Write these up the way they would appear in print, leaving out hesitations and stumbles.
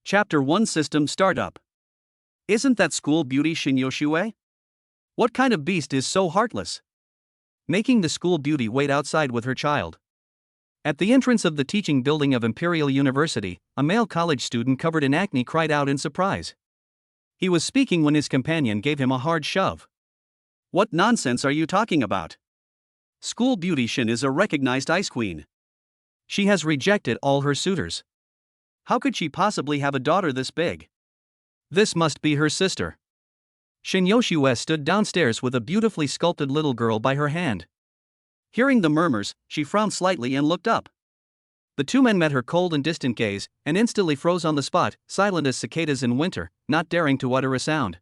Chapter 1 System Startup. Isn't that school beauty Shin Yoshue? What kind of beast is so heartless? Making the school beauty wait outside with her child. At the entrance of the teaching building of Imperial University, a male college student covered in acne cried out in surprise. He was speaking when his companion gave him a hard shove. What nonsense are you talking about? School beauty Shin is a recognized ice queen. She has rejected all her suitors. How could she possibly have a daughter this big? This must be her sister. Shin Yoshue stood downstairs with a beautifully sculpted little girl by her hand. Hearing the murmurs, she frowned slightly and looked up. The two men met her cold and distant gaze, and instantly froze on the spot, silent as cicadas in winter, not daring to utter a sound.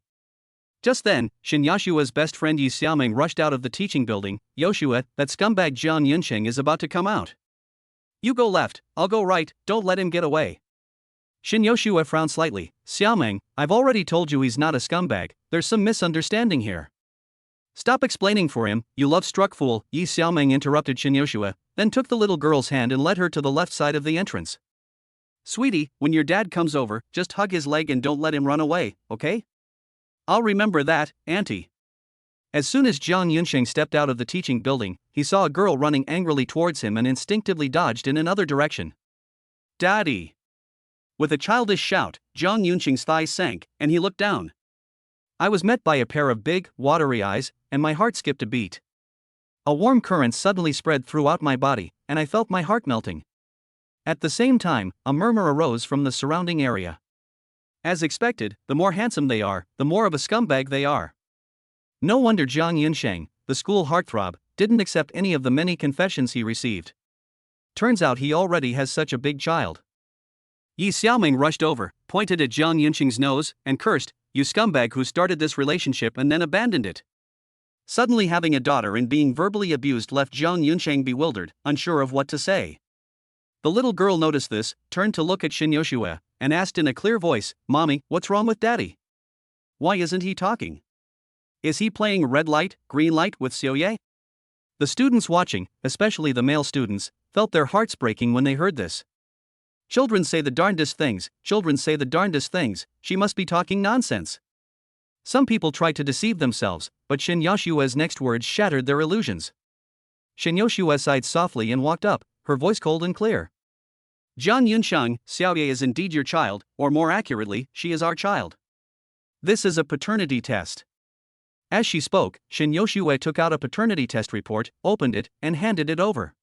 Just then, Shin Yoshue's best friend Yi Xiaoming rushed out of the teaching building. Yoshue, that scumbag Jiang Yunsheng is about to come out. You go left, I'll go right, don't let him get away. Shin Yoshue frowned slightly. Xiaoming, I've already told you he's not a scumbag, there's some misunderstanding here. Stop explaining for him, you love-struck fool, Yi Xiaoming interrupted Shin Yoshue, then took the little girl's hand and led her to the left side of the entrance. Sweetie, when your dad comes over, just hug his leg and don't let him run away, okay? I'll remember that, auntie. As soon as Jiang Yunsheng stepped out of the teaching building, he saw a girl running angrily towards him and instinctively dodged in another direction. Daddy! With a childish shout, Jiang Yunsheng's thighs sank, and he looked down. I was met by a pair of big, watery eyes, and my heart skipped a beat. A warm current suddenly spread throughout my body, and I felt my heart melting. At the same time, a murmur arose from the surrounding area. As expected, the more handsome they are, the more of a scumbag they are. No wonder Jiang Yunsheng, the school heartthrob, didn't accept any of the many confessions he received. Turns out he already has such a big child. Yi Xiaoming rushed over, pointed at Jiang Yunsheng's nose, and cursed, "You scumbag who started this relationship and then abandoned it." Suddenly having a daughter and being verbally abused left Jiang Yunsheng bewildered, unsure of what to say. The little girl noticed this, turned to look at Shin Yoshue, and asked in a clear voice, "Mommy, what's wrong with Daddy? Why isn't he talking? Is he playing red light, green light with Xiaoye?" The students watching, especially the male students, felt their hearts breaking when they heard this. Children say the darndest things, she must be talking nonsense. Some people tried to deceive themselves, but Shin Yoshue's next words shattered their illusions. Shin Yoshue sighed softly and walked up, her voice cold and clear. Jiang Yunsheng, Xiaoye is indeed your child, or more accurately, she is our child. This is a paternity test. As she spoke, Shin Yoshue took out a paternity test report, opened it, and handed it over.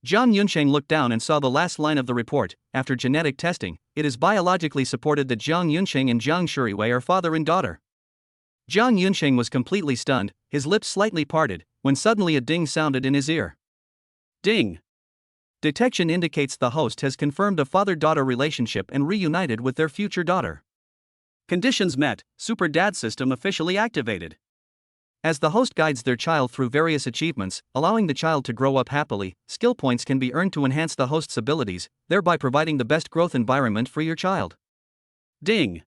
Jiang Yunsheng looked down and saw the last line of the report. After genetic testing, it is biologically supported that Jiang Yunsheng and Jiang Shuriwei are father and daughter. Jiang Yunsheng was completely stunned, his lips slightly parted, when suddenly a ding sounded in his ear. Ding! Detection indicates the host has confirmed a father-daughter relationship and reunited with their future daughter. Conditions met, Super Dad system officially activated. As the host guides their child through various achievements, allowing the child to grow up happily, skill points can be earned to enhance the host's abilities, thereby providing the best growth environment for your child. Ding!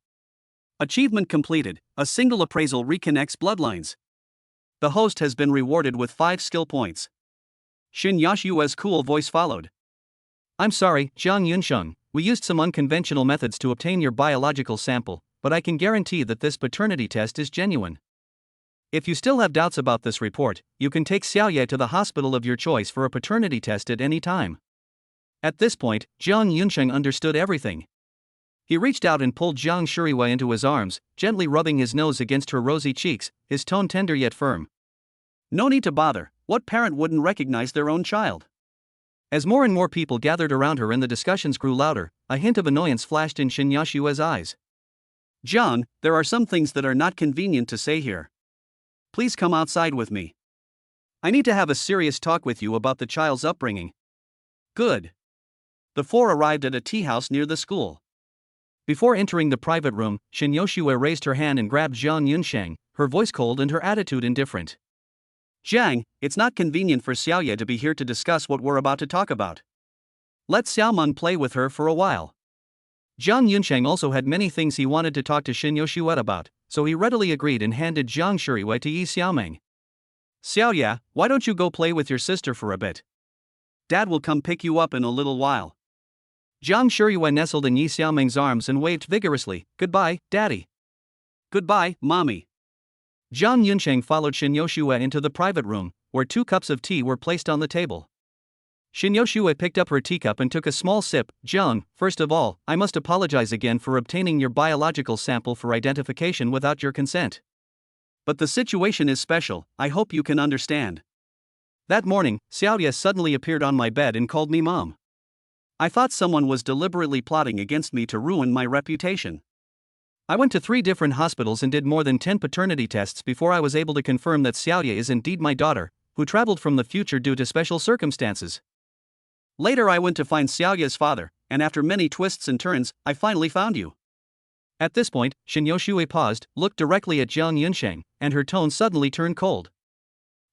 Achievement completed, a single appraisal reconnects bloodlines. The host has been rewarded with 5 skill points. Shin Yoshue's cool voice followed. I'm sorry, Jiang Yunsheng, we used some unconventional methods to obtain your biological sample, but I can guarantee that this paternity test is genuine. If you still have doubts about this report, you can take Xiaoye to the hospital of your choice for a paternity test at any time. At this point, Jiang Yunsheng understood everything. He reached out and pulled Jiang Shuriwei into his arms, gently rubbing his nose against her rosy cheeks, his tone tender yet firm. No need to bother, what parent wouldn't recognize their own child? As more and more people gathered around her and the discussions grew louder, a hint of annoyance flashed in Shin Yoshue's eyes. Jiang, there are some things that are not convenient to say here. Please come outside with me. I need to have a serious talk with you about the child's upbringing. Good. The 4 arrived at a tea house near the school. Before entering the private room, Shin Yoshue raised her hand and grabbed Jiang Yunsheng, her voice cold and her attitude indifferent. Jiang, it's not convenient for Xiaoye to be here to discuss what we're about to talk about. Let Xiaomeng play with her for a while. Jiang Yunsheng also had many things he wanted to talk to Shin Yoshue about, so he readily agreed and handed Jiang Shuriwei to Yi Xiaoming. Xiaoye, why don't you go play with your sister for a bit? Dad will come pick you up in a little while. Jiang Shiyue nestled in Yi Xiaoming's arms and waved vigorously. Goodbye, Daddy. Goodbye, Mommy. Jiang Yunsheng followed Shin Yoshue into the private room, where 2 cups of tea were placed on the table. Shin Yoshue picked up her teacup and took a small sip. Jiang, first of all, I must apologize again for obtaining your biological sample for identification without your consent. But the situation is special, I hope you can understand. That morning, Xiaoye suddenly appeared on my bed and called me Mom. I thought someone was deliberately plotting against me to ruin my reputation. I went to 3 different hospitals and did more than 10 paternity tests before I was able to confirm that Xiaoye is indeed my daughter, who traveled from the future due to special circumstances. Later I went to find Xiaoye's father, and after many twists and turns, I finally found you. At this point, Shin Yoshue paused, looked directly at Jiang Yunsheng, and her tone suddenly turned cold.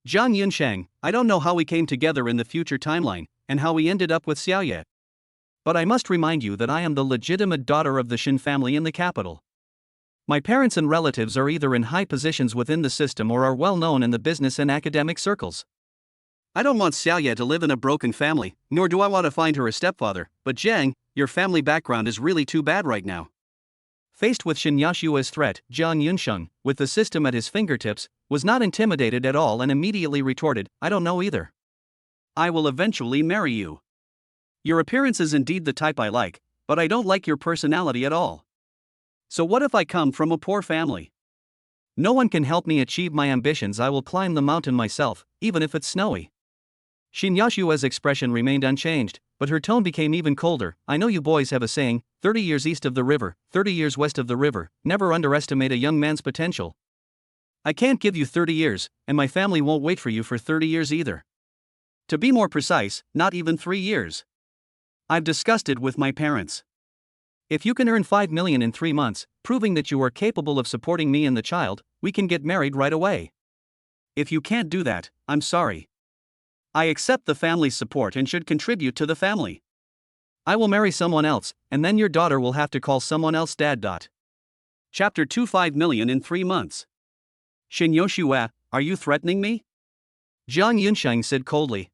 Jiang Yunsheng, I don't know how we came together in the future timeline, and how we ended up with Xiaoye. But I must remind you that I am the legitimate daughter of the Shin family in the capital. My parents and relatives are either in high positions within the system or are well known in the business and academic circles. I don't want Xiaoye to live in a broken family, nor do I want to find her a stepfather, but Jiang, your family background is really too bad right now. Faced with Shin Yoshue's threat, Jiang Yunsheng, with the system at his fingertips, was not intimidated at all and immediately retorted, I don't know either. I will eventually marry you. Your appearance is indeed the type I like, but I don't like your personality at all. So what if I come from a poor family? No one can help me achieve my ambitions. I will climb the mountain myself, even if it's snowy. Shin Yoshue's expression remained unchanged, but her tone became even colder. I know you boys have a saying, 30 years east of the river, 30 years west of the river, never underestimate a young man's potential. I can't give you 30 years, and my family won't wait for you for 30 years either. To be more precise, not even 3 years. I've discussed it with my parents. If you can earn 5 million in 3 months, proving that you are capable of supporting me and the child, we can get married right away. If you can't do that, I'm sorry. I accept the family's support and should contribute to the family. I will marry someone else, and then your daughter will have to call someone else Dad. Chapter 2 5 million in 3 months. Shin Yoshue, are you threatening me? Jiang Yunsheng said coldly.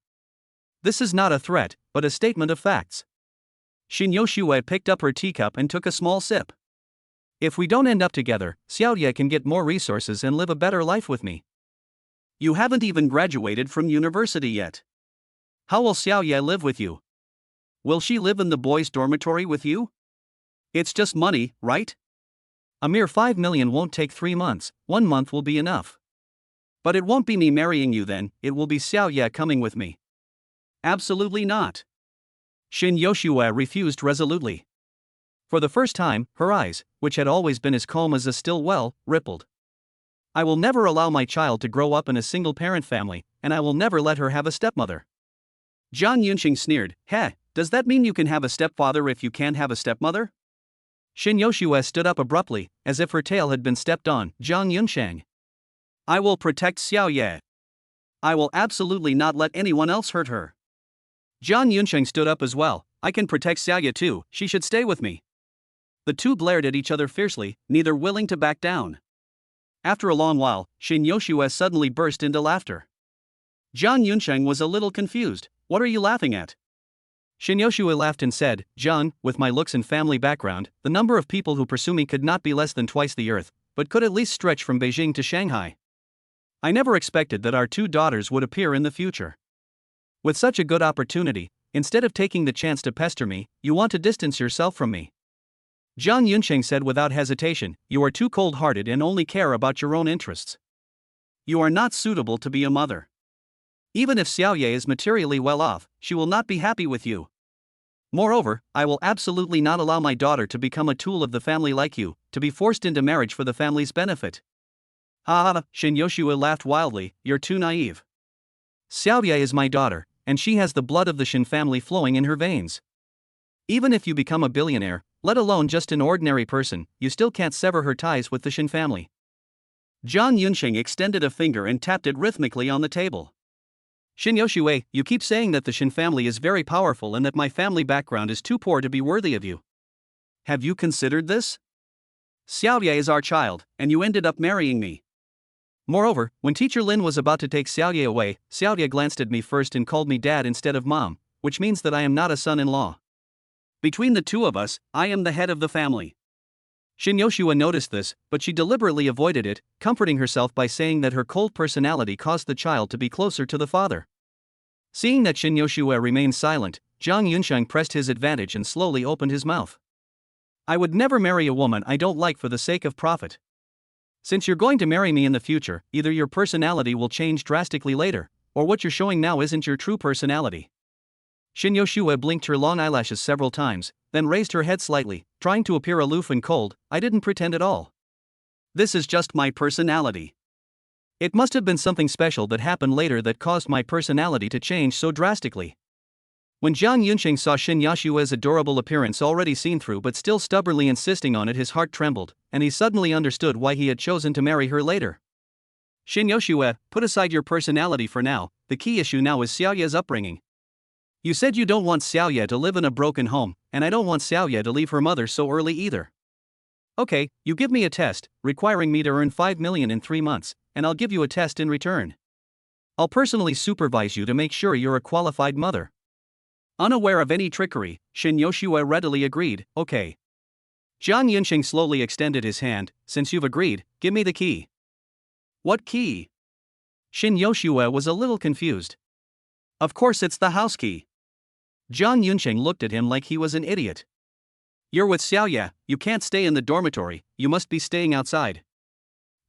This is not a threat, but a statement of facts. Shin Yoshue picked up her teacup and took a small sip. If we don't end up together, Xiaoye can get more resources and live a better life with me. You haven't even graduated from university yet. How will Xiaoye live with you? Will she live in the boys' dormitory with you? It's just money, right? A mere 5 million won't take 3 months, 1 month will be enough. But it won't be me marrying you then, it will be Xiaoye coming with me. Absolutely not. Shin Yoshue refused resolutely. For the first time, her eyes, which had always been as calm as a still well, rippled. I will never allow my child to grow up in a single-parent family, and I will never let her have a stepmother. Jiang Yunsheng sneered, Heh, does that mean you can have a stepfather if you can't have a stepmother? Shin Yoshue stood up abruptly, as if her tail had been stepped on. Jiang Yunsheng. I will protect Xiaoye. I will absolutely not let anyone else hurt her. Jiang Yunsheng stood up as well. I can protect Xiaoye too, she should stay with me. The two glared at each other fiercely, neither willing to back down. After a long while, Shin Yoshue suddenly burst into laughter. Jiang Yunsheng was a little confused. What are you laughing at? Shin Yoshue laughed and said, Jiang, with my looks and family background, the number of people who pursue me could not be less than twice the earth, but could at least stretch from Beijing to Shanghai. I never expected that our 2 daughters would appear in the future. With such a good opportunity, instead of taking the chance to pester me, you want to distance yourself from me. Jiang Yunsheng said without hesitation, you are too cold-hearted and only care about your own interests. You are not suitable to be a mother. Even if Xiaoye is materially well off, she will not be happy with you. Moreover, I will absolutely not allow my daughter to become a tool of the family like you, to be forced into marriage for the family's benefit. Ha ha, Shin Yoshue laughed wildly, you're too naive. Xiaoye is my daughter, and she has the blood of the Shin family flowing in her veins. Even if you become a billionaire, let alone just an ordinary person, you still can't sever her ties with the Shin family. Jiang Yunsheng extended a finger and tapped it rhythmically on the table. Shin Yoshue, you keep saying that the Shin family is very powerful and that my family background is too poor to be worthy of you. Have you considered this? Xiaoye is our child, and you ended up marrying me. Moreover, when Teacher Lin was about to take Xiaoye away, Xiaoye glanced at me first and called me dad instead of mom, which means that I am not a son-in-law. Between the two of us, I am the head of the family. Shin Yoshua noticed this, but she deliberately avoided it, comforting herself by saying that her cold personality caused the child to be closer to the father. Seeing that Shin Yoshua remained silent, Jiang Yunsheng pressed his advantage and slowly opened his mouth. I would never marry a woman I don't like for the sake of profit. Since you're going to marry me in the future, either your personality will change drastically later, or what you're showing now isn't your true personality. Shin Yoshua blinked her long eyelashes several times, then raised her head slightly, trying to appear aloof and cold. I didn't pretend at all. This is just my personality. It must have been something special that happened later that caused my personality to change so drastically. When Jiang Yunqing saw Shin Yoshua's adorable appearance already seen through but still stubbornly insisting on it, his heart trembled, and he suddenly understood why he had chosen to marry her later. Shin Yoshua, put aside your personality for now, the key issue now is Xiaoye's upbringing. You said you don't want Xiaoye to live in a broken home, and I don't want Xiaoye to leave her mother so early either. Okay, you give me a test, requiring me to earn 5 million in 3 months, and I'll give you a test in return. I'll personally supervise you to make sure you're a qualified mother. Unaware of any trickery, Shin Yoshua readily agreed, okay. Jiang Yunqing slowly extended his hand. Since you've agreed, give me the key. What key? Shin Yoshua was a little confused. Of course it's the house key. Jiang Yunqing looked at him like he was an idiot. You're with Xiaoye, you can't stay in the dormitory, you must be staying outside.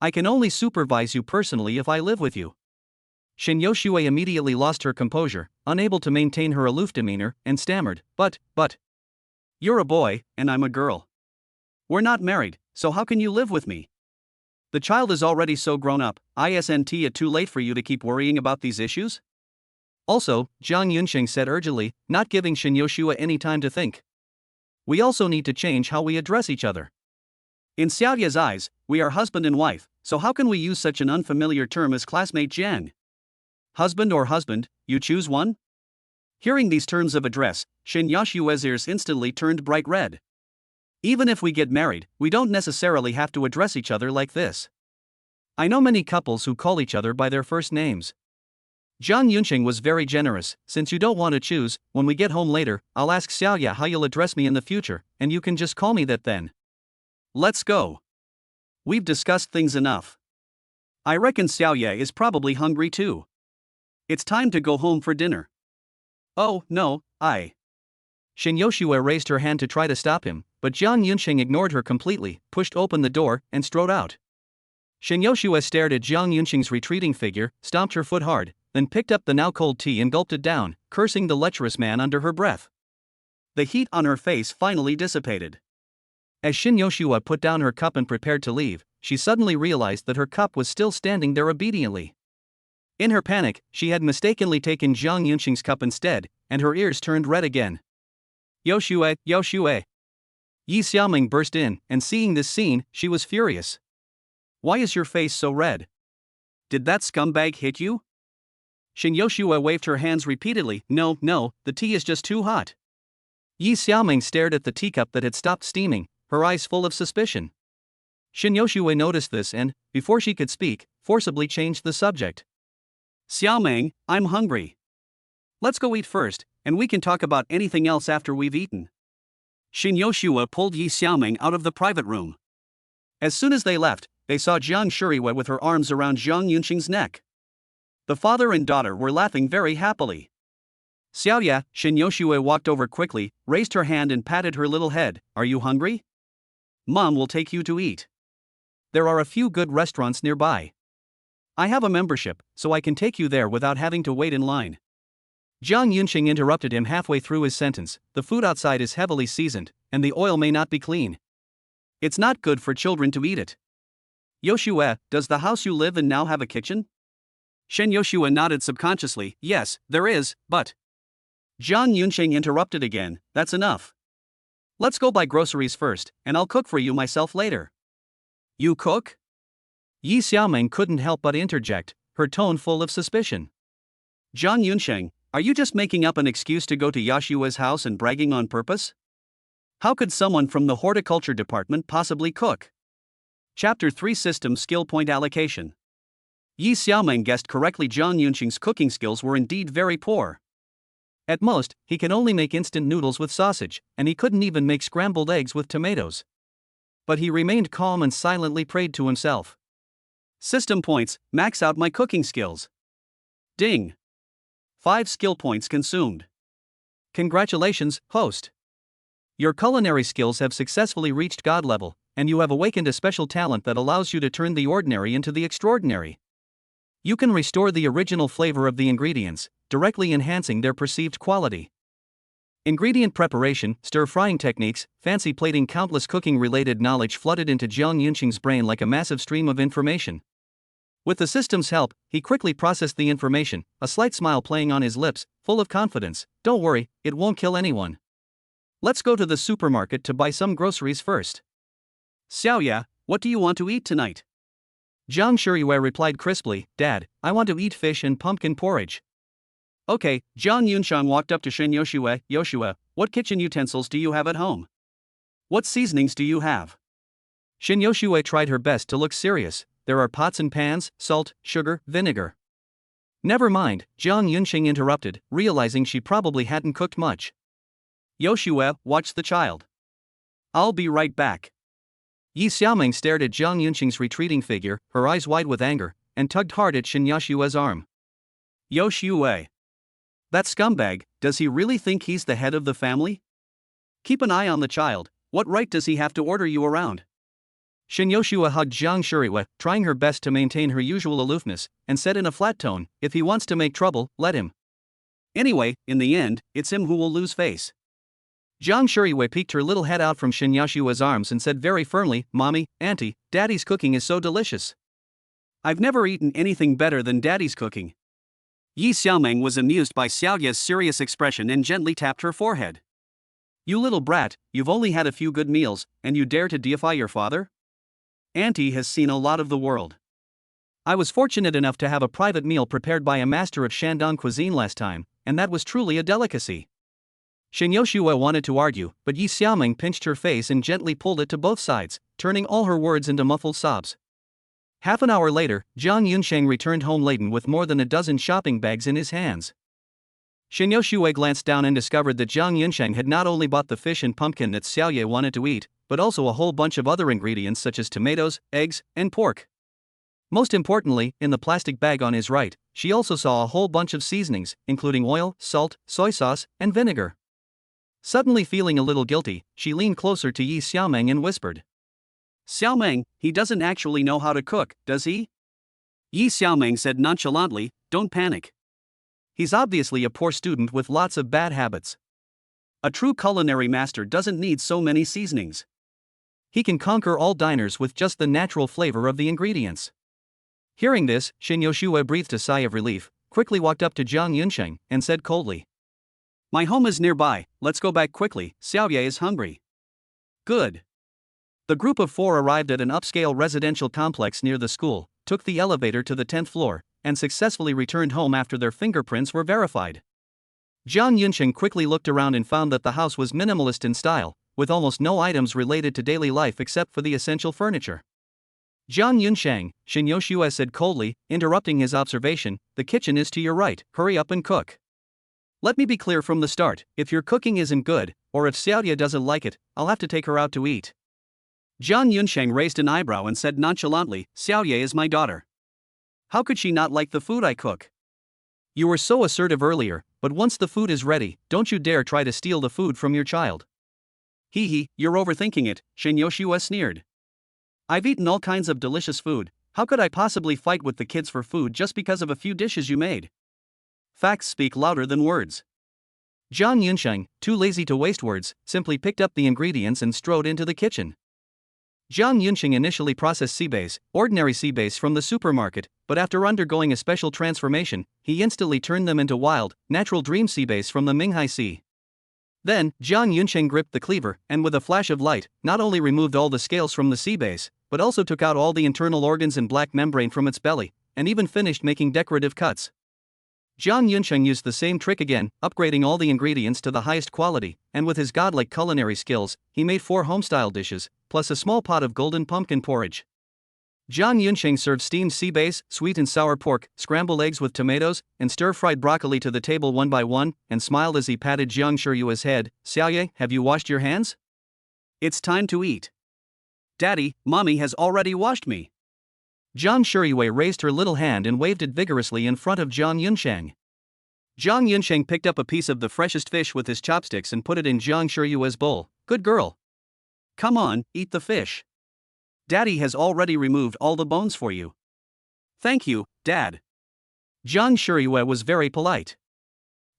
I can only supervise you personally if I live with you. Shin Yoshua immediately lost her composure, unable to maintain her aloof demeanor, and stammered, but. You're a boy, and I'm a girl. We're not married, so how can you live with me? The child is already so grown up, isn't it too late for you to keep worrying about these issues? Also, Jiang Yunqing said urgently, not giving Shin Yoshua any time to think. We also need to change how we address each other. In Xiaoye's eyes, we are husband and wife, so how can we use such an unfamiliar term as classmate Jiang? Husband or husband, you choose one? Hearing these terms of address, Shin Yoshua's ears instantly turned bright red. Even if we get married, we don't necessarily have to address each other like this. I know many couples who call each other by their first names. Jiang Yunqing was very generous. Since you don't want to choose, when we get home later, I'll ask Xiaoye how you'll address me in the future, and you can just call me that then. Let's go. We've discussed things enough. I reckon Xiaoye is probably hungry too. It's time to go home for dinner. Oh, no, Shin Yoshua raised her hand to try to stop him, but Jiang Yunqing ignored her completely, pushed open the door, and strode out. Shin Yoshua stared at Jiang Yunqing's retreating figure, stomped her foot hard, then picked up the now cold tea and gulped it down, cursing the lecherous man under her breath. The heat on her face finally dissipated. As Shin Yoshua put down her cup and prepared to leave, she suddenly realized that her cup was still standing there obediently. In her panic, she had mistakenly taken Jiang Yunqing's cup instead, and her ears turned red again. Yoshua! Yi Xiaoming burst in, and seeing this scene, she was furious. Why is your face so red? Did that scumbag hit you? Shin Yoshua waved her hands repeatedly. No, the tea is just too hot. Yi Xiaoming stared at the teacup that had stopped steaming, her eyes full of suspicion. Shin Yoshua noticed this and, before she could speak, forcibly changed the subject. Xiaoming, I'm hungry. Let's go eat first, and we can talk about anything else after we've eaten. Shin Yoshua pulled Yi Xiaoming out of the private room. As soon as they left, they saw Jiang Shuriwa with her arms around Jiang Yunqing's neck. The father and daughter were laughing very happily. Xiaoye, Shin Yoshua walked over quickly, raised her hand and patted her little head. Are you hungry? Mom will take you to eat. There are a few good restaurants nearby. I have a membership, so I can take you there without having to wait in line. Jiang Yunqing interrupted him halfway through his sentence. The food outside is heavily seasoned, and the oil may not be clean. It's not good for children to eat it. Yoshua, does the house you live in now have a kitchen? Shin Yoshua nodded subconsciously. Yes, there is, but. Jiang Yunqing interrupted again. That's enough. Let's go buy groceries first, and I'll cook for you myself later. You cook? Yi Xiaoming couldn't help but interject, her tone full of suspicion. Jiang Yunqing, are you just making up an excuse to go to Yoshua's house and bragging on purpose? How could someone from the horticulture department possibly cook? Chapter 3 System Skill Point Allocation. Yi Xiaoming guessed correctly. Jiang Yunqing's cooking skills were indeed very poor. At most, he can only make instant noodles with sausage, and he couldn't even make scrambled eggs with tomatoes. But he remained calm and silently prayed to himself. System points, max out my cooking skills. Ding. 5 skill points consumed. Congratulations, host. Your culinary skills have successfully reached God level, and you have awakened a special talent that allows you to turn the ordinary into the extraordinary. You can restore the original flavor of the ingredients, directly enhancing their perceived quality. Ingredient preparation, stir-frying techniques, fancy plating. Countless cooking-related knowledge flooded into Jiang Yunqing's brain like a massive stream of information. With the system's help, he quickly processed the information, a slight smile playing on his lips, full of confidence. Don't worry, it won't kill anyone. Let's go to the supermarket to buy some groceries first. Xiaoya, what do you want to eat tonight? Zhang Shiyue replied crisply, Dad, I want to eat fish and pumpkin porridge. Okay, Zhang Yunshang walked up to Shen Yoshue. Yoshue, what kitchen utensils do you have at home? What seasonings do you have? Shen Yoshue tried her best to look serious. There are pots and pans, salt, sugar, vinegar. Never mind, Zhang Yunxing interrupted, realizing she probably hadn't cooked much. Yoshue, watch the child. I'll be right back. Yi Xiaoming stared at Zhang Yunxing's retreating figure, her eyes wide with anger, and tugged hard at Shen Yoshue's arm. Yoshue. That scumbag, does he really think he's the head of the family? Keep an eye on the child, what right does he have to order you around? Shen Yoshue hugged Zhang Shiyue, trying her best to maintain her usual aloofness, and said in a flat tone, if he wants to make trouble, let him. Anyway, in the end, it's him who will lose face. Zhang Shiyue peeked her little head out from Shen Yoshue's arms and said very firmly, Mommy, Auntie, Daddy's cooking is so delicious. I've never eaten anything better than Daddy's cooking. Yi Xiaoming was amused by Xiaoya's serious expression and gently tapped her forehead. You little brat, you've only had a few good meals, and you dare to deify your father? Auntie has seen a lot of the world. I was fortunate enough to have a private meal prepared by a master of Shandong cuisine last time, and that was truly a delicacy. Shen Yoshue wanted to argue, but Yi Xiaoming pinched her face and gently pulled it to both sides, turning all her words into muffled sobs. Half an hour later, Zhang Yunsheng returned home laden with more than a dozen shopping bags in his hands. Shen Yoshue glanced down and discovered that Zhang Yunsheng had not only bought the fish and pumpkin that Xiaoye wanted to eat, but also a whole bunch of other ingredients such as tomatoes, eggs, and pork. Most importantly, in the plastic bag on his right, she also saw a whole bunch of seasonings, including oil, salt, soy sauce, and vinegar. Suddenly feeling a little guilty, she leaned closer to Yi Xiaoming and whispered. Xiaoming, he doesn't actually know how to cook, does he? Yi Xiaoming said nonchalantly, don't panic. He's obviously a poor student with lots of bad habits. A true culinary master doesn't need so many seasonings. He can conquer all diners with just the natural flavor of the ingredients. Hearing this, Shen Yoshue breathed a sigh of relief, quickly walked up to Zhang Yunsheng, and said coldly. My home is nearby, let's go back quickly, Xiaoye is hungry. Good. The group of 4 arrived at an upscale residential complex near the school, took the elevator to the 10th floor, and successfully returned home after their fingerprints were verified. Zhang Yunsheng quickly looked around and found that the house was minimalist in style, with almost no items related to daily life except for the essential furniture. Zhang Yunsheng, Shen Yoshue said coldly, interrupting his observation, the kitchen is to your right, hurry up and cook. Let me be clear from the start, if your cooking isn't good, or if Xiaoya doesn't like it, I'll have to take her out to eat. Zhang Yunsheng raised an eyebrow and said nonchalantly, Xiaoye is my daughter. How could she not like the food I cook? You were so assertive earlier, but once the food is ready, don't you dare try to steal the food from your child. Hee hee, you're overthinking it, Shen Yoshue sneered. I've eaten all kinds of delicious food, how could I possibly fight with the kids for food just because of a few dishes you made? Facts speak louder than words. Zhang Yunsheng, too lazy to waste words, simply picked up the ingredients and strode into the kitchen. Zhang Yunsheng initially processed sea bass, ordinary sea bass from the supermarket, but after undergoing a special transformation, he instantly turned them into wild, natural dream sea bass from the Minghai Sea. Then, Zhang Yunsheng gripped the cleaver and with a flash of light, not only removed all the scales from the sea bass, but also took out all the internal organs and black membrane from its belly, and even finished making decorative cuts. Zhang Yunsheng used the same trick again, upgrading all the ingredients to the highest quality, and with his godlike culinary skills, he made 4 homestyle dishes, plus a small pot of golden pumpkin porridge. Jiang Yunsheng served steamed sea bass, sweet and sour pork, scrambled eggs with tomatoes, and stir-fried broccoli to the table one by one, and smiled as he patted Jiang Shiyue's head. Xiaoye, have you washed your hands? It's time to eat. Daddy, Mommy has already washed me. Jiang Shiyue raised her little hand and waved it vigorously in front of Jiang Yunsheng. Jiang Yunsheng picked up a piece of the freshest fish with his chopsticks and put it in Jiang Shiyue's bowl. Good girl. Come on, eat the fish. Daddy has already removed all the bones for you. Thank you, Dad. Jiang Shiyue was very polite.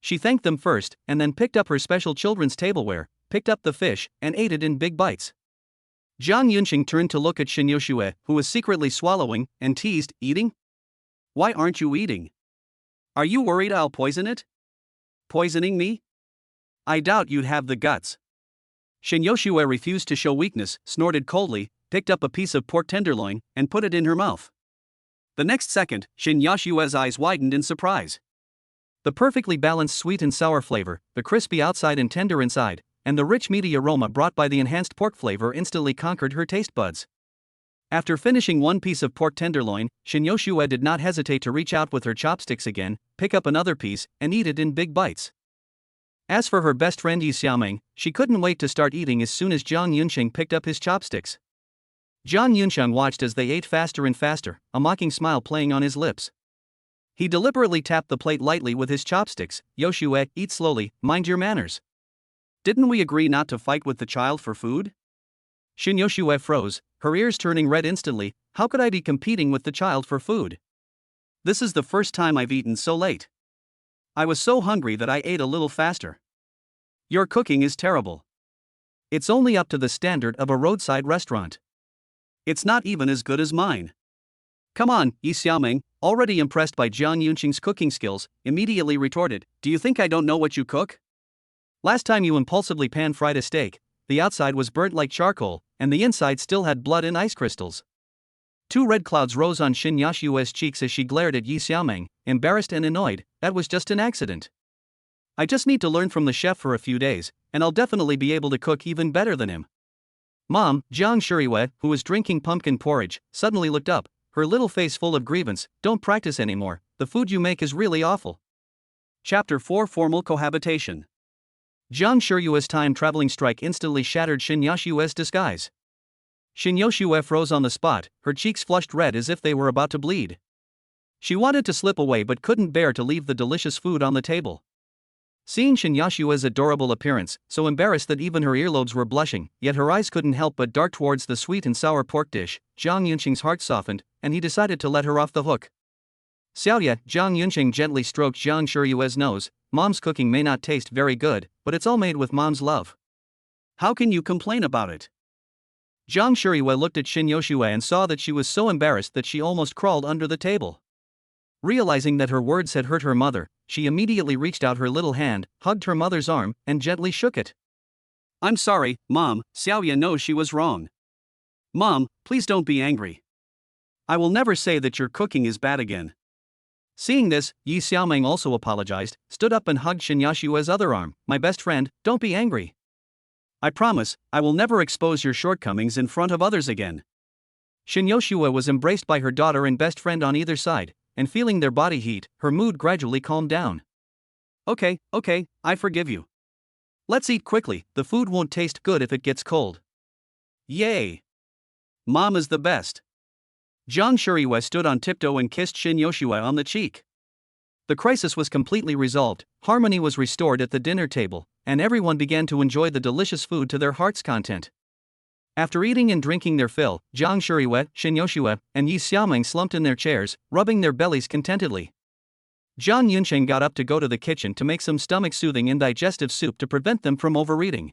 She thanked them first and then picked up her special children's tableware, picked up the fish, and ate it in big bites. Jiang Yunsheng turned to look at Shen Yoshue, who was secretly swallowing, and teased, Eating? Why aren't you eating? Are you worried I'll poison it? Poisoning me? I doubt you'd have the guts. Shen Yoshue refused to show weakness, snorted coldly, picked up a piece of pork tenderloin, and put it in her mouth. The next second, Shen Yoshue's eyes widened in surprise. The perfectly balanced sweet and sour flavor, the crispy outside and tender inside, and the rich meaty aroma brought by the enhanced pork flavor instantly conquered her taste buds. After finishing one piece of pork tenderloin, Shen Yoshue did not hesitate to reach out with her chopsticks again, pick up another piece, and eat it in big bites. As for her best friend Yi Xiaoming, she couldn't wait to start eating as soon as Jiang Yunsheng picked up his chopsticks. Jiang Yunsheng watched as they ate faster and faster, a mocking smile playing on his lips. He deliberately tapped the plate lightly with his chopsticks. Yoshue, eat slowly, mind your manners. Didn't we agree not to fight with the child for food? Shen Yoshue froze, her ears turning red instantly. How could I be competing with the child for food? This is the first time I've eaten so late. I was so hungry that I ate a little faster. Your cooking is terrible. It's only up to the standard of a roadside restaurant. It's not even as good as mine. Come on, Yi Xiaoming, already impressed by Jiang Yunsheng's cooking skills, immediately retorted, Do you think I don't know what you cook? Last time you impulsively pan-fried a steak, the outside was burnt like charcoal, and the inside still had blood and ice crystals. Two red clouds rose on Shen Yoshue's cheeks as she glared at Yi Xiaoming, embarrassed and annoyed. That was just an accident. I just need to learn from the chef for a few days, and I'll definitely be able to cook even better than him. Mom, Jiang Shiyue, who was drinking pumpkin porridge, suddenly looked up, her little face full of grievance. Don't practice anymore, the food you make is really awful. Chapter 4 Formal Cohabitation. Jiang Shiyue's time-traveling strike instantly shattered Shen Yoshue's disguise. Shen Yoshue froze on the spot, her cheeks flushed red as if they were about to bleed. She wanted to slip away but couldn't bear to leave the delicious food on the table. Seeing Shen Yoshue's adorable appearance, so embarrassed that even her earlobes were blushing, yet her eyes couldn't help but dart towards the sweet and sour pork dish, Jiang Yunsheng's heart softened, and he decided to let her off the hook. Xiaoye, Jiang Yunsheng gently stroked Jiang Shiyue's nose. Mom's cooking may not taste very good, but it's all made with Mom's love. How can you complain about it? Jiang Shiyue looked at Shen Yoshue and saw that she was so embarrassed that she almost crawled under the table. Realizing that her words had hurt her mother, she immediately reached out her little hand, hugged her mother's arm, and gently shook it. I'm sorry, Mom, Xiaoye knows she was wrong. Mom, please don't be angry. I will never say that your cooking is bad again. Seeing this, Yi Xiaoming also apologized, stood up and hugged Shen Yoshue's other arm. My best friend, don't be angry. I promise, I will never expose your shortcomings in front of others again. Shen Yoshue was embraced by her daughter and best friend on either side, and feeling their body heat, her mood gradually calmed down. Okay, I forgive you. Let's eat quickly, the food won't taste good if it gets cold. Yay! Mom is the best. Jiang Shiyue stood on tiptoe and kissed Shen Yoshue on the cheek. The crisis was completely resolved, harmony was restored at the dinner table, and everyone began to enjoy the delicious food to their heart's content. After eating and drinking their fill, Jiang Shiyue, Shen Yoshue, and Yi Xiaoming slumped in their chairs, rubbing their bellies contentedly. Jiang Yunsheng got up to go to the kitchen to make some stomach-soothing and digestive soup to prevent them from overeating.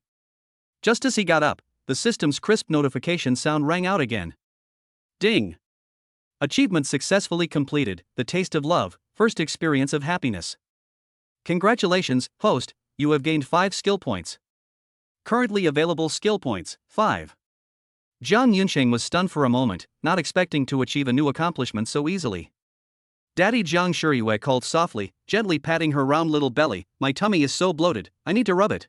Just as he got up, the system's crisp notification sound rang out again. Ding! Achievement successfully completed, the taste of love, first experience of happiness. Congratulations, host, you have gained 5 skill points. Currently available skill points, 5. Jiang Yunsheng was stunned for a moment, not expecting to achieve a new accomplishment so easily. Daddy Jiang Shiyue called softly, gently patting her round little belly. My tummy is so bloated, I need to rub it.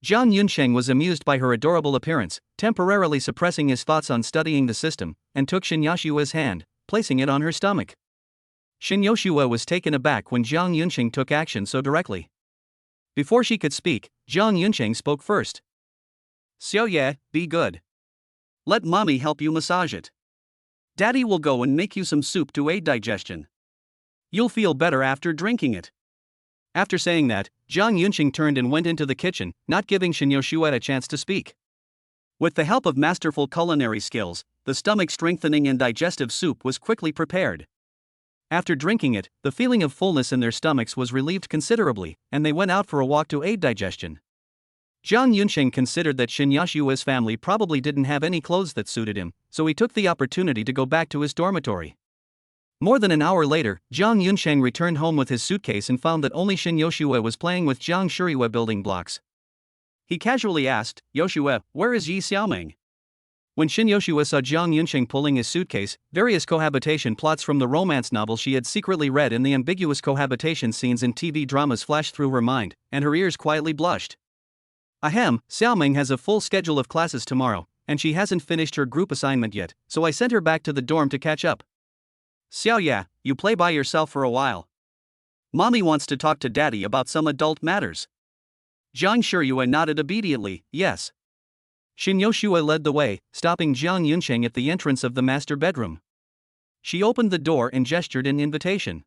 Jiang Yunsheng was amused by her adorable appearance, temporarily suppressing his thoughts on studying the system, and took Shin Yoshua's hand, placing it on her stomach. Shin Yoshua was taken aback when Jiang Yunsheng took action so directly. Before she could speak, Jiang Yunsheng spoke first. "Xiaoye, be good. Let mommy help you massage it. Daddy will go and make you some soup to aid digestion. You'll feel better after drinking it." After saying that, Jiang Yunsheng turned and went into the kitchen, not giving Shin Yoshua a chance to speak. With the help of masterful culinary skills, the stomach-strengthening and digestive soup was quickly prepared. After drinking it, the feeling of fullness in their stomachs was relieved considerably, and they went out for a walk to aid digestion. Jiang Yunsheng considered that Shin Yoshua's family probably didn't have any clothes that suited him, so he took the opportunity to go back to his dormitory. More than an hour later, Jiang Yunsheng returned home with his suitcase and found that only Shin Yoshua was playing with Jiang Shuriwa building blocks. He casually asked, "Yoshua, where is Yi Xiaoming?" When Shin Yoshua saw Jiang Yunsheng pulling his suitcase, various cohabitation plots from the romance novel she had secretly read and the ambiguous cohabitation scenes in TV dramas flashed through her mind, and her ears quietly blushed. "Ahem, Xiaoming has a full schedule of classes tomorrow, and she hasn't finished her group assignment yet, so I sent her back to the dorm to catch up. Xiaoya, you play by yourself for a while. Mommy wants to talk to daddy about some adult matters." Jiang Shuyue nodded obediently, yes. Shin Yoshua led the way, stopping Jiang Yunsheng at the entrance of the master bedroom. She opened the door and gestured in invitation.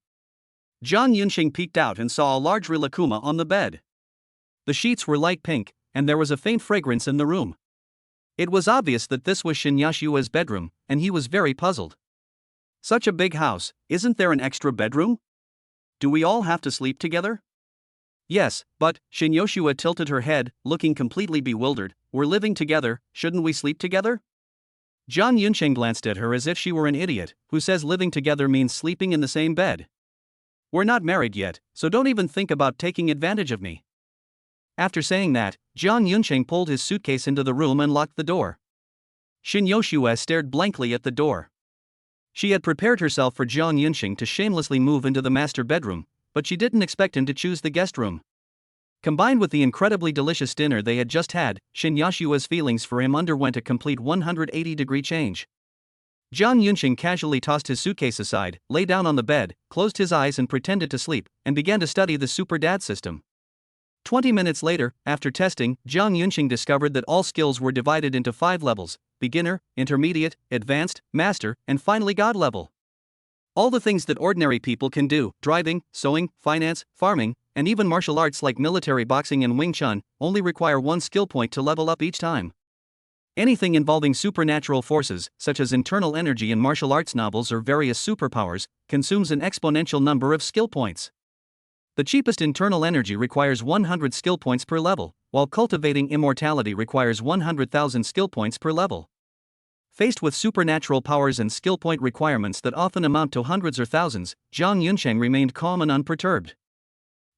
Jiang Yunsheng peeked out and saw a large rilakuma on the bed. The sheets were light pink, and there was a faint fragrance in the room. It was obvious that this was Shin Yoshua's bedroom, and he was very puzzled. "Such a big house, isn't there an extra bedroom? Do we all have to sleep together?" "Yes, but," Shin Yoshua tilted her head, looking completely bewildered, "we're living together, shouldn't we sleep together?" Jiang Yunsheng glanced at her as if she were an idiot, who says living together means sleeping in the same bed. "We're not married yet, so don't even think about taking advantage of me." After saying that, Jiang Yunsheng pulled his suitcase into the room and locked the door. Shin Yoshua stared blankly at the door. She had prepared herself for Jiang Yunsheng to shamelessly move into the master bedroom, but she didn't expect him to choose the guest room. Combined with the incredibly delicious dinner they had just had, Shin Yoshua's feelings for him underwent a complete 180-degree change. Jiang Yunsheng casually tossed his suitcase aside, lay down on the bed, closed his eyes and pretended to sleep, and began to study the Super Dad system. 20 minutes later, after testing, Jiang Yunsheng discovered that all skills were divided into 5 levels: beginner, intermediate, advanced, master, and finally God level. All the things that ordinary people can do, driving, sewing, finance, farming, and even martial arts like military boxing and Wing Chun, only require 1 skill point to level up each time. Anything involving supernatural forces, such as internal energy in martial arts novels or various superpowers, consumes an exponential number of skill points. The cheapest internal energy requires 100 skill points per level, while cultivating immortality requires 100,000 skill points per level. Faced with supernatural powers and skill point requirements that often amount to hundreds or thousands, Jiang Yunsheng remained calm and unperturbed.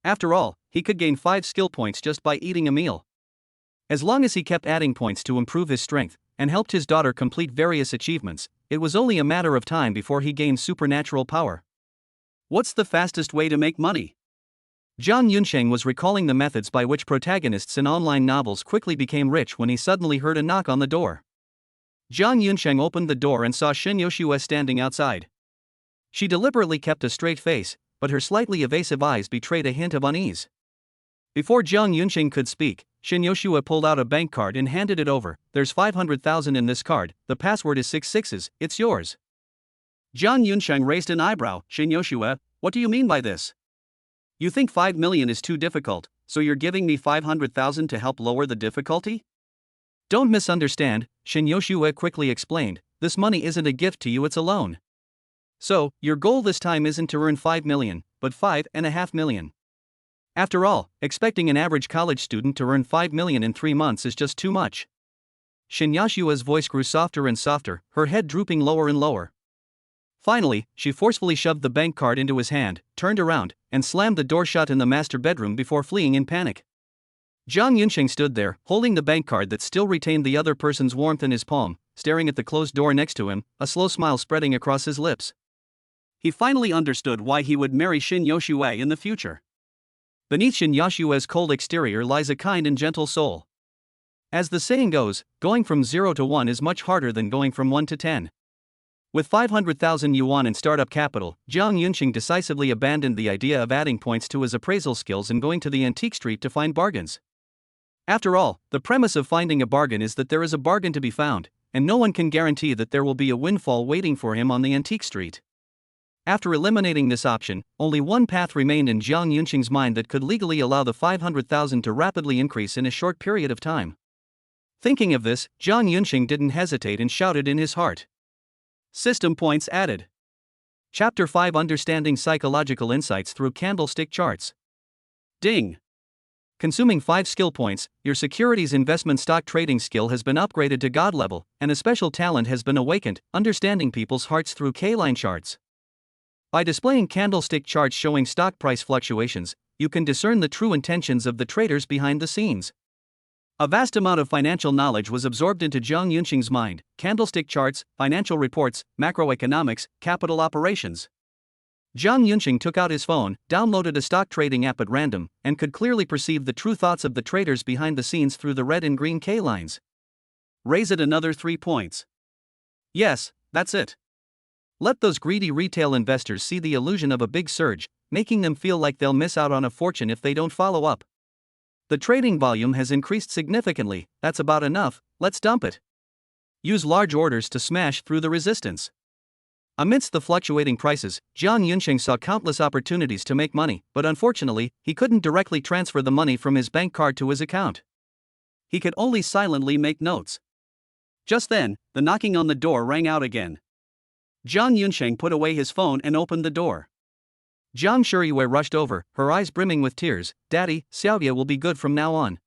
After all, he could gain 5 skill points just by eating a meal. As long as he kept adding points to improve his strength, and helped his daughter complete various achievements, it was only a matter of time before he gained supernatural power. What's the fastest way to make money? Jiang Yunsheng was recalling the methods by which protagonists in online novels quickly became rich when he suddenly heard a knock on the door. Jiang Yunsheng opened the door and saw Shin Yoshua standing outside. She deliberately kept a straight face, but her slightly evasive eyes betrayed a hint of unease. Before Jiang Yunsheng could speak, Shin Yoshua pulled out a bank card and handed it over. "There's 500,000 in this card, the password is 6 sixes, it's yours." Jiang Yunsheng raised an eyebrow. "Shin Yoshua, what do you mean by this? You think 5 million is too difficult, so you're giving me 500,000 to help lower the difficulty?" "Don't misunderstand," Shin Yoshua quickly explained, "this money isn't a gift to you, it's a loan. So, your goal this time isn't to earn 5 million, but 5.5 million. After all, expecting an average college student to earn 5 million in 3 months is just too much." Shin Yoshua's voice grew softer and softer, her head drooping lower and lower. Finally, she forcefully shoved the bank card into his hand, turned around, and slammed the door shut in the master bedroom before fleeing in panic. Jiang Yunsheng stood there, holding the bank card that still retained the other person's warmth in his palm, staring at the closed door next to him, a slow smile spreading across his lips. He finally understood why he would marry Shin Yoshua in the future. Beneath Shin Yoshua's cold exterior lies a kind and gentle soul. As the saying goes, going from 0 to 1 is much harder than going from 1 to 10. With 500,000 yuan in startup capital, Jiang Yunqing decisively abandoned the idea of adding points to his appraisal skills and going to the antique street to find bargains. After all, the premise of finding a bargain is that there is a bargain to be found, and no one can guarantee that there will be a windfall waiting for him on the antique street. After eliminating this option, only one path remained in Jiang Yunqing's mind that could legally allow the 500,000 to rapidly increase in a short period of time. Thinking of this, Jiang Yunqing didn't hesitate and shouted in his heart. System points added. Chapter 5: Understanding Psychological Insights Through Candlestick Charts. Ding! Consuming 5 skill points, your securities investment stock trading skill has been upgraded to God level, and a special talent has been awakened, understanding people's hearts through K-line charts. By displaying candlestick charts showing stock price fluctuations, you can discern the true intentions of the traders behind the scenes. A vast amount of financial knowledge was absorbed into Jiang Yunqing's mind: candlestick charts, financial reports, macroeconomics, capital operations. Jiang Yunqing took out his phone, downloaded a stock trading app at random, and could clearly perceive the true thoughts of the traders behind the scenes through the red and green K lines. Raise it another 3 points. Yes, that's it. Let those greedy retail investors see the illusion of a big surge, making them feel like they'll miss out on a fortune if they don't follow up. The trading volume has increased significantly, that's about enough, let's dump it. Use large orders to smash through the resistance. Amidst the fluctuating prices, Jiang Yunqing saw countless opportunities to make money, but unfortunately, he couldn't directly transfer the money from his bank card to his account. He could only silently make notes. Just then, the knocking on the door rang out again. Jiang Yunqing put away his phone and opened the door. Jiang Shiyue rushed over, her eyes brimming with tears. "Daddy, Xiaoye will be good from now on."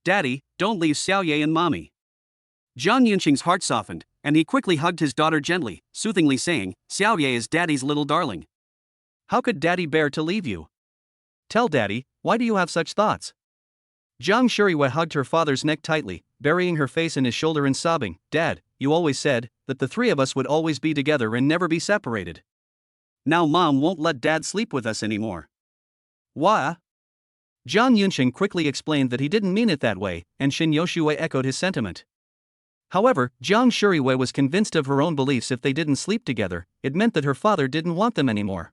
"Daddy, don't leave Xiaoye and Mommy." Jiang Yunqing's heart softened, and he quickly hugged his daughter gently, soothingly saying, "Xiaoye is Daddy's little darling. How could Daddy bear to leave you? Tell Daddy, why do you have such thoughts?" Jiang Shiyue hugged her father's neck tightly, burying her face in his shoulder and sobbing, "Dad, you always said that the 3 of us would always be together and never be separated. Now Mom won't let Dad sleep with us anymore." "What?" Jiang Yunqing quickly explained that he didn't mean it that way, and Shin Yoshue echoed his sentiment. However, Jiang Shiyue was convinced of her own beliefs. If they didn't sleep together, it meant that her father didn't want them anymore.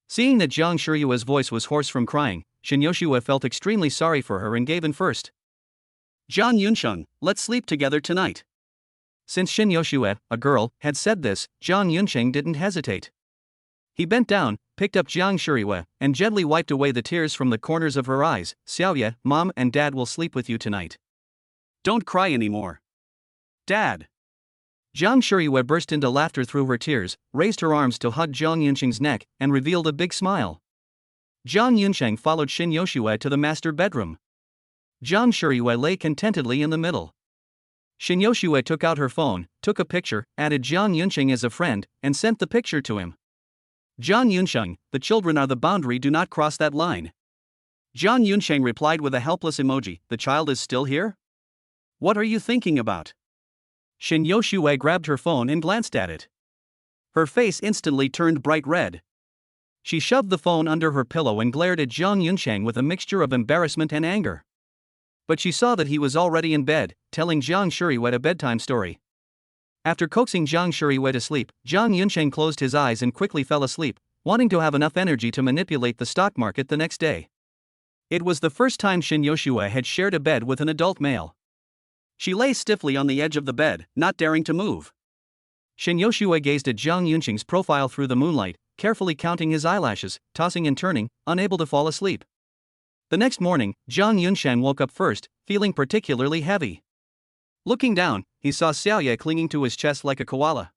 Seeing that Jiang Shiyue's voice was hoarse from crying, Shin Yoshue felt extremely sorry for her and gave in first. "Jiang Yunqing, let's sleep together tonight." Since Shin Yoshue, a girl, had said this, Jiang Yunqing didn't hesitate. He bent down, picked up Jiang Shiyue, and gently wiped away the tears from the corners of her eyes. "Xiaoye, Mom and Dad will sleep with you tonight. Don't cry anymore. Dad." Jiang Shiyue burst into laughter through her tears, raised her arms to hug Jiang Yunqing's neck, and revealed a big smile. Jiang Yunqing followed Shin Yoshue to the master bedroom. Jiang Shiyue lay contentedly in the middle. Shin Yoshue took out her phone, took a picture, added Jiang Yunqing as a friend, and sent the picture to him. "Jiang Yunqing, the children are the boundary, do not cross that line." Jiang Yunqing replied with a helpless emoji, "The child is still here? What are you thinking about?" Shin Yoshue grabbed her phone and glanced at it. Her face instantly turned bright red. She shoved the phone under her pillow and glared at Jiang Yunqing with a mixture of embarrassment and anger. But she saw that he was already in bed, telling Jiang Shiyue a bedtime story. After coaxing Jiang Shiyue to sleep, Jiang Yunqing closed his eyes and quickly fell asleep, wanting to have enough energy to manipulate the stock market the next day. It was the first time Shin Yoshue had shared a bed with an adult male. She lay stiffly on the edge of the bed, not daring to move. Shin Yoshue gazed at Jiang Yunqing's profile through the moonlight, carefully counting his eyelashes, tossing and turning, unable to fall asleep. The next morning, Jiang Yunqing woke up first, feeling particularly heavy. Looking down, he saw Xiaoye clinging to his chest like a koala.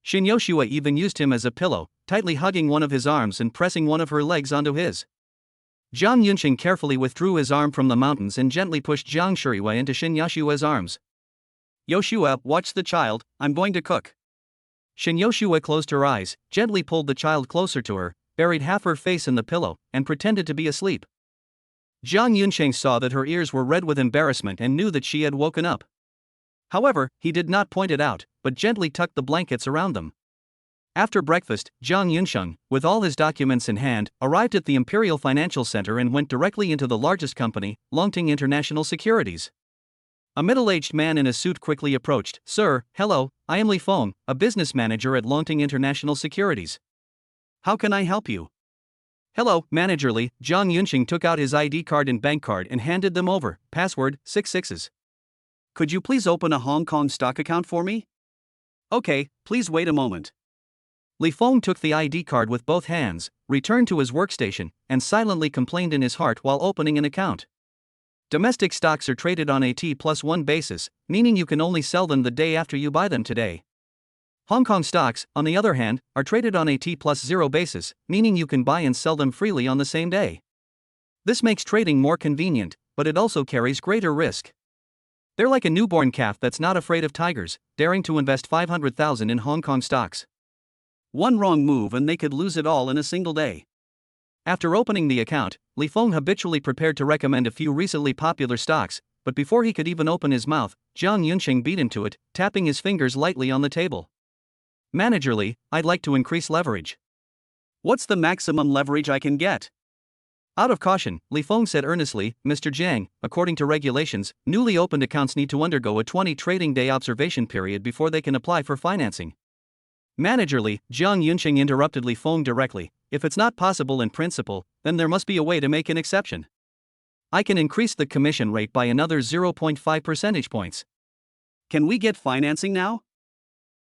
Shin Yoshue even used him as a pillow, tightly hugging one of his arms and pressing one of her legs onto his. Jiang Yunqing carefully withdrew his arm from the mountains and gently pushed Jiang Shiyue into Shin Yoshue's arms. "Yoshue, watch the child, I'm going to cook." Shin Yoshue closed her eyes, gently pulled the child closer to her, buried half her face in the pillow, and pretended to be asleep. Jiang Yunqing saw that her ears were red with embarrassment and knew that she had woken up. However, he did not point it out, but gently tucked the blankets around them. After breakfast, Jiang Yunsheng, with all his documents in hand, arrived at the Imperial Financial Center and went directly into the largest company, Longting International Securities. A middle-aged man in a suit quickly approached. "Sir, hello, I am Li Feng, a business manager at Longting International Securities. How can I help you?" "Hello, Manager Li." Jiang Yunsheng took out his ID card and bank card and handed them over. "Password, 66s. Could you please open a Hong Kong stock account for me?" "Okay, please wait a moment." Li Feng took the ID card with both hands, returned to his workstation, and silently complained in his heart while opening an account. Domestic stocks are traded on a T+1 basis, meaning you can only sell them the day after you buy them today. Hong Kong stocks, on the other hand, are traded on a T+0 basis, meaning you can buy and sell them freely on the same day. This makes trading more convenient, but it also carries greater risk. They're like a newborn calf that's not afraid of tigers, daring to invest 500,000 in Hong Kong stocks. One wrong move and they could lose it all in a single day. After opening the account, Li Feng habitually prepared to recommend a few recently popular stocks, but before he could even open his mouth, Jiang Yunsheng beat him to it, tapping his fingers lightly on the table. "Manager Li, I'd like to increase leverage." "What's the maximum leverage I can get?" Out of caution, Li Feng said earnestly, "Mr. Jiang, according to regulations, newly opened accounts need to undergo a 20 trading day observation period before they can apply for financing." "Manager Li," Jiang Yunsheng interrupted Li Feng directly, "if it's not possible in principle, then there must be a way to make an exception. I can increase the commission rate by another 0.5 percentage points. Can we get financing now?"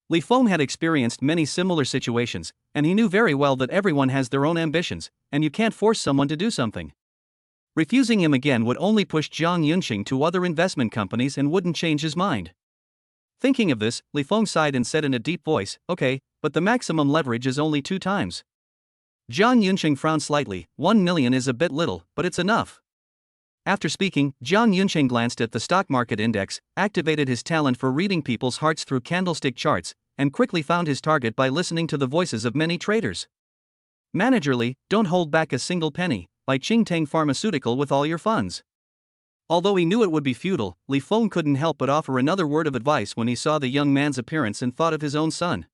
Li Feng had experienced many similar situations, and he knew very well that everyone has their own ambitions, and you can't force someone to do something. Refusing him again would only push Jiang Yunsheng to other investment companies and wouldn't change his mind. Thinking of this, Li Feng sighed and said in a deep voice, "Okay, but the maximum leverage is only 2 times. Jiang Yunsheng frowned slightly. 1 million is a bit little, but it's enough. After speaking, Jiang Yunsheng glanced at the stock market index, activated his talent for reading people's hearts through candlestick charts, and quickly found his target by listening to the voices of many traders. "Manager Li, don't hold back a single penny. Buy Qingtang Pharmaceutical with all your funds." Although he knew it would be futile, Li Feng couldn't help but offer another word of advice when he saw the young man's appearance and thought of his own son.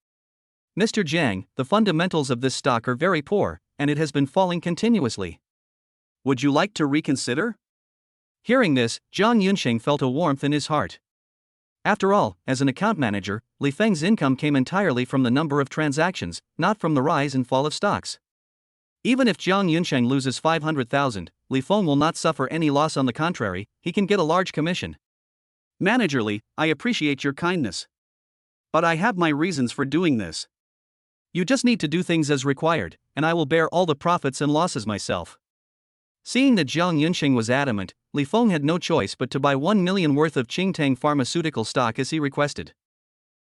"Mr. Jiang, the fundamentals of this stock are very poor, and it has been falling continuously. Would you like to reconsider?" Hearing this, Jiang Yunsheng felt a warmth in his heart. After all, as an account manager, Li Feng's income came entirely from the number of transactions, not from the rise and fall of stocks. Even if Jiang Yunsheng loses 500,000, Li Feng will not suffer any loss. On the contrary, he can get a large commission. "Manager Li, I appreciate your kindness. But I have my reasons for doing this. You just need to do things as required, and I will bear all the profits and losses myself." Seeing that Jiang Yunsheng was adamant, Li Feng had no choice but to buy 1 million worth of Qingtang Pharmaceutical stock as he requested.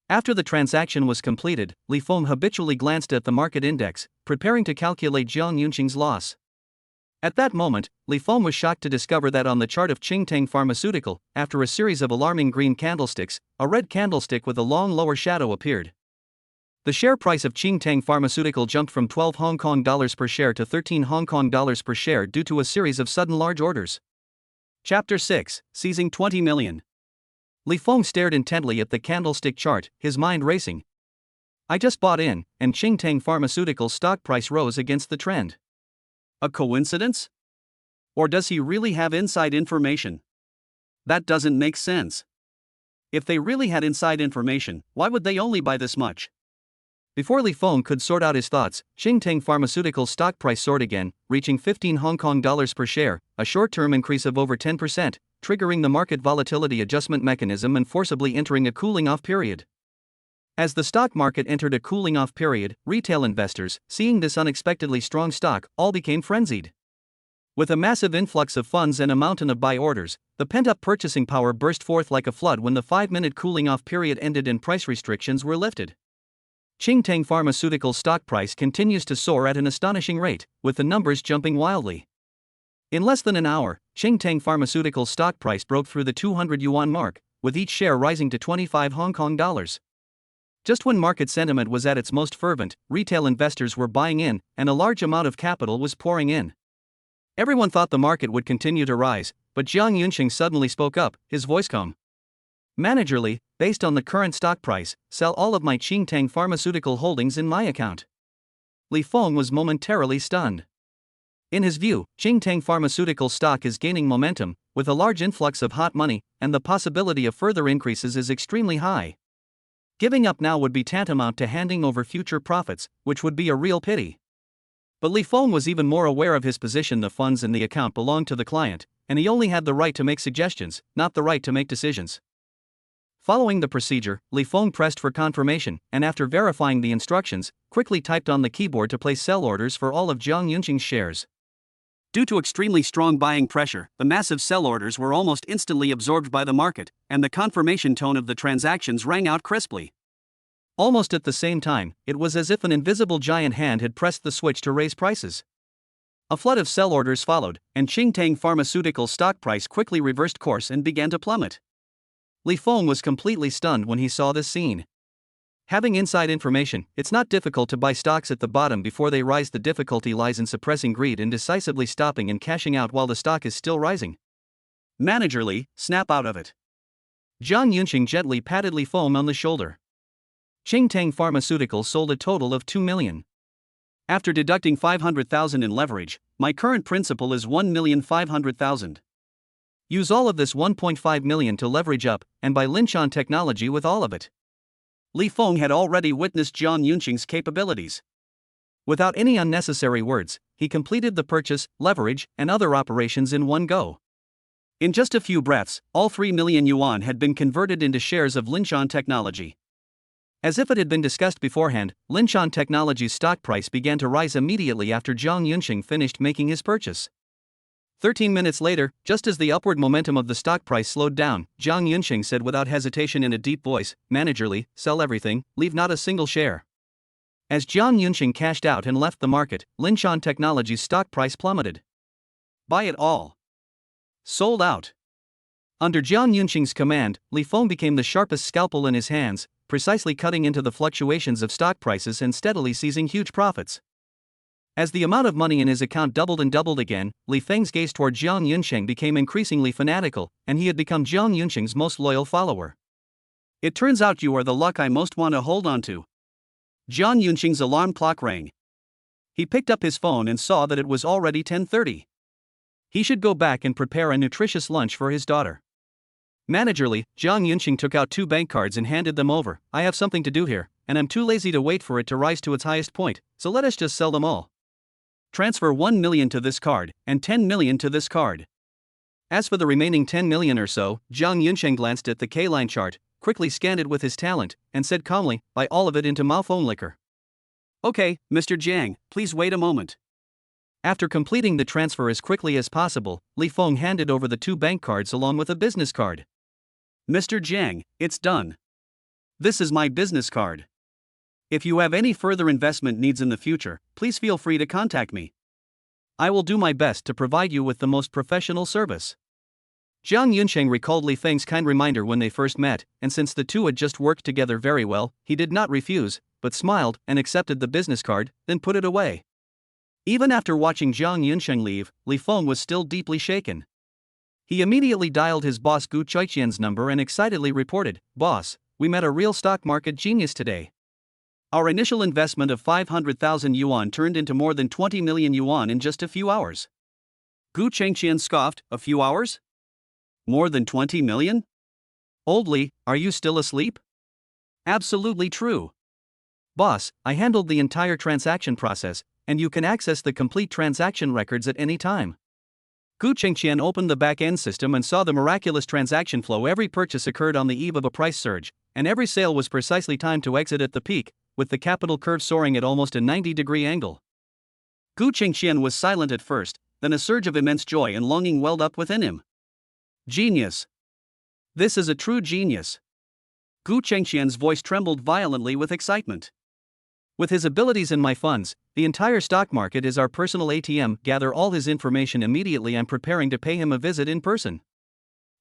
After the transaction was completed, Li Feng habitually glanced at the market index, preparing to calculate Jiang Yunsheng's loss. At that moment, Li Feng was shocked to discover that on the chart of Qingtang Pharmaceutical, after a series of alarming green candlesticks, a red candlestick with a long lower shadow appeared. The share price of Qingtang Pharmaceutical jumped from 12 Hong Kong dollars per share to 13 Hong Kong dollars per share due to a series of sudden large orders. Chapter 6, Seizing 20 million. Li Feng stared intently at the candlestick chart, his mind racing. "I just bought in, and Qingtang Pharmaceutical stock price rose against the trend. A coincidence? Or does he really have inside information? That doesn't make sense. If they really had inside information, why would they only buy this much?" Before Li Feng could sort out his thoughts, Qingtang Pharmaceutical stock price soared again, reaching 15 Hong Kong dollars per share, a short-term increase of over 10%, triggering the market volatility adjustment mechanism and forcibly entering a cooling-off period. As the stock market entered a cooling-off period, retail investors, seeing this unexpectedly strong stock, all became frenzied. With a massive influx of funds and a mountain of buy orders, the pent-up purchasing power burst forth like a flood when the 5-minute cooling-off period ended and price restrictions were lifted. Qingtang Pharmaceutical stock price continues to soar at an astonishing rate, with the numbers jumping wildly. In less than an hour, Qingtang Pharmaceutical stock price broke through the 200 yuan mark, with each share rising to 25 Hong Kong dollars. Just when market sentiment was at its most fervent, retail investors were buying in, and a large amount of capital was pouring in. Everyone thought the market would continue to rise, but Jiang Yunsheng suddenly spoke up, his voice calm. Manager Li, based on the current stock price, sell all of my Qingtang pharmaceutical holdings in my account. Li Feng was momentarily stunned. In his view, Qingtang pharmaceutical stock is gaining momentum, with a large influx of hot money, and the possibility of further increases is extremely high. Giving up now would be tantamount to handing over future profits, which would be a real pity. But Li Feng was even more aware of his position. The funds in the account belonged to the client, and he only had the right to make suggestions, not the right to make decisions. Following the procedure, Li Feng pressed for confirmation, and after verifying the instructions, quickly typed on the keyboard to place sell orders for all of Jiang Yunqing's shares. Due to extremely strong buying pressure, the massive sell orders were almost instantly absorbed by the market, and the confirmation tone of the transactions rang out crisply. Almost at the same time, it was as if an invisible giant hand had pressed the switch to raise prices. A flood of sell orders followed, and Qingtang pharmaceutical stock price quickly reversed course and began to plummet. Li Feng was completely stunned when he saw this scene. Having inside information, it's not difficult to buy stocks at the bottom before they rise. The difficulty lies in suppressing greed and decisively stopping and cashing out while the stock is still rising. Manager Li, snap out of it. Jiang Yunqing gently patted Li Feng on the shoulder. Qingtang Pharmaceuticals sold a total of 2 million. After deducting 500,000 in leverage, my current principal is 1,500,000. Use all of this 1.5 million to leverage up, and buy Linchan technology with all of it. Li Feng had already witnessed Jiang Yunqing's capabilities. Without any unnecessary words, he completed the purchase, leverage, and other operations in one go. In just a few breaths, all 3 million yuan had been converted into shares of Linchan technology. As if it had been discussed beforehand, Linchan Technology's stock price began to rise immediately after Jiang Yunqing finished making his purchase. 13 minutes later, just as the upward momentum of the stock price slowed down, Jiang Yunqing said without hesitation in a deep voice, "Manager Li, sell everything, leave not a single share." As Jiang Yunqing cashed out and left the market, Linchan Technology's stock price plummeted. Buy it all. Sold out. Under Jiang Yunqing's command, Li Feng became the sharpest scalpel in his hands, precisely cutting into the fluctuations of stock prices and steadily seizing huge profits. As the amount of money in his account doubled and doubled again, Li Feng's gaze toward Jiang Yunqing became increasingly fanatical, and he had become Jiang Yunqing's most loyal follower. It turns out you are the luck I most want to hold on to. Jiang Yunqing's alarm clock rang. He picked up his phone and saw that it was already 10:30. He should go back and prepare a nutritious lunch for his daughter. Manager Li, Jiang Yunqing took out 2 bank cards and handed them over. "I have something to do here, and I'm too lazy to wait for it to rise to its highest point, so let us just sell them all. Transfer 1 million to this card, and 10 million to this card." As for the remaining 10 million or so, Jiang Yunqing glanced at the K-line chart, quickly scanned it with his talent, and said calmly, "Buy all of it into Maofeng liquor." "Okay, Mr. Jiang, please wait a moment." After completing the transfer as quickly as possible, Li Feng handed over the 2 bank cards along with a business card. "Mr. Jiang, it's done. This is my business card. If you have any further investment needs in the future, please feel free to contact me. I will do my best to provide you with the most professional service." Jiang Yunqing recalled Li Feng's kind reminder when they first met, and since the two had just worked together very well, he did not refuse, but smiled and accepted the business card, then put it away. Even after watching Jiang Yunqing leave, Li Feng was still deeply shaken. He immediately dialed his boss Gu Chaiqian's number and excitedly reported, "Boss, we met a real stock market genius today. Our initial investment of 500,000 yuan turned into more than 20 million yuan in just a few hours." Gu Chaiqian scoffed, "A few hours? More than 20 million? Old Li, are you still asleep?" "Absolutely true. Boss, I handled the entire transaction process, and you can access the complete transaction records at any time." Gu Chengqian opened the back-end system and saw the miraculous transaction flow. Every purchase occurred on the eve of a price surge, and every sale was precisely timed to exit at the peak, with the capital curve soaring at almost a 90-degree angle. Gu Chengqian was silent at first, then a surge of immense joy and longing welled up within him. "Genius! This is a true genius." Gu Chengqian's voice trembled violently with excitement. "With his abilities and my funds, the entire stock market is our personal ATM. Gather all his information immediately. I'm preparing to pay him a visit in person."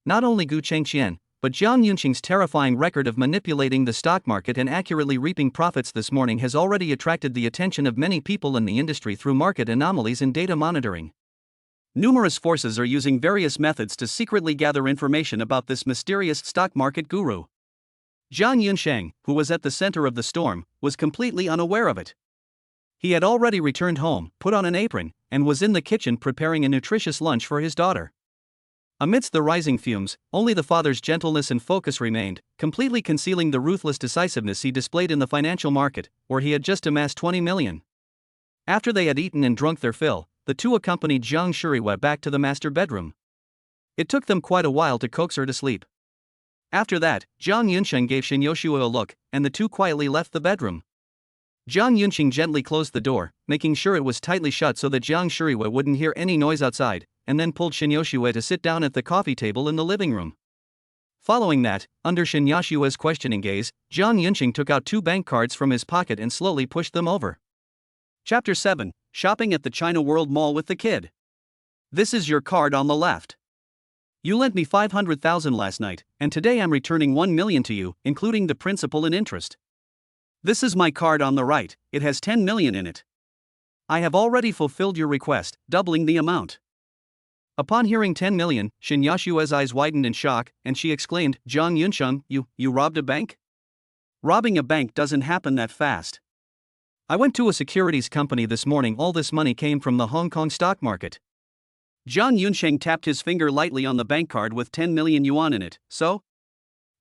Not only Gu Chengqian, but Jiang Yunqing's terrifying record of manipulating the stock market and accurately reaping profits this morning has already attracted the attention of many people in the industry through market anomalies and data monitoring. Numerous forces are using various methods to secretly gather information about this mysterious stock market guru. Jiang Yunsheng, who was at the center of the storm, was completely unaware of it. He had already returned home, put on an apron, and was in the kitchen preparing a nutritious lunch for his daughter. Amidst the rising fumes, only the father's gentleness and focus remained, completely concealing the ruthless decisiveness he displayed in the financial market, where he had just amassed 20 million. After they had eaten and drunk their fill, the two accompanied Jiang Shuriwei back to the master bedroom. It took them quite a while to coax her to sleep. After that, Jiang Yunsheng gave Shin Yoshua a look, and the two quietly left the bedroom. Jiang Yunsheng gently closed the door, making sure it was tightly shut so that Jiang Shuriwei wouldn't hear any noise outside, and then pulled Shin Yoshua to sit down at the coffee table in the living room. Following that, under Shin Yoshua's questioning gaze, Jiang Yunsheng took out 2 bank cards from his pocket and slowly pushed them over. Chapter 7: Shopping at the China World Mall with the kid. This is your card on the left. You lent me 500,000 last night, and today I'm returning 1 million to you, including the principal and interest. This is my card on the right, it has 10 million in it. I have already fulfilled your request, doubling the amount. Upon hearing 10 million, Shin Yoshua's eyes widened in shock, and she exclaimed, Jiang Yunsheng, you robbed a bank? Robbing a bank doesn't happen that fast. I went to a securities company this morning. All this money came from the Hong Kong stock market. Jiang Yunsheng tapped his finger lightly on the bank card with 10 million yuan in it. So?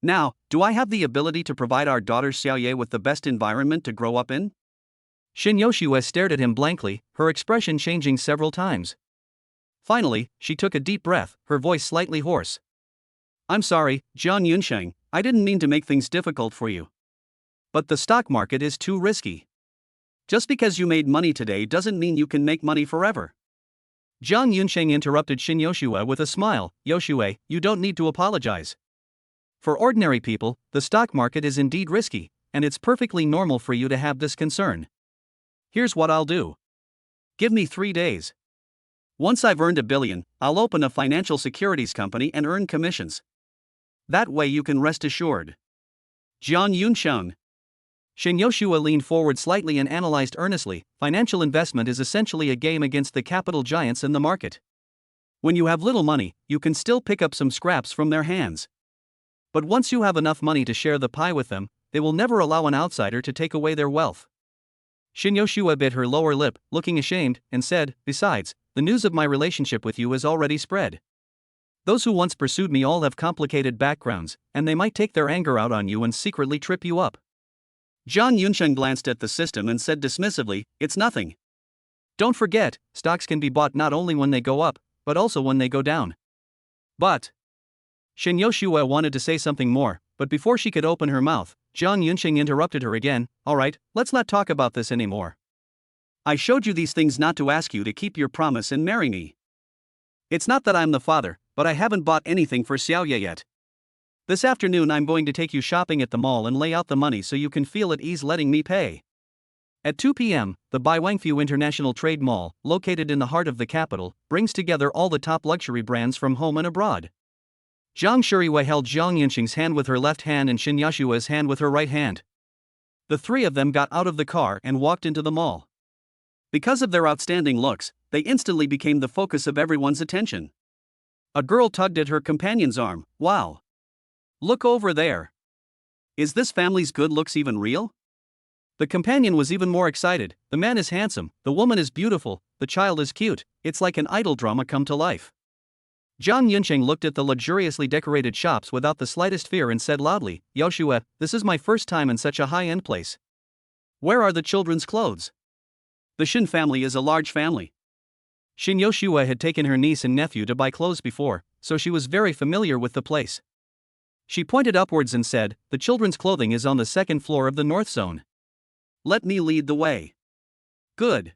Now, do I have the ability to provide our daughter Xiaoye with the best environment to grow up in? Shin Yoshua stared at him blankly, her expression changing several times. Finally, she took a deep breath, her voice slightly hoarse. I'm sorry, Jiang Yunsheng, I didn't mean to make things difficult for you. But the stock market is too risky. Just because you made money today doesn't mean you can make money forever. Jiang Yunsheng interrupted Shin Yoshua with a smile. Yoshua, you don't need to apologize. For ordinary people, the stock market is indeed risky, and it's perfectly normal for you to have this concern. Here's what I'll do. Give me 3 days. Once I've earned 1 billion, I'll open a financial securities company and earn commissions. That way you can rest assured. Jiang Yunsheng. Shin Yoshua leaned forward slightly and analyzed earnestly. Financial investment is essentially a game against the capital giants in the market. When you have little money, you can still pick up some scraps from their hands. But once you have enough money to share the pie with them, they will never allow an outsider to take away their wealth. Shin Yoshua bit her lower lip, looking ashamed, and said, Besides, the news of my relationship with you is already spread. Those who once pursued me all have complicated backgrounds, and they might take their anger out on you and secretly trip you up. Jiang Yunsheng glanced at the system and said dismissively, It's nothing. Don't forget, stocks can be bought not only when they go up, but also when they go down. But Shin Yoshua wanted to say something more, but before she could open her mouth, Jiang Yunsheng interrupted her again. Alright, let's not talk about this anymore. I showed you these things not to ask you to keep your promise and marry me. It's not that I'm the father, but I haven't bought anything for Xiaoye yet. This afternoon I'm going to take you shopping at the mall and lay out the money so you can feel at ease letting me pay. At 2 p.m., the Baiwangfu International Trade Mall, located in the heart of the capital, brings together all the top luxury brands from home and abroad. Jiang Shuriwei held Jiang Yunsheng's hand with her left hand and Shin Yoshua's hand with her right hand. The 3 of them got out of the car and walked into the mall. Because of their outstanding looks, they instantly became the focus of everyone's attention. A girl tugged at her companion's arm. Wow! Look over there. Is this family's good looks even real? The companion was even more excited. The man is handsome, the woman is beautiful, the child is cute. It's like an idol drama come to life. Jiang Yunsheng looked at the luxuriously decorated shops without the slightest fear and said loudly, Yoshua, this is my first time in such a high-end place. Where are the children's clothes? The Shin family is a large family. Shin Yoshua had taken her niece and nephew to buy clothes before, so she was very familiar with the place. She pointed upwards and said, The children's clothing is on the 2nd floor of the North Zone. Let me lead the way. Good.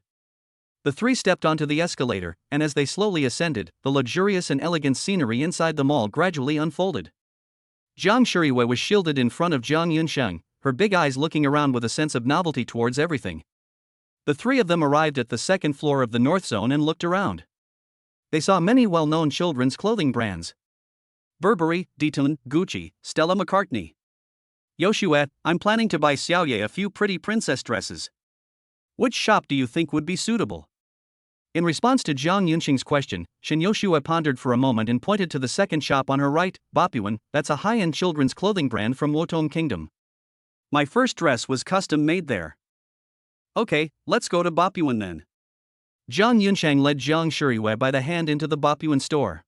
The 3 stepped onto the escalator, and as they slowly ascended, the luxurious and elegant scenery inside the mall gradually unfolded. Jiang Shuriwei was shielded in front of Jiang Yunsheng, her big eyes looking around with a sense of novelty towards everything. The 3 of them arrived at the 2nd floor of the North Zone and looked around. They saw many well-known children's clothing brands. Burberry, Deton, Gucci, Stella McCartney. Yoshua, I'm planning to buy Xiaoye a few pretty princess dresses. Which shop do you think would be suitable? In response to Jiang Yunqing's question, Shin Yoshua pondered for a moment and pointed to the second shop on her right, Bapyuan, that's a high-end children's clothing brand from Wotong Kingdom. My first dress was custom made there. Okay, let's go to Bapyuan then. Jiang Yunsheng led Jiang Shuriwei by the hand into the Bapyuan store.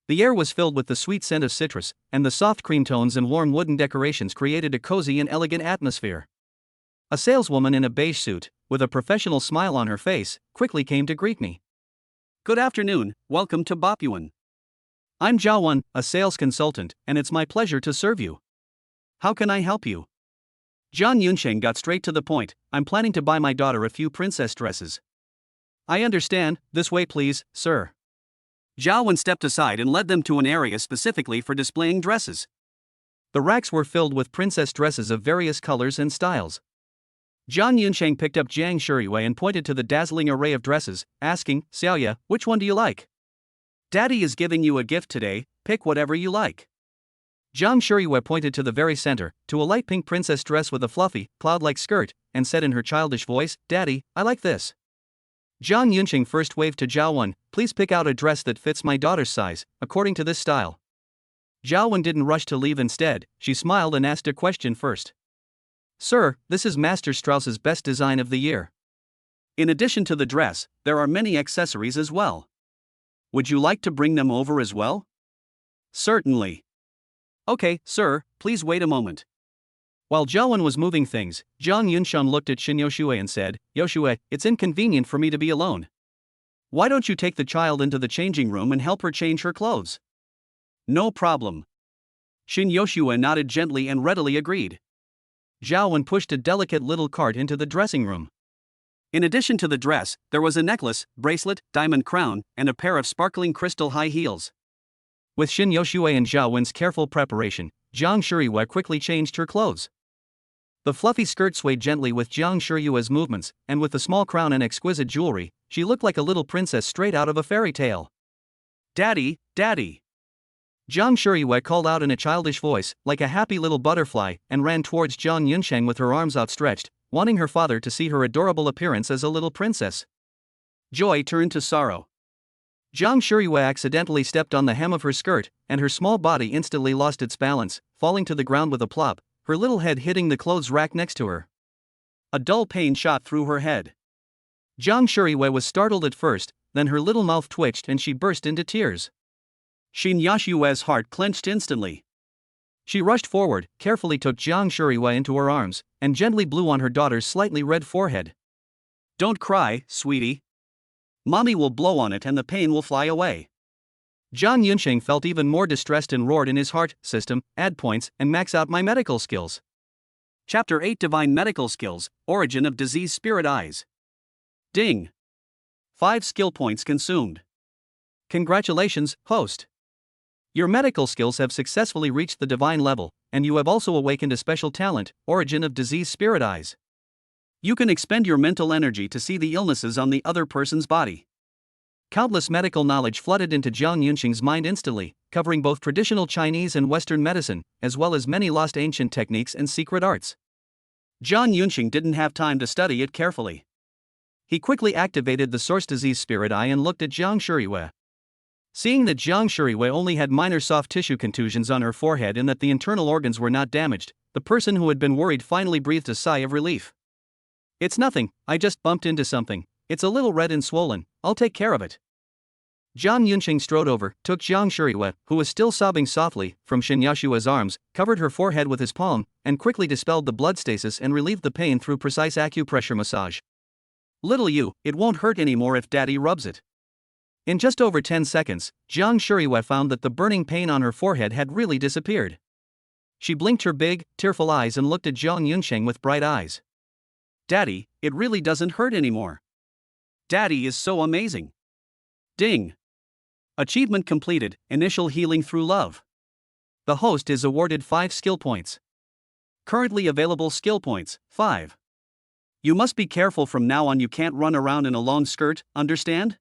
The air was filled with the sweet scent of citrus, and the soft cream tones and warm wooden decorations created a cozy and elegant atmosphere. A saleswoman in a beige suit, with a professional smile on her face, quickly came to greet me. Good afternoon, welcome to Bapyuan. I'm Zhao, a sales consultant, and it's my pleasure to serve you. How can I help you? Jiang Yunsheng got straight to the point. I'm planning to buy my daughter a few princess dresses. I understand, this way please, sir. Zhao Wen stepped aside and led them to an area specifically for displaying dresses. The racks were filled with princess dresses of various colors and styles. Jiang Yunsheng picked up Jiang Shuriwei and pointed to the dazzling array of dresses, asking, Xiaoya, which one do you like? Daddy is giving you a gift today, pick whatever you like. Jiang Shuriwei pointed to the very center, to a light pink princess dress with a fluffy, cloud-like skirt, and said in her childish voice, Daddy, I like this. Jiang Yunqing first waved to Zhao Wen, please pick out a dress that fits my daughter's size, according to this style. Zhao Wen didn't rush to leave. Instead, she smiled and asked a question first. Sir, this is Master Strauss's best design of the year. In addition to the dress, there are many accessories as well. Would you like to bring them over as well? Certainly. Okay, sir, please wait a moment. While Zhao Wen was moving things, Jiang Yunshan looked at Shin Yoshue and said, Yoshue, it's inconvenient for me to be alone. Why don't you take the child into the changing room and help her change her clothes? No problem. Shin Yoshue nodded gently and readily agreed. Zhao Wen pushed a delicate little cart into the dressing room. In addition to the dress, there was a necklace, bracelet, diamond crown, and a pair of sparkling crystal high heels. With Shin Yoshue and Zhao Wen's careful preparation, Jiang Shuriwei quickly changed her clothes. The fluffy skirt swayed gently with Jiang Shuriwei's movements, and with the small crown and exquisite jewelry, she looked like a little princess straight out of a fairy tale. Daddy, Daddy! Jiang Shuriwei called out in a childish voice, like a happy little butterfly, and ran towards Jiang Yunsheng with her arms outstretched, wanting her father to see her adorable appearance as a little princess. Joy turned to sorrow. Jiang Shuriwei accidentally stepped on the hem of her skirt, and her small body instantly lost its balance, falling to the ground with a plop, her little head hitting the clothes rack next to her. A dull pain shot through her head. Jiang Shuriwei was startled at first, then her little mouth twitched and she burst into tears. Shin Yashue's heart clenched instantly. She rushed forward, carefully took Jiang Shuriwei into her arms, and gently blew on her daughter's slightly red forehead. Don't cry, sweetie. Mommy will blow on it and the pain will fly away. Jiang Yunsheng felt even more distressed and roared in his heart, system, add points, and max out my medical skills. Chapter 8 Divine Medical Skills, Origin of Disease Spirit Eyes. Ding. 5 skill points consumed. Congratulations, host. Your medical skills have successfully reached the divine level, and you have also awakened a special talent, Origin of Disease Spirit Eyes. You can expend your mental energy to see the illnesses on the other person's body. Countless medical knowledge flooded into Jiang Yunsheng's mind instantly, covering both traditional Chinese and Western medicine, as well as many lost ancient techniques and secret arts. Jiang Yunsheng didn't have time to study it carefully. He quickly activated the Source Disease Spirit Eye and looked at Jiang Shuriwei. Seeing that Jiang Shuriwei only had minor soft tissue contusions on her forehead and that the internal organs were not damaged, the person who had been worried finally breathed a sigh of relief. It's nothing, I just bumped into something. It's a little red and swollen, I'll take care of it. Jiang Yunsheng strode over, took Jiang Shuriwei, who was still sobbing softly, from Shin Yashua's arms, covered her forehead with his palm, and quickly dispelled the blood stasis and relieved the pain through precise acupressure massage. Little you, it won't hurt anymore if Daddy rubs it. In just over 10 seconds, Jiang Shuriwei found that the burning pain on her forehead had really disappeared. She blinked her big, tearful eyes and looked at Jiang Yunsheng with bright eyes. Daddy, it really doesn't hurt anymore. Daddy is so amazing. Ding. Achievement completed, Initial Healing Through Love. The host is awarded 5 skill points. Currently available skill points, 5. You must be careful from now on, you can't run around in a long skirt, understand?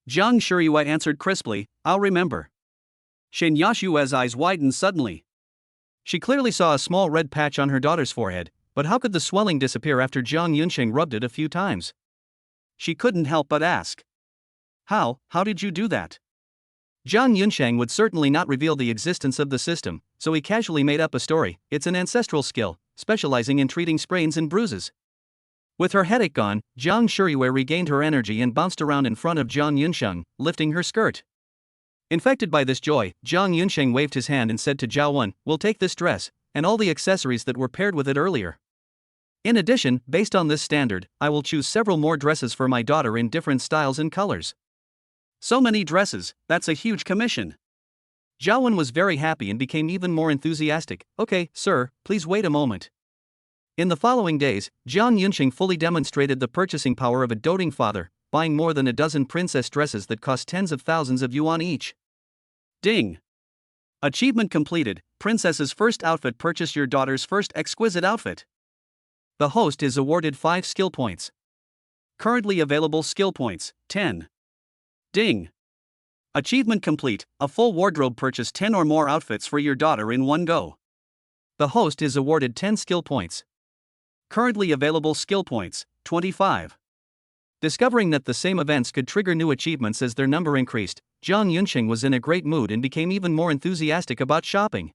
Jiang Shuriwei answered crisply, I'll remember. Shin Yashue's eyes widened suddenly. She clearly saw a small red patch on her daughter's forehead, but how could the swelling disappear after Jiang Yunsheng rubbed it a few times? She couldn't help but ask. How did you do that? Jiang Yunsheng would certainly not reveal the existence of the system, so he casually made up a story. It's an ancestral skill, specializing in treating sprains and bruises. With her headache gone, Jiang Shuriyue regained her energy and bounced around in front of Jiang Yunsheng, lifting her skirt. Infected by this joy, Jiang Yunsheng waved his hand and said to Zhao Wen, "We'll take this dress, and all the accessories that were paired with it earlier. In addition, based on this standard, I will choose several more dresses for my daughter in different styles and colors." So many dresses, that's a huge commission. Zhao Wen was very happy and became even more enthusiastic. "Okay, sir, please wait a moment." In the following days, Jiang Yunsheng fully demonstrated the purchasing power of a doting father, buying more than a dozen princess dresses that cost tens of thousands of yuan each. Ding! Achievement completed. Princess's first outfit. Purchase your daughter's first exquisite outfit. The host is awarded 5 skill points. Currently available skill points, 10. Ding! Achievement complete. A full wardrobe. Purchase 10 or more outfits for your daughter in one go. The host is awarded 10 skill points. Currently available skill points, 25. Discovering that the same events could trigger new achievements as their number increased, Jiang Yunsheng was in a great mood and became even more enthusiastic about shopping.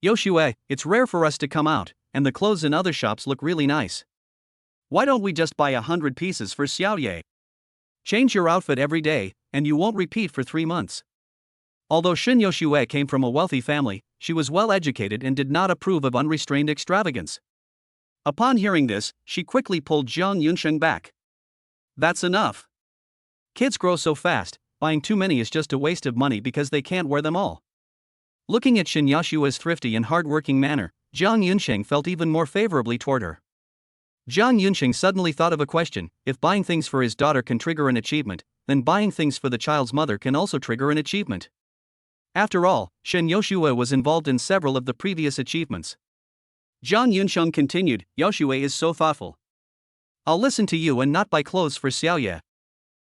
"Yoshue, it's rare for us to come out, and the clothes in other shops look really nice. Why don't we just buy 100 pieces for Xiaoye? Change your outfit every day, and you won't repeat for 3 months." Although Shin Yoshue came from a wealthy family, she was well educated and did not approve of unrestrained extravagance. Upon hearing this, she quickly pulled Jiang Yunsheng back. "That's enough. Kids grow so fast, buying too many is just a waste of money because they can't wear them all." Looking at Shin Yoshua's thrifty and hard-working manner, Jiang Yunsheng felt even more favorably toward her. Jiang Yunsheng suddenly thought of a question: if buying things for his daughter can trigger an achievement, then buying things for the child's mother can also trigger an achievement. After all, Shin Yoshua was involved in several of the previous achievements. Jiang Yunsheng continued, "Yoshue is so thoughtful. I'll listen to you and not buy clothes for Xiaoye.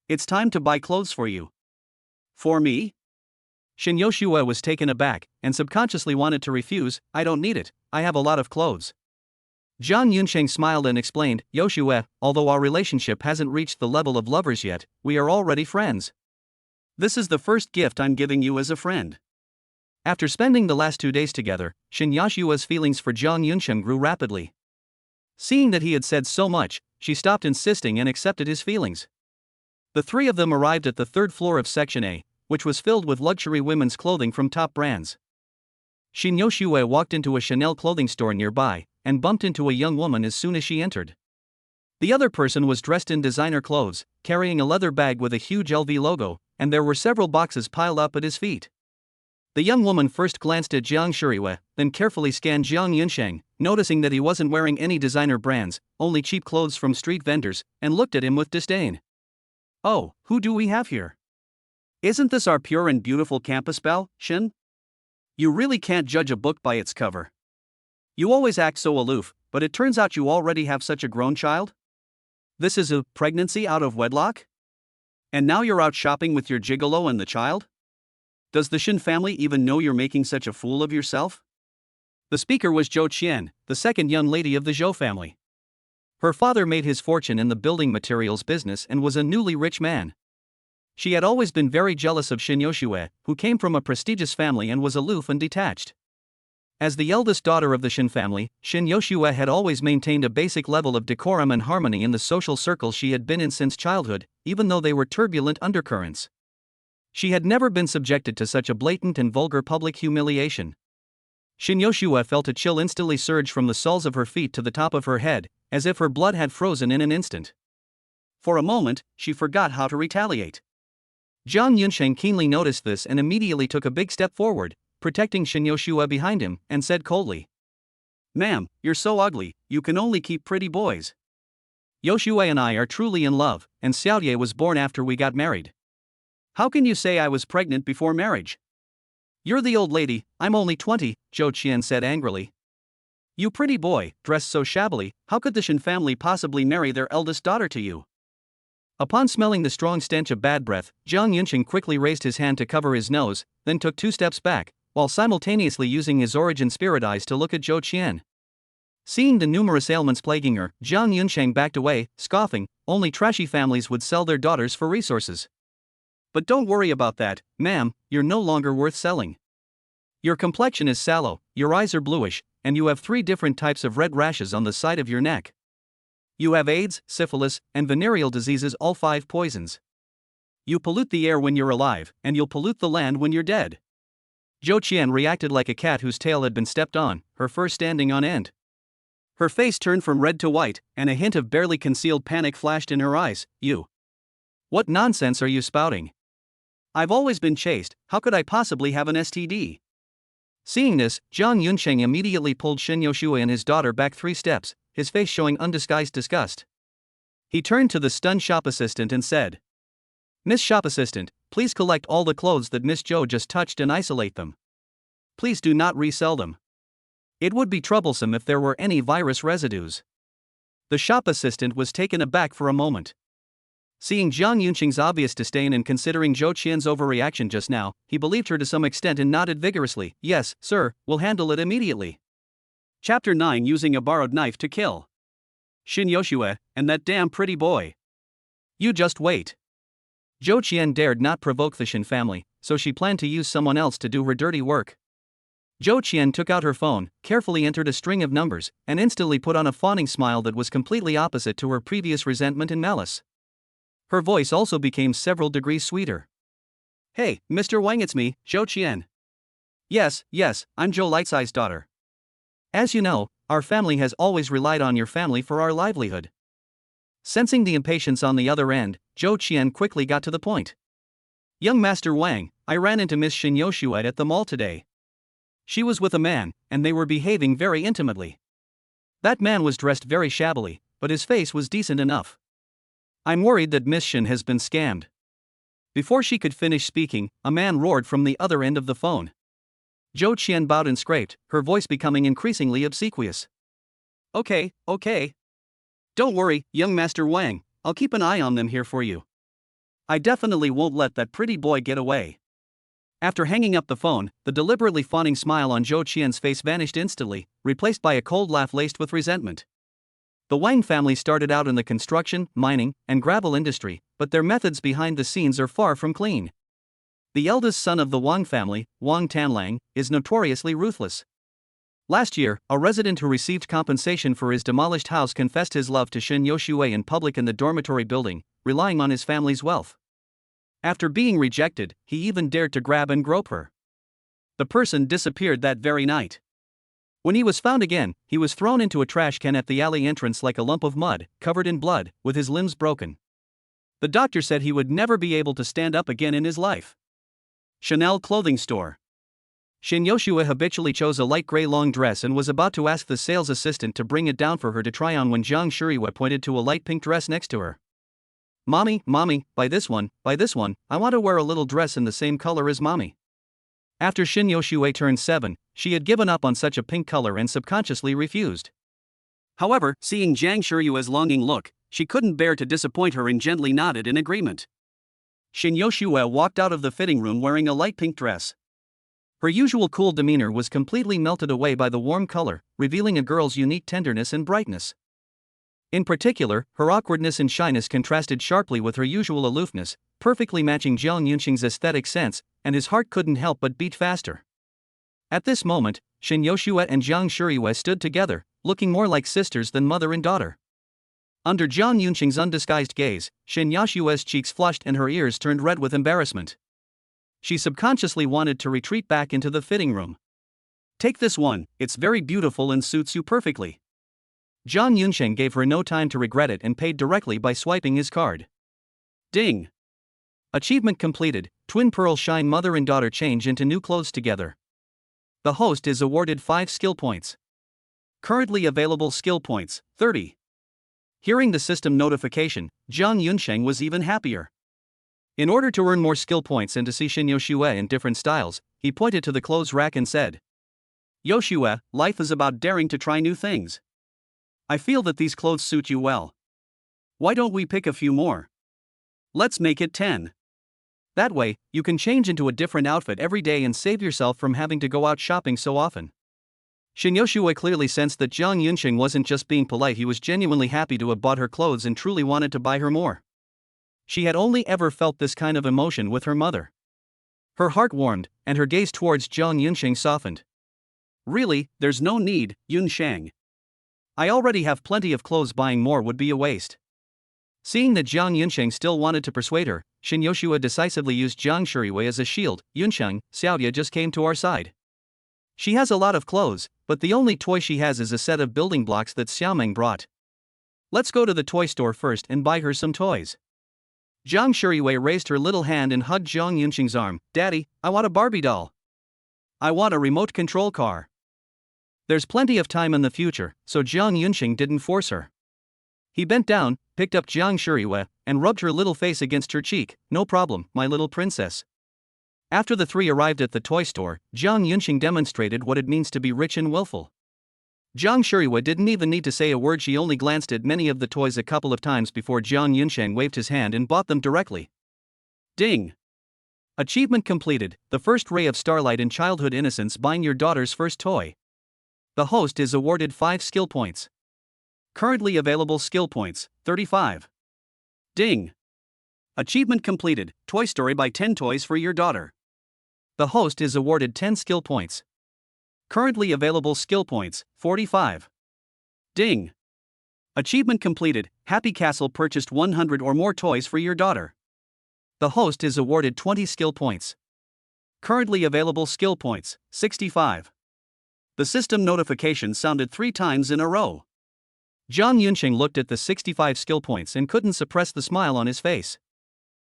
It's time to buy clothes for you." "For me?" Shin Yoshua was taken aback, and subconsciously wanted to refuse. "I don't need it, I have a lot of clothes." Jiang Yunsheng smiled and explained, "Yoshua, although our relationship hasn't reached the level of lovers yet, we are already friends. This is the first gift I'm giving you as a friend." After spending the last 2 days together, Shin Yoshua's feelings for Jiang Yunsheng grew rapidly. Seeing that he had said so much, she stopped insisting and accepted his feelings. The three of them arrived at the 3rd floor of Section A, which was filled with luxury women's clothing from top brands. Shin Yoshua walked into a Chanel clothing store nearby, and bumped into a young woman as soon as she entered. The other person was dressed in designer clothes, carrying a leather bag with a huge LV logo, and there were several boxes piled up at his feet. The young woman first glanced at Jiang Shuriyue, then carefully scanned Jiang Yunsheng, noticing that he wasn't wearing any designer brands, only cheap clothes from street vendors, and looked at him with disdain. "Oh, who do we have here? Isn't this our pure and beautiful campus belle, Shin? You really can't judge a book by its cover. You always act so aloof, but it turns out you already have such a grown child? This is a pregnancy out of wedlock? And now you're out shopping with your gigolo and the child? Does the Shin family even know you're making such a fool of yourself?" The speaker was Zhou Qian, the second young lady of the Zhou family. Her father made his fortune in the building materials business and was a newly rich man. She had always been very jealous of Shin Yoshue, who came from a prestigious family and was aloof and detached. As the eldest daughter of the Shin family, Shin Yoshue had always maintained a basic level of decorum and harmony in the social circles she had been in since childhood, even though they were turbulent undercurrents. She had never been subjected to such a blatant and vulgar public humiliation. Shin Yoshua felt a chill instantly surge from the soles of her feet to the top of her head, as if her blood had frozen in an instant. For a moment, she forgot how to retaliate. Jiang Yunsheng keenly noticed this and immediately took a big step forward, protecting Shin Yoshua behind him, and said coldly, "Ma'am, you're so ugly, you can only keep pretty boys. Yoshua and I are truly in love, and Xiaoye was born after we got married. How can you say I was pregnant before marriage? You're the old lady, I'm only 20, Zhou Qian said angrily. You pretty boy, dressed so shabbily, how could the Shin family possibly marry their eldest daughter to you?" Upon smelling the strong stench of bad breath, Jiang Yunsheng quickly raised his hand to cover his nose, then took 2 steps back, while simultaneously using his origin spirit eyes to look at Zhou Qian. Seeing the numerous ailments plaguing her, Jiang Yunsheng backed away, scoffing, only trashy families would sell their daughters for resources. But don't worry about that, ma'am, you're no longer worth selling. Your complexion is sallow, your eyes are bluish, and you have 3 different types of red rashes on the side of your neck. You have AIDS, syphilis, and venereal diseases, all 5 poisons. You pollute the air when you're alive, and you'll pollute the land when you're dead. Zhou Qian reacted like a cat whose tail had been stepped on, her fur standing on end. Her face turned from red to white, and a hint of barely concealed panic flashed in her eyes. You. What nonsense are you spouting? I've always been chaste, how could I possibly have an STD? Seeing this, Jiang Yunsheng immediately pulled Shen Yoshua and his daughter back 3 steps, his face showing undisguised disgust. He turned to the stunned shop assistant and said, Miss Shop Assistant, please collect all the clothes that Miss Zhou just touched and isolate them. Please do not resell them. It would be troublesome if there were any virus residues. The shop assistant was taken aback for a moment. Seeing Jiang Yunqing's obvious disdain and considering Zhou Qian's overreaction just now, he believed her to some extent and nodded vigorously. Yes, sir, we'll handle it immediately. Chapter 9, Using a Borrowed Knife to Kill. Shin Yoshua, and that damn pretty boy. You just wait. Zhou Qian dared not provoke the Shin family, so she planned to use someone else to do her dirty work. Zhou Qian took out her phone, carefully entered a string of numbers, and instantly put on a fawning smile that was completely opposite to her previous resentment and malice. Her voice also became several degrees sweeter. Hey, Mr. Wang, it's me, Zhou Qian. Yes, I'm Zhou Lightsai's daughter. As you know, our family has always relied on your family for our livelihood. Sensing the impatience on the other end, Zhou Qian quickly got to the point. Young Master Wang, I ran into Miss Shin Yoshua at the mall today. She was with a man, and they were behaving very intimately. That man was dressed very shabbily, but his face was decent enough. I'm worried that Miss Shin has been scammed. Before she could finish speaking, a man roared from the other end of the phone. Zhou Qian bowed and scraped, her voice becoming increasingly obsequious. Okay. Don't worry, young Master Wang, I'll keep an eye on them here for you. I definitely won't let that pretty boy get away. After hanging up the phone, the deliberately fawning smile on Zhou Qian's face vanished instantly, replaced by a cold laugh laced with resentment. The Wang family started out in the construction, mining, and gravel industry, but their methods behind the scenes are far from clean. The eldest son of the Wang family, Wang Tanlang, is notoriously ruthless. Last year, a resident who received compensation for his demolished house confessed his love to Shin Yoshua in public in the dormitory building, relying on his family's wealth. After being rejected, he even dared to grab and grope her. The person disappeared that very night. When he was found again, he was thrown into a trash can at the alley entrance like a lump of mud, covered in blood, with his limbs broken. The doctor said he would never be able to stand up again in his life. Chanel clothing store. Shin Yoshua habitually chose a light gray long dress and was about to ask the sales assistant to bring it down for her to try on when Jiang Shuriwa pointed to a light pink dress next to her. Mommy, buy this one, I want to wear a little dress in the same color as mommy. After Shin Yoshua turned 7, she had given up on such a pink color and subconsciously refused. However, seeing Jiang Shuriwa's longing look, she couldn't bear to disappoint her and gently nodded in agreement. Shin Yoshua walked out of the fitting room wearing a light pink dress. Her usual cool demeanor was completely melted away by the warm color, revealing a girl's unique tenderness and brightness. In particular, her awkwardness and shyness contrasted sharply with her usual aloofness, perfectly matching Jiang Yunqing's aesthetic sense, and his heart couldn't help but beat faster. At this moment, Shin Yoshua and Jiang Shuriwa stood together, looking more like sisters than mother and daughter. Under Jiang Yunqing's undisguised gaze, Shin Yoshua's cheeks flushed and her ears turned red with embarrassment. She subconsciously wanted to retreat back into the fitting room. Take this one, it's very beautiful and suits you perfectly. Jiang Yunsheng gave her no time to regret it and paid directly by swiping his card. Ding! Achievement completed, twin pearls shine mother and daughter change into new clothes together. The host is awarded 5 skill points. Currently available skill points, 30. Hearing the system notification, Jiang Yunsheng was even happier. In order to earn more skill points and to see Shin Yoshua in different styles, he pointed to the clothes rack and said, Yoshua, life is about daring to try new things. I feel that these clothes suit you well. Why don't we pick a few more? Let's make it 10. That way, you can change into a different outfit every day and save yourself from having to go out shopping so often. Shin Yoshua clearly sensed that Jiang Yunsheng wasn't just being polite, he was genuinely happy to have bought her clothes and truly wanted to buy her more. She had only ever felt this kind of emotion with her mother. Her heart warmed, and her gaze towards Jiang Yunsheng softened. Really, there's no need, Yunsheng. I already have plenty of clothes, buying more would be a waste. Seeing that Jiang Yunsheng still wanted to persuade her, Shin Yoshua decisively used Jiang Shuriwei as a shield. Yunsheng, Xiaoya just came to our side. She has a lot of clothes, but the only toy she has is a set of building blocks that Xiaomeng brought. Let's go to the toy store first and buy her some toys. Jiang Shuriwei raised her little hand and hugged Jiang Yunsheng's arm. Daddy, I want a Barbie doll. I want a remote control car. There's plenty of time in the future, so Jiang Yunsheng didn't force her. He bent down, picked up Jiang Shuriwei, and rubbed her little face against her cheek. No problem, my little princess. After the three arrived at the toy store, Jiang Yunsheng demonstrated what it means to be rich and willful. Jiang Shuriwei didn't even need to say a word, she only glanced at many of the toys a couple of times before Jiang Yunsheng waved his hand and bought them directly. Ding! Achievement completed, the first ray of starlight and childhood innocence, buying your daughter's first toy. The host is awarded 5 skill points. Currently available skill points, 35. Ding! Achievement completed, Toy Story, buy 10 toys for your daughter. The host is awarded 10 skill points. Currently available skill points, 45. Ding! Achievement completed, Happy Castle, purchased 100 or more toys for your daughter. The host is awarded 20 skill points. Currently available skill points, 65. The system notification sounded 3 times in a row. Jiang Yunsheng looked at the 65 skill points and couldn't suppress the smile on his face.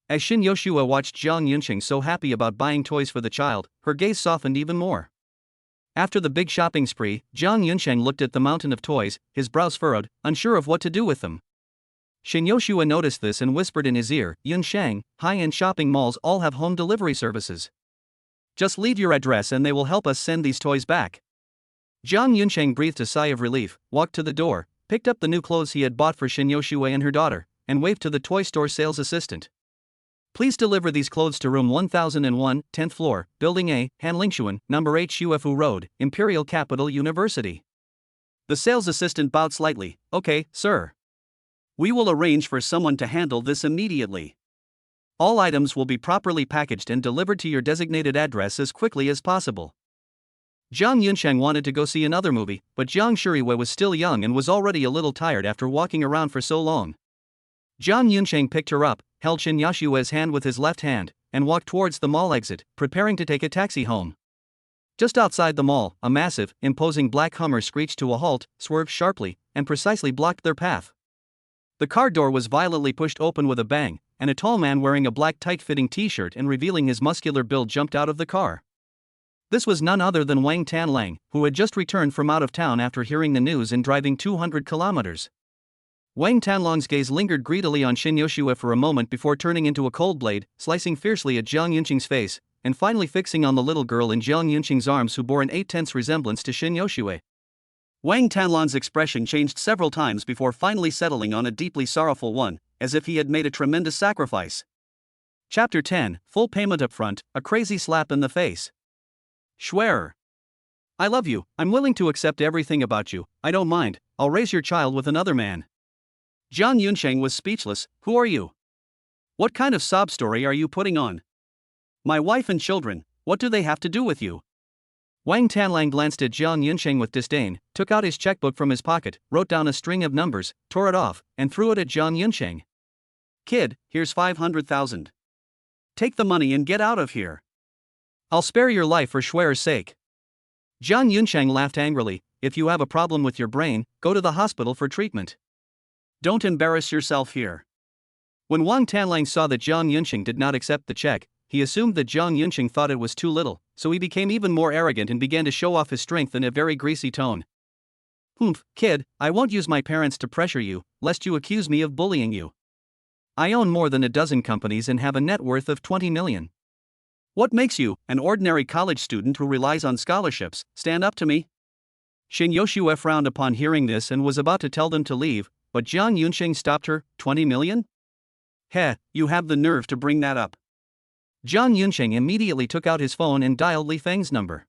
As Shin Yoshua watched Jiang Yunsheng so happy about buying toys for the child, her gaze softened even more. After the big shopping spree, Jiang Yunsheng looked at the mountain of toys, his brows furrowed, unsure of what to do with them. Shin Yoshua noticed this and whispered in his ear, Yunsheng, high-end shopping malls all have home delivery services. Just leave your address and they will help us send these toys back. Jiang Yunsheng breathed a sigh of relief, walked to the door, picked up the new clothes he had bought for Shin Yoshua and her daughter, and waved to the toy store sales assistant. Please deliver these clothes to room 1001, 10th floor, Building A, Hanlingshuan, number H Ufu Road, Imperial Capital University. The sales assistant bowed slightly. Okay, sir. We will arrange for someone to handle this immediately. All items will be properly packaged and delivered to your designated address as quickly as possible. Jiang Yunsheng wanted to go see another movie, but Jiang Shuriwei was still young and was already a little tired after walking around for so long. Jiang Yunsheng picked her up, held Shin Yoshua's hand with his left hand, and walked towards the mall exit, preparing to take a taxi home. Just outside the mall, a massive, imposing black Hummer screeched to a halt, swerved sharply, and precisely blocked their path. The car door was violently pushed open with a bang, and a tall man wearing a black tight-fitting t-shirt and revealing his muscular build jumped out of the car. This was none other than Wang Tanlang, who had just returned from out of town after hearing the news and driving 200 kilometers. Wang Tanlong's gaze lingered greedily on Shin Yoshua for a moment before turning into a cold blade, slicing fiercely at Jiang Yunsheng's face, and finally fixing on the little girl in Jiang Yunsheng's arms who bore an 8/10 resemblance to Shin Yoshua. Wang Tanlong's expression changed several times before finally settling on a deeply sorrowful one, as if he had made a tremendous sacrifice. Chapter 10, Full Payment Upfront, a Crazy Slap in the Face. Schwerer. I love you, I'm willing to accept everything about you, I don't mind, I'll raise your child with another man. Jiang Yunsheng was speechless. Who are you? What kind of sob story are you putting on? My wife and children, what do they have to do with you? Wang Tanlang glanced at Jiang Yunsheng with disdain, took out his checkbook from his pocket, wrote down a string of numbers, tore it off, and threw it at Jiang Yunsheng. Kid, here's 500,000. Take the money and get out of here. I'll spare your life for Schwerer's sake. Jiang Yunsheng laughed angrily. If you have a problem with your brain, go to the hospital for treatment. Don't embarrass yourself here. When Wang Tanlang saw that Jiang Yunsheng did not accept the check, he assumed that Jiang Yunsheng thought it was too little, so he became even more arrogant and began to show off his strength in a very greasy tone. Humph, kid, I won't use my parents to pressure you, lest you accuse me of bullying you. I own more than a dozen companies and have a net worth of 20 million. What makes you, an ordinary college student who relies on scholarships, stand up to me? Shin Yoshua frowned upon hearing this and was about to tell them to leave, but Jiang Yunsheng stopped her. 20 million? Heh, you have the nerve to bring that up. Jiang Yunsheng immediately took out his phone and dialed Li Feng's number.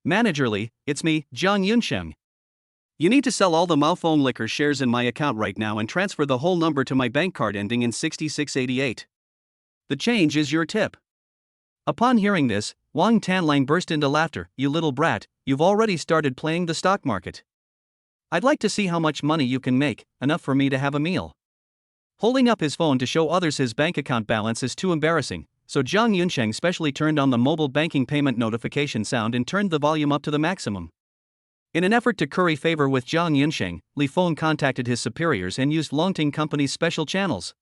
Manager Li, it's me, Jiang Yunsheng. You need to sell all the Malphone Liquor shares in my account right now and transfer the whole number to my bank card ending in 6688. The change is your tip. Upon hearing this, Wang Tanlang burst into laughter. You little brat, you've already started playing the stock market. I'd like to see how much money you can make, enough for me to have a meal. Holding up his phone to show others his bank account balance is too embarrassing, so Zhang Yunsheng specially turned on the mobile banking payment notification sound and turned the volume up to the maximum. In an effort to curry favor with Zhang Yunsheng, Li Feng contacted his superiors and used Longting Company's special channels.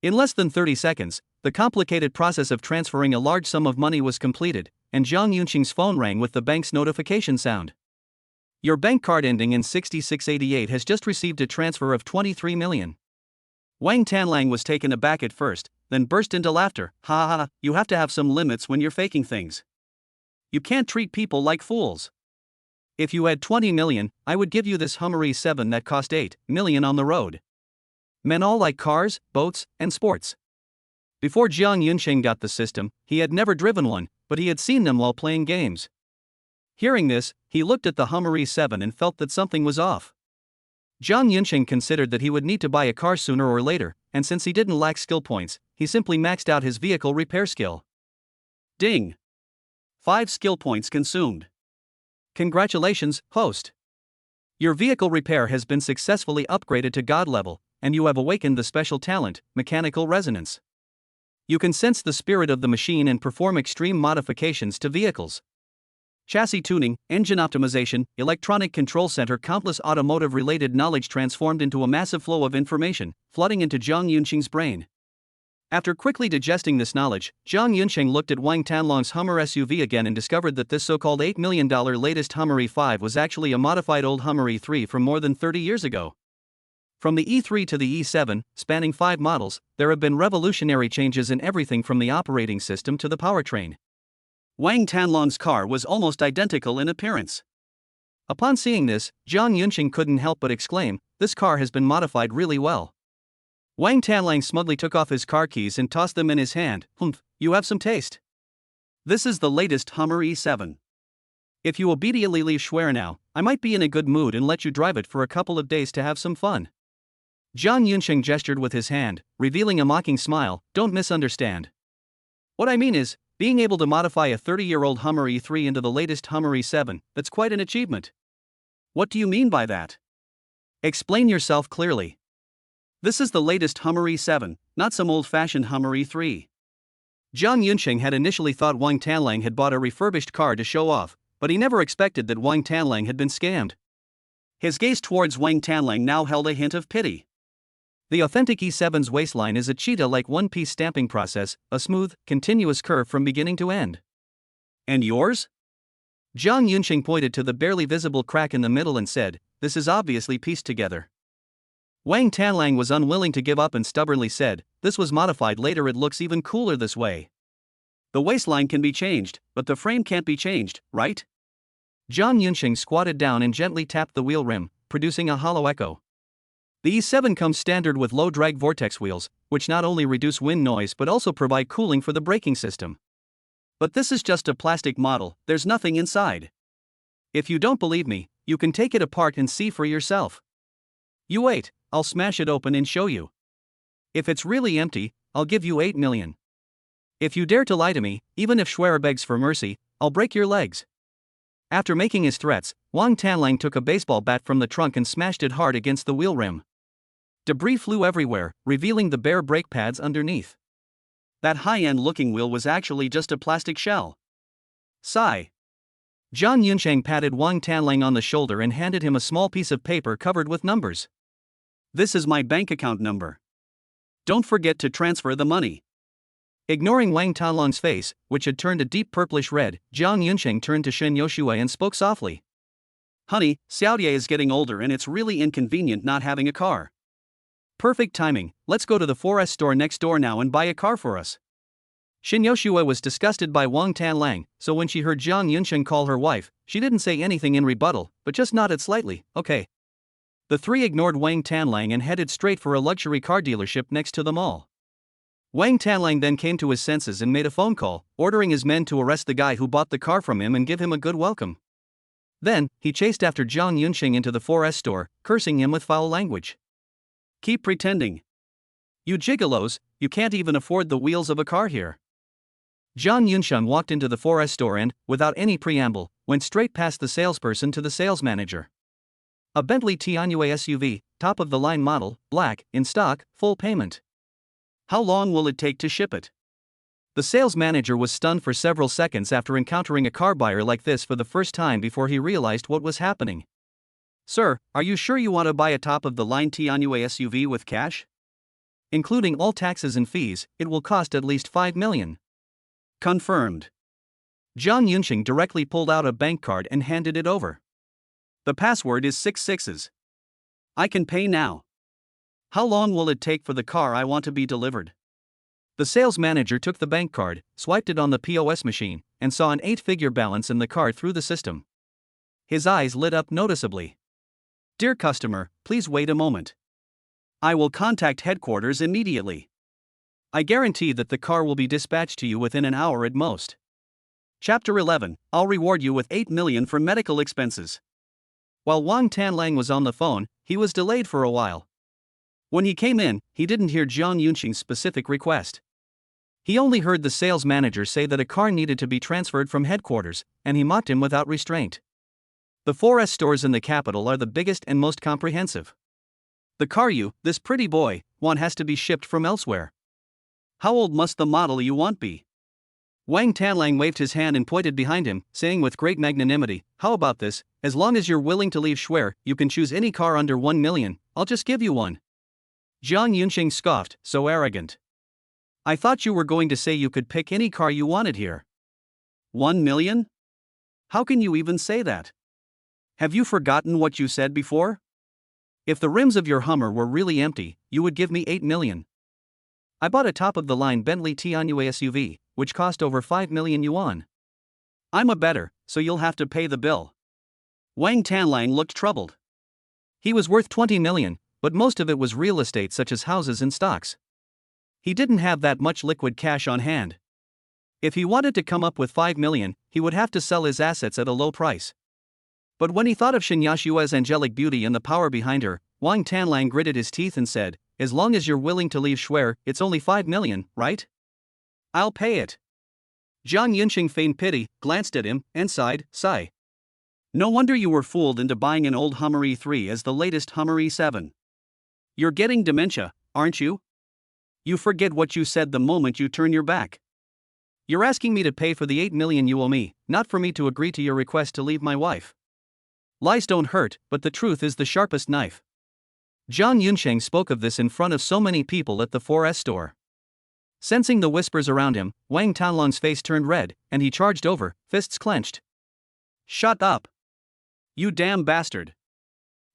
In less than 30 seconds, the complicated process of transferring a large sum of money was completed, and Zhang Yunsheng's phone rang with the bank's notification sound. Your bank card ending in 6688 has just received a transfer of 23 million. Wang Tanlang was taken aback at first, then burst into laughter. Ha ha, you have to have some limits when you're faking things. You can't treat people like fools. If you had 20 million, I would give you this Hummer E7 that cost 8 million on the road. Men all like cars, boats, and sports. Before Zhang Yunsheng got the system, he had never driven one, but he had seen them while playing games. Hearing this, he looked at the Hummer E7 and felt that something was off. Zhang Yunsheng considered that he would need to buy a car sooner or later, and since he didn't lack skill points, he simply maxed out his vehicle repair skill. Ding! 5 skill points consumed. Congratulations, host. Your vehicle repair has been successfully upgraded to God level, and you have awakened the special talent, mechanical resonance. You can sense the spirit of the machine and perform extreme modifications to vehicles. Chassis tuning, engine optimization, electronic control center, countless automotive-related knowledge transformed into a massive flow of information, flooding into Zhang Yunsheng's brain. After quickly digesting this knowledge, Zhang Yunsheng looked at Wang Tanlong's Hummer SUV again and discovered that this so-called $8 million latest Hummer E5 was actually a modified old Hummer E3 from more than 30 years ago. From the E3 to the E7, spanning 5 models, there have been revolutionary changes in everything from the operating system to the powertrain. Wang Tanlong's car was almost identical in appearance. Upon seeing this, Zhang Yunsheng couldn't help but exclaim, "This car has been modified really well." Wang Tanlang smugly took off his car keys and tossed them in his hand. "Humph, you have some taste. This is the latest Hummer E7. If you obediently leave Schwer now, I might be in a good mood and let you drive it for a couple of days to have some fun." Zhang Yunsheng gestured with his hand, revealing a mocking smile. "Don't misunderstand. What I mean is, being able to modify a 30-year-old Hummer E3 into the latest Hummer E7, that's quite an achievement." "What do you mean by that? Explain yourself clearly." "This is the latest Hummer E7, not some old-fashioned Hummer E3. Zhang Yunsheng had initially thought Wang Tanlang had bought a refurbished car to show off, but he never expected that Wang Tanlang had been scammed. His gaze towards Wang Tanlang now held a hint of pity. The authentic E7's waistline is a cheetah-like one-piece stamping process, a smooth, continuous curve from beginning to end. "And yours?" Zhang Yunsheng pointed to the barely visible crack in the middle and said, "This is obviously pieced together." Wang Tanlang was unwilling to give up and stubbornly said, "This was modified later, it looks even cooler this way." "The waistline can be changed, but the frame can't be changed, right?" Zhang Yunsheng squatted down and gently tapped the wheel rim, producing a hollow echo. The E7 comes standard with low-drag vortex wheels, which not only reduce wind noise but also provide cooling for the braking system. But this is just a plastic model, there's nothing inside. If you don't believe me, you can take it apart and see for yourself. You wait, I'll smash it open and show you. If it's really empty, I'll give you 8 million. If you dare to lie to me, even if Schwer begs for mercy, I'll break your legs." After making his threats, Wang Tanlang took a baseball bat from the trunk and smashed it hard against the wheel rim. Debris flew everywhere, revealing the bare brake pads underneath. That high-end looking wheel was actually just a plastic shell. Sigh. Zhang Yunsheng patted Wang Tanlang on the shoulder and handed him a small piece of paper covered with numbers. "This is my bank account number. Don't forget to transfer the money." Ignoring Wang Tanlang's face, which had turned a deep purplish red, Zhang Yunsheng turned to Shen Yoshue and spoke softly. "Honey, Xiaodia is getting older and it's really inconvenient not having a car. Perfect timing, let's go to the 4S store next door now and buy a car for us." Shen Yoshue was disgusted by Wang Tanlang, so when she heard Zhang Yunsheng call her wife, she didn't say anything in rebuttal, but just nodded slightly. "Okay." The three ignored Wang Tanlang and headed straight for a luxury car dealership next to the mall. Wang Tanlang then came to his senses and made a phone call, ordering his men to arrest the guy who bought the car from him and give him a good welcome. Then, he chased after Jiang Yunxing into the 4S store, cursing him with foul language. Keep pretending. You gigolos, you can't even afford the wheels of a car here. Jiang Yunxing walked into the 4S store and, without any preamble, went straight past the salesperson to the sales manager. A Bentley Tianyu SUV, top-of-the-line model, black, in stock, full payment. How long will it take to ship it? The sales manager was stunned for several seconds after encountering a car buyer like this for the first time before he realized what was happening. Sir, are you sure you want to buy a top-of-the-line Tianyu SUV with cash? Including all taxes and fees, it will cost at least 5 million. Confirmed. Jiang Yunxing directly pulled out a bank card and handed it over. The password is 6 sixes. I can pay now. How long will it take for the car I want to be delivered? The sales manager took the bank card, swiped it on the POS machine, and saw an 8-figure balance in the card through the system. His eyes lit up noticeably. Dear customer, please wait a moment. I will contact headquarters immediately. I guarantee that the car will be dispatched to you within an hour at most. Chapter 11, I'll reward you with 8 million for medical expenses. While Wang Tanlang was on the phone, he was delayed for a while. When he came in, he didn't hear Jiang Yunxing's specific request. He only heard the sales manager say that a car needed to be transferred from headquarters, and he mocked him without restraint. The 4S stores in the capital are the biggest and most comprehensive. The car you, this pretty boy, want has to be shipped from elsewhere. How old must the model you want be? Wang Tanlang waved his hand and pointed behind him, saying with great magnanimity, how about this, as long as you're willing to leave Shuer, you can choose any car under 1 million, I'll just give you one. Jiang Yunxing scoffed, so arrogant. I thought you were going to say you could pick any car you wanted here. 1 million? How can you even say that? Have you forgotten what you said before? If the rims of your Hummer were really empty, you would give me 8 million. I bought a top-of-the-line Bentley Tianyu SUV, which cost over 5 million yuan. I'm a bettor, so you'll have to pay the bill. Wang Tanlang looked troubled. He was worth 20 million, but most of it was real estate such as houses and stocks. He didn't have that much liquid cash on hand. If he wanted to come up with 5 million, he would have to sell his assets at a low price. But when he thought of Shen Yashua's angelic beauty and the power behind her, Wang Tanlang gritted his teeth and said, as long as you're willing to leave Shuer, it's only 5 million, right? I'll pay it. Jiang Yunxing feigned pity, glanced at him, and sighed, sigh. No wonder you were fooled into buying an old Hummer E3 as the latest Hummer E7. You're getting dementia, aren't you? You forget what you said the moment you turn your back. You're asking me to pay for the 8 million you owe me, not for me to agree to your request to leave my wife. Lies don't hurt, but the truth is the sharpest knife. Jiang Yunxing spoke of this in front of so many people at the 4S store. Sensing the whispers around him, Wang Tanlang's face turned red, and he charged over, fists clenched. Shut up. You damn bastard.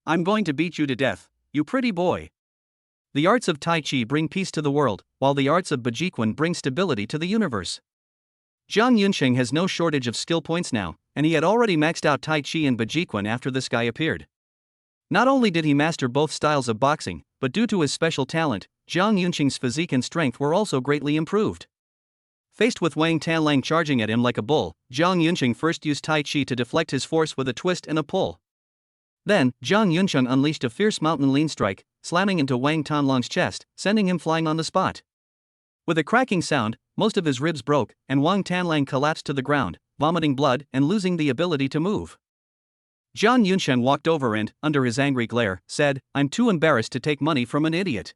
I'm going to beat you to death, you pretty boy. The arts of Tai Chi bring peace to the world, while the arts of Bajikwan bring stability to the universe. Jiang Yunxing has no shortage of skill points now, and he had already maxed out Tai Chi and Bajikwan after this guy appeared. Not only did he master both styles of boxing, but due to his special talent, Jiang Yunxing's physique and strength were also greatly improved. Faced with Wang Tanlang charging at him like a bull, Jiang Yunxing first used Tai Chi to deflect his force with a twist and a pull. Then, Jiang Yunxing unleashed a fierce mountain lean strike, slamming into Wang Tanlang's chest, sending him flying on the spot. With a cracking sound, most of his ribs broke, and Wang Tanlang collapsed to the ground, vomiting blood and losing the ability to move. Jiang Yunxing walked over and, under his angry glare, said, I'm too embarrassed to take money from an idiot.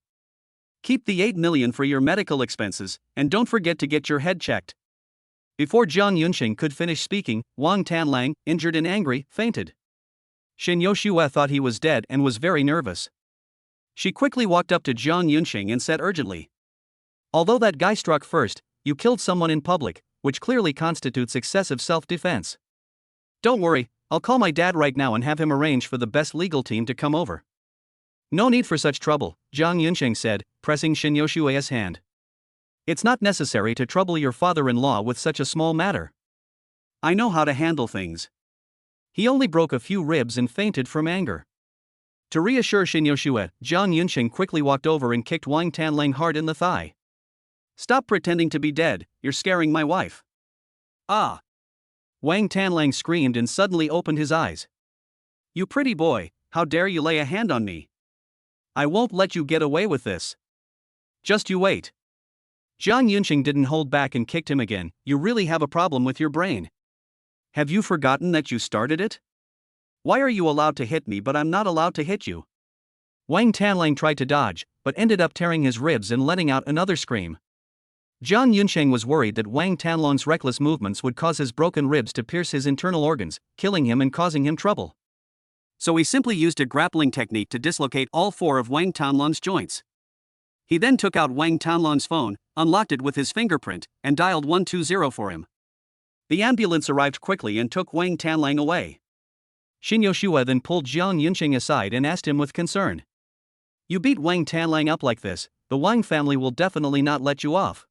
Keep the 8 million for your medical expenses, and don't forget to get your head checked. Before Jiang Yunxing could finish speaking, Wang Tanlang, injured and angry, fainted. Shen Yoshua thought he was dead and was very nervous. She quickly walked up to Jiang Yunxing and said urgently, although that guy struck first, you killed someone in public, which clearly constitutes excessive self-defense. Don't worry, I'll call my dad right now and have him arrange for the best legal team to come over. No need for such trouble, Jiang Yunxing said, pressing Shen Yoshua's hand. It's not necessary to trouble your father-in-law with such a small matter. I know how to handle things. He only broke a few ribs and fainted from anger. To reassure Shen Yoshua, Jiang Yunxing quickly walked over and kicked Wang Tanlang hard in the thigh. Stop pretending to be dead, you're scaring my wife. Ah! Wang Tanlang screamed and suddenly opened his eyes. You pretty boy, how dare you lay a hand on me? I won't let you get away with this. Just you wait. Jiang Yunqing didn't hold back and kicked him again. You really have a problem with your brain. Have you forgotten that you started it? Why are you allowed to hit me but I'm not allowed to hit you? Wang Tanlang tried to dodge, but ended up tearing his ribs and letting out another scream. Jiang Yunsheng was worried that Wang Tanlong's reckless movements would cause his broken ribs to pierce his internal organs, killing him and causing him trouble. So he simply used a grappling technique to dislocate all four of Wang Tanlong's joints. He then took out Wang Tanlong's phone, unlocked it with his fingerprint, and dialed 120 for him. The ambulance arrived quickly and took Wang Tanlang away. Xin Yoshua then pulled Jiang Yunsheng aside and asked him with concern. You beat Wang Tanlang up like this, the Wang family will definitely not let you off.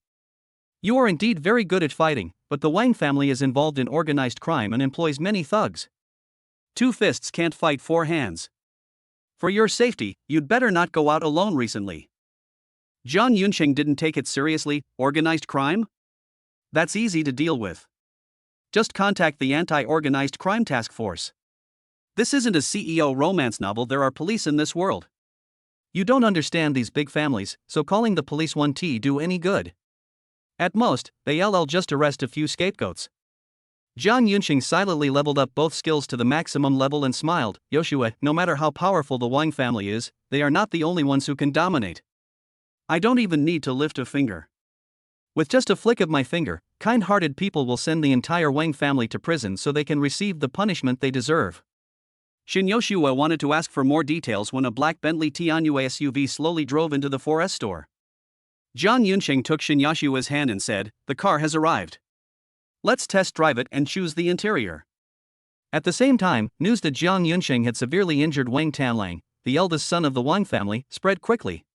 You are indeed very good at fighting, but the Wang family is involved in organized crime and employs many thugs. Two fists can't fight four hands. For your safety, you'd better not go out alone recently. Jiang Yunsheng didn't take it seriously. Organized crime? That's easy to deal with. Just contact the anti-organized crime task force. This isn't a CEO romance novel, there are police in this world. You don't understand these big families, so calling the police won't do any good. At most, they'll just arrest a few scapegoats. Jiang Yunsheng silently leveled up both skills to the maximum level and smiled. Yoshua, no matter how powerful the Wang family is, they are not the only ones who can dominate. I don't even need to lift a finger. With just a flick of my finger, kind-hearted people will send the entire Wang family to prison so they can receive the punishment they deserve. Xin Yoshua wanted to ask for more details when a black Bentley Tianyu SUV slowly drove into the 4S store. Jiang Yunsheng took Xin Yoshua's hand and said, "The car has arrived. Let's test drive it and choose the interior." At the same time, news that Jiang Yunsheng had severely injured Wang Tanlang, the eldest son of the Wang family, spread quickly.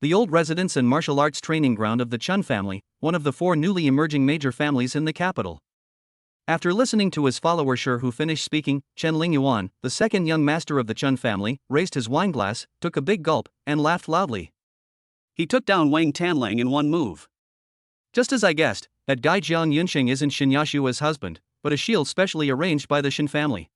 The old residence and martial arts training ground of the Chun family, one of the four newly emerging major families in the capital. After listening to his follower Shi who finished speaking, Chen Lingyuan, the second young master of the Chun family, raised his wineglass, took a big gulp, and laughed loudly. He took down Wang Tanlang in one move. Just as I guessed, that guy Jiang Yunsheng isn't Xin Yoshua's husband, but a shield specially arranged by the Shin family.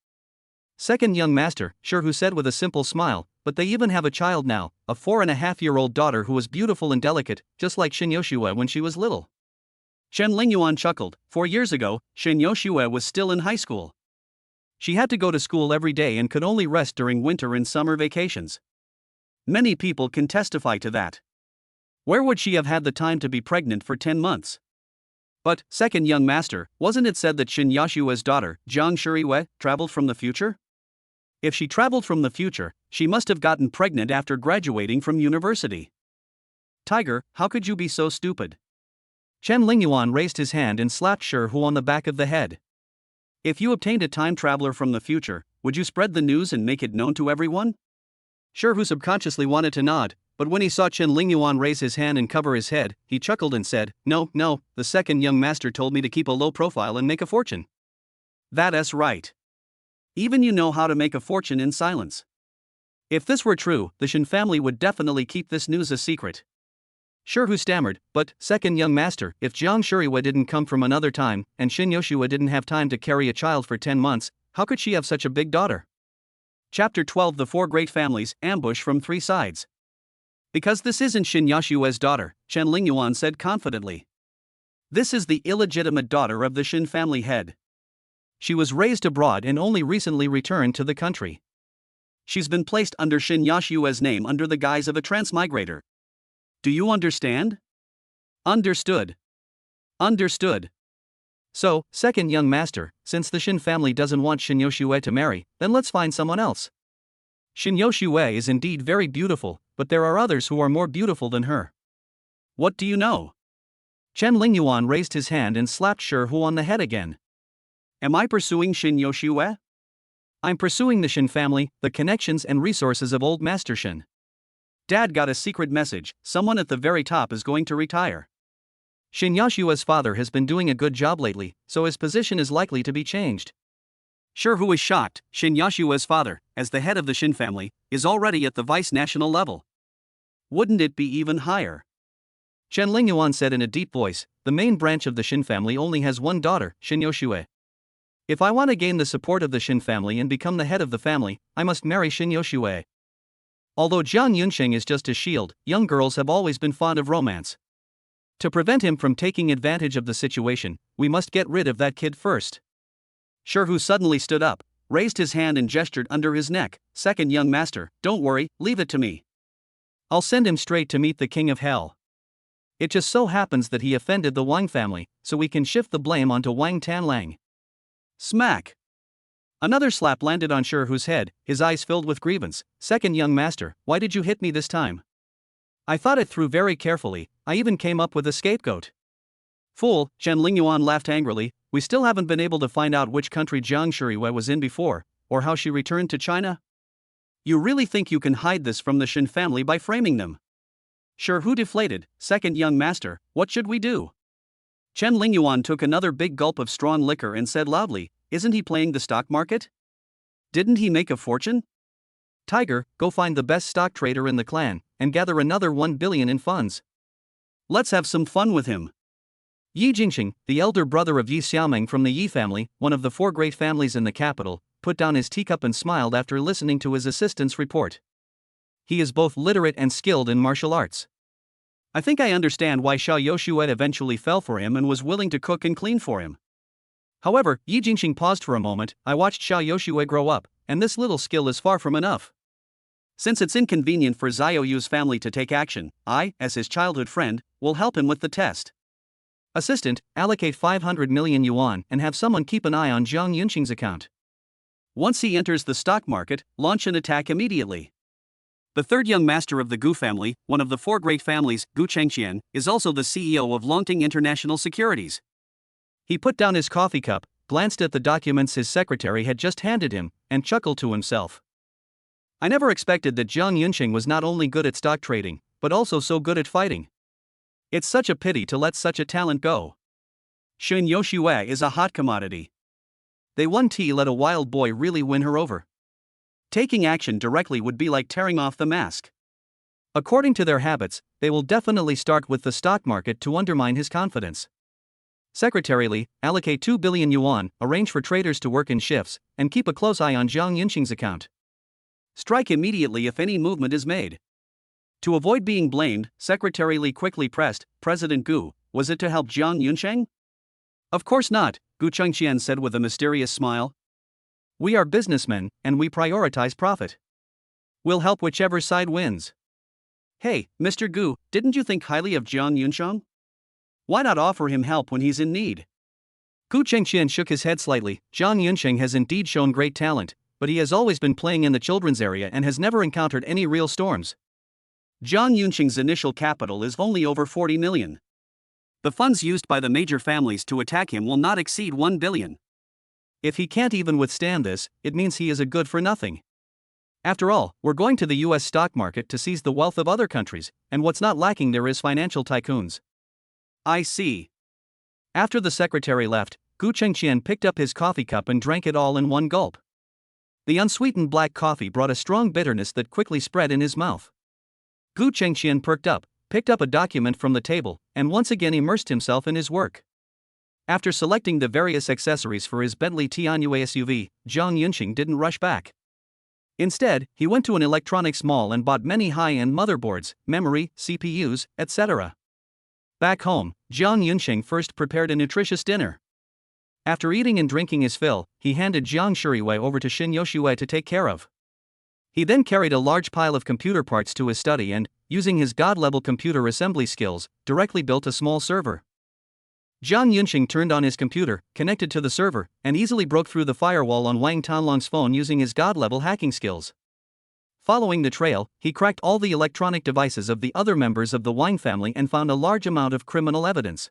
Second young master, Shi who said with a simple smile, but they even have a child now, a 4.5-year-old daughter who was beautiful and delicate, just like Xin Yoshua when she was little. Chen Lingyuan chuckled. 4 years ago, Xin Yoshua was still in high school. She had to go to school every day and could only rest during winter and summer vacations. Many people can testify to that. Where would she have had the time to be pregnant for 10 months? But, second young master, wasn't it said that Xin Yoshua's daughter, Jiang Shiriwei, traveled from the future? If she traveled from the future, she must have gotten pregnant after graduating from university. Tiger, how could you be so stupid? Chen Lingyuan raised his hand and slapped Shi Hu on the back of the head. If you obtained a time traveler from the future, would you spread the news and make it known to everyone? Shi Hu subconsciously wanted to nod, but when he saw Chen Lingyuan raise his hand and cover his head, he chuckled and said, No, the second young master told me to keep a low profile and make a fortune. That's right. Even you know how to make a fortune in silence. If this were true, the Shin family would definitely keep this news a secret. Shi Hu stammered, but, second young master, if Jiang Shiriwei didn't come from another time, and Xin Yoshua didn't have time to carry a child for 10 months, how could she have such a big daughter? Chapter 12 The Four Great Families, Ambush from Three Sides. Because this isn't Xin Yoshua's daughter, Chen Lingyuan said confidently. This is the illegitimate daughter of the Shin family head. She was raised abroad and only recently returned to the country. She's been placed under Xin Yoshua's name under the guise of a transmigrator. Do you understand? Understood. Understood. So, second young master, since the Shin family doesn't want Xin Yoshua to marry, then let's find someone else. Xin Yoshua is indeed very beautiful, but there are others who are more beautiful than her. What do you know? Chen Lingyuan raised his hand and slapped Shi Hu on the head again. Am I pursuing Xin Yoshua? I'm pursuing the Shin family, the connections and resources of old Master Shin. Dad got a secret message, someone at the very top is going to retire. Xin Yoshua's father has been doing a good job lately, so his position is likely to be changed. Shi Hu is shocked. Xin Yoshua's father, as the head of the Shin family, is already at the vice-national level. Wouldn't it be even higher? Chen Lingyuan said in a deep voice, the main branch of the Shin family only has one daughter, Xin Yoshua. If I want to gain the support of the Shin family and become the head of the family, I must marry Shin Yoshue. Although Jiang Yunsheng is just a shield, young girls have always been fond of romance. To prevent him from taking advantage of the situation, we must get rid of that kid first. Sherhu suddenly stood up, raised his hand and gestured under his neck. Second young master, don't worry, leave it to me. I'll send him straight to meet the king of hell. It just so happens that he offended the Wang family, so we can shift the blame onto Wang Tanlang. Smack! Another slap landed on Sherhu's head, his eyes filled with grievance. Second young master, why did you hit me this time? I thought it through very carefully, I even came up with a scapegoat. Fool, Chen Lingyuan laughed angrily, we still haven't been able to find out which country Jiang Shuriwei was in before, or how she returned to China? You really think you can hide this from the Shin family by framing them? Sherhu deflated. Second young master, what should we do? Chen Lingyuan took another big gulp of strong liquor and said loudly, isn't he playing the stock market? Didn't he make a fortune? Tiger, go find the best stock trader in the clan, and gather another 1 billion in funds. Let's have some fun with him. Yi Jingxing, the elder brother of Yi Xiaoming from the Yi family, one of the 4 great families in the capital, put down his teacup and smiled after listening to his assistant's report. He is both literate and skilled in martial arts. I think I understand why Xiao Yoshue eventually fell for him and was willing to cook and clean for him. However, Yi Jingxing paused for a moment. I watched Xiao Yoshue grow up, and this little skill is far from enough. Since it's inconvenient for Xiao Yu's family to take action, I, as his childhood friend, will help him with the test. Assistant, allocate 500 million yuan and have someone keep an eye on Jiang Yunqing's account. Once he enters the stock market, launch an attack immediately. The third young master of the Gu family, one of the 4 great families, Gu Chengqian, is also the CEO of Longting International Securities. He put down his coffee cup, glanced at the documents his secretary had just handed him, and chuckled to himself. I never expected that Jiang Yunqing was not only good at stock trading, but also so good at fighting. It's such a pity to let such a talent go. Shin Yoshue is a hot commodity. They won tea, let a wild boy really win her over. Taking action directly would be like tearing off the mask. According to their habits, they will definitely start with the stock market to undermine his confidence. Secretarially, allocate 2 billion yuan, arrange for traders to work in shifts, and keep a close eye on Jiang Yunqing's account. Strike immediately if any movement is made. To avoid being blamed, secretarially quickly pressed, President Gu, was it to help Jiang Yunsheng? Of course not, Gu Chengqian said with a mysterious smile. We are businessmen, and we prioritize profit. We'll help whichever side wins. Hey, Mr. Gu, didn't you think highly of Jiang Yunsheng? Why not offer him help when he's in need? Gu Chengqian shook his head slightly. Jiang Yunsheng has indeed shown great talent, but he has always been playing in the children's area and has never encountered any real storms. Jiang Yunsheng's initial capital is only over 40 million. The funds used by the major families to attack him will not exceed 1 billion. If he can't even withstand this, it means he is a good for nothing. After all, we're going to the US stock market to seize the wealth of other countries, and what's not lacking there is financial tycoons. I see. After the secretary left, Gu Chengqian picked up his coffee cup and drank it all in one gulp. The unsweetened black coffee brought a strong bitterness that quickly spread in his mouth. Gu Chengqian perked up, picked up a document from the table, and once again immersed himself in his work. After selecting the various accessories for his Bentley Tianyu SUV, Jiang Yunqing didn't rush back. Instead, he went to an electronics mall and bought many high-end motherboards, memory, CPUs, etc. Back home, Jiang Yunqing first prepared a nutritious dinner. After eating and drinking his fill, he handed Jiang Shuriwei over to Shin Yoshue to take care of. He then carried a large pile of computer parts to his study and, using his god-level computer assembly skills, directly built a small server. Jiang Yunqing turned on his computer, connected to the server, and easily broke through the firewall on Wang Tanlong's phone using his god-level hacking skills. Following the trail, he cracked all the electronic devices of the other members of the Wang family and found a large amount of criminal evidence.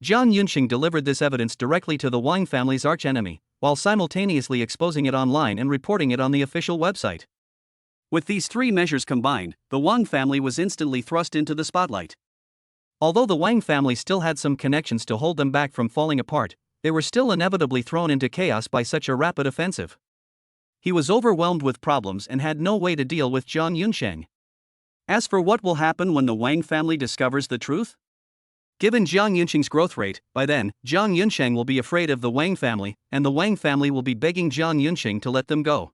Jiang Yunqing delivered this evidence directly to the Wang family's archenemy, while simultaneously exposing it online and reporting it on the official website. With these 3 measures combined, the Wang family was instantly thrust into the spotlight. Although the Wang family still had some connections to hold them back from falling apart, they were still inevitably thrown into chaos by such a rapid offensive. He was overwhelmed with problems and had no way to deal with Jiang Yunsheng. As for what will happen when the Wang family discovers the truth? Given Jiang Yunqing's growth rate, by then, Jiang Yunsheng will be afraid of the Wang family, and the Wang family will be begging Jiang Yunqing to let them go.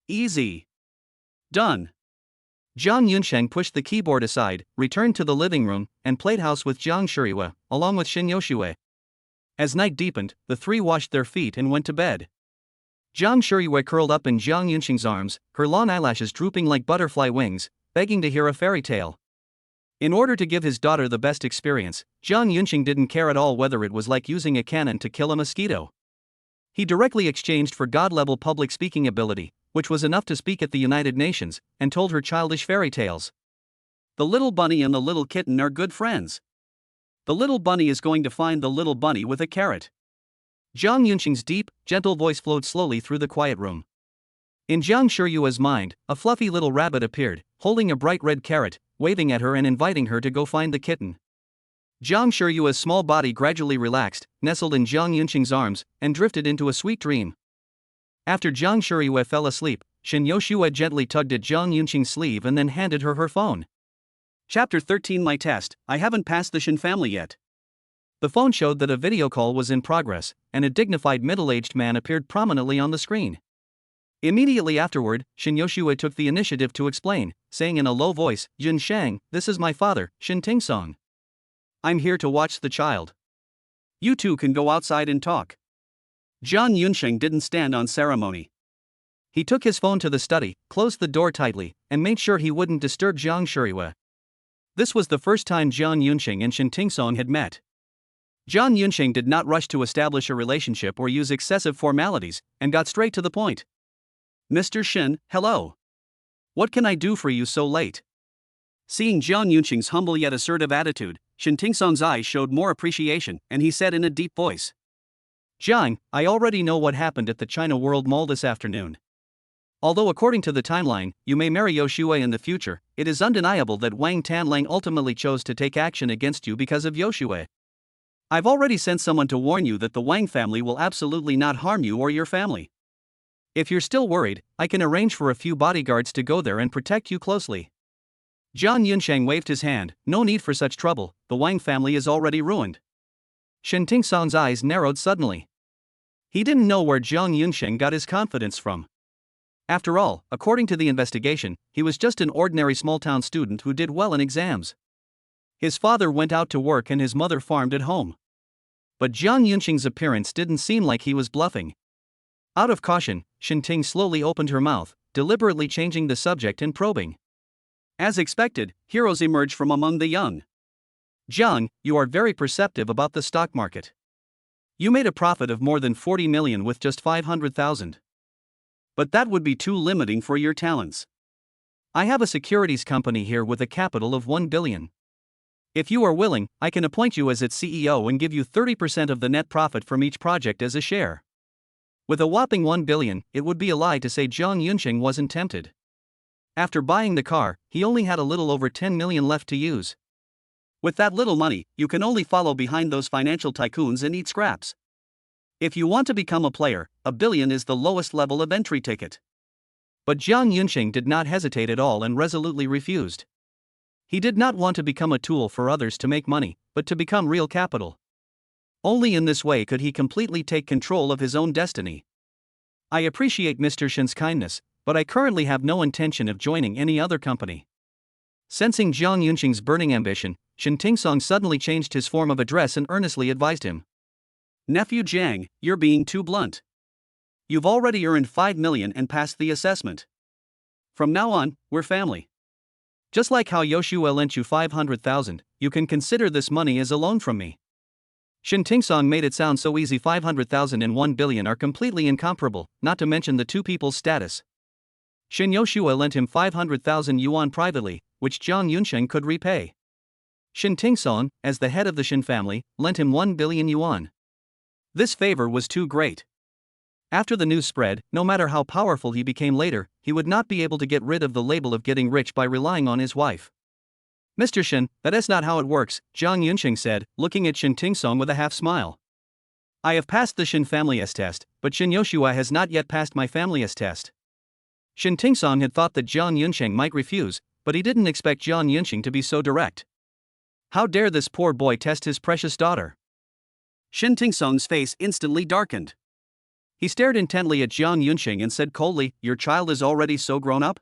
Easy. Done. Jiang Yunsheng pushed the keyboard aside, returned to the living room, and played house with Jiang Shiriyue, along with Shin Yoshue. As night deepened, the three washed their feet and went to bed. Jiang Shiriyue curled up in Jiang Yunqing's arms, her long eyelashes drooping like butterfly wings, begging to hear a fairy tale. In order to give his daughter the best experience, Jiang Yunqing didn't care at all whether it was like using a cannon to kill a mosquito. He directly exchanged for God-level public speaking ability, which was enough to speak at the United Nations, and told her childish fairy tales. The little bunny and the little kitten are good friends. The little bunny is going to find the little bunny with a carrot. Jiang Yunqing's deep, gentle voice flowed slowly through the quiet room. In Jiang Shiyue's mind, a fluffy little rabbit appeared, holding a bright red carrot, waving at her and inviting her to go find the kitten. Jiang Shiyue's small body gradually relaxed, nestled in Jiang Yunqing's arms, and drifted into a sweet dream. After Jiang Shiyue fell asleep, Shin Yoshue gently tugged at Jiang Yunqing's sleeve and then handed her her phone. Chapter 13 My test, I haven't passed the Shin family yet. The phone showed that a video call was in progress, and a dignified middle-aged man appeared prominently on the screen. Immediately afterward, Shin Yoshue took the initiative to explain, saying in a low voice, Jin Shang, this is my father, Shin Tingsong. I'm here to watch the child. You two can go outside and talk. Jiang Yunsheng didn't stand on ceremony. He took his phone to the study, closed the door tightly, and made sure he wouldn't disturb Jiang Shiriyue. This was the first time Jiang Yunsheng and Shin Tingsong had met. Jiang Yunsheng did not rush to establish a relationship or use excessive formalities, and got straight to the point. Mr. Shin, hello. What can I do for you so late? Seeing Jiang Yunqing's humble yet assertive attitude, Shin Tingsong's eyes showed more appreciation, and he said in a deep voice. Jiang, I already know what happened at the China World Mall this afternoon. Although according to the timeline, you may marry Yoshue in the future, it is undeniable that Wang Tanlang ultimately chose to take action against you because of Yoshue. I've already sent someone to warn you that the Wang family will absolutely not harm you or your family. If you're still worried, I can arrange for a few bodyguards to go there and protect you closely. Jiang Yunsheng waved his hand, no need for such trouble, the Wang family is already ruined. Shin Tingsong's eyes narrowed suddenly. He didn't know where Jiang Yunsheng got his confidence from. After all, according to the investigation, he was just an ordinary small-town student who did well in exams. His father went out to work and his mother farmed at home. But Jiang Yunsheng's appearance didn't seem like he was bluffing. Out of caution, Shin Ting slowly opened her mouth, deliberately changing the subject and probing. As expected, heroes emerge from among the young. Jiang, you are very perceptive about the stock market. You made a profit of more than 40 million with just 500,000. But that would be too limiting for your talents. I have a securities company here with a capital of 1 billion. If you are willing, I can appoint you as its CEO and give you 30% of the net profit from each project as a share. With a whopping 1 billion, it would be a lie to say Jiang Yunsheng wasn't tempted. After buying the car, he only had a little over 10 million left to use. With that little money, you can only follow behind those financial tycoons and eat scraps. If you want to become a player, 1 billion is the lowest level of entry ticket. But Jiang Yunsheng did not hesitate at all and resolutely refused. He did not want to become a tool for others to make money, but to become real capital. Only in this way could he completely take control of his own destiny. I appreciate Mr. Shin's kindness, but I currently have no intention of joining any other company. Sensing Jiang Yunsheng's burning ambition, Shin Tingsong suddenly changed his form of address and earnestly advised him. Nephew Jiang, you're being too blunt. You've already earned 5 million and passed the assessment. From now on, we're family. Just like how Yoshue lent you 500,000, you can consider this money as a loan from me. Shin Tingsong made it sound so easy. 500,000 and 1 billion are completely incomparable, not to mention the two people's status. Shin Yoshue lent him 500,000 yuan privately, which Jiang Yunsheng could repay. Shin Tingsong, as the head of the Shin family, lent him 1 billion yuan. This favor was too great. After the news spread, no matter how powerful he became later, he would not be able to get rid of the label of getting rich by relying on his wife. Mr. Shin, that is not how it works, Jiang Yunsheng said, looking at Shin Tingsong with a half-smile. I have passed the Shin family's test, but Shin Yoshue has not yet passed my family's test. Shin Tingsong had thought that Jiang Yunsheng might refuse, but he didn't expect Jiang Yunsheng to be so direct. How dare this poor boy test his precious daughter? Shin Tingsung's face instantly darkened. He stared intently at Jiang Yunxing and said coldly, "Your child is already so grown up?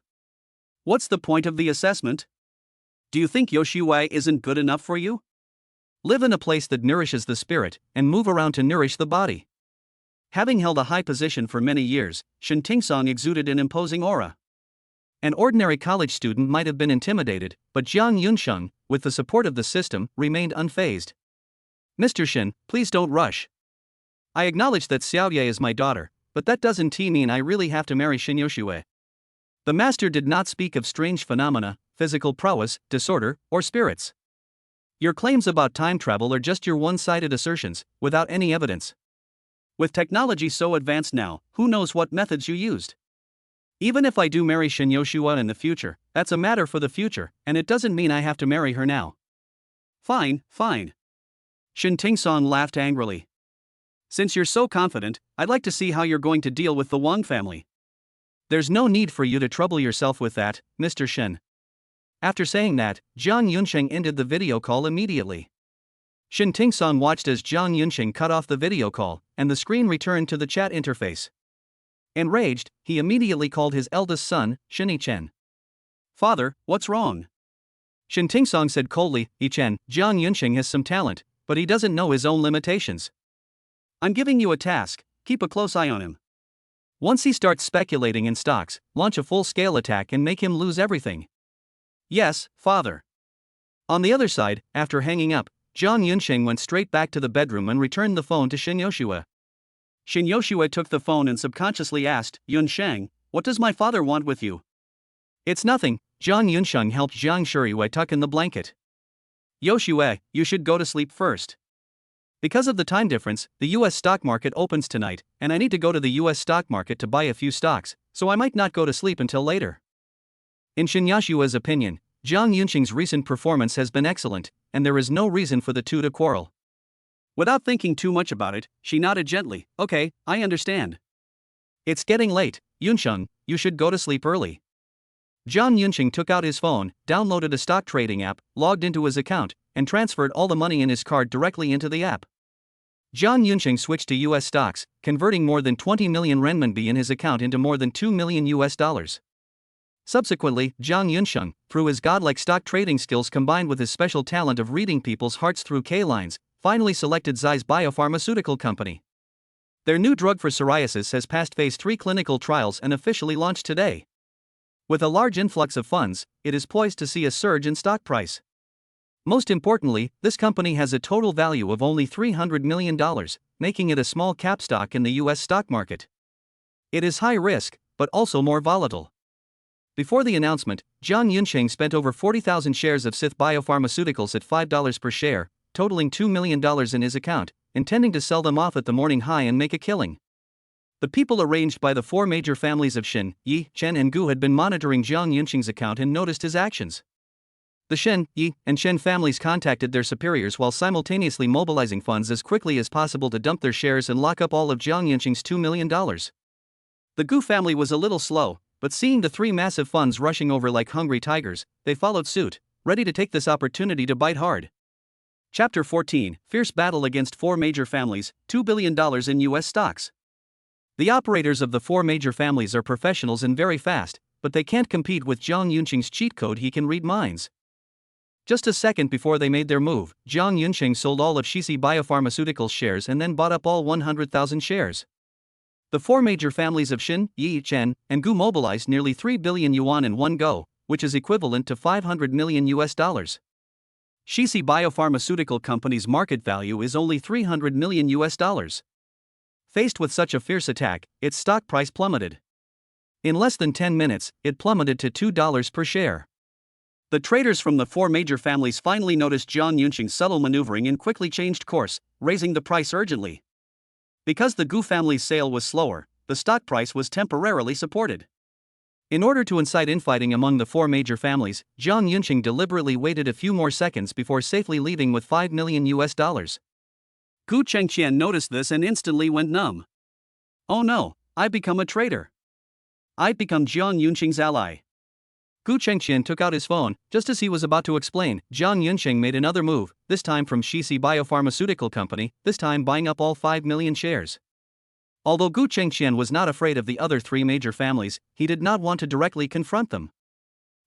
What's the point of the assessment? Do you think Yoshiwei isn't good enough for you? Live in a place that nourishes the spirit, and move around to nourish the body." Having held a high position for many years, Shin Tingsung exuded an imposing aura. An ordinary college student might have been intimidated, but Jiang Yunxing, with the support of the system, remained unfazed. "Mr. Shin, please don't rush. I acknowledge that Xiaoye is my daughter, but that doesn't mean I really have to marry Shin Yoshue." The master did not speak of strange phenomena, physical prowess, disorder, or spirits. Your claims about time travel are just your one-sided assertions, without any evidence. With technology so advanced now, who knows what methods you used? Even if I do marry Shin Yoshua in the future, that's a matter for the future, and it doesn't mean I have to marry her now. Fine, fine. Shin Tingsong laughed angrily. Since you're so confident, I'd like to see how you're going to deal with the Wang family. There's no need for you to trouble yourself with that, Mr. Shin. After saying that, Jiang Yunxing ended the video call immediately. Shin Tingsong watched as Jiang Yunxing cut off the video call, and the screen returned to the chat interface. Enraged, he immediately called his eldest son, Shin Yichen. "Father, what's wrong?" Shin Tingsong said coldly, "Yichen, Jiang Yunxing has some talent, but he doesn't know his own limitations. I'm giving you a task, keep a close eye on him. Once he starts speculating in stocks, launch a full-scale attack and make him lose everything." "Yes, father." On the other side, after hanging up, Jiang Yunxing went straight back to the bedroom and returned the phone to Shin Yoshua. Shin Yoshua took the phone and subconsciously asked, "Yunsheng, what does my father want with you?" "It's nothing." Jiang Yunsheng helped Jiang Shuriwei tuck in the blanket. "Yoshue, you should go to sleep first. Because of the time difference, the US stock market opens tonight, and I need to go to the US stock market to buy a few stocks, so I might not go to sleep until later." In Shin Yoshua's opinion, Jiang Yunxing's recent performance has been excellent, and there is no reason for the two to quarrel. Without thinking too much about it, she nodded gently. "Okay, I understand. It's getting late, Yunsheng, you should go to sleep early." Jiang Yunxing took out his phone, downloaded a stock trading app, logged into his account, and transferred all the money in his card directly into the app. Jiang Yunxing switched to US stocks, converting more than 20 million renminbi in his account into more than $2 million. Subsequently, Jiang Yunxing, through his godlike stock trading skills combined with his special talent of reading people's hearts through K-lines, finally selected Zeiss Biopharmaceutical Company. Their new drug for psoriasis has passed phase 3 clinical trials and officially launched today. With a large influx of funds, it is poised to see a surge in stock price. Most importantly, this company has a total value of only $300 million, making it a small cap stock in the US stock market. It is high risk, but also more volatile. Before the announcement, Jiang Yunxing spent over 40,000 shares of Sith Biopharmaceuticals at $5 per share, totaling $2 million in his account, intending to sell them off at the morning high and make a killing. The people arranged by the four major families of Shin, Yi, Chen and Gu had been monitoring Jiang Yunxing's account and noticed his actions. The Shen, Yi, and Chen families contacted their superiors while simultaneously mobilizing funds as quickly as possible to dump their shares and lock up all of Jiang Yunxing's $2 million. The Gu family was a little slow, but seeing the three massive funds rushing over like hungry tigers, they followed suit, ready to take this opportunity to bite hard. Chapter 14, Fierce Battle Against Four Major Families, $2 billion in US stocks. The operators of the four major families are professionals and very fast, but they can't compete with Jiang Yunxing's cheat code. He can read minds. Just a second before they made their move, Jiang Yunxing sold all of Shizi Biopharmaceuticals shares and then bought up all 100,000 shares. The four major families of Shin, Yi, Chen, and Gu mobilized nearly 3 billion yuan in one go, which is equivalent to $500 million. Shizi Biopharmaceutical Company's market value is only $300 million. Faced with such a fierce attack, its stock price plummeted. In less than 10 minutes, it plummeted to $2 per share. The traders from the four major families finally noticed Jiang Yunxing's subtle maneuvering and quickly changed course, raising the price urgently. Because the Gu family's sale was slower, the stock price was temporarily supported. In order to incite infighting among the four major families, Jiang Yunxing deliberately waited a few more seconds before safely leaving with $5 million. Gu Chengqian noticed this and instantly went numb. "Oh no, I've become a traitor. I've become Jiang Yunxing's ally. Gu Chengqian took out his phone. Just as he was about to explain, Jiang Yunsheng made another move, this time from Shixi Biopharmaceutical Company, this time buying up all 5 million shares. Although Gu Chengqian was not afraid of the other three major families, he did not want to directly confront them.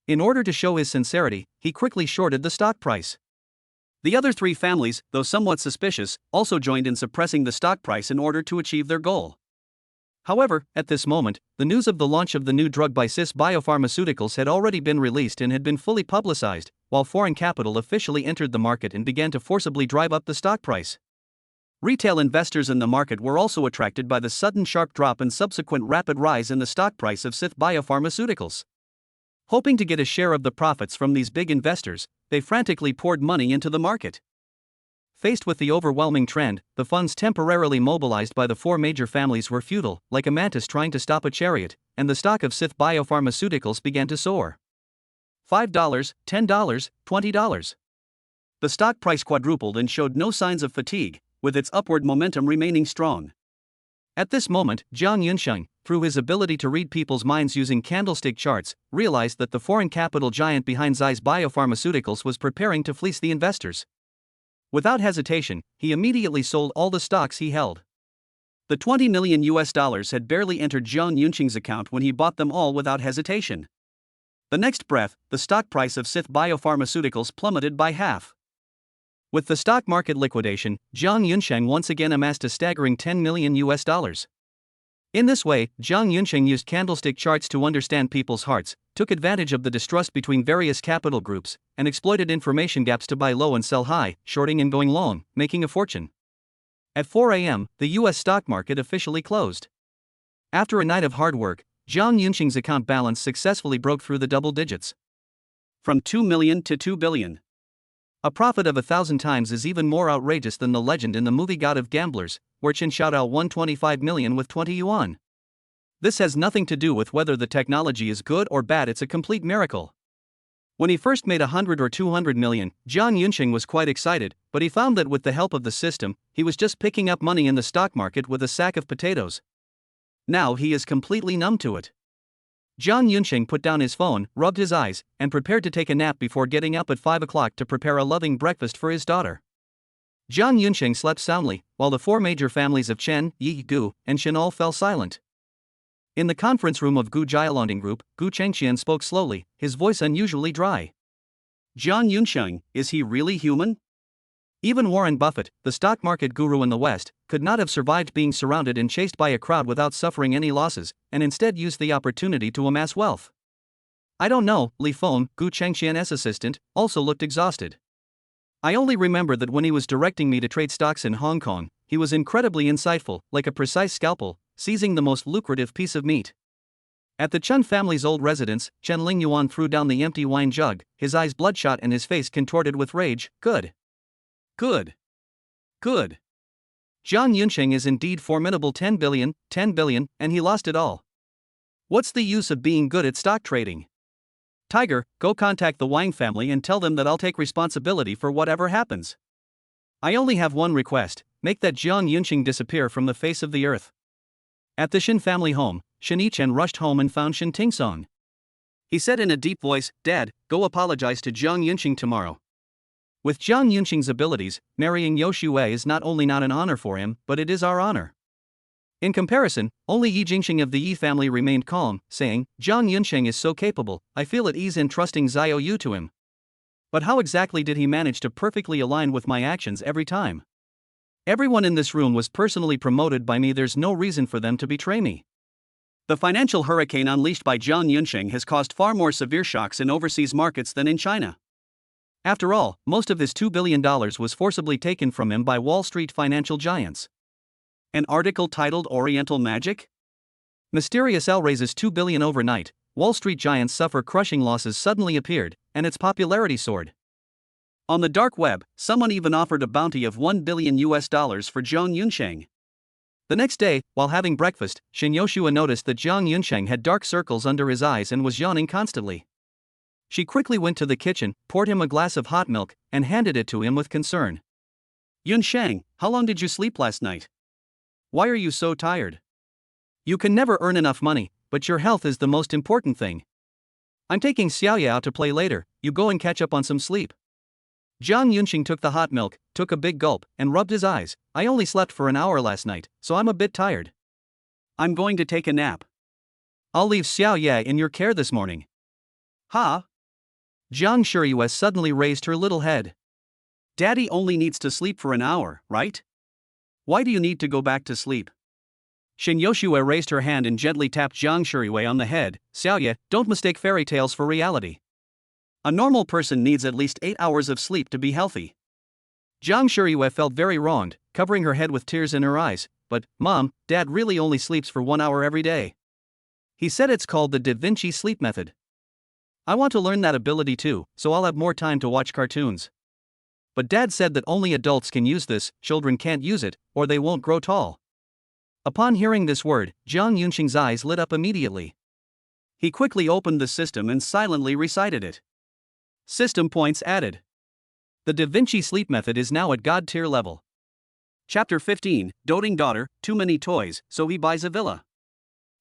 In order to show his sincerity, he quickly shorted the stock price. The other three families, though somewhat suspicious, also joined in suppressing the stock price in order to achieve their goal. However, at this moment, the news of the launch of the new drug by CIS Biopharmaceuticals had already been released and had been fully publicized, while foreign capital officially entered the market and began to forcibly drive up the stock price. Retail investors in the market were also attracted by the sudden sharp drop and subsequent rapid rise in the stock price of CIS Biopharmaceuticals. Hoping to get a share of the profits from these big investors, they frantically poured money into the market. Faced with the overwhelming trend, the funds temporarily mobilized by the four major families were futile, like a mantis trying to stop a chariot, and the stock of CIS Biopharmaceuticals began to soar. $5, $10, $20. The stock price quadrupled and showed no signs of fatigue, with its upward momentum remaining strong. At this moment, Jiang Yunsheng, through his ability to read people's minds using candlestick charts, realized that the foreign capital giant behind ZEISS Biopharmaceuticals was preparing to fleece the investors. Without hesitation, he immediately sold all the stocks he held. The $20 million had barely entered Jiang Yunsheng's account when he bought them all without hesitation. The next breath, the stock price of CIS Biopharmaceuticals plummeted by half. With the stock market liquidation, Jiang Yunsheng once again amassed a staggering $10 million. In this way, Jiang Yunsheng used candlestick charts to understand people's hearts, took advantage of the distrust between various capital groups, and exploited information gaps to buy low and sell high, shorting and going long, making a fortune. At 4 a.m., the U.S. stock market officially closed. After a night of hard work, Jiang Yunsheng's account balance successfully broke through the double digits. From 2 million to 2 billion. A profit of 1,000 times is even more outrageous than the legend in the movie God of Gamblers, where Chen Xiaodao won 25 million with 20 yuan. This has nothing to do with whether the technology is good or bad, it's a complete miracle. When he first made 100 or 200 million, Jiang Yunsheng was quite excited, but he found that with the help of the system, he was just picking up money in the stock market with a sack of potatoes. Now he is completely numb to it. Jiang Yunsheng put down his phone, rubbed his eyes, and prepared to take a nap before getting up at 5 o'clock to prepare a loving breakfast for his daughter. Jiang Yunsheng slept soundly, while the four major families of Chen, Yi, Gu, and Shen all fell silent. In the conference room of Gu Jialanding Group, Gu Chengqian spoke slowly, his voice unusually dry. Jiang Yunsheng, is he really human? Even Warren Buffett, the stock market guru in the West, could not have survived being surrounded and chased by a crowd without suffering any losses, and instead used the opportunity to amass wealth. I don't know, Li Feng, Gu Chengqian's assistant, also looked exhausted. I only remember that when he was directing me to trade stocks in Hong Kong, he was incredibly insightful, like a precise scalpel, seizing the most lucrative piece of meat. At the Chen family's old residence, Chen Lingyuan threw down the empty wine jug, his eyes bloodshot and his face contorted with rage. Good. Good. Good. Jiang Yunsheng is indeed formidable. 10 billion, and he lost it all. What's the use of being good at stock trading? Tiger, go contact the Wang family and tell them that I'll take responsibility for whatever happens. I only have one request, make that Jiang Yunsheng disappear from the face of the earth. At the Shin family home, Shen Yichen rushed home and found Shen Tingsong. He said in a deep voice, Dad, go apologize to Jiang Yunsheng tomorrow. With Jiang Yunsheng's abilities, marrying Yo Shuai is not only not an honor for him, but it is our honor. In comparison, only Yi Jingsheng of the Yi family remained calm, saying, Jiang Yunsheng is so capable, I feel at ease in trusting Xiao Yu to him. But how exactly did he manage to perfectly align with my actions every time? Everyone in this room was personally promoted by me, there's no reason for them to betray me. The financial hurricane unleashed by Jiang Yunsheng has caused far more severe shocks in overseas markets than in China. After all, most of his $2 billion was forcibly taken from him by Wall Street financial giants. An article titled Oriental Magic? Mysterious L raises $2 billion overnight, Wall Street giants suffer crushing losses suddenly appeared, and its popularity soared. On the dark web, someone even offered a bounty of $1 billion for Jiang Yunsheng. The next day, while having breakfast, Shen Yoshua noticed that Jiang Yunsheng had dark circles under his eyes and was yawning constantly. She quickly went to the kitchen, poured him a glass of hot milk, and handed it to him with concern. Yunsheng, how long did you sleep last night? Why are you so tired? You can never earn enough money, but your health is the most important thing. I'm taking Xiaoya out to play later, you go and catch up on some sleep. Jiang Yunqing took the hot milk, took a big gulp, and rubbed his eyes. I only slept for an hour last night, so I'm a bit tired. I'm going to take a nap. I'll leave Xiaoya in your care this morning. Huh? Jiang Shiyue suddenly raised her little head. Daddy only needs to sleep for an hour, right? Why do you need to go back to sleep? Shin Yoshue raised her hand and gently tapped Jiang Shiyue on the head. Xiaoya, don't mistake fairy tales for reality. A normal person needs at least 8 hours of sleep to be healthy. Jiang Shiyue felt very wronged, covering her head with tears in her eyes. But, Mom, Dad really only sleeps for 1 hour every day. He said it's called the Da Vinci sleep method. I want to learn that ability too, so I'll have more time to watch cartoons. But Dad said that only adults can use this, children can't use it, or they won't grow tall. Upon hearing this word, Jiang Yunqing's eyes lit up immediately. He quickly opened the system and silently recited it. System points added. The Da Vinci sleep method is now at God tier level. Chapter 15, Doting Daughter, Too Many Toys, so he buys a villa.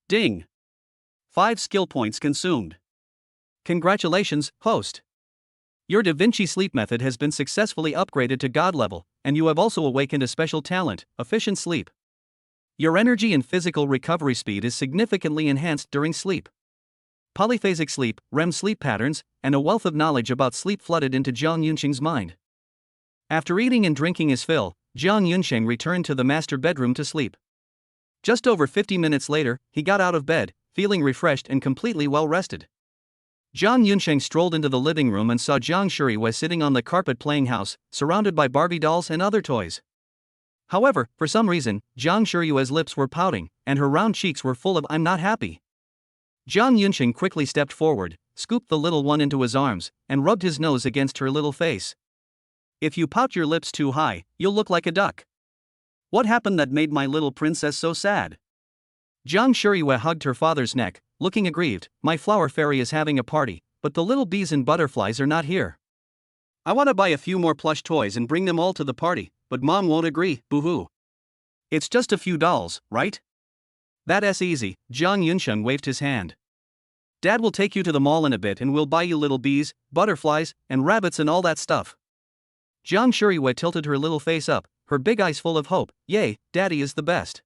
Ding. 5 skill points consumed. Congratulations, host. Your Da Vinci sleep method has been successfully upgraded to God level, and you have also awakened a special talent, efficient sleep. Your energy and physical recovery speed is significantly enhanced during sleep. Polyphasic sleep, REM sleep patterns, and a wealth of knowledge about sleep flooded into Jiang Yunqing's mind. After eating and drinking his fill, Jiang Yunqing returned to the master bedroom to sleep. Just over 50 minutes later, he got out of bed, feeling refreshed and completely well rested. Jiang Yunqing strolled into the living room and saw Jiang Shiyue sitting on the carpet playing house, surrounded by Barbie dolls and other toys. However, for some reason, Jiang Shiyue's lips were pouting, and her round cheeks were full of "I'm not happy." Jiang Yunqing quickly stepped forward, scooped the little one into his arms, and rubbed his nose against her little face. If you pout your lips too high, you'll look like a duck. What happened that made my little princess so sad? Jiang Shiyue hugged her father's neck, looking aggrieved. My flower fairy is having a party, but the little bees and butterflies are not here. I want to buy a few more plush toys and bring them all to the party, but Mom won't agree, boo-hoo. It's just a few dolls, right? That's easy, Jiang Yunqing waved his hand. Dad will take you to the mall in a bit and we'll buy you little bees, butterflies, and rabbits and all that stuff. Jiang Shiyue tilted her little face up, her big eyes full of hope. Yay, Daddy is the best.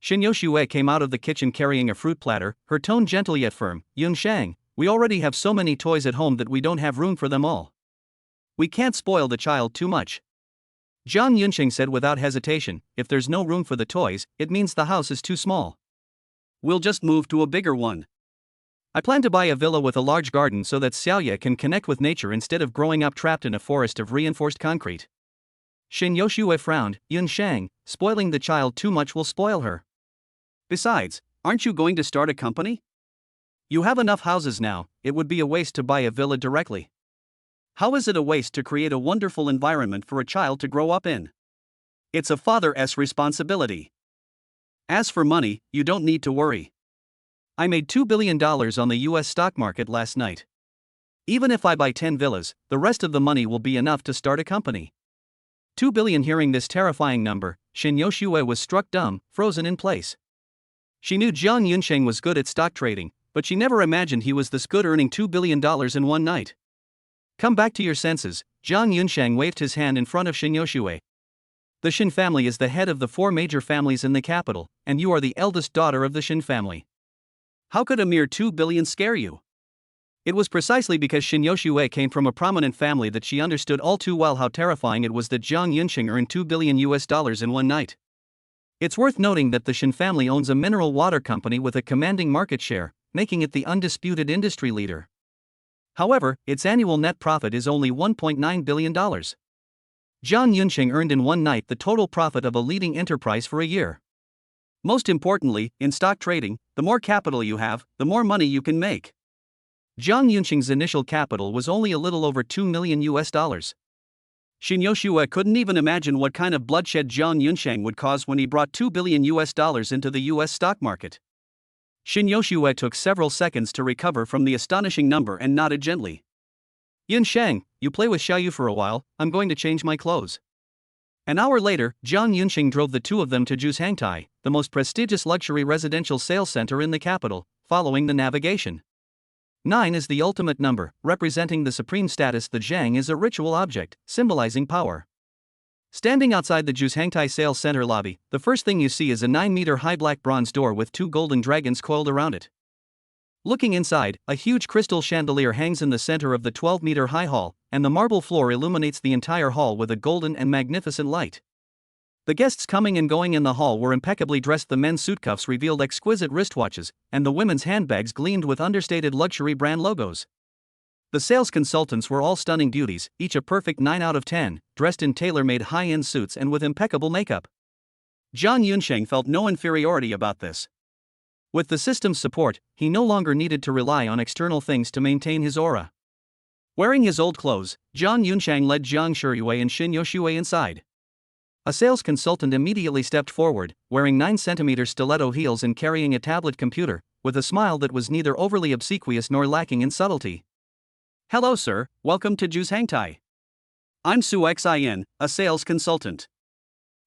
Shin Yoshue came out of the kitchen carrying a fruit platter, her tone gentle yet firm. Yunshang, we already have so many toys at home that we don't have room for them all. We can't spoil the child too much. Jiang Yunqing said without hesitation, if there's no room for the toys, it means the house is too small. We'll just move to a bigger one. I plan to buy a villa with a large garden so that Xiaoya can connect with nature instead of growing up trapped in a forest of reinforced concrete. Shin Yoshue frowned. Yunshang, spoiling the child too much will spoil her. Besides, aren't you going to start a company? You have enough houses now, it would be a waste to buy a villa directly. How is it a waste to create a wonderful environment for a child to grow up in? It's a father's responsibility. As for money, you don't need to worry. I made $2 billion on the US stock market last night. Even if I buy 10 villas, the rest of the money will be enough to start a company. 2 billion. Hearing this terrifying number, Shin Yoshue was struck dumb, frozen in place. She knew Jiang Yunqing was good at stock trading, but she never imagined he was this good, earning $2 billion in one night. Come back to your senses, Jiang Yunshang waved his hand in front of Shin Yoshue. The Shin family is the head of the 4 major families in the capital, and you are the eldest daughter of the Shin family. How could a mere 2 billion scare you? It was precisely because Shin Yoshue came from a prominent family that she understood all too well how terrifying it was that Jiang Yunqing earned $2 billion in one night. It's worth noting that the Shin family owns a mineral water company with a commanding market share, making it the undisputed industry leader. However, its annual net profit is only $1.9 billion. Jiang Yunqing earned in one night the total profit of a leading enterprise for a year. Most importantly, in stock trading, the more capital you have, the more money you can make. Jiang Yunqing's initial capital was only a little over $2 million. Shin Yoshue couldn't even imagine what kind of bloodshed Jiang Yunqing would cause when he brought $2 billion into the US stock market. Shin Yoshue took several seconds to recover from the astonishing number and nodded gently. Yunshang, you play with Xiaoyu for a while, I'm going to change my clothes. An hour later, Jiang Yunqing drove the two of them to Zhuhangtai, the most prestigious luxury residential sales center in the capital, following the navigation. 9 is the ultimate number, representing the supreme status. The Zhang is a ritual object, symbolizing power. Standing outside the Juzhangtai Sales Center lobby, the first thing you see is a 9-meter-high black bronze door with 2 golden dragons coiled around it. Looking inside, a huge crystal chandelier hangs in the center of the 12-meter-high hall, and the marble floor illuminates the entire hall with a golden and magnificent light. The guests coming and going in the hall were impeccably dressed. The men's suit cuffs revealed exquisite wristwatches, and the women's handbags gleamed with understated luxury brand logos. The sales consultants were all stunning beauties, each a perfect 9 out of 10, dressed in tailor-made high-end suits and with impeccable makeup. Zhang Yunsheng felt no inferiority about this. With the system's support, he no longer needed to rely on external things to maintain his aura. Wearing his old clothes, Zhang Yunsheng led Jiang Shiyue and Xin Yoshue inside. A sales consultant immediately stepped forward, wearing 9-centimeter stiletto heels and carrying a tablet computer, with a smile that was neither overly obsequious nor lacking in subtlety. "Hello sir, welcome to Juzhangtai. I'm Su Xin, a sales consultant.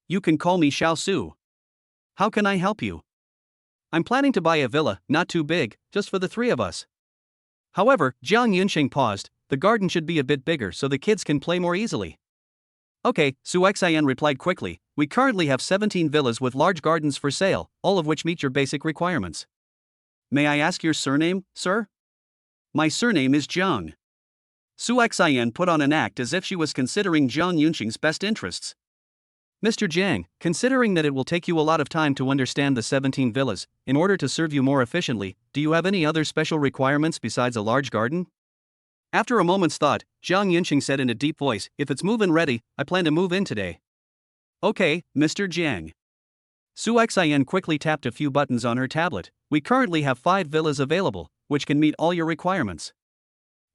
You can call me Xiao Su. How can I help you? I'm planning to buy a villa, not too big, just for the 3 of us." However, Jiang Yunsheng paused. The garden should be a bit bigger so the kids can play more easily. "Okay," Su Xin replied quickly, "we currently have 17 villas with large gardens for sale, all of which meet your basic requirements. May I ask your surname, sir?" "My surname is Jiang." Su Xin put on an act as if she was considering Jiang Yunsheng's best interests. "Mr. Jiang, considering that it will take you a lot of time to understand the 17 villas, in order to serve you more efficiently, do you have any other special requirements besides a large garden?" After a moment's thought, Jiang Yunsheng said in a deep voice, "If it's move-in ready, I plan to move in today." "Okay, Mr. Jiang." Su Xin quickly tapped a few buttons on her tablet. "We currently have 5 villas available, which can meet all your requirements."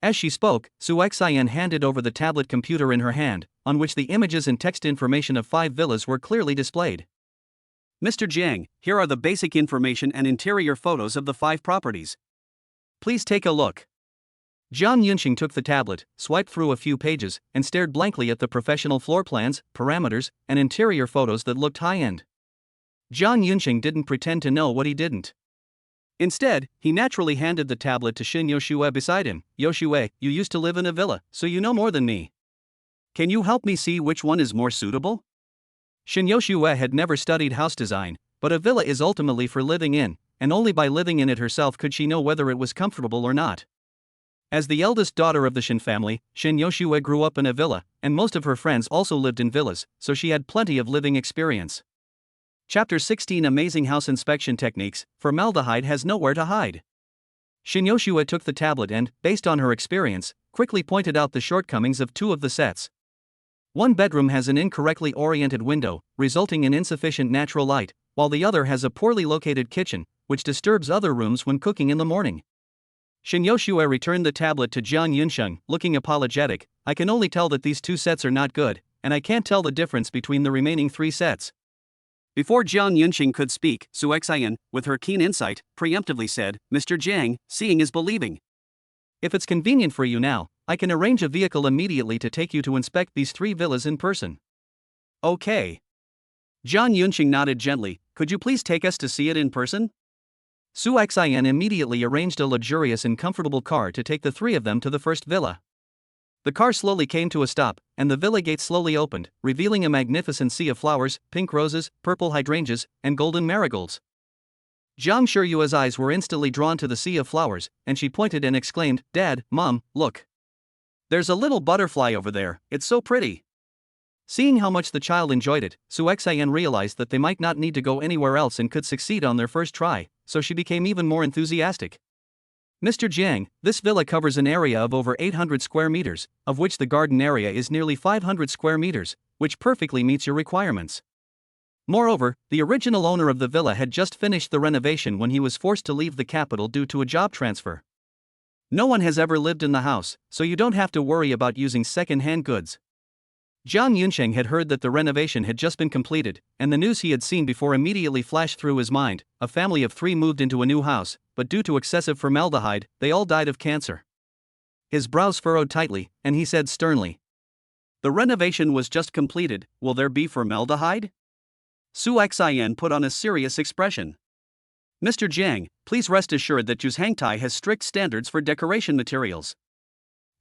As she spoke, Su Xin handed over the tablet computer in her hand, on which the images and text information of 5 villas were clearly displayed. "Mr. Jiang, here are the basic information and interior photos of the 5 properties. Please take a look." Jiang Yunsheng took the tablet, swiped through a few pages, and stared blankly at the professional floor plans, parameters, and interior photos that looked high-end. Jiang Yunsheng didn't pretend to know what he didn't. Instead, he naturally handed the tablet to Xin Yoshue beside him. "Yoshue, you used to live in a villa, so you know more than me. Can you help me see which one is more suitable?" Xin Yoshue had never studied house design, but a villa is ultimately for living in, and only by living in it herself could she know whether it was comfortable or not. As the eldest daughter of the Xin family, Xin Yoshue grew up in a villa, and most of her friends also lived in villas, so she had plenty of living experience. Chapter 16 Amazing House Inspection Techniques. Formaldehyde has nowhere to hide. Xin Yoshue took the tablet and, based on her experience, quickly pointed out the shortcomings of 2 of the sets. One bedroom has an incorrectly oriented window, resulting in insufficient natural light, while the other has a poorly located kitchen, which disturbs other rooms when cooking in the morning. Xin Yoshue returned the tablet to Jiang Yunsheng, looking apologetic. "I can only tell that these 2 sets are not good, and I can't tell the difference between the remaining 3 sets. Before Jiang Yunsheng could speak, Su Xin, with her keen insight, preemptively said, "Mr. Jiang, seeing is believing. If it's convenient for you now, I can arrange a vehicle immediately to take you to inspect these 3 villas in person." "Okay." Jiang Yunsheng nodded gently. "Could you please take us to see it in person?" Su Xin immediately arranged a luxurious and comfortable car to take the 3 of them to the first villa. The car slowly came to a stop, and the villa gate slowly opened, revealing a magnificent sea of flowers, pink roses, purple hydrangeas, and golden marigolds. Jiang Shiyue's eyes were instantly drawn to the sea of flowers, and she pointed and exclaimed, "Dad, Mom, look. There's a little butterfly over there, it's so pretty." Seeing how much the child enjoyed it, Su Xin realized that they might not need to go anywhere else and could succeed on their first try, so she became even more enthusiastic. "Mr. Jiang, this villa covers an area of over 800 square meters, of which the garden area is nearly 500 square meters, which perfectly meets your requirements. Moreover, the original owner of the villa had just finished the renovation when he was forced to leave the capital due to a job transfer. No one has ever lived in the house, so you don't have to worry about using second-hand goods." Jiang Yunsheng had heard that the renovation had just been completed, and the news he had seen before immediately flashed through his mind. A family of 3 moved into a new house, but due to excessive formaldehyde, they all died of cancer. His brows furrowed tightly, and he said sternly, "The renovation was just completed, will there be formaldehyde?" Su Xin put on a serious expression. Mr. Jiang, please rest assured that Hangtai has strict standards for decoration materials.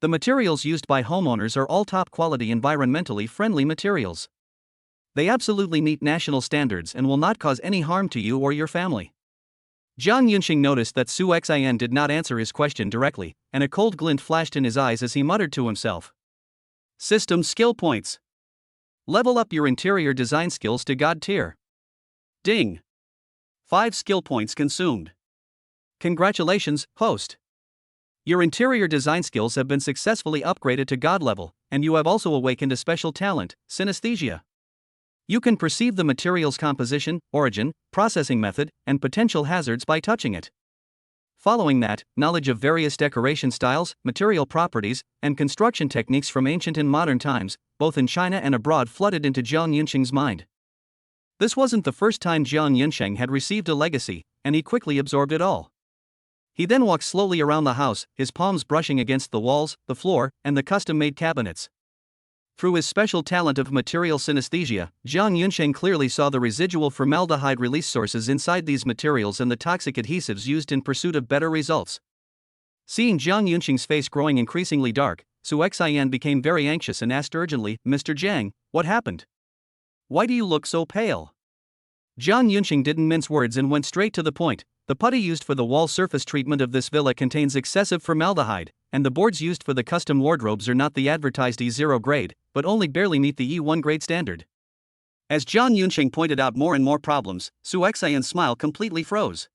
The materials used by homeowners are all top quality environmentally friendly materials. They absolutely meet national standards and will not cause any harm to you or your family. Jiang Yunxing noticed that Su Xian did not answer his question directly, and a cold glint flashed in his eyes as he muttered to himself. System skill points. Level up your interior design skills to God tier. Ding. 5 skill points consumed. Congratulations, host. Your interior design skills have been successfully upgraded to God level, and you have also awakened a special talent, synesthesia. You can perceive the material's composition, origin, processing method, and potential hazards by touching it. Following that, knowledge of various decoration styles, material properties, and construction techniques from ancient and modern times, both in China and abroad, flooded into Jiang Yunxing's mind. This wasn't the first time Jiang Yunxing had received a legacy, and he quickly absorbed it all. He then walked slowly around the house, his palms brushing against the walls, the floor, and the custom-made cabinets. Through his special talent of material synesthesia, Jiang Yunxing clearly saw the residual formaldehyde release sources inside these materials and the toxic adhesives used in pursuit of better results. Seeing Jiang Yunxing's face growing increasingly dark, Su Xian became very anxious and asked urgently, Mr. Jiang, what happened? Why do you look so pale? Jiang Yunxing didn't mince words and went straight to the point. The putty used for the wall surface treatment of this villa contains excessive formaldehyde, and the boards used for the custom wardrobes are not the advertised E0 grade, but only barely meet the E1 grade standard. As Jiang Yunxing pointed out more and more problems, Su Xian's smile completely froze.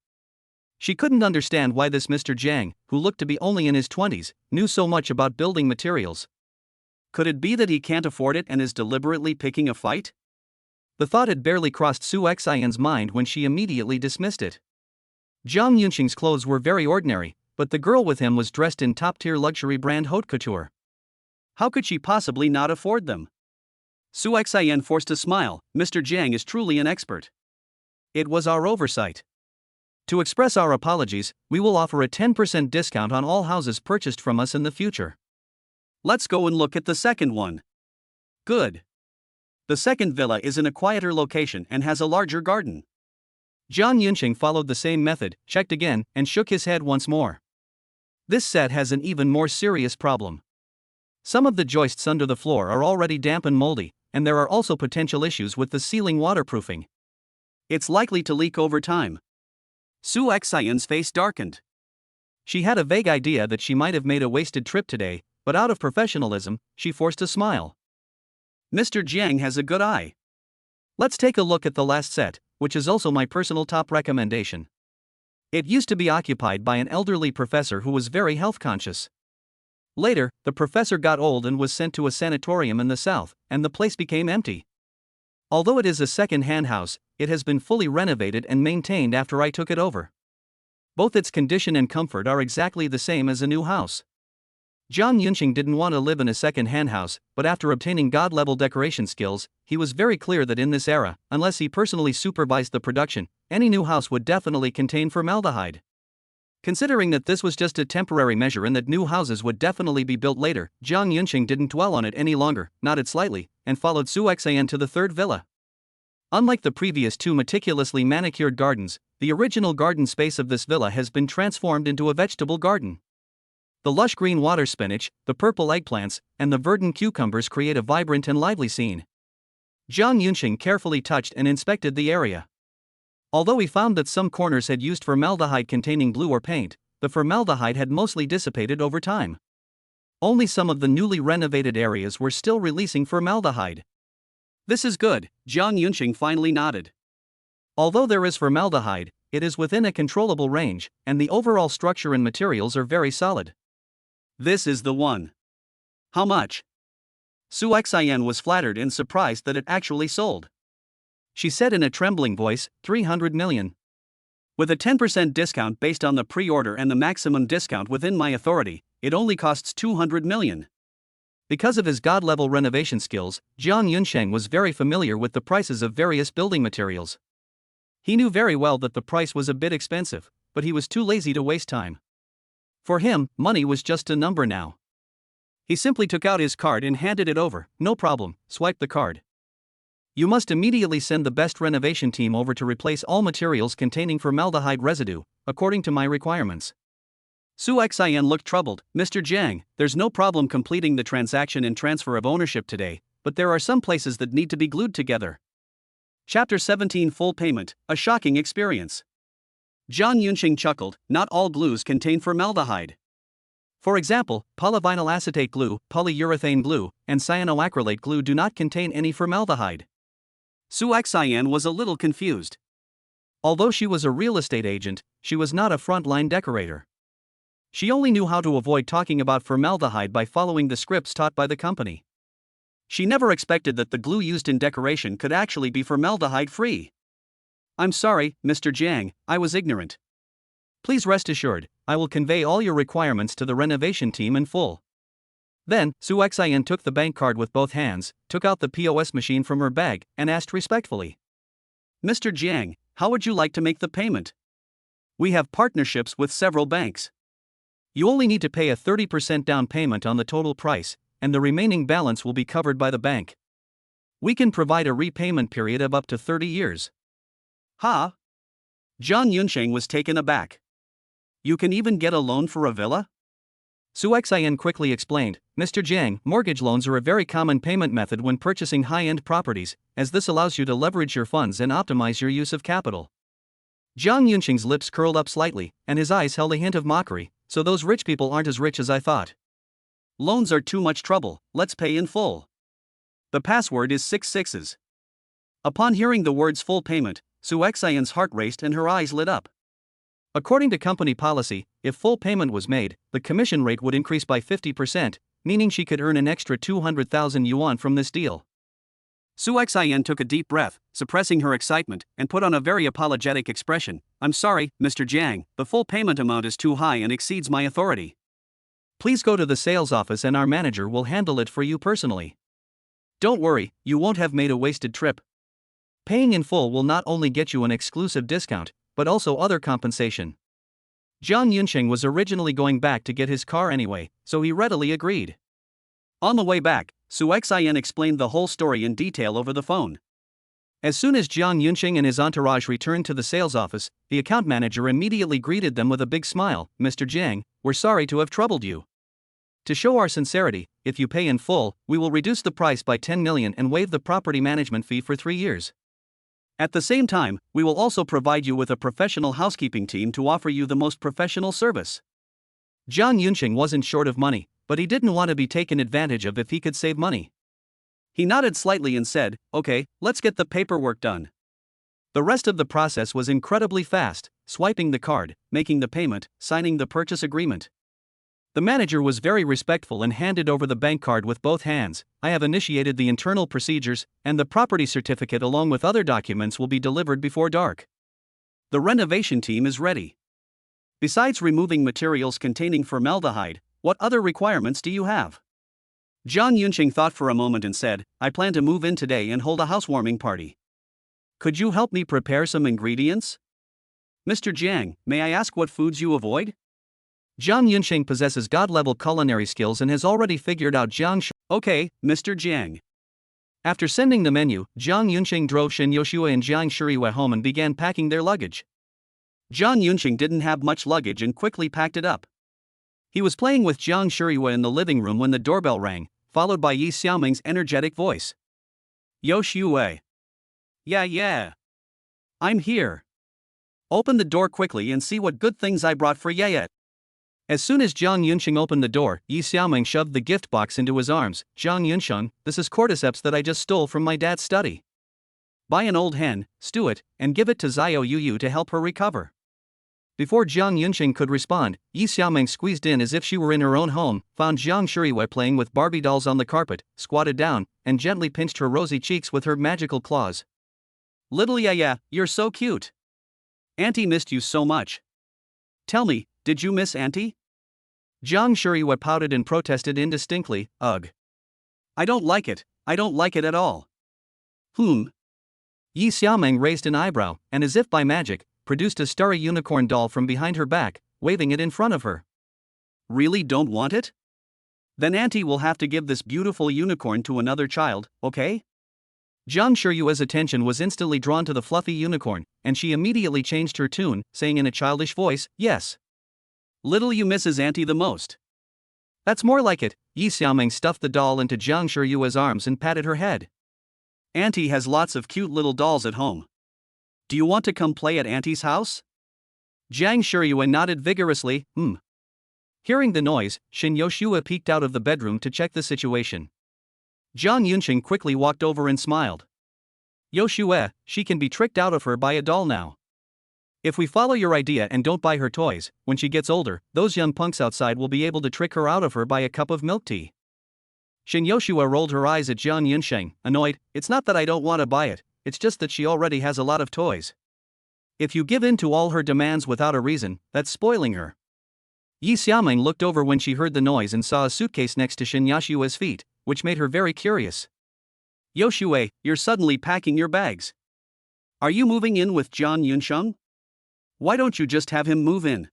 She couldn't understand why this Mr. Jiang, who looked to be only in his 20s, knew so much about building materials. Could it be that he can't afford it and is deliberately picking a fight? The thought had barely crossed Su Xian's mind when she immediately dismissed it. Jiang Yunxing's clothes were very ordinary, but the girl with him was dressed in top-tier luxury brand haute couture. How could she possibly not afford them? Su Xian forced a smile. Mr. Jiang is truly an expert. It was our oversight. To express our apologies, we will offer a 10% discount on all houses purchased from us in the future. Let's go and look at the second one. Good. The second villa is in a quieter location and has a larger garden. Jiang Yunxing followed the same method, checked again, and shook his head once more. This set has an even more serious problem. Some of the joists under the floor are already damp and moldy, and there are also potential issues with the ceiling waterproofing. It's likely to leak over time. Su Xian's face darkened. She had a vague idea that she might have made a wasted trip today, but out of professionalism, she forced a smile. Mr. Jiang has a good eye. Let's take a look at the last set, which is also my personal top recommendation. It used to be occupied by an elderly professor who was very health conscious. Later, the professor got old and was sent to a sanatorium in the south, and the place became empty. Although it is a second-hand house, it has been fully renovated and maintained after I took it over. Both its condition and comfort are exactly the same as a new house. Jiang Yunxing didn't want to live in a second-hand house, but after obtaining God-level decoration skills, he was very clear that in this era, unless he personally supervised the production, any new house would definitely contain formaldehyde. Considering that this was just a temporary measure and that new houses would definitely be built later, Jiang Yunxing didn't dwell on it any longer, nodded slightly, and followed Su Xian to the third villa. Unlike the previous two meticulously manicured gardens, the original garden space of this villa has been transformed into a vegetable garden. The lush green water spinach, the purple eggplants, and the verdant cucumbers create a vibrant and lively scene. Jiang Yunxing carefully touched and inspected the area. Although he found that some corners had used formaldehyde-containing glue or paint, the formaldehyde had mostly dissipated over time. Only some of the newly renovated areas were still releasing formaldehyde. This is good, Jiang Yunxing finally nodded. Although there is formaldehyde, it is within a controllable range, and the overall structure and materials are very solid. This is the one. How much? Su Xian was flattered and surprised that it actually sold. She said in a trembling voice, 300 million. With a 10% discount based on the pre-order and the maximum discount within my authority, it only costs 200 million. Because of his god-level renovation skills, Jiang Yunxing was very familiar with the prices of various building materials. He knew very well that the price was a bit expensive, but he was too lazy to waste time. For him, money was just a number now. He simply took out his card and handed it over. No problem, swipe the card. You must immediately send the best renovation team over to replace all materials containing formaldehyde residue, according to my requirements. Su Xian looked troubled. Mr. Jiang, there's no problem completing the transaction and transfer of ownership today, but there are some places that need to be glued together. Chapter 17 Full Payment, a Shocking Experience. Zhang Yunxing chuckled. Not all glues contain formaldehyde. For example, polyvinyl acetate glue, polyurethane glue, and cyanoacrylate glue do not contain any formaldehyde. Su Xian was a little confused. Although she was a real estate agent, she was not a frontline decorator. She only knew how to avoid talking about formaldehyde by following the scripts taught by the company. She never expected that the glue used in decoration could actually be formaldehyde-free. I'm sorry, Mr. Jiang, I was ignorant. Please rest assured, I will convey all your requirements to the renovation team in full. Then, Su Xian took the bank card with both hands, took out the POS machine from her bag, and asked respectfully. Mr. Jiang, how would you like to make the payment? We have partnerships with several banks. You only need to pay a 30% down payment on the total price, and the remaining balance will be covered by the bank. We can provide a repayment period of up to 30 years. Ha! Zhang Yunxing was taken aback. You can even get a loan for a villa? Su Xian quickly explained, Mr. Jiang, mortgage loans are a very common payment method when purchasing high-end properties, as this allows you to leverage your funds and optimize your use of capital. Zhang Yunxing's lips curled up slightly, and his eyes held a hint of mockery. So those rich people aren't as rich as I thought. Loans are too much trouble, let's pay in full. The password is 6 sixes. Upon hearing the words full payment, Su Xian's heart raced and her eyes lit up. According to company policy, if full payment was made, the commission rate would increase by 50%, meaning she could earn an extra 200,000 yuan from this deal. Su Xian took a deep breath, suppressing her excitement, and put on a very apologetic expression. I'm sorry, Mr. Jiang, the full payment amount is too high and exceeds my authority. Please go to the sales office and our manager will handle it for you personally. Don't worry, you won't have made a wasted trip. Paying in full will not only get you an exclusive discount, but also other compensation. Zhang Yunxing was originally going back to get his car anyway, so he readily agreed. On the way back, Su Xian explained the whole story in detail over the phone. As soon as Zhang Yunxing and his entourage returned to the sales office, the account manager immediately greeted them with a big smile. Mr. Jiang, we're sorry to have troubled you. To show our sincerity, if you pay in full, we will reduce the price by 10 million and waive the property management fee for 3 years. At the same time, we will also provide you with a professional housekeeping team to offer you the most professional service. Zhang Yunxing wasn't short of money, but he didn't want to be taken advantage of if he could save money. He nodded slightly and said, okay, let's get the paperwork done. The rest of the process was incredibly fast, swiping the card, making the payment, signing the purchase agreement. The manager was very respectful and handed over the bank card with both hands. I have initiated the internal procedures, and the property certificate along with other documents will be delivered before dark. The renovation team is ready. Besides removing materials containing formaldehyde, what other requirements do you have? Zhang Yunxing thought for a moment and said, I plan to move in today and hold a housewarming party. Could you help me prepare some ingredients? Mr. Jiang, may I ask what foods you avoid? Zhang Yunxing possesses god-level culinary skills and has already figured out Okay, Mr. Jiang. After sending the menu, Zhang Yunxing drove Shen Yoshua and Jiang Shiriyue home and began packing their luggage. Zhang Yunxing didn't have much luggage and quickly packed it up. He was playing with Jiang Shiriyue in the living room when the doorbell rang, followed by Yi Xiaoming's energetic voice. Yoshua. Yeah. I'm here. Open the door quickly and see what good things I brought for Yaya. As soon as Zhang Yunxing opened the door, Yi Xiaoming shoved the gift box into his arms. Zhang Yunxing, this is cordyceps that I just stole from my dad's study. Buy an old hen, stew it, and give it to Zhao Yuyu to help her recover. Before Zhang Yunxing could respond, Yi Xiaoming squeezed in as if she were in her own home, found Jiang Shiriyue playing with Barbie dolls on the carpet, squatted down, and gently pinched her rosy cheeks with her magical claws. Little Yaya, you're so cute. Auntie missed you so much. Tell me, did you miss Auntie? Jiang Shiriyue pouted and protested indistinctly, ugh. I don't like it at all. Yi Xiaoming raised an eyebrow, and as if by magic, produced a starry unicorn doll from behind her back, waving it in front of her. Really don't want it? Then Auntie will have to give this beautiful unicorn to another child, okay? Jiang Shiyue's attention was instantly drawn to the fluffy unicorn, and she immediately changed her tune, saying in a childish voice, "Yes. Little you misses Auntie the most." "That's more like it." Yi Xiaoming stuffed the doll into Jiang Shiyue's arms and patted her head. "Auntie has lots of cute little dolls at home. Do you want to come play at Auntie's house?" Jiang Shiyue nodded vigorously, Hearing the noise, Shin Yoshua peeked out of the bedroom to check the situation. Jiang Yunqing quickly walked over and smiled. "Yoshua, she can be tricked out of her by a doll now. If we follow your idea and don't buy her toys, when she gets older, those young punks outside will be able to trick her out of her by a cup of milk tea." Shin Yoshua rolled her eyes at Jiang Yunqing, annoyed. "It's not that I don't want to buy it, it's just that she already has a lot of toys. If you give in to all her demands without a reason, that's spoiling her." Yi Xiaoming looked over when she heard the noise and saw a suitcase next to Shin Yoshua's feet, which made her very curious. "Yoshua, you're suddenly packing your bags. Are you moving in with Jiang Yunsheng? Why don't you just have him move in?"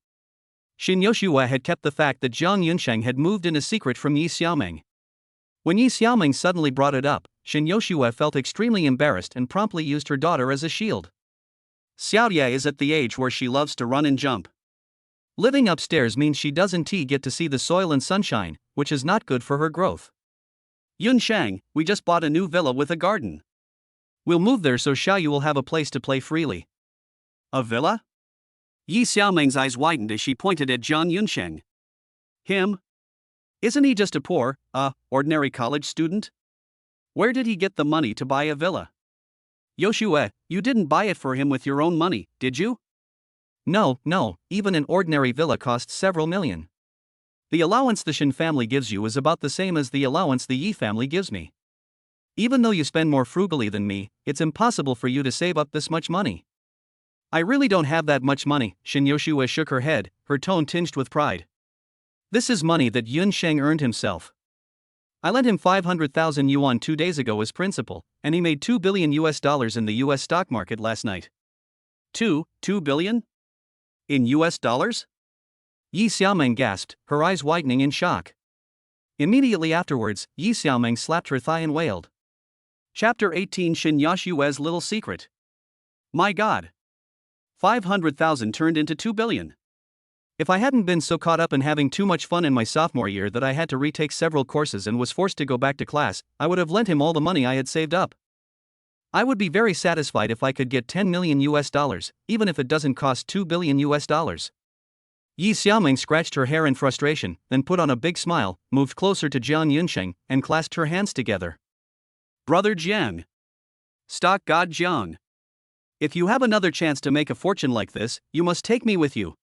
Shin Yoshua had kept the fact that Jiang Yunsheng had moved in a secret from Yi Xiaoming. When Yi Xiaoming suddenly brought it up, Shin Yoshua felt extremely embarrassed and promptly used her daughter as a shield. "Xiaoye is at the age where she loves to run and jump. Living upstairs means she doesn't get to see the soil and sunshine, which is not good for her growth. Yunsheng, we just bought a new villa with a garden. We'll move there so Xiaoyu will have a place to play freely." "A villa?" Yi Xiaoming's eyes widened as she pointed at Jiang Yunsheng. "Him? Isn't he just a poor, ordinary college student? Where did he get the money to buy a villa?" "Yoshua, you didn't buy it for him with your own money, did you?" No, even an ordinary villa costs several million. The allowance the Shin family gives you is about the same as the allowance the Yi family gives me. Even though you spend more frugally than me, it's impossible for you to save up this much money." "I really don't have that much money," Shin Yoshua shook her head, her tone tinged with pride. "This is money that Yun Sheng earned himself. I lent him 500,000 yuan 2 days ago as principal, and he made $2 billion in the US stock market last night." $2 billion? In US dollars?" Yi Xiaoming gasped, her eyes widening in shock. Immediately afterwards, Yi Xiaoming slapped her thigh and wailed. Chapter 18 Shin Yoshua's Little Secret. "My God! 500,000 turned into 2 billion. If I hadn't been so caught up in having too much fun in my sophomore year that I had to retake several courses and was forced to go back to class, I would have lent him all the money I had saved up. I would be very satisfied if I could get 10 million US dollars, even if it doesn't cost 2 billion US dollars. Yi Xiaoming scratched her hair in frustration, then put on a big smile, moved closer to Jiang Yunsheng, and clasped her hands together. "Brother Jiang. Stock God Jiang. If you have another chance to make a fortune like this, you must take me with you.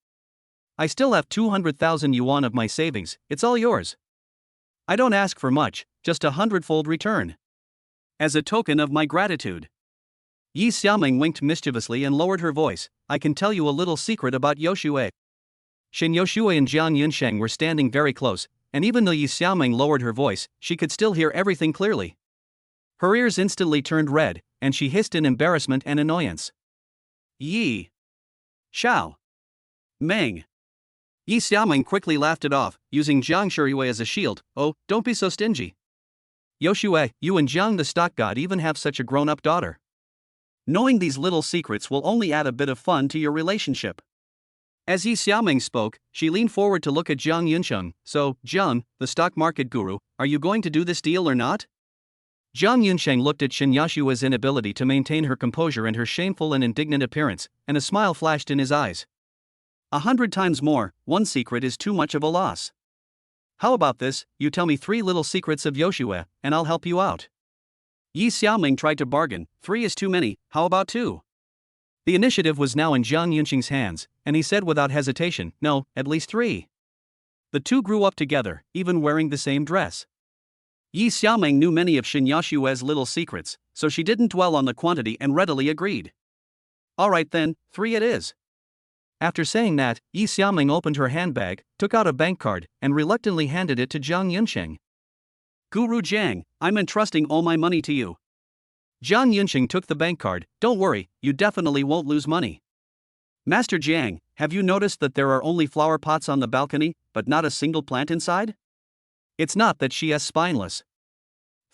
I still have 200,000 yuan of my savings, it's all yours. I don't ask for much, just a 100-fold return. As a token of my gratitude." Yi Xiaoming winked mischievously and lowered her voice. "I can tell you a little secret about Yoshua." Shin Yoshua and Jiang Yunsheng were standing very close, and even though Yi Xiaoming lowered her voice, she could still hear everything clearly. Her ears instantly turned red, and she hissed in embarrassment and annoyance. "Yi Xiao Meng." Yi Xiaoming quickly laughed it off, using Jiang Shiyue as a shield. "Oh, don't be so stingy. Yoshua, you and Jiang the stock god even have such a grown-up daughter. Knowing these little secrets will only add a bit of fun to your relationship." As Yi Xiaoming spoke, she leaned forward to look at Jiang Yunsheng. "So, Jiang, the stock market guru, are you going to do this deal or not?" Jiang Yunsheng looked at Shin Yoshua's inability to maintain her composure and her shameful and indignant appearance, and a smile flashed in his eyes. 100 times more, one secret is too much of a loss. How about this, you tell me 3 little secrets of Yoshua, and I'll help you out." Yi Xiaoming tried to bargain. 3 is too many, how about 2? The initiative was now in Jiang Yunqing's hands, and he said without hesitation, "No, at least 3. The two grew up together, even wearing the same dress. Yi Xiaoming knew many of Shin Yoshua's little secrets, so she didn't dwell on the quantity and readily agreed. "All right then, 3 it is." After saying that, Yi Xiaoming opened her handbag, took out a bank card, and reluctantly handed it to Jiang Yunsheng. "Guru Jiang, I'm entrusting all my money to you." Jiang Yunsheng took the bank card. "Don't worry, you definitely won't lose money." "Master Jiang, have you noticed that there are only flower pots on the balcony, but not a single plant inside?" "It's not that she is spineless.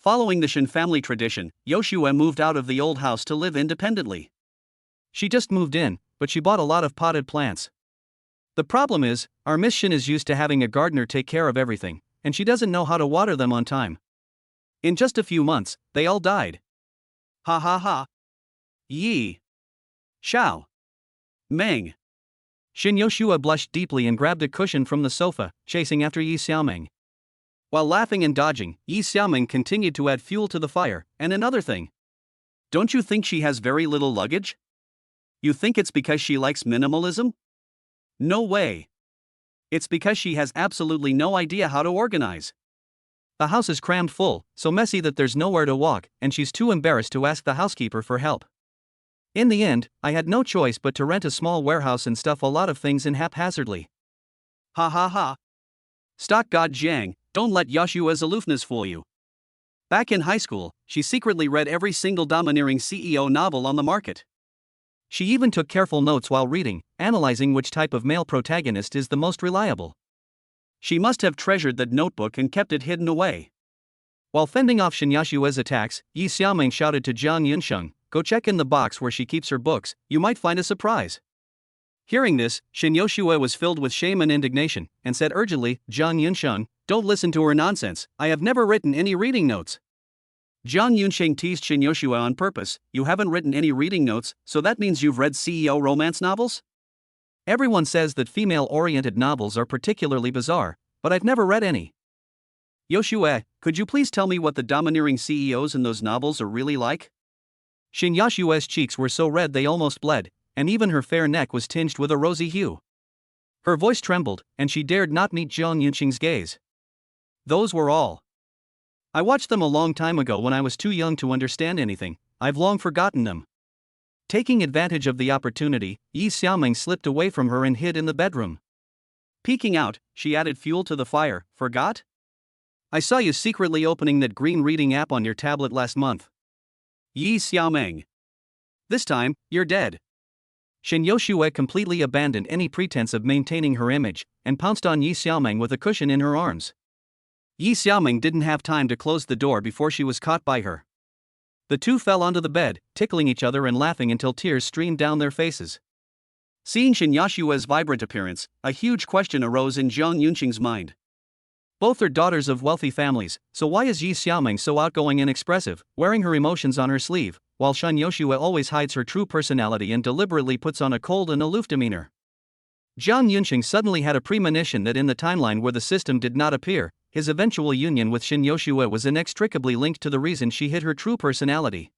Following the Shin family tradition, Yoshua moved out of the old house to live independently. She just moved in, but she bought a lot of potted plants. The problem is, our Miss Shin is used to having a gardener take care of everything, and she doesn't know how to water them on time. In just a few months, they all died. Ha ha ha. Yi. Xiao. Meng. Shin Yoshua blushed deeply and grabbed a cushion from the sofa, chasing after Yi Xiaoming. While laughing and dodging, Yi Xiaoming continued to add fuel to the fire. And another thing. Don't you think she has very little luggage? You think it's because she likes minimalism? No way. It's because she has absolutely no idea how to organize. The house is crammed full, so messy that there's nowhere to walk, and she's too embarrassed to ask the housekeeper for help. In the end, I had no choice but to rent a small warehouse and stuff a lot of things in haphazardly. Ha ha ha. Stock God Jiang, don't let Yoshua's aloofness fool you. Back in high school, she secretly read every single domineering CEO novel on the market. She even took careful notes while reading, analyzing which type of male protagonist is the most reliable. She must have treasured that notebook and kept it hidden away. While fending off Shin Yoshua's attacks, Yi Xiaoming shouted to Jiang Yunsheng, "Go check in the box where she keeps her books, you might find a surprise." Hearing this, Shin Yoshua was filled with shame and indignation, and said urgently, "Jiang Yunsheng, don't listen to her nonsense, I have never written any reading notes." Jiang Yunsheng teased Shin Yoshua on purpose, "You haven't written any reading notes, so that means you've read CEO romance novels? Everyone says that female-oriented novels are particularly bizarre, but I've never read any." Yoshua, could you please tell me what the domineering CEOs in those novels are really like? Shin Yoshua's cheeks were so red they almost bled, and even her fair neck was tinged with a rosy hue. Her voice trembled, and she dared not meet Jiang Yunsheng's gaze. Those were all. I watched them a long time ago when I was too young to understand anything, I've long forgotten them. Taking advantage of the opportunity, Yi Xiaoming slipped away from her and hid in the bedroom. Peeking out, she added fuel to the fire. "Forgot? I saw you secretly opening that green reading app on your tablet last month." Yi Xiaoming. This time, you're dead. Shin Yoshua completely abandoned any pretense of maintaining her image, and pounced on Yi Xiaoming with a cushion in her arms. Yi Xiaoming didn't have time to close the door before she was caught by her. The two fell onto the bed, tickling each other and laughing until tears streamed down their faces. Seeing Shin Yoshua's vibrant appearance, a huge question arose in Jiang Yunsheng's mind. Both are daughters of wealthy families, so why is Yi Xiaoming so outgoing and expressive, wearing her emotions on her sleeve, while Shin Yoshua always hides her true personality and deliberately puts on a cold and aloof demeanor? Jiang Yunsheng suddenly had a premonition that in the timeline where the system did not appear, his eventual union with Shin Yoshua was inextricably linked to the reason she hid her true personality.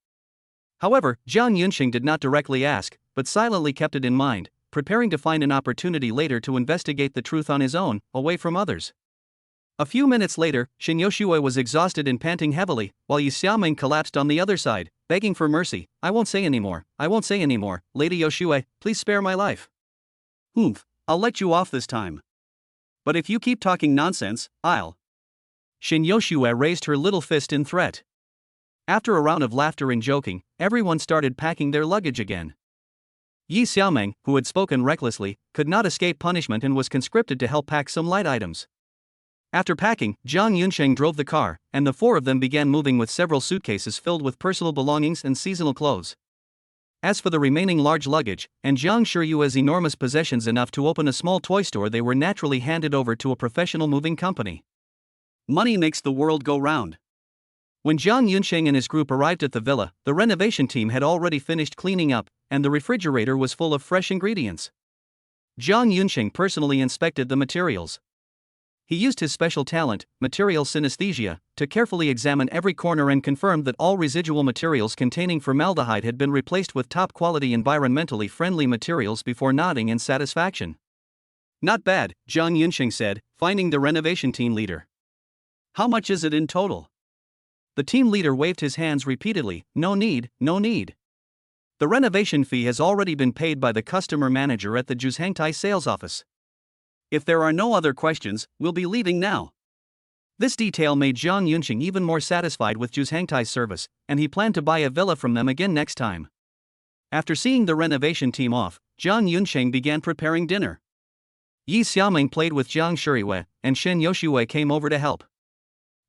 However, Jiang Yunsheng did not directly ask, but silently kept it in mind, preparing to find an opportunity later to investigate the truth on his own, away from others. A few minutes later, Shin Yoshua was exhausted and panting heavily, while Yi Xiaoming collapsed on the other side, begging for mercy. "I won't say anymore, I won't say anymore, Lady Yoshua, please spare my life. I'll let you off this time. But if you keep talking nonsense, I'll." Shin Yoshua raised her little fist in threat. After a round of laughter and joking, everyone started packing their luggage again. Yi Xiaoming, who had spoken recklessly, could not escape punishment and was conscripted to help pack some light items. After packing, Jiang Yunsheng drove the car, and the four of them began moving with several suitcases filled with personal belongings and seasonal clothes. As for the remaining large luggage, and Jiang Shuryua's enormous possessions enough to open a small toy store, they were naturally handed over to a professional moving company. Money makes the world go round. When Jiang Yunsheng and his group arrived at the villa, the renovation team had already finished cleaning up, and the refrigerator was full of fresh ingredients. Jiang Yunsheng personally inspected the materials. He used his special talent, material synesthesia, to carefully examine every corner and confirmed that all residual materials containing formaldehyde had been replaced with top-quality environmentally friendly materials before nodding in satisfaction. "Not bad," Jiang Yunsheng said, finding the renovation team leader. "How much is it in total?" The team leader waved his hands repeatedly. No need, no need. The renovation fee has already been paid by the customer manager at the Juzhangtai sales office. If there are no other questions, we'll be leaving now. This detail made Jiang Yunsheng even more satisfied with Juzhangtai's service, and he planned to buy a villa from them again next time. After seeing the renovation team off, Jiang Yunsheng began preparing dinner. Yi Xiaoming played with Jiang Shuryue, and Shin Yoshua came over to help.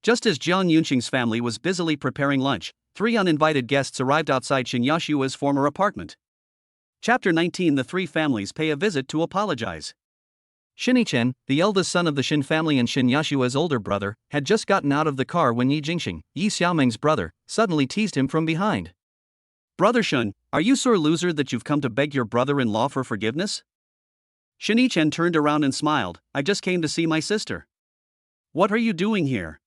Just as Jiang Yunqing's family was busily preparing lunch, three uninvited guests arrived outside Shin Yashua's former apartment. Chapter 19. The three families pay a visit to apologize. Shin Yichen, the eldest son of the Shin family and Shin Yashua's older brother, had just gotten out of the car when Yi Jingxing, Yi Xiaoming's brother, suddenly teased him from behind. "Brother Shun, are you sore loser that you've come to beg your brother-in-law for forgiveness?" Shin Yichen turned around and smiled. "I just came to see my sister." "What are you doing here?"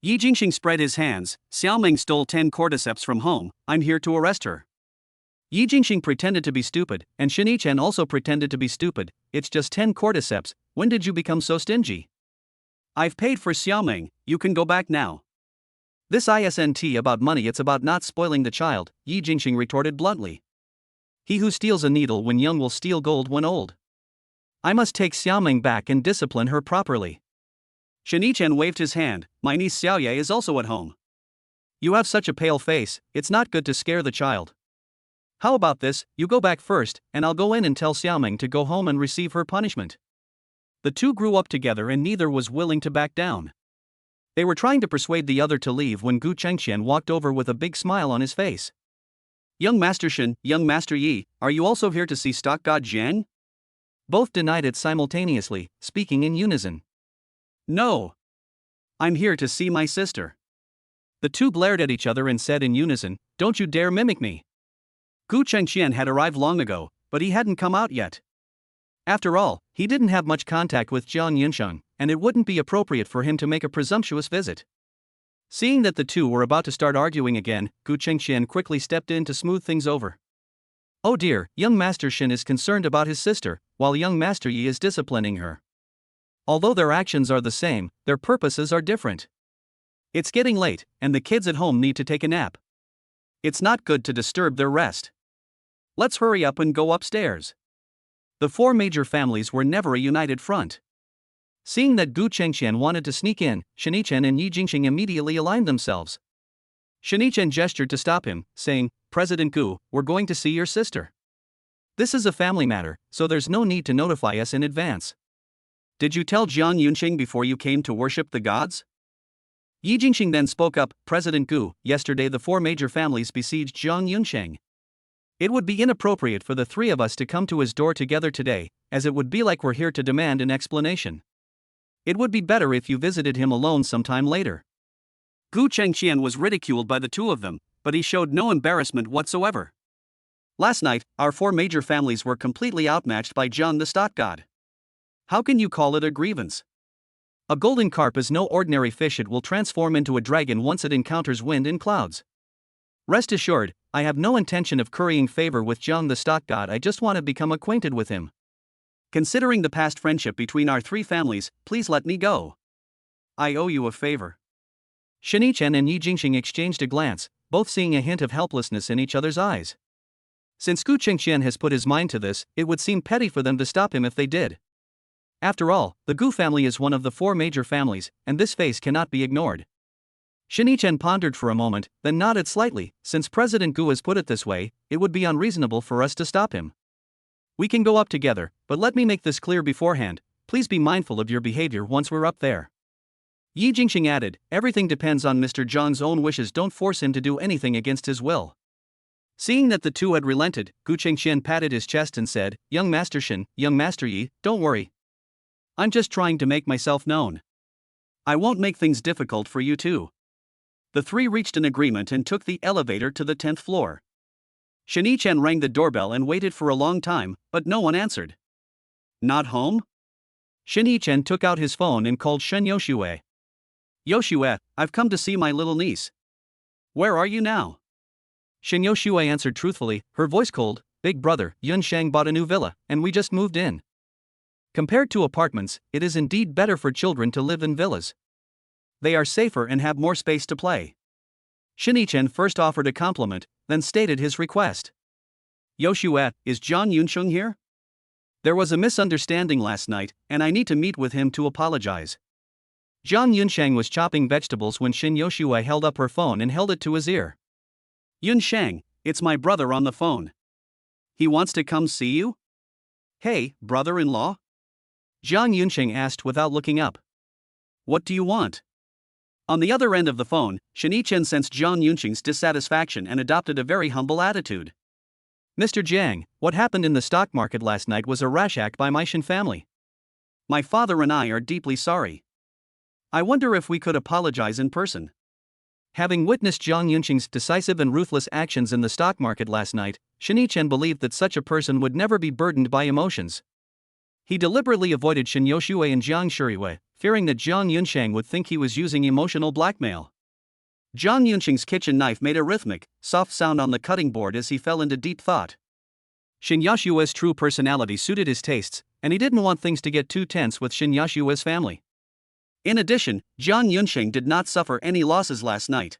Yi Jingxing spread his hands. "Xiaoming stole 10 cordyceps from home, I'm here to arrest her." Yi Jingxing pretended to be stupid, and Shin Yichen also pretended to be stupid. "It's just 10 cordyceps, when did you become so stingy?" "I've paid for Xiaoming, you can go back now." "This isn't about money, it's about not spoiling the child," Yi Jingxing retorted bluntly. "He who steals a needle when young will steal gold when old. I must take Xiaoming back and discipline her properly." Shin Yichen waved his hand. "My niece Xiaoye is also at home. You have such a pale face, it's not good to scare the child. How about this, you go back first, and I'll go in and tell Xiaoming to go home and receive her punishment." The two grew up together and neither was willing to back down. They were trying to persuade the other to leave when Gu Chengqian walked over with a big smile on his face. "Young Master Shin, young Master Yi, are you also here to see stock god Jiang?" Both denied it simultaneously, speaking in unison. "No. I'm here to see my sister." The two glared at each other and said in unison, "Don't you dare mimic me." Gu Chengqian had arrived long ago, but he hadn't come out yet. After all, he didn't have much contact with Jiang Yunsheng, and it wouldn't be appropriate for him to make a presumptuous visit. Seeing that the two were about to start arguing again, Gu Chengqian quickly stepped in to smooth things over. "Oh dear, young Master Shin is concerned about his sister, while young Master Yi is disciplining her. Although their actions are the same, their purposes are different. It's getting late, and the kids at home need to take a nap. It's not good to disturb their rest. Let's hurry up and go upstairs." The four major families were never a united front. Seeing that Gu Chengqian wanted to sneak in, Shin Yichen and Yi Jingxing immediately aligned themselves. Shin Yichen gestured to stop him, saying, "President Gu, we're going to see your sister. This is a family matter, so there's no need to notify us in advance." "Did you tell Jiang Yunqing before you came to worship the gods?" Yi Jingxing then spoke up. "President Gu, yesterday the four major families besieged Jiang Yunsheng. It would be inappropriate for the three of us to come to his door together today, as it would be like we're here to demand an explanation. It would be better if you visited him alone sometime later." Gu Chengqian was ridiculed by the two of them, but he showed no embarrassment whatsoever. "Last night, our four major families were completely outmatched by Jiang the stock god. How can you call it a grievance? A golden carp is no ordinary fish, it will transform into a dragon once it encounters wind and clouds. Rest assured, I have no intention of currying favor with Jiang the stock god, I just want to become acquainted with him. Considering the past friendship between our three families, please let me go. I owe you a favor." Shin Yichen and Yi Jingxing exchanged a glance, both seeing a hint of helplessness in each other's eyes. Since Gu Chengqian has put his mind to this, it would seem petty for them to stop him if they did. After all, the Gu family is one of the four major families, and this face cannot be ignored. Shin Yichen pondered for a moment, then nodded slightly. "Since President Gu has put it this way, it would be unreasonable for us to stop him. We can go up together, but let me make this clear beforehand, please be mindful of your behavior once we're up there." Yi Jingxing added, "Everything depends on Mr. Zhang's own wishes, don't force him to do anything against his will." Seeing that the two had relented, Gu Chengqian patted his chest and said, "Young Master Shin, young Master Yi, don't worry. I'm just trying to make myself known. I won't make things difficult for you too." The three reached an agreement and took the elevator to the 10th floor. Shin Yichen rang the doorbell and waited for a long time, but no one answered. "Not home?" Shin Yichen took out his phone and called Shen Yoshue. "Yoshue, I've come to see my little niece. Where are you now?" Shin Yoshue answered truthfully, her voice cold. "Big brother, Yun Shang bought a new villa, and we just moved in. Compared to apartments, it is indeed better for children to live in villas. They are safer and have more space to play." Shin Yichen first offered a compliment, then stated his request. "Yoshue, is Jiang Yunsheng here? There was a misunderstanding last night, and I need to meet with him to apologize." Jiang Yunsheng was chopping vegetables when Shin Yoshue held up her phone and held it to his ear. "Yunsheng, it's my brother on the phone. He wants to come see you?" "Hey, brother-in-law?" Jiang Yunsheng asked without looking up. "What do you want?" On the other end of the phone, Shin Yi-chen sensed Jiang Yunqing's dissatisfaction and adopted a very humble attitude. Mr. Jiang, what happened in the stock market last night was a rash act by my Shin family. My father and I are deeply sorry. I wonder if we could apologize in person. Having witnessed Jiang Yunqing's decisive and ruthless actions in the stock market last night, Shin Yi-chen believed that such a person would never be burdened by emotions. He deliberately avoided Shin Yoshue and Jiang Shuriwei, fearing that Jiang Yunsheng would think he was using emotional blackmail. Jiang Yunsheng's kitchen knife made a rhythmic, soft sound on the cutting board as he fell into deep thought. Shin Yoshue's true personality suited his tastes, and he didn't want things to get too tense with Shin Yoshue's family. In addition, Jiang Yunsheng did not suffer any losses last night.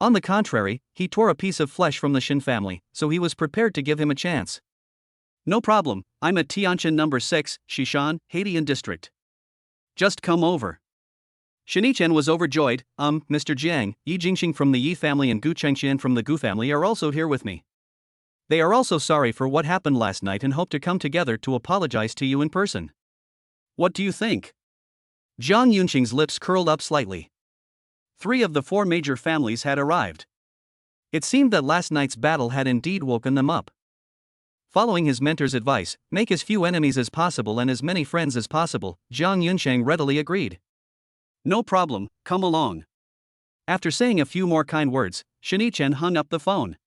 On the contrary, he tore a piece of flesh from the Shin family, so he was prepared to give him a chance. No problem, I'm at Tianjin number 6, Shishan, Haidian district. Just come over. Shin Yi-chen was overjoyed. Mr. Jiang, Yi Jingxing from the Yi family and Gu Chengxian from the Gu family are also here with me. They are also sorry for what happened last night and hope to come together to apologize to you in person. What do you think? Jiang Yunqing's lips curled up slightly. 3 of the 4 major families had arrived. It seemed that last night's battle had indeed woken them up. Following his mentor's advice, make as few enemies as possible and as many friends as possible, Jiang Yunsheng readily agreed. No problem, come along. After saying a few more kind words, Shin Yi-chen hung up the phone.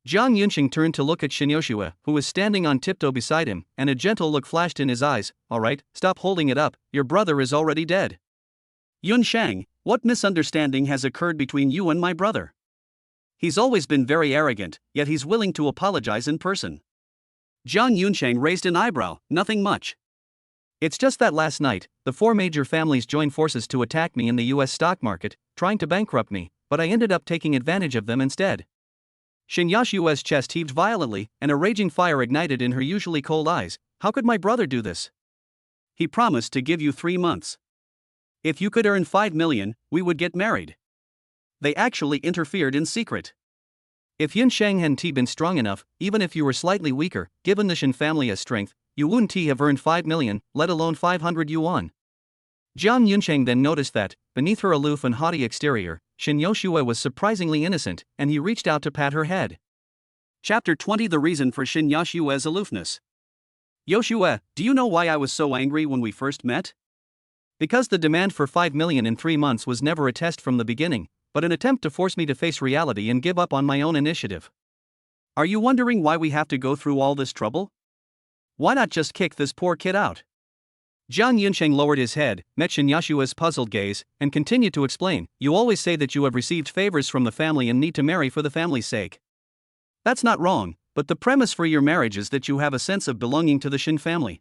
Jiang Yunsheng turned to look at Shin Yoshue, who was standing on tiptoe beside him, and a gentle look flashed in his eyes. All right, stop holding it up, your brother is already dead. Yunsheng, what misunderstanding has occurred between you and my brother? He's always been very arrogant, yet he's willing to apologize in person. Jiang Yunsheng raised an eyebrow. Nothing much. It's just that last night, the 4 major families joined forces to attack me in the US stock market, trying to bankrupt me, but I ended up taking advantage of them instead. Shin Yoshue's chest heaved violently, and a raging fire ignited in her usually cold eyes. How could my brother do this? He promised to give you 3 months. If you could earn 5 million, we would get married. They actually interfered in secret. If Yunsheng hadn't been strong enough, even if you were slightly weaker, given the Shin family as strength, you wouldn't have earned 5 million, let alone 500 yuan. Jiang Yunsheng then noticed that, beneath her aloof and haughty exterior, Shin Yoshue was surprisingly innocent, and he reached out to pat her head. Chapter 20 The reason for Shin Yoshue's aloofness. Yoshue, do you know why I was so angry when we first met? Because the demand for 5 million in 3 months was never a test from the beginning, but an attempt to force me to face reality and give up on my own initiative. Are you wondering why we have to go through all this trouble? Why not just kick this poor kid out? Jiang Yunsheng lowered his head, met Shin Yoshue's puzzled gaze, and continued to explain. You always say that you have received favors from the family and need to marry for the family's sake. That's not wrong, but the premise for your marriage is that you have a sense of belonging to the Shin family.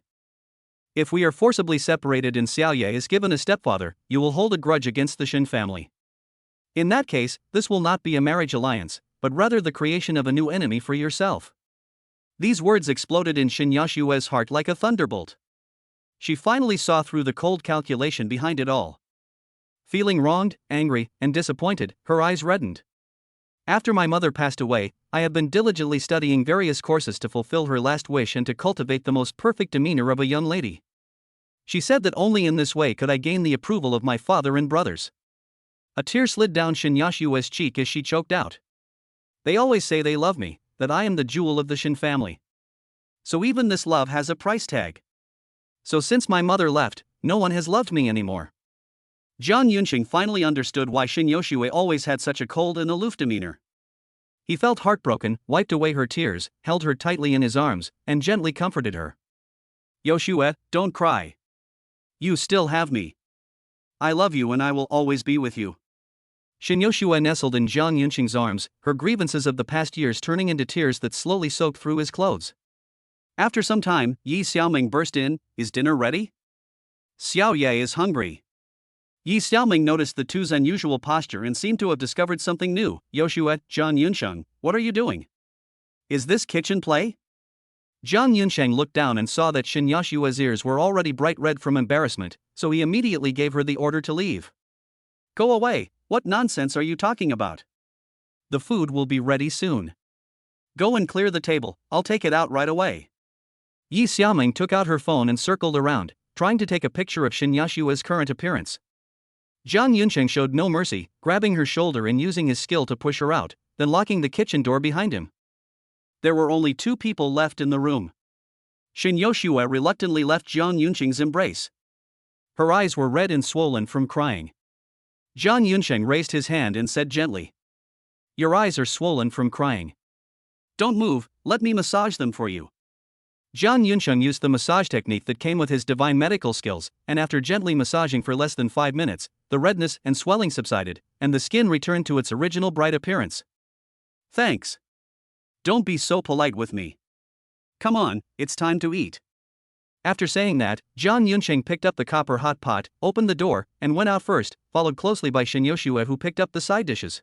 If we are forcibly separated and Xiaoye is given a stepfather, you will hold a grudge against the Shin family. In that case, this will not be a marriage alliance, but rather the creation of a new enemy for yourself. These words exploded in Shin Yoshue's heart like a thunderbolt. She finally saw through the cold calculation behind it all. Feeling wronged, angry, and disappointed, her eyes reddened. After my mother passed away, I have been diligently studying various courses to fulfill her last wish and to cultivate the most perfect demeanor of a young lady. She said that only in this way could I gain the approval of my father and brothers. A tear slid down Shin Yoshue's cheek as she choked out. They always say they love me, that I am the jewel of the Shin family. So even this love has a price tag. So since my mother left, no one has loved me anymore. Jiang Yunsheng finally understood why Shin Yoshue always had such a cold and aloof demeanor. He felt heartbroken, wiped away her tears, held her tightly in his arms, and gently comforted her. Yoshue, don't cry. You still have me. I love you and I will always be with you. Shin Yoshue nestled in Jiang Yunsheng's arms, her grievances of the past years turning into tears that slowly soaked through his clothes. After some time, Yi Xiaoming burst in. Is dinner ready? Xiaoye is hungry. Yi Xiaoming noticed the two's unusual posture and seemed to have discovered something new. Yoshue, Jiang Yunsheng, what are you doing? Is this kitchen play? Jiang Yunsheng looked down and saw that Shin Yoshue's ears were already bright red from embarrassment, so he immediately gave her the order to leave. Go away, what nonsense are you talking about? The food will be ready soon. Go and clear the table, I'll take it out right away. Yi Xiaoming took out her phone and circled around, trying to take a picture of Shin Yoshue's current appearance. Jiang Yunsheng showed no mercy, grabbing her shoulder and using his skill to push her out, then locking the kitchen door behind him. There were only two people left in the room. Shin Yoshua reluctantly left Jiang Yunsheng's embrace. Her eyes were red and swollen from crying. Jiang Yunsheng raised his hand and said gently, "Your eyes are swollen from crying. Don't move, let me massage them for you." Jiang Yunsheng used the massage technique that came with his divine medical skills, and after gently massaging for less than 5 minutes, the redness and swelling subsided, and the skin returned to its original bright appearance. "Thanks. Don't be so polite with me. Come on, it's time to eat." After saying that, Jiang Yunsheng picked up the copper hot pot, opened the door, and went out first, followed closely by Shin Yoshua, who picked up the side dishes.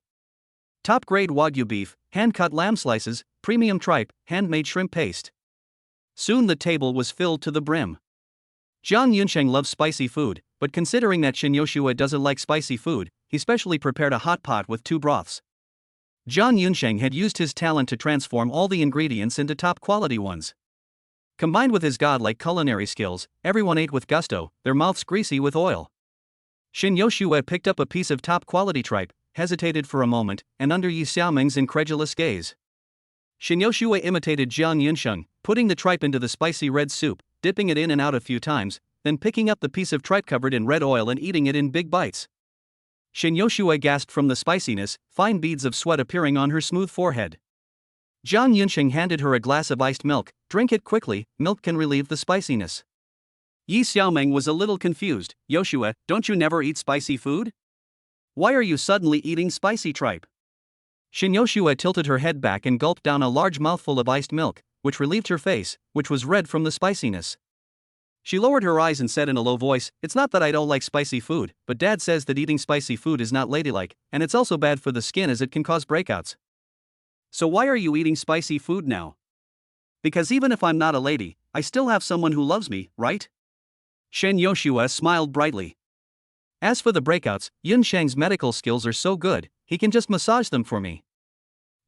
Top-grade Wagyu beef, hand-cut lamb slices, premium tripe, handmade shrimp paste. Soon the table was filled to the brim. Jiang Yunsheng loves spicy food, but considering that Shin Yoshua doesn't like spicy food, he specially prepared a hot pot with 2 broths. Jiang Yunsheng had used his talent to transform all the ingredients into top-quality ones. Combined with his godlike culinary skills, everyone ate with gusto, their mouths greasy with oil. Shin Yoshua picked up a piece of top-quality tripe, hesitated for a moment, and under Yi Xiaoming's incredulous gaze, Shin Yoshua imitated Jiang Yunsheng, putting the tripe into the spicy red soup, dipping it in and out a few times, then picking up the piece of tripe covered in red oil and eating it in big bites. Shin Yoshua gasped from the spiciness, fine beads of sweat appearing on her smooth forehead. Jiang Yunsheng handed her a glass of iced milk. "Drink it quickly, milk can relieve the spiciness." Yi Xiaoming was a little confused. "Yoshua, don't you never eat spicy food? Why are you suddenly eating spicy tripe?" Shin Yoshua tilted her head back and gulped down a large mouthful of iced milk, which relieved her face, which was red from the spiciness. She lowered her eyes and said in a low voice, "It's not that I don't like spicy food, but Dad says that eating spicy food is not ladylike, and it's also bad for the skin as it can cause breakouts." "So why are you eating spicy food now?" "Because even if I'm not a lady, I still have someone who loves me, right?" Shin Yoshua smiled brightly. "As for the breakouts, Yunsheng's medical skills are so good, he can just massage them for me."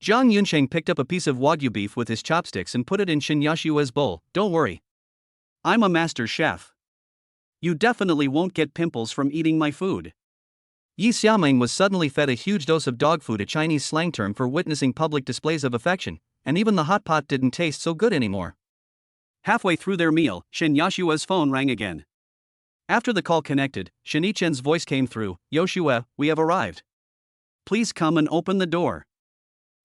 Jiang Yunsheng picked up a piece of Wagyu beef with his chopsticks and put it in Shin Yoshua's bowl. "Don't worry. I'm a master chef. You definitely won't get pimples from eating my food." Yi Xiaoming was suddenly fed a huge dose of dog food, a Chinese slang term for witnessing public displays of affection, and even the hot pot didn't taste so good anymore. Halfway through their meal, Shin Yoshua's phone rang again. After the call connected, Shinichен's voice came through. "Yoshua, we have arrived. Please come and open the door."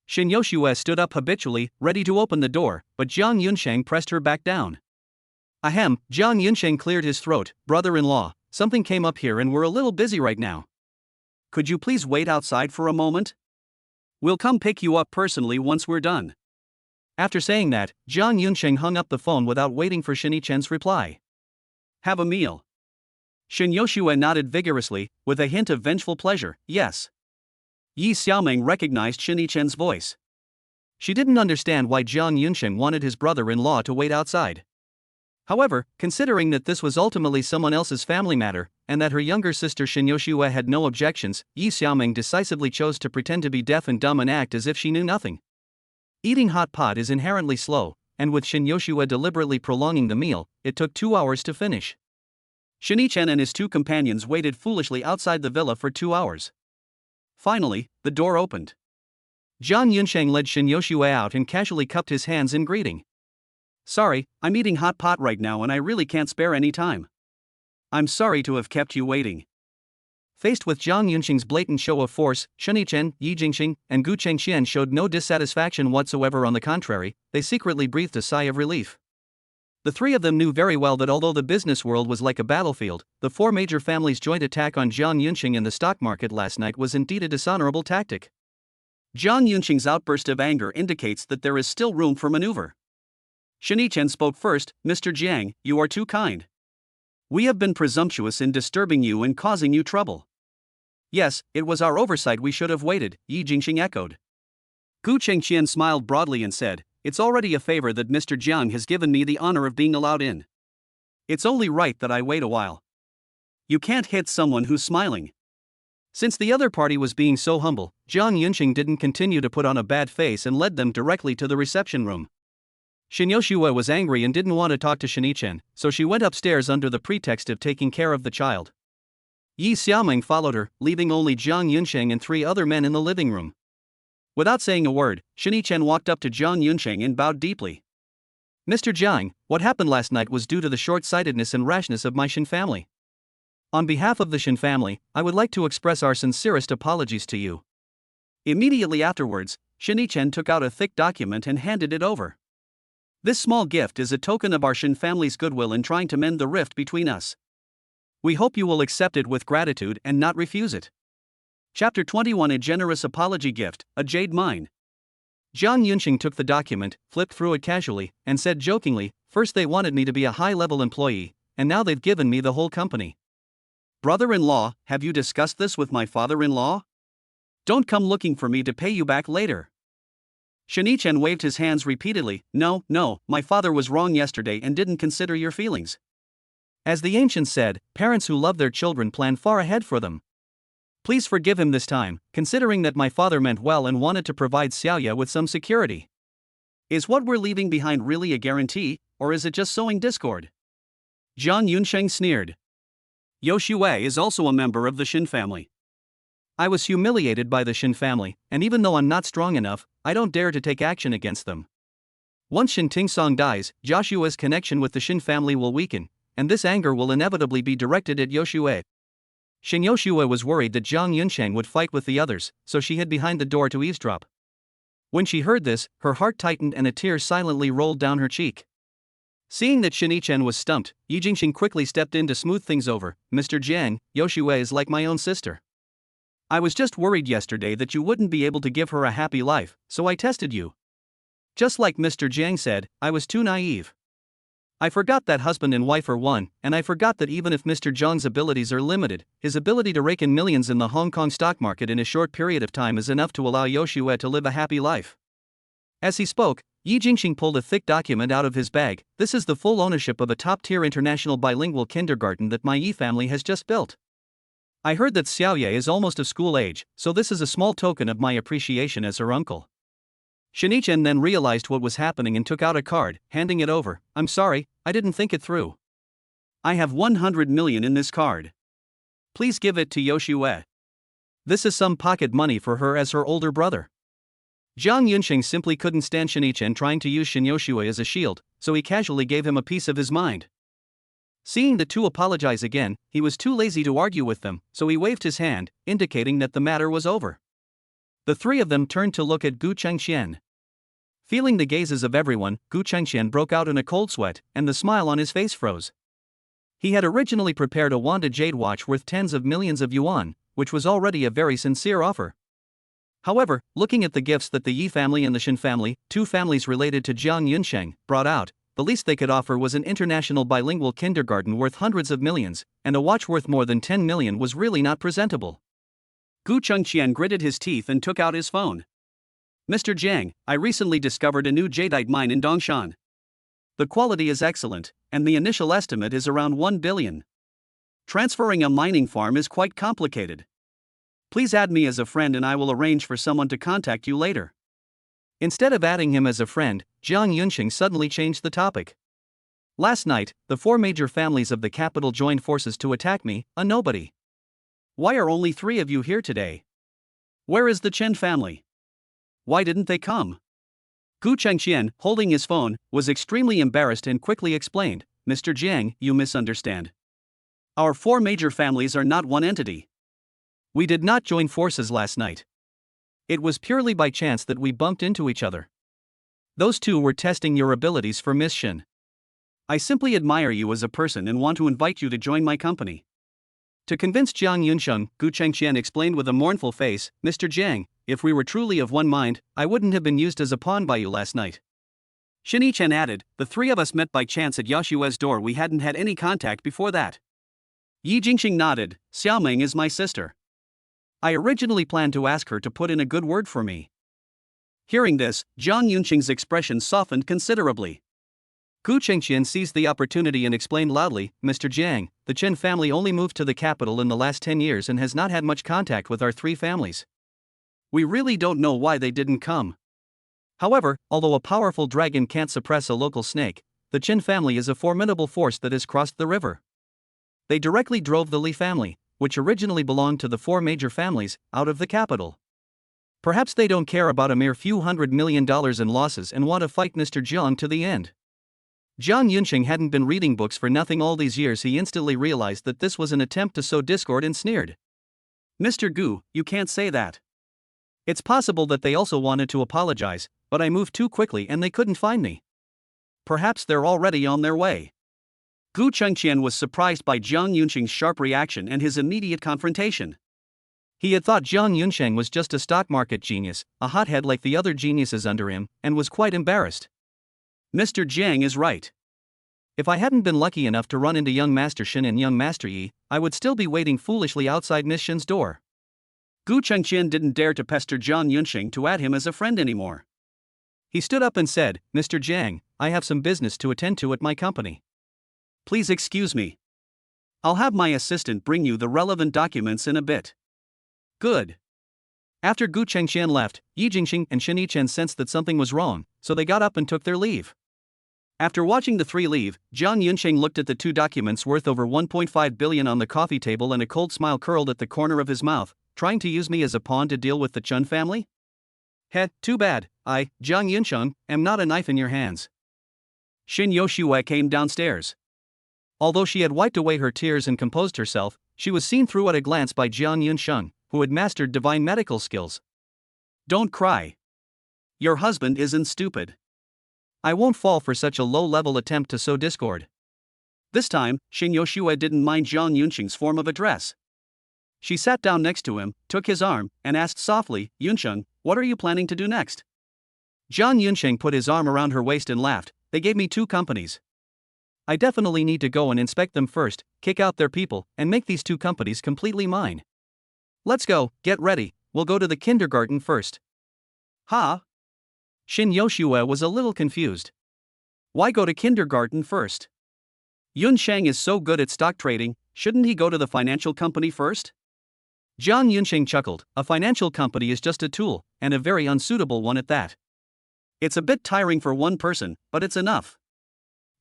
Shin Yoshua stood up habitually, ready to open the door, but Jiang Yunsheng pressed her back down. "Ahem," Jiang Yunsheng cleared his throat. "Brother-in-law, something came up here and we're a little busy right now. Could you please wait outside for a moment? We'll come pick you up personally once we're done." After saying that, Jiang Yunsheng hung up the phone without waiting for Shinichen's reply. "Have a meal." Shin Yoshua nodded vigorously, with a hint of vengeful pleasure. "Yes." Yi Xiaoming recognized Shinichen's voice. She didn't understand why Jiang Yunsheng wanted his brother-in-law to wait outside. However, considering that this was ultimately someone else's family matter, and that her younger sister Shin Yoshua had no objections, Yi Xiaoming decisively chose to pretend to be deaf and dumb and act as if she knew nothing. Eating hot pot is inherently slow, and with Shin Yoshua deliberately prolonging the meal, it took 2 hours to finish. Shinichen and his 2 companions waited foolishly outside the villa for 2 hours. Finally, the door opened. Jiang Yunsheng led Shin Yoshua out and casually cupped his hands in greeting. "Sorry, I'm eating hot pot right now and I really can't spare any time. I'm sorry to have kept you waiting." Faced with Jiang Yunsheng's blatant show of force, Shinichen, Yi Jingxing, and Gu Chengxian showed no dissatisfaction whatsoever. On the contrary, they secretly breathed a sigh of relief. The 3 of them knew very well that although the business world was like a battlefield, the 4 major families' joint attack on Jiang Yunsheng in the stock market last night was indeed a dishonorable tactic. Jiang Yunsheng's outburst of anger indicates that there is still room for maneuver. Shinichen spoke first. "Mr. Jiang, you are too kind. We have been presumptuous in disturbing you and causing you trouble." "Yes, it was our oversight, we should have waited," Yi Jingxing echoed. Gu Chengxian smiled broadly and said, "It's already a favor that Mr. Jiang has given me the honor of being allowed in. It's only right that I wait a while. You can't hit someone who's smiling." Since the other party was being so humble, Jiang Yunsheng didn't continue to put on a bad face and led them directly to the reception room. Shin Yoshua was angry and didn't want to talk to Shinichen, so she went upstairs under the pretext of taking care of the child. Yi Xiaoming followed her, leaving only Jiang Yunsheng and 3 other men in the living room. Without saying a word, Shen Chen walked up to Jiang Yunsheng and bowed deeply. Mr. Jiang, what happened last night was due to the short-sightedness and rashness of my Shen family. On behalf of the Shen family, I would like to express our sincerest apologies to you. Immediately afterwards, Shen Chen took out a thick document and handed it over. This small gift is a token of our Shen family's goodwill in trying to mend the rift between us. We hope you will accept it with gratitude and not refuse it. Chapter 21: A Generous Apology Gift, a Jade Mine. Jiang Yunsheng took the document, flipped through it casually, and said jokingly, "First they wanted me to be a high-level employee, and now they've given me the whole company. Brother-in-law, have you discussed this with my father-in-law? Don't come looking for me to pay you back later." Shen Chen waved his hands repeatedly. No, my father was wrong yesterday and didn't consider your feelings. As the ancients said, parents who love their children plan far ahead for them. Please forgive him this time, considering that my father meant well and wanted to provide Xiaoya with some security. Is what we're leaving behind really a guarantee, or is it just sowing discord? Jiang Yunsheng sneered. Yo Shui is also a member of the Shen family. I was humiliated by the Shen family, and even though I'm not strong enough, I don't dare to take action against them. Once Shen Tingsong dies, Joshua's connection with the Shen family will weaken, and this anger will inevitably be directed at Yoshue. Shen Yoshua was worried that Jiang Yunsheng would fight with the others, so she hid behind the door to eavesdrop. When she heard this, her heart tightened and a tear silently rolled down her cheek. Seeing that Shen Chen was stumped, Yi Jingxing quickly stepped in to smooth things over. Mr. Jiang, Yoshua is like my own sister. I was just worried yesterday that you wouldn't be able to give her a happy life, so I tested you. Just like Mr. Jiang said, I was too naive. I forgot that husband and wife are one, and I forgot that even if Mr. Zhang's abilities are limited, his ability to rake in millions in the Hong Kong stock market in a short period of time is enough to allow Yoshua to live a happy life. As he spoke, Yi Jingxing pulled a thick document out of his bag. This is the full ownership of a top-tier international bilingual kindergarten that my Yi family has just built. I heard that Xiaoye is almost of school age, so this is a small token of my appreciation as her uncle. Shen Chen then realized what was happening and took out a card, handing it over. I'm sorry, I didn't think it through. I have 100 million in this card. Please give it to Yoshue. This is some pocket money for her as her older brother. Jiang Yunsheng simply couldn't stand Shen Chen trying to use Shen Yoshue as a shield, so he casually gave him a piece of his mind. Seeing the two apologize again, he was too lazy to argue with them, so he waved his hand, indicating that the matter was over. The 3 of them turned to look at Gu Chengxian. Feeling the gazes of everyone, Gu Chengxian broke out in a cold sweat, and the smile on his face froze. He had originally prepared a Wanda Jade watch worth tens of millions of yuan, which was already a very sincere offer. However, looking at the gifts that the Yi family and the Shen family, 2 families related to Jiang Yunsheng, brought out, the least they could offer was an international bilingual kindergarten worth hundreds of millions, and a watch worth more than 10 million was really not presentable. Gu Chengxian gritted his teeth and took out his phone. Mr. Jiang, I recently discovered a new jadeite mine in Dongshan. The quality is excellent, and the initial estimate is around 1 billion. Transferring a mining farm is quite complicated. Please add me as a friend and I will arrange for someone to contact you later. Instead of adding him as a friend, Jiang Yunsheng suddenly changed the topic. Last night, the 4 major families of the capital joined forces to attack me, a nobody. Why are only 3 of you here today? Where is the Chen family? Why didn't they come? Gu Chengxian, holding his phone, was extremely embarrassed and quickly explained, Mr. Jiang, you misunderstand. Our 4 major families are not one entity. We did not join forces last night. It was purely by chance that we bumped into each other. Those 2 were testing your abilities for Miss Shen. I simply admire you as a person and want to invite you to join my company. To convince Jiang Yunsheng, Gu Chengxian explained with a mournful face, Mr. Jiang, if we were truly of one mind, I wouldn't have been used as a pawn by you last night. Shen Chen added, the 3 of us met by chance at Yoshue's door, we hadn't had any contact before that. Yi Jingxing nodded, Xiaoming is my sister. I originally planned to ask her to put in a good word for me. Hearing this, Jiang Yunsheng's expression softened considerably. Gu Chengxian seized the opportunity and explained loudly, Mr. Jiang, the Chen family only moved to the capital in the last 10 years and has not had much contact with our 3 families. We really don't know why they didn't come. However, although a powerful dragon can't suppress a local snake, the Chen family is a formidable force that has crossed the river. They directly drove the Li family, which originally belonged to the four major families, out of the capital. Perhaps they don't care about a mere few $100 million in losses and want to fight Mr. Jiang to the end. Jiang Yunsheng hadn't been reading books for nothing all these years. He instantly realized that this was an attempt to sow discord and sneered. Mr. Gu, you can't say that. It's possible that they also wanted to apologize, but I moved too quickly and they couldn't find me. Perhaps they're already on their way. Gu Chengqian was surprised by Jiang Yunsheng's sharp reaction and his immediate confrontation. He had thought Jiang Yunsheng was just a stock market genius, a hothead like the other geniuses under him, and was quite embarrassed. Mr. Jiang is right. If I hadn't been lucky enough to run into young Master Shin and young Master Yi, I would still be waiting foolishly outside Miss Shin's door. Gu Chengqian didn't dare to pester Jiang Yunsheng to add him as a friend anymore. He stood up and said, Mr. Jiang, I have some business to attend to at my company. Please excuse me. I'll have my assistant bring you the relevant documents in a bit. Good. After Gu Chengqian left, Yi Jingxing and Shin Yichen sensed that something was wrong, so they got up and took their leave. After watching the three leave, Jiang Yunsheng looked at the two documents worth over 1.5 billion on the coffee table and a cold smile curled at the corner of his mouth. Trying to use me as a pawn to deal with the Chun family? Heh, too bad. I, Jiang Yunsheng, am not a knife in your hands. Shin Yoshue came downstairs. Although she had wiped away her tears and composed herself, she was seen through at a glance by Jiang Yunsheng, who had mastered divine medical skills. Don't cry. Your husband isn't stupid. I won't fall for such a low-level attempt to sow discord. This time, Shin Yoshue didn't mind Jiang Yunsheng's form of address. She sat down next to him, took his arm, and asked softly, Yunsheng, what are you planning to do next? Jiang Yunsheng put his arm around her waist and laughed. They gave me 2 companies. I definitely need to go and inspect them first, kick out their people, and make these 2 companies completely mine. Let's go, get ready, we'll go to the kindergarten first. Huh? Shin Yoshue was a little confused. Why go to kindergarten first? Yunsheng is so good at stock trading, shouldn't he go to the financial company first? Jiang Yunsheng chuckled, a financial company is just a tool, and a very unsuitable one at that. It's a bit tiring for one person, but it's enough.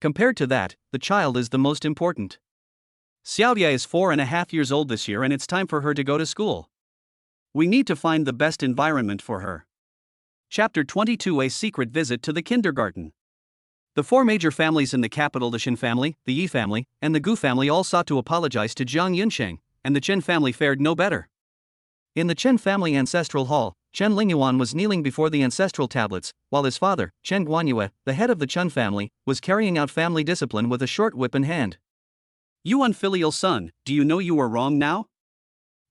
Compared to that, the child is the most important. Xiaodia is 4.5 years old this year and it's time for her to go to school. We need to find the best environment for her. Chapter 22: A secret visit to the kindergarten. The 4 major families in the capital, the Shin family, the Yi family, and the Gu family, all sought to apologize to Jiang Yunsheng, and the Chen family fared no better. In the Chen family ancestral hall, Chen Lingyuan was kneeling before the ancestral tablets, while his father, Chen Guanyue, the head of the Chen family, was carrying out family discipline with a short whip in hand. You unfilial son, do you know you were wrong now?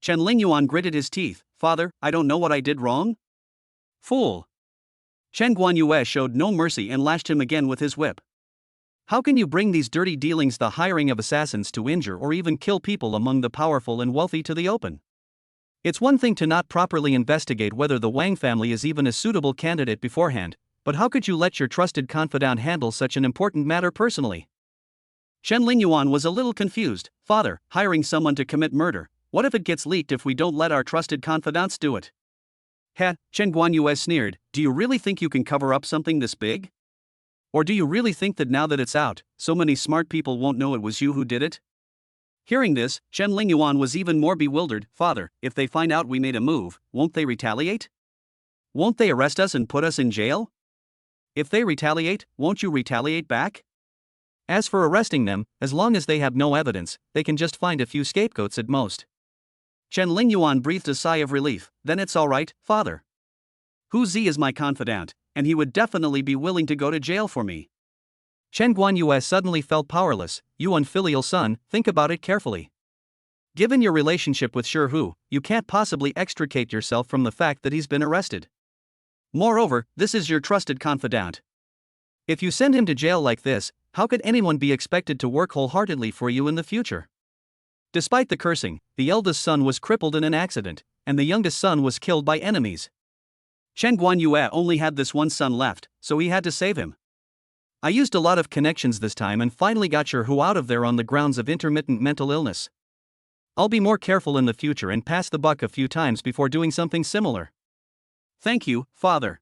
Chen Lingyuan gritted his teeth. Father, I don't know what I did wrong. Fool. Chen Guanyue showed no mercy and lashed him again with his whip. How can you bring these dirty dealings, the hiring of assassins to injure or even kill people among the powerful and wealthy, to the open? It's one thing to not properly investigate whether the Wang family is even a suitable candidate beforehand, but how could you let your trusted confidant handle such an important matter personally? Chen Lingyuan was a little confused. Father, hiring someone to commit murder, what if it gets leaked if we don't let our trusted confidants do it? Heh, Chen Guanyue sneered, do you really think you can cover up something this big? Or do you really think that now that it's out, so many smart people won't know it was you who did it? Hearing this, Chen Lingyuan was even more bewildered. Father, if they find out we made a move, won't they retaliate? Won't they arrest us and put us in jail? If they retaliate, won't you retaliate back? As for arresting them, as long as they have no evidence, they can just find a few scapegoats at most. Chen Lingyuan breathed a sigh of relief. Then it's all right, father. Hu Zi is my confidant, and he would definitely be willing to go to jail for me. Chen Guanyue suddenly felt powerless. You unfilial son, think about it carefully. Given your relationship with Shi Hu, you can't possibly extricate yourself from the fact that he's been arrested. Moreover, this is your trusted confidant. If you send him to jail like this, how could anyone be expected to work wholeheartedly for you in the future? Despite the cursing, the eldest son was crippled in an accident, and the youngest son was killed by enemies. Chen Guanyue only had this one son left, so he had to save him. I used a lot of connections this time and finally got Shi Hu out of there on the grounds of intermittent mental illness. I'll be more careful in the future and pass the buck a few times before doing something similar. Thank you, father.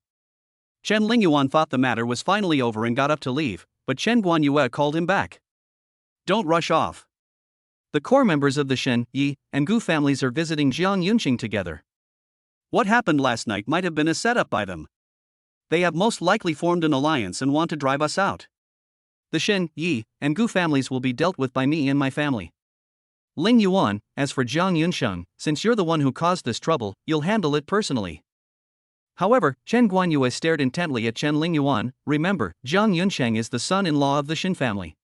Chen Lingyuan thought the matter was finally over and got up to leave, but Chen Guanyue called him back. Don't rush off. The core members of the Shen, Yi, and Gu families are visiting Jiang Yunqing together. What happened last night might have been a setup by them. They have most likely formed an alliance and want to drive us out. The Shen, Yi, and Gu families will be dealt with by me and my family. Ling Yuan, as for Jiang Yunsheng, since you're the one who caused this trouble, you'll handle it personally. However, Chen Guanyue stared intently at Chen Ling Yuan. Remember, Jiang Yunsheng is the son-in-law of the Shen family.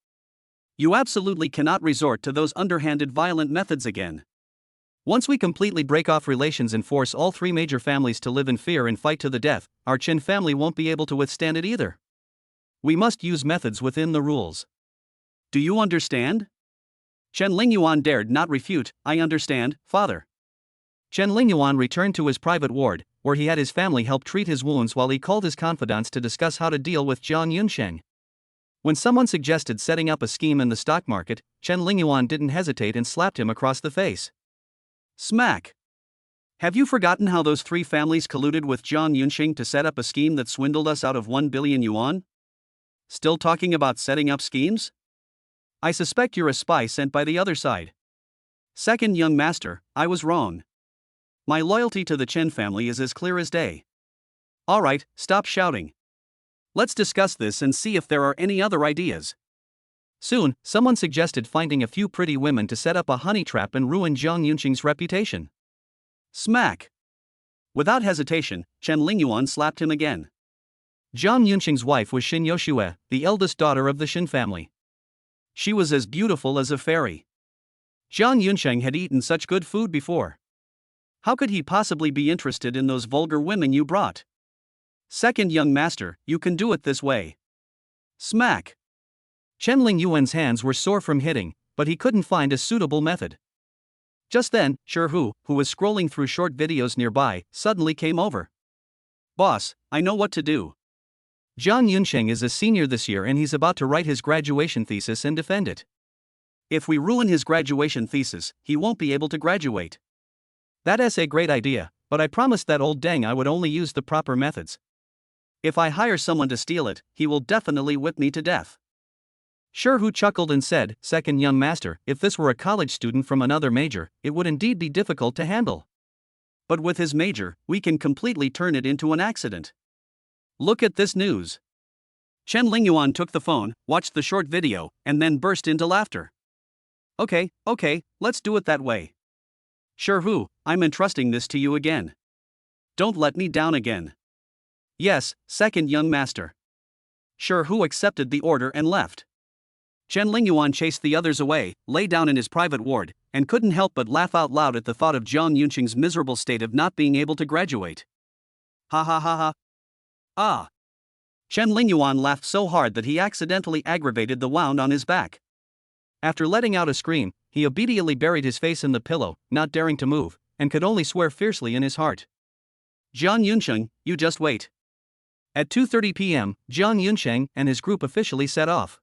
You absolutely cannot resort to those underhanded violent methods again. Once we completely break off relations and force all three major families to live in fear and fight to the death, our Chen family won't be able to withstand it either. We must use methods within the rules. Do you understand? Chen Lingyuan dared not refute. I understand, father. Chen Lingyuan returned to his private ward, where he had his family help treat his wounds while he called his confidants to discuss how to deal with Jiang Yunsheng. When someone suggested setting up a scheme in the stock market, Chen Lingyuan didn't hesitate and slapped him across the face. Smack! Have you forgotten how those three families colluded with Jiang Yunsheng to set up a scheme that swindled us out of 1 billion yuan? Still talking about setting up schemes? I suspect you're a spy sent by the other side. Second young master, I was wrong. My loyalty to the Chen family is as clear as day. Alright, stop shouting. Let's discuss this and see if there are any other ideas. Soon, someone suggested finding a few pretty women to set up a honey trap and ruin Jiang Yunqing's reputation. Smack! Without hesitation, Chen Lingyuan slapped him again. Jiang Yunqing's wife was Xin Yoshue, the eldest daughter of the Shen family. She was as beautiful as a fairy. Jiang Yunsheng had eaten such good food before. How could he possibly be interested in those vulgar women you brought? Second young master, you can do it this way. Smack! Chen Lingyuan's hands were sore from hitting, but he couldn't find a suitable method. Just then, Shi, who was scrolling through short videos nearby, suddenly came over. Boss, I know what to do. Jiang Yunsheng is a senior this year and he's about to write his graduation thesis and defend it. If we ruin his graduation thesis, he won't be able to graduate. That's a great idea, but I promised that old deng I would only use the proper methods. If I hire someone to steal it, he will definitely whip me to death. Shi chuckled and said, Second young master, if this were a college student from another major, it would indeed be difficult to handle. But with his major, we can completely turn it into an accident. Look at this news. Chen Lingyuan took the phone, watched the short video, and then burst into laughter. Okay, let's do it that way. Shi, I'm entrusting this to you again. Don't let me down again. Yes, second young master. Shi accepted the order and left. Chen Lingyuan chased the others away, lay down in his private ward, and couldn't help but laugh out loud at the thought of Jiang Yunqing's miserable state of not being able to graduate. Ha ha ha ha. Ah! Chen Lingyuan laughed so hard that he accidentally aggravated the wound on his back. After letting out a scream, he obediently buried his face in the pillow, not daring to move, and could only swear fiercely in his heart. Jiang Yunsheng, you just wait. At 2:30 p.m., Jiang Yunsheng and his group officially set off.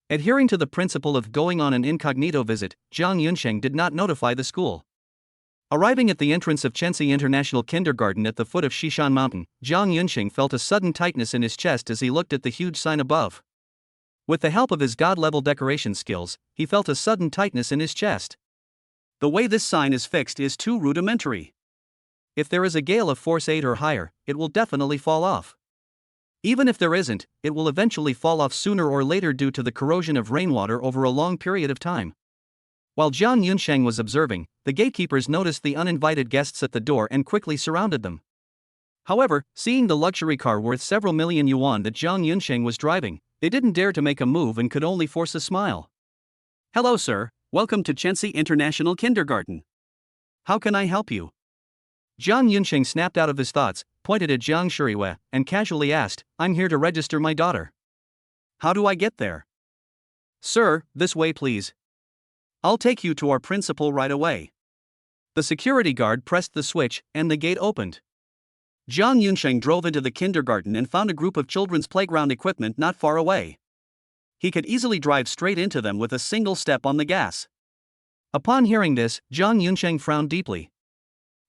Adhering to the principle of going on an incognito visit, Jiang Yunsheng did not notify the school. Arriving at the entrance of Chensi International Kindergarten at the foot of Shishan Mountain, Jiang Yunsheng felt a sudden tightness in his chest as he looked at the huge sign above. With the help of his god-level decoration skills, he felt a sudden tightness in his chest. The way this sign is fixed is too rudimentary. If there is a gale of force 8 or higher, it will definitely fall off. Even if there isn't, it will eventually fall off sooner or later due to the corrosion of rainwater over a long period of time. While Jiang Yunsheng was observing, the gatekeepers noticed the uninvited guests at the door and quickly surrounded them. However, seeing the luxury car worth several million yuan that Jiang Yunsheng was driving, they didn't dare to make a move and could only force a smile. Hello sir, welcome to Chensi International Kindergarten. How can I help you? Jiang Yunsheng snapped out of his thoughts, pointed at Jiang Shiriwe, and casually asked, I'm here to register my daughter. How do I get there? Sir, this way please. I'll take you to our principal right away. The security guard pressed the switch, and the gate opened. Jiang Yunsheng drove into the kindergarten and found a group of children's playground equipment not far away. He could easily drive straight into them with a single step on the gas. Upon hearing this, Jiang Yunsheng frowned deeply.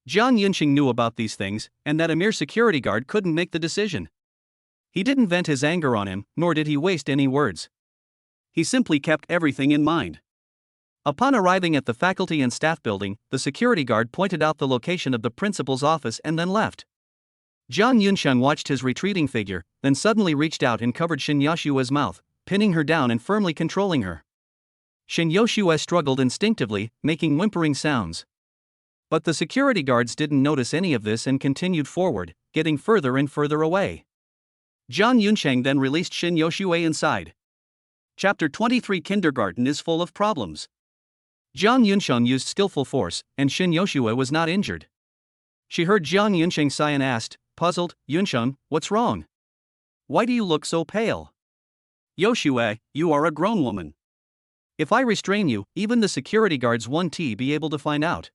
Jiang Yunsheng knew about these things, and that a mere security guard couldn't make the decision. He didn't vent his anger on him, nor did he waste any words. He simply kept everything in mind. Upon arriving at the faculty and staff building, the security guard pointed out the location of the principal's office and then left. Jiang Yunsheng watched his retreating figure, then suddenly reached out and covered Shin Yoshua's mouth, pinning her down and firmly controlling her. Shin Yoshua struggled instinctively, making whimpering sounds. But the security guards didn't notice any of this and continued forward, getting further and further away. Jiang Yunsheng then released Shin Yoshua inside. Chapter 23 Kindergarten is full of problems. Jiang Yunsheng used skillful force, and Shin Yoshua was not injured. She heard Jiang Yunsheng sigh and asked, puzzled, Yunsheng, what's wrong? Why do you look so pale? Yoshua, you are a grown woman. If I restrain you, even the security guards won't be able to find out.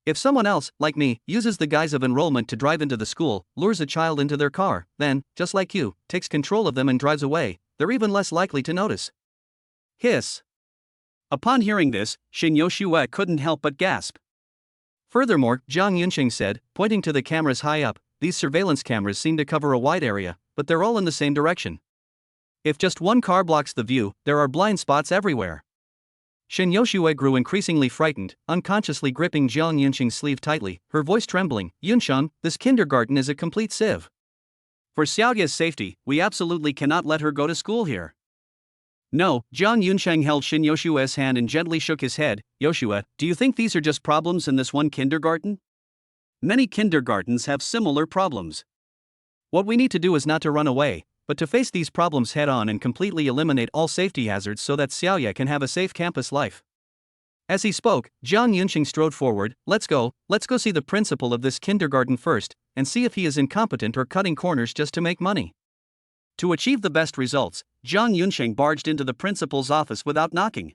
If someone else, like me, uses the guise of enrollment to drive into the school, lures a child into their car, then, just like you, takes control of them and drives away, they're even less likely to notice. Hiss. Upon hearing this, Shin Yoshua couldn't help but gasp. Furthermore, Jiang Yunsheng said, pointing to the cameras high up, these surveillance cameras seem to cover a wide area, but they're all in the same direction. If just one car blocks the view, there are blind spots everywhere. Shin Yoshua grew increasingly frightened, unconsciously gripping Jiang Yunsheng's sleeve tightly, her voice trembling. Yunsheng, this kindergarten is a complete sieve. For Xiaoya's safety, we absolutely cannot let her go to school here. No, Jiang Yunsheng held Shin Yoshua's hand and gently shook his head. Yoshua, do you think these are just problems in this one kindergarten? Many kindergartens have similar problems. What we need to do is not to run away, but to face these problems head on and completely eliminate all safety hazards so that Xiaoya can have a safe campus life. As he spoke, Jiang Yunsheng strode forward. Let's go see the principal of this kindergarten first, and see if he is incompetent or cutting corners just to make money. To achieve the best results, Jiang Yunsheng barged into the principal's office without knocking.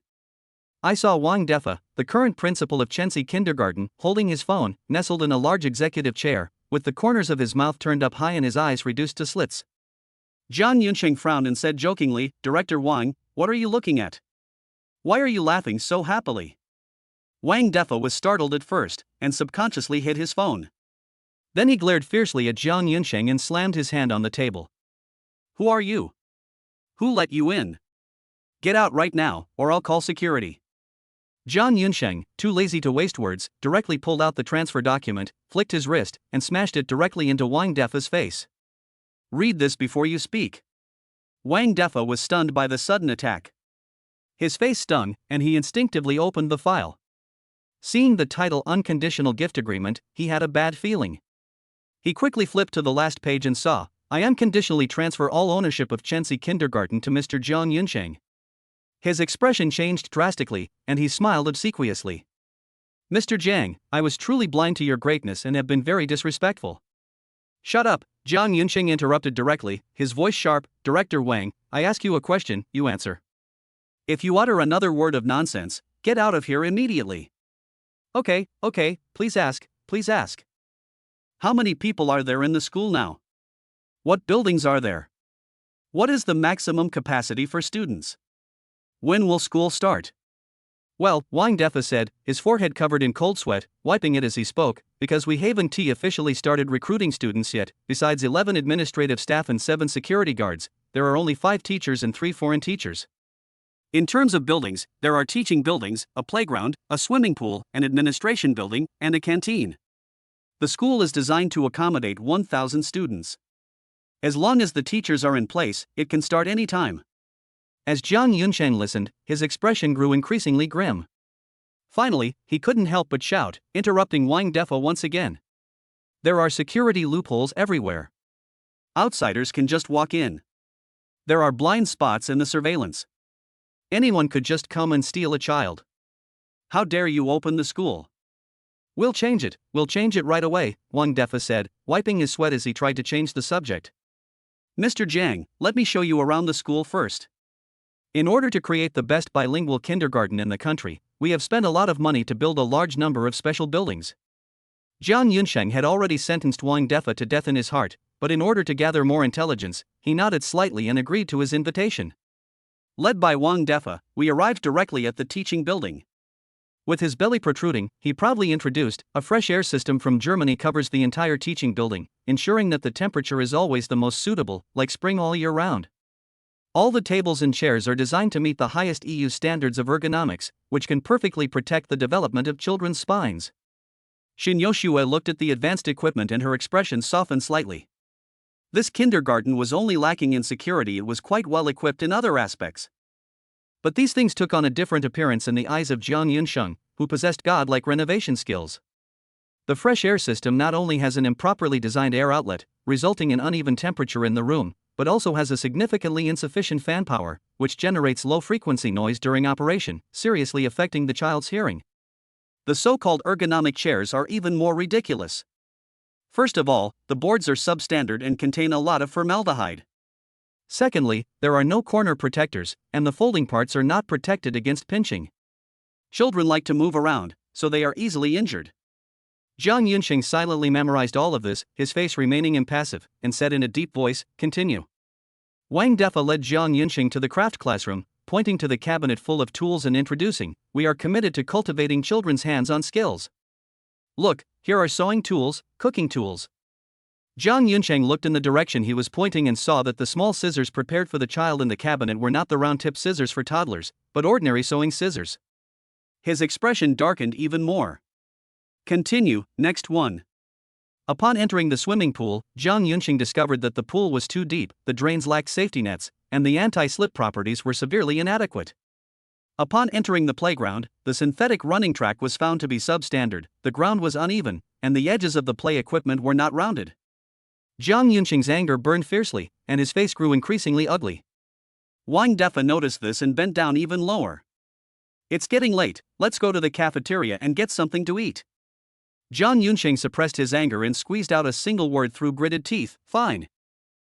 I saw Wang Defa, the current principal of Chenxi Kindergarten, holding his phone, nestled in a large executive chair, with the corners of his mouth turned up high and his eyes reduced to slits. Jiang Yunsheng frowned and said jokingly, Director Wang, what are you looking at? Why are you laughing so happily? Wang Defa was startled at first, and subconsciously hid his phone. Then he glared fiercely at Jiang Yunsheng and slammed his hand on the table. Who are you? Who let you in? Get out right now, or I'll call security. Jiang Yunsheng, too lazy to waste words, directly pulled out the transfer document, flicked his wrist, and smashed it directly into Wang Defa's face. Read this before you speak. Wang Defa was stunned by the sudden attack. His face stung, and he instinctively opened the file. Seeing the title Unconditional Gift Agreement, he had a bad feeling. He quickly flipped to the last page and saw, I unconditionally transfer all ownership of Chenxi Kindergarten to Mr. Jiang Yunsheng. His expression changed drastically, and he smiled obsequiously. Mr. Jiang, I was truly blind to your greatness and have been very disrespectful. Shut up, Jiang Yunsheng interrupted directly, his voice sharp. Director Wang, I ask you a question, you answer. If you utter another word of nonsense, get out of here immediately. Okay, please ask. How many people are there in the school now? What buildings are there? What is the maximum capacity for students? When will school start? Well, Wang Defa said, his forehead covered in cold sweat, wiping it as he spoke, because we haven't officially started recruiting students yet. Besides 11 administrative staff and 7 security guards, there are only 5 teachers and 3 foreign teachers. In terms of buildings, there are teaching buildings, a playground, a swimming pool, an administration building, and a canteen. The school is designed to accommodate 1,000 students. As long as the teachers are in place, it can start any time. As Jiang Yunsheng listened, his expression grew increasingly grim. Finally, he couldn't help but shout, interrupting Wang Defa once again. There are security loopholes everywhere. Outsiders can just walk in. There are blind spots in the surveillance. Anyone could just come and steal a child. How dare you open the school? We'll change it right away, Wang Defa said, wiping his sweat as he tried to change the subject. Mr. Jiang, let me show you around the school first. In order to create the best bilingual kindergarten in the country, we have spent a lot of money to build a large number of special buildings. Jiang Yunsheng had already sentenced Wang Defa to death in his heart, but in order to gather more intelligence, he nodded slightly and agreed to his invitation. Led by Wang Defa, we arrived directly at the teaching building. With his belly protruding, he proudly introduced, a fresh air system from Germany covers the entire teaching building, ensuring that the temperature is always the most suitable, like spring all year round. All the tables and chairs are designed to meet the highest EU standards of ergonomics, which can perfectly protect the development of children's spines. Shin Yoshua looked at the advanced equipment and her expression softened slightly. This kindergarten was only lacking in security, it was quite well equipped in other aspects. But these things took on a different appearance in the eyes of Jiang Yunsheng, who possessed godlike renovation skills. The fresh air system not only has an improperly designed air outlet, resulting in uneven temperature in the room, but also has a significantly insufficient fan power, which generates low-frequency noise during operation, seriously affecting the child's hearing. The so-called ergonomic chairs are even more ridiculous. First of all, the boards are substandard and contain a lot of formaldehyde. Secondly, there are no corner protectors, and the folding parts are not protected against pinching. Children like to move around, so they are easily injured. Jiang Yunsheng silently memorized all of this, his face remaining impassive, and said in a deep voice, "Continue." Wang Defa led Jiang Yunsheng to the craft classroom, pointing to the cabinet full of tools and introducing, "We are committed to cultivating children's hands-on skills. Look, here are sewing tools, cooking tools." Jiang Yunsheng looked in the direction he was pointing and saw that the small scissors prepared for the child in the cabinet were not the round-tip scissors for toddlers, but ordinary sewing scissors. His expression darkened even more. "Continue, next one." Upon entering the swimming pool, Jiang Yunsheng discovered that the pool was too deep, the drains lacked safety nets, and the anti-slip properties were severely inadequate. Upon entering the playground, the synthetic running track was found to be substandard, the ground was uneven, and the edges of the play equipment were not rounded. Jiang Yunsheng's anger burned fiercely, and his face grew increasingly ugly. Wang Defa noticed this and bent down even lower. "It's getting late, let's go to the cafeteria and get something to eat." Jiang Yunsheng suppressed his anger and squeezed out a single word through gritted teeth, "Fine."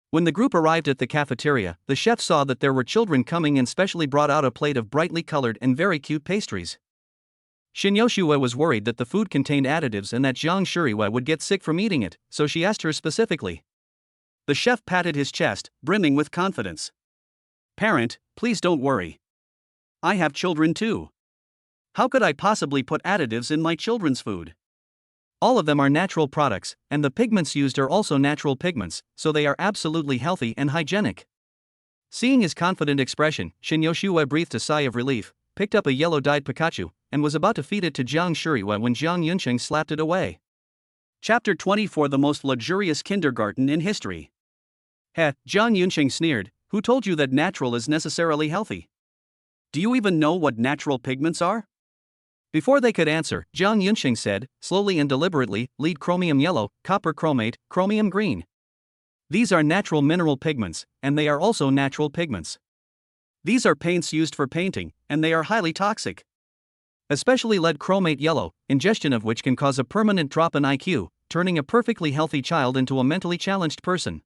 When the group arrived at the cafeteria, the chef saw that there were children coming and specially brought out a plate of brightly colored and very cute pastries. Shin Yoshua was worried that the food contained additives and that Jiang Shuriwa would get sick from eating it, so she asked her specifically. The chef patted his chest, brimming with confidence. "Parent, please don't worry. I have children too. How could I possibly put additives in my children's food? All of them are natural products, and the pigments used are also natural pigments, so they are absolutely healthy and hygienic." Seeing his confident expression, Shin Yoshua breathed a sigh of relief, picked up a yellow-dyed Pikachu, and was about to feed it to Jiang Shuriwa when Jiang Yunsheng slapped it away. Chapter 24: The most luxurious kindergarten in history. "Heh," Jiang Yunsheng sneered, "who told you that natural is necessarily healthy? Do you even know what natural pigments are?" Before they could answer, Jiang Yunsheng said, slowly and deliberately, "Lead chromium yellow, copper chromate, chromium green. These are natural mineral pigments, and they are also natural pigments. These are paints used for painting, and they are highly toxic. Especially lead chromate yellow, ingestion of which can cause a permanent drop in IQ, turning a perfectly healthy child into a mentally challenged person."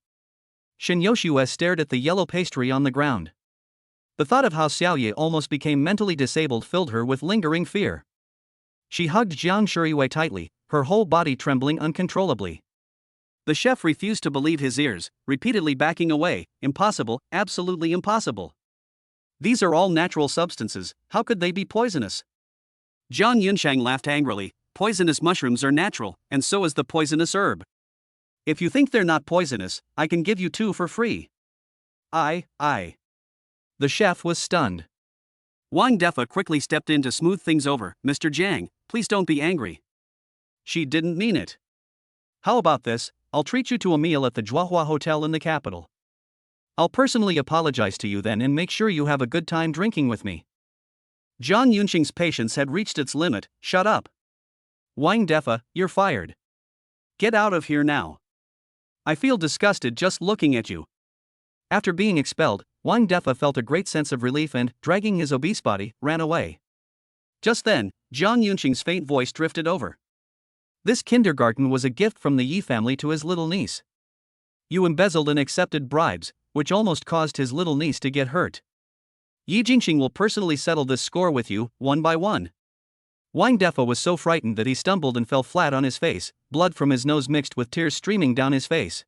Shin Yoshua stared at the yellow pastry on the ground. The thought of how Xiaoye almost became mentally disabled filled her with lingering fear. She hugged Jiang Shuriwei tightly, her whole body trembling uncontrollably. The chef refused to believe his ears, repeatedly backing away. "Impossible, absolutely impossible. These are all natural substances, how could they be poisonous?" Jiang Yunsheng laughed angrily. "Poisonous mushrooms are natural, and so is the poisonous herb. If you think they're not poisonous, I can give you 2 for free." I. The chef was stunned. Wang Defa quickly stepped in to smooth things over. "Mr. Jiang, please don't be angry. She didn't mean it. How about this? I'll treat you to a meal at the Zhuahua Hotel in the capital. I'll personally apologize to you then and make sure you have a good time drinking with me." Jiang Yunsheng's patience had reached its limit. "Shut up. Wang Defa, you're fired. Get out of here now. I feel disgusted just looking at you." After being expelled, Wang Defa felt a great sense of relief and, dragging his obese body, ran away. Just then, Jiang Yunsheng's faint voice drifted over. This kindergarten was a gift from the Yi family to his little niece. You embezzled and accepted bribes, which almost caused his little niece to get hurt. Yi Jingxing will personally settle this score with you, one by one. Wang Defa was so frightened that he stumbled and fell flat on his face, blood from his nose mixed with tears streaming down his face.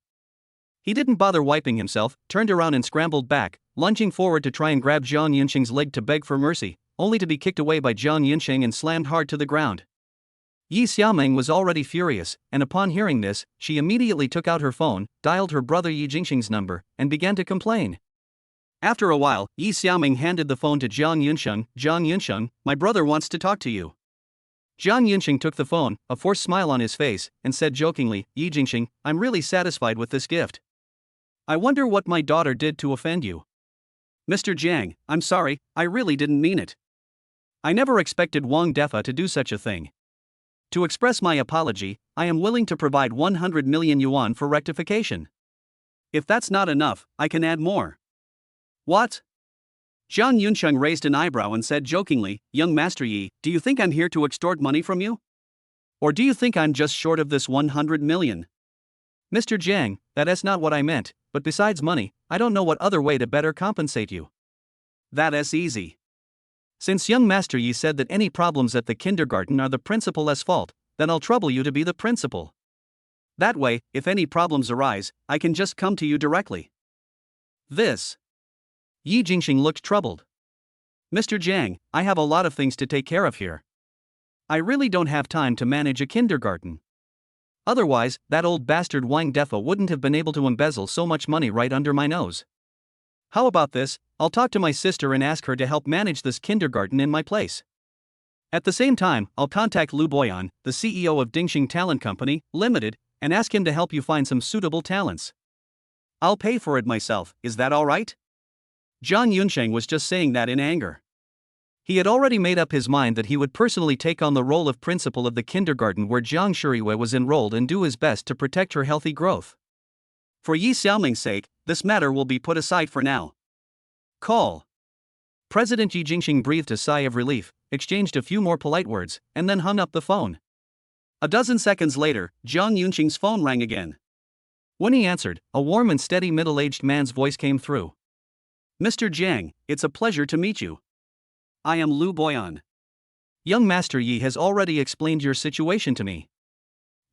He didn't bother wiping himself, turned around and scrambled back, lunging forward to try and grab Jiang Yunsheng's leg to beg for mercy, only to be kicked away by Jiang Yunsheng and slammed hard to the ground. Yi Xiaomeng was already furious, and upon hearing this, she immediately took out her phone, dialed her brother Yi Jingxing's number, and began to complain. After a while, Yi Xiaoming handed the phone to Jiang Yunsheng. Jiang Yunsheng, my brother wants to talk to you. Jiang Yunsheng took the phone, a forced smile on his face, and said jokingly, Yi Jingxing, I'm really satisfied with this gift. I wonder what my daughter did to offend you. Mr. Jiang, I'm sorry, I really didn't mean it. I never expected Wang Defa to do such a thing. To express my apology, I am willing to provide 100 million yuan for rectification. If that's not enough, I can add more. What? Jiang Yunsheng raised an eyebrow and said jokingly, Young Master Yi, do you think I'm here to extort money from you? Or do you think I'm just short of this 100 million? Mr. Jiang, that is not what I meant, but besides money, I don't know what other way to better compensate you. That is easy. Since young Master Yi said that any problems at the kindergarten are the principal's fault, then I'll trouble you to be the principal. That way, if any problems arise, I can just come to you directly. This. Yi Jingxing looked troubled. Mr. Jiang, I have a lot of things to take care of here. I really don't have time to manage a kindergarten. Otherwise, that old bastard Wang Defa wouldn't have been able to embezzle so much money right under my nose. How about this? I'll talk to my sister and ask her to help manage this kindergarten in my place. At the same time, I'll contact Lu Boyan, the CEO of Dingxing Talent Company, Limited, and ask him to help you find some suitable talents. I'll pay for it myself, is that alright? Jiang Yunsheng was just saying that in anger. He had already made up his mind that he would personally take on the role of principal of the kindergarten where Jiang Shuriwei was enrolled and do his best to protect her healthy growth. For Yi Xiaoming's sake, this matter will be put aside for now. Call. President Yi Jingxing breathed a sigh of relief, exchanged a few more polite words, and then hung up the phone. A dozen seconds later, Jiang Yunxing's phone rang again. When he answered, a warm and steady middle-aged man's voice came through. Mr. Jiang, it's a pleasure to meet you. I am Lu Boyan. Young Master Yi has already explained your situation to me.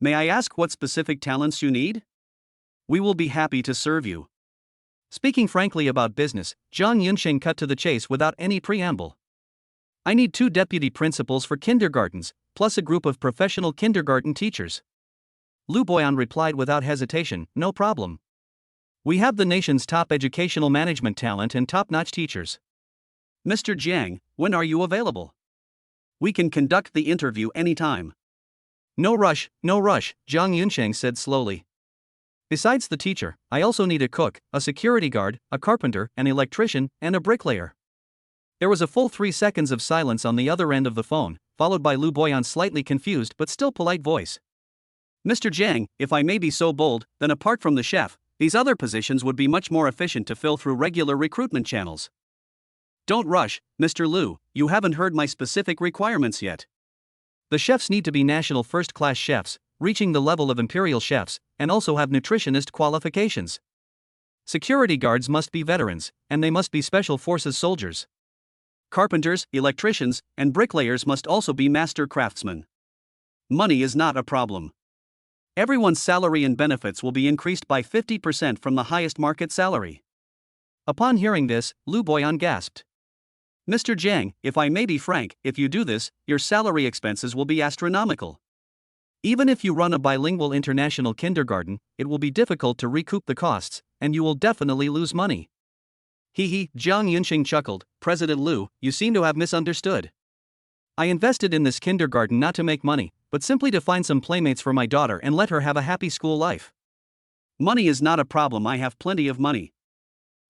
May I ask what specific talents you need? We will be happy to serve you. Speaking frankly about business, Jiang Yunsheng cut to the chase without any preamble. I need 2 deputy principals for kindergartens, plus a group of professional kindergarten teachers. Lu Boyan replied without hesitation, no problem. We have the nation's top educational management talent and top-notch teachers. Mr. Jiang, when are you available? We can conduct the interview anytime. No rush, Jiang Yunsheng said slowly. Besides the teacher, I also need a cook, a security guard, a carpenter, an electrician, and a bricklayer. There was a full 3 seconds of silence on the other end of the phone, followed by Lu Boyan's slightly confused but still polite voice. Mr. Jiang, if I may be so bold, then apart from the chef, these other positions would be much more efficient to fill through regular recruitment channels. Don't rush, Mr. Lu, you haven't heard my specific requirements yet. The chefs need to be national first-class chefs, reaching the level of imperial chefs, and also have nutritionist qualifications. Security guards must be veterans, and they must be special forces soldiers. Carpenters, electricians, and bricklayers must also be master craftsmen. Money is not a problem. Everyone's salary and benefits will be increased by 50% from the highest market salary. Upon hearing this, Lu Boyan gasped. Mr. Jiang, if I may be frank, if you do this, your salary expenses will be astronomical. Even if you run a bilingual international kindergarten, it will be difficult to recoup the costs, and you will definitely lose money. Jiang Yunxing chuckled. President Lu, you seem to have misunderstood. I invested in this kindergarten not to make money, but simply to find some playmates for my daughter and let her have a happy school life. Money is not a problem, I have plenty of money.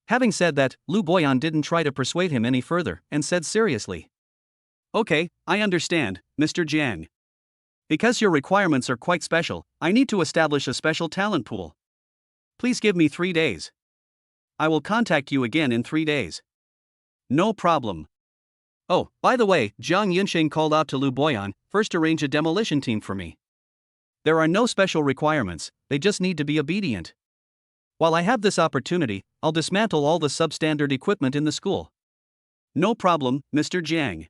Having said that, Lu Boyan didn't try to persuade him any further, and said seriously. Okay, I understand, Mr. Jiang. Because your requirements are quite special, I need to establish a special talent pool. Please give me 3 days. I will contact you again in 3 days. No problem. Oh, by the way, Jiang Yunsheng called out to Lu Boyan, first arrange a demolition team for me. There are no special requirements, they just need to be obedient. While I have this opportunity, I'll dismantle all the substandard equipment in the school. No problem, Mr. Jiang.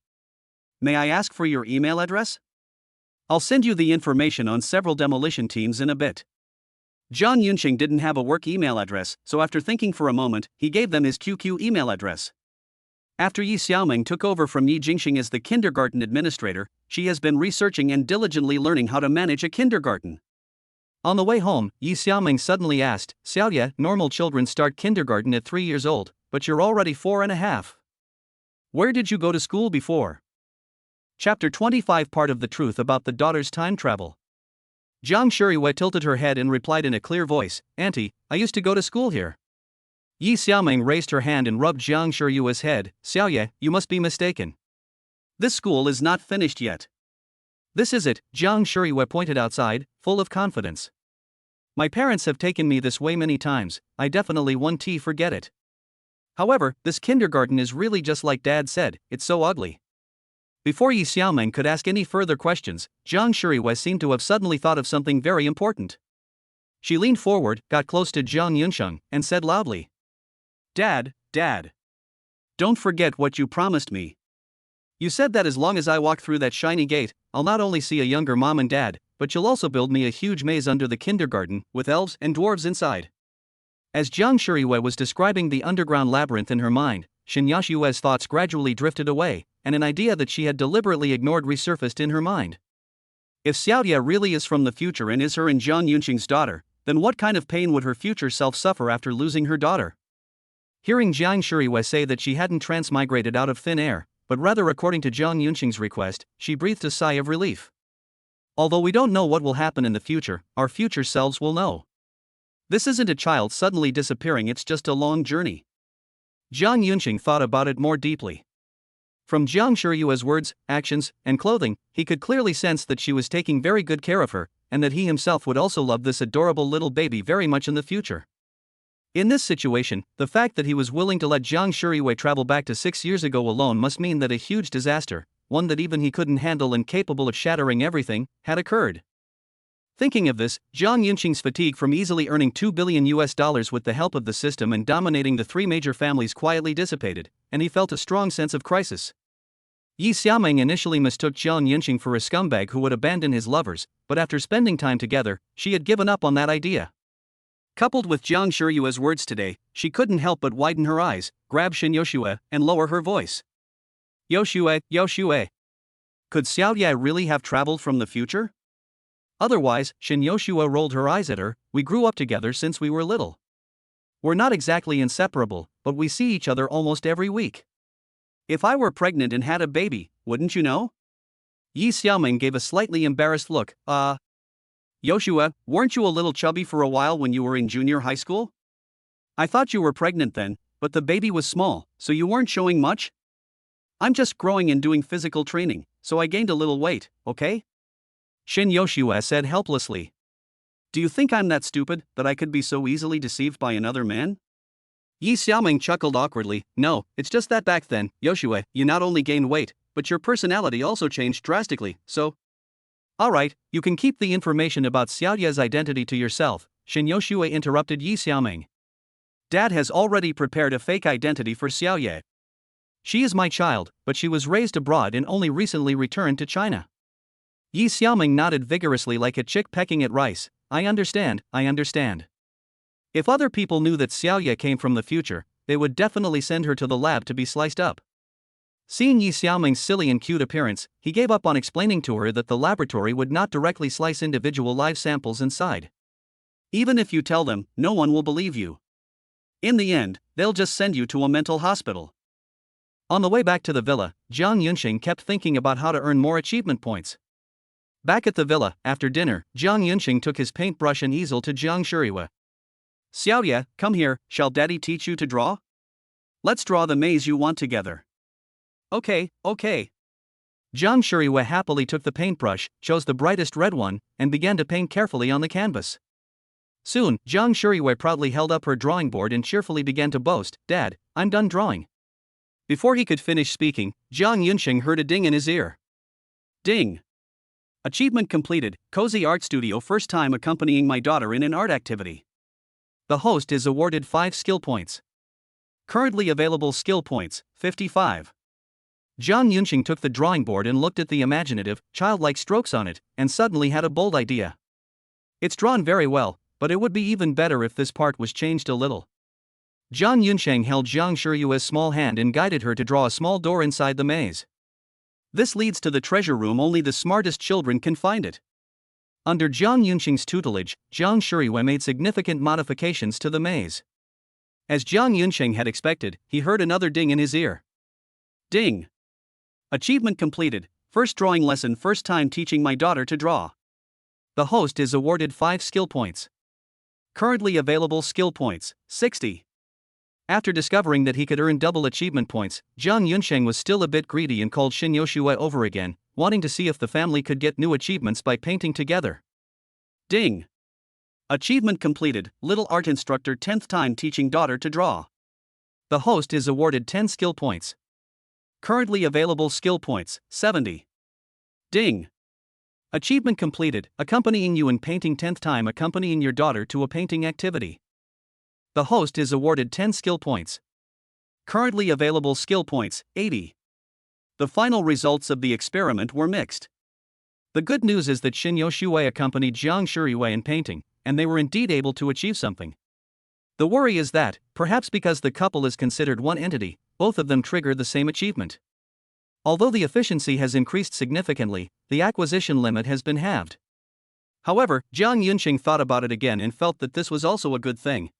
May I ask for your email address? I'll send you the information on several demolition teams in a bit. Jiang Yunsheng didn't have a work email address, so after thinking for a moment, he gave them his QQ email address. After Yi Xiaoming took over from Yi Jingxing as the kindergarten administrator, she has been researching and diligently learning how to manage a kindergarten. On the way home, Yi Xiaoming suddenly asked, Xiaoye, normal children start kindergarten at 3 years old, but you're already 4.5. Where did you go to school before? Chapter 25. Part of the truth about the daughter's time travel. Jiang Shuriwei tilted her head and replied in a clear voice, Auntie, I used to go to school here. Yi Xiaoming raised her hand and rubbed Jiang Shuyue's head. Xiaoye, you must be mistaken. This school is not finished yet. This is it, Jiang Shuyue pointed outside, full of confidence. My parents have taken me this way many times, I definitely won't forget it. However, this kindergarten is really just like Dad said, it's so ugly. Before Yi Xiaoming could ask any further questions, Jiang Shuyue seemed to have suddenly thought of something very important. She leaned forward, got close to Jiang Yunsheng, and said loudly, Dad, don't forget what you promised me. You said that as long as I walk through that shiny gate, I'll not only see a younger mom and dad, but you'll also build me a huge maze under the kindergarten, with elves and dwarves inside. As Jiang Shuyue was describing the underground labyrinth in her mind, Shen Yashue's thoughts gradually drifted away, and an idea that she had deliberately ignored resurfaced in her mind. If Xiaoye really is from the future and is her and Jiang Yunqing's daughter, then what kind of pain would her future self suffer after losing her daughter? Hearing Jiang Shuyue say that she hadn't transmigrated out of thin air, but rather according to Jiang Yunqing's request, she breathed a sigh of relief. Although we don't know what will happen in the future, our future selves will know. This isn't a child suddenly disappearing, it's just a long journey. Jiang Yunqing thought about it more deeply. From Jiang Shuyue's words, actions, and clothing, he could clearly sense that she was taking very good care of her, and that he himself would also love this adorable little baby very much in the future. In this situation, the fact that he was willing to let Jiang Shuyue travel back to 6 years ago alone must mean that a huge disaster, one that even he couldn't handle and capable of shattering everything, had occurred. Thinking of this, Jiang Yunqing's fatigue from easily earning $2 billion with the help of the system and dominating the 3 major families quietly dissipated, and he felt a strong sense of crisis. Yi Xiaoming initially mistook Jiang Yunqing for a scumbag who would abandon his lovers, but after spending time together, she had given up on that idea. Coupled with Jiang Shuyue's words today, she couldn't help but widen her eyes, grab Shen Yoshue, and lower her voice. Yoshue. Could Xiaoye really have traveled from the future? Otherwise, Shen Yoshue rolled her eyes at her, we grew up together since we were little. We're not exactly inseparable, but we see each other almost every week. If I were pregnant and had a baby, wouldn't you know? Yi Xiaoming gave a slightly embarrassed look. Yoshue, weren't you a little chubby for a while when you were in junior high school? I thought you were pregnant then, but the baby was small, so you weren't showing much? I'm just growing and doing physical training, so I gained a little weight, okay? Shen Yoshue said helplessly. Do you think I'm that stupid, that I could be so easily deceived by another man? Yi Xiaoming chuckled awkwardly. No, it's just that back then, Yoshue, you not only gained weight, but your personality also changed drastically, so... Alright, you can keep the information about Xiaoye's identity to yourself, Shen Yoshue interrupted Yi Xiaoming. Dad has already prepared a fake identity for Xiaoye. She is my child, but she was raised abroad and only recently returned to China. Yi Xiaoming nodded vigorously like a chick pecking at rice. I understand. If other people knew that Xiaoye came from the future, they would definitely send her to the lab to be sliced up. Seeing Yi Xiaoming's silly and cute appearance, he gave up on explaining to her that the laboratory would not directly slice individual live samples inside. Even if you tell them, no one will believe you. In the end, they'll just send you to a mental hospital. On the way back to the villa, Jiang Yunqing kept thinking about how to earn more achievement points. Back at the villa, after dinner, Jiang Yunqing took his paintbrush and easel to Jiang Shuyue. Xiaoye, come here, shall daddy teach you to draw? Let's draw the maze you want together. Okay. Jiang Shuyue happily took the paintbrush, chose the brightest red one, and began to paint carefully on the canvas. Soon, Jiang Shuyue proudly held up her drawing board and cheerfully began to boast, Dad, I'm done drawing. Before he could finish speaking, Jiang Yunqing heard a ding in his ear. Ding. Achievement completed, Cozy Art Studio, first time accompanying my daughter in an art activity. The host is awarded 5 skill points. Currently available skill points, 55. Jiang Yunqing took the drawing board and looked at the imaginative, childlike strokes on it, and suddenly had a bold idea. It's drawn very well, but it would be even better if this part was changed a little. Jiang Yunqing held Jiang Shuyue's small hand and guided her to draw a small door inside the maze. This leads to the treasure room, only the smartest children can find it. Under Jiang Yunqing's tutelage, Jiang Shuyue made significant modifications to the maze. As Jiang Yunsheng had expected, he heard another ding in his ear. Ding! Achievement completed, first drawing lesson, first time teaching my daughter to draw. The host is awarded 5 skill points. Currently available skill points, 60. After discovering that he could earn double achievement points, Jiang Yunsheng was still a bit greedy and called Shin Yoshue over again, wanting to see if the family could get new achievements by painting together. Ding! Achievement completed, little art instructor 10th time teaching daughter to draw. The host is awarded 10 skill points. Currently available skill points, 70. Ding! Achievement completed, accompanying you in painting 10th time accompanying your daughter to a painting activity. The host is awarded 10 skill points. Currently available skill points, 80. The final results of the experiment were mixed. The good news is that Shin Yoshue accompanied Jiang Shuriyue in painting, and they were indeed able to achieve something. The worry is that, perhaps because the couple is considered one entity, both of them trigger the same achievement. Although the efficiency has increased significantly, the acquisition limit has been halved. However, Jiang Yunsheng thought about it again and felt that this was also a good thing.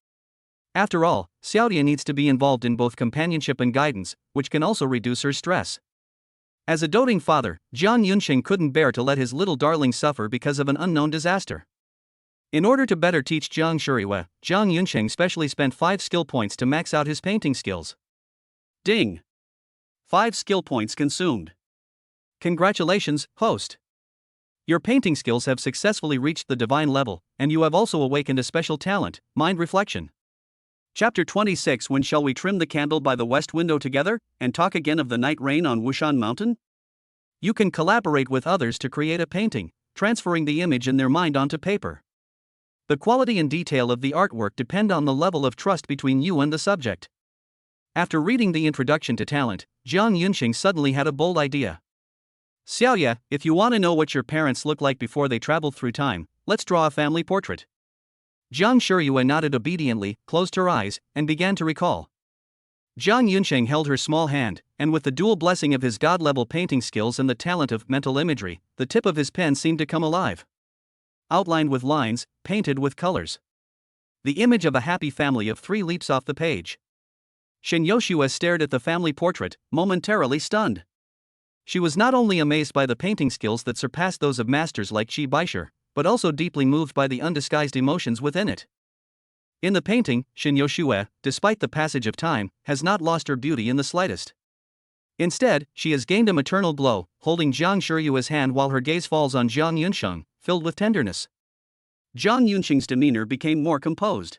After all, Xiaodia needs to be involved in both companionship and guidance, which can also reduce her stress. As a doting father, Jiang Yunsheng couldn't bear to let his little darling suffer because of an unknown disaster. In order to better teach Jiang Shuriyue, Jiang Yunsheng specially spent 5 skill points to max out his painting skills. Ding! 5 skill points consumed. Congratulations, host! Your painting skills have successfully reached the divine level, and you have also awakened a special talent, mind reflection. Chapter 26. When shall we trim the candle by the west window together, and talk again of the night rain on Wushan Mountain? You can collaborate with others to create a painting, transferring the image in their mind onto paper. The quality and detail of the artwork depend on the level of trust between you and the subject. After reading the introduction to talent, Jiang Yunsheng suddenly had a bold idea. Xiaoya, if you want to know what your parents look like before they traveled through time, let's draw a family portrait. Jiang Shuriyue nodded obediently, closed her eyes, and began to recall. Jiang Yunsheng held her small hand, and with the dual blessing of his god-level painting skills and the talent of mental imagery, the tip of his pen seemed to come alive. Outlined with lines, painted with colors. The image of a happy family of 3 leaps off the page. Shin Yoshue stared at the family portrait, momentarily stunned. She was not only amazed by the painting skills that surpassed those of masters like Qi Baisher, but also deeply moved by the undisguised emotions within it. In the painting, Shin Yoshue, despite the passage of time, has not lost her beauty in the slightest. Instead, she has gained a maternal glow, holding Jiang Shuriyue's hand while her gaze falls on Jiang Yunsheng, filled with tenderness. Jiang Yunsheng's demeanor became more composed.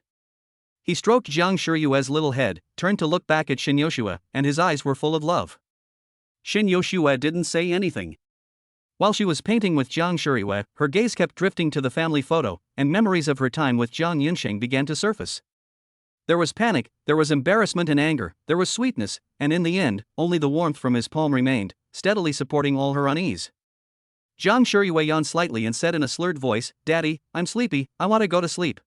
He stroked Jiang Shuriyue's little head, turned to look back at Shin Yoshue, and his eyes were full of love. Shin Yoshue didn't say anything. While she was painting with Jiang Shuriyue, her gaze kept drifting to the family photo, and memories of her time with Jiang Yunsheng began to surface. There was panic, there was embarrassment and anger, there was sweetness, and in the end, only the warmth from his palm remained, steadily supporting all her unease. Jiang Shuriyue yawned slightly and said in a slurred voice, "Daddy, I'm sleepy, I want to go to sleep."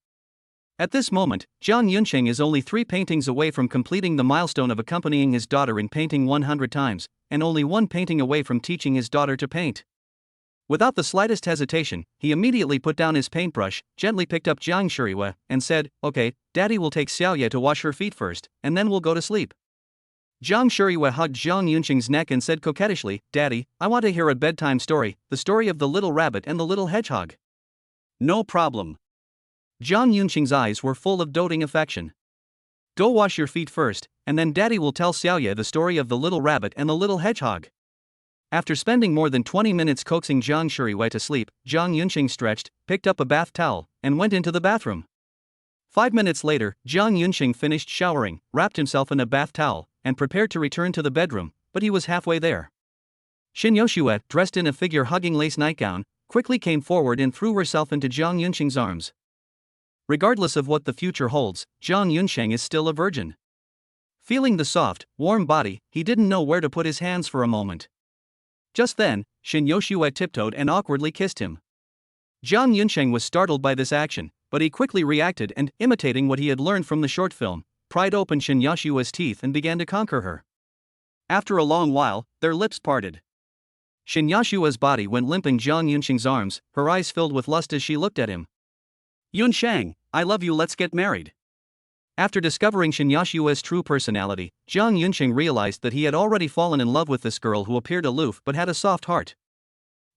At this moment, Jiang Yunsheng is only 3 paintings away from completing the milestone of accompanying his daughter in painting 100 times, and only 1 painting away from teaching his daughter to paint. Without the slightest hesitation, he immediately put down his paintbrush, gently picked up Jiang Shuriyue, and said, "Okay, Daddy will take Xiaoya to wash her feet first, and then we'll go to sleep." Jiang Shuriyue hugged Jiang Yunsheng's neck and said coquettishly, "Daddy, I want to hear a bedtime story, the story of the little rabbit and the little hedgehog." "No problem." Jiang Yunsheng's eyes were full of doting affection. "Go wash your feet first, and then Daddy will tell Xiaoya the story of the little rabbit and the little hedgehog." After spending more than 20 minutes coaxing Jiang Shuriyue to sleep, Jiang Yunsheng stretched, picked up a bath towel, and went into the bathroom. 5 minutes later, Jiang Yunsheng finished showering, wrapped himself in a bath towel, and prepared to return to the bedroom, but he was halfway there. Shin Yoshue, dressed in a figure-hugging lace nightgown, quickly came forward and threw herself into Jiang Yunsheng's arms. Regardless of what the future holds, Jiang Yunsheng is still a virgin. Feeling the soft, warm body, he didn't know where to put his hands for a moment. Just then, Shin Yoshue tiptoed and awkwardly kissed him. Jiang Yunsheng was startled by this action, but he quickly reacted and, imitating what he had learned from the short film, pried open Shin Yoshue's teeth and began to conquer her. After a long while, their lips parted. Shin Yoshue's body went limp in Jiang Yunsheng's arms, her eyes filled with lust as she looked at him. "Yunsheng, I love you, let's get married." After discovering Shin Yashua's true personality, Jiang Yunqing realized that he had already fallen in love with this girl who appeared aloof but had a soft heart.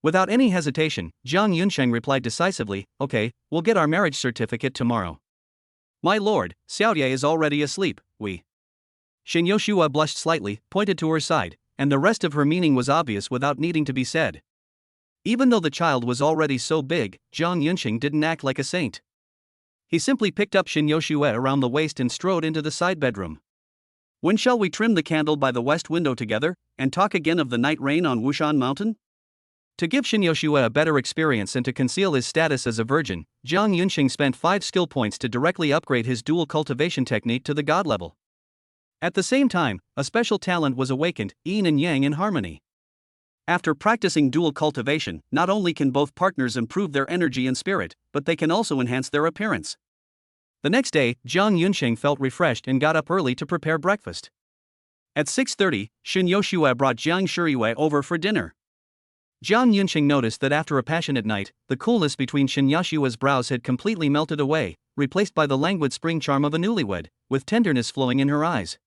Without any hesitation, Jiang Yunqing replied decisively, "Okay, we'll get our marriage certificate tomorrow." "My lord, Xiaoye is already asleep, we." Shin Yoshua blushed slightly, pointed to her side, and the rest of her meaning was obvious without needing to be said. Even though the child was already so big, Jiang Yunqing didn't act like a saint. He simply picked up Shin Yoshua around the waist and strode into the side bedroom. "When shall we trim the candle by the west window together, and talk again of the night rain on Wushan Mountain?" To give Shin Yoshua a better experience and to conceal his status as a virgin, Jiang Yunqing spent 5 skill points to directly upgrade his dual cultivation technique to the god level. At the same time, a special talent was awakened, yin and yang in harmony. After practicing dual cultivation, not only can both partners improve their energy and spirit, but they can also enhance their appearance. The next day, Jiang Yunqing felt refreshed and got up early to prepare breakfast. At 6:30, Shin Yoshua brought Jiang Shiyue over for dinner. Jiang Yunqing noticed that after a passionate night, the coolness between Shin Yashua's brows had completely melted away, replaced by the languid spring charm of a newlywed, with tenderness flowing in her eyes.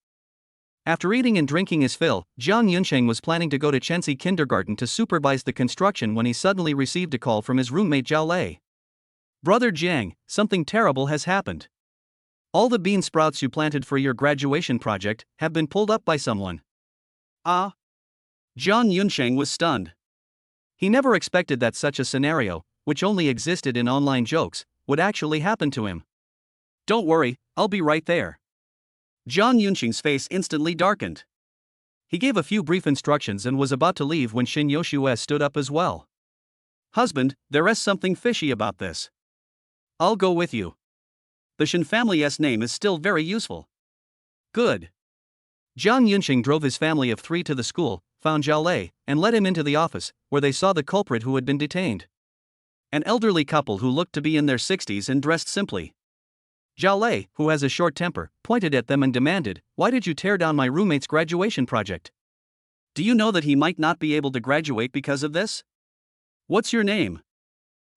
After eating and drinking his fill, Jiang Yunqing was planning to go to Chenxi Kindergarten to supervise the construction when he suddenly received a call from his roommate Zhao Lei. "Brother Jiang, something terrible has happened. All the bean sprouts you planted for your graduation project have been pulled up by someone." "Ah?" Jiang Yunqing was stunned. He never expected that such a scenario, which only existed in online jokes, would actually happen to him. "Don't worry, I'll be right there." Jiang Yunqing's face instantly darkened. He gave a few brief instructions and was about to leave when Shin Yoshua stood up as well. "Husband, there is something fishy about this. I'll go with you. The Shin family's name is still very useful." "Good." Jiang Yunqing drove his family of 3 to the school, found Zhao Lei, and led him into the office, where they saw the culprit who had been detained. An elderly couple who looked to be in their 60s and dressed simply. Zhao Lei, who has a short temper, pointed at them and demanded, "Why did you tear down my roommate's graduation project? Do you know that he might not be able to graduate because of this? What's your name?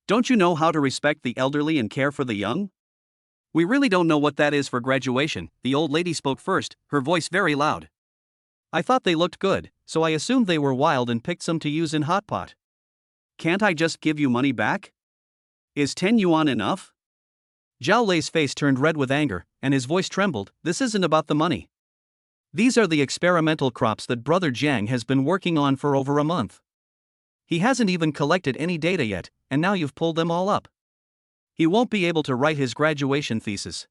Don't you know how to respect the elderly and care for the young?" "We really don't know what that is for graduation," the old lady spoke first, her voice very loud. "I thought they looked good, so I assumed they were wild and picked some to use in hot pot. Can't I just give you money back? Is 10 yuan enough?" Zhao Lei's face turned red with anger, and his voice trembled. "This isn't about the money. These are the experimental crops that Brother Jiang has been working on for over a month. He hasn't even collected any data yet, and now you've pulled them all up. He won't be able to write his graduation thesis."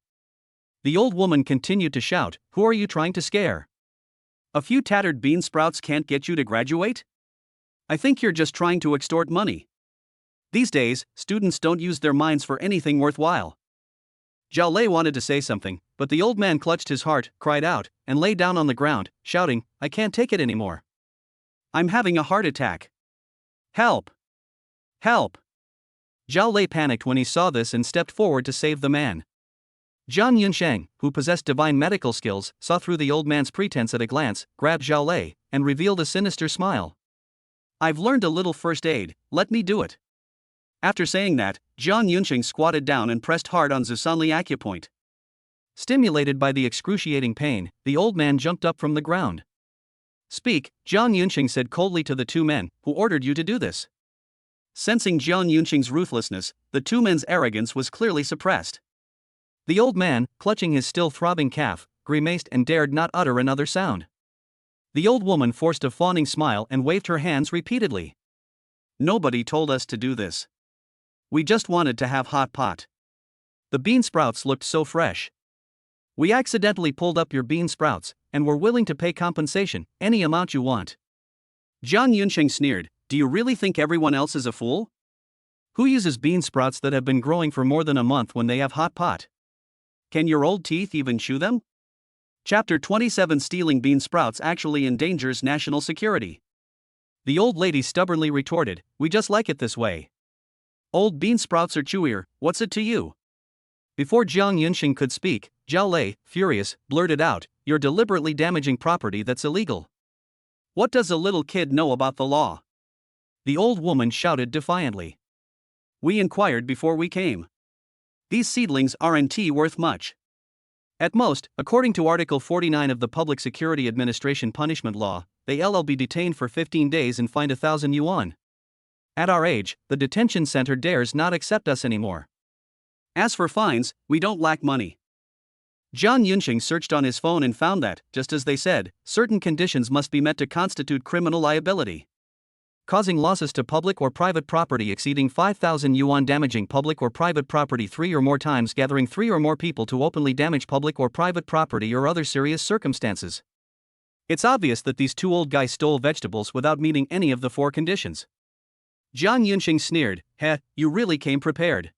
The old woman continued to shout, "Who are you trying to scare? A few tattered bean sprouts can't get you to graduate? I think you're just trying to extort money. These days, students don't use their minds for anything worthwhile." Zhao Lei wanted to say something, but the old man clutched his heart, cried out, and lay down on the ground, shouting, "I can't take it anymore. I'm having a heart attack. Help! Help!" Zhao Lei panicked when he saw this and stepped forward to save the man. Jiang Yunsheng, who possessed divine medical skills, saw through the old man's pretense at a glance, grabbed Zhao Lei, and revealed a sinister smile. "I've learned a little first aid, let me do it." After saying that, Jiang Yunqing squatted down and pressed hard on Zusanli acupoint. Stimulated by the excruciating pain, the old man jumped up from the ground. "Speak," Jiang Yunqing said coldly to the 2 men, "who ordered you to do this?" Sensing Jiang Yunqing's ruthlessness, the 2 men's arrogance was clearly suppressed. The old man, clutching his still throbbing calf, grimaced and dared not utter another sound. The old woman forced a fawning smile and waved her hands repeatedly. "Nobody told us to do this. We just wanted to have hot pot. The bean sprouts looked so fresh. We accidentally pulled up your bean sprouts, and we're willing to pay compensation, any amount you want." Jiang Yunqing sneered, "Do you really think everyone else is a fool? Who uses bean sprouts that have been growing for more than a month when they have hot pot? Can your old teeth even chew them?" Chapter 27: Stealing bean sprouts actually endangers national security. The old lady stubbornly retorted, "We just like it this way. Old bean sprouts are chewier, what's it to you?" Before Jiang Yunqing could speak, Zhao Lei, furious, blurted out, "You're deliberately damaging property that's illegal. What does a little kid know about the law?" The old woman shouted defiantly. "We inquired before we came. These seedlings aren't worth much. At most, according to Article 49 of the Public Security Administration Punishment Law, they'll be detained for 15 days and fined 1,000 yuan. At our age, the detention center dares not accept us anymore. As for fines, we don't lack money. Jiang Yunxing searched on his phone and found that, just as they said, certain conditions must be met to constitute criminal liability. Causing losses to public or private property exceeding 5,000 yuan, damaging public or private property 3 or more times, gathering 3 or more people to openly damage public or private property, or other serious circumstances. It's obvious that these two old guys stole vegetables without meeting any of the 4 conditions. Jiang Yunxing sneered, you really came prepared.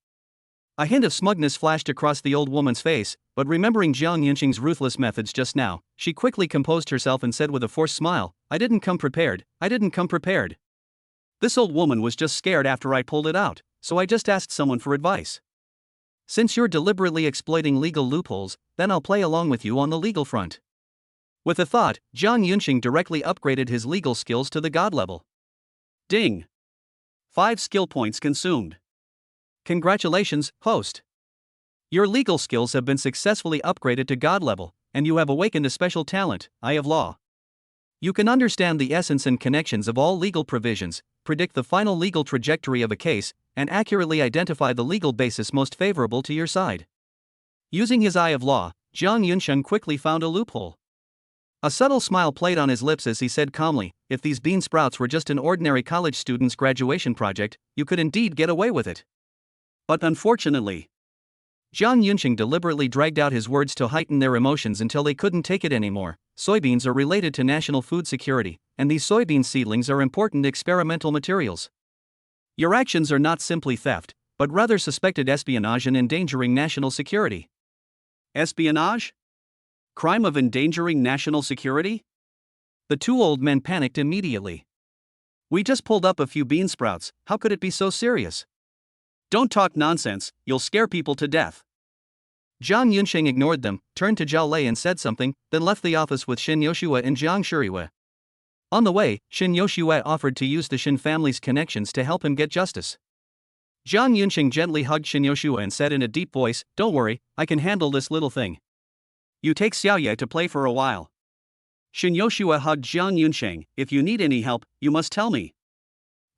A hint of smugness flashed across the old woman's face, but remembering Jiang Yunxing's ruthless methods just now, she quickly composed herself and said with a forced smile, I didn't come prepared. This old woman was just scared after I pulled it out, so I just asked someone for advice. Since you're deliberately exploiting legal loopholes, then I'll play along with you on the legal front. With a thought, Jiang Yunxing directly upgraded his legal skills to the god level. Ding! 5 skill points consumed. Congratulations, host. Your legal skills have been successfully upgraded to god level, and you have awakened a special talent, Eye of Law. You can understand the essence and connections of all legal provisions, predict the final legal trajectory of a case, and accurately identify the legal basis most favorable to your side. Using his Eye of Law, Jiang Yunxing quickly found a loophole. A subtle smile played on his lips as he said calmly, if these bean sprouts were just an ordinary college student's graduation project, you could indeed get away with it. But unfortunately, Jiang Yunxing deliberately dragged out his words to heighten their emotions until they couldn't take it anymore. Soybeans are related to national food security, and these soybean seedlings are important experimental materials. Your actions are not simply theft, but rather suspected espionage and endangering national security. Espionage? Crime of endangering national security? The 2 old men panicked immediately. We just pulled up a few bean sprouts, how could it be so serious? Don't talk nonsense, you'll scare people to death. Jiang Yunxing ignored them, turned to Zhao Lei and said something, then left the office with Xin Yoshua and Jiang Shiriyue. On the way, Xin Yoshua offered to use the Xin family's connections to help him get justice. Jiang Yunxing gently hugged Xin Yoshua and said in a deep voice, don't worry, I can handle this little thing. You take Xiaoye to play for a while. Xin Yoshua hugged Jiang Yunxing, if you need any help, you must tell me.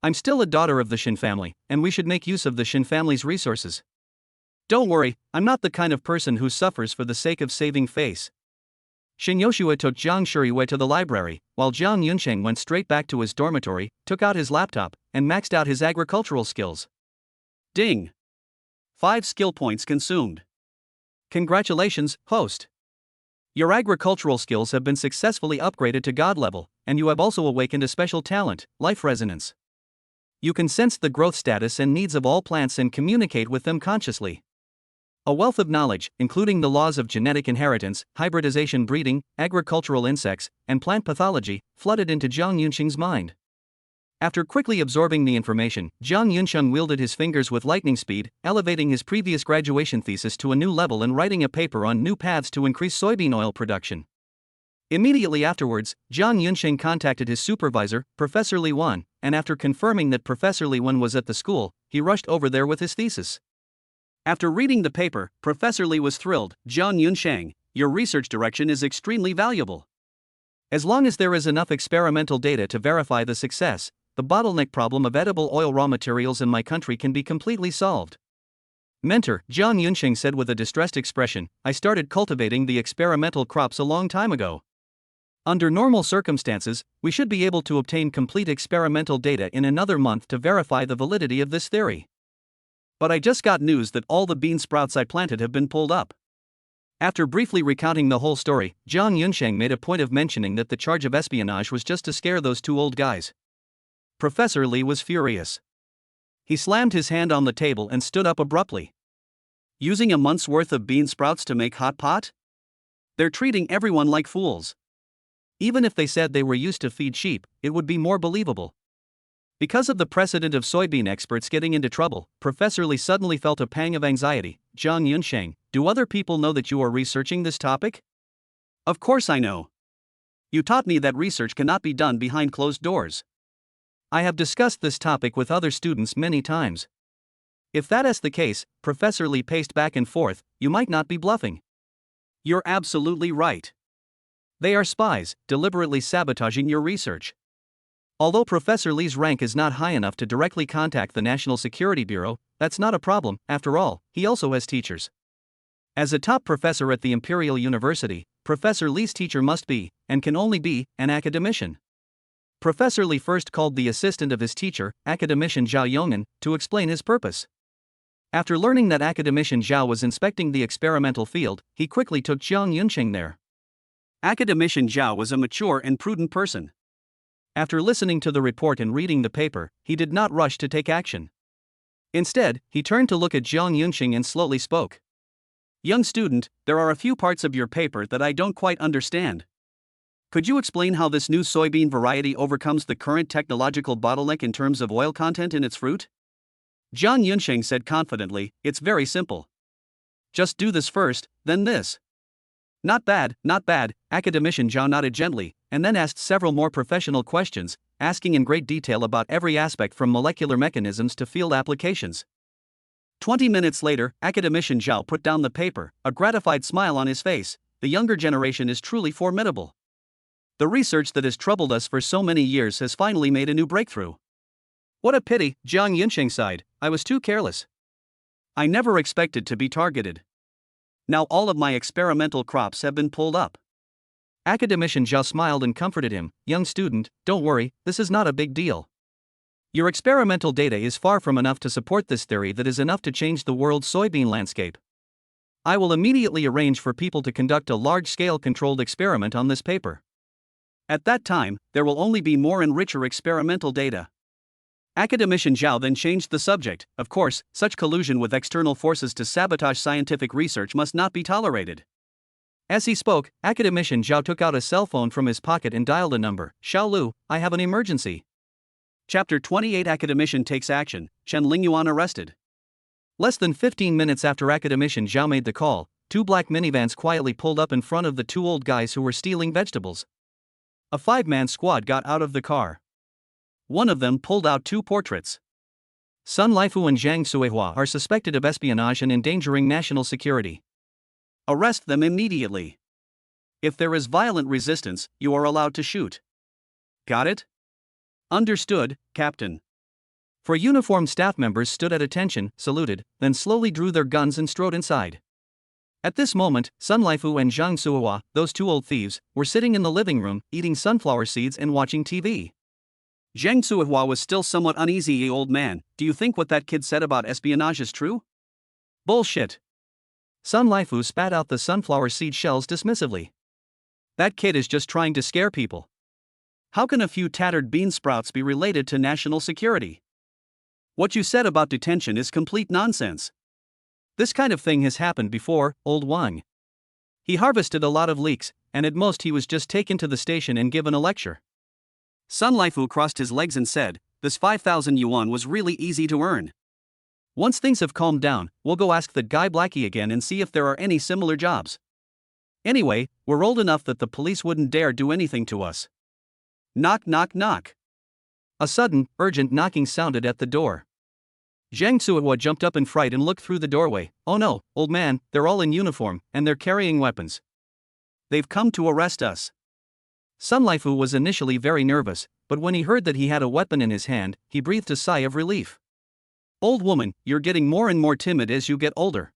I'm still a daughter of the Xin family, and we should make use of the Xin family's resources. Don't worry, I'm not the kind of person who suffers for the sake of saving face. Xin Yoshua took Jiang Shiriyue to the library, while Jiang Yunxing went straight back to his dormitory, took out his laptop, and maxed out his agricultural skills. Ding! 5 skill points consumed. Congratulations, host. Your agricultural skills have been successfully upgraded to god level, and you have also awakened a special talent, life resonance. You can sense the growth status and needs of all plants and communicate with them consciously. A wealth of knowledge, including the laws of genetic inheritance, hybridization, breeding, agricultural insects, and plant pathology, flooded into Jiang Yunxing's mind. After quickly absorbing the information, Jiang Yunxing wielded his fingers with lightning speed, elevating his previous graduation thesis to a new level and writing a paper on new paths to increase soybean oil production. Immediately afterwards, Jiang Yunxing contacted his supervisor, Professor Li Wan, and after confirming that Professor Li Wan was at the school, he rushed over there with his thesis. After reading the paper, Professor Li was thrilled. Jiang Yunxing, your research direction is extremely valuable. As long as there is enough experimental data to verify the success, the bottleneck problem of edible oil raw materials in my country can be completely solved. Mentor, Jiang Yunxing said with a distressed expression, I started cultivating the experimental crops a long time ago. Under normal circumstances, we should be able to obtain complete experimental data in another month to verify the validity of this theory. But I just got news that all the bean sprouts I planted have been pulled up. After briefly recounting the whole story, Jiang Yunxing made a point of mentioning that the charge of espionage was just to scare those 2 old guys. Professor Li was furious. He slammed his hand on the table and stood up abruptly. Using a month's worth of bean sprouts to make hot pot? They're treating everyone like fools. Even if they said they were used to feed sheep, it would be more believable. Because of the precedent of soybean experts getting into trouble, Professor Li suddenly felt a pang of anxiety. Jiang Yunxing, do other people know that you are researching this topic? Of course I know. You taught me that research cannot be done behind closed doors. I have discussed this topic with other students many times. If that is the case, Professor Li paced back and forth, you might not be bluffing. You're absolutely right. They are spies, deliberately sabotaging your research. Although Professor Lee's rank is not high enough to directly contact the National Security Bureau, that's not a problem. After all, he also has teachers. As a top professor at the Imperial University, Professor Lee's teacher must be, and can only be, an academician. Professor Lee first called the assistant of his teacher, academician Zhao Yong'an, to explain his purpose. After learning that academician Zhao was inspecting the experimental field, he quickly took Jiang Yunqing there. Academician Zhao was a mature and prudent person. After listening to the report and reading the paper, he did not rush to take action. Instead, he turned to look at Jiang Yunqing and slowly spoke. Young student, there are a few parts of your paper that I don't quite understand. Could you explain how this new soybean variety overcomes the current technological bottleneck in terms of oil content in its fruit? Jiang Yunqing said confidently, it's very simple. Just do this first, then this. Not bad, academician Zhao nodded gently, and then asked several more professional questions, asking in great detail about every aspect from molecular mechanisms to field applications. 20 minutes later, academician Zhao put down the paper, a gratified smile on his face. The younger generation is truly formidable. The research that has troubled us for so many years has finally made a new breakthrough. What a pity, Jiang Yunqing sighed, I was too careless. I never expected to be targeted. Now all of my experimental crops have been pulled up. Academician Zhao smiled and comforted him, young student, don't worry, this is not a big deal. Your experimental data is far from enough to support this theory that is enough to change the world's soybean landscape. I will immediately arrange for people to conduct a large-scale controlled experiment on this paper. At that time, there will only be more and richer experimental data. Academician Zhao then changed the subject. Of course, such collusion with external forces to sabotage scientific research must not be tolerated. As he spoke, Academician Zhao took out a cell phone from his pocket and dialed a number. Xiaolu, I have an emergency. Chapter 28 Academician takes action, Chen Lingyuan arrested. Less than 15 minutes after Academician Zhao made the call, two black minivans quietly pulled up in front of the two old guys who were stealing vegetables. A 5-man squad got out of the car. One of them pulled out two portraits. Sun Laifu and Zhang Suihua are suspected of espionage and endangering national security. Arrest them immediately. If there is violent resistance, you are allowed to shoot. Got it? Understood, Captain. Four uniformed staff members stood at attention, saluted, then slowly drew their guns and strode inside. At this moment, Sun Laifu and Zhang Suihua, those two old thieves, were sitting in the living room, eating sunflower seeds and watching TV. Zhang Suihua was still somewhat uneasy. Old man, do you think what that kid said about espionage is true? Bullshit. Sun Laifu spat out the sunflower seed shells dismissively. That kid is just trying to scare people. How can a few tattered bean sprouts be related to national security? What you said about detention is complete nonsense. This kind of thing has happened before, old Wang. He harvested a lot of leeks, and at most he was just taken to the station and given a lecture. Sun Laifu crossed his legs and said, this 5,000 yuan was really easy to earn. Once things have calmed down, we'll go ask that guy Blackie again and see if there are any similar jobs. Anyway, we're old enough that the police wouldn't dare do anything to us. Knock knock knock. A sudden, urgent knocking sounded at the door. Zhang Suihua jumped up in fright and looked through the doorway. Oh no, old man, they're all in uniform, and they're carrying weapons. They've come to arrest us. Sun Laifu was initially very nervous, but when he heard that he had a weapon in his hand, he breathed a sigh of relief. Old woman, you're getting more and more timid as you get older.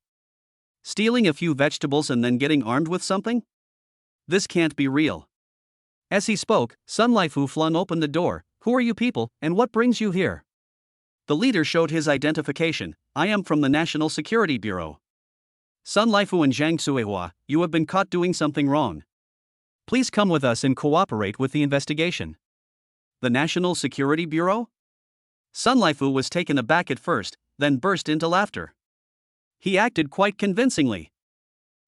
Stealing a few vegetables and then getting armed with something? This can't be real. As he spoke, Sun Laifu flung open the door. Who are you people, and what brings you here? The leader showed his identification. I am from the National Security Bureau. Sun Laifu and Zhang Suihua, you have been caught doing something wrong. Please come with us and cooperate with the investigation. The National Security Bureau? Sun Laifu was taken aback at first, then burst into laughter. He acted quite convincingly.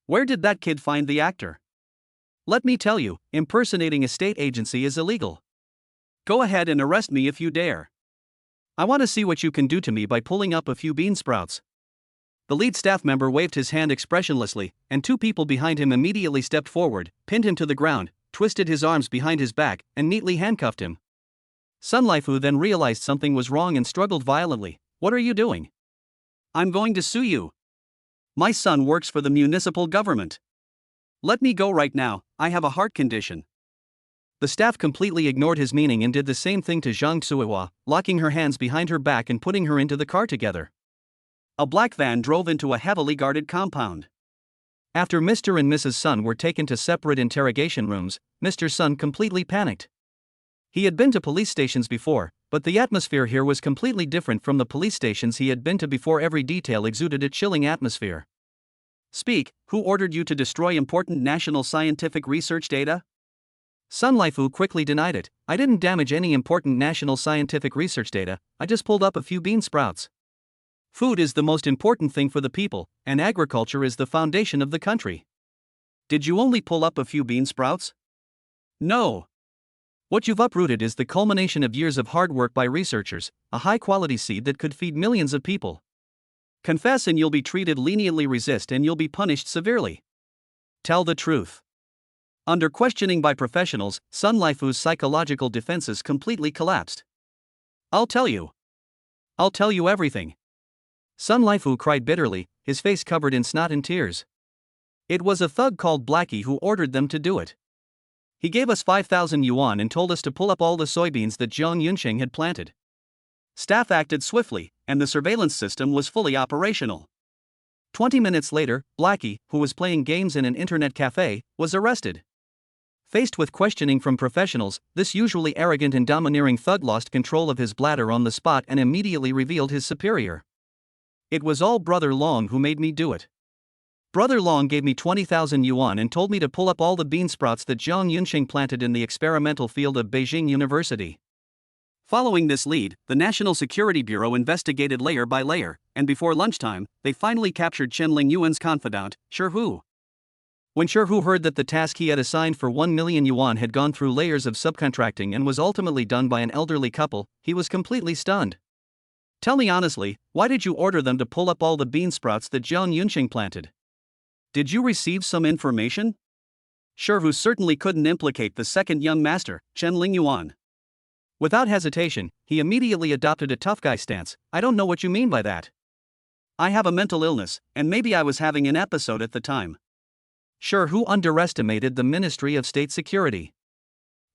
Where did that kid find the actor? Let me tell you, impersonating a state agency is illegal. Go ahead and arrest me if you dare. I want to see what you can do to me by pulling up a few bean sprouts. The lead staff member waved his hand expressionlessly, and two people behind him immediately stepped forward, pinned him to the ground, twisted his arms behind his back, and neatly handcuffed him. Sun Laifu then realized something was wrong and struggled violently. What are you doing? I'm going to sue you. My son works for the municipal government. Let me go right now, I have a heart condition. The staff completely ignored his meaning and did the same thing to Zhang Xuehua, locking her hands behind her back and putting her into the car together. A black van drove into a heavily guarded compound. After Mr. and Mrs. Sun were taken to separate interrogation rooms, Mr. Sun completely panicked. He had been to police stations before, but the atmosphere here was completely different from the police stations he had been to before. Every detail exuded a chilling atmosphere. Speak, who ordered you to destroy important national scientific research data? Sun Laifu quickly denied it. I didn't damage any important national scientific research data, I just pulled up a few bean sprouts. Food is the most important thing for the people, and agriculture is the foundation of the country. Did you only pull up a few bean sprouts? No. What you've uprooted is the culmination of years of hard work by researchers, a high-quality seed that could feed millions of people. Confess and you'll be treated leniently, resist and you'll be punished severely. Tell the truth. Under questioning by professionals, Sun Laifu's psychological defenses completely collapsed. I'll tell you. I'll tell you everything. Sun Laifu cried bitterly, his face covered in snot and tears. It was a thug called Blackie who ordered them to do it. He gave us 5,000 yuan and told us to pull up all the soybeans that Zhang Yunsheng had planted. Staff acted swiftly, and the surveillance system was fully operational. 20 minutes later, Blackie, who was playing games in an internet cafe, was arrested. Faced with questioning from professionals, this usually arrogant and domineering thug lost control of his bladder on the spot and immediately revealed his superior. It was all Brother Long who made me do it. Brother Long gave me 20,000 yuan and told me to pull up all the bean sprouts that Zhang Yunsheng planted in the experimental field of Beijing University. Following this lead, the National Security Bureau investigated layer by layer, and before lunchtime, they finally captured Chen Lingyuan's confidant, Shi. When Shi heard that the task he had assigned for 1 million yuan had gone through layers of subcontracting and was ultimately done by an elderly couple, he was completely stunned. Tell me honestly, why did you order them to pull up all the bean sprouts that Zhang Yunsheng planted? Did you receive some information? Shi certainly couldn't implicate the second young master, Chen Lingyuan. Without hesitation, he immediately adopted a tough guy stance. I don't know what you mean by that. I have a mental illness, and maybe I was having an episode at the time. Shi underestimated the Ministry of State Security.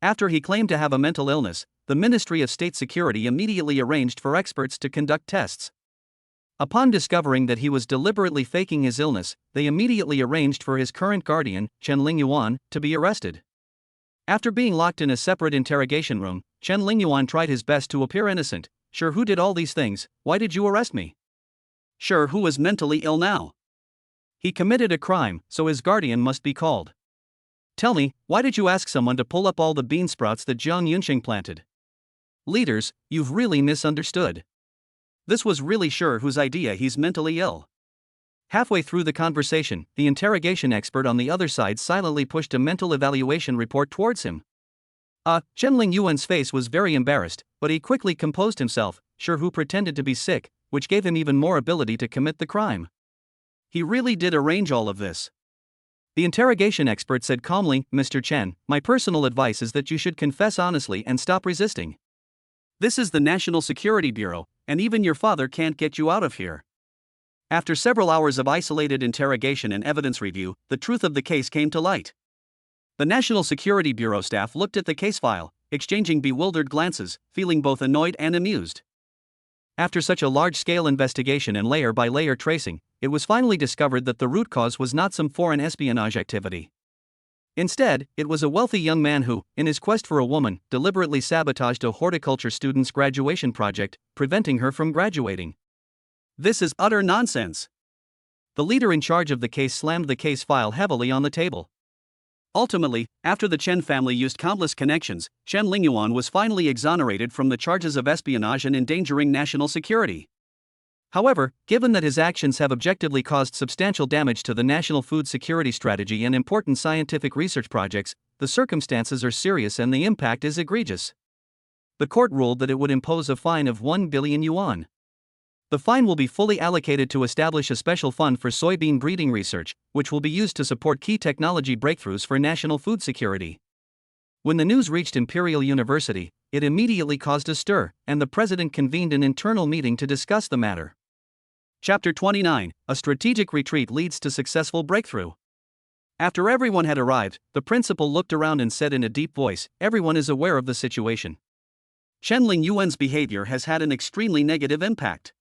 After he claimed to have a mental illness, the Ministry of State Security immediately arranged for experts to conduct tests. Upon discovering that he was deliberately faking his illness, they immediately arranged for his current guardian, Chen Lingyuan, to be arrested. After being locked in a separate interrogation room, Chen Lingyuan tried his best to appear innocent. Shi did all these things, why did you arrest me? Shi is mentally ill now. He committed a crime, so his guardian must be called. Tell me, why did you ask someone to pull up all the bean sprouts that Zhang Yunsheng planted? Leaders, you've really misunderstood. This was really Shi's idea. He's mentally ill. Halfway through the conversation, the interrogation expert on the other side silently pushed a mental evaluation report towards him. Chen Lingyuan's face was very embarrassed, but he quickly composed himself. Shi pretended to be sick, which gave him even more ability to commit the crime. He really did arrange all of this. The interrogation expert said calmly, Mr. Chen, my personal advice is that you should confess honestly and stop resisting. This is the National Security Bureau, and even your father can't get you out of here. After several hours of isolated interrogation and evidence review, the truth of the case came to light. The National Security Bureau staff looked at the case file, exchanging bewildered glances, feeling both annoyed and amused. After such a large-scale investigation and layer-by-layer tracing, it was finally discovered that the root cause was not some foreign espionage activity. Instead, it was a wealthy young man who, in his quest for a woman, deliberately sabotaged a horticulture student's graduation project, preventing her from graduating. This is utter nonsense. The leader in charge of the case slammed the case file heavily on the table. Ultimately, after the Chen family used countless connections, Chen Lingyuan was finally exonerated from the charges of espionage and endangering national security. However, given that his actions have objectively caused substantial damage to the national food security strategy and important scientific research projects, the circumstances are serious and the impact is egregious. The court ruled that it would impose a fine of 1 billion yuan. The fine will be fully allocated to establish a special fund for soybean breeding research, which will be used to support key technology breakthroughs for national food security. When the news reached Imperial University, it immediately caused a stir, and the president convened an internal meeting to discuss the matter. Chapter 29: A strategic retreat leads to successful breakthrough. After everyone had arrived, the principal looked around and said in a deep voice, "Everyone is aware of the situation. Chen Lingyuan's behavior has had an extremely negative impact.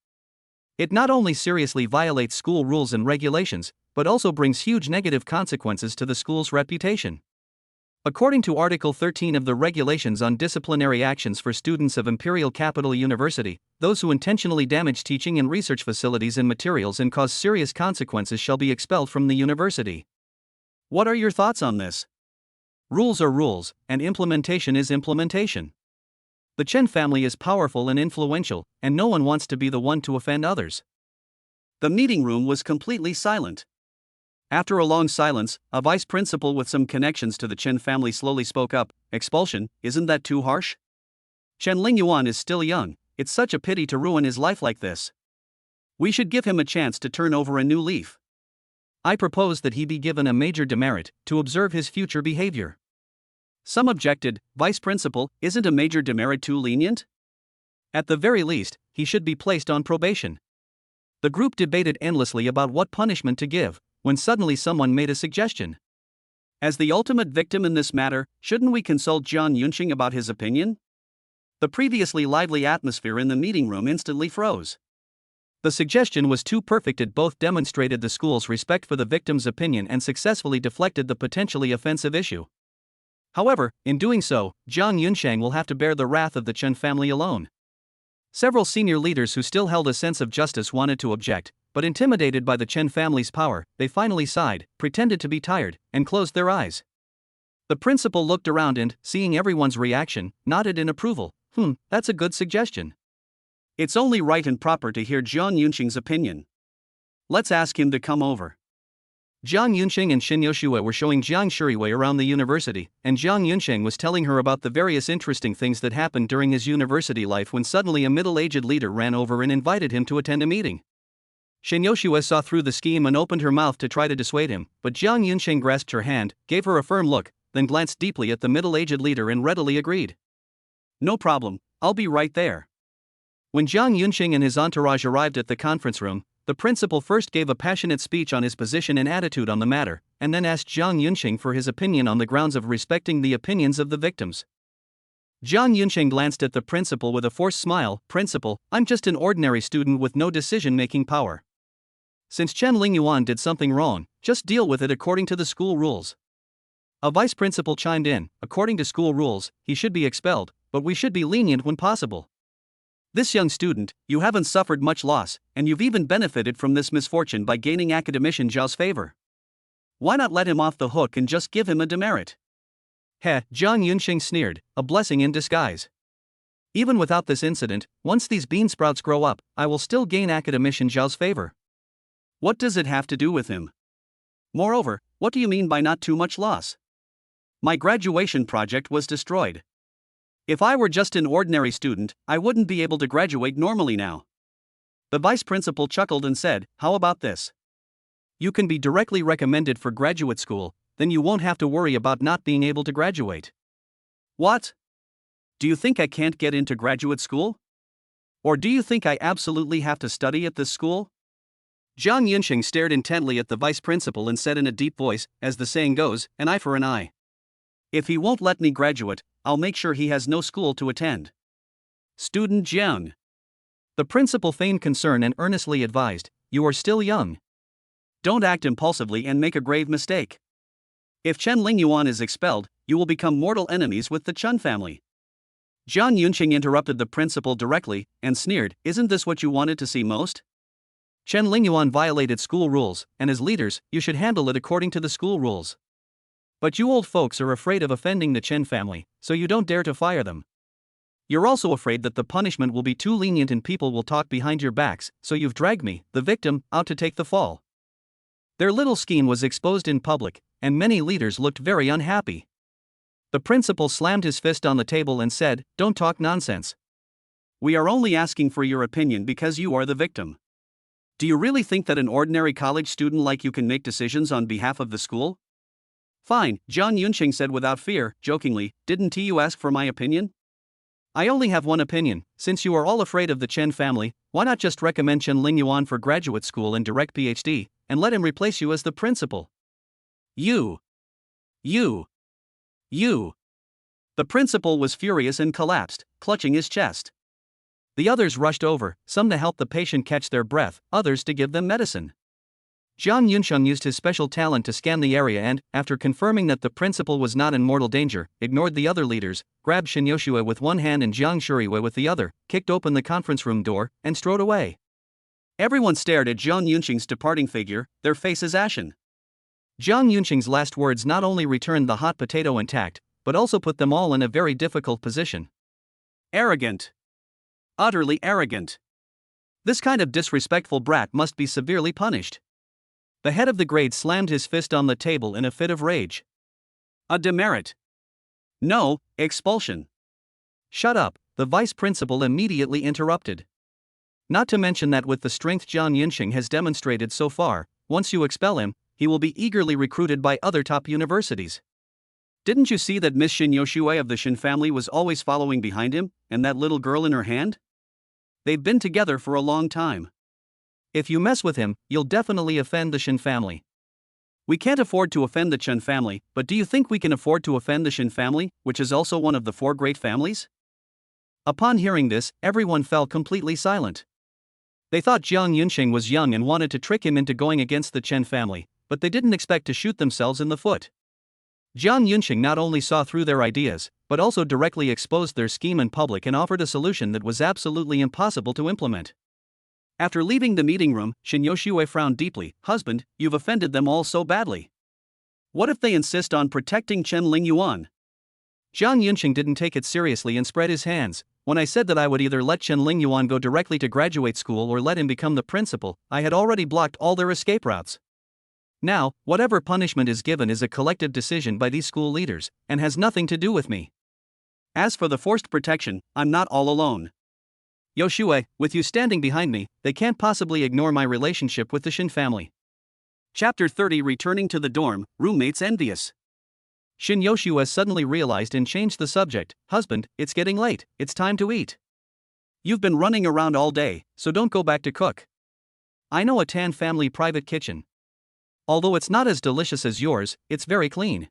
It not only seriously violates school rules and regulations, but also brings huge negative consequences to the school's reputation. According to Article 13 of the Regulations on Disciplinary Actions for Students of Imperial Capital University, those who intentionally damage teaching and research facilities and materials and cause serious consequences shall be expelled from the university." What are your thoughts on this? Rules are rules, and implementation is implementation. The Chen family is powerful and influential, and no one wants to be the one to offend others. The meeting room was completely silent. After a long silence, a vice principal with some connections to the Chen family slowly spoke up. "Expulsion, isn't that too harsh? Chen Lingyuan is still young, it's such a pity to ruin his life like this. We should give him a chance to turn over a new leaf. I propose that he be given a major demerit, to observe his future behavior." Some objected. "Vice principal, isn't a major demerit too lenient? At the very least, he should be placed on probation." The group debated endlessly about what punishment to give, when suddenly someone made a suggestion. "As the ultimate victim in this matter, shouldn't we consult Jiang Yunqing about his opinion?" The previously lively atmosphere in the meeting room instantly froze. The suggestion was too perfect. It both demonstrated the school's respect for the victim's opinion and successfully deflected the potentially offensive issue. However, in doing so, Jiang Yunsheng will have to bear the wrath of the Chen family alone. Several senior leaders who still held a sense of justice wanted to object, but intimidated by the Chen family's power, they finally sighed, pretended to be tired, and closed their eyes. The principal looked around and, seeing everyone's reaction, nodded in approval. That's a good suggestion. It's only right and proper to hear Jiang Yunqing's opinion. Let's ask him to come over." Jiang Yunqing and Shin Yoshua were showing Jiang Shuriwei around the university, and Jiang Yunqing was telling her about the various interesting things that happened during his university life when suddenly a middle-aged leader ran over and invited him to attend a meeting. Shin Yoshua saw through the scheme and opened her mouth to try to dissuade him, but Jiang Yunqing grasped her hand, gave her a firm look, then glanced deeply at the middle-aged leader and readily agreed. "No problem, I'll be right there." When Jiang Yunqing and his entourage arrived at the conference room, the principal first gave a passionate speech on his position and attitude on the matter, and then asked Jiang Yunqing for his opinion on the grounds of respecting the opinions of the victims. Jiang Yunqing glanced at the principal with a forced smile. "Principal, I'm just an ordinary student with no decision-making power. Since Chen Lingyuan did something wrong, just deal with it according to the school rules." A vice principal chimed in. "According to school rules, he should be expelled, but we should be lenient when possible. This young student, you haven't suffered much loss, and you've even benefited from this misfortune by gaining academician Zhao's favor. Why not let him off the hook and just give him a demerit?" Jiang Yunqing sneered, "A blessing in disguise. Even without this incident, once these bean sprouts grow up, I will still gain academician Zhao's favor. What does it have to do with him? Moreover, what do you mean by not too much loss? My graduation project was destroyed. If I were just an ordinary student, I wouldn't be able to graduate normally now." The vice principal chuckled and said, "How about this? You can be directly recommended for graduate school, then you won't have to worry about not being able to graduate." "What? Do you think I can't get into graduate school? Or do you think I absolutely have to study at this school?" Jiang Yunqing stared intently at the vice principal and said in a deep voice, "As the saying goes, an eye for an eye. If he won't let me graduate, I'll make sure he has no school to attend." "Student Jiang." The principal feigned concern and earnestly advised, "You are still young. Don't act impulsively and make a grave mistake. If Chen Lingyuan is expelled, you will become mortal enemies with the Chen family." Jiang Yunqing interrupted the principal directly and sneered, "Isn't this what you wanted to see most? Chen Lingyuan violated school rules, and as leaders, you should handle it according to the school rules. But you old folks are afraid of offending the Chen family, so you don't dare to fire them. You're also afraid that the punishment will be too lenient and people will talk behind your backs, so you've dragged me, the victim, out to take the fall." Their little scheme was exposed in public, and many leaders looked very unhappy. The principal slammed his fist on the table and said, "Don't talk nonsense. We are only asking for your opinion because you are the victim. Do you really think that an ordinary college student like you can make decisions on behalf of the school?" "Fine," Jiang Yunqing said without fear, jokingly, "didn't you ask for my opinion? I only have one opinion. Since you are all afraid of the Chen family, why not just recommend Chen Lingyuan for graduate school and direct PhD, and let him replace you as the principal?" You! You! You! The principal was furious and collapsed, clutching his chest. The others rushed over, some to help the patient catch their breath, others to give them medicine. Jiang Yunsheng used his special talent to scan the area and, after confirming that the principal was not in mortal danger, ignored the other leaders, grabbed Shin Yoshue with one hand and Jiang Shuriwei with the other, kicked open the conference room door, and strode away. Everyone stared at Jiang Yunsheng's departing figure, their faces ashen. Jiang Yunsheng's last words not only returned the hot potato intact, but also put them all in a very difficult position. Arrogant. Utterly arrogant. This kind of disrespectful brat must be severely punished. The head of the grade slammed his fist on the table in a fit of rage. A demerit. No, expulsion. Shut up, the vice principal immediately interrupted. Not to mention that with the strength Jiang Yunsheng has demonstrated so far, once you expel him, he will be eagerly recruited by other top universities. Didn't you see that Miss Shin Yoshue of the Shin family was always following behind him, and that little girl in her hand? They've been together for a long time. If you mess with him, you'll definitely offend the Shin family. We can't afford to offend the Chen family, but do you think we can afford to offend the Shin family, which is also one of the 4 great families? Upon hearing this, everyone fell completely silent. They thought Jiang Yunsheng was young and wanted to trick him into going against the Chen family, but they didn't expect to shoot themselves in the foot. Jiang Yunsheng not only saw through their ideas, but also directly exposed their scheme in public and offered a solution that was absolutely impossible to implement. After leaving the meeting room, Shin Yoshue frowned deeply. Husband, you've offended them all so badly. What if they insist on protecting Chen Lingyuan? Jiang Yunsheng didn't take it seriously and spread his hands. When I said that I would either let Chen Lingyuan go directly to graduate school or let him become the principal, I had already blocked all their escape routes. Now, whatever punishment is given is a collective decision by these school leaders, and has nothing to do with me. As for the forced protection, I'm not all alone. Yoshue, with you standing behind me, they can't possibly ignore my relationship with the Shin family. Chapter 30. Returning to the dorm, roommates envious. Shin Yoshue suddenly realized and changed the subject. Husband, it's getting late, it's time to eat. You've been running around all day, so don't go back to cook. I know a Tan family private kitchen. Although it's not as delicious as yours, it's very clean.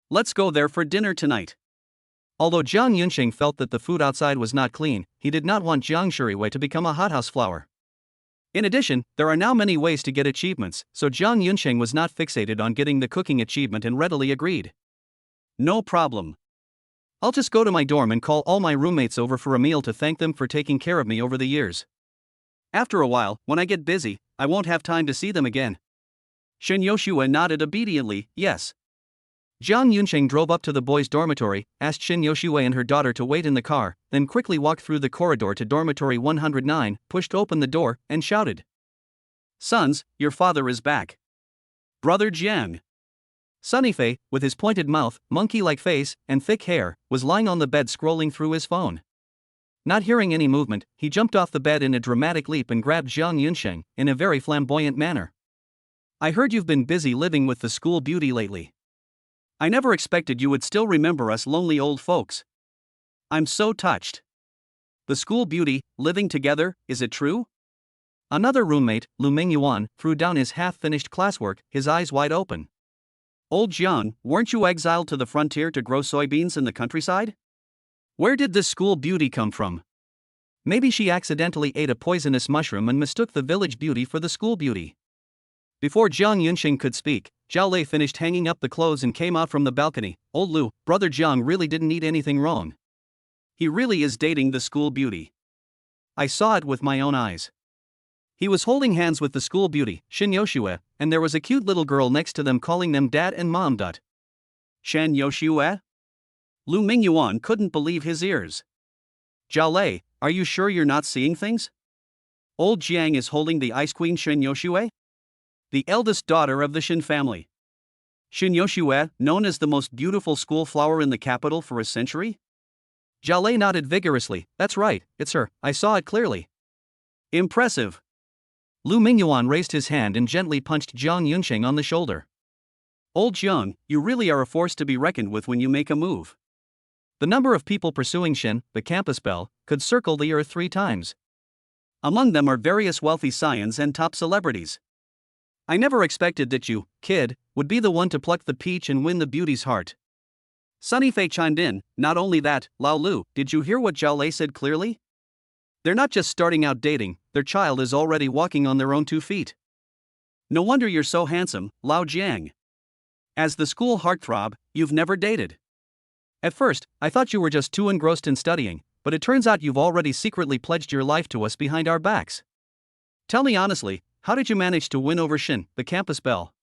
Let's go there for dinner tonight. Although Jiang Yunsheng felt that the food outside was not clean, he did not want Jiang Shuriwei to become a hothouse flower. In addition, there are now many ways to get achievements, so Jiang Yunsheng was not fixated on getting the cooking achievement and readily agreed. No problem. I'll just go to my dorm and call all my roommates over for a meal to thank them for taking care of me over the years. After a while, when I get busy, I won't have time to see them again. Shin Yoshue nodded obediently, yes. Jiang Yunsheng drove up to the boys' dormitory, asked Shin Yoshue and her daughter to wait in the car, then quickly walked through the corridor to dormitory 109, pushed open the door, and shouted. Sons, your father is back. Brother Jiang. Sunnyfei, with his pointed mouth, monkey-like face, and thick hair, was lying on the bed scrolling through his phone. Not hearing any movement, he jumped off the bed in a dramatic leap and grabbed Jiang Yunsheng, in a very flamboyant manner. I heard you've been busy living with the school beauty lately. I never expected you would still remember us lonely old folks. I'm so touched. The school beauty, living together, is it true? Another roommate, Lu Mingyuan, threw down his half-finished classwork, his eyes wide open. Old Jiang, weren't you exiled to the frontier to grow soybeans in the countryside? Where did this school beauty come from? Maybe she accidentally ate a poisonous mushroom and mistook the village beauty for the school beauty. Before Jiang Yunsheng could speak, Zhao Lei finished hanging up the clothes and came out from the balcony. Old Lu, brother Jiang really didn't eat anything wrong. He really is dating the school beauty. I saw it with my own eyes. He was holding hands with the school beauty, Shin Yoshue, and there was a cute little girl next to them calling them dad and mom. Shan Yoshue? Lu Mingyuan couldn't believe his ears. Zhao Lei, are you sure you're not seeing things? Old Jiang is holding the ice queen Shin Yoshue? The eldest daughter of the Shin family. Shin Yoshue, known as the most beautiful school flower in the capital for a century? Zhao Lei nodded vigorously. That's right, it's her, I saw it clearly. Impressive. Lu Mingyuan raised his hand and gently punched Jiang Yunsheng on the shoulder. Old Jiang, you really are a force to be reckoned with when you make a move. The number of people pursuing Shin, the campus belle, could circle the earth 3 times. Among them are various wealthy scions and top celebrities. I never expected that you, kid, would be the one to pluck the peach and win the beauty's heart. Sunny Fei chimed in, not only that, Lao Lu, did you hear what Zhao Lei said clearly? They're not just starting out dating, their child is already walking on their own 2 feet. No wonder you're so handsome, Lao Jiang. As the school heartthrob, you've never dated. At first, I thought you were just too engrossed in studying, but it turns out you've already secretly pledged your life to us behind our backs. Tell me honestly, how did you manage to win over Shin, the campus belle?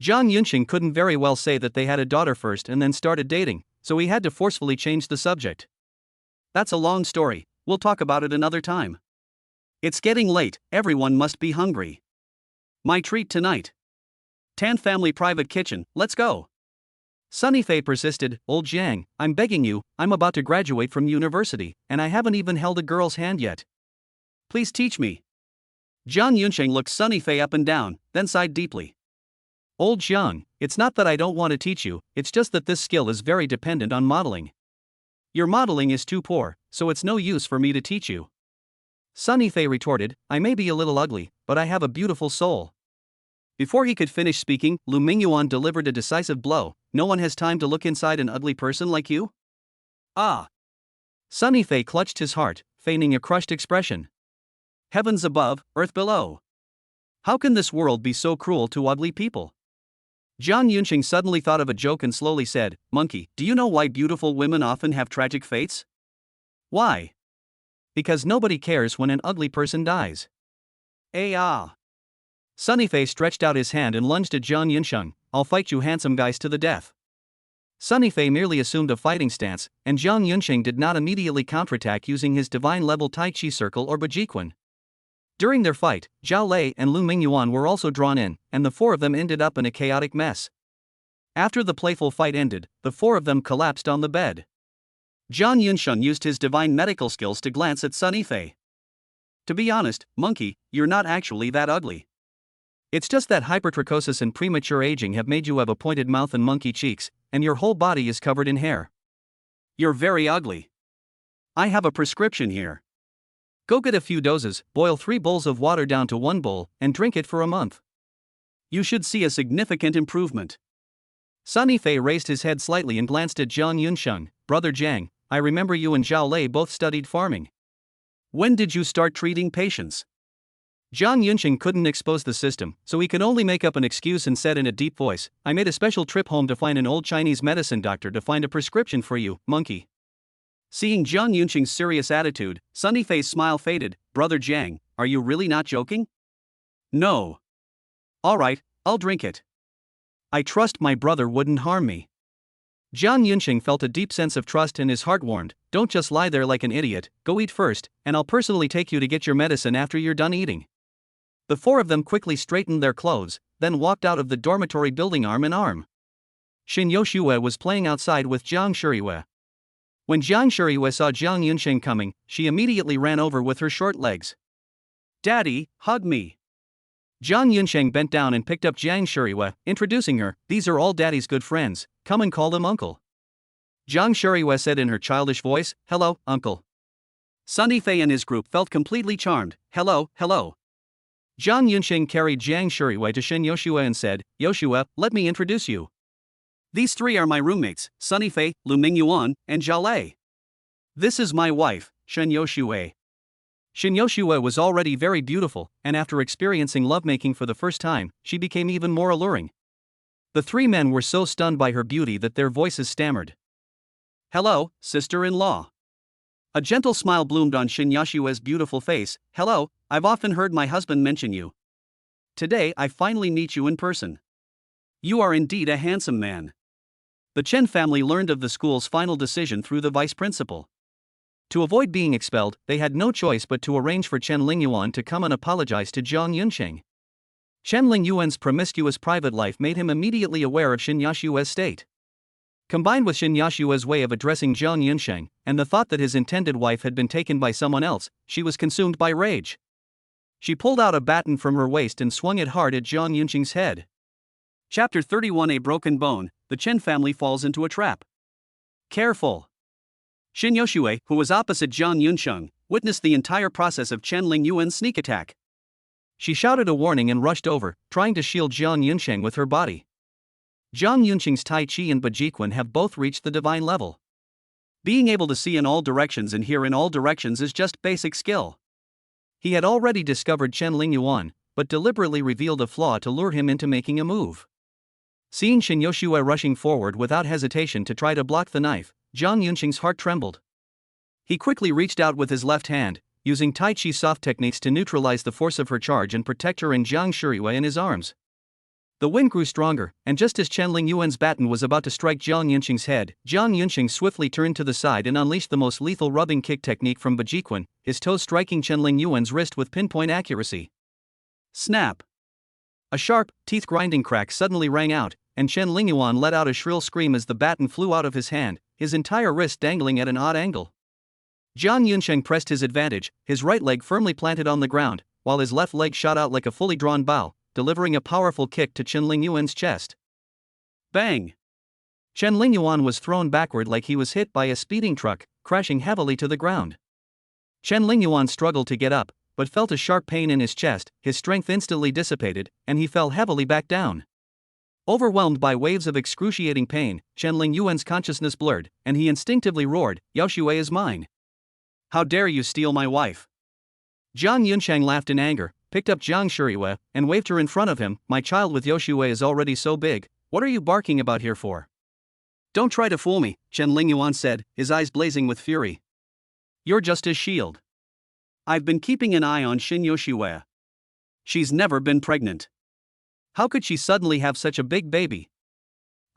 Zhang Yunxing couldn't very well say that they had a daughter first and then started dating, so he had to forcefully change the subject. That's a long story, we'll talk about it another time. It's getting late, everyone must be hungry. My treat tonight. Tan family private kitchen, let's go. Sunny Fei persisted, Old Jiang, I'm begging you, I'm about to graduate from university, and I haven't even held a girl's hand yet. Please teach me. Zhang Yunxing looked Sunny Fei up and down, then sighed deeply. Old Jiang, it's not that I don't want to teach you, it's just that this skill is very dependent on modeling. Your modeling is too poor, so it's no use for me to teach you. Sunny Fei retorted, I may be a little ugly, but I have a beautiful soul. Before he could finish speaking, Lu Mingyuan delivered a decisive blow. No one has time to look inside an ugly person like you? Ah. Sunny Fei clutched his heart, feigning a crushed expression. Heavens above, earth below. How can this world be so cruel to ugly people? Zhang Yunxing suddenly thought of a joke and slowly said, Monkey, do you know why beautiful women often have tragic fates? Why? Because nobody cares when an ugly person dies. Ah. Sunny Fei stretched out his hand and lunged at Zhang Yunxing, I'll fight you handsome guys to the death. Sunny Fei merely assumed a fighting stance, and Zhang Yunxing did not immediately counterattack using his divine-level Tai Chi circle or Bajiquan. During their fight, Zhao Lei and Lu Mingyuan were also drawn in, and the four of them ended up in a chaotic mess. After the playful fight ended, the four of them collapsed on the bed. Zhang Yunxing used his divine medical skills to glance at Sunny Fei. To be honest, monkey, you're not actually that ugly. It's just that hypertrichosis and premature aging have made you have a pointed mouth and monkey cheeks, and your whole body is covered in hair. You're very ugly. I have a prescription here. Go get a few doses, boil 3 bowls of water down to 1 bowl, and drink it for a month. You should see a significant improvement. Sunny Fei raised his head slightly and glanced at Zhang Yunxing. Brother Jiang, I remember you and Zhao Lei both studied farming. When did you start treating patients? Zhang Yunxing couldn't expose the system, so he could only make up an excuse and said in a deep voice, I made a special trip home to find an old Chinese medicine doctor to find a prescription for you, monkey. Seeing Zhang Yunxing's serious attitude, Sunny Fei's smile faded. Brother Jiang, are you really not joking? No. Alright, I'll drink it. I trust my brother wouldn't harm me. Zhang Yunxing felt a deep sense of trust and his heart warmed, don't just lie there like an idiot, go eat first, and I'll personally take you to get your medicine after you're done eating. The four of them quickly straightened their clothes, then walked out of the dormitory building arm in arm. Xin Yoshue was playing outside with Jiang Shuriwe. When Jiang Shuriwe saw Zhang Yunxing coming, she immediately ran over with her short legs. Daddy, hug me. Zhang Yunxing bent down and picked up Jiang Shuriwe, introducing her, these are all Daddy's good friends, come and call them Uncle. Jiang Shuriwe said in her childish voice, hello, Uncle. Sunny Fei and his group felt completely charmed, hello, hello. Zhang Yunxing carried Jiang Shuriwe to Shen Yoshue and said, Yoshue, let me introduce you. These three are my roommates, Sunny Fei, Lu Mingyuan, and Zhao Lei. This is my wife, Shen Yoshue. Shen Yoshue was already very beautiful, and after experiencing lovemaking for the first time, she became even more alluring. The three men were so stunned by her beauty that their voices stammered. Hello, sister-in-law. A gentle smile bloomed on Shen Yoshue's beautiful face. Hello, I've often heard my husband mention you. Today I finally meet you in person. You are indeed a handsome man. The Chen family learned of the school's final decision through the vice principal. To avoid being expelled, they had no choice but to arrange for Chen Lingyuan to come and apologize to Zhang Yunxing. Chen Lingyuan's promiscuous private life made him immediately aware of Shen Yoshue's state. Combined with Shen Yoshue's way of addressing Zhang Yunxing, and the thought that his intended wife had been taken by someone else, she was consumed by rage. She pulled out a baton from her waist and swung it hard at Zhang Yunxing's head. Chapter 31 A Broken Bone, the Chen family falls into a trap. Careful! Shen Yoshue, who was opposite Zhang Yunxing, witnessed the entire process of Chen Lingyuan's sneak attack. She shouted a warning and rushed over, trying to shield Jiang Yunsheng with her body. Jiang Yunsheng's Tai Chi and Bajiquan have both reached the divine level. Being able to see in all directions and hear in all directions is just basic skill. He had already discovered Chen Lingyuan, but deliberately revealed a flaw to lure him into making a move. Seeing Shin Yoshue rushing forward without hesitation to try to block the knife, Jiang Yunsheng's heart trembled. He quickly reached out with his left hand, using Tai Chi soft techniques to neutralize the force of her charge and protect her and Jiang Shiriyue in his arms. The wind grew stronger, and just as Chen Lingyuan's baton was about to strike Jiang Yunsheng's head, Jiang Yunsheng swiftly turned to the side and unleashed the most lethal rubbing kick technique from Bajiquan, his toes striking Chen Lingyuan's wrist with pinpoint accuracy. Snap! A sharp, teeth-grinding crack suddenly rang out, and Chen Lingyuan let out a shrill scream as the baton flew out of his hand, his entire wrist dangling at an odd angle. Jiang Yunsheng pressed his advantage, his right leg firmly planted on the ground, while his left leg shot out like a fully drawn bow, delivering a powerful kick to Chen Lingyuan's chest. Bang! Chen Lingyuan was thrown backward like he was hit by a speeding truck, crashing heavily to the ground. Chen Lingyuan struggled to get up, but felt a sharp pain in his chest, his strength instantly dissipated, and he fell heavily back down. Overwhelmed by waves of excruciating pain, Chen Lingyuan's consciousness blurred, and he instinctively roared, "Yaoshue is mine! How dare you steal my wife?" Jiang Yunsheng laughed in anger, picked up Jiang Shiriyue, and waved her in front of him. "My child with Yoshue is already so big, what are you barking about here for?" "Don't try to fool me," Chen Lingyuan said, his eyes blazing with fury. "You're just his shield. I've been keeping an eye on Shin Yoshue. She's never been pregnant. How could she suddenly have such a big baby?"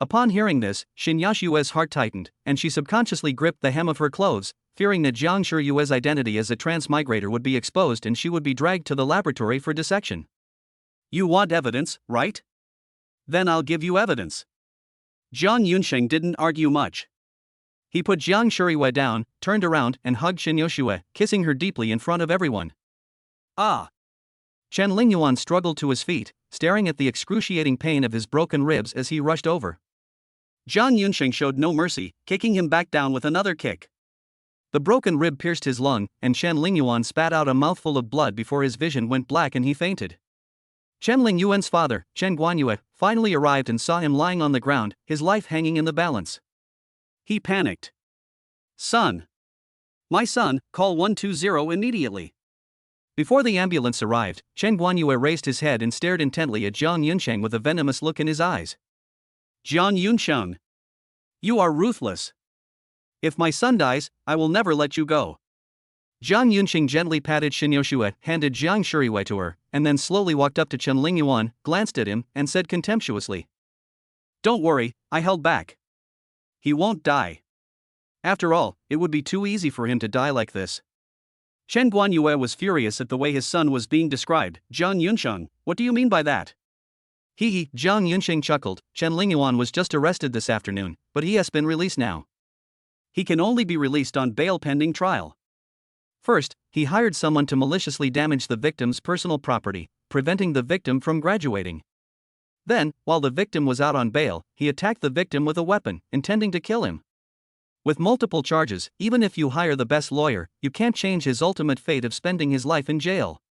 Upon hearing this, Shin Yoshue's heart tightened, and she subconsciously gripped the hem of her clothes, fearing that Jiang Shiriyue's identity as a transmigrator would be exposed and she would be dragged to the laboratory for dissection. "You want evidence, right? Then I'll give you evidence." Jiang Yunsheng didn't argue much. He put Jiang Shiriyue down, turned around, and hugged Shin Yoshue, kissing her deeply in front of everyone. "Ah!" Chen Lingyuan struggled to his feet, staring at the excruciating pain of his broken ribs as he rushed over. Jiang Yunsheng showed no mercy, kicking him back down with another kick. The broken rib pierced his lung, and Chen Lingyuan spat out a mouthful of blood before his vision went black and he fainted. Chen Lingyuan's father, Chen Guanyue, finally arrived and saw him lying on the ground, his life hanging in the balance. He panicked. "Son! My son, call 120 immediately." Before the ambulance arrived, Chen Guanyue raised his head and stared intently at Jiang Yunsheng with a venomous look in his eyes. "Jiang Yunsheng! You are ruthless. If my son dies, I will never let you go." Jiang Yunsheng gently patted Shin Yoshue, handed Jiang Shiriyue to her, and then slowly walked up to Chen Lingyuan, glanced at him, and said contemptuously, "Don't worry, I held back. He won't die. After all, it would be too easy for him to die like this." Chen Guanyue was furious at the way his son was being described. "Jiang Yunsheng, what do you mean by that?" He, Jiang Yunsheng chuckled. "Chen Lingyuan was just arrested this afternoon, but he has been released now. He can only be released on bail pending trial. First, he hired someone to maliciously damage the victim's personal property, preventing the victim from graduating. Then, while the victim was out on bail, he attacked the victim with a weapon, intending to kill him. With multiple charges, even if you hire the best lawyer, you can't change his ultimate fate of spending his life in jail."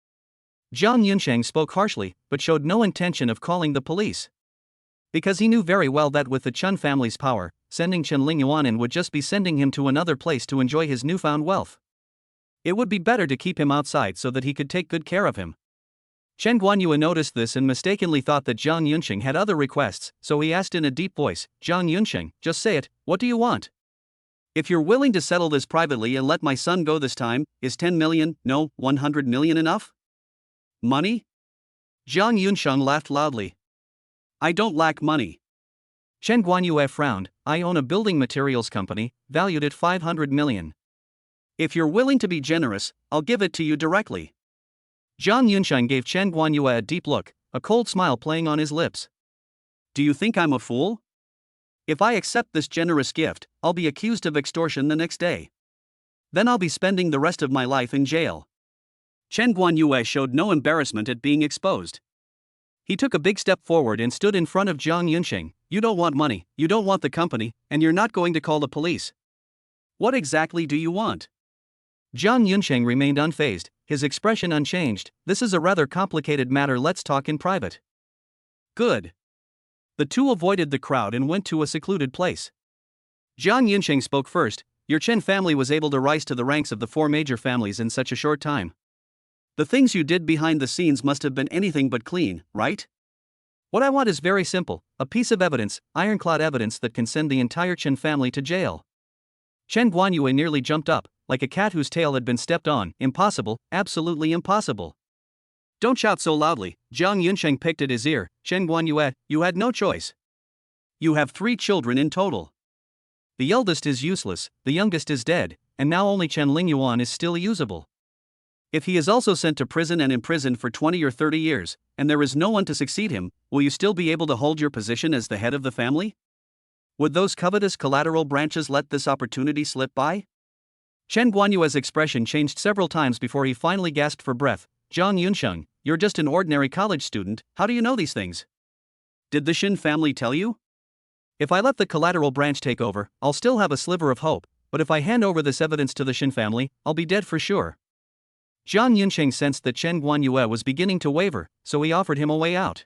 Jiang Yunsheng spoke harshly, but showed no intention of calling the police. Because he knew very well that with the Chun family's power, sending Chen Lingyuan in would just be sending him to another place to enjoy his newfound wealth. It would be better to keep him outside so that he could take good care of him. Chen Guanyue noticed this and mistakenly thought that Jiang Yunsheng had other requests, so he asked in a deep voice, "Jiang Yunsheng, just say it, what do you want? If you're willing to settle this privately and let my son go this time, is 10 million, no, 100 million enough? Money?" Jiang Yunsheng laughed loudly. "I don't lack money." Chen Guanyue frowned. "I own a building materials company, valued at 500 million. If you're willing to be generous, I'll give it to you directly." Jiang Yunsheng gave Chen Guanyue a deep look, a cold smile playing on his lips. "Do you think I'm a fool? If I accept this generous gift, I'll be accused of extortion the next day. Then I'll be spending the rest of my life in jail." Chen Guanyue showed no embarrassment at being exposed. He took a big step forward and stood in front of Jiang Yunsheng. "You don't want money, you don't want the company, and you're not going to call the police. What exactly do you want?" Jiang Yunsheng remained unfazed, his expression unchanged. This is a rather complicated matter, let's talk in private. Good. The two avoided the crowd and went to a secluded place. Jiang Yunsheng spoke first. Your Chen family was able to rise to the ranks of the four major families in such a short time. The things you did behind the scenes must have been anything but clean, right? What I want is very simple, a piece of evidence, ironclad evidence that can send the entire Chen family to jail. Chen Guanyue nearly jumped up, like a cat whose tail had been stepped on. Impossible, absolutely impossible. Don't shout so loudly, Jiang Yunsheng picked at his ear. Chen Guanyue, you had no choice. You have 3 children in total. The eldest is useless, the youngest is dead, and now only Chen Lingyuan is still usable. If he is also sent to prison and imprisoned for 20 or 30 years, and there is no one to succeed him, will you still be able to hold your position as the head of the family? Would those covetous collateral branches let this opportunity slip by? Chen Guanyue's expression changed several times before he finally gasped for breath. Jiang Yunsheng, you're just an ordinary college student, how do you know these things? Did the Shin family tell you? If I let the collateral branch take over, I'll still have a sliver of hope, but if I hand over this evidence to the Shin family, I'll be dead for sure. Jiang Yunsheng sensed that Chen Guanyue was beginning to waver, so he offered him a way out.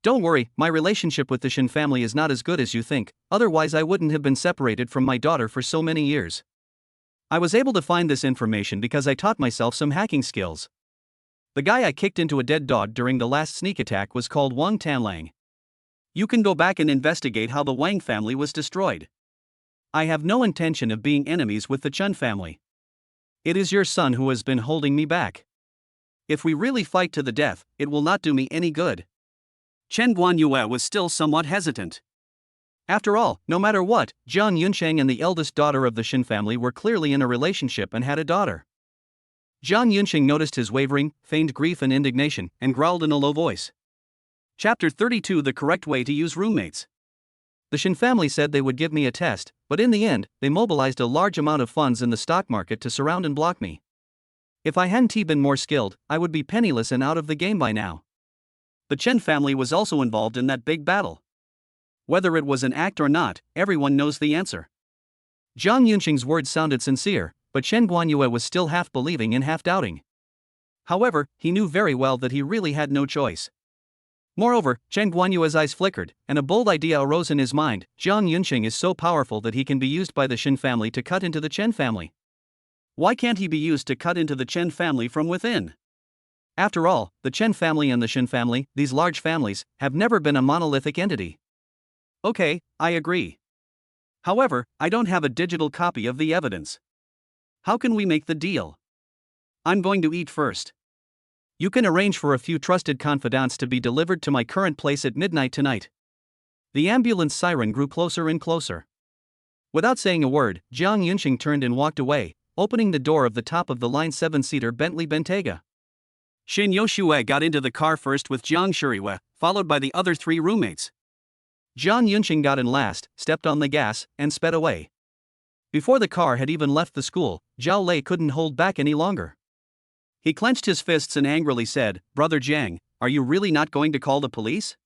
Don't worry, my relationship with the Shin family is not as good as you think, otherwise I wouldn't have been separated from my daughter for so many years. I was able to find this information because I taught myself some hacking skills. The guy I kicked into a dead dog during the last sneak attack was called Wang Tanlang. You can go back and investigate how the Wang family was destroyed. I have no intention of being enemies with the Chen family. It is your son who has been holding me back. If we really fight to the death, it will not do me any good. Chen Guanyue was still somewhat hesitant. After all, no matter what, Jiang Yunsheng and the eldest daughter of the Shin family were clearly in a relationship and had a daughter. Jiang Yunsheng noticed his wavering, feigned grief and indignation, and growled in a low voice. Chapter 32: The correct way to use roommates. The Shin family said they would give me a test, but in the end, they mobilized a large amount of funds in the stock market to surround and block me. If I hadn't been more skilled, I would be penniless and out of the game by now. The Chen family was also involved in that big battle. Whether it was an act or not, everyone knows the answer. Jiang Yunsheng's words sounded sincere, but Chen Guanyue was still half believing and half doubting. However, he knew very well that he really had no choice. Moreover, Chen Guanyue's eyes flickered, and a bold idea arose in his mind. Jiang Yunsheng is so powerful that he can be used by the Shin family to cut into the Chen family. Why can't he be used to cut into the Chen family from within? After all, the Chen family and the Shin family, these large families, have never been a monolithic entity. Okay, I agree. However, I don't have a digital copy of the evidence. How can we make the deal? I'm going to eat first. You can arrange for a few trusted confidants to be delivered to my current place at midnight tonight. The ambulance siren grew closer and closer. Without saying a word, Jiang Yunsheng turned and walked away, opening the door of the top of the line 7-seater Bentley Bentayga. Shin Yoshue got into the car first with Jiang Shuriwe, followed by the other 3 roommates. Jiang Yunsheng got in last, stepped on the gas, and sped away. Before the car had even left the school, Zhao Lei couldn't hold back any longer. He clenched his fists and angrily said, Brother Jiang, are you really not going to call the police?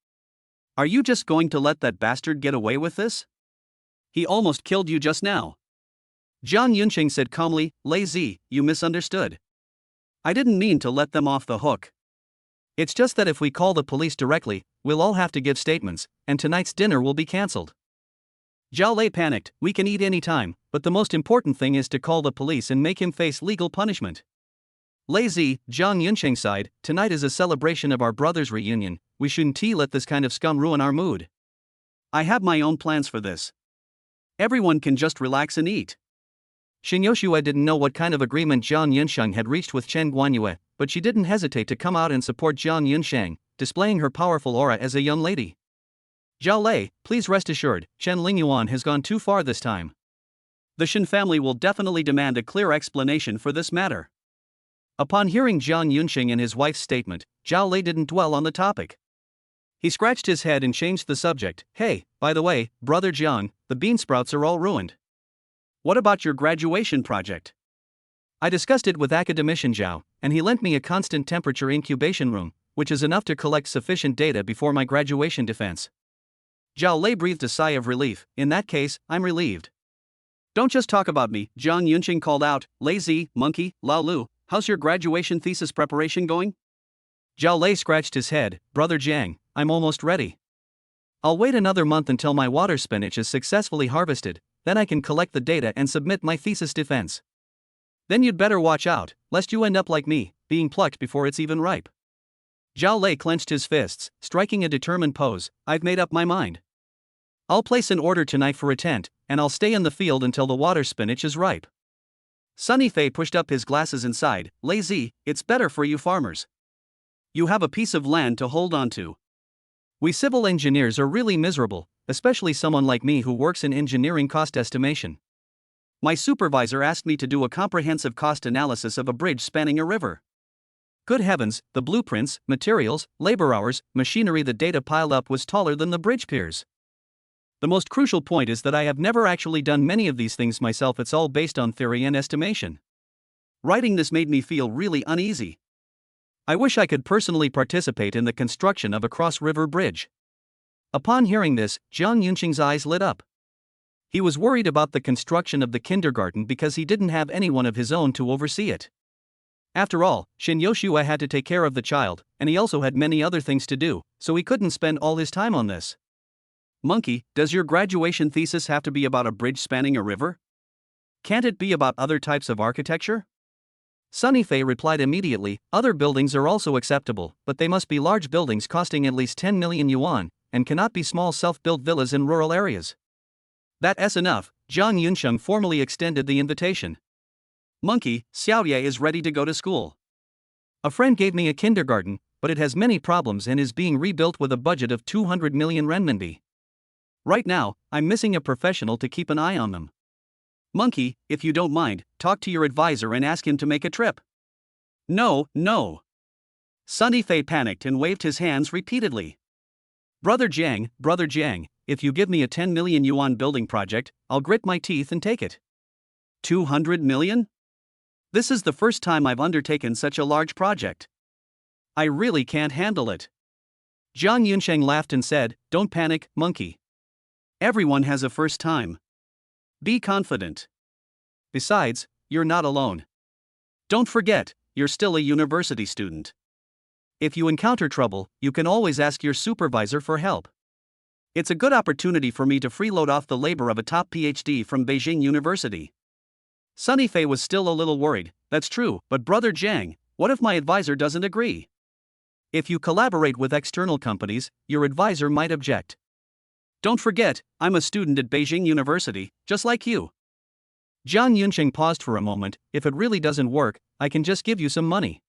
Are you just going to let that bastard get away with this? He almost killed you just now. Jiang Yunsheng said calmly, Lei Zi, you misunderstood. I didn't mean to let them off the hook. It's just that if we call the police directly, we'll all have to give statements, and tonight's dinner will be cancelled. Zhao Lei panicked, we can eat any time, but the most important thing is to call the police and make him face legal punishment. Lei Zi, Jiang Yunsheng sighed, tonight is a celebration of our brother's reunion, we shouldn't let this kind of scum ruin our mood. I have my own plans for this. Everyone can just relax and eat. Shin Yoshue didn't know what kind of agreement Jiang Yunsheng had reached with Chen Guanyue, but she didn't hesitate to come out and support Jiang Yunsheng, displaying her powerful aura as a young lady. Zhao Lei, please rest assured, Chen Lingyuan has gone too far this time. The Shin family will definitely demand a clear explanation for this matter. Upon hearing Jiang Yunsheng and his wife's statement, Zhao Lei didn't dwell on the topic. He scratched his head and changed the subject. Hey, by the way, brother Jiang, the bean sprouts are all ruined. What about your graduation project? I discussed it with academician Zhao, and he lent me a constant temperature incubation room, which is enough to collect sufficient data before my graduation defense. Zhao Lei breathed a sigh of relief. In that case, I'm relieved. Don't just talk about me, Jiang Yunsheng called out, Lei Zi, monkey, Lao Lu, how's your graduation thesis preparation going? Zhao Lei scratched his head. Brother Jiang, I'm almost ready. I'll wait another month until my water spinach is successfully harvested, then I can collect the data and submit my thesis defense. Then you'd better watch out, lest you end up like me, being plucked before it's even ripe. Zhao Lei clenched his fists, striking a determined pose. I've made up my mind. I'll place an order tonight for a tent, and I'll stay in the field until the water spinach is ripe. Sunny Fei pushed up his glasses and sighed. Lazy, it's better for you farmers. You have a piece of land to hold on to. We civil engineers are really miserable, especially someone like me who works in engineering cost estimation. My supervisor asked me to do a comprehensive cost analysis of a bridge spanning a river. Good heavens, the blueprints, materials, labor hours, machinery, the data piled up was taller than the bridge piers. The most crucial point is that I have never actually done many of these things myself, it's all based on theory and estimation. Writing this made me feel really uneasy. I wish I could personally participate in the construction of a cross-river bridge. Upon hearing this, Jiang Yunqing's eyes lit up. He was worried about the construction of the kindergarten because he didn't have anyone of his own to oversee it. After all, Shin Yoshua had to take care of the child, and he also had many other things to do, so he couldn't spend all his time on this. Monkey, does your graduation thesis have to be about a bridge spanning a river? Can't it be about other types of architecture? Sunny Fei replied immediately, other buildings are also acceptable, but they must be large buildings costing at least 10 million yuan, and cannot be small self-built villas in rural areas. That's enough. Jiang Yunsheng formally extended the invitation. Monkey, Xiaoye is ready to go to school. A friend gave me a kindergarten, but it has many problems and is being rebuilt with a budget of 200 million renminbi. Right now, I'm missing a professional to keep an eye on them. Monkey, if you don't mind, talk to your advisor and ask him to make a trip. No. Sunny Fei panicked and waved his hands repeatedly. Brother Jiang, if you give me a 10 million yuan building project, I'll grit my teeth and take it. 200 million? This is the first time I've undertaken such a large project. I really can't handle it. Jiang Yunsheng laughed and said, don't panic, monkey. Everyone has a first time. Be confident. Besides, you're not alone. Don't forget, you're still a university student. If you encounter trouble, you can always ask your supervisor for help. It's a good opportunity for me to freeload off the labor of a top PhD from Beijing University. Sunny Fei was still a little worried. That's true, but Brother Jiang, what if my advisor doesn't agree? If you collaborate with external companies, your advisor might object. Don't forget, I'm a student at Beijing University, just like you. Jiang Yunsheng paused for a moment. If it really doesn't work, I can just give you some money.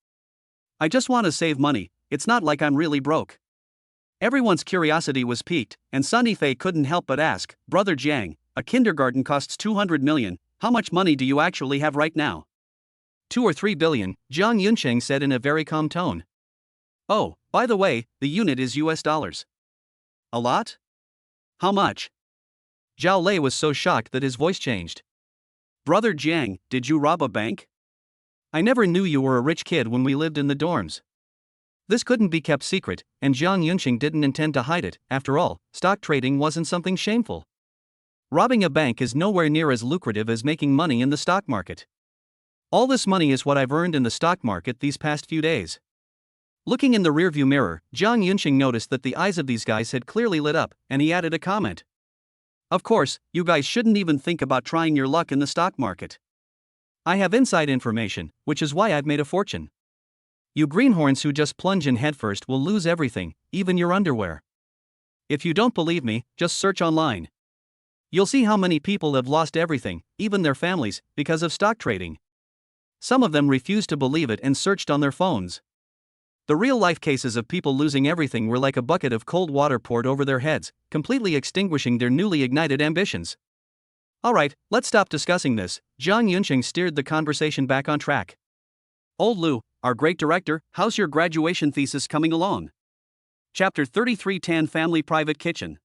I just want to save money, it's not like I'm really broke. Everyone's curiosity was piqued, and Sunny Fei couldn't help but ask, Brother Jiang, a kindergarten costs 200 million, how much money do you actually have right now? 2 or 3 billion, Jiang Yunsheng said in a very calm tone. Oh, by the way, the unit is US dollars. A lot? How much? Zhao Lei was so shocked that his voice changed. Brother Jiang, did you rob a bank? I never knew you were a rich kid when we lived in the dorms. This couldn't be kept secret, and Jiang Yunqing didn't intend to hide it. After all, stock trading wasn't something shameful. Robbing a bank is nowhere near as lucrative as making money in the stock market. All this money is what I've earned in the stock market these past few days. Looking in the rearview mirror, Jiang Yunqing noticed that the eyes of these guys had clearly lit up, and he added a comment. Of course, you guys shouldn't even think about trying your luck in the stock market. I have inside information, which is why I've made a fortune. You greenhorns who just plunge in headfirst will lose everything, even your underwear. If you don't believe me, just search online. You'll see how many people have lost everything, even their families, because of stock trading. Some of them refused to believe it and searched on their phones. The real-life cases of people losing everything were like a bucket of cold water poured over their heads, completely extinguishing their newly ignited ambitions. Alright, let's stop discussing this. Jiang Yunqing steered the conversation back on track. Old Lu, our great director, how's your graduation thesis coming along? Chapter 33 Tan Family Private Kitchen.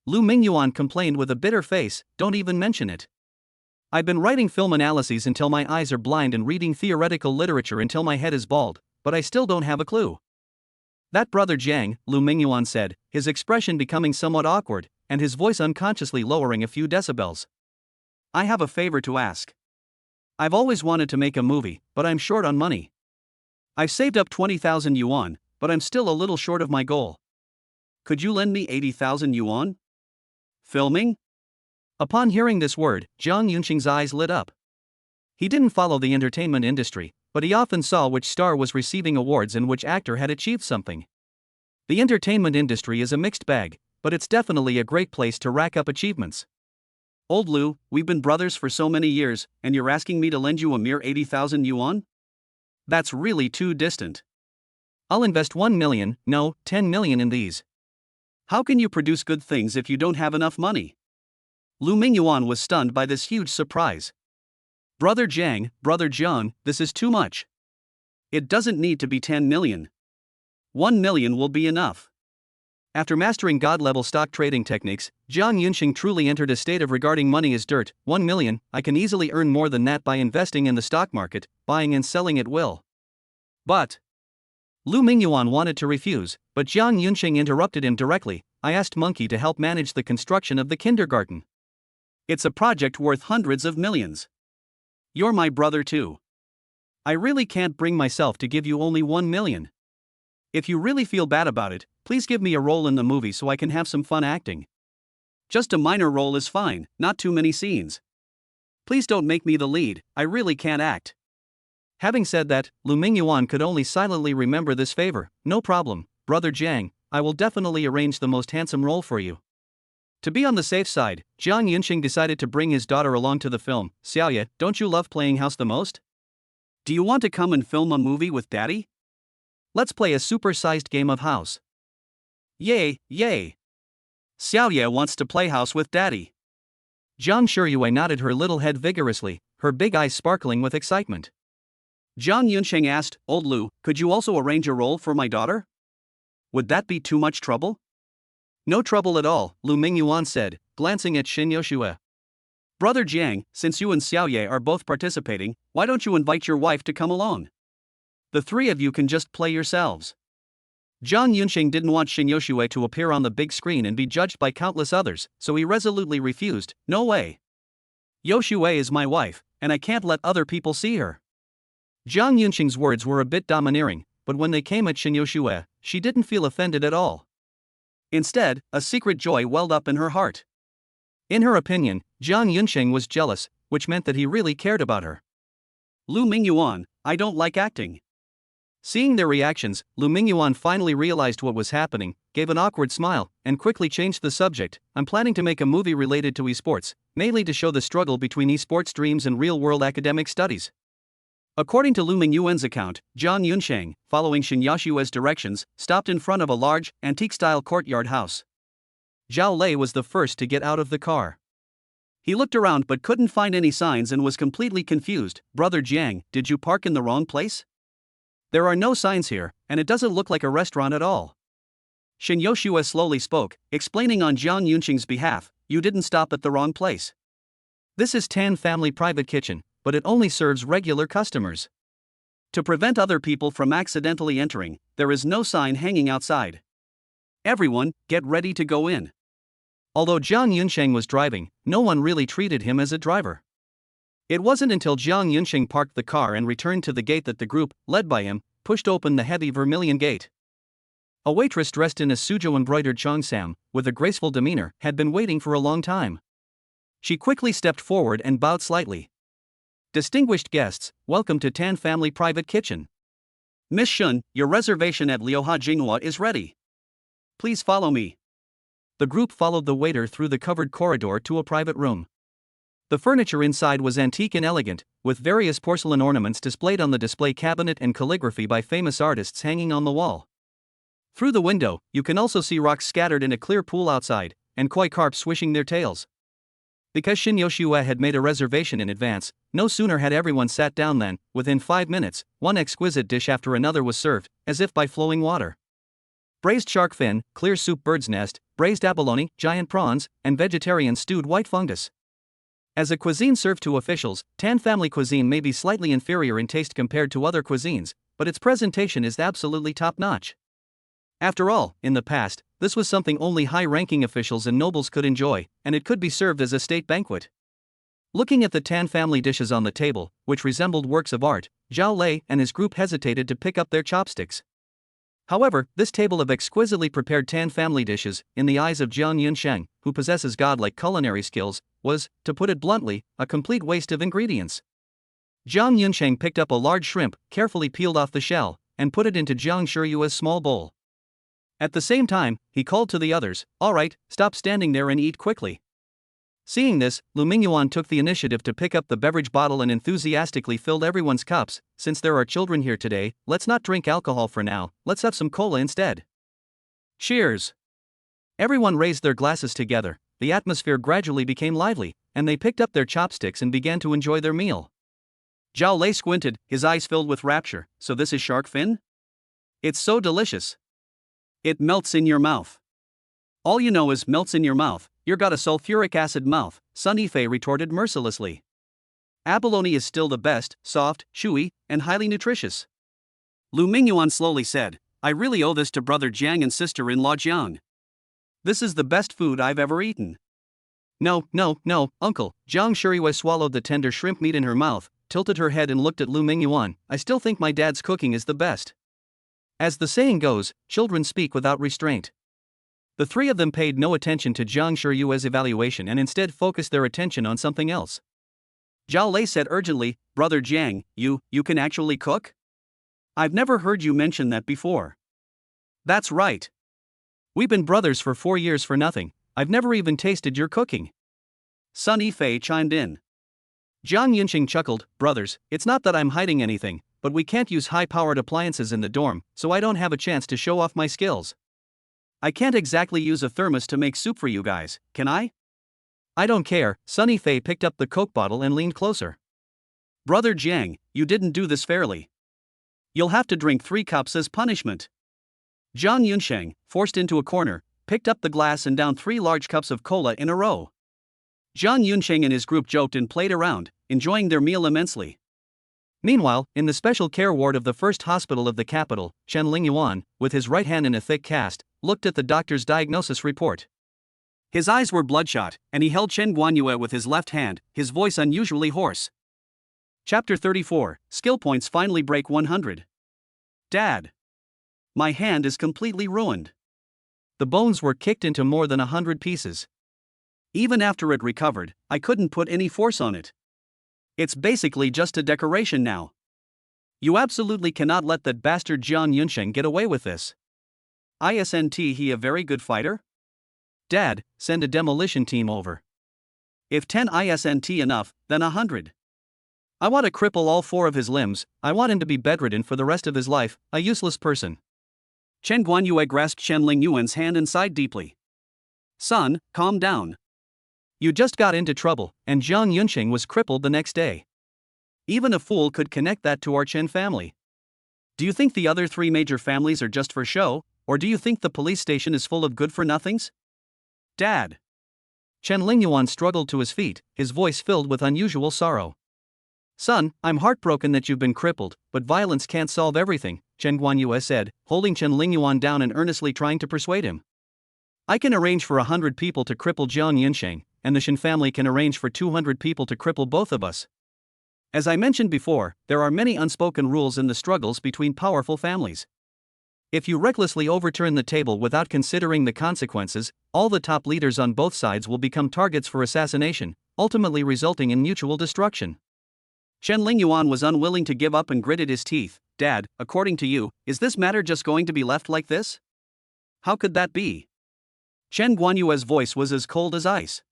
Lu Mingyuan complained with a bitter face, don't even mention it. I've been writing film analyses until my eyes are blind and reading theoretical literature until my head is bald, but I still don't have a clue. That Brother Jiang, Lu Mingyuan said, his expression becoming somewhat awkward, and his voice unconsciously lowering a few decibels. I have a favor to ask. I've always wanted to make a movie, but I'm short on money. I've saved up 20,000 yuan, but I'm still a little short of my goal. Could you lend me 80,000 yuan? Filming? Upon hearing this word, Jiang Yunqing's eyes lit up. He didn't follow the entertainment industry, but he often saw which star was receiving awards and which actor had achieved something. The entertainment industry is a mixed bag, but it's definitely a great place to rack up achievements. Old Lu, we've been brothers for so many years, and you're asking me to lend you a mere 80,000 yuan? That's really too distant. I'll invest 1 million, no, 10 million in these. How can you produce good things if you don't have enough money? Lu Mingyuan was stunned by this huge surprise. Brother Jiang, this is too much. It doesn't need to be 10 million. 1 million will be enough. After mastering god-level stock trading techniques, Jiang Yunqing truly entered a state of regarding money as dirt. 1 million, I can easily earn more than that by investing in the stock market, buying and selling at will. But Lu Mingyuan wanted to refuse, but Jiang Yunqing interrupted him directly. I asked Monkey to help manage the construction of the kindergarten. It's a project worth hundreds of millions. You're my brother too. I really can't bring myself to give you only 1 million. If you really feel bad about it, please give me a role in the movie so I can have some fun acting. Just a minor role is fine, not too many scenes. Please don't make me the lead, I really can't act. Having said that, Lu Mingyuan could only silently remember this favor. No problem, brother Jiang, I will definitely arrange the most handsome role for you. To be on the safe side, Jiang Yunqing decided to bring his daughter along to the film. Xiaoye, don't you love playing house the most? Do you want to come and film a movie with daddy? Let's play a super-sized game of house. Yay, yay! Xiaoye wants to play house with daddy. Zhang Shiyue nodded her little head vigorously, her big eyes sparkling with excitement. Jiang Yunqing asked, Old Lu, could you also arrange a role for my daughter? Would that be too much trouble? No trouble at all, Lu Mingyuan said, glancing at Xin Yoshue. Brother Jiang, since you and Xiaoye are both participating, why don't you invite your wife to come along? The three of you can just play yourselves. Jiang Yunqing didn't want Xin Yoshue to appear on the big screen and be judged by countless others, so he resolutely refused. No way. Yoshue is my wife, and I can't let other people see her. Jiang Yunqing's words were a bit domineering, but when they came at Xin Yoshue, she didn't feel offended at all. Instead, a secret joy welled up in her heart. In her opinion, Jiang Yunqing was jealous, which meant that he really cared about her. Lu Mingyuan, I don't like acting. Seeing their reactions, Lu Mingyuan finally realized what was happening, gave an awkward smile, and quickly changed the subject. I'm planning to make a movie related to esports, mainly to show the struggle between esports dreams and real-world academic studies. According to Lu Mingyuan's account, Jiang Yunqing, following Xin Yoshue's directions, stopped in front of a large, antique-style courtyard house. Zhao Lei was the first to get out of the car. He looked around but couldn't find any signs and was completely confused. Brother Jiang, did you park in the wrong place? There are no signs here, and it doesn't look like a restaurant at all. Xin Yoshue slowly spoke, explaining on Jiang Yunqing's behalf, you didn't stop at the wrong place. This is Tan Family Private Kitchen, but it only serves regular customers. To prevent other people from accidentally entering, there is no sign hanging outside. Everyone, get ready to go in. Although Jiang Yunqing was driving, no one really treated him as a driver. It wasn't until Jiang Yunqing parked the car and returned to the gate that the group, led by him, pushed open the heavy vermilion gate. A waitress dressed in a Suzhou-embroidered cheongsam, with a graceful demeanor, had been waiting for a long time. She quickly stepped forward and bowed slightly. Distinguished guests, welcome to Tan Family Private Kitchen. Miss Shun, your reservation at Liuha Jinghua is ready. Please follow me. The group followed the waiter through the covered corridor to a private room. The furniture inside was antique and elegant, with various porcelain ornaments displayed on the display cabinet and calligraphy by famous artists hanging on the wall. Through the window, you can also see rocks scattered in a clear pool outside, and koi carp swishing their tails. Because Xin Yoshue had made a reservation in advance, no sooner had everyone sat down than, within 5 minutes, one exquisite dish after another was served, as if by flowing water. Braised shark fin, clear soup bird's nest, braised abalone, giant prawns, and vegetarian stewed white fungus. As a cuisine served to officials, Tan family cuisine may be slightly inferior in taste compared to other cuisines, but its presentation is absolutely top-notch. After all, in the past, this was something only high-ranking officials and nobles could enjoy, and it could be served as a state banquet. Looking at the Tan family dishes on the table, which resembled works of art, Zhao Lei and his group hesitated to pick up their chopsticks. However, this table of exquisitely prepared Tan family dishes, in the eyes of Jiang Yunsheng, who possesses godlike culinary skills, was, to put it bluntly, a complete waste of ingredients. Jiang Yunsheng picked up a large shrimp, carefully peeled off the shell, and put it into Jiang Shiyue's small bowl. At the same time, he called to the others, "All right, stop standing there and eat quickly." Seeing this, Lu Mingyuan took the initiative to pick up the beverage bottle and enthusiastically filled everyone's cups. "Since there are children here today, let's not drink alcohol for now, let's have some cola instead." Cheers! Everyone raised their glasses together, the atmosphere gradually became lively, and they picked up their chopsticks and began to enjoy their meal. Zhao Lei squinted, his eyes filled with rapture. "So this is shark fin? It's so delicious. It melts in your mouth." "All you know is melts in your mouth, you're got a sulfuric acid mouth," Sun Yifei retorted mercilessly. "Abalone is still the best, soft, chewy, and highly nutritious." Lu Mingyuan slowly said, "I really owe this to brother Jiang and sister-in-law Jiang. This is the best food I've ever eaten." No, uncle." Jiang Shiyue swallowed the tender shrimp meat in her mouth, tilted her head and looked at Lu Mingyuan. "I still think my dad's cooking is the best." As the saying goes, children speak without restraint. The three of them paid no attention to Jiang Shiyue's evaluation and instead focused their attention on something else. Zhao Lei said urgently, "Brother Jiang, you can actually cook? I've never heard you mention that before." "That's right. We've been brothers for 4 years for nothing, I've never even tasted your cooking." Sun Yifei chimed in. Jiang Yunqing chuckled, "Brothers, it's not that I'm hiding anything, but we can't use high-powered appliances in the dorm, so I don't have a chance to show off my skills. I can't exactly use a thermos to make soup for you guys, can I?" "I don't care." Sun Yifei picked up the Coke bottle and leaned closer. "Brother Jiang, you didn't do this fairly. You'll have to drink 3 cups as punishment." Jiang Yunsheng, forced into a corner, picked up the glass and downed 3 large cups of cola in a row. Jiang Yunsheng and his group joked and played around, enjoying their meal immensely. Meanwhile, in the special care ward of the first hospital of the capital, Chen Lingyuan, with his right hand in a thick cast, looked at the doctor's diagnosis report. His eyes were bloodshot, and he held Chen Guanyue with his left hand, his voice unusually hoarse. Chapter 34, Skill Points Finally Break 100. "Dad. My hand is completely ruined. The bones were kicked into more than 100 pieces. Even after it recovered, I couldn't put any force on it. It's basically just a decoration now. You absolutely cannot let that bastard Jiang Yunsheng get away with this. Isn't he a very good fighter? Dad, send a demolition team over. If 10 isn't enough, then 100. I want to cripple all 4 of his limbs, I want him to be bedridden for the rest of his life, a useless person." Chen Guanyue grasped Chen Lingyuan's hand and sighed deeply. "Son, calm down. You just got into trouble, and Jiang Yunsheng was crippled the next day. Even a fool could connect that to our Chen family. Do you think the other 3 major families are just for show, or do you think the police station is full of good-for-nothings? Dad." Chen Lingyuan struggled to his feet, his voice filled with unusual sorrow. "Son, I'm heartbroken that you've been crippled, but violence can't solve everything," Chen Guanyue said, holding Chen Lingyuan down and earnestly trying to persuade him. "I can arrange for 100 people to cripple Jiang Yunsheng, and the Shen family can arrange for 200 people to cripple both of us. As I mentioned before, there are many unspoken rules in the struggles between powerful families. If you recklessly overturn the table without considering the consequences, all the top leaders on both sides will become targets for assassination, ultimately resulting in mutual destruction." Chen Lingyuan was unwilling to give up and gritted his teeth. "Dad, according to you, is this matter just going to be left like this? How could that be?" Chen Guanyue's voice was as cold as ice.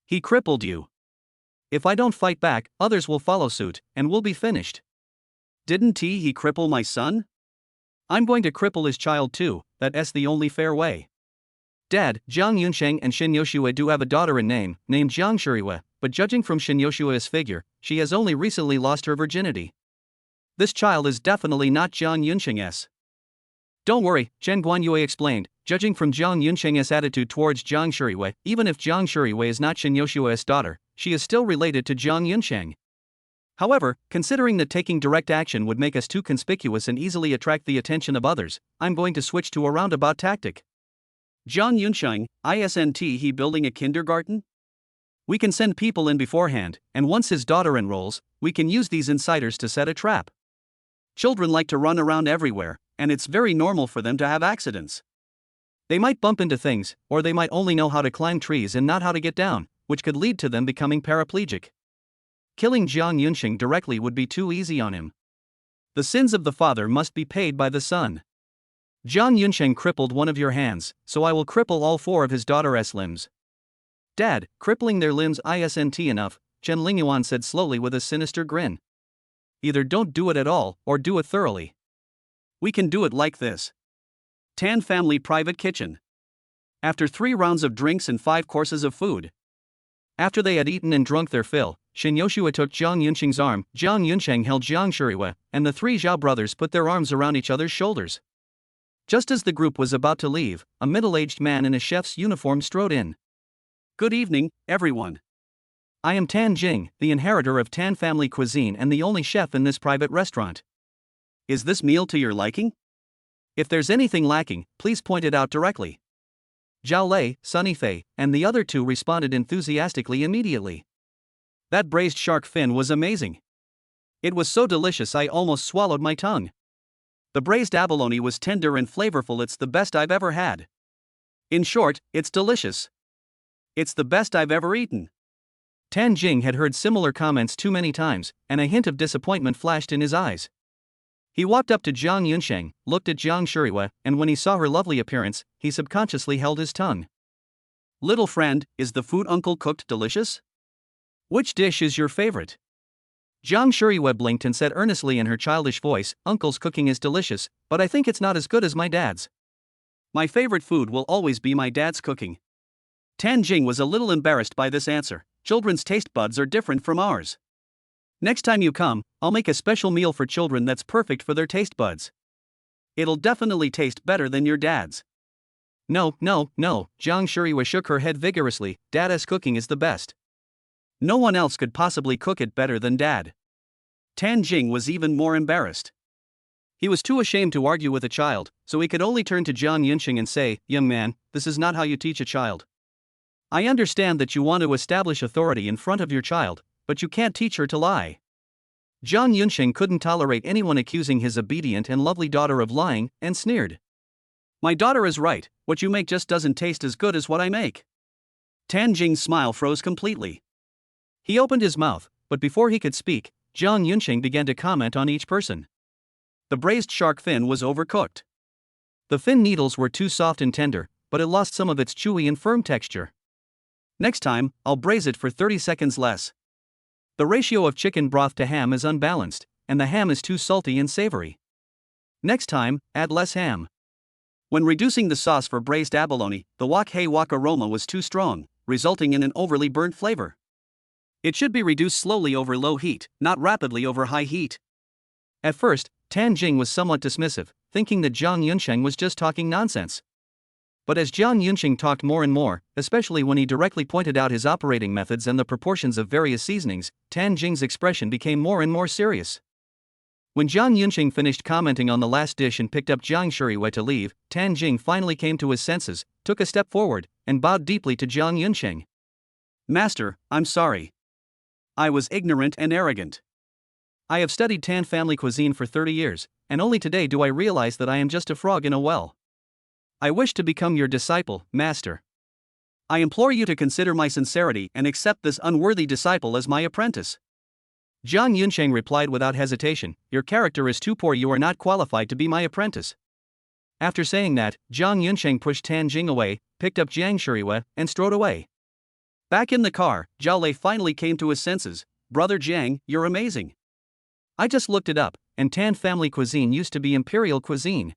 "He crippled you. If I don't fight back, others will follow suit, and we'll be finished. Didn't he cripple my son? I'm going to cripple his child too, that's the only fair way. Dad, Jiang Yunsheng and Shin Yoshue do have a daughter in name, named Jiang Shiyue, but judging from Shin Yoshue's figure, she has only recently lost her virginity. This child is definitely not Jiang Yunsheng's." "Don't worry," Chen Guanyue explained, "judging from Jiang Yunsheng's attitude towards Jiang Shiyue, even if Jiang Shiyue is not Shin Yoshue's daughter, she is still related to Jiang Yunsheng. However, considering that taking direct action would make us too conspicuous and easily attract the attention of others, I'm going to switch to a roundabout tactic. Jiang Yunsheng, isn't he building a kindergarten? We can send people in beforehand, and once his daughter enrolls, we can use these insiders to set a trap. Children like to run around everywhere, and it's very normal for them to have accidents. They might bump into things, or they might only know how to climb trees and not how to get down, which could lead to them becoming paraplegic. Killing Jiang Yunxing directly would be too easy on him. The sins of the father must be paid by the son. Jiang Yunxing crippled one of your hands, so I will cripple all four of his daughter's limbs. Dad, crippling their limbs isn't enough, Chen Lingyuan said slowly with a sinister grin. Either don't do it at all, or do it thoroughly. We can do it like this. Tan family private kitchen. After 3 rounds of drinks and 5 courses of food. After they had eaten and drunk their fill, Shen Yoshua took Jiang Yunxing's arm, Jiang Yunsheng held Jiang Shuriwa, and the 3 Zhao brothers put their arms around each other's shoulders. Just as the group was about to leave, a middle-aged man in a chef's uniform strode in. Good evening, everyone. I am Tan Jing, the inheritor of Tan family cuisine and the only chef in this private restaurant. Is this meal to your liking? If there's anything lacking, please point it out directly. Zhao Lei, Sunny Fei, and the other 2 responded enthusiastically immediately. That braised shark fin was amazing. It was so delicious I almost swallowed my tongue. The braised abalone was tender and flavorful. It's the best I've ever had. In short, it's delicious. It's the best I've ever eaten. Tan Jing had heard similar comments too many times, and a hint of disappointment flashed in his eyes. He walked up to Jiang Yunsheng, looked at Jiang Shuriwa, and when he saw her lovely appearance, he subconsciously held his tongue. Little friend, is the food uncle cooked delicious? Which dish is your favorite? Jiang Shuriwa blinked and said earnestly in her childish voice, Uncle's cooking is delicious, but I think it's not as good as my dad's. My favorite food will always be my dad's cooking. Tan Jing was a little embarrassed by this answer. Children's taste buds are different from ours. Next time you come, I'll make a special meal for children that's perfect for their taste buds. It'll definitely taste better than your dad's. No, Jiang Shuriwa shook her head vigorously. Dad's cooking is the best. No one else could possibly cook it better than Dad. Tan Jing was even more embarrassed. He was too ashamed to argue with a child, so he could only turn to Jiang Yunxing and say, Young man, this is not how you teach a child. I understand that you want to establish authority in front of your child, but you can't teach her to lie. Jiang Yunxing couldn't tolerate anyone accusing his obedient and lovely daughter of lying, and sneered. My daughter is right, what you make just doesn't taste as good as what I make. Tan Jing's smile froze completely. He opened his mouth, but before he could speak, Jiang Yunxing began to comment on each person. The braised shark fin was overcooked. The fin needles were too soft and tender, but it lost some of its chewy and firm texture. Next time, I'll braise it for 30 seconds less. The ratio of chicken broth to ham is unbalanced, and the ham is too salty and savory. Next time, add less ham. When reducing the sauce for braised abalone, the wok hei wok aroma was too strong, resulting in an overly burnt flavor. It should be reduced slowly over low heat, not rapidly over high heat. At first, Tan Jing was somewhat dismissive, thinking that Jiang Yunsheng was just talking nonsense. But as Jiang Yunxing talked more and more, especially when he directly pointed out his operating methods and the proportions of various seasonings, Tan Jing's expression became more and more serious. When Jiang Yunxing finished commenting on the last dish and picked up Jiang Shuriwa to leave, Tan Jing finally came to his senses, took a step forward, and bowed deeply to Jiang Yunxing. Master, I'm sorry. I was ignorant and arrogant. I have studied Tan family cuisine for 30 years, and only today do I realize that I am just a frog in a well. I wish to become your disciple, Master. I implore you to consider my sincerity and accept this unworthy disciple as my apprentice. Jiang Yunsheng replied without hesitation, Your character is too poor, you are not qualified to be my apprentice. After saying that, Jiang Yunsheng pushed Tan Jing away, picked up Jiang Shuriwa, and strode away. Back in the car, Zhao Lei finally came to his senses. Brother Jiang, you're amazing. I just looked it up, and Tan family cuisine used to be imperial cuisine.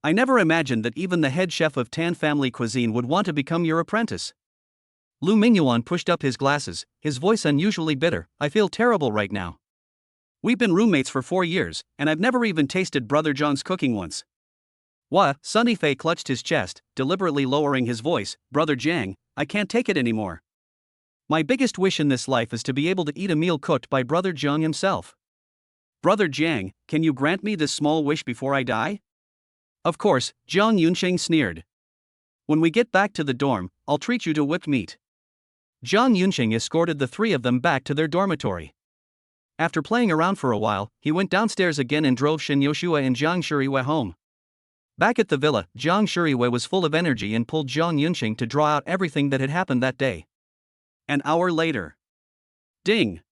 I never imagined that even the head chef of Tan family cuisine would want to become your apprentice. Lu Mingyuan pushed up his glasses, his voice unusually bitter. I feel terrible right now. We've been roommates for 4 years, and I've never even tasted Brother Zhang's cooking once. Sunny Fei clutched his chest, deliberately lowering his voice. Brother Jiang, I can't take it anymore. My biggest wish in this life is to be able to eat a meal cooked by Brother Zhang himself. Brother Jiang, can you grant me this small wish before I die? Of course, Jiang Yunsheng sneered. When we get back to the dorm, I'll treat you to whipped meat. Jiang Yunqing escorted the three of them back to their dormitory. After playing around for a while, he went downstairs again and drove Shin Yoshua and Jiang Shuriwei home. Back at the villa, Jiang Shuriwei was full of energy and pulled Jiang Yunqing to draw out everything that had happened that day. An hour later. Ding!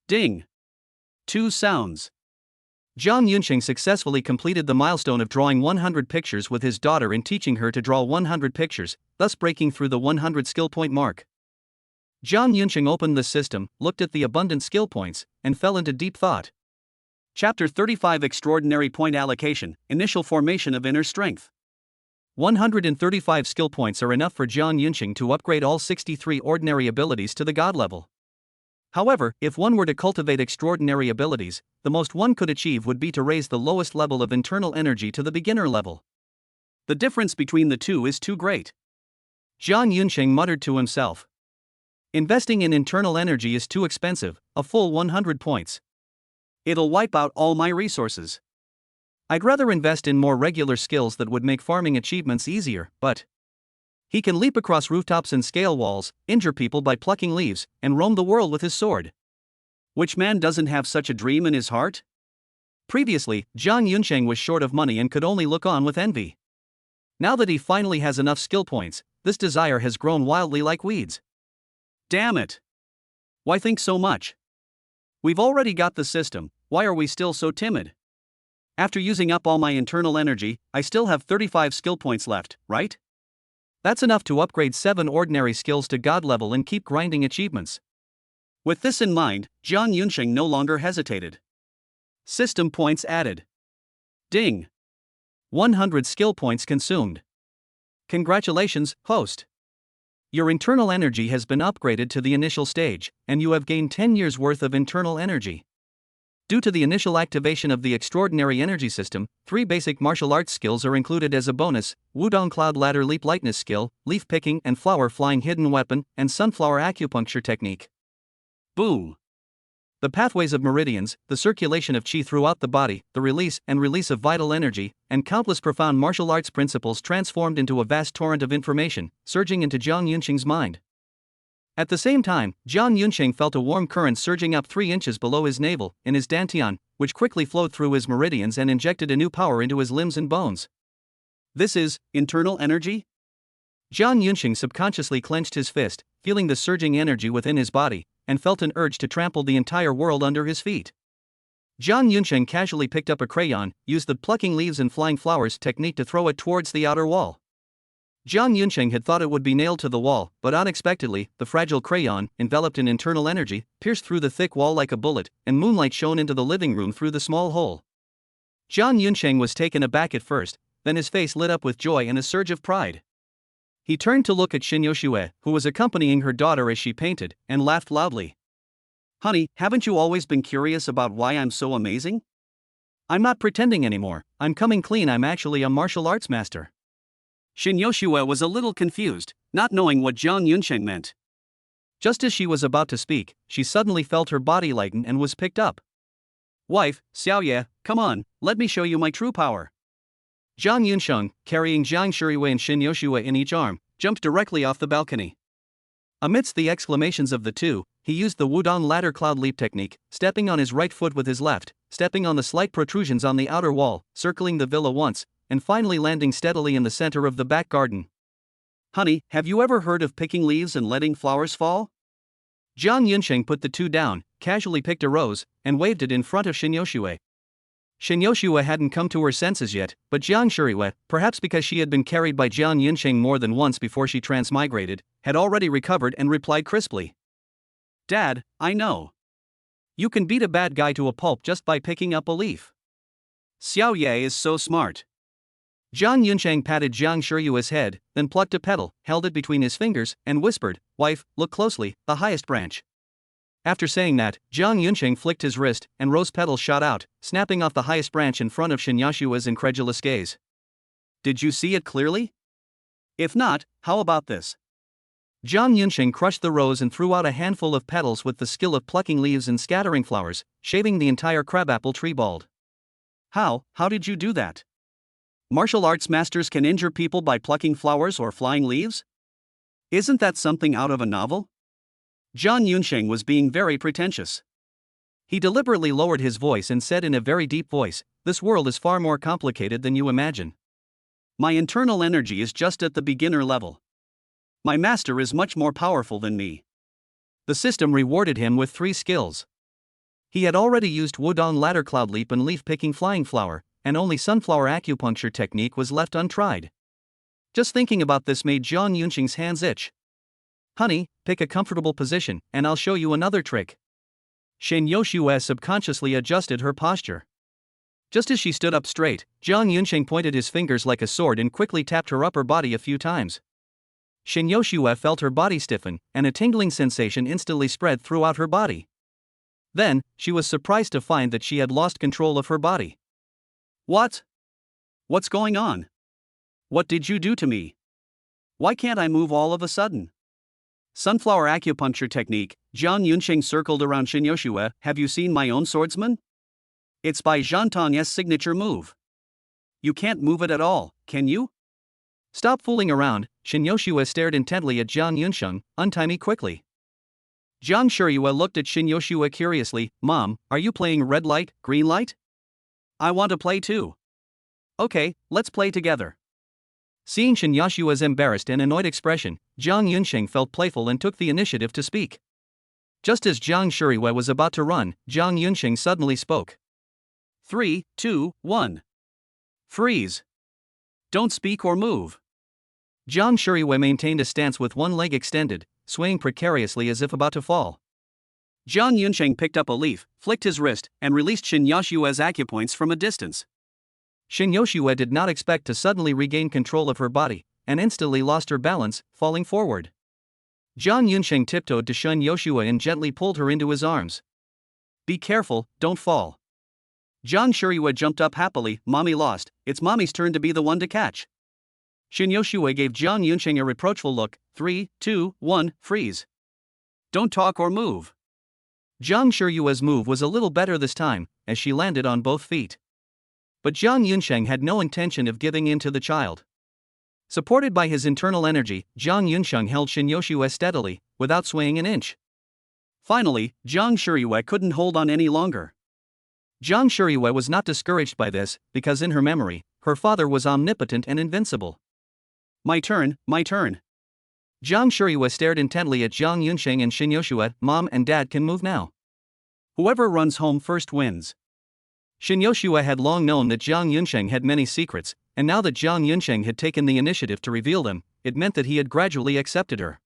Ding! Two sounds. Jiang Yunqing successfully completed the milestone of drawing 100 pictures with his daughter and teaching her to draw 100 pictures, thus breaking through the 100 skill point mark. Jiang Yunqing opened the system, looked at the abundant skill points, and fell into deep thought. Chapter 35 Extraordinary Point Allocation, Initial Formation of Inner Strength. 135 skill points are enough for Jiang Yunqing to upgrade all 63 ordinary abilities to the God level. However, if one were to cultivate extraordinary abilities, the most one could achieve would be to raise the lowest level of internal energy to the beginner level. The difference between the two is too great. Jiang Yunqing muttered to himself. Investing in internal energy is too expensive, a full 100 points. It'll wipe out all my resources. I'd rather invest in more regular skills that would make farming achievements easier, but he can leap across rooftops and scale walls, injure people by plucking leaves, and roam the world with his sword. Which man doesn't have such a dream in his heart? Previously, Jiang Yunqing was short of money and could only look on with envy. Now that he finally has enough skill points, this desire has grown wildly like weeds. Damn it! Why think so much? We've already got the system, why are we still so timid? After using up all my internal energy, I still have 35 skill points left, right? That's enough to upgrade 7 ordinary skills to God level and keep grinding achievements. With this in mind, Jiang Yunqing no longer hesitated. System points added. Ding! 100 skill points consumed. Congratulations, host! Your internal energy has been upgraded to the initial stage, and you have gained 10 years worth of internal energy. Due to the initial activation of the extraordinary energy system, 3 basic martial arts skills are included as a bonus: Wudong Cloud Ladder Leap Lightness skill, Leaf Picking and Flower Flying Hidden Weapon, and Sunflower Acupuncture Technique. Boom! The pathways of meridians, the circulation of qi throughout the body, the release and release of vital energy, and countless profound martial arts principles transformed into a vast torrent of information, surging into Jiang Yunqing's mind. At the same time, Jiang Yunqing felt a warm current surging up 3 inches below his navel, in his dantian, which quickly flowed through his meridians and injected a new power into his limbs and bones. This is internal energy? Jiang Yunqing subconsciously clenched his fist, feeling the surging energy within his body, and felt an urge to trample the entire world under his feet. Jiang Yunqing casually picked up a crayon, used the plucking leaves and flying flowers technique to throw it towards the outer wall. Jiang Yunqing had thought it would be nailed to the wall, but unexpectedly, the fragile crayon, enveloped in internal energy, pierced through the thick wall like a bullet, and moonlight shone into the living room through the small hole. Jiang Yunqing was taken aback at first, then his face lit up with joy and a surge of pride. He turned to look at Shin Yoshua, who was accompanying her daughter as she painted, and laughed loudly. Honey, haven't you always been curious about why I'm so amazing? I'm not pretending anymore, I'm coming clean, I'm actually a martial arts master. Shin Yoshua was a little confused, not knowing what Jiang Yunqing meant. Just as she was about to speak, she suddenly felt her body lighten and was picked up. Wife, Xiaoye, come on, let me show you my true power. Jiang Yunqing, carrying Jiang Shuriwei and Shin Yoshua in each arm, jumped directly off the balcony. Amidst the exclamations of the two, he used the Wudong Ladder Cloud Leap technique, stepping on his right foot with his left, stepping on the slight protrusions on the outer wall, circling the villa once, and finally landing steadily in the center of the back garden. Honey, have you ever heard of picking leaves and letting flowers fall? Jiang Yunqing put the two down, casually picked a rose, and waved it in front of Shin Yoshua. Shin Yoshua hadn't come to her senses yet, but Jiang Shuriwei, perhaps because she had been carried by Jiang Yunqing more than once before she transmigrated, had already recovered and replied crisply. Dad, I know. You can beat a bad guy to a pulp just by picking up a leaf. Xiaoye is so smart. Jiang Yunqing patted Jiang Shirui's head, then plucked a petal, held it between his fingers, and whispered, Wife, look closely, the highest branch. After saying that, Jiang Yunqing flicked his wrist, and rose petals shot out, snapping off the highest branch in front of Shin Yoshua's incredulous gaze. Did you see it clearly? If not, how about this? Jiang Yunqing crushed the rose and threw out a handful of petals with the skill of plucking leaves and scattering flowers, shaving the entire crabapple tree bald. How did you do that? Martial arts masters can injure people by plucking flowers or flying leaves? Isn't that something out of a novel? Jiang Yunsheng was being very pretentious. He deliberately lowered his voice and said in a very deep voice, "This world is far more complicated than you imagine. My internal energy is just at the beginner level. My master is much more powerful than me." The system rewarded him with 3 skills. He had already used Wudong ladder cloud leap and leaf picking flying flower, and only sunflower acupuncture technique was left untried. Just thinking about this made Jiang Yunsheng's hands itch. "Honey, pick a comfortable position, and I'll show you another trick." Shen Yoshue subconsciously adjusted her posture. Just as she stood up straight, Jiang Yunsheng pointed his fingers like a sword and quickly tapped her upper body a few times. Shen Yoshue felt her body stiffen, and a tingling sensation instantly spread throughout her body. Then, she was surprised to find that she had lost control of her body. "What? What's going on? What did you do to me? Why can't I move all of a sudden?" Sunflower acupuncture technique. Jiang Yunsheng circled around Shen Yoshue. "Have you seen my own swordsman? It's by Zhantang's signature move. You can't move it at all, can you?" "Stop fooling around." Shen Yoshue stared intently at Jiang Yunsheng. "Untie me quickly." Jiang Shiryue looked at Shen Yoshue curiously. "Mom, are you playing red light, green light? I want to play too." "Okay, let's play together." Seeing Shen Yoshua's embarrassed and annoyed expression, Jiang Yunsheng felt playful and took the initiative to speak. Just as Jiang Shiryue was about to run, Jiang Yunsheng suddenly spoke. 3, 2, 1. Freeze. Don't speak or move. Jiang Shiryue maintained a stance with one leg extended, swaying precariously as if about to fall. Jiang Yunsheng picked up a leaf, flicked his wrist, and released Shen Yoshue's acupoints from a distance. Shen Yoshue did not expect to suddenly regain control of her body, and instantly lost her balance, falling forward. Jiang Yunsheng tiptoed to Shen Yoshue and gently pulled her into his arms. "Be careful, don't fall." Jiang Shiryue jumped up happily. "Mommy lost, it's Mommy's turn to be the one to catch." Shen Yoshue gave Jiang Yunsheng a reproachful look. 3, 2, 1, freeze. Don't talk or move. Jiang Shiryue's move was a little better this time, as she landed on both feet. But Jiang Yunsheng had no intention of giving in to the child. Supported by his internal energy, Jiang Yunsheng held Shen Yoshue steadily, without swaying an inch. Finally, Jiang Shiryue couldn't hold on any longer. Jiang Shiryue was not discouraged by this, because in her memory, her father was omnipotent and invincible. My turn, my turn." Jiang Shiryue stared intently at Jiang Yunsheng and Shen Yoshue. "Mom and Dad can move now. Whoever runs home first wins." Shen Yoshue had long known that Jiang Yunsheng had many secrets, and now that Jiang Yunsheng had taken the initiative to reveal them, it meant that he had gradually accepted her.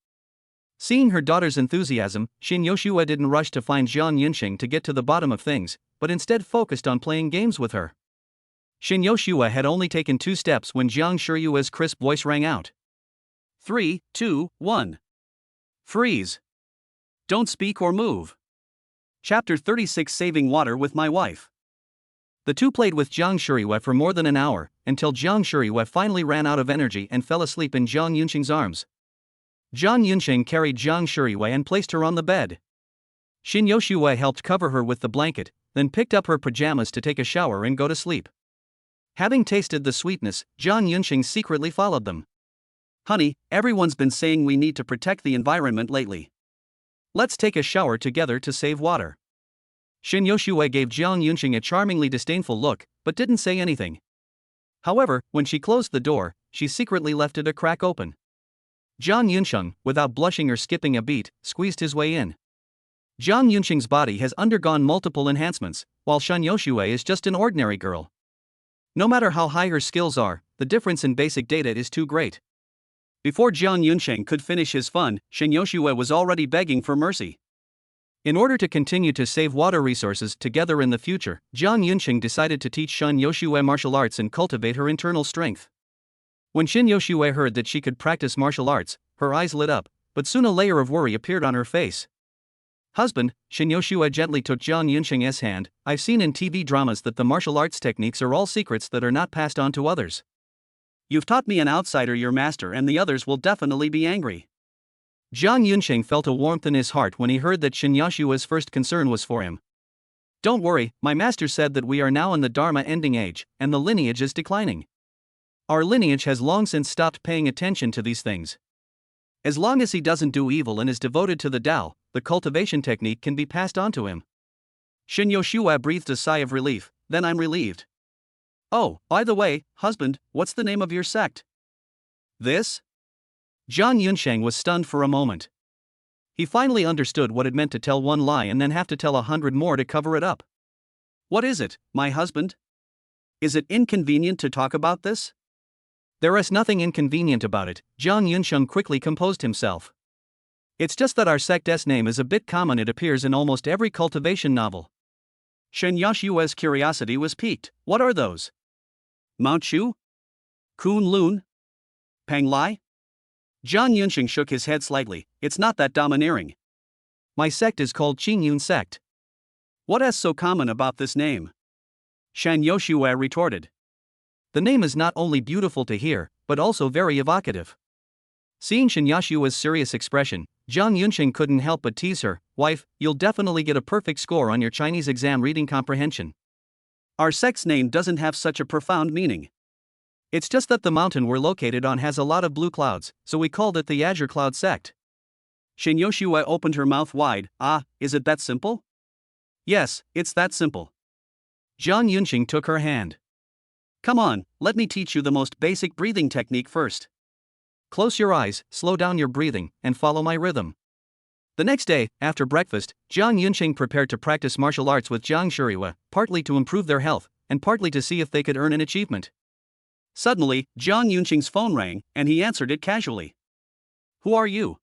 Seeing her daughter's enthusiasm, Shen Yoshue didn't rush to find Jiang Yunsheng to get to the bottom of things, but instead focused on playing games with her. Shen Yoshue had only taken 2 steps when Jiang Shiryue's crisp voice rang out. 3, 2, 1. Freeze. Don't speak or move. Chapter 36: Saving Water with My Wife. The two played with Jiang Shiryue for more than an hour, until Jiang Shiryue finally ran out of energy and fell asleep in Jiang Yunsheng's arms. Jiang Yunsheng carried Jiang Shiryue and placed her on the bed. Shen Yoshue helped cover her with the blanket, then picked up her pajamas to take a shower and go to sleep. Having tasted the sweetness, Jiang Yunsheng secretly followed them. "Honey, everyone's been saying we need to protect the environment lately. Let's take a shower together to save water." Shen Yoshue gave Jiang Yunsheng a charmingly disdainful look, but didn't say anything. However, when she closed the door, she secretly left it a crack open. Jiang Yunsheng, without blushing or skipping a beat, squeezed his way in. Jiang Yunsheng's body has undergone multiple enhancements, while Shen Yoshue is just an ordinary girl. No matter how high her skills are, the difference in basic data is too great. Before Jiang Yunsheng could finish his fun, Shen Yoshue was already begging for mercy. In order to continue to save water resources together in the future, Jiang Yunsheng decided to teach Shen Yoshue martial arts and cultivate her internal strength. When Shen Yoshue heard that she could practice martial arts, her eyes lit up, but soon a layer of worry appeared on her face. "Husband," Shen Yoshue gently took Jiang Yunsheng's hand, "I've seen in TV dramas that the martial arts techniques are all secrets that are not passed on to others. You've taught me an outsider your master, and the others will definitely be angry." Jiang Yunsheng felt a warmth in his heart when he heard that Shen Yoshue's first concern was for him. "Don't worry, my master said that we are now in the Dharma ending age, and the lineage is declining. Our lineage has long since stopped paying attention to these things. As long as he doesn't do evil and is devoted to the Tao, the cultivation technique can be passed on to him. Shin Yoshua breathed a sigh of relief. Then I'm relieved. Oh, by the way, husband, what's the name of your sect? This? Zhang Yunsheng was stunned for a moment. He finally understood what it meant to tell one lie and then have to tell 100 more to cover it up. What is it, my husband? Is it inconvenient to talk about this? There is nothing inconvenient about it, Zhang Yunsheng quickly composed himself. It's just that our sect's name is a bit common. It appears in almost every cultivation novel. Shen Yashua's curiosity was piqued. What are those? Mount Shu? Kun Lun? Pang Lai? Zhang Yunsheng shook his head slightly. It's not that domineering. My sect is called Qingyun sect. What is so common about this name? Shan Yoshua retorted. The name is not only beautiful to hear, but also very evocative. Seeing Shan Yoshua's serious expression, Zhang Yunsheng couldn't help but tease her. Wife, you'll definitely get a perfect score on your Chinese exam reading comprehension. Our sect's name doesn't have such a profound meaning. It's just that the mountain we're located on has a lot of blue clouds, so we called it the Azure Cloud sect. Shin Yoshua opened her mouth wide. Ah, is it that simple? Yes, it's that simple. Zhang Yunsheng took her hand. Come on, let me teach you the most basic breathing technique first. Close your eyes, slow down your breathing, and follow my rhythm. The next day, after breakfast, Zhang Yunsheng prepared to practice martial arts with Zhang Shuriwa, partly to improve their health, and partly to see if they could earn an achievement. Suddenly, Zhang Yunsheng's phone rang, and he answered it casually. Who are you?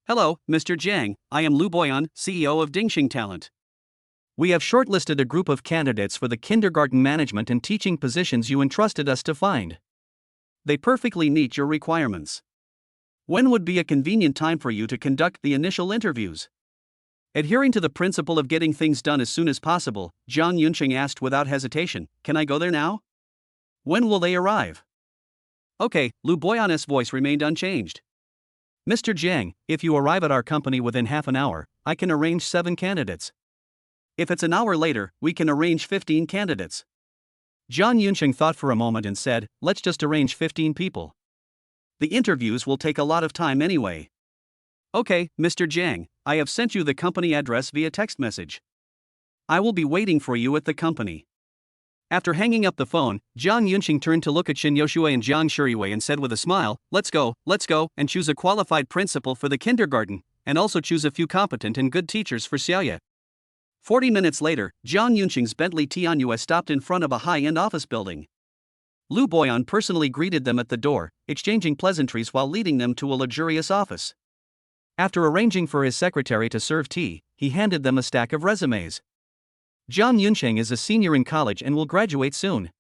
Hello, Mr. Zhang, I am Lu Boyan, CEO of Dingxing Talent. We have shortlisted a group of candidates for the kindergarten management and teaching positions you entrusted us to find. They perfectly meet your requirements. When would be a convenient time for you to conduct the initial interviews? Adhering to the principle of getting things done as soon as possible, Zhang Yunsheng asked without hesitation, Can I go there now? When will they arrive? Okay, Lu Boyan's voice remained unchanged. Mr. Zhang, if you arrive at our company within half an hour, I can arrange 7 candidates. If it's an hour later, we can arrange 15 candidates. Zhang Yunsheng thought for a moment and said, Let's just arrange 15 people. The interviews will take a lot of time anyway. Okay, Mr. Zhang, I have sent you the company address via text message. I will be waiting for you at the company. After hanging up the phone, Zhang Yunsheng turned to look at Shin Yoshua and Zhang Shuriwei and said with a smile, Let's go, and choose a qualified principal for the kindergarten, and also choose a few competent and good teachers for Xiaoye. 40 minutes later, Zhang Yunsheng's Bentley Tianyue stopped in front of a high-end office building. Lu Boyan personally greeted them at the door, exchanging pleasantries while leading them to a luxurious office. After arranging for his secretary to serve tea, he handed them a stack of resumes. Zhang Yunsheng is a senior in college and will graduate soon.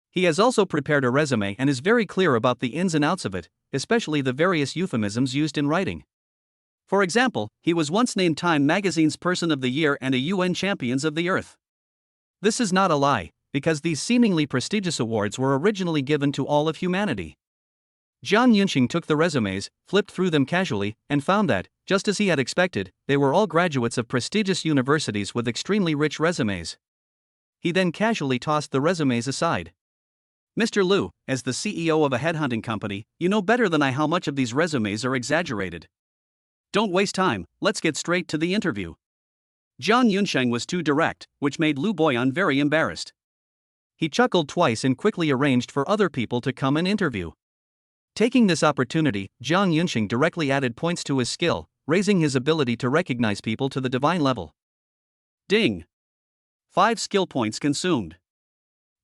He has also prepared a resume and is very clear about the ins and outs of it, especially the various euphemisms used in writing. For example, he was once named Time Magazine's Person of the Year and a UN Champions of the Earth. This is not a lie, because these seemingly prestigious awards were originally given to all of humanity. Zhang Yunsheng took the resumes, flipped through them casually, and found that, just as he had expected, they were all graduates of prestigious universities with extremely rich resumes. He then casually tossed the resumes aside. Mr. Lu, as the CEO of a headhunting company, you know better than I how much of these resumes are exaggerated. Don't waste time, let's get straight to the interview. Zhang Yunsheng was too direct, which made Lu Boyan very embarrassed. He chuckled twice and quickly arranged for other people to come and interview. Taking this opportunity, Zhang Yunsheng directly added points to his skill, raising his ability to recognize people to the divine level. Ding! 5 skill points consumed.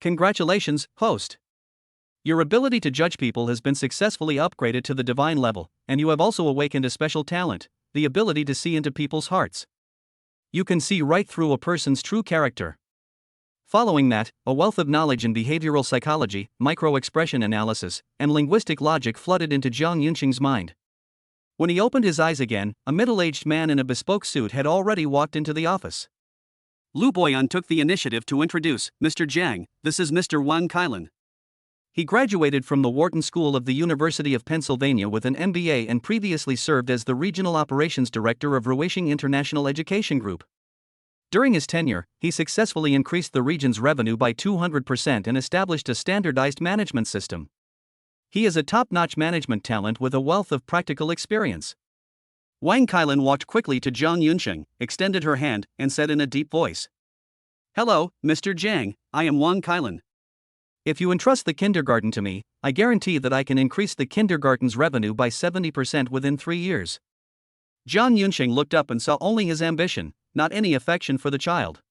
Congratulations, host. Your ability to judge people has been successfully upgraded to the divine level, and you have also awakened a special talent, the ability to see into people's hearts. You can see right through a person's true character. Following that, a wealth of knowledge in behavioral psychology, micro-expression analysis, and linguistic logic flooded into Zhang Yunsheng's mind. When he opened his eyes again, a middle-aged man in a bespoke suit had already walked into the office. Lu Boyan took the initiative to introduce, Mr. Zhang, this is Mr. Wang Kailan. He graduated from the Wharton School of the University of Pennsylvania with an MBA and previously served as the Regional Operations Director of Ruishing International Education Group. During his tenure, he successfully increased the region's revenue by 200% and established a standardized management system. He is a top-notch management talent with a wealth of practical experience. Wang Kailan walked quickly to Zhang Yunsheng, extended her hand, and said in a deep voice, "Hello, Mr. Jiang, I am Wang Kailan. If you entrust the kindergarten to me, I guarantee that I can increase the kindergarten's revenue by 70% within 3 years." Zhang Yunsheng looked up and saw only his ambition, not any affection for the child.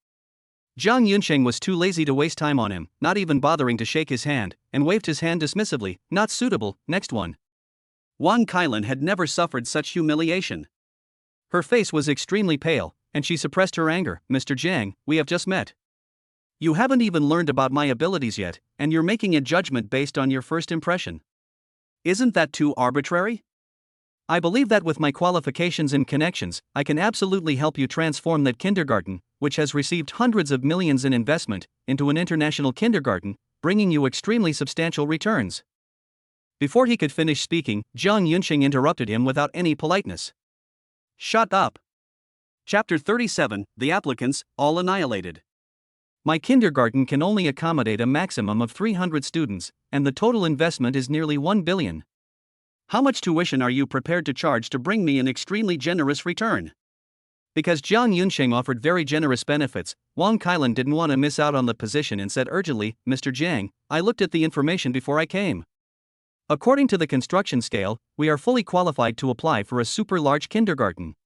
Zhang Yunsheng was too lazy to waste time on him, not even bothering to shake his hand, and waved his hand dismissively. "Not suitable, next one." Wang Kailan had never suffered such humiliation. Her face was extremely pale, and she suppressed her anger. "Mr. Jiang, we have just met. You haven't even learned about my abilities yet, and you're making a judgment based on your first impression. Isn't that too arbitrary? I believe that with my qualifications and connections, I can absolutely help you transform that kindergarten, which has received hundreds of millions in investment, into an international kindergarten, bringing you extremely substantial returns." Before he could finish speaking, Zhang Yunsheng interrupted him without any politeness. "Shut up." Chapter 37, The Applicants, All Annihilated. My kindergarten can only accommodate a maximum of 300 students, and the total investment is nearly 1 billion. How much tuition are you prepared to charge to bring me an extremely generous return? Because Zhang Yunsheng offered very generous benefits, Wang Kailan didn't want to miss out on the position and said urgently, "Mr. Jiang, I looked at the information before I came. According to the construction scale, we are fully qualified to apply for a super large kindergarten.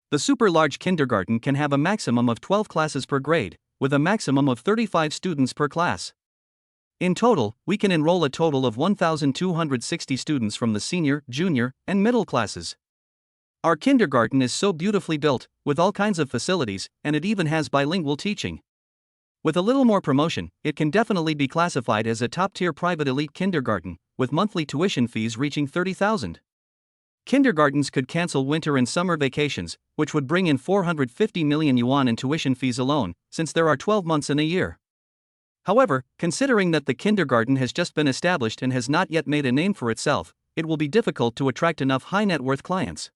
The super large kindergarten can have a maximum of 12 classes per grade, with a maximum of 35 students per class. In total, we can enroll a total of 1,260 students from the senior, junior, and middle classes. Our kindergarten is so beautifully built, with all kinds of facilities, and it even has bilingual teaching. With a little more promotion, it can definitely be classified as a top-tier private elite kindergarten, with monthly tuition fees reaching 30,000. Kindergartens could cancel winter and summer vacations, which would bring in 450 million yuan in tuition fees alone, since there are 12 months in a year. However, considering that the kindergarten has just been established and has not yet made a name for itself, it will be difficult to attract enough high-net-worth clients.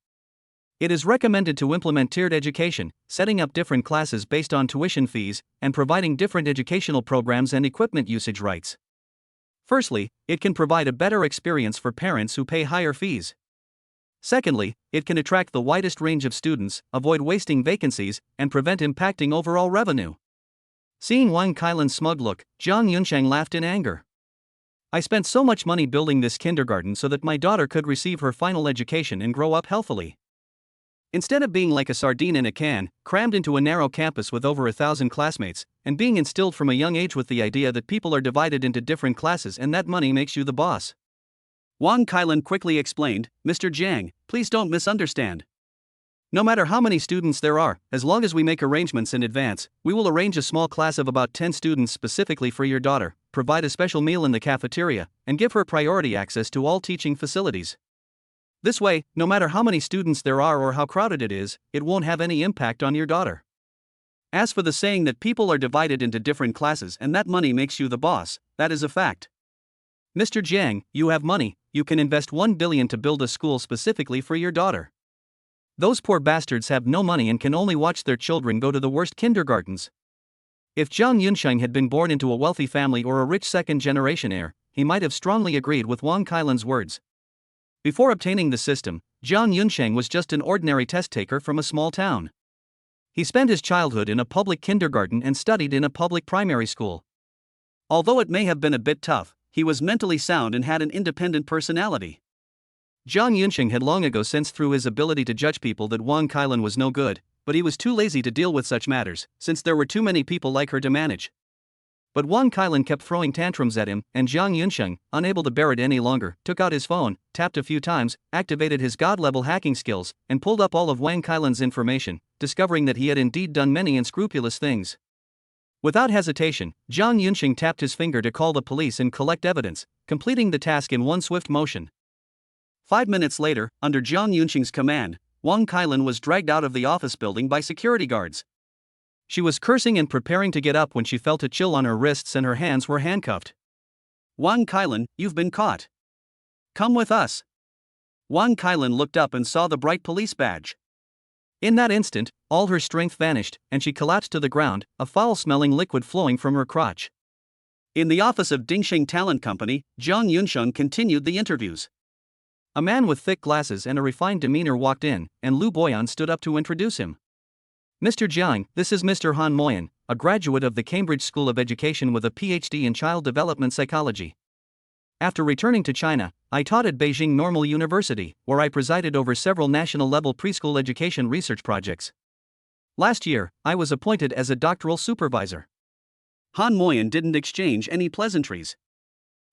It is recommended to implement tiered education, setting up different classes based on tuition fees, and providing different educational programs and equipment usage rights. Firstly, it can provide a better experience for parents who pay higher fees. Secondly, it can attract the widest range of students, avoid wasting vacancies, and prevent impacting overall revenue. Seeing Wang Kailan's smug look, Zhang Yunsheng laughed in anger. "I spent so much money building this kindergarten so that my daughter could receive her final education and grow up healthily. Instead of being like a sardine in a can, crammed into a narrow campus with over 1,000 classmates, and being instilled from a young age with the idea that people are divided into different classes and that money makes you the boss." Wang Kailan quickly explained, "Mr. Jiang, please don't misunderstand. No matter how many students there are, as long as we make arrangements in advance, we will arrange a small class of about 10 students specifically for your daughter, provide a special meal in the cafeteria, and give her priority access to all teaching facilities. This way, no matter how many students there are or how crowded it is, it won't have any impact on your daughter. As for the saying that people are divided into different classes and that money makes you the boss, that is a fact. Mr. Jiang, you have money, you can invest 1 billion to build a school specifically for your daughter. Those poor bastards have no money and can only watch their children go to the worst kindergartens." If Zhang Yunsheng had been born into a wealthy family or a rich second-generation heir, he might have strongly agreed with Wang Kailan's words. Before obtaining the system, Zhang Yunsheng was just an ordinary test-taker from a small town. He spent his childhood in a public kindergarten and studied in a public primary school. Although it may have been a bit tough, he was mentally sound and had an independent personality. Zhang Yunsheng had long ago sensed through his ability to judge people that Wang Kailan was no good, but he was too lazy to deal with such matters, since there were too many people like her to manage. But Wang Kailan kept throwing tantrums at him, and Zhang Yunsheng, unable to bear it any longer, took out his phone, tapped a few times, activated his god-level hacking skills, and pulled up all of Wang Kailan's information, discovering that he had indeed done many unscrupulous things. Without hesitation, Zhang Yunsheng tapped his finger to call the police and collect evidence, completing the task in one swift motion. 5 minutes later, under Zhang Yunsheng's command, Wang Kailan was dragged out of the office building by security guards. She was cursing and preparing to get up when she felt a chill on her wrists and her hands were handcuffed. "Wang Kailan, you've been caught. Come with us." Wang Kailan looked up and saw the bright police badge. In that instant, all her strength vanished, and she collapsed to the ground, a foul-smelling liquid flowing from her crotch. In the office of Dingxing Talent Company, Zhang Yunsheng continued the interviews. A man with thick glasses and a refined demeanor walked in, and Lu Boyan stood up to introduce him. Mr. Jiang, this is Mr. Han Moyan, a graduate of the Cambridge School of Education with a PhD in child development psychology. After returning to China, I taught at Beijing Normal University, where I presided over several national-level preschool education research projects. Last year, I was appointed as a doctoral supervisor. Han Moyan didn't exchange any pleasantries.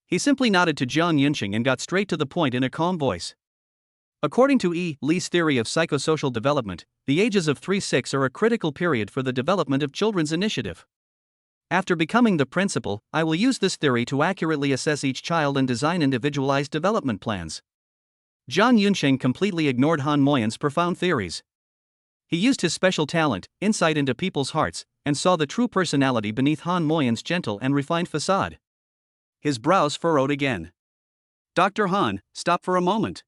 He simply nodded to Jiang Yunqing and got straight to the point in a calm voice. According to E. Lee's theory of psychosocial development, the ages of 3-6 are a critical period for the development of children's initiative. After becoming the principal, I will use this theory to accurately assess each child and design individualized development plans. Jiang Yunqing completely ignored Han Moyan's profound theories. He used his special talent, insight into people's hearts, and saw the true personality beneath Han Moyan's gentle and refined facade. His brows furrowed again. Dr. Han, stop for a moment.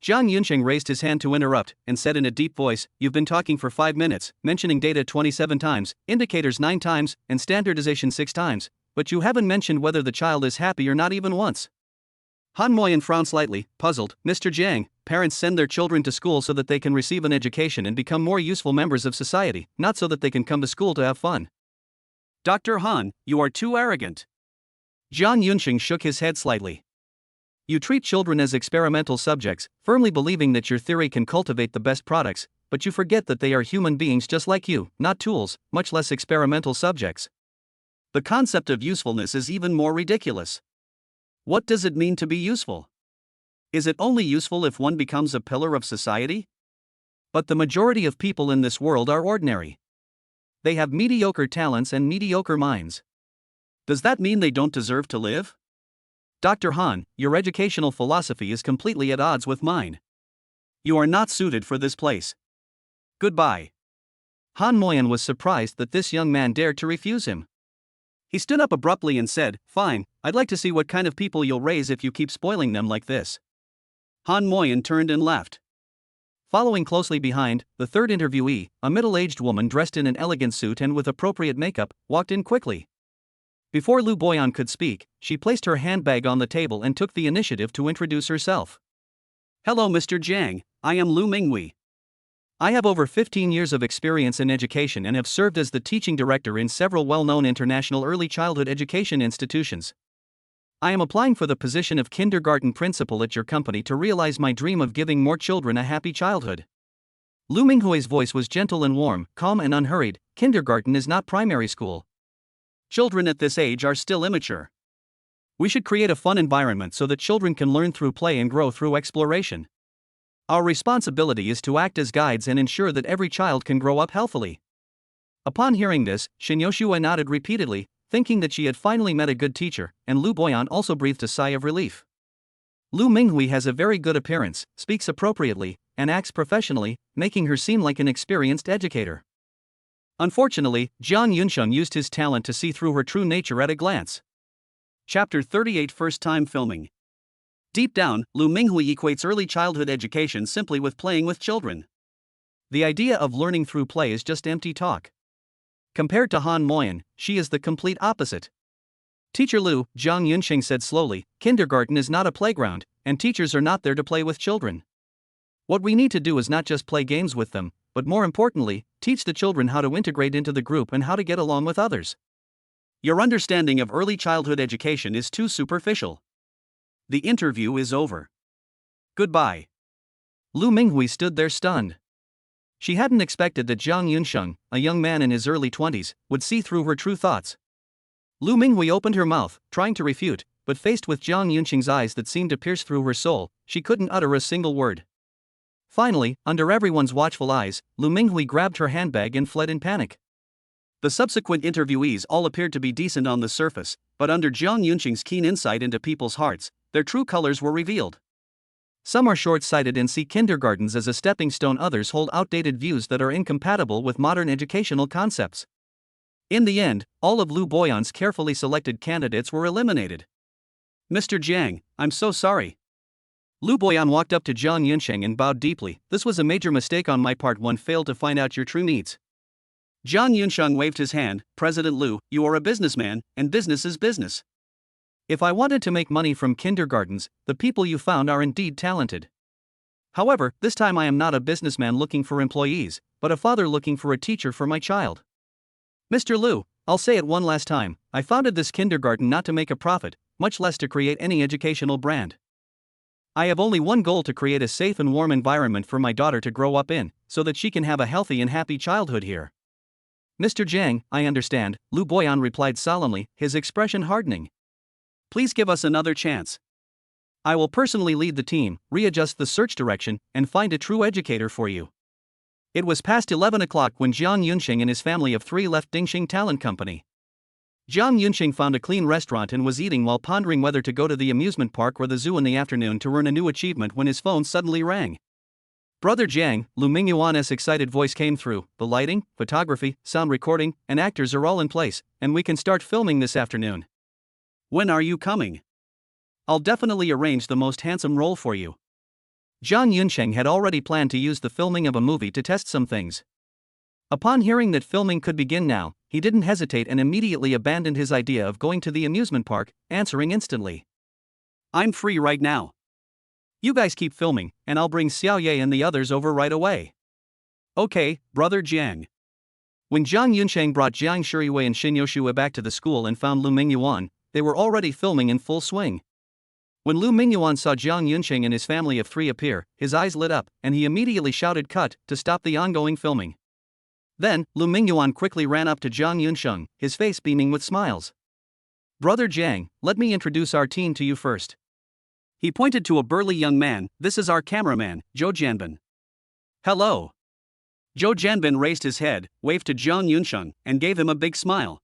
Jiang Yunqing raised his hand to interrupt, and said in a deep voice, "You've been talking for 5 minutes, mentioning data 27 times, indicators 9 times, and standardization 6 times, but you haven't mentioned whether the child is happy or not even once." Han Moyan frowned slightly, puzzled. "Mr. Jiang, parents send their children to school so that they can receive an education and become more useful members of society, not so that they can come to school to have fun." Dr. Han, you are too arrogant. Jiang Yunqing shook his head slightly. You treat children as experimental subjects, firmly believing that your theory can cultivate the best products, but you forget that they are human beings just like you, not tools, much less experimental subjects. The concept of usefulness is even more ridiculous. What does it mean to be useful? Is it only useful if one becomes a pillar of society? But the majority of people in this world are ordinary. They have mediocre talents and mediocre minds. Does that mean they don't deserve to live? Dr. Han, your educational philosophy is completely at odds with mine. You are not suited for this place. Goodbye. Han Moyan was surprised that this young man dared to refuse him. He stood up abruptly and said, "Fine, I'd like to see what kind of people you'll raise if you keep spoiling them like this." Han Moyan turned and left. Following closely behind, the third interviewee, a middle-aged woman dressed in an elegant suit and with appropriate makeup, walked in quickly. Before Lu Boyan could speak, she placed her handbag on the table and took the initiative to introduce herself. "Hello Mr. Jiang, I am Lu Minghui. I have over 15 years of experience in education and have served as the teaching director in several well-known international early childhood education institutions. I am applying for the position of kindergarten principal at your company to realize my dream of giving more children a happy childhood." Lu Minghui's voice was gentle and warm, calm and unhurried. Kindergarten is not primary school. Children at this age are still immature. We should create a fun environment so that children can learn through play and grow through exploration. Our responsibility is to act as guides and ensure that every child can grow up healthily. Upon hearing this, Shin Yoshua nodded repeatedly, thinking that she had finally met a good teacher, and Lu Boyan also breathed a sigh of relief. Lu Minghui has a very good appearance, speaks appropriately, and acts professionally, making her seem like an experienced educator. Unfortunately, Jiang Yunqing used his talent to see through her true nature at a glance. Chapter 38 First Time Filming. Deep down, Lu Minghui equates early childhood education simply with playing with children. The idea of learning through play is just empty talk. Compared to Han Moyan, she is the complete opposite. "Teacher Lu," Jiang Yunqing said slowly, "kindergarten is not a playground, and teachers are not there to play with children. What we need to do is not just play games with them, but more importantly, teach the children how to integrate into the group and how to get along with others. Your understanding of early childhood education is too superficial. The interview is over. Goodbye." Lu Minghui stood there stunned. She hadn't expected that Jiang Yunqing, a young man in his early 20s, would see through her true thoughts. Lu Minghui opened her mouth, trying to refute, but faced with Jiang Yunqing's eyes that seemed to pierce through her soul, she couldn't utter a single word. Finally, under everyone's watchful eyes, Lu Minghui grabbed her handbag and fled in panic. The subsequent interviewees all appeared to be decent on the surface, but under Jiang Yunqing's keen insight into people's hearts, their true colors were revealed. Some are short-sighted and see kindergartens as a stepping stone, others hold outdated views that are incompatible with modern educational concepts. In the end, all of Lu Boyan's carefully selected candidates were eliminated. "Mr. Jiang, I'm so sorry." Lu Boyan walked up to Jiang Yunqing and bowed deeply. "This was a major mistake on my part. One failed to find out your true needs." Jiang Yunqing waved his hand. "President Lu, you are a businessman, and business is business. If I wanted to make money from kindergartens, the people you found are indeed talented. However, this time I am not a businessman looking for employees, but a father looking for a teacher for my child. Mr. Liu, I'll say it one last time, I founded this kindergarten not to make a profit, much less to create any educational brand. I have only one goal: to create a safe and warm environment for my daughter to grow up in, so that she can have a healthy and happy childhood here. Mr. Jiang, I understand, Lu Boyan replied solemnly, his expression hardening. Please give us another chance. I will personally lead the team, readjust the search direction, and find a true educator for you. It was past 11 o'clock when Jiang Yunxing and his family of 3 left Dingxing Talent Company. Jiang Yunxing found a clean restaurant and was eating while pondering whether to go to the amusement park or the zoo in the afternoon to earn a new achievement when his phone suddenly rang. Brother Jiang, Lu Mingyuan's excited voice came through. The lighting, photography, sound recording, and actors are all in place, and we can start filming this afternoon. When are you coming? I'll definitely arrange the most handsome role for you. Jiang Yunxing had already planned to use the filming of a movie to test some things. Upon hearing that filming could begin now, he didn't hesitate and immediately abandoned his idea of going to the amusement park, answering instantly. I'm free right now. You guys keep filming, and I'll bring Xiaoye and the others over right away. Okay, brother Jiang. When Jiang Yunxing brought Jiang Shiyue and Xin Yoshue back to the school and found Lu Mingyuan, they were already filming in full swing. When Lu Mingyuan saw Jiang Yunxing and his family of 3 appear, his eyes lit up, and he immediately shouted "cut" to stop the ongoing filming. Then, Lu Mingyuan quickly ran up to Jiang Yunxing, his face beaming with smiles. Brother Jiang, let me introduce our team to you first. He pointed to a burly young man. This is our cameraman, Zhou Jianbin. Hello. Zhou Jianbin raised his head, waved to Jiang Yunxing, and gave him a big smile.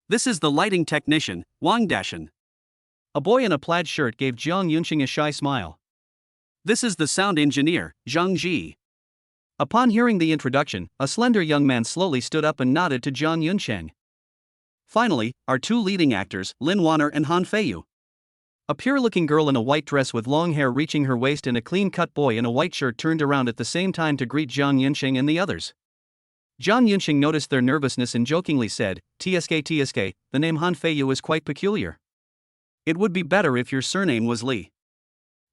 This is the lighting technician, Wang Dashan. A boy in a plaid shirt gave Jiang Yunxing a shy smile. This is the sound engineer, Zhang Ji. Upon hearing the introduction, a slender young man slowly stood up and nodded to Jiang Yunxing. Finally, our 2 leading actors, Lin Wanner and Han Feiyu. A pure-looking girl in a white dress with long hair reaching her waist and a clean-cut boy in a white shirt turned around at the same time to greet Jiang Yunxing and the others. Jiang Yunxing noticed their nervousness and jokingly said, "TSK, the name Han Feiyu is quite peculiar. It would be better if your surname was Li."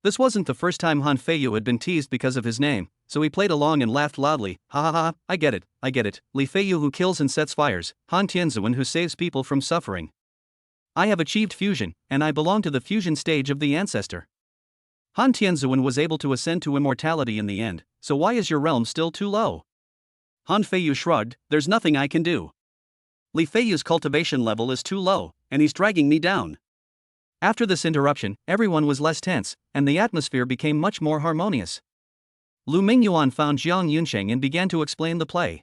This wasn't the first time Han Feiyu had been teased because of his name, so he played along and laughed loudly. Ha ha ha, I get it. Li Feiyu who kills and sets fires, Han Tianzuan who saves people from suffering. I have achieved fusion, and I belong to the fusion stage of the ancestor. Han Tianzuan was able to ascend to immortality in the end, so why is your realm still too low? Han Feiyu shrugged, there's nothing I can do. Li Feiyu's cultivation level is too low, and he's dragging me down. After this interruption, everyone was less tense, and the atmosphere became much more harmonious. Lu Mingyuan found Jiang Yunxing and began to explain the play.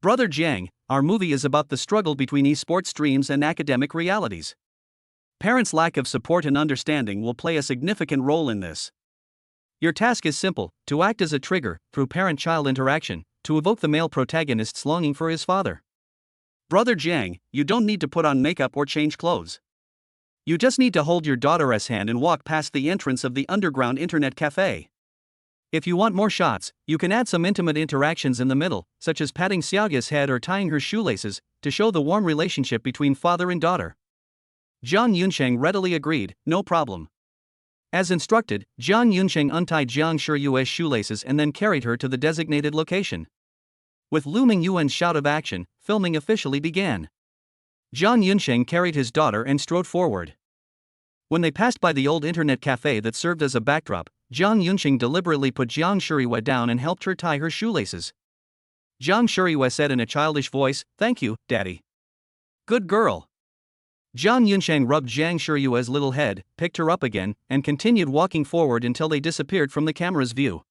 Brother Jiang, our movie is about the struggle between esports dreams and academic realities. Parents' lack of support and understanding will play a significant role in this. Your task is simple: to act as a trigger, through parent-child interaction, to evoke the male protagonist's longing for his father. Brother Jiang, you don't need to put on makeup or change clothes. You just need to hold your daughter's hand and walk past the entrance of the underground internet cafe. If you want more shots, you can add some intimate interactions in the middle, such as patting Xiaoya's head or tying her shoelaces, to show the warm relationship between father and daughter. Jiang Yunxing readily agreed, no problem. As instructed, Jiang Yunxing untied Jiang Shiyue's shoelaces and then carried her to the designated location. With Lu Mingyuan's shout of action, filming officially began. Jiang Yunxing carried his daughter and strode forward. When they passed by the old internet cafe that served as a backdrop, Jiang Yunxing deliberately put Jiang Shiyue down and helped her tie her shoelaces. Jiang Shiyue said in a childish voice, "Thank you, Daddy." "Good girl." Jiang Yunxing rubbed Jiang Shiyue's little head, picked her up again, and continued walking forward until they disappeared from the camera's view.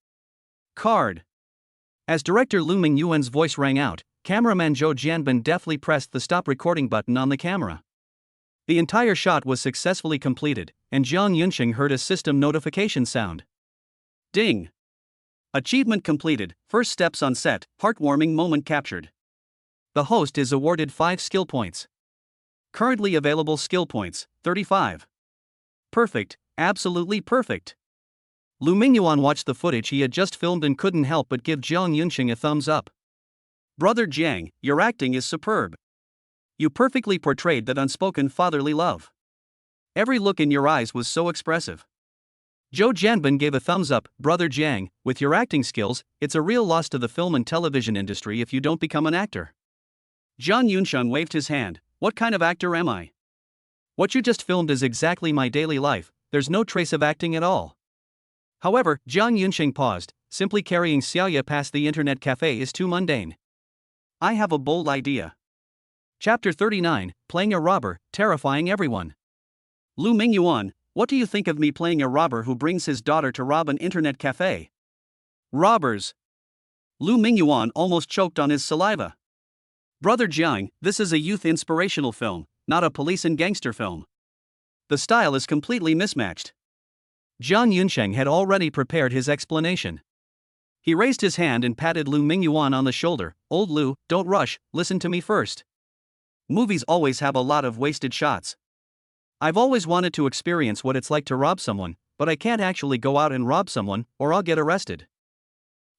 Card. As director Lu Mingyuan's voice rang out, cameraman Zhou Jianbin deftly pressed the stop recording button on the camera. The entire shot was successfully completed, and Jiang Yunxing heard a system notification sound. Ding! Achievement completed, first steps on set, heartwarming moment captured. The host is awarded 5 skill points. Currently available skill points, 35. Perfect, absolutely perfect. Lu Mingyuan watched the footage he had just filmed and couldn't help but give Jiang Yunxing a thumbs up. Brother Jiang, your acting is superb. You perfectly portrayed that unspoken fatherly love. Every look in your eyes was so expressive. Zhou Jianbin gave a thumbs up. Brother Jiang, with your acting skills, it's a real loss to the film and television industry if you don't become an actor. Jiang Yunsheng waved his hand. What kind of actor am I? What you just filmed is exactly my daily life, there's no trace of acting at all. However, Jiang Yunsheng paused. Simply carrying Xiaoya past the internet cafe is too mundane. I have a bold idea. Chapter 39, Playing a Robber, Terrifying Everyone. Lu Mingyuan, what do you think of me playing a robber who brings his daughter to rob an internet cafe? Robbers. Lu Mingyuan almost choked on his saliva. Brother Jiang, this is a youth inspirational film, not a police and gangster film. The style is completely mismatched. Jiang Yunsheng had already prepared his explanation. He raised his hand and patted Lu Mingyuan on the shoulder. Old Lu, don't rush, listen to me first. Movies always have a lot of wasted shots. I've always wanted to experience what it's like to rob someone, but I can't actually go out and rob someone, or I'll get arrested.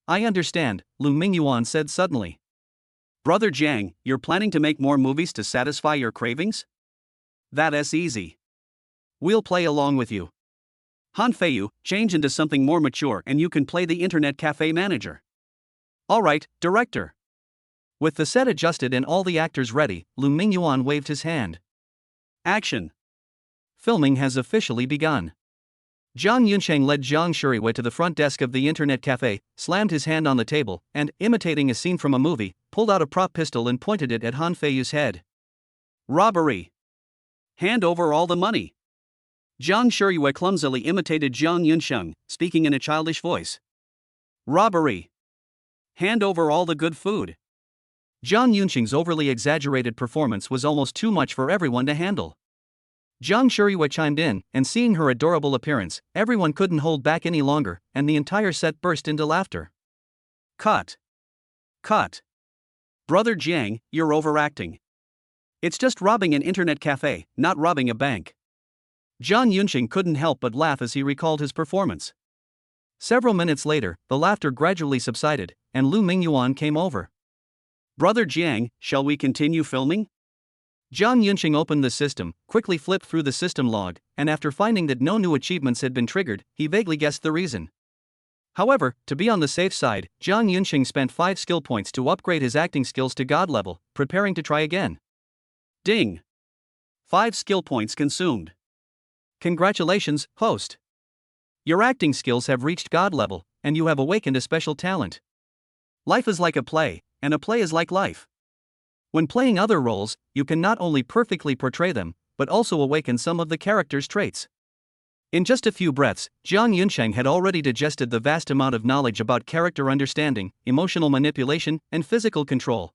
I understand, Lu Mingyuan said suddenly. Brother Jiang, you're planning to make more movies to satisfy your cravings? That's easy. We'll play along with you. Han Feiyu, change into something more mature and you can play the internet cafe manager. Alright, director. With the set adjusted and all the actors ready, Lu Mingyuan waved his hand. Action. Filming has officially begun. Jiang Yunsheng led Jiang Shuriwei to the front desk of the internet cafe, slammed his hand on the table, and, imitating a scene from a movie, pulled out a prop pistol and pointed it at Han Feiyu's head. Robbery. Hand over all the money. Jiang Shuriwei clumsily imitated Jiang Yunsheng, speaking in a childish voice. Robbery. Hand over all the good food. Jiang Yunsheng's overly exaggerated performance was almost too much for everyone to handle. Jiang Shuriwei chimed in, and seeing her adorable appearance, everyone couldn't hold back any longer, and the entire set burst into laughter. Cut. Cut. Brother Jiang, you're overacting. It's just robbing an internet cafe, not robbing a bank. Jiang Yunsheng couldn't help but laugh as he recalled his performance. Several minutes later, the laughter gradually subsided, and Lu Mingyuan came over. Brother Jiang, shall we continue filming? Jiang Yunsheng opened the system, quickly flipped through the system log, and after finding that no new achievements had been triggered, he vaguely guessed the reason. However, to be on the safe side, Jiang Yunsheng spent 5 skill points to upgrade his acting skills to God level, preparing to try again. Ding! 5 skill points consumed. Congratulations, host. Your acting skills have reached God level, and you have awakened a special talent. Life is like a play, and a play is like life. When playing other roles, you can not only perfectly portray them, but also awaken some of the character's traits. In just a few breaths, Jiang Yunsheng had already digested the vast amount of knowledge about character understanding, emotional manipulation, and physical control.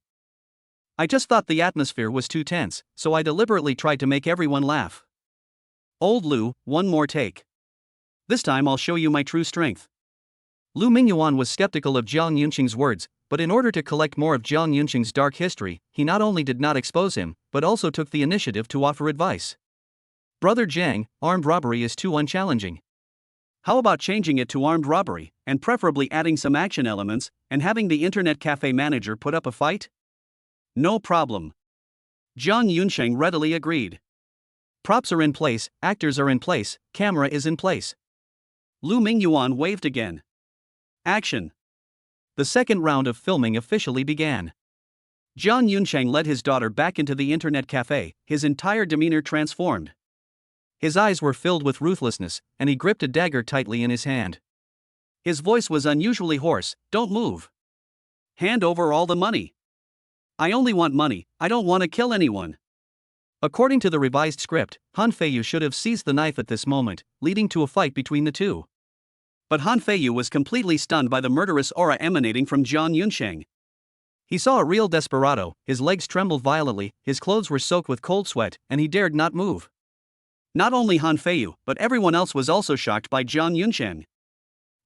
I just thought the atmosphere was too tense, so I deliberately tried to make everyone laugh. Old Lu, one more take. This time I'll show you my true strength. Lu Mingyuan was skeptical of Jiang Yunsheng's words, but in order to collect more of Jiang Yunsheng's dark history, he not only did not expose him, but also took the initiative to offer advice. Brother Jiang, armed robbery is too unchallenging. How about changing it to armed robbery, and preferably adding some action elements, and having the internet cafe manager put up a fight? No problem. Jiang Yunsheng readily agreed. Props are in place, actors are in place, camera is in place. Lu Mingyuan waved again. Action. The second round of filming officially began. Jiang Yunsheng led his daughter back into the internet cafe, his entire demeanor transformed. His eyes were filled with ruthlessness, and he gripped a dagger tightly in his hand. His voice was unusually hoarse. Don't move. Hand over all the money. I only want money, I don't want to kill anyone. According to the revised script, Han Feiyu should have seized the knife at this moment, leading to a fight between the two. But Han Feiyu was completely stunned by the murderous aura emanating from Jiang Yunsheng. He saw a real desperado, his legs trembled violently, his clothes were soaked with cold sweat, and he dared not move. Not only Han Feiyu, but everyone else was also shocked by Jiang Yunsheng.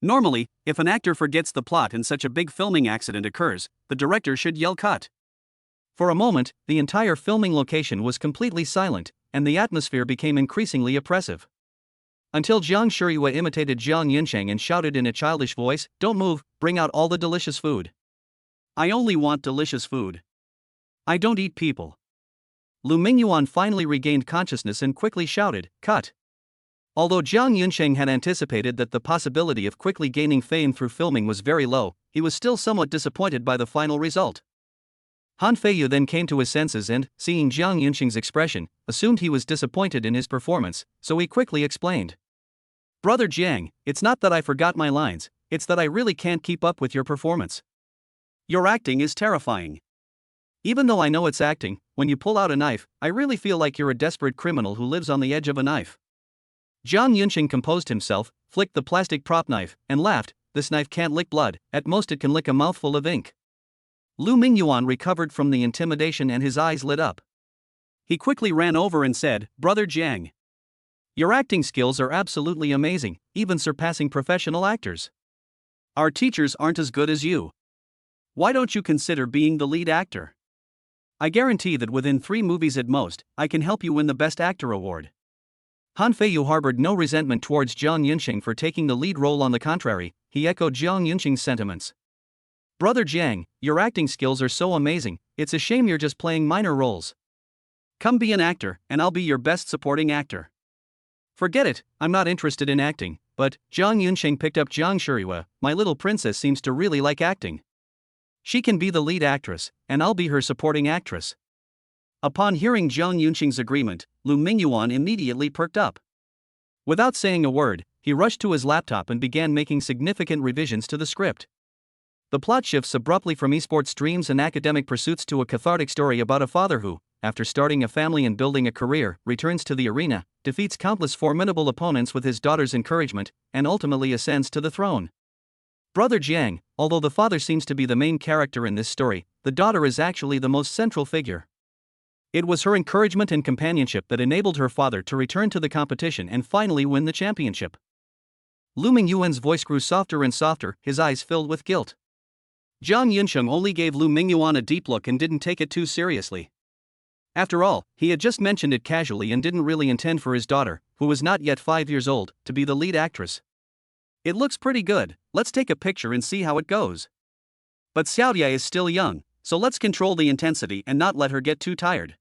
Normally, if an actor forgets the plot and such a big filming accident occurs, the director should yell cut. For a moment, the entire filming location was completely silent, and the atmosphere became increasingly oppressive. Until Jiang Shuriwei imitated Jiang Yunsheng and shouted in a childish voice, "Don't move, bring out all the delicious food. I only want delicious food. I don't eat people." Lu Mingyuan finally regained consciousness and quickly shouted, "Cut!" Although Jiang Yunsheng had anticipated that the possibility of quickly gaining fame through filming was very low, he was still somewhat disappointed by the final result. Han Feiyu then came to his senses and, seeing Jiang Yunsheng's expression, assumed he was disappointed in his performance, so he quickly explained. "Brother Jiang, it's not that I forgot my lines, it's that I really can't keep up with your performance. Your acting is terrifying. Even though I know it's acting, when you pull out a knife, I really feel like you're a desperate criminal who lives on the edge of a knife." Jiang Yunsheng composed himself, flicked the plastic prop knife, and laughed. "This knife can't lick blood, at most it can lick a mouthful of ink." Lu Mingyuan recovered from the intimidation and his eyes lit up. He quickly ran over and said, "Brother Jiang, your acting skills are absolutely amazing, even surpassing professional actors. Our teachers aren't as good as you. Why don't you consider being the lead actor? I guarantee that within 3 movies at most, I can help you win the Best Actor award." Han Feiyu harbored no resentment towards Jiang Yunsheng for taking the lead role. On the contrary, he echoed Jiang Yunsheng's sentiments. "Brother Jiang, your acting skills are so amazing, it's a shame you're just playing minor roles. Come be an actor, and I'll be your best supporting actor." "Forget it, I'm not interested in acting," but Jiang Yunsheng picked up Jiang Shuriwa. "My little princess seems to really like acting. She can be the lead actress, and I'll be her supporting actress." Upon hearing Jiang Yunsheng's agreement, Lu Mingyuan immediately perked up. Without saying a word, he rushed to his laptop and began making significant revisions to the script. The plot shifts abruptly from esports dreams and academic pursuits to a cathartic story about a father who, after starting a family and building a career, returns to the arena, defeats countless formidable opponents with his daughter's encouragement, and ultimately ascends to the throne. Brother Jiang, although the father seems to be the main character in this story, the daughter is actually the most central figure. It was her encouragement and companionship that enabled her father to return to the competition and finally win the championship. Lu Mingyuan's voice grew softer and softer, his eyes filled with guilt. Jiang Yunsheng only gave Lu Mingyuan a deep look and didn't take it too seriously. After all, he had just mentioned it casually and didn't really intend for his daughter, who was not yet 5 years old, to be the lead actress. "It looks pretty good, let's take a picture and see how it goes. But Xiaodia is still young, so let's control the intensity and not let her get too tired."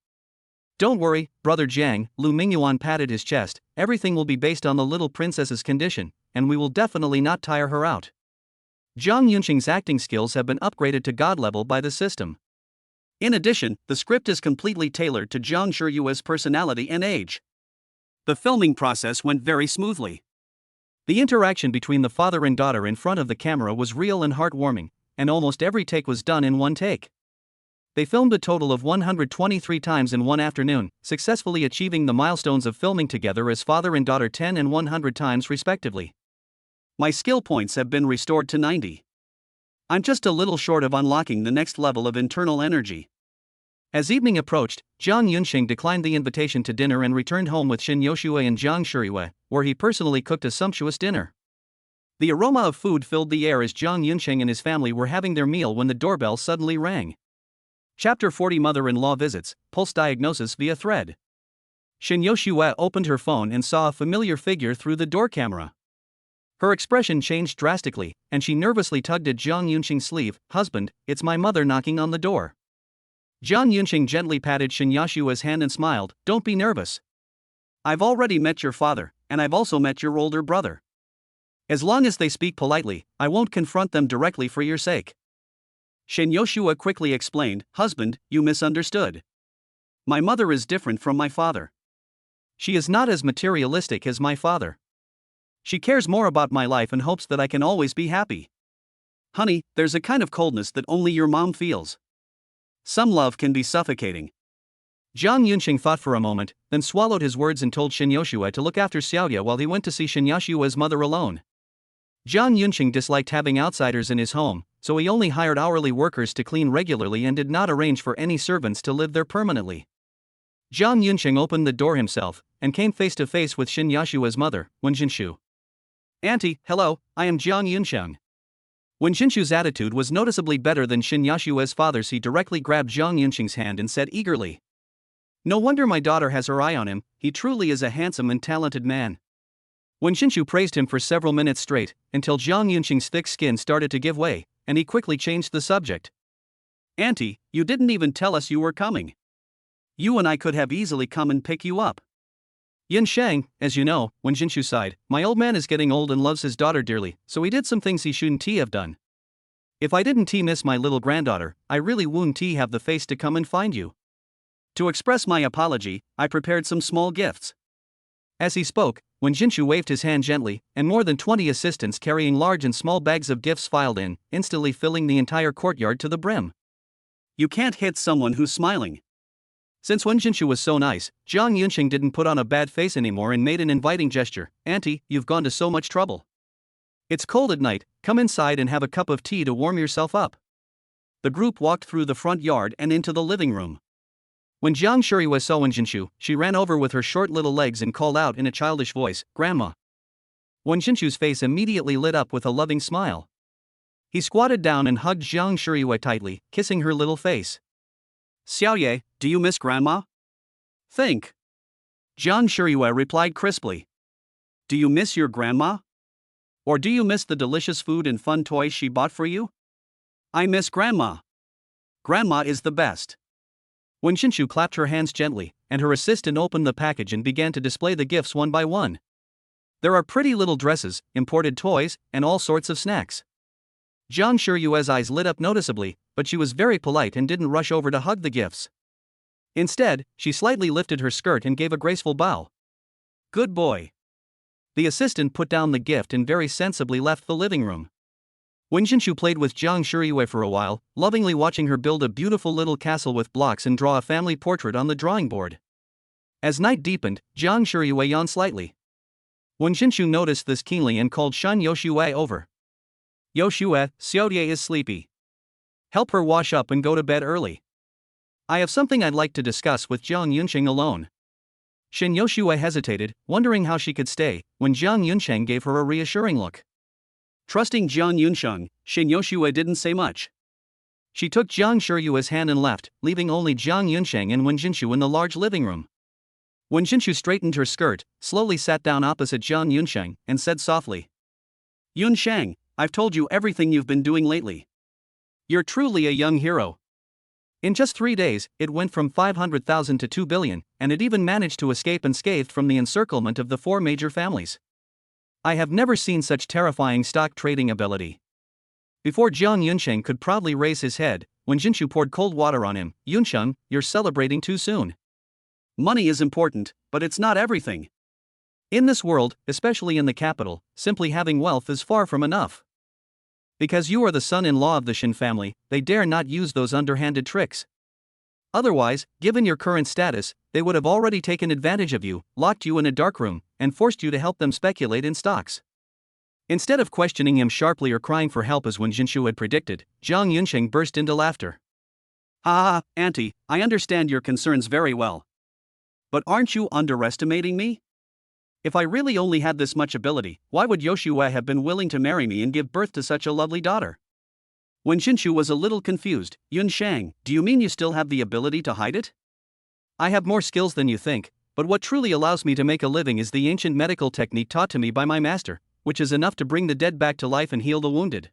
"Don't worry, Brother Jiang," Lu Mingyuan patted his chest, "everything will be based on the little princess's condition, and we will definitely not tire her out. Jiang Yunsheng's acting skills have been upgraded to god level by the system. In addition, the script is completely tailored to Jiang Shiyue's personality and age." The filming process went very smoothly. The interaction between the father and daughter in front of the camera was real and heartwarming, and almost every take was done in one take. They filmed a total of 123 times in one afternoon, successfully achieving the milestones of filming together as father and daughter 10 and 100 times respectively. "My skill points have been restored to 90. I'm just a little short of unlocking the next level of internal energy." As evening approached, Jiang Yunsheng declined the invitation to dinner and returned home with Shin Yoshue and Jiang Shuriwa, where he personally cooked a sumptuous dinner. The aroma of food filled the air as Jiang Yunsheng and his family were having their meal when the doorbell suddenly rang. Chapter 40 Mother-in-law visits, pulse diagnosis via thread. Shin Yoshue opened her phone and saw a familiar figure through the door camera. Her expression changed drastically, and she nervously tugged at Jiang Yunsheng's sleeve. "Husband, it's my mother knocking on the door." Jiang Yunsheng gently patted Shin Yoshue's hand and smiled. "Don't be nervous. I've already met your father, and I've also met your older brother. As long as they speak politely, I won't confront them directly for your sake." Shin Yoshua quickly explained. "Husband, you misunderstood. My mother is different from my father. She is not as materialistic as my father. She cares more about my life and hopes that I can always be happy. Honey, there's a kind of coldness that only your mom feels. Some love can be suffocating." Jiang Yunsheng thought for a moment, then swallowed his words and told Shin Yoshua to look after Xiaoya while he went to see Shin Yoshua's mother alone. Jiang Yunsheng disliked having outsiders in his home, so he only hired hourly workers to clean regularly and did not arrange for any servants to live there permanently. Jiang Yunsheng opened the door himself, and came face to face with Shin Yoshua's mother, Wen Jinshu. "Auntie, hello, I am Jiang Yunsheng." When Jinshu's attitude was noticeably better than Shin Yoshua's father's, he directly grabbed Jiang Yunsheng's hand and said eagerly, "No wonder my daughter has her eye on him, he truly is a handsome and talented man." When Jinshu praised him for several minutes straight, until Jiang Yunsheng's thick skin started to give way, and he quickly changed the subject. "Auntie, you didn't even tell us you were coming. You and I could have easily come and pick you up. Yin Shang, as you know, Wen Jinshu sighed, my old man is getting old and loves his daughter dearly, so he did some things he shouldn't have done. If I didn't miss my little granddaughter, I really wouldn't have the face to come and find you. To express my apology, I prepared some small gifts. As he spoke, Wen Jinshu waved his hand gently, and more than 20 assistants carrying large and small bags of gifts filed in, instantly filling the entire courtyard to the brim. You can't hit someone who's smiling. Since Wen Jinshu was so nice, Jiang Yunqing didn't put on a bad face anymore and made an inviting gesture. Auntie, you've gone to so much trouble. It's cold at night, come inside and have a cup of tea to warm yourself up. The group walked through the front yard and into the living room. When Jiang Shuriwei saw Wen Jinshu, she ran over with her short little legs and called out in a childish voice, Grandma. Wen Jinshu's face immediately lit up with a loving smile. He squatted down and hugged Jiang Shuriwei tightly, kissing her little face. Xiaoye, do you miss Grandma? Think. Jiang Shuriwei replied crisply. Do you miss your grandma? Or do you miss the delicious food and fun toys she bought for you? I miss Grandma. Grandma is the best. Wen Jinshu clapped her hands gently, and her assistant opened the package and began to display the gifts one by one. There are pretty little dresses, imported toys, and all sorts of snacks. Jiang Shuyue's eyes lit up noticeably, but she was very polite and didn't rush over to hug the gifts. Instead, she slightly lifted her skirt and gave a graceful bow. Good boy. The assistant put down the gift and very sensibly left the living room. Wen Jinshu played with Jiang Shuyue for a while, lovingly watching her build a beautiful little castle with blocks and draw a family portrait on the drawing board. As night deepened, Jiang Shuyue yawned slightly. Wen Jinshu noticed this keenly and called Shan Yoshue over. Yoshue, Xiaoye is sleepy. Help her wash up and go to bed early. I have something I'd like to discuss with Jiang Yunqing alone. Shin Yoshue hesitated, wondering how she could stay, when Jiang Yunqing gave her a reassuring look. Trusting Jiang Yunsheng, Shin Yoshue didn't say much. She took Jiang Shuyue's hand and left, leaving only Jiang Yunsheng and Wen Jinshu in the large living room. Wen Jinshu straightened her skirt, slowly sat down opposite Jiang Yunsheng, and said softly, Yunsheng, I've told you everything you've been doing lately. You're truly a young hero. In just 3 days, it went from 500,000 to 2 billion, and it even managed to escape unscathed from the encirclement of the 4 major families. I have never seen such terrifying stock trading ability. Before Jiang Yunsheng could proudly raise his head, Wen Jinshu poured cold water on him. Yunsheng, you're celebrating too soon. Money is important, but it's not everything. In this world, especially in the capital, simply having wealth is far from enough. Because you are the son-in-law of the Shin family, they dare not use those underhanded tricks. Otherwise, given your current status, they would have already taken advantage of you, locked you in a dark room, and forced you to help them speculate in stocks. Instead of questioning him sharply or crying for help as Wen Jinshu had predicted, Jiang Yunsheng burst into laughter. Ah, Auntie, I understand your concerns very well. But aren't you underestimating me? If I really only had this much ability, why would Yoshue have been willing to marry me and give birth to such a lovely daughter? Wen Jinshu was a little confused. Yunsheng, do you mean you still have the ability to hide it? I have more skills than you think, but what truly allows me to make a living is the ancient medical technique taught to me by my master, which is enough to bring the dead back to life and heal the wounded.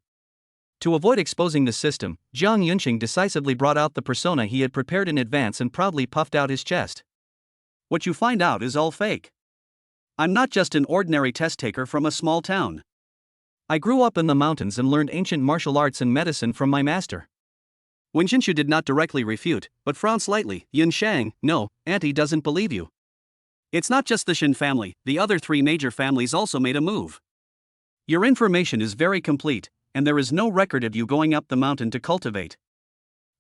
To avoid exposing the system, Jiang Yunqing decisively brought out the persona he had prepared in advance and proudly puffed out his chest. What you find out is all fake. I'm not just an ordinary test taker from a small town. I grew up in the mountains and learned ancient martial arts and medicine from my master. Wen Jinshu did not directly refute, but frowned slightly. Yunsheng, no, Auntie doesn't believe you. It's not just the Shin family, the other 3 major families also made a move. Your information is very complete, and there is no record of you going up the mountain to cultivate.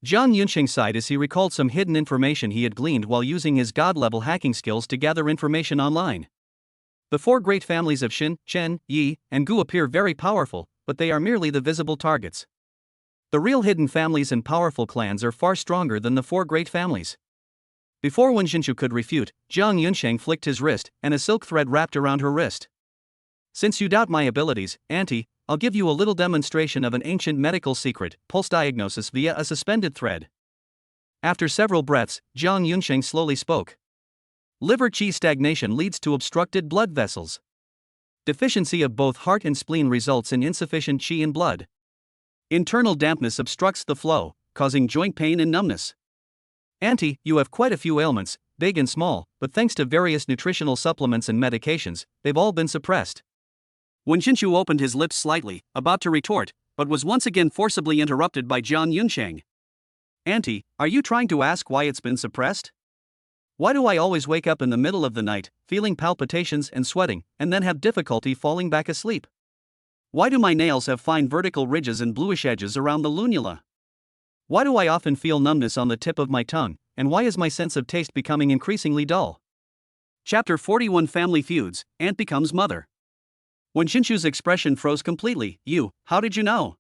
Jiang Yunsheng sighed as he recalled some hidden information he had gleaned while using his god-level hacking skills to gather information online. The 4 great families of Shin, Chen, Yi, and Gu appear very powerful, but they are merely the visible targets. The real hidden families and powerful clans are far stronger than the 4 great families. Before Wen Jinshu could refute, Jiang Yunsheng flicked his wrist, and a silk thread wrapped around her wrist. Since you doubt my abilities, Auntie, I'll give you a little demonstration of an ancient medical secret, pulse diagnosis via a suspended thread. After several breaths, Jiang Yunsheng slowly spoke. Liver qi stagnation leads to obstructed blood vessels. Deficiency of both heart and spleen results in insufficient qi in blood. Internal dampness obstructs the flow, causing joint pain and numbness. Auntie, you have quite a few ailments, big and small, but thanks to various nutritional supplements and medications, they've all been suppressed. Wen Jinshu opened his lips slightly, about to retort, but was once again forcibly interrupted by Jiang Yunsheng. Auntie, are you trying to ask why it's been suppressed? Why do I always wake up in the middle of the night, feeling palpitations and sweating, and then have difficulty falling back asleep? Why do my nails have fine vertical ridges and bluish edges around the lunula? Why do I often feel numbness on the tip of my tongue, and why is my sense of taste becoming increasingly dull? Chapter 41 Family Feuds, Aunt Becomes Mother. When Jinshu's expression froze completely. How did you know?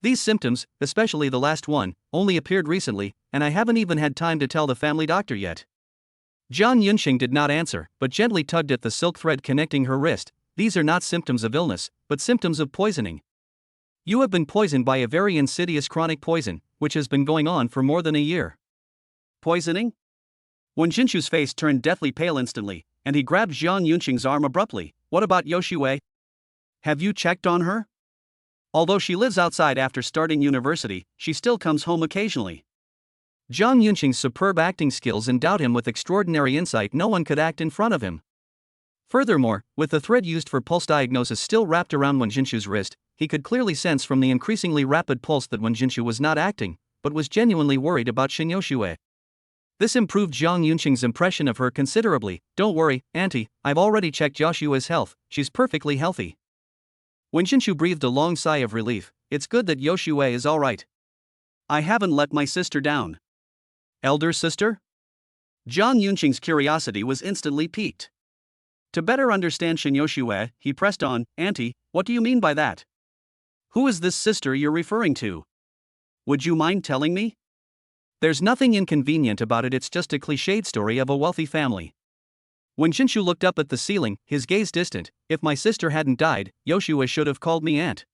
These symptoms, especially the last one, only appeared recently, and I haven't even had time to tell the family doctor yet. Jiang Yunsheng did not answer, but gently tugged at the silk thread connecting her wrist. These are not symptoms of illness, but symptoms of poisoning. You have been poisoned by a very insidious chronic poison, which has been going on for more than a year. Poisoning? When Jinshu's face turned deathly pale instantly, and he grabbed Jiang Yunsheng's arm abruptly. What about Yoshue? Have you checked on her? Although she lives outside after starting university, she still comes home occasionally. Jiang Yunsheng's superb acting skills endowed him with extraordinary insight. No one could act in front of him. Furthermore, with the thread used for pulse diagnosis still wrapped around Wen Jinshu's wrist, he could clearly sense from the increasingly rapid pulse that Wen Jinshu was not acting, but was genuinely worried about Shin Yoshue. This improved Jiang Yunsheng's impression of her considerably. Don't worry, Auntie, I've already checked Yoshue's health, she's perfectly healthy. Wen Jinshu breathed a long sigh of relief. It's good that Yoshue is alright. I haven't let my sister down. Elder sister? Jiang Yunsheng's curiosity was instantly piqued. To better understand Shin Yoshue, he pressed on, Auntie, what do you mean by that? Who is this sister you're referring to? Would you mind telling me? There's nothing inconvenient about it, it's just a cliched story of a wealthy family. When Jinshu looked up at the ceiling, his gaze distant. If my sister hadn't died, Yoshue should have called me aunt.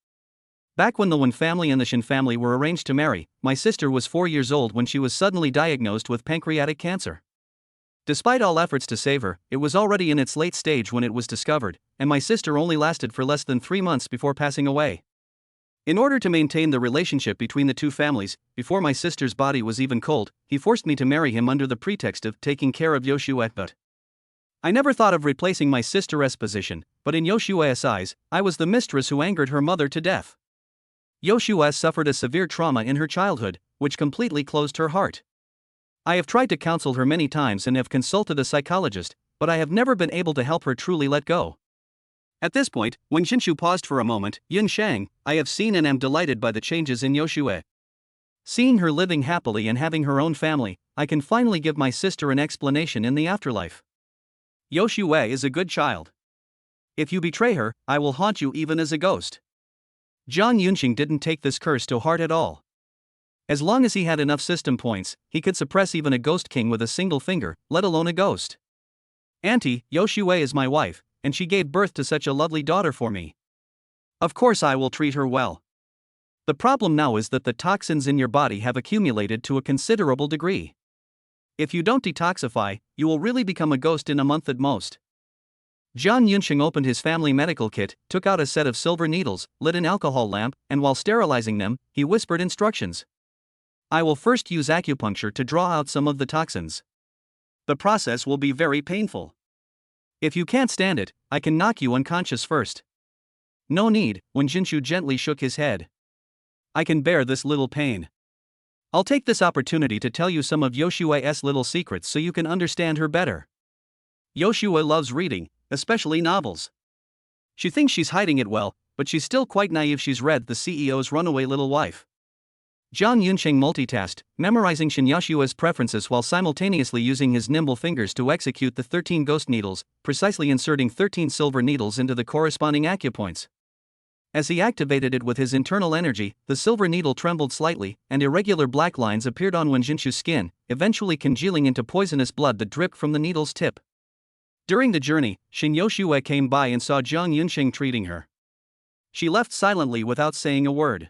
Back when the Wen family and the Shin family were arranged to marry, my sister was 4 years old when she was suddenly diagnosed with pancreatic cancer. Despite all efforts to save her, it was already in its late stage when it was discovered, and my sister only lasted for less than 3 months before passing away. In order to maintain the relationship between the two families, before my sister's body was even cold, he forced me to marry him under the pretext of taking care of Yoshue. But I never thought of replacing my sister's position, but in Yoshue's eyes, I was the mistress who angered her mother to death. Yoshue suffered a severe trauma in her childhood, which completely closed her heart. I have tried to counsel her many times and have consulted a psychologist, but I have never been able to help her truly let go. At this point, when Jinshu paused for a moment, Yun Shang, I have seen and am delighted by the changes in Yoshue. Seeing her living happily and having her own family, I can finally give my sister an explanation in the afterlife. Yoshue is a good child. If you betray her, I will haunt you even as a ghost. Jiang Yunsheng didn't take this curse to heart at all. As long as he had enough system points, he could suppress even a ghost king with a single finger, let alone a ghost. Auntie, Yoshue is my wife, and she gave birth to such a lovely daughter for me. Of course I will treat her well. The problem now is that the toxins in your body have accumulated to a considerable degree. If you don't detoxify, you will really become a ghost in a month at most. Jiang Yunsheng opened his family medical kit, took out a set of silver needles, lit an alcohol lamp, and while sterilizing them, he whispered instructions. I will first use acupuncture to draw out some of the toxins. The process will be very painful. If you can't stand it, I can knock you unconscious first. No need, when Jinshu gently shook his head. I can bear this little pain. I'll take this opportunity to tell you some of Yoshue's little secrets so you can understand her better. Yoshue loves reading, especially novels. She thinks she's hiding it well, but she's still quite naive. She's read The CEO's Runaway Little Wife. Jiang Yunsheng multitasked, memorizing Shin Yoshue's preferences while simultaneously using his nimble fingers to execute the 13 ghost needles, precisely inserting 13 silver needles into the corresponding acupoints. As he activated it with his internal energy, the silver needle trembled slightly, and irregular black lines appeared on Wen Jinshu's skin, eventually congealing into poisonous blood that dripped from the needle's tip. During the journey, Shin Yoshue came by and saw Jiang Yunsheng treating her. She left silently without saying a word.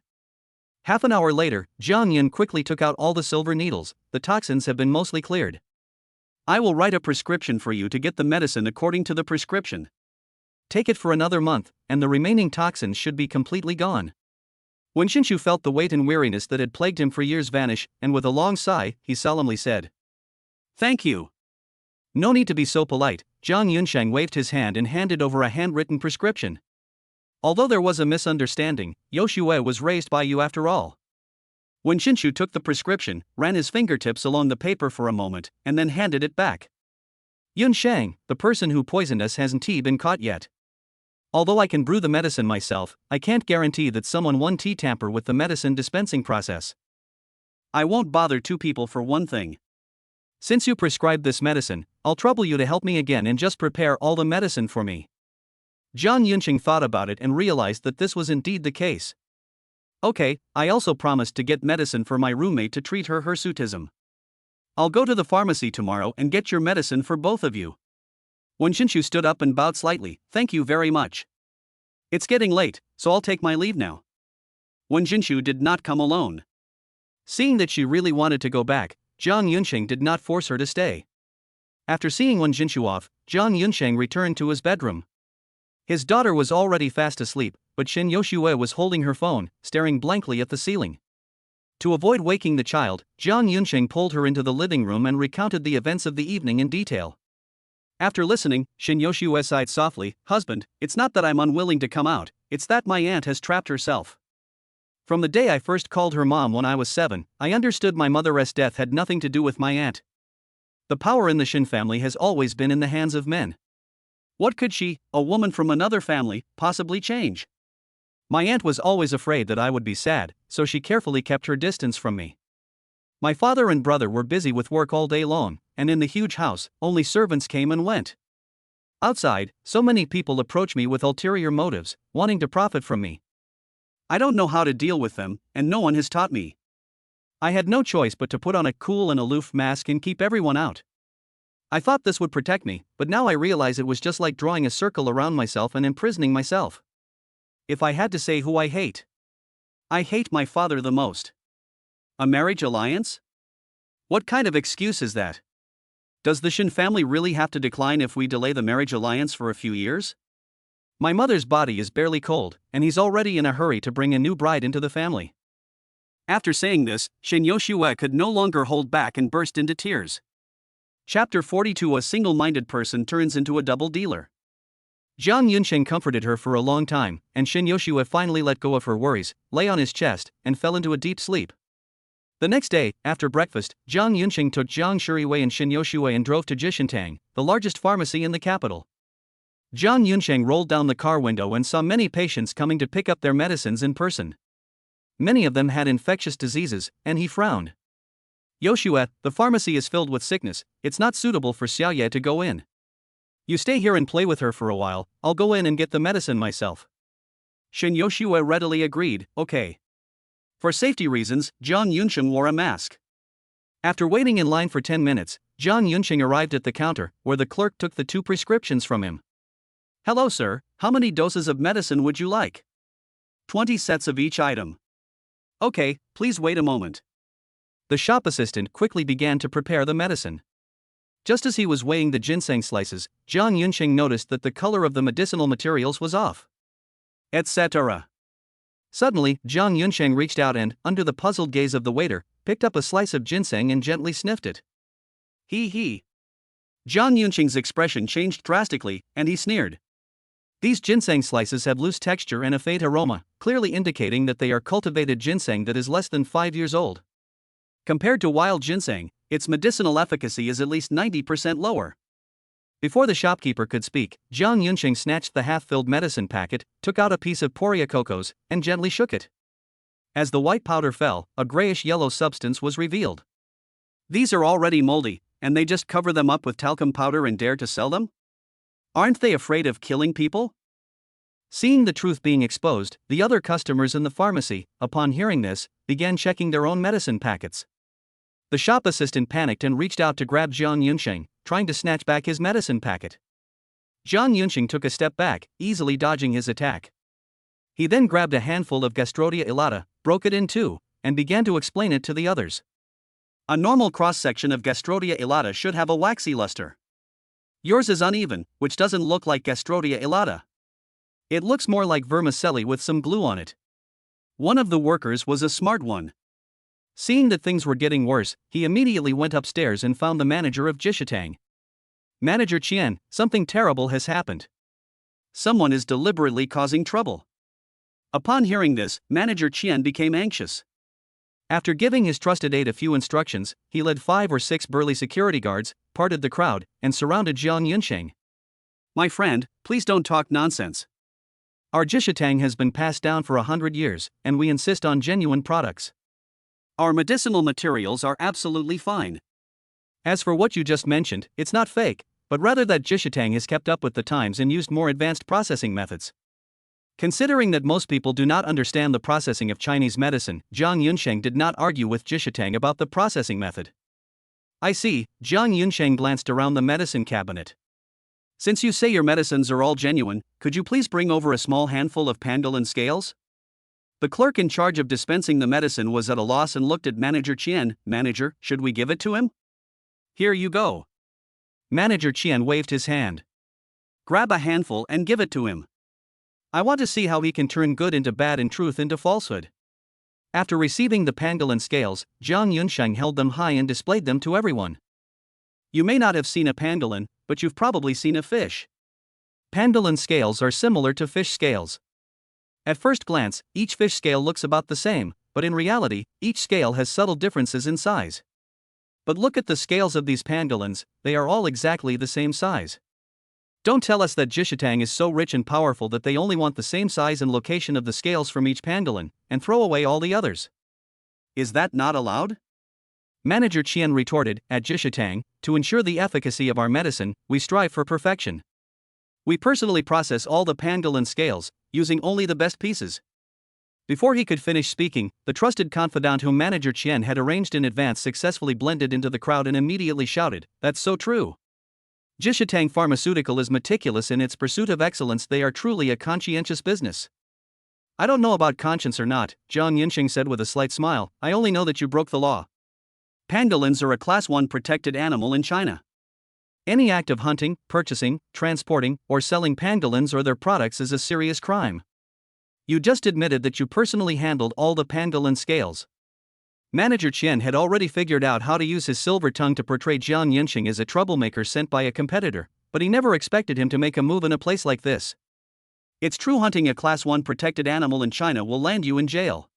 Half an hour later, Jiang Yun quickly took out all the silver needles. The toxins have been mostly cleared. I will write a prescription for you to get the medicine according to the prescription. Take it for another month, and the remaining toxins should be completely gone. When Shinshu felt the weight and weariness that had plagued him for years vanish, and with a long sigh, he solemnly said, "Thank you." "No need to be so polite." Zhang Yunsheng waved his hand and handed over a handwritten prescription. "Although there was a misunderstanding, Yoshue was raised by you after all." When Shinshu took the prescription, ran his fingertips along the paper for a moment, and then handed it back. "Yunsheng, the person who poisoned us hasn't been caught yet. Although I can brew the medicine myself, I can't guarantee that someone won't tamper with the medicine dispensing process. I won't bother two people for one thing. Since you prescribed this medicine, I'll trouble you to help me again and just prepare all the medicine for me." Zhang Yunqing thought about it and realized that this was indeed the case. "Okay, I also promised to get medicine for my roommate to treat her hirsutism. I'll go to the pharmacy tomorrow and get your medicine for both of you." When Shinshu stood up and bowed slightly, "Thank you very much. It's getting late, so I'll take my leave now." When Shinshu did not come alone. Seeing that she really wanted to go back, Zhang Yunsheng did not force her to stay. After seeing Wen Jinshu off, Zhang Yunsheng returned to his bedroom. His daughter was already fast asleep, but Shin Yoshue was holding her phone, staring blankly at the ceiling. To avoid waking the child, Zhang Yunsheng pulled her into the living room and recounted the events of the evening in detail. After listening, Shin Yoshue sighed softly, "Husband, it's not that I'm unwilling to come out, it's that my aunt has trapped herself. From the day I first called her mom when I was 7, I understood my mother's death had nothing to do with my aunt. The power in the Shin family has always been in the hands of men. What could she, a woman from another family, possibly change? My aunt was always afraid that I would be sad, so she carefully kept her distance from me. My father and brother were busy with work all day long, and in the huge house, only servants came and went. Outside, so many people approach me with ulterior motives, wanting to profit from me. I don't know how to deal with them, and no one has taught me. I had no choice but to put on a cool and aloof mask and keep everyone out. I thought this would protect me, but now I realize it was just like drawing a circle around myself and imprisoning myself. If I had to say who I hate my father the most. A marriage alliance? What kind of excuse is that? Does the Shin family really have to decline if we delay the marriage alliance for a few years? My mother's body is barely cold, and he's already in a hurry to bring a new bride into the family." After saying this, Shin Yoshue could no longer hold back and burst into tears. Chapter 42: A single-minded person turns into a double dealer. Zhang Yunsheng comforted her for a long time, and Shin Yoshue finally let go of her worries, lay on his chest, and fell into a deep sleep. The next day, after breakfast, Zhang Yunsheng took Zhang Shuriwei and Shin Yoshue and drove to Jishintang, the largest pharmacy in the capital. Zhang Yunsheng rolled down the car window and saw many patients coming to pick up their medicines in person. Many of them had infectious diseases, and he frowned. "Yoshue, the pharmacy is filled with sickness, it's not suitable for Xiaoye to go in. You stay here and play with her for a while, I'll go in and get the medicine myself." Shin Yoshue readily agreed, "Okay." For safety reasons, Zhang Yunsheng wore a mask. After waiting in line for 10 minutes, Zhang Yunsheng arrived at the counter, where the clerk took the 2 prescriptions from him. "Hello sir, how many doses of medicine would you like?" 20 sets of each item." "Okay, please wait a moment." The shop assistant quickly began to prepare the medicine. Just as he was weighing the ginseng slices, Zhang Yunsheng noticed that the color of the medicinal materials was off. Etc. Suddenly, Zhang Yunsheng reached out and, under the puzzled gaze of the waiter, picked up a slice of ginseng and gently sniffed it. He. Zhang Yunsheng's expression changed drastically, and he sneered. "These ginseng slices have loose texture and a faint aroma, clearly indicating that they are cultivated ginseng that is less than 5 years old. Compared to wild ginseng, its medicinal efficacy is at least 90% lower." Before the shopkeeper could speak, Zhang Yunsheng snatched the half-filled medicine packet, took out a piece of poria cocos, and gently shook it. As the white powder fell, a grayish-yellow substance was revealed. "These are already moldy, and they just cover them up with talcum powder and dare to sell them? Aren't they afraid of killing people?" Seeing the truth being exposed, the other customers in the pharmacy, upon hearing this, began checking their own medicine packets. The shop assistant panicked and reached out to grab Zhang Yunsheng, trying to snatch back his medicine packet. Zhang Yunsheng took a step back, easily dodging his attack. He then grabbed a handful of Gastrodia elata, broke it in two, and began to explain it to the others. "A normal cross-section of Gastrodia elata should have a waxy luster. Yours is uneven, which doesn't look like Gastrodia elata. It looks more like vermicelli with some glue on it. One of the workers was a smart one. Seeing that things were getting worse, he immediately went upstairs and found the manager of Jishitang. Manager Qian, something terrible has happened. Someone is deliberately causing trouble. Upon hearing this, Manager Qian became anxious. After giving his trusted aide a few instructions, he led 5 or 6 burly security guards, parted the crowd, and surrounded Jiang Yunsheng. My friend, please don't talk nonsense. Our Jishitang has been passed down for 100 years, and we insist on genuine products. Our medicinal materials are absolutely fine. As for what you just mentioned, it's not fake, but rather that Jishitang has kept up with the times and used more advanced processing methods. Considering that most people do not understand the processing of Chinese medicine, Jiang Yunsheng did not argue with Jishitang about the processing method. I see, Jiang Yunsheng glanced around the medicine cabinet. Since you say your medicines are all genuine, could you please bring over a small handful of pangolin scales? The clerk in charge of dispensing the medicine was at a loss and looked at Manager Qian. Manager, should we give it to him? Here you go. Manager Qian waved his hand. Grab a handful and give it to him. I want to see how he can turn good into bad and truth into falsehood. After receiving the pangolin scales, Jiang Yunsheng held them high and displayed them to everyone. You may not have seen a pangolin, but you've probably seen a fish. Pangolin scales are similar to fish scales. At first glance, each fish scale looks about the same, but in reality, each scale has subtle differences in size. But look at the scales of these pangolins, they are all exactly the same size. Don't tell us that Jishitang is so rich and powerful that they only want the same size and location of the scales from each pangolin, and throw away all the others. Is that not allowed? Manager Qian retorted, at Jishitang, to ensure the efficacy of our medicine, we strive for perfection. We personally process all the pangolin scales, using only the best pieces. Before he could finish speaking, the trusted confidant whom Manager Qian had arranged in advance successfully blended into the crowd and immediately shouted, that's so true. Jishitang Pharmaceutical is meticulous in its pursuit of excellence. They are truly a conscientious business. I don't know about conscience or not, Jiang Yunsheng said with a slight smile, I only know that you broke the law. Pangolins are a Class 1 protected animal in China. Any act of hunting, purchasing, transporting, or selling pangolins or their products is a serious crime. You just admitted that you personally handled all the pangolin scales. Manager Qian had already figured out how to use his silver tongue to portray Jiang Yunsheng as a troublemaker sent by a competitor, but he never expected him to make a move in a place like this. It's true, hunting a Class 1 protected animal in China will land you in jail.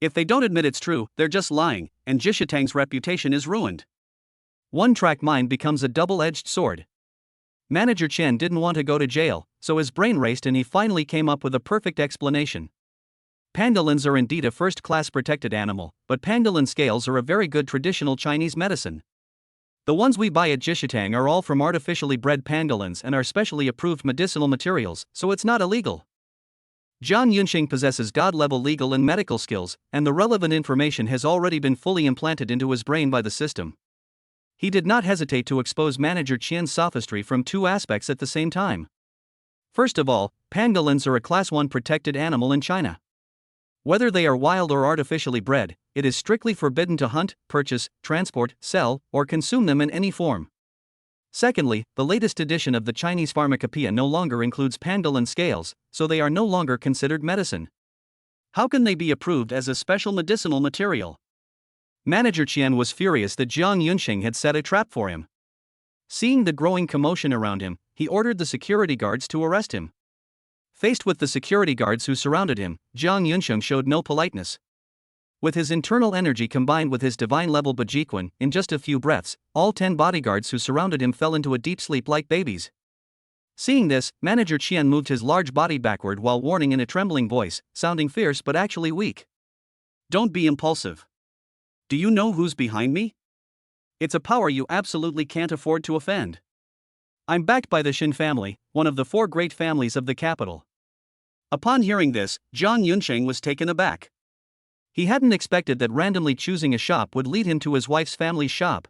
If they don't admit it's true, they're just lying, and Jishitang's reputation is ruined. One-track mind becomes a double-edged sword. Manager Qian didn't want to go to jail, so his brain raced and he finally came up with a perfect explanation. Pangolins are indeed a first-class protected animal, but pangolin scales are a very good traditional Chinese medicine. The ones we buy at Jishitang are all from artificially bred pangolins and are specially approved medicinal materials, so it's not illegal. Jiang Yunsheng possesses god-level legal and medical skills, and the relevant information has already been fully implanted into his brain by the system. He did not hesitate to expose Manager Qian's sophistry from 2 aspects at the same time. First of all, pangolins are a Class 1 protected animal in China. Whether they are wild or artificially bred, it is strictly forbidden to hunt, purchase, transport, sell, or consume them in any form. Secondly, the latest edition of the Chinese Pharmacopoeia no longer includes pangolin scales, so they are no longer considered medicine. How can they be approved as a special medicinal material? Manager Qian was furious that Jiang Yunsheng had set a trap for him. Seeing the growing commotion around him, he ordered the security guards to arrest him. Faced with the security guards who surrounded him, Jiang Yunsheng showed no politeness. With his internal energy combined with his divine-level Bajiquan, in just a few breaths, all 10 bodyguards who surrounded him fell into a deep sleep like babies. Seeing this, Manager Qian moved his large body backward while warning in a trembling voice, sounding fierce but actually weak. Don't be impulsive. Do you know who's behind me? It's a power you absolutely can't afford to offend. I'm backed by the Xin family, one of the 4 great families of the capital. Upon hearing this, Jiang Yunsheng was taken aback. He hadn't expected that randomly choosing a shop would lead him to his wife's family's shop.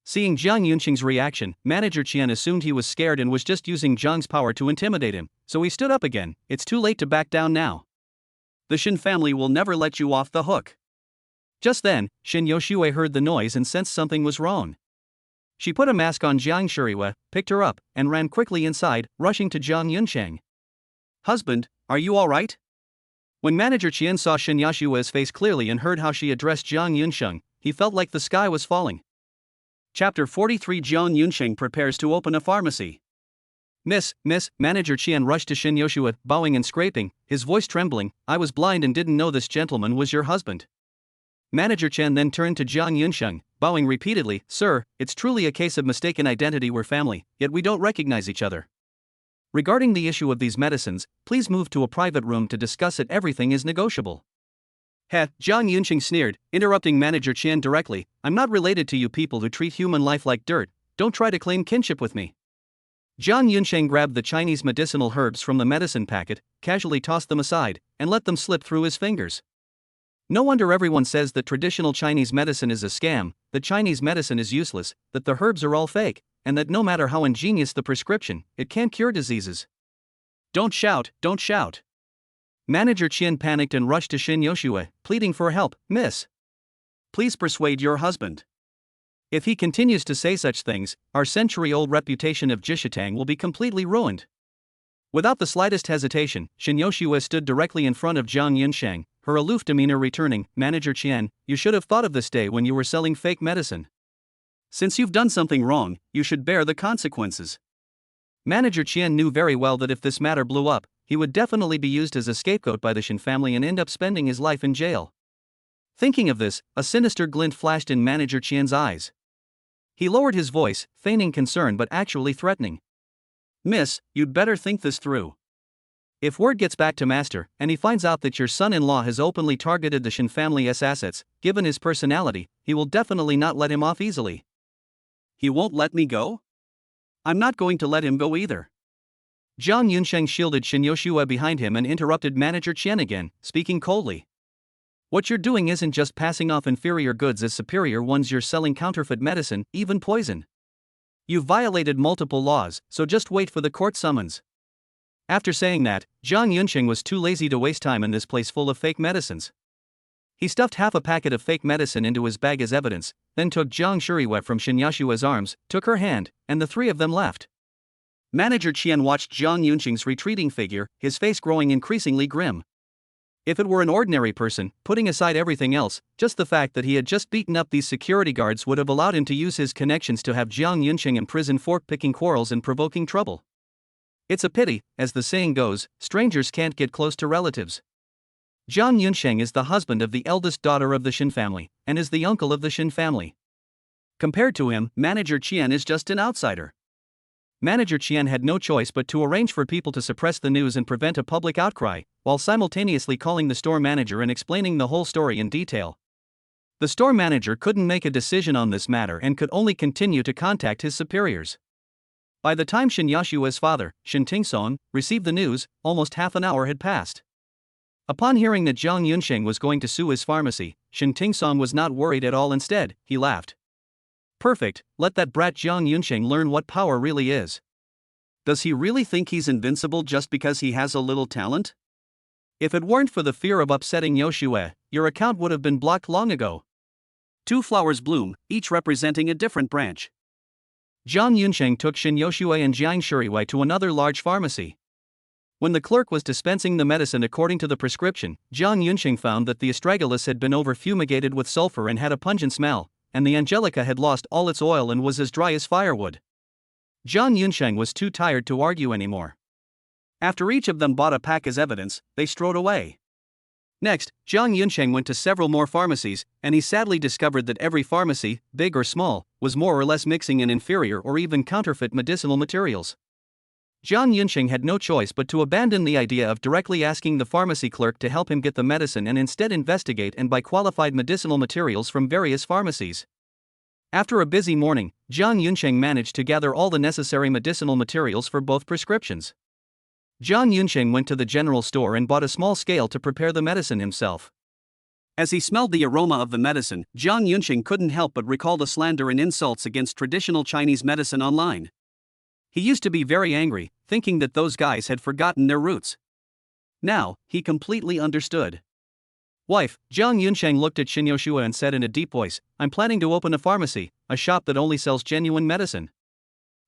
Seeing Jiang Yunsheng's reaction, Manager Qian assumed he was scared and was just using Jiang's power to intimidate him, so he stood up again. It's too late to back down now. The Xin family will never let you off the hook. Just then, Xin Yoshue heard the noise and sensed something was wrong. She put a mask on Jiang Shuriwa, picked her up, and ran quickly inside, rushing to Jiang Yunsheng. Husband, are you all right? When Manager Qian saw Shin Yashua's face clearly and heard how she addressed Jiang Yunsheng, he felt like the sky was falling. Chapter 43. Jiang Yunsheng prepares to open a pharmacy. Miss, Manager Qian rushed to Shin Yoshua, bowing and scraping, his voice trembling. I was blind and didn't know this gentleman was your husband. Manager Chen then turned to Jiang Yunsheng, bowing repeatedly. Sir, it's truly a case of mistaken identity. We're family, yet we don't recognize each other. Regarding the issue of these medicines, please move to a private room to discuss it. Everything is negotiable. Jiang Yunsheng sneered, interrupting Manager Qian directly. I'm not related to you people who treat human life like dirt. Don't try to claim kinship with me. Jiang Yunsheng grabbed the Chinese medicinal herbs from the medicine packet, casually tossed them aside, and let them slip through his fingers. No wonder everyone says that traditional Chinese medicine is a scam, that Chinese medicine is useless, that the herbs are all fake, and that no matter how ingenious the prescription, it can't cure diseases. Don't shout, don't shout. Manager Qian panicked and rushed to Shin Yoshua, pleading for help. Miss, please persuade your husband. If he continues to say such things, our century-old reputation of Jishitang will be completely ruined. Without the slightest hesitation, Shin Yoshua stood directly in front of Jiang Yunsheng, her aloof demeanor returning. Manager Qian, you should have thought of this day when you were selling fake medicine. Since you've done something wrong, you should bear the consequences. Manager Qian knew very well that if this matter blew up, he would definitely be used as a scapegoat by the Shin family and end up spending his life in jail. Thinking of this, a sinister glint flashed in Manager Qian's eyes. He lowered his voice, feigning concern but actually threatening. Miss, you'd better think this through. If word gets back to Master, and he finds out that your son-in-law has openly targeted the Shin family's assets, given his personality, he will definitely not let him off easily. He won't let me go? I'm not going to let him go either. Jiang Yunsheng shielded Shin Yoshua behind him and interrupted Manager Qian again, speaking coldly. What you're doing isn't just passing off inferior goods as superior ones, you're selling counterfeit medicine, even poison. You've violated multiple laws, so just wait for the court summons. After saying that, Jiang Yunsheng was too lazy to waste time in this place full of fake medicines. He stuffed half a packet of fake medicine into his bag as evidence, then took Jiang Shuriwa from Shin Yashua's arms, took her hand, and the three of them left. Manager Qian watched Jiang Yunsheng's retreating figure, his face growing increasingly grim. If it were an ordinary person, putting aside everything else, just the fact that he had just beaten up these security guards would have allowed him to use his connections to have Jiang Yunsheng imprison for picking quarrels and provoking trouble. It's a pity, as the saying goes, strangers can't get close to relatives. Jiang Yunsheng is the husband of the eldest daughter of the Shin family, and is the uncle of the Shin family. Compared to him, Manager Qian is just an outsider. Manager Qian had no choice but to arrange for people to suppress the news and prevent a public outcry, while simultaneously calling the store manager and explaining the whole story in detail. The store manager couldn't make a decision on this matter and could only continue to contact his superiors. By the time Shin Yashua's father, Shin Tingsong, received the news, almost half an hour had passed. Upon hearing that Jiang Yunsheng was going to sue his pharmacy, Shin Tingsong was not worried at all. Instead, he laughed. Perfect, let that brat Jiang Yunsheng learn what power really is. Does he really think he's invincible just because he has a little talent? If it weren't for the fear of upsetting Yoshua, your account would have been blocked long ago. 2 flowers bloom, each representing a different branch. Jiang Yunsheng took Shin Yoshua and Jiang Shuriwei to another large pharmacy. When the clerk was dispensing the medicine according to the prescription, Jiang Yunsheng found that the astragalus had been over-fumigated with sulfur and had a pungent smell, and the angelica had lost all its oil and was as dry as firewood. Jiang Yunsheng was too tired to argue anymore. After each of them bought a pack as evidence, they strode away. Next, Jiang Yunsheng went to several more pharmacies, and he sadly discovered that every pharmacy, big or small, was more or less mixing in inferior or even counterfeit medicinal materials. Jiang Yunsheng had no choice but to abandon the idea of directly asking the pharmacy clerk to help him get the medicine and instead investigate and buy qualified medicinal materials from various pharmacies. After a busy morning, Jiang Yunsheng managed to gather all the necessary medicinal materials for both prescriptions. Jiang Yunsheng went to the general store and bought a small scale to prepare the medicine himself. As he smelled the aroma of the medicine, Jiang Yunsheng couldn't help but recall the slander and insults against traditional Chinese medicine online. He used to be very angry, thinking that those guys had forgotten their roots. Now, he completely understood. Wife, Jiang Yunsheng looked at Shin Yoshua and said in a deep voice, I'm planning to open a pharmacy, a shop that only sells genuine medicine.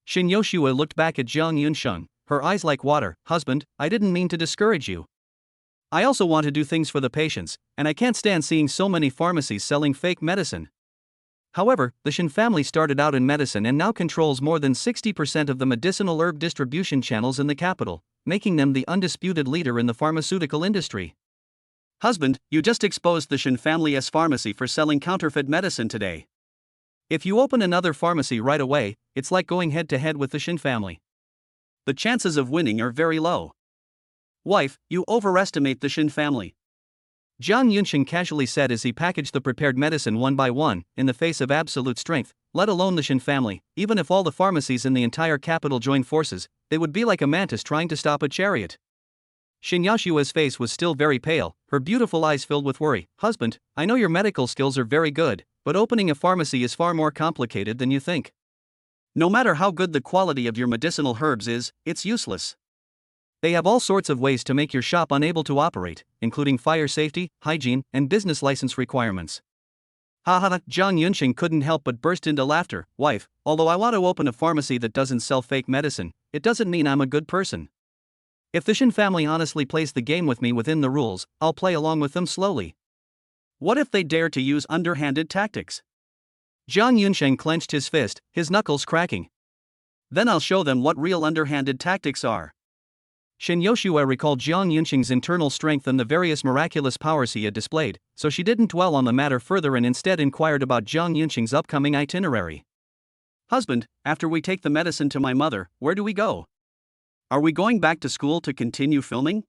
Shin Yoshua looked back at Jiang Yunsheng, her eyes like water. Husband, I didn't mean to discourage you. I also want to do things for the patients, and I can't stand seeing so many pharmacies selling fake medicine. However, the Shin family started out in medicine and now controls more than 60% of the medicinal herb distribution channels in the capital, making them the undisputed leader in the pharmaceutical industry. Husband, you just exposed the Shin family's pharmacy for selling counterfeit medicine today. If you open another pharmacy right away, it's like going head to head with the Shin family. The chances of winning are very low. Wife, you overestimate the Shin family. Jiang Yunxing casually said as he packaged the prepared medicine one by one, in the face of absolute strength. Let alone the Shin family, even if all the pharmacies in the entire capital joined forces, they would be like a mantis trying to stop a chariot. Shin Yashua's face was still very pale, her beautiful eyes filled with worry. Husband, I know your medical skills are very good, but opening a pharmacy is far more complicated than you think. No matter how good the quality of your medicinal herbs is, it's useless. They have all sorts of ways to make your shop unable to operate, including fire safety, hygiene, and business license requirements. Haha, Jiang Yunxing couldn't help but burst into laughter. Wife, although I want to open a pharmacy that doesn't sell fake medicine, it doesn't mean I'm a good person. If the Shin family honestly plays the game with me within the rules, I'll play along with them slowly. What if they dare to use underhanded tactics? Jiang Yunxing clenched his fist, his knuckles cracking. Then I'll show them what real underhanded tactics are. Shin Yoshua recalled Jiang Yunxing's internal strength and the various miraculous powers he had displayed, so she didn't dwell on the matter further and instead inquired about Jiang Yunxing's upcoming itinerary. Husband, after we take the medicine to my mother, where do we go? Are we going back to school to continue filming?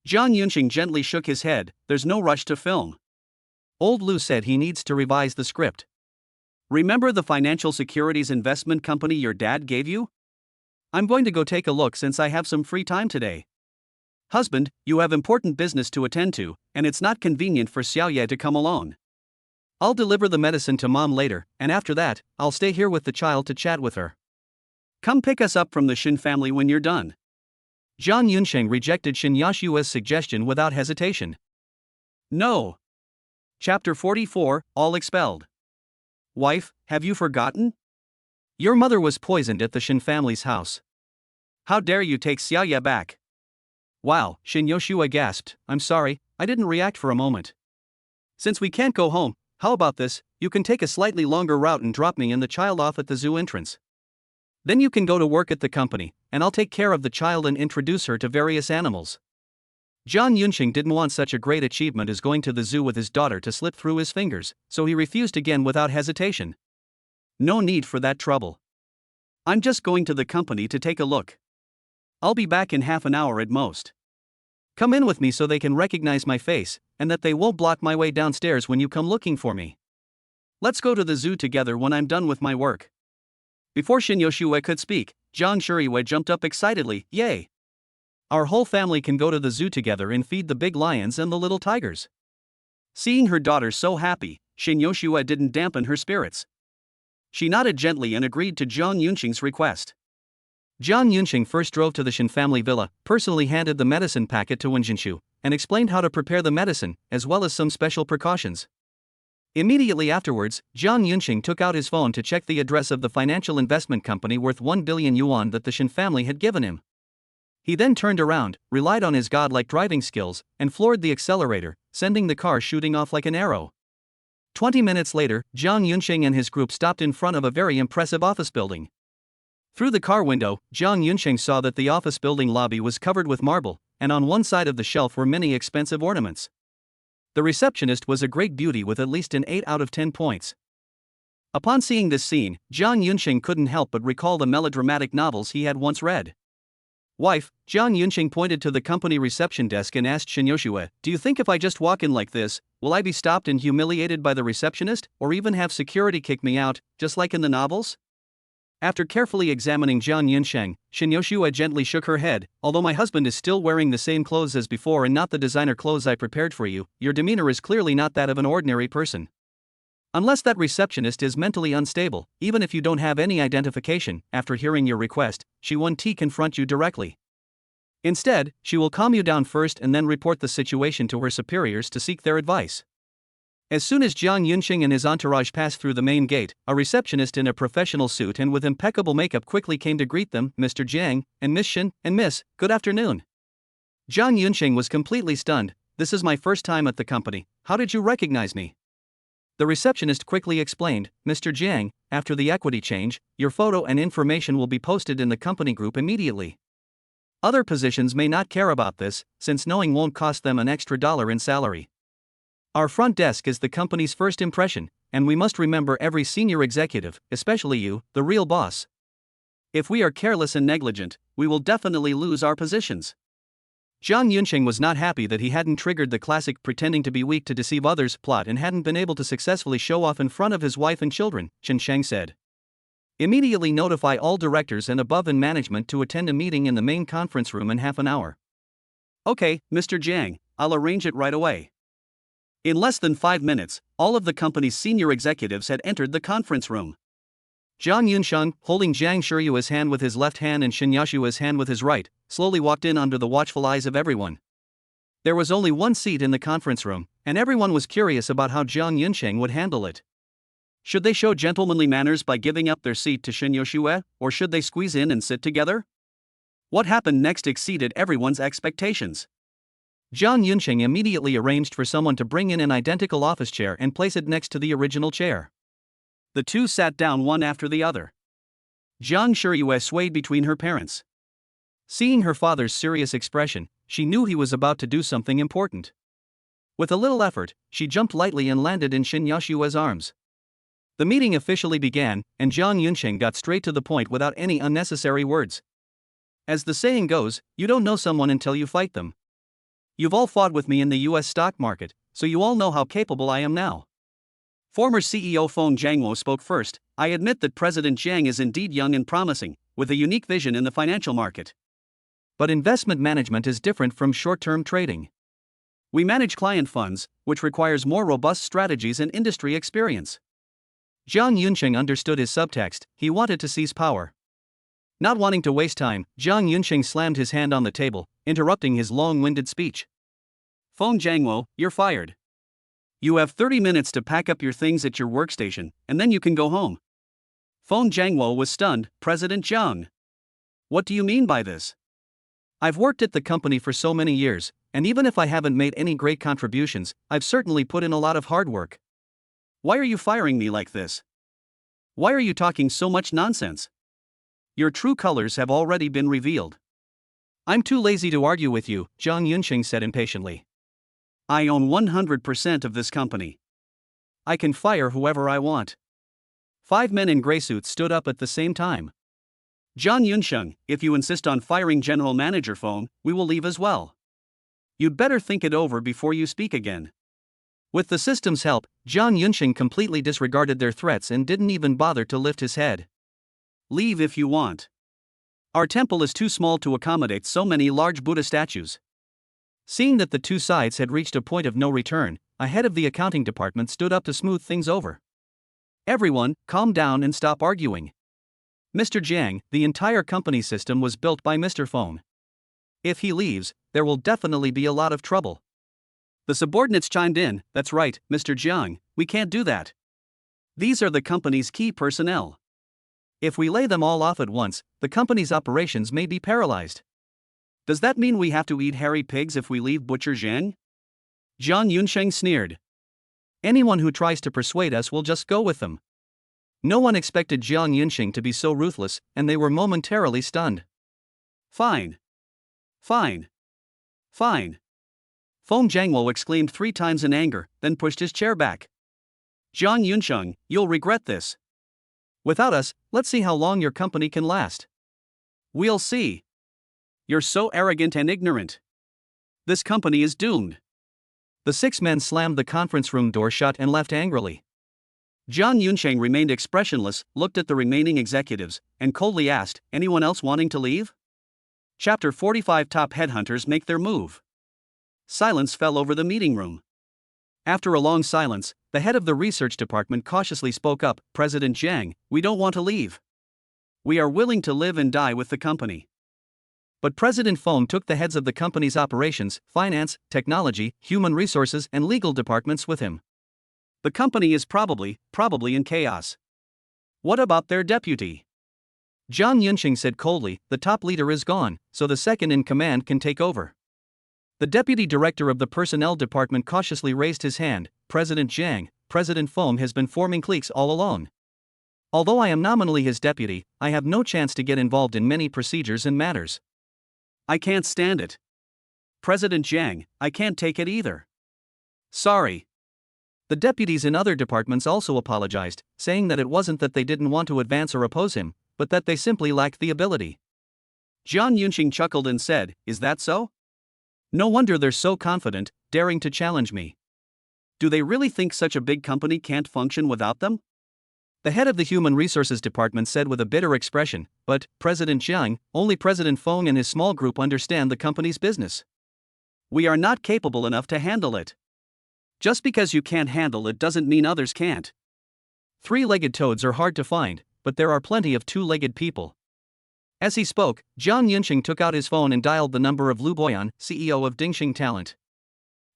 Jiang Yunxing gently shook his head. There's no rush to film. Old Lu said he needs to revise the script. Remember the financial securities investment company your dad gave you? I'm going to go take a look since I have some free time today. Husband, you have important business to attend to, and it's not convenient for Xiaoye to come alone. I'll deliver the medicine to mom later, and after that, I'll stay here with the child to chat with her. Come pick us up from the Shin family when you're done. Jiang Yunxing rejected Shin Yashua's suggestion without hesitation. No. Chapter 44, All Expelled. Wife, have you forgotten? Your mother was poisoned at the Shin family's house. How dare you take Xiaoye back? Wow, Shin Yoshua gasped. I'm sorry, I didn't react for a moment. Since we can't go home, how about this? You can take a slightly longer route and drop me and the child off at the zoo entrance. Then you can go to work at the company, and I'll take care of the child and introduce her to various animals. Jiang Yunxing didn't want such a great achievement as going to the zoo with his daughter to slip through his fingers, so he refused again without hesitation. No need for that trouble. I'm just going to the company to take a look. I'll be back in half an hour at most. Come in with me so they can recognize my face, and that they won't block my way downstairs when you come looking for me. Let's go to the zoo together when I'm done with my work. Before Shin Yoshua could speak, Jiang Shuriwei jumped up excitedly. Yay! Our whole family can go to the zoo together and feed the big lions and the little tigers. Seeing her daughter so happy, Shin Yoshua didn't dampen her spirits. She nodded gently and agreed to Jiang Yunxing's request. Jiang Yunxing first drove to the Shin family villa, personally handed the medicine packet to Wenjinshu, and explained how to prepare the medicine, as well as some special precautions. Immediately afterwards, Jiang Yunxing took out his phone to check the address of the financial investment company worth 1 billion yuan that the Shin family had given him. He then turned around, relied on his godlike driving skills, and floored the accelerator, sending the car shooting off like an arrow. 20 minutes later, Jiang Yunxing and his group stopped in front of a very impressive office building. Through the car window, Jiang Yunxing saw that the office building lobby was covered with marble, and on one side of the shelf were many expensive ornaments. The receptionist was a great beauty with at least an 8 out of 10 points. Upon seeing this scene, Jiang Yunxing couldn't help but recall the melodramatic novels he had once read. Wife, Jiang Yunxing pointed to the company reception desk and asked Shin Yoshua, do you think if I just walk in like this, will I be stopped and humiliated by the receptionist, or even have security kick me out, just like in the novels? After carefully examining Jiang Yunxing, Shin Yoshua gently shook her head. Although my husband is still wearing the same clothes as before and not the designer clothes I prepared for you, your demeanor is clearly not that of an ordinary person. Unless that receptionist is mentally unstable, even if you don't have any identification, after hearing your request, she won't confront you directly. Instead, she will calm you down first and then report the situation to her superiors to seek their advice. As soon as Jiang Yunxing and his entourage passed through the main gate, a receptionist in a professional suit and with impeccable makeup quickly came to greet them. Mr. Jiang, and Miss Shin, and Miss, good afternoon. Zhang Yunxing was completely stunned. This is my first time at the company, how did you recognize me? The receptionist quickly explained, Mr. Jiang, after the equity change, your photo and information will be posted in the company group immediately. Other positions may not care about this, since knowing won't cost them an extra dollar in salary. Our front desk is the company's first impression, and we must remember every senior executive, especially you, the real boss. If we are careless and negligent, we will definitely lose our positions. Zhang Yunxing was not happy that he hadn't triggered the classic pretending to be weak to deceive others plot and hadn't been able to successfully show off in front of his wife and children, Chen Sheng said. Immediately notify all directors and above in management to attend a meeting in the main conference room in half an hour. Okay, Mr. Jiang, I'll arrange it right away. In less than 5 minutes, all of the company's senior executives had entered the conference room. Zhang Yunsheng, holding Zhang Shiyue's hand with his left hand and Shen Yashua's hand with his right, slowly walked in under the watchful eyes of everyone. There was only one seat in the conference room, and everyone was curious about how Zhang Yunsheng would handle it. Should they show gentlemanly manners by giving up their seat to Shen Yashue, or should they squeeze in and sit together? What happened next exceeded everyone's expectations. Zhang Yunsheng immediately arranged for someone to bring in an identical office chair and place it next to the original chair. The two sat down one after the other. Zhang Shiyue swayed between her parents. Seeing her father's serious expression, she knew he was about to do something important. With a little effort, she jumped lightly and landed in Shen Yashue's arms. The meeting officially began, and Zhang Yunsheng got straight to the point without any unnecessary words. As the saying goes, you don't know someone until you fight them. You've all fought with me in the US stock market, so you all know how capable I am now. Former CEO Feng Jiangwo spoke first. I admit that President Jiang is indeed young and promising, with a unique vision in the financial market. But investment management is different from short-term trading. We manage client funds, which requires more robust strategies and industry experience. Zhang Yunsheng understood his subtext, he wanted to seize power. Not wanting to waste time, Zhang Yunsheng slammed his hand on the table, interrupting his long-winded speech. Feng Jiangwo, you're fired. You have 30 minutes to pack up your things at your workstation, and then you can go home. Feng Jiangwo was stunned. President Zhang. What do you mean by this? I've worked at the company for so many years, and even if I haven't made any great contributions, I've certainly put in a lot of hard work. Why are you firing me like this? Why are you talking so much nonsense? Your true colors have already been revealed. I'm too lazy to argue with you, Zhang Yunsheng said impatiently. I own 100% of this company. I can fire whoever I want. 5 men in gray suits stood up at the same time. Zhang Yunsheng, if you insist on firing General Manager Feng, we will leave as well. You'd better think it over before you speak again. With the system's help, Zhang Yunsheng completely disregarded their threats and didn't even bother to lift his head. Leave if you want. Our temple is too small to accommodate so many large Buddha statues. Seeing that the two sides had reached a point of no return, a head of the accounting department stood up to smooth things over. Everyone, calm down and stop arguing. Mr. Jiang, the entire company system was built by Mr. Feng. If he leaves, there will definitely be a lot of trouble. The subordinates chimed in, that's right, Mr. Jiang, we can't do that. These are the company's key personnel. If we lay them all off at once, the company's operations may be paralyzed. Does that mean we have to eat hairy pigs if we leave Butcher Zhang? Zhang Yunsheng sneered. Anyone who tries to persuade us will just go with them. No one expected Zhang Yunsheng to be so ruthless, and they were momentarily stunned. Fine. Fine. Fine. Feng Jiangwo exclaimed 3 times in anger, then pushed his chair back. Zhang Yunsheng, you'll regret this. Without us, let's see how long your company can last. We'll see. You're so arrogant and ignorant. This company is doomed. The 6 men slammed the conference room door shut and left angrily. Zhang Yunsheng remained expressionless, looked at the remaining executives, and coldly asked, anyone else wanting to leave? Chapter 45 Top Headhunters Make Their Move. Silence fell over the meeting room. After a long silence, the head of the research department cautiously spoke up, President Jiang, we don't want to leave. We are willing to live and die with the company. But President Feng took the heads of the company's operations, finance, technology, human resources, and legal departments with him. The company is probably in chaos. What about their deputy? Zhang Yunsheng said coldly, the top leader is gone, so the second in command can take over. The deputy director of the personnel department cautiously raised his hand. President Jiang, President Feng has been forming cliques all along. Although I am nominally his deputy, I have no chance to get involved in many procedures and matters. I can't stand it. President Jiang, I can't take it either. Sorry. The deputies in other departments also apologized, saying that it wasn't that they didn't want to advance or oppose him, but that they simply lacked the ability. Jiang Yunqing chuckled and said, "Is that so? No wonder they're so confident, daring to challenge me. Do they really think such a big company can't function without them?" The head of the Human Resources Department said with a bitter expression, "But, President Jiang, only President Feng and his small group understand the company's business. We are not capable enough to handle it. Just because you can't handle it doesn't mean others can't. Three-legged toads are hard to find, but there are plenty of two-legged people." As he spoke, Jiang Yunqing took out his phone and dialed the number of Lu Boyan, CEO of Dingxing Talent.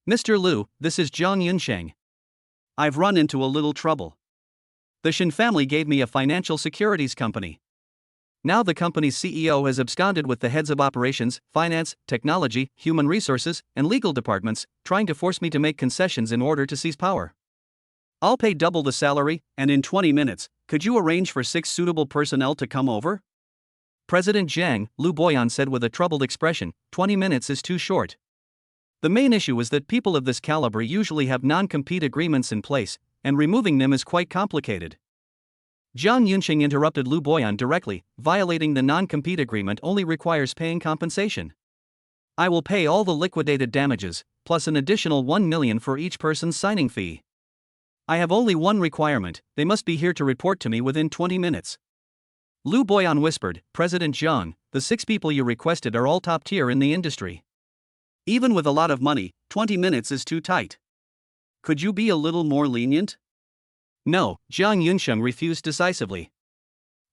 "Mr. Lu, this is Jiang Yunqing. I've run into a little trouble. The Shen family gave me a financial securities company. Now the company's CEO has absconded with the heads of operations, finance, technology, human resources, and legal departments, trying to force me to make concessions in order to seize power. I'll pay double the salary, and in 20 minutes, could you arrange for 6 suitable personnel to come over?" President Jiang, Lu Boyan said with a troubled expression, 20 minutes is too short. The main issue is that people of this caliber usually have non-compete agreements in place, and removing them is quite complicated. Jiang Yunqing interrupted Lu Boyan directly. "Violating the non-compete agreement only requires paying compensation. I will pay all the liquidated damages, plus an additional 1 million for each person's signing fee. I have only one requirement: they must be here to report to me within 20 minutes. Lu Boyan whispered, "President Jiang, the 6 people you requested are all top tier in the industry. Even with a lot of money, 20 minutes is too tight. Could you be a little more lenient?" "No," Jiang Yunsheng refused decisively.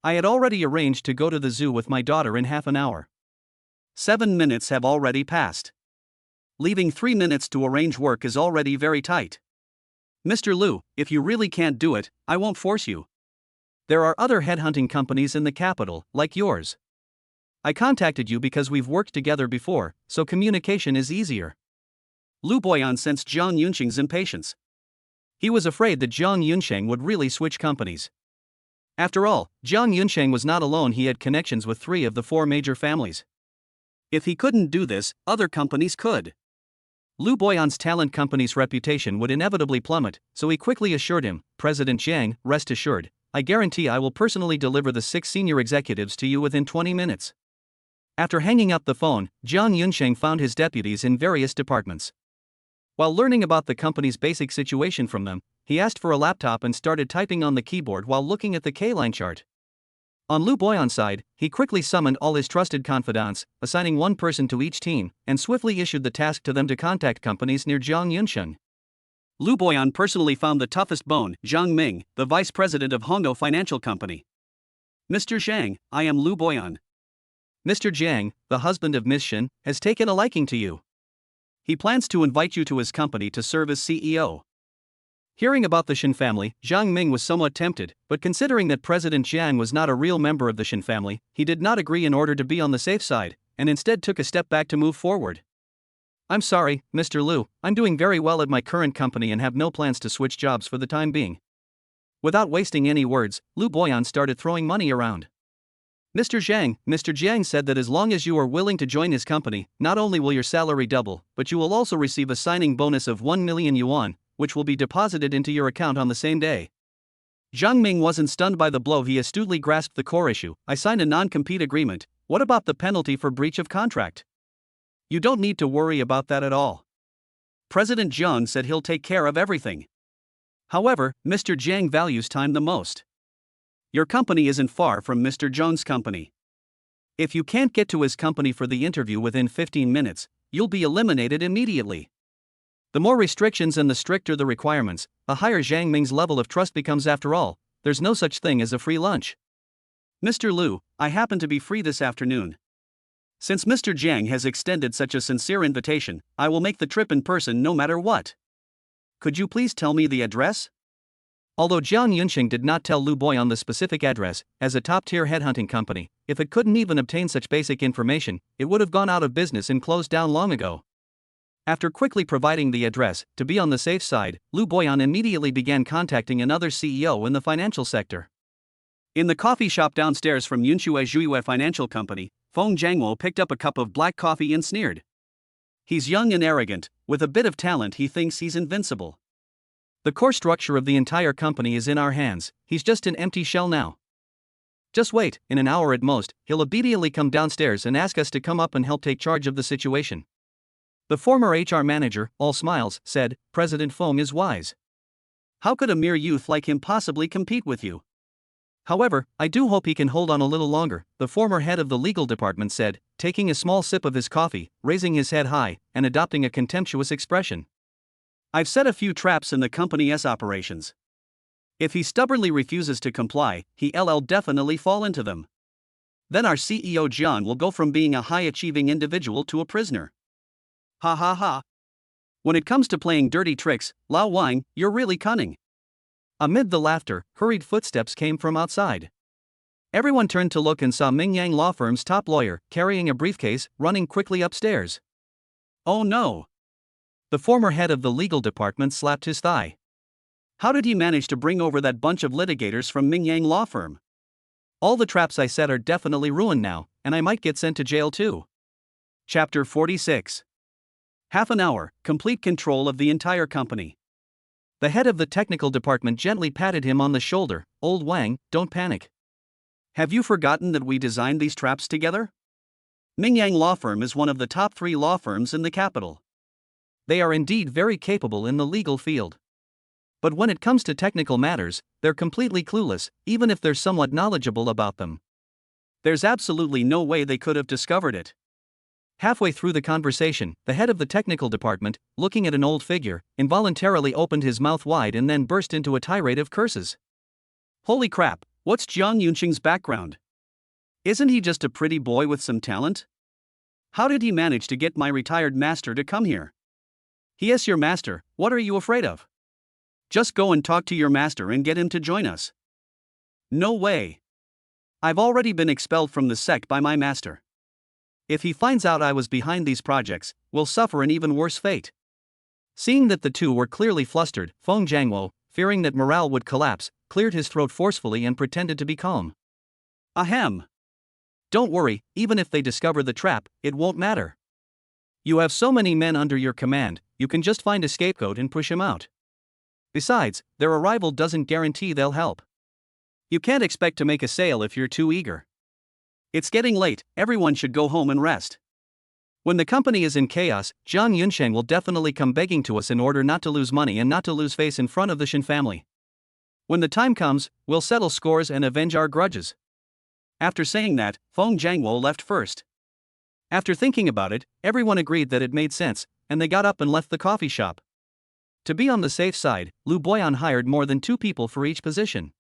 "I had already arranged to go to the zoo with my daughter in half an hour. 7 minutes have already passed. Leaving 3 minutes to arrange work is already very tight. Mr. Lu, if you really can't do it, I won't force you. There are other headhunting companies in the capital, like yours. I contacted you because we've worked together before, so communication is easier." Lu Boyan sensed Jiang Yunsheng's impatience. He was afraid that Jiang Yunsheng would really switch companies. After all, Jiang Yunsheng was not alone. He had connections with 3 of the 4 major families. If he couldn't do this, other companies could. Lu Boyan's talent company's reputation would inevitably plummet, so he quickly assured him, "President Jiang, rest assured, I guarantee I will personally deliver the 6 senior executives to you within 20 minutes. After hanging up the phone, Jiang Yunsheng found his deputies in various departments. While learning about the company's basic situation from them, he asked for a laptop and started typing on the keyboard while looking at the K-line chart. On Lu Boyan's side, he quickly summoned all his trusted confidants, assigning 1 person to each team, and swiftly issued the task to them to contact companies near Jiang Yunsheng. Lu Boyan personally found the toughest bone, Zhang Ming, the vice president of Hongou Financial Company. "Mr. Zhang, I am Lu Boyan. Mr. Jiang, the husband of Miss Shen, has taken a liking to you. He plans to invite you to his company to serve as CEO." Hearing about the Shen family, Zhang Ming was somewhat tempted, but considering that President Jiang was not a real member of the Shen family, he did not agree in order to be on the safe side, and instead took a step back to move forward. "I'm sorry, Mr. Lu, I'm doing very well at my current company and have no plans to switch jobs for the time being." Without wasting any words, Lu Boyan started throwing money around. Mr. Jiang said that as long as you are willing to join his company, not only will your salary double, but you will also receive a signing bonus of 1 million yuan, which will be deposited into your account on the same day. Zhang Ming wasn't stunned by the blow. He astutely grasped the core issue. "I signed a non-compete agreement. What about the penalty for breach of contract?" "You don't need to worry about that at all. President Jiang said he'll take care of everything. However, Mr. Jiang values time the most. Your company isn't far from Mr. Jiang's company. If you can't get to his company for the interview within 15 minutes, you'll be eliminated immediately. The more restrictions and the stricter the requirements, the higher Zhang Ming's level of trust becomes. After all, there's no such thing as a free lunch. Mr. Lu, I happen to be free this afternoon. Since Mr. Jiang has extended such a sincere invitation, I will make the trip in person no matter what. Could you please tell me the address?" Although Jiang Yunsheng did not tell Lu Boyan the specific address, as a top-tier headhunting company, if it couldn't even obtain such basic information, it would have gone out of business and closed down long ago. After quickly providing the address, to be on the safe side, Lu Boyan immediately began contacting another CEO in the financial sector. In the coffee shop downstairs from Yunxue Zhuiyue Financial Company, Feng Jiangwo picked up a cup of black coffee and sneered. He's young and arrogant, with a bit of talent he thinks he's invincible. The core structure of the entire company is in our hands, he's just an empty shell now. Just wait, in an hour at most, he'll immediately come downstairs and ask us to come up and help take charge of the situation. The former HR manager, all smiles, said, President Feng is wise. How could a mere youth like him possibly compete with you? However, I do hope he can hold on a little longer, the former head of the legal department said, taking a small sip of his coffee, raising his head high, and adopting a contemptuous expression. I've set a few traps in the company's operations. If he stubbornly refuses to comply, he'll definitely fall into them. Then our CEO Jiang will go from being a high-achieving individual to a prisoner. Ha ha ha. When it comes to playing dirty tricks, Lao Wang, you're really cunning. Amid the laughter, hurried footsteps came from outside. Everyone turned to look and saw Mingyang Law Firm's top lawyer, carrying a briefcase, running quickly upstairs. Oh no! The former head of the legal department slapped his thigh. How did he manage to bring over that bunch of litigators from Mingyang Law Firm? All the traps I set are definitely ruined now, and I might get sent to jail too. Chapter 46. Half an hour, complete control of the entire company. The head of the technical department gently patted him on the shoulder. Old Wang, don't panic. Have you forgotten that we designed these traps together? Mingyang Law Firm is one of the top 3 law firms in the capital. They are indeed very capable in the legal field. But when it comes to technical matters, they're completely clueless, even if they're somewhat knowledgeable about them. There's absolutely no way they could have discovered it. Halfway through the conversation, the head of the technical department, looking at an old figure, involuntarily opened his mouth wide and then burst into a tirade of curses. Holy crap, what's Jiang Yunqing's background? Isn't he just a pretty boy with some talent? How did he manage to get my retired master to come here? Yes, your master, what are you afraid of? Just go and talk to your master and get him to join us. No way. I've already been expelled from the sect by my master. If he finds out I was behind these projects, we'll suffer an even worse fate. Seeing that the two were clearly flustered, Feng Jiangwo, fearing that morale would collapse, cleared his throat forcefully and pretended to be calm. Ahem. Don't worry, even if they discover the trap, it won't matter. You have so many men under your command, you can just find a scapegoat and push him out. Besides, their arrival doesn't guarantee they'll help. You can't expect to make a sale if you're too eager. It's getting late, everyone should go home and rest. When the company is in chaos, Jiang Yunsheng will definitely come begging to us in order not to lose money and not to lose face in front of the Shin family. When the time comes, we'll settle scores and avenge our grudges. After saying that, Feng Jiangwo left first. After thinking about it, everyone agreed that it made sense, and they got up and left the coffee shop. To be on the safe side, Lu Boyan hired more than 2 people for each position.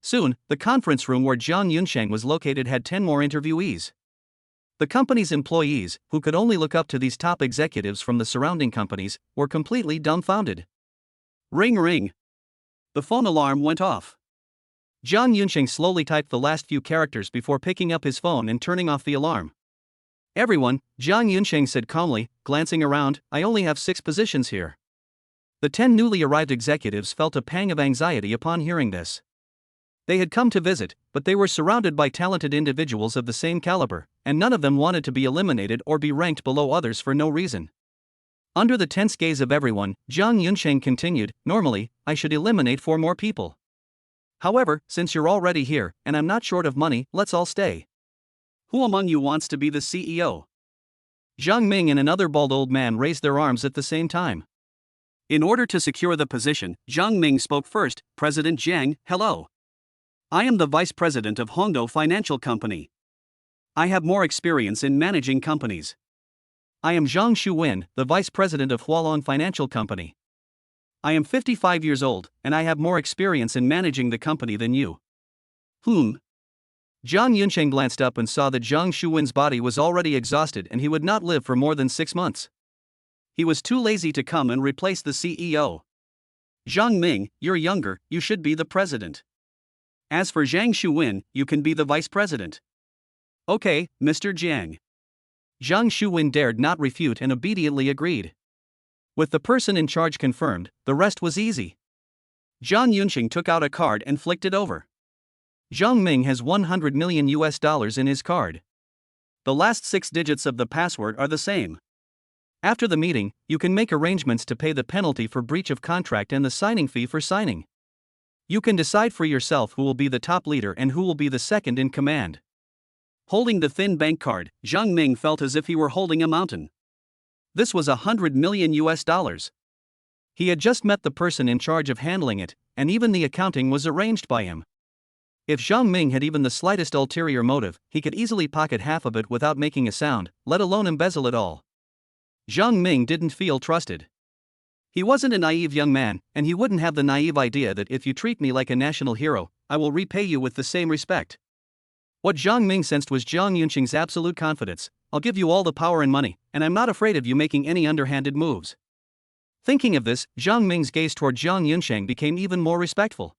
Soon, the conference room where Jiang Yunsheng was located had 10 more interviewees. The company's employees, who could only look up to these top executives from the surrounding companies, were completely dumbfounded. Ring ring. The phone alarm went off. Jiang Yunsheng slowly typed the last few characters before picking up his phone and turning off the alarm. Everyone, Jiang Yunsheng said calmly, glancing around, I only have 6 positions here. The 10 newly arrived executives felt a pang of anxiety upon hearing this. They had come to visit, but they were surrounded by talented individuals of the same caliber, and none of them wanted to be eliminated or be ranked below others for no reason. Under the tense gaze of everyone, Jiang Yunsheng continued, normally, I should eliminate 4 more people. However, since you're already here, and I'm not short of money, let's all stay. Who among you wants to be the CEO? Zhang Ming and another bald old man raised their arms at the same time. In order to secure the position, Zhang Ming spoke first, President Jiang, hello. I am the Vice President of Hongdou Financial Company. I have more experience in managing companies. I am Zhang Shuwen, the Vice President of Hualong Financial Company. I am 55 years old, and I have more experience in managing the company than you. Jiang Yunsheng glanced up and saw that Zhang Shuwen's body was already exhausted and he would not live for more than 6 months. He was too lazy to come and replace the CEO. Zhang Ming, you're younger, you should be the president. As for Zhang Shuwen, you can be the vice president. Okay, Mr. Jiang. Zhang Shuwen dared not refute and obediently agreed. With the person in charge confirmed, the rest was easy. Zhang Yunqing took out a card and flicked it over. Zhang Ming has 100 million US dollars in his card. The last 6 digits of the password are the same. After the meeting, you can make arrangements to pay the penalty for breach of contract and the signing fee for signing. You can decide for yourself who will be the top leader and who will be the second in command. Holding the thin bank card, Zhang Ming felt as if he were holding a mountain. This was 100 million US dollars. He had just met the person in charge of handling it, and even the accounting was arranged by him. If Zhang Ming had even the slightest ulterior motive, he could easily pocket half of it without making a sound, let alone embezzle it all. Zhang Ming didn't feel trusted. He wasn't a naive young man, and he wouldn't have the naive idea that if you treat me like a national hero, I will repay you with the same respect. What Zhang Ming sensed was Zhang Yunqing's absolute confidence. I'll give you all the power and money, and I'm not afraid of you making any underhanded moves. Thinking of this, Zhang Ming's gaze toward Zhang Yunqing became even more respectful.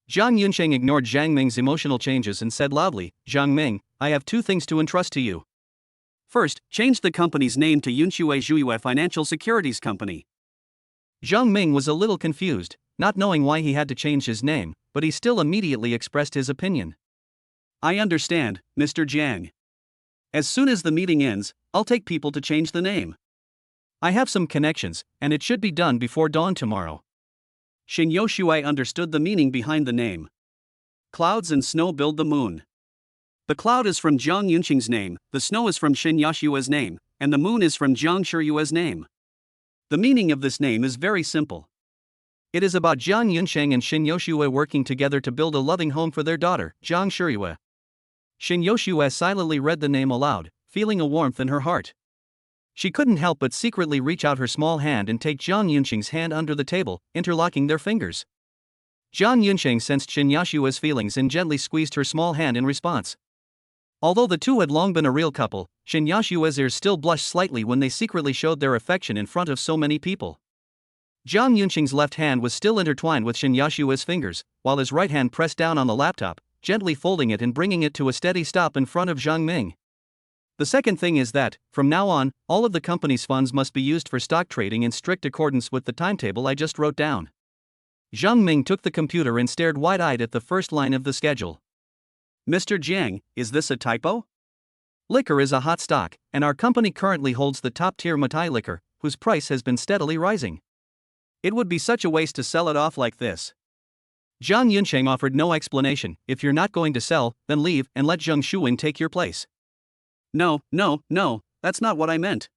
Zhang Yunqing ignored Zhang Ming's emotional changes and said loudly, Zhang Ming, I have 2 things to entrust to you. First, change the company's name to Yunxue Zhuiyue Financial Securities Company. Zhang Ming was a little confused, not knowing why he had to change his name, but he still immediately expressed his opinion. I understand, Mr. Jiang. As soon as the meeting ends, I'll take people to change the name. I have some connections, and it should be done before dawn tomorrow. Xin Youshui understood the meaning behind the name. Clouds and snow build the moon. The cloud is from Zhang Yunqing's name, the snow is from Xin Yoshua's name, and the moon is from Zhang Shiyue's name. The meaning of this name is very simple. It is about Zhang Yunqing and Xin Yoshue working together to build a loving home for their daughter, Zhang Shiyue. Xin Yoshue silently read the name aloud, feeling a warmth in her heart. She couldn't help but secretly reach out her small hand and take Zhang Yunqing's hand under the table, interlocking their fingers. Zhang Yunqing sensed Xin Yoshue's feelings and gently squeezed her small hand in response. Although the two had long been a real couple, Xin Yoshue's ears still blushed slightly when they secretly showed their affection in front of so many people. Zhang Yunqing's left hand was still intertwined with Xin Yoshue's fingers, while his right hand pressed down on the laptop, gently folding it and bringing it to a steady stop in front of Zhang Ming. The second thing is that, from now on, all of the company's funds must be used for stock trading in strict accordance with the timetable I just wrote down. Zhang Ming took the computer and stared wide-eyed at the first line of the schedule. Mr. Jiang, is this a typo? Liquor is a hot stock, and our company currently holds the top-tier Matai liquor, whose price has been steadily rising. It would be such a waste to sell it off like this. Zhang Yunqing offered no explanation. If you're not going to sell, then leave and let Zheng Shuwen take your place. No, that's not what I meant.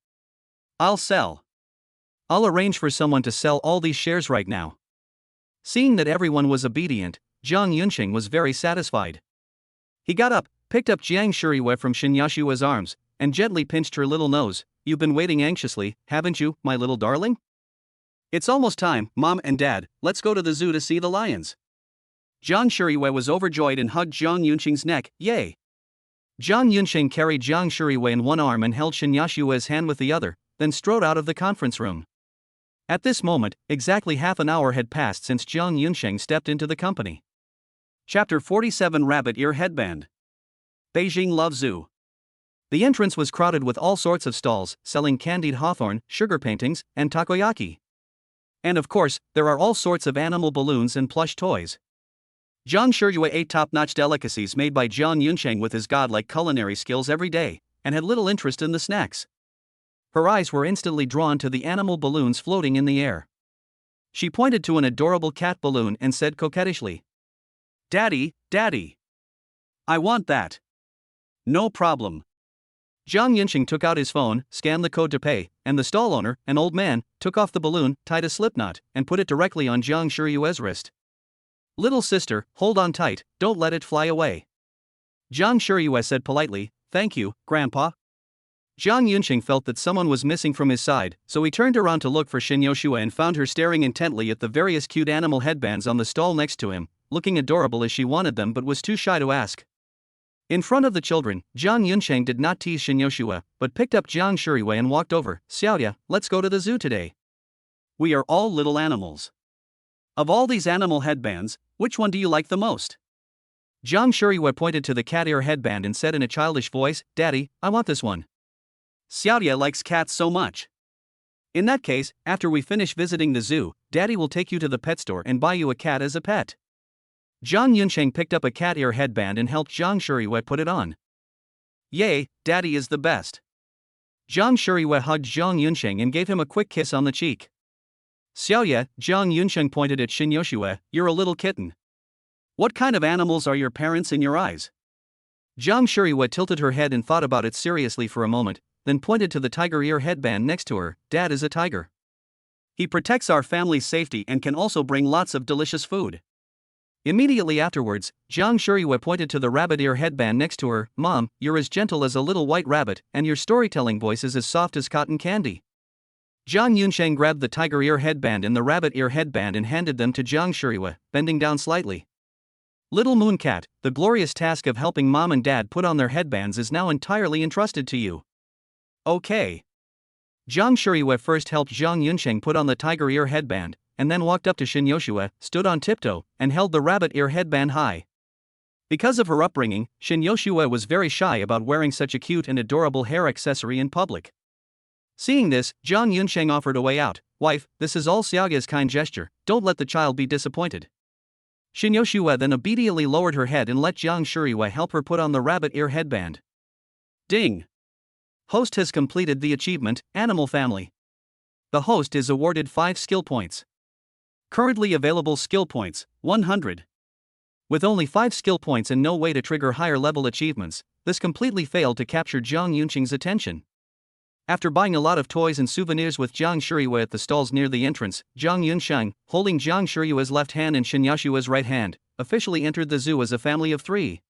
I'll sell. I'll arrange for someone to sell all these shares right now. Seeing that everyone was obedient, Zhang Yunqing was very satisfied. He got up, picked up Jiang Shiyue from Xin Yoshue's arms, and gently pinched her little nose. You've been waiting anxiously, haven't you, my little darling? It's almost time, Mom and Dad, let's go to the zoo to see the lions. Zhang Shiyue was overjoyed and hugged Zhang Yunqing's neck, yay! Zhang Yunqing carried Zhang Shiyue in one arm and held Xin Yoshue's hand with the other, then strode out of the conference room. At this moment, exactly half an hour had passed since Zhang Yunqing stepped into the company. Chapter 47 Rabbit Ear Headband. Beijing Love Zoo. The entrance was crowded with all sorts of stalls, selling candied hawthorn, sugar paintings, and takoyaki. And of course, there are all sorts of animal balloons and plush toys. Zhang Shiyue ate top-notch delicacies made by Zhang Yunqing with his godlike culinary skills every day, and had little interest in the snacks. Her eyes were instantly drawn to the animal balloons floating in the air. She pointed to an adorable cat balloon and said coquettishly, Daddy, I want that. No problem. Zhang Yunqing took out his phone, scanned the code to pay, and the stall owner, an old man, took off the balloon, tied a slipknot, and put it directly on Zhang Shiyue's wrist. Little sister, hold on tight, don't let it fly away. Zhang Shiyue said politely, thank you, Grandpa. Zhang Yunqing felt that someone was missing from his side, so he turned around to look for Xin Yoshue and found her staring intently at the various cute animal headbands on the stall next to him, looking adorable as she wanted them but was too shy to ask. In front of the children, Zhang Yunqing did not tease Xin Yoshue, but picked up Zhang Shiyue and walked over. Xiaoya, let's go to the zoo today. We are all little animals. Of all these animal headbands, which one do you like the most? Zhang Shiyue pointed to the cat ear headband and said in a childish voice, Daddy, I want this one. Xiaoya likes cats so much. In that case, after we finish visiting the zoo, Daddy will take you to the pet store and buy you a cat as a pet. Zhang Yunsheng picked up a cat ear headband and helped Zhang Shuriwei put it on. Yay, Daddy is the best. Zhang Shuriwei hugged Zhang Yunsheng and gave him a quick kiss on the cheek. Xiaoye, Zhang Yunsheng pointed at Xin Yoshue, you're a little kitten. What kind of animals are your parents in your eyes? Zhang Shuriwei tilted her head and thought about it seriously for a moment, then pointed to the tiger ear headband next to her. Dad is a tiger. He protects our family's safety and can also bring lots of delicious food. Immediately afterwards, Zhang Shuriwei pointed to the rabbit ear headband next to her. Mom, you're as gentle as a little white rabbit, and your storytelling voice is as soft as cotton candy. Zhang Yunsheng grabbed the tiger ear headband and the rabbit ear headband and handed them to Zhang Shuriwei, bending down slightly. Little Moon Cat, the glorious task of helping Mom and Dad put on their headbands is now entirely entrusted to you. Okay. Zhang Shuriwei first helped Zhang Yunsheng put on the tiger ear headband, and then walked up to Xin Yoshue, stood on tiptoe, and held the rabbit ear headband high. Because of her upbringing, Xin Yoshue was very shy about wearing such a cute and adorable hair accessory in public. Seeing this, Zhang Yunsheng offered a way out. Wife, this is all Xiaoge's kind gesture, don't let the child be disappointed. Xin Yoshue then obediently lowered her head and let Zhang Shuriwei help her put on the rabbit ear headband. Ding! Host has completed the achievement, Animal Family. The host is awarded 5 skill points. Currently available skill points, 100. With only 5 skill points and no way to trigger higher level achievements, this completely failed to capture Zhang Yunsheng's attention. After buying a lot of toys and souvenirs with Zhang Shuriwei at the stalls near the entrance, Zhang Yunsheng, holding Zhang Shuriwei's left hand and Xin Yoshue's right hand, officially entered the zoo as a family of 3.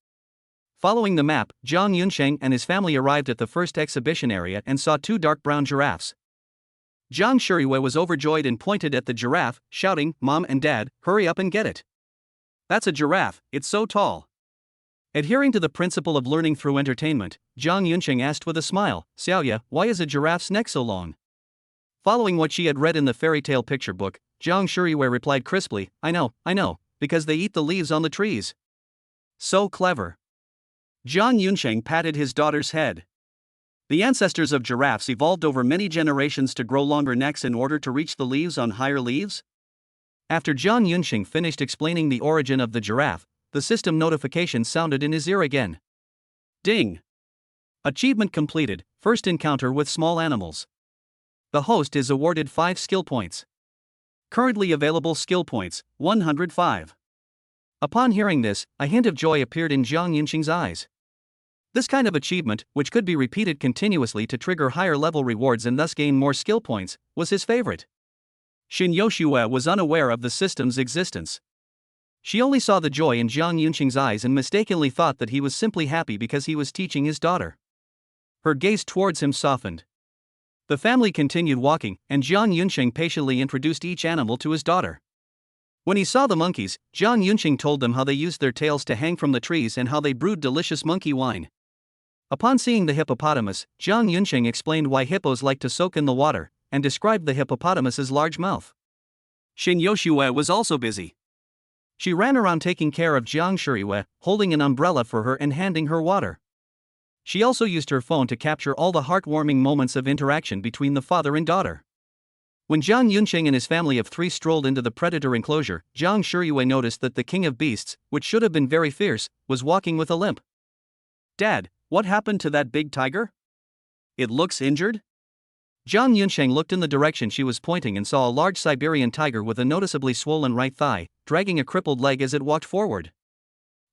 Following the map, Zhang Yunsheng and his family arrived at the first exhibition area and saw 2 dark brown giraffes. Zhang Shuriwei was overjoyed and pointed at the giraffe, shouting, Mom and Dad, hurry up and get it. That's a giraffe, it's so tall. Adhering to the principle of learning through entertainment, Zhang Yunsheng asked with a smile, Xiaoye, why is a giraffe's neck so long? Following what she had read in the fairy tale picture book, Zhang Shuriwei replied crisply, I know, because they eat the leaves on the trees. So clever. Zhang Yunsheng patted his daughter's head. The ancestors of giraffes evolved over many generations to grow longer necks in order to reach the leaves on higher leaves? After Zhang Yunsheng finished explaining the origin of the giraffe, the system notification sounded in his ear again. Ding! Achievement completed, first encounter with small animals. The host is awarded 5 skill points. Currently available skill points, 105. Upon hearing this, a hint of joy appeared in Zhang Yunsheng's eyes. This kind of achievement, which could be repeated continuously to trigger higher level rewards and thus gain more skill points, was his favorite. Xin Yoshue was unaware of the system's existence. She only saw the joy in Zhang Yunsheng's eyes and mistakenly thought that he was simply happy because he was teaching his daughter. Her gaze towards him softened. The family continued walking, and Zhang Yunsheng patiently introduced each animal to his daughter. When he saw the monkeys, Zhang Yunsheng told them how they used their tails to hang from the trees and how they brewed delicious monkey wine. Upon seeing the hippopotamus, Zhang Yunsheng explained why hippos like to soak in the water, and described the hippopotamus's large mouth. Xin Yoshue was also busy. She ran around taking care of Zhang Shuriwei, holding an umbrella for her and handing her water. She also used her phone to capture all the heartwarming moments of interaction between the father and daughter. When Zhang Yunsheng and his family of 3 strolled into the predator enclosure, Zhang Shuriwei noticed that the king of beasts, which should have been very fierce, was walking with a limp. Dad, what happened to that big tiger? It looks injured? Zhang Yunsheng looked in the direction she was pointing and saw a large Siberian tiger with a noticeably swollen right thigh, dragging a crippled leg as it walked forward.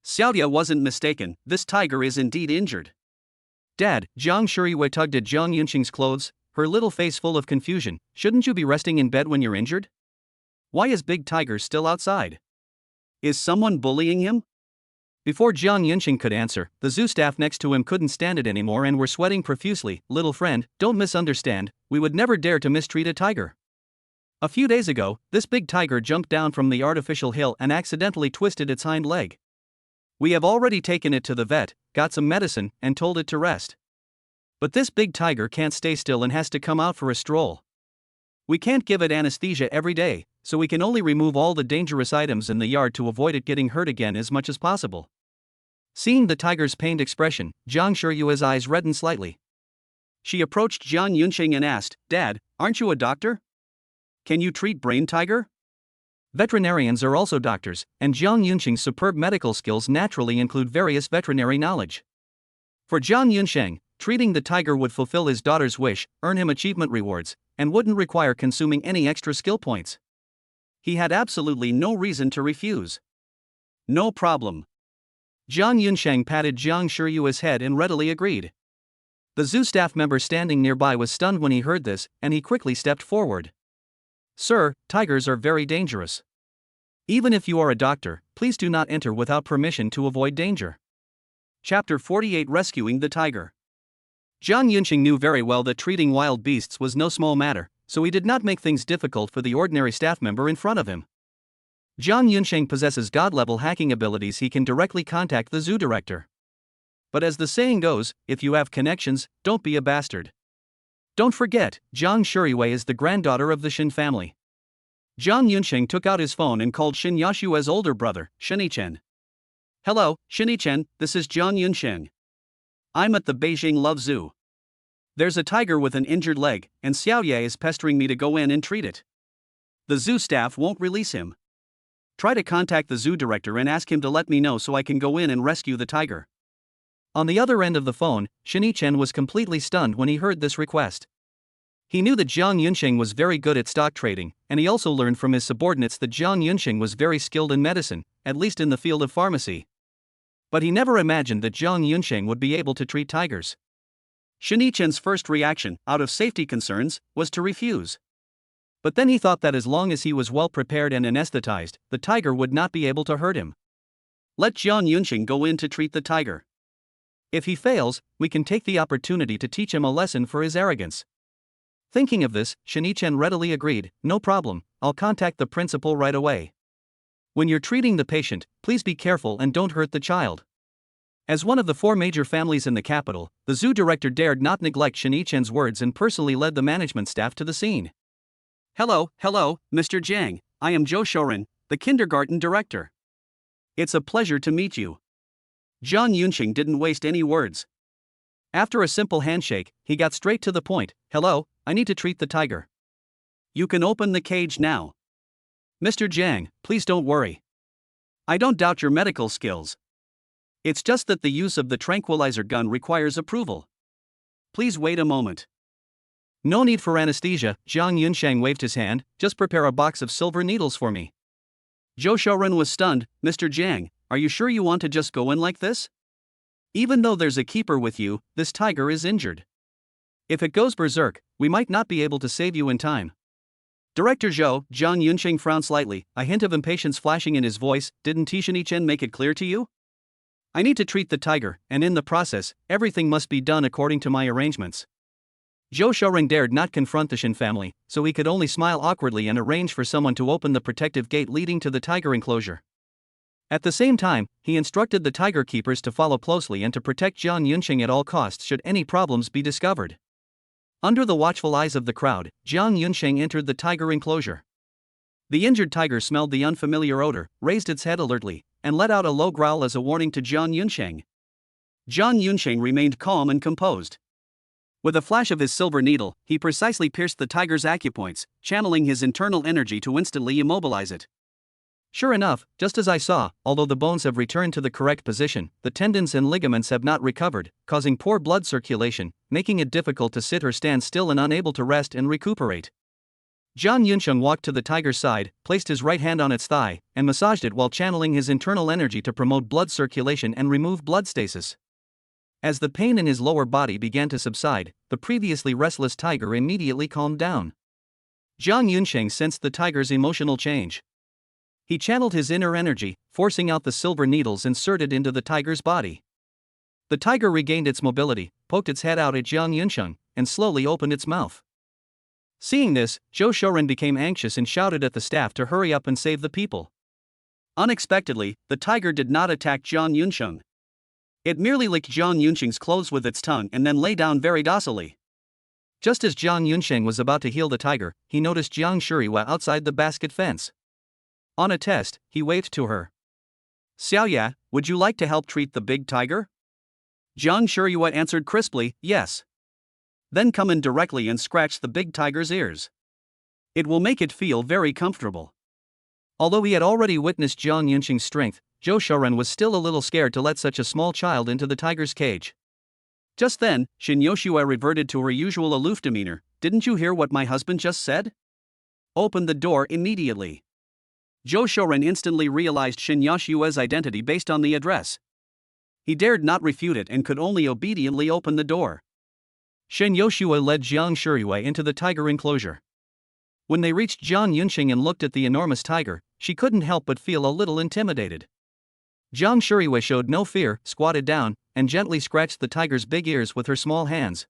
Xiaoye wasn't mistaken, this tiger is indeed injured. Dad, Zhang Shuriwei tugged at Zhang Yunsheng's clothes, her little face full of confusion. Shouldn't you be resting in bed when you're injured? Why is Big Tiger still outside? Is someone bullying him? Before Zhang Yunsheng could answer, the zoo staff next to him couldn't stand it anymore and were sweating profusely. Little friend, don't misunderstand, we would never dare to mistreat a tiger. A few days ago, this big tiger jumped down from the artificial hill and accidentally twisted its hind leg. We have already taken it to the vet, got some medicine, and told it to rest. But this big tiger can't stay still and has to come out for a stroll. We can't give it anesthesia every day, so we can only remove all the dangerous items in the yard to avoid it getting hurt again as much as possible. Seeing the tiger's pained expression, Zhang Shuyue's eyes reddened slightly. She approached Jiang Yunqing and asked, "Dad, aren't you a doctor? Can you treat brain tiger?" Veterinarians are also doctors, and Jiang Yunqing's superb medical skills naturally include various veterinary knowledge. For Jiang Yunsheng, treating the tiger would fulfill his daughter's wish, earn him achievement rewards, and wouldn't require consuming any extra skill points. He had absolutely no reason to refuse. "No problem." Jiang Yunsheng patted Jiang Shiyue's head and readily agreed. The zoo staff member standing nearby was stunned when he heard this, and he quickly stepped forward. "Sir, tigers are very dangerous. Even if you are a doctor, please do not enter without permission to avoid danger." Chapter 48: Rescuing the Tiger. Jiang Yunqing knew very well that treating wild beasts was no small matter, so he did not make things difficult for the ordinary staff member in front of him. Jiang Yunsheng possesses god-level hacking abilities. He can directly contact the zoo director. But as the saying goes, if you have connections, don't be a bastard. Don't forget, Jiang Shiyue is the granddaughter of the Shin family. Jiang Yunsheng took out his phone and called Shin Yashue's older brother, Shinichen. "Hello, Shinichen, this is Jiang Yunsheng. I'm at the Beijing Love Zoo. There's a tiger with an injured leg, and Xiaoye is pestering me to go in and treat it. The zoo staff won't release him. Try to contact the zoo director and ask him to let me know so I can go in and rescue the tiger." On the other end of the phone, Shinichen was completely stunned when he heard this request. He knew that Jiang Yunsheng was very good at stock trading, and he also learned from his subordinates that Jiang Yunsheng was very skilled in medicine, at least in the field of pharmacy. But he never imagined that Jiang Yunsheng would be able to treat tigers. Shinichen's first reaction, out of safety concerns, was to refuse. But then he thought that as long as he was well prepared and anesthetized, the tiger would not be able to hurt him. Let Jiang Yunsheng go in to treat the tiger. If he fails, we can take the opportunity to teach him a lesson for his arrogance. Thinking of this, Shinichen readily agreed, "No problem, I'll contact the principal right away. When you're treating the patient, please be careful and don't hurt the child." As one of the 4 major families in the capital, the zoo director dared not neglect Shinichen's words and personally led the management staff to the scene. Hello, Mr. Jiang, I am Zhou Shouren, the kindergarten director. It's a pleasure to meet you." Jiang Yunqing didn't waste any words. After a simple handshake, he got straight to the point. "Hello, I need to treat the tiger. You can open the cage now." "Mr. Jiang, please don't worry. I don't doubt your medical skills. It's just that the use of the tranquilizer gun requires approval. Please wait a moment." "No need for anesthesia," Jiang Yunsheng waved his hand, "just prepare a box of silver needles for me." Zhou Shouren was stunned. "Mr. Jiang, are you sure you want to just go in like this? Even though there's a keeper with you, this tiger is injured. If it goes berserk, we might not be able to save you in time." "Director Zhou," Jiang Yunsheng frowned slightly, a hint of impatience flashing in his voice. "Didn't Shinichen make it clear to you? I need to treat the tiger, and in the process, everything must be done according to my arrangements." Zhou Shouren dared not confront the Shin family, so he could only smile awkwardly and arrange for someone to open the protective gate leading to the tiger enclosure. At the same time, he instructed the tiger keepers to follow closely and to protect Jiang Yunsheng at all costs should any problems be discovered. Under the watchful eyes of the crowd, Jiang Yunsheng entered the tiger enclosure. The injured tiger smelled the unfamiliar odor, raised its head alertly, and let out a low growl as a warning to Jiang Yunsheng. Jiang Yunsheng remained calm and composed. With a flash of his silver needle, he precisely pierced the tiger's acupoints, channeling his internal energy to instantly immobilize it. Sure enough, just as I saw, although the bones have returned to the correct position, the tendons and ligaments have not recovered, causing poor blood circulation, making it difficult to sit or stand still and unable to rest and recuperate. Jiang Yunsheng walked to the tiger's side, placed his right hand on its thigh, and massaged it while channeling his internal energy to promote blood circulation and remove blood stasis. As the pain in his lower body began to subside, the previously restless tiger immediately calmed down. Jiang Yunsheng sensed the tiger's emotional change. He channeled his inner energy, forcing out the silver needles inserted into the tiger's body. The tiger regained its mobility, poked its head out at Jiang Yunsheng, and slowly opened its mouth. Seeing this, Zhou Shouren became anxious and shouted at the staff to hurry up and save the people. Unexpectedly, the tiger did not attack Jiang Yunsheng. It merely licked Jiang Yunsheng's clothes with its tongue and then lay down very docilely. Just as Jiang Yunsheng was about to heal the tiger, he noticed Jiang Shiyue outside the basket fence. On a test, he waved to her. "Xiaoya, would you like to help treat the big tiger?" Jiang Shiyue answered crisply, "Yes." Then come in directly and scratch the big tiger's ears. It will make it feel very comfortable. Although he had already witnessed Jiang Yunqing's strength, Zhou Shouren was still a little scared to let such a small child into the tiger's cage. Just then, Xin Yoshua reverted to her usual aloof demeanor. Didn't you hear what my husband just said? Open the door immediately. Zhou Shouren instantly realized Xin Yoshua's identity based on the address. He dared not refute it and could only obediently open the door. Xin Yoshua led Jiang Shirui into the tiger enclosure. When they reached Jiang Yunqing and looked at the enormous tiger, she couldn't help but feel a little intimidated. Jiang Shirui showed no fear, squatted down, and gently scratched the tiger's big ears with her small hands.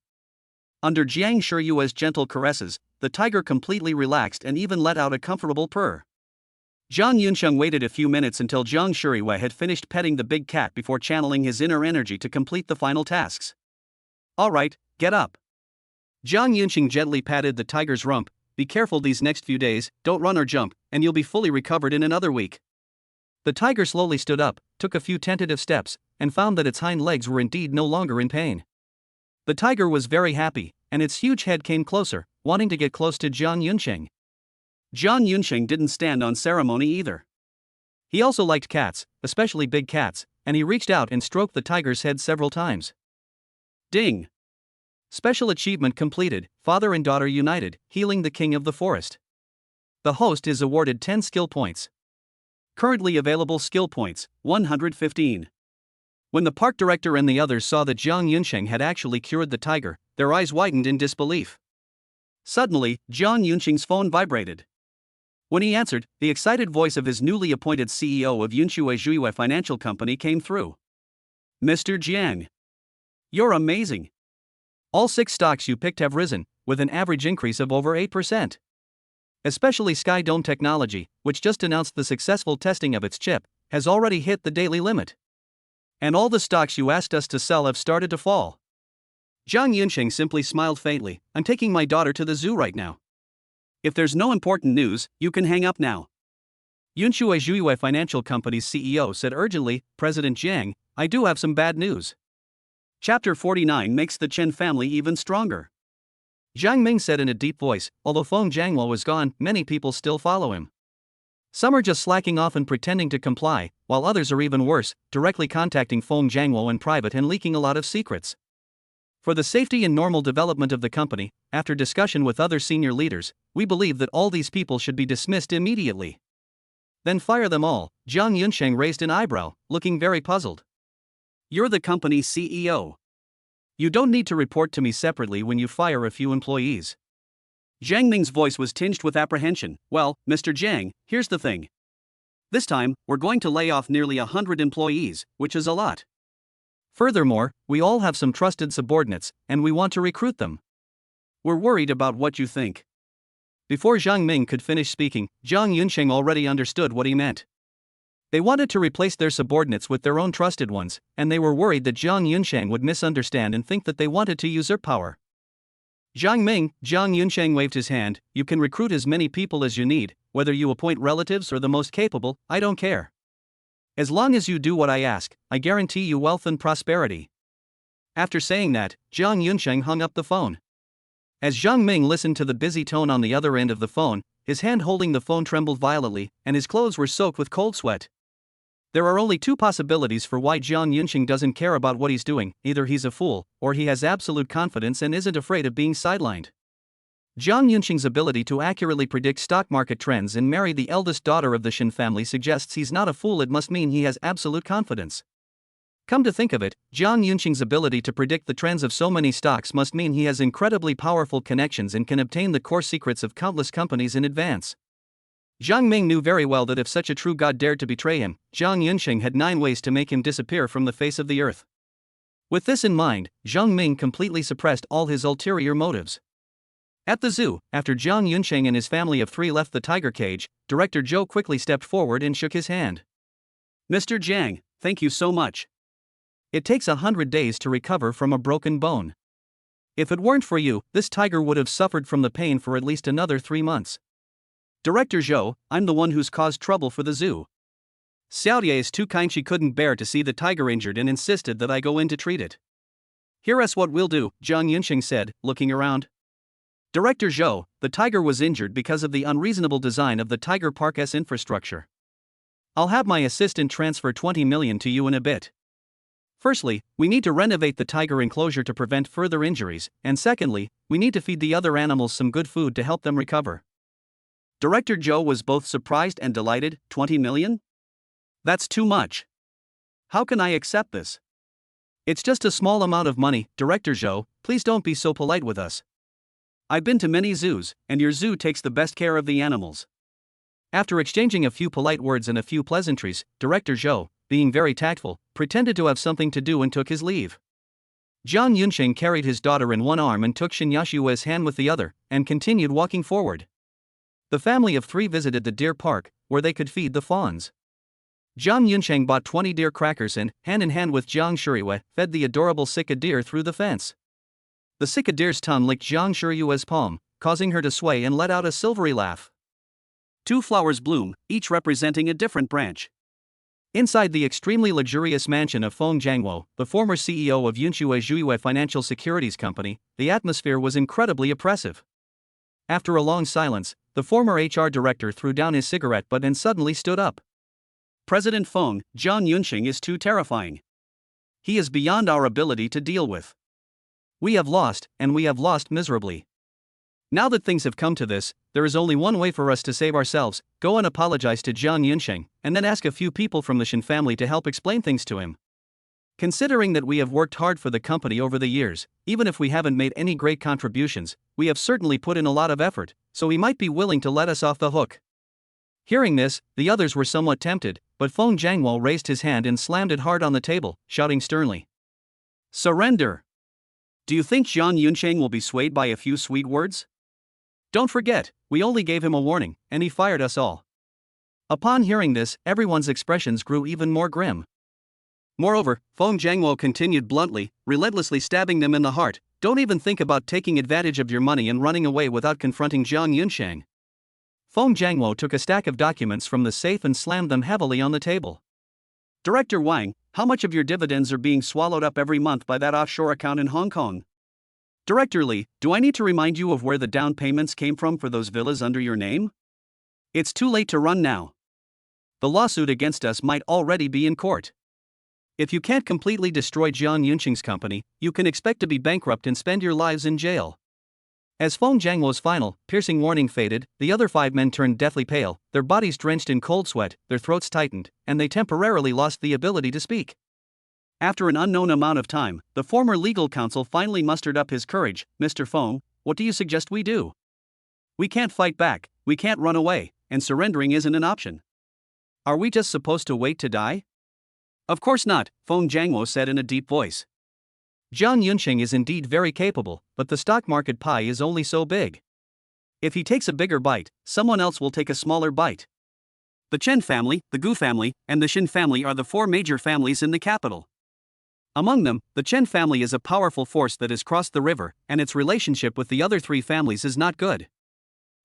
Under Jiang Shirui's gentle caresses, the tiger completely relaxed and even let out a comfortable purr. Jiang Yunqing waited a few minutes until Jiang Shirui had finished petting the big cat before channeling his inner energy to complete the final tasks. All right, get up. Jiang Yunqing gently patted the tiger's rump. Be careful these next few days, don't run or jump, and you'll be fully recovered in another week. The tiger slowly stood up, took a few tentative steps, and found that its hind legs were indeed no longer in pain. The tiger was very happy, and its huge head came closer, wanting to get close to Jiang Yunqing. Jiang Yunqing didn't stand on ceremony either. He also liked cats, especially big cats, and he reached out and stroked the tiger's head several times. Ding! Special achievement completed, father and daughter united, healing the king of the forest. The host is awarded 10 skill points. Currently available skill points, 115. When the park director and the others saw that Jiang Yunqing had actually cured the tiger, their eyes widened in disbelief. Suddenly, Jiang Yunqing's phone vibrated. When he answered, the excited voice of his newly appointed CEO of Yunxue Zhuiyue Financial Company came through. Mr. Jiang. You're amazing. All 6 stocks you picked have risen, with an average increase of over 8%. Especially Sky Dome Technology, which just announced the successful testing of its chip, has already hit the daily limit. And all the stocks you asked us to sell have started to fall. Jiang Yunqing simply smiled faintly. I'm taking my daughter to the zoo right now. If there's no important news, you can hang up now. Yunxue Zhuiyue Financial Company's CEO said urgently, President Jiang, I do have some bad news. Chapter 49 makes the Chen family even stronger. Jiang Ming said in a deep voice, although Feng Jianguo was gone, many people still follow him. Some are just slacking off and pretending to comply, while others are even worse, directly contacting Feng Jianguo in private and leaking a lot of secrets. For the safety and normal development of the company, after discussion with other senior leaders, we believe that all these people should be dismissed immediately. Then fire them all. Jiang Yunqing raised an eyebrow, looking very puzzled. You're the company's CEO. You don't need to report to me separately when you fire a few employees. Jiang Ming's voice was tinged with apprehension. Well, Mr. Jiang, here's the thing. This time, we're going to lay off nearly 100 employees, which is a lot. Furthermore, we all have some trusted subordinates, and we want to recruit them. We're worried about what you think. Before Jiang Ming could finish speaking, Jiang Yunqing already understood what he meant. They wanted to replace their subordinates with their own trusted ones, and they were worried that Jiang Yunqing would misunderstand and think that they wanted to usurp power. Jiang Ming, Jiang Yunqing waved his hand, you can recruit as many people as you need, whether you appoint relatives or the most capable, I don't care. As long as you do what I ask, I guarantee you wealth and prosperity. After saying that, Jiang Yunqing hung up the phone. As Jiang Ming listened to the busy tone on the other end of the phone, his hand holding the phone trembled violently, and his clothes were soaked with cold sweat. There are only 2 possibilities for why Jiang Yunqing doesn't care about what he's doing, either he's a fool, or he has absolute confidence and isn't afraid of being sidelined. Jiang Yunqing's ability to accurately predict stock market trends and marry the eldest daughter of the Shin family suggests he's not a fool. It must mean he has absolute confidence. Come to think of it, Jiang Yunqing's ability to predict the trends of so many stocks must mean he has incredibly powerful connections and can obtain the core secrets of countless companies in advance. Jiang Ming knew very well that if such a true god dared to betray him, Jiang Yunqing had 9 ways to make him disappear from the face of the earth. With this in mind, Jiang Ming completely suppressed all his ulterior motives. At the zoo, after Jiang Yunqing and his family of 3 left the tiger cage, Director Zhou quickly stepped forward and shook his hand. Mr. Jiang, thank you so much. It takes 100 days to recover from a broken bone. If it weren't for you, this tiger would have suffered from the pain for at least another 3 months. Director Zhou, I'm the one who's caused trouble for the zoo. Xiaotie is too kind, she couldn't bear to see the tiger injured and insisted that I go in to treat it. Here's what we'll do, Jiang Yunxing said, looking around. Director Zhou, the tiger was injured because of the unreasonable design of the Tiger Park's infrastructure. I'll have my assistant transfer 20 million to you in a bit. Firstly, we need to renovate the tiger enclosure to prevent further injuries, and secondly, we need to feed the other animals some good food to help them recover. Director Zhou was both surprised and delighted. 20 million? That's too much. How can I accept this? It's just a small amount of money, Director Zhou, please don't be so polite with us. I've been to many zoos, and your zoo takes the best care of the animals. After exchanging a few polite words and a few pleasantries, Director Zhou, being very tactful, pretended to have something to do and took his leave. Jiang Yunxing carried his daughter in one arm and took Shen Yashua's hand with the other, and continued walking forward. The family of 3 visited the deer park, where they could feed the fawns. Jiang Yunxing bought 20 deer crackers and, hand in hand with Jiang Shuriyue, fed the adorable Sika deer through the fence. The Sika deer's tongue licked Jiang Shuriyue's palm, causing her to sway and let out a silvery laugh. 2 flowers bloom, each representing a different branch. Inside the extremely luxurious mansion of Feng Jiangwo, the former CEO of Yunxue Zhuiyue Financial Securities Company, the atmosphere was incredibly oppressive. After a long silence, the former HR director threw down his cigarette butt and suddenly stood up. President Feng, Jiang Yunxing is too terrifying. He is beyond our ability to deal with. We have lost, and we have lost miserably. Now that things have come to this, there is only one way for us to save ourselves: go and apologize to Jiang Yunxing, and then ask a few people from the Shen family to help explain things to him. Considering that we have worked hard for the company over the years, even if we haven't made any great contributions, we have certainly put in a lot of effort, so he might be willing to let us off the hook. Hearing this, the others were somewhat tempted, but Feng Jiangwo raised his hand and slammed it hard on the table, shouting sternly, "Surrender! Do you think Jiang Yunxing will be swayed by a few sweet words? Don't forget, we only gave him a warning, and he fired us all." Upon hearing this, everyone's expressions grew even more grim. Moreover, Feng Jiangwo continued bluntly, relentlessly stabbing them in the heart, "Don't even think about taking advantage of your money and running away without confronting Jiang Yunxing." Feng Jiangwo took a stack of documents from the safe and slammed them heavily on the table. "Director Wang, how much of your dividends are being swallowed up every month by that offshore account in Hong Kong? Director Li, do I need to remind you of where the down payments came from for those villas under your name? It's too late to run now. The lawsuit against us might already be in court. If you can't completely destroy Jiang Yunxing's company, you can expect to be bankrupt and spend your lives in jail." As Feng Jiangwo's final, piercing warning faded, the other 5 men turned deathly pale, their bodies drenched in cold sweat, their throats tightened, and they temporarily lost the ability to speak. After an unknown amount of time, the former legal counsel finally mustered up his courage. "Mr. Feng, what do you suggest we do? We can't fight back, we can't run away, and surrendering isn't an option. Are we just supposed to wait to die?" "Of course not," Feng Jiangwo said in a deep voice. "Jiang Yunxing is indeed very capable, but the stock market pie is only so big. If he takes a bigger bite, someone else will take a smaller bite. The Chen family, the Gu family, and the Shen family are the 4 major families in the capital. Among them, the Chen family is a powerful force that has crossed the river, and its relationship with the other 3 families is not good.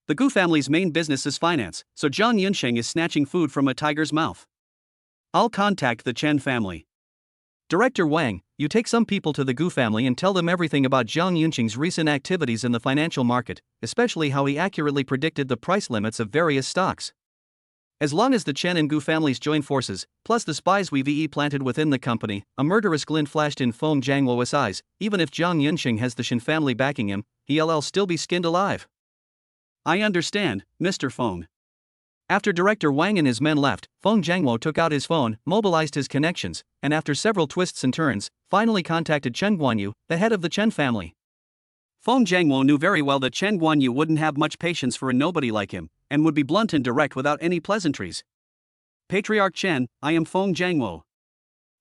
The Gu family's main business is finance, so Jiang Yunxing is snatching food from a tiger's mouth. I'll contact the Chen family. Director Wang, you take some people to the Gu family and tell them everything about Jiang Yunxing's recent activities in the financial market, especially how he accurately predicted the price limits of various stocks. As long as the Chen and Gu families join forces, plus the spies we've planted within the company," a murderous glint flashed in Feng Jiangwo's eyes, "even if Jiang Yunxing has the Shen family backing him, he'll still be skinned alive." "I understand, Mr. Feng." After Director Wang and his men left, Feng Jiangwo took out his phone, mobilized his connections, and after several twists and turns, finally contacted Chen Guanyu, the head of the Chen family. Feng Jiangwo knew very well that Chen Guanyu wouldn't have much patience for a nobody like him, and would be blunt and direct without any pleasantries. "Patriarch Chen, I am Feng Jiangwo.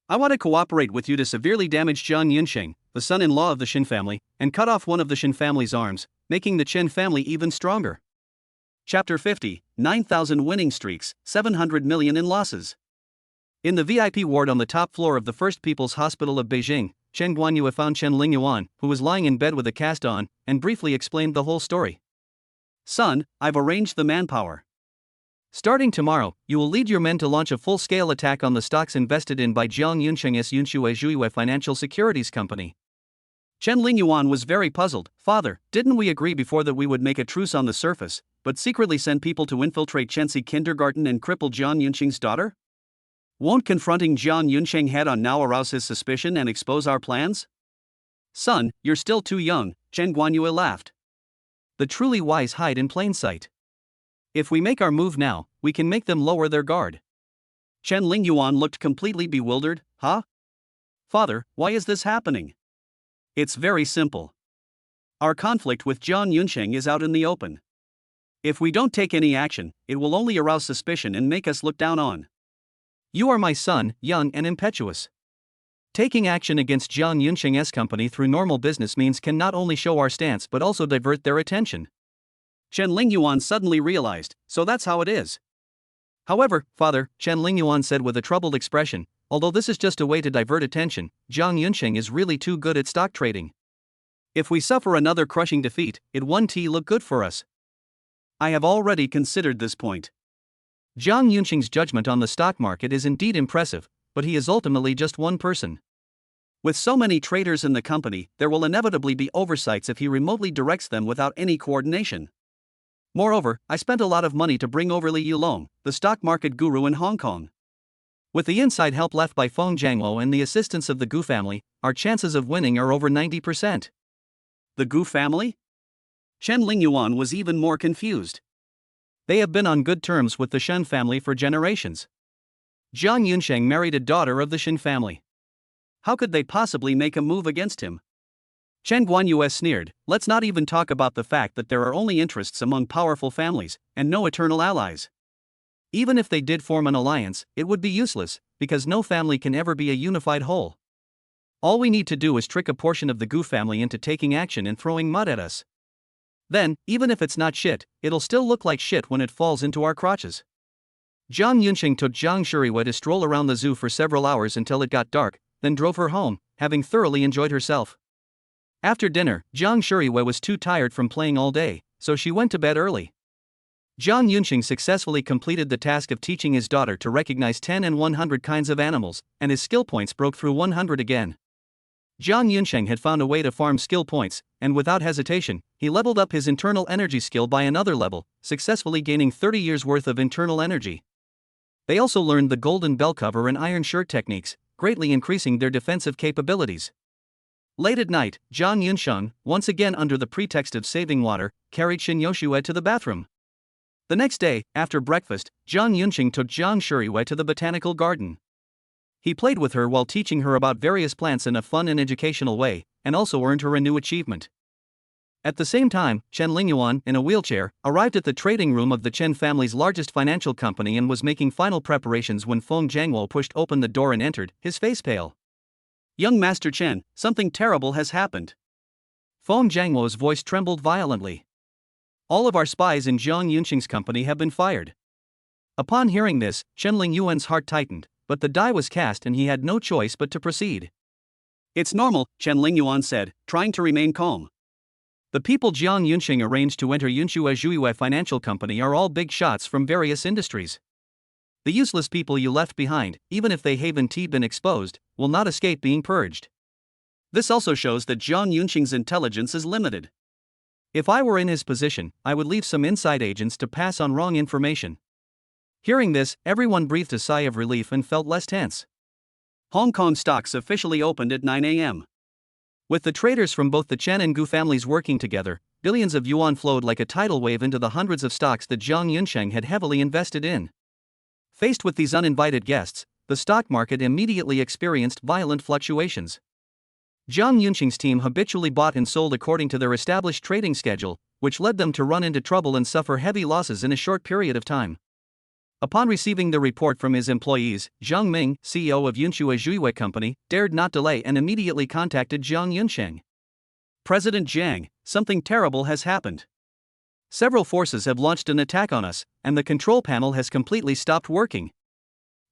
I want to cooperate with you to severely damage Jiang Yunxing, the son-in-law of the Shen family, and cut off one of the Shen family's arms, making the Chen family even stronger." Chapter 50, 9,000 winning streaks, 700 million in losses. In the VIP ward on the top floor of the First People's Hospital of Beijing, Chen Guanyu found Chen Lingyuan, who was lying in bed with a cast on, and briefly explained the whole story. "Son, I've arranged the manpower. Starting tomorrow, you will lead your men to launch a full-scale attack on the stocks invested in by Jiang Yunxing's Yunxue Zhuiyue Financial Securities Company. Chen Lingyuan was very puzzled. Father, didn't we agree before that we would make a truce on the surface, but secretly send people to infiltrate Chensi kindergarten and cripple Jiang Yunqing's daughter? Won't confronting Jiang Yunqing head on now arouse his suspicion and expose our plans? Son, you're still too young, Chen Guanyue laughed. The truly wise hide in plain sight. If we make our move now, we can make them lower their guard. Chen Lingyuan looked completely bewildered. Huh? Father, why is this happening? It's very simple. Our conflict with Jiang Yunqing is out in the open. If we don't take any action, it will only arouse suspicion and make us look down on. You are my son, young and impetuous. Taking action against Jiang Yunqing's company through normal business means can not only show our stance but also divert their attention. Chen Lingyuan suddenly realized, so that's how it is. However, father, Chen Lingyuan said with a troubled expression, although this is just a way to divert attention, Jiang Yunqing is really too good at stock trading. If we suffer another crushing defeat, it won't look good for us. I have already considered this point. Jiang Yunqing's judgment on the stock market is indeed impressive, but he is ultimately just one person. With so many traders in the company, there will inevitably be oversights if he remotely directs them without any coordination. Moreover, I spent a lot of money to bring over Li Yulong, the stock market guru in Hong Kong. With the inside help left by Feng Jiangwo and the assistance of the Gu family, our chances of winning are over 90%. The Gu family? Chen Lingyuan was even more confused. They have been on good terms with the Shen family for generations. Jiang Yunqing married a daughter of the Shen family. How could they possibly make a move against him? Chen Guanyue sneered, let's not even talk about the fact that there are only interests among powerful families, and no eternal allies. Even if they did form an alliance, it would be useless, because no family can ever be a unified whole. All we need to do is trick a portion of the Gu family into taking action and throwing mud at us. Then, even if it's not shit, it'll still look like shit when it falls into our crotches. Jiang Yunqing took Jiang Shuriwei to stroll around the zoo for several hours until it got dark, then drove her home, having thoroughly enjoyed herself. After dinner, Jiang Shuriwei was too tired from playing all day, so she went to bed early. Jiang Yunqing successfully completed the task of teaching his daughter to recognize 10 and 100 kinds of animals, and his skill points broke through 100 again. Jiang Yunqing had found a way to farm skill points, and without hesitation, he leveled up his internal energy skill by another level, successfully gaining 30 years' worth of internal energy. They also learned the golden bell cover and iron shirt techniques, greatly increasing their defensive capabilities. Late at night, Jiang Yunsheng, once again under the pretext of saving water, carried Shin Yoshue to the bathroom. The next day, after breakfast, Jiang Yunqing took Jiang Shuriwei to the botanical garden. He played with her while teaching her about various plants in a fun and educational way, and also earned her a new achievement. At the same time, Chen Lingyuan, in a wheelchair, arrived at the trading room of the Chen family's largest financial company and was making final preparations when Feng Jiangwo pushed open the door and entered, his face pale. Young Master Chen, something terrible has happened. Feng Jiangwo's voice trembled violently. All of our spies in Jiang Yunqing's company have been fired. Upon hearing this, Chen Lingyuan's heart tightened, but the die was cast and he had no choice but to proceed. It's normal, Chen Lingyuan said, trying to remain calm. The people Jiang Yunqing arranged to enter Yunshue Zhuiwei Financial Company are all big shots from various industries. The useless people you left behind, even if they haven't been exposed, will not escape being purged. This also shows that Jiang Yunqing's intelligence is limited. If I were in his position, I would leave some inside agents to pass on wrong information. Hearing this, everyone breathed a sigh of relief and felt less tense. Hong Kong stocks officially opened at 9 a.m. With the traders from both the Chen and Gu families working together, billions of yuan flowed like a tidal wave into the hundreds of stocks that Jiang Yunqing had heavily invested in. Faced with these uninvited guests, the stock market immediately experienced violent fluctuations. Jiang Yunqing's team habitually bought and sold according to their established trading schedule, which led them to run into trouble and suffer heavy losses in a short period of time. Upon receiving the report from his employees, Zhang Ming, CEO of Yunshue Zhuiwei Company, dared not delay and immediately contacted Jiang Yunqing. President Jiang, something terrible has happened. Several forces have launched an attack on us, and the control panel has completely stopped working.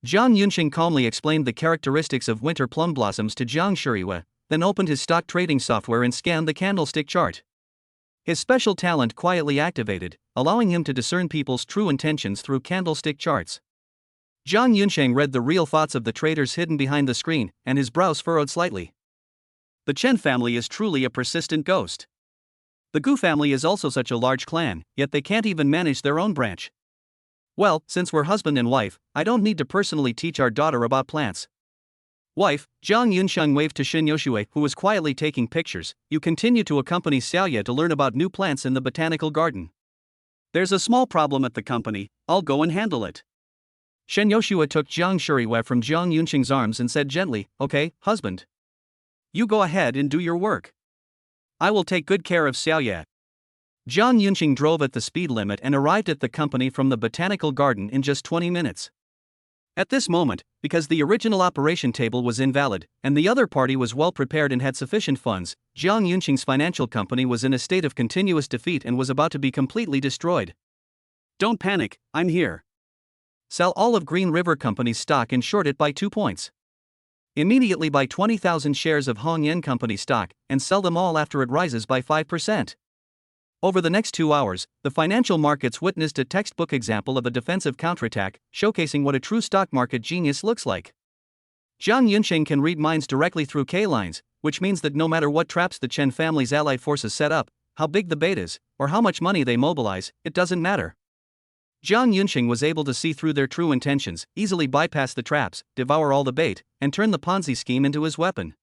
Jiang Yunqing calmly explained the characteristics of winter plum blossoms to Jiang Shuriwei, then opened his stock trading software and scanned the candlestick chart. His special talent quietly activated, allowing him to discern people's true intentions through candlestick charts. Jiang Yunqing read the real thoughts of the traders hidden behind the screen, and his brows furrowed slightly. The Chen family is truly a persistent ghost. The Gu family is also such a large clan, yet they can't even manage their own branch. Well, since we're husband and wife, I don't need to personally teach our daughter about plants. Wife, Zhang Yunsheng waved to Shin Yoshue, who was quietly taking pictures. You continue to accompany Xiaoye to learn about new plants in the botanical garden. There's a small problem at the company, I'll go and handle it. Shen Yoshua took Jiang Shuriwe from Jiang Yunsheng's arms and said gently, okay, husband. You go ahead and do your work. I will take good care of Xiaoye. Jiang Yunsheng drove at the speed limit and arrived at the company from the botanical garden in just 20 minutes. At this moment, because the original operation table was invalid, and the other party was well prepared and had sufficient funds, Jiang Yunsheng's financial company was in a state of continuous defeat and was about to be completely destroyed. Don't panic, I'm here. Sell all of Green River Company's stock and short it by 2 points. Immediately buy 20,000 shares of Hong Yen Company stock and sell them all after it rises by 5%. Over the next 2 hours, the financial markets witnessed a textbook example of a defensive counterattack, showcasing what a true stock market genius looks like. Jiang Yunsheng can read minds directly through K-lines, which means that no matter what traps the Chen family's allied forces set up, how big the bait is, or how much money they mobilize, it doesn't matter. Jiang Yunsheng was able to see through their true intentions, easily bypass the traps, devour all the bait, and turn the Ponzi scheme into his weapon.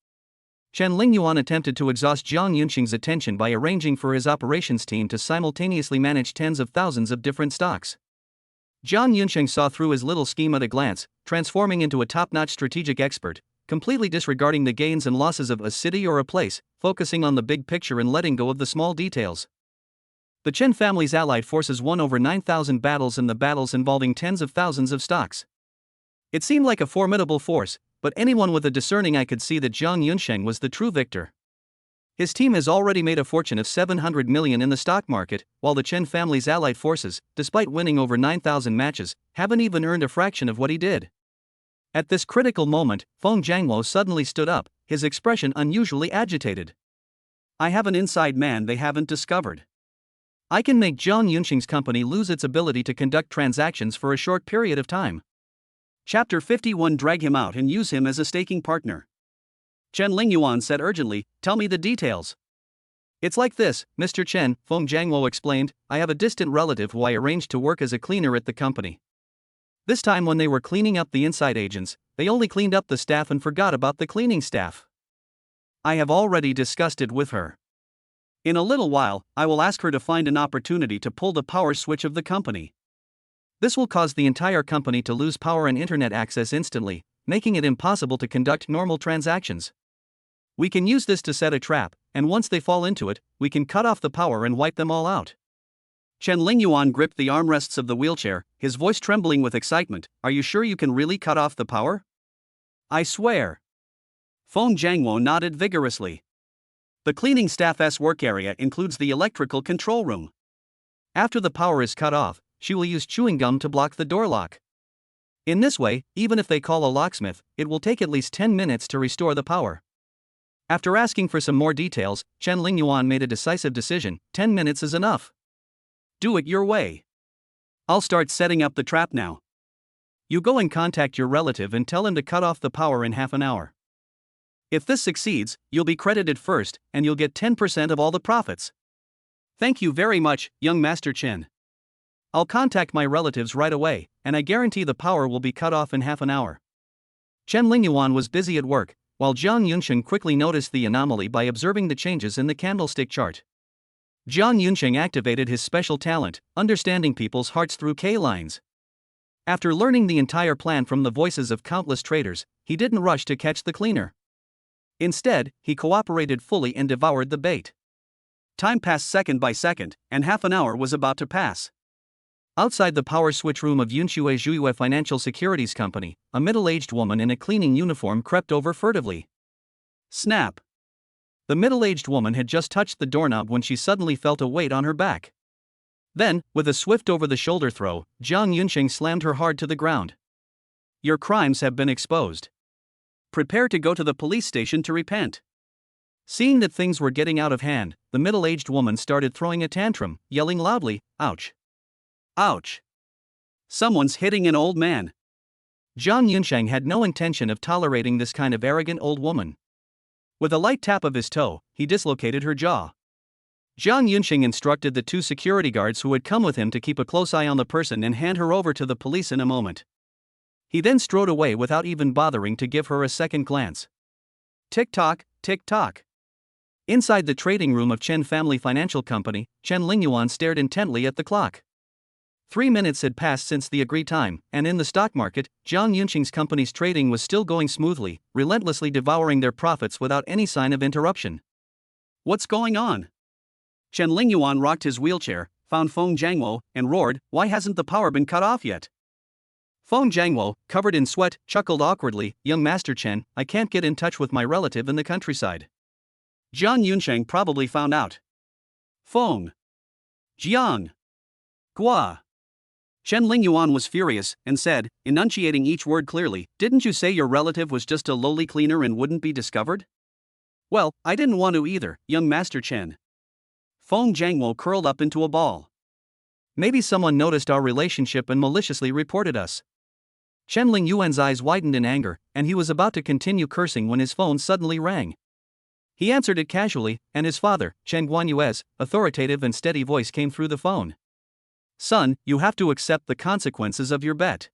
Chen Lingyuan attempted to exhaust Jiang Yunsheng's attention by arranging for his operations team to simultaneously manage tens of thousands of different stocks. Jiang Yunsheng saw through his little scheme at a glance, transforming into a top-notch strategic expert, completely disregarding the gains and losses of a city or a place, focusing on the big picture and letting go of the small details. The Chen family's allied forces won over 9,000 battles in the battles involving tens of thousands of stocks. It seemed like a formidable force, but anyone with a discerning eye could see that Jiang Yunsheng was the true victor. His team has already made a fortune of 700 million in the stock market, while the Chen family's allied forces, despite winning over 9,000 matches, haven't even earned a fraction of what he did. At this critical moment, Feng Jiangwo suddenly stood up, his expression unusually agitated. I have an inside man they haven't discovered. I can make Jiang Yunsheng's company lose its ability to conduct transactions for a short period of time. Chapter 51. Drag him out and use him as a staking partner. Chen Lingyuan said urgently, tell me the details. It's like this, Mr. Chen, Feng Jiangwo explained, I have a distant relative who I arranged to work as a cleaner at the company. This time when they were cleaning up the inside agents, they only cleaned up the staff and forgot about the cleaning staff. I have already discussed it with her. In a little while, I will ask her to find an opportunity to pull the power switch of the company. This will cause the entire company to lose power and internet access instantly, making it impossible to conduct normal transactions. We can use this to set a trap, and once they fall into it, we can cut off the power and wipe them all out. Chen Lingyuan gripped the armrests of the wheelchair, his voice trembling with excitement. Are you sure you can really cut off the power? I swear. Feng Jiangwo nodded vigorously. The cleaning staff's work area includes the electrical control room. After the power is cut off, she will use chewing gum to block the door lock. In this way, even if they call a locksmith, it will take at least 10 minutes to restore the power. After asking for some more details, Chen Lingyuan made a decisive decision. 10 minutes is enough. Do it your way. I'll start setting up the trap now. You go and contact your relative and tell him to cut off the power in half an hour. If this succeeds, you'll be credited first, and you'll get 10% of all the profits. Thank you very much, young Master Chen. I'll contact my relatives right away, and I guarantee the power will be cut off in half an hour. Chen Lingyuan was busy at work, while Jiang Yunsheng quickly noticed the anomaly by observing the changes in the candlestick chart. Jiang Yunsheng activated his special talent, understanding people's hearts through K-lines. After learning the entire plan from the voices of countless traders, he didn't rush to catch the cleaner. Instead, he cooperated fully and devoured the bait. Time passed second by second, and half an hour was about to pass. Outside the power switch room of Yunxue Zhuiyue Financial Securities Company, a middle-aged woman in a cleaning uniform crept over furtively. Snap! The middle-aged woman had just touched the doorknob when she suddenly felt a weight on her back. Then, with a swift over-the-shoulder throw, Jiang Yunsheng slammed her hard to the ground. Your crimes have been exposed. Prepare to go to the police station to repent. Seeing that things were getting out of hand, the middle-aged woman started throwing a tantrum, yelling loudly, ouch! Ouch! Someone's hitting an old man. Jiang Yunsheng had no intention of tolerating this kind of arrogant old woman. With a light tap of his toe, he dislocated her jaw. Jiang Yunxing instructed the two security guards who had come with him to keep a close eye on the person and hand her over to the police in a moment. He then strode away without even bothering to give her a second glance. Tick-tock, tick-tock. Inside the trading room of Chen Family Financial Company, Chen Lingyuan stared intently at the clock. 3 minutes had passed since the agreed time, and in the stock market, Jiang Yunxing's company's trading was still going smoothly, relentlessly devouring their profits without any sign of interruption. What's going on? Chen Lingyuan rocked his wheelchair, found Feng Jiangwo, and roared, "Why hasn't the power been cut off yet?" Feng Jiangwo, covered in sweat, chuckled awkwardly, "Young Master Chen, I can't get in touch with my relative in the countryside. Jiang Yunxing probably found out." Feng Jiang Gua. Chen Lingyuan was furious and said, enunciating each word clearly, "Didn't you say your relative was just a lowly cleaner and wouldn't be discovered?" "Well, I didn't want to either, young Master Chen." Feng Jiangwo curled up into a ball. "Maybe someone noticed our relationship and maliciously reported us." Chen Lingyuan's eyes widened in anger, and he was about to continue cursing when his phone suddenly rang. He answered it casually, and his father, Chen Guanyue's, authoritative and steady voice came through the phone. "Son, you have to accept the consequences of your bet.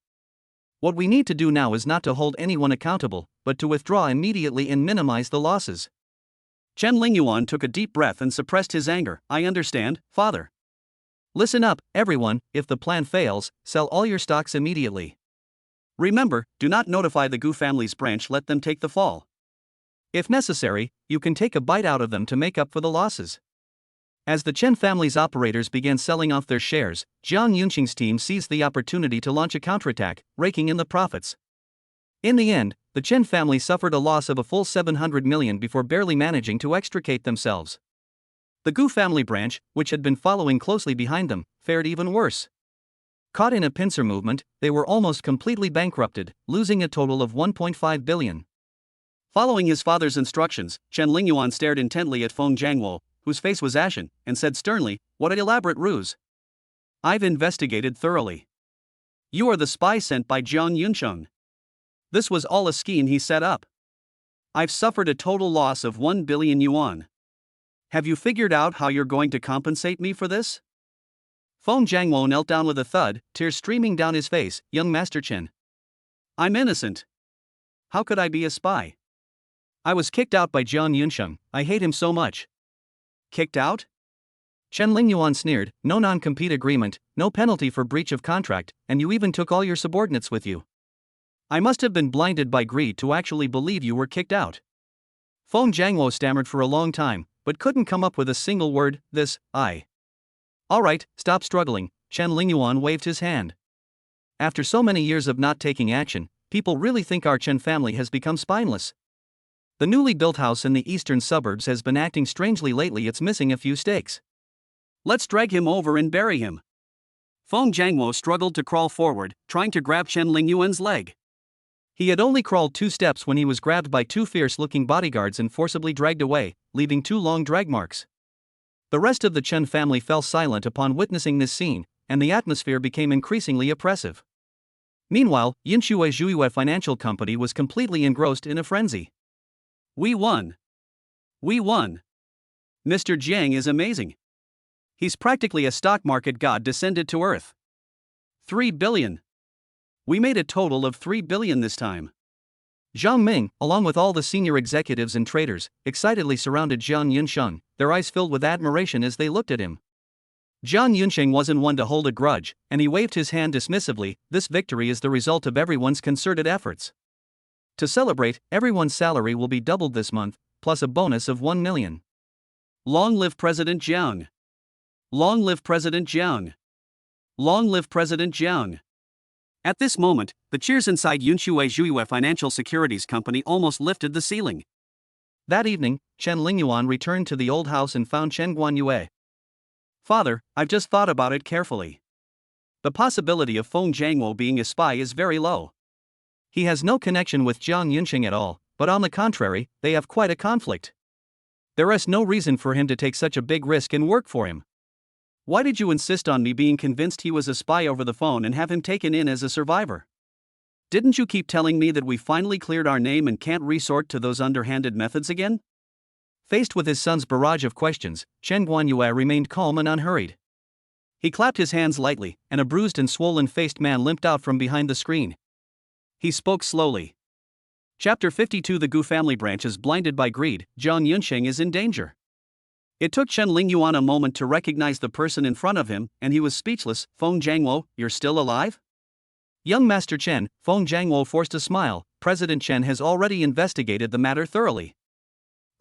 What we need to do now is not to hold anyone accountable, but to withdraw immediately and minimize the losses." Chen Lingyuan took a deep breath and suppressed his anger. "I understand, father. Listen up, everyone, if the plan fails, sell all your stocks immediately. Remember, do not notify the Gu family's branch, let them take the fall. If necessary, you can take a bite out of them to make up for the losses." As the Chen family's operators began selling off their shares, Jiang Yunxing's team seized the opportunity to launch a counterattack, raking in the profits. In the end, the Chen family suffered a loss of a full 700 million before barely managing to extricate themselves. The Gu family branch, which had been following closely behind them, fared even worse. Caught in a pincer movement, they were almost completely bankrupted, losing a total of 1.5 billion. Following his father's instructions, Chen Lingyuan stared intently at Feng Jiangwo, whose face was ashen, and said sternly, "What an elaborate ruse. I've investigated thoroughly. You are the spy sent by Jiang Yunxing. This was all a scheme he set up. I've suffered a total loss of 1 billion yuan. Have you figured out how you're going to compensate me for this?" Feng Jiangwo knelt down with a thud, tears streaming down his face. "Young Master Chen, I'm innocent. How could I be a spy? I was kicked out by Jiang Yunxing, I hate him so much." "Kicked out?" Chen Lingyuan sneered, "No non-compete agreement, no penalty for breach of contract, and you even took all your subordinates with you. I must have been blinded by greed to actually believe you were kicked out." Feng Jiangwo stammered for a long time, but couldn't come up with a single word. Alright, stop struggling," Chen Lingyuan waved his hand. "After so many years of not taking action, people really think our Chen family has become spineless. The newly built house in the eastern suburbs has been acting strangely lately, it's missing a few stakes. Let's drag him over and bury him." Feng Jiangwo struggled to crawl forward, trying to grab Chen Lingyuan's leg. He had only crawled 2 steps when he was grabbed by 2 fierce-looking bodyguards and forcibly dragged away, leaving 2 long drag marks. The rest of the Chen family fell silent upon witnessing this scene, and the atmosphere became increasingly oppressive. Meanwhile, Yinxue Zhuiyue Financial Company was completely engrossed in a frenzy. "We won! We won! Mr. Jiang is amazing. He's practically a stock market god descended to earth. 3 billion! We made a total of 3 billion this time." Zhang Ming, along with all the senior executives and traders, excitedly surrounded Jiang Yunxing, their eyes filled with admiration as they looked at him. Jiang Yunxing wasn't one to hold a grudge, and he waved his hand dismissively. "This victory is the result of everyone's concerted efforts. To celebrate, everyone's salary will be doubled this month, plus a bonus of 1 million. Long live President Jiang! Long live President Jiang! Long live President Jiang!" At this moment, the cheers inside Yinxue Zhuiyue Financial Securities Company almost lifted the ceiling. That evening, Chen Lingyuan returned to the old house and found Chen Guanyue. "Father, I've just thought about it carefully. The possibility of Feng Jiangwo being a spy is very low. He has no connection with Jiang Yunxing at all, but on the contrary, they have quite a conflict. There is no reason for him to take such a big risk and work for him. Why did you insist on me being convinced he was a spy over the phone and have him taken in as a survivor? Didn't you keep telling me that we finally cleared our name and can't resort to those underhanded methods again?" Faced with his son's barrage of questions, Chen Guanyue remained calm and unhurried. He clapped his hands lightly, and a bruised and swollen-faced man limped out from behind the screen. He spoke slowly. Chapter 52. The Gu family branch is blinded by greed. Jiang Yunsheng is in danger. It took Chen Lingyuan a moment to recognize the person in front of him, and he was speechless. Feng Jiangwo, you're still alive? Young Master Chen, Feng Jiangwo forced a smile. President Chen has already investigated the matter thoroughly.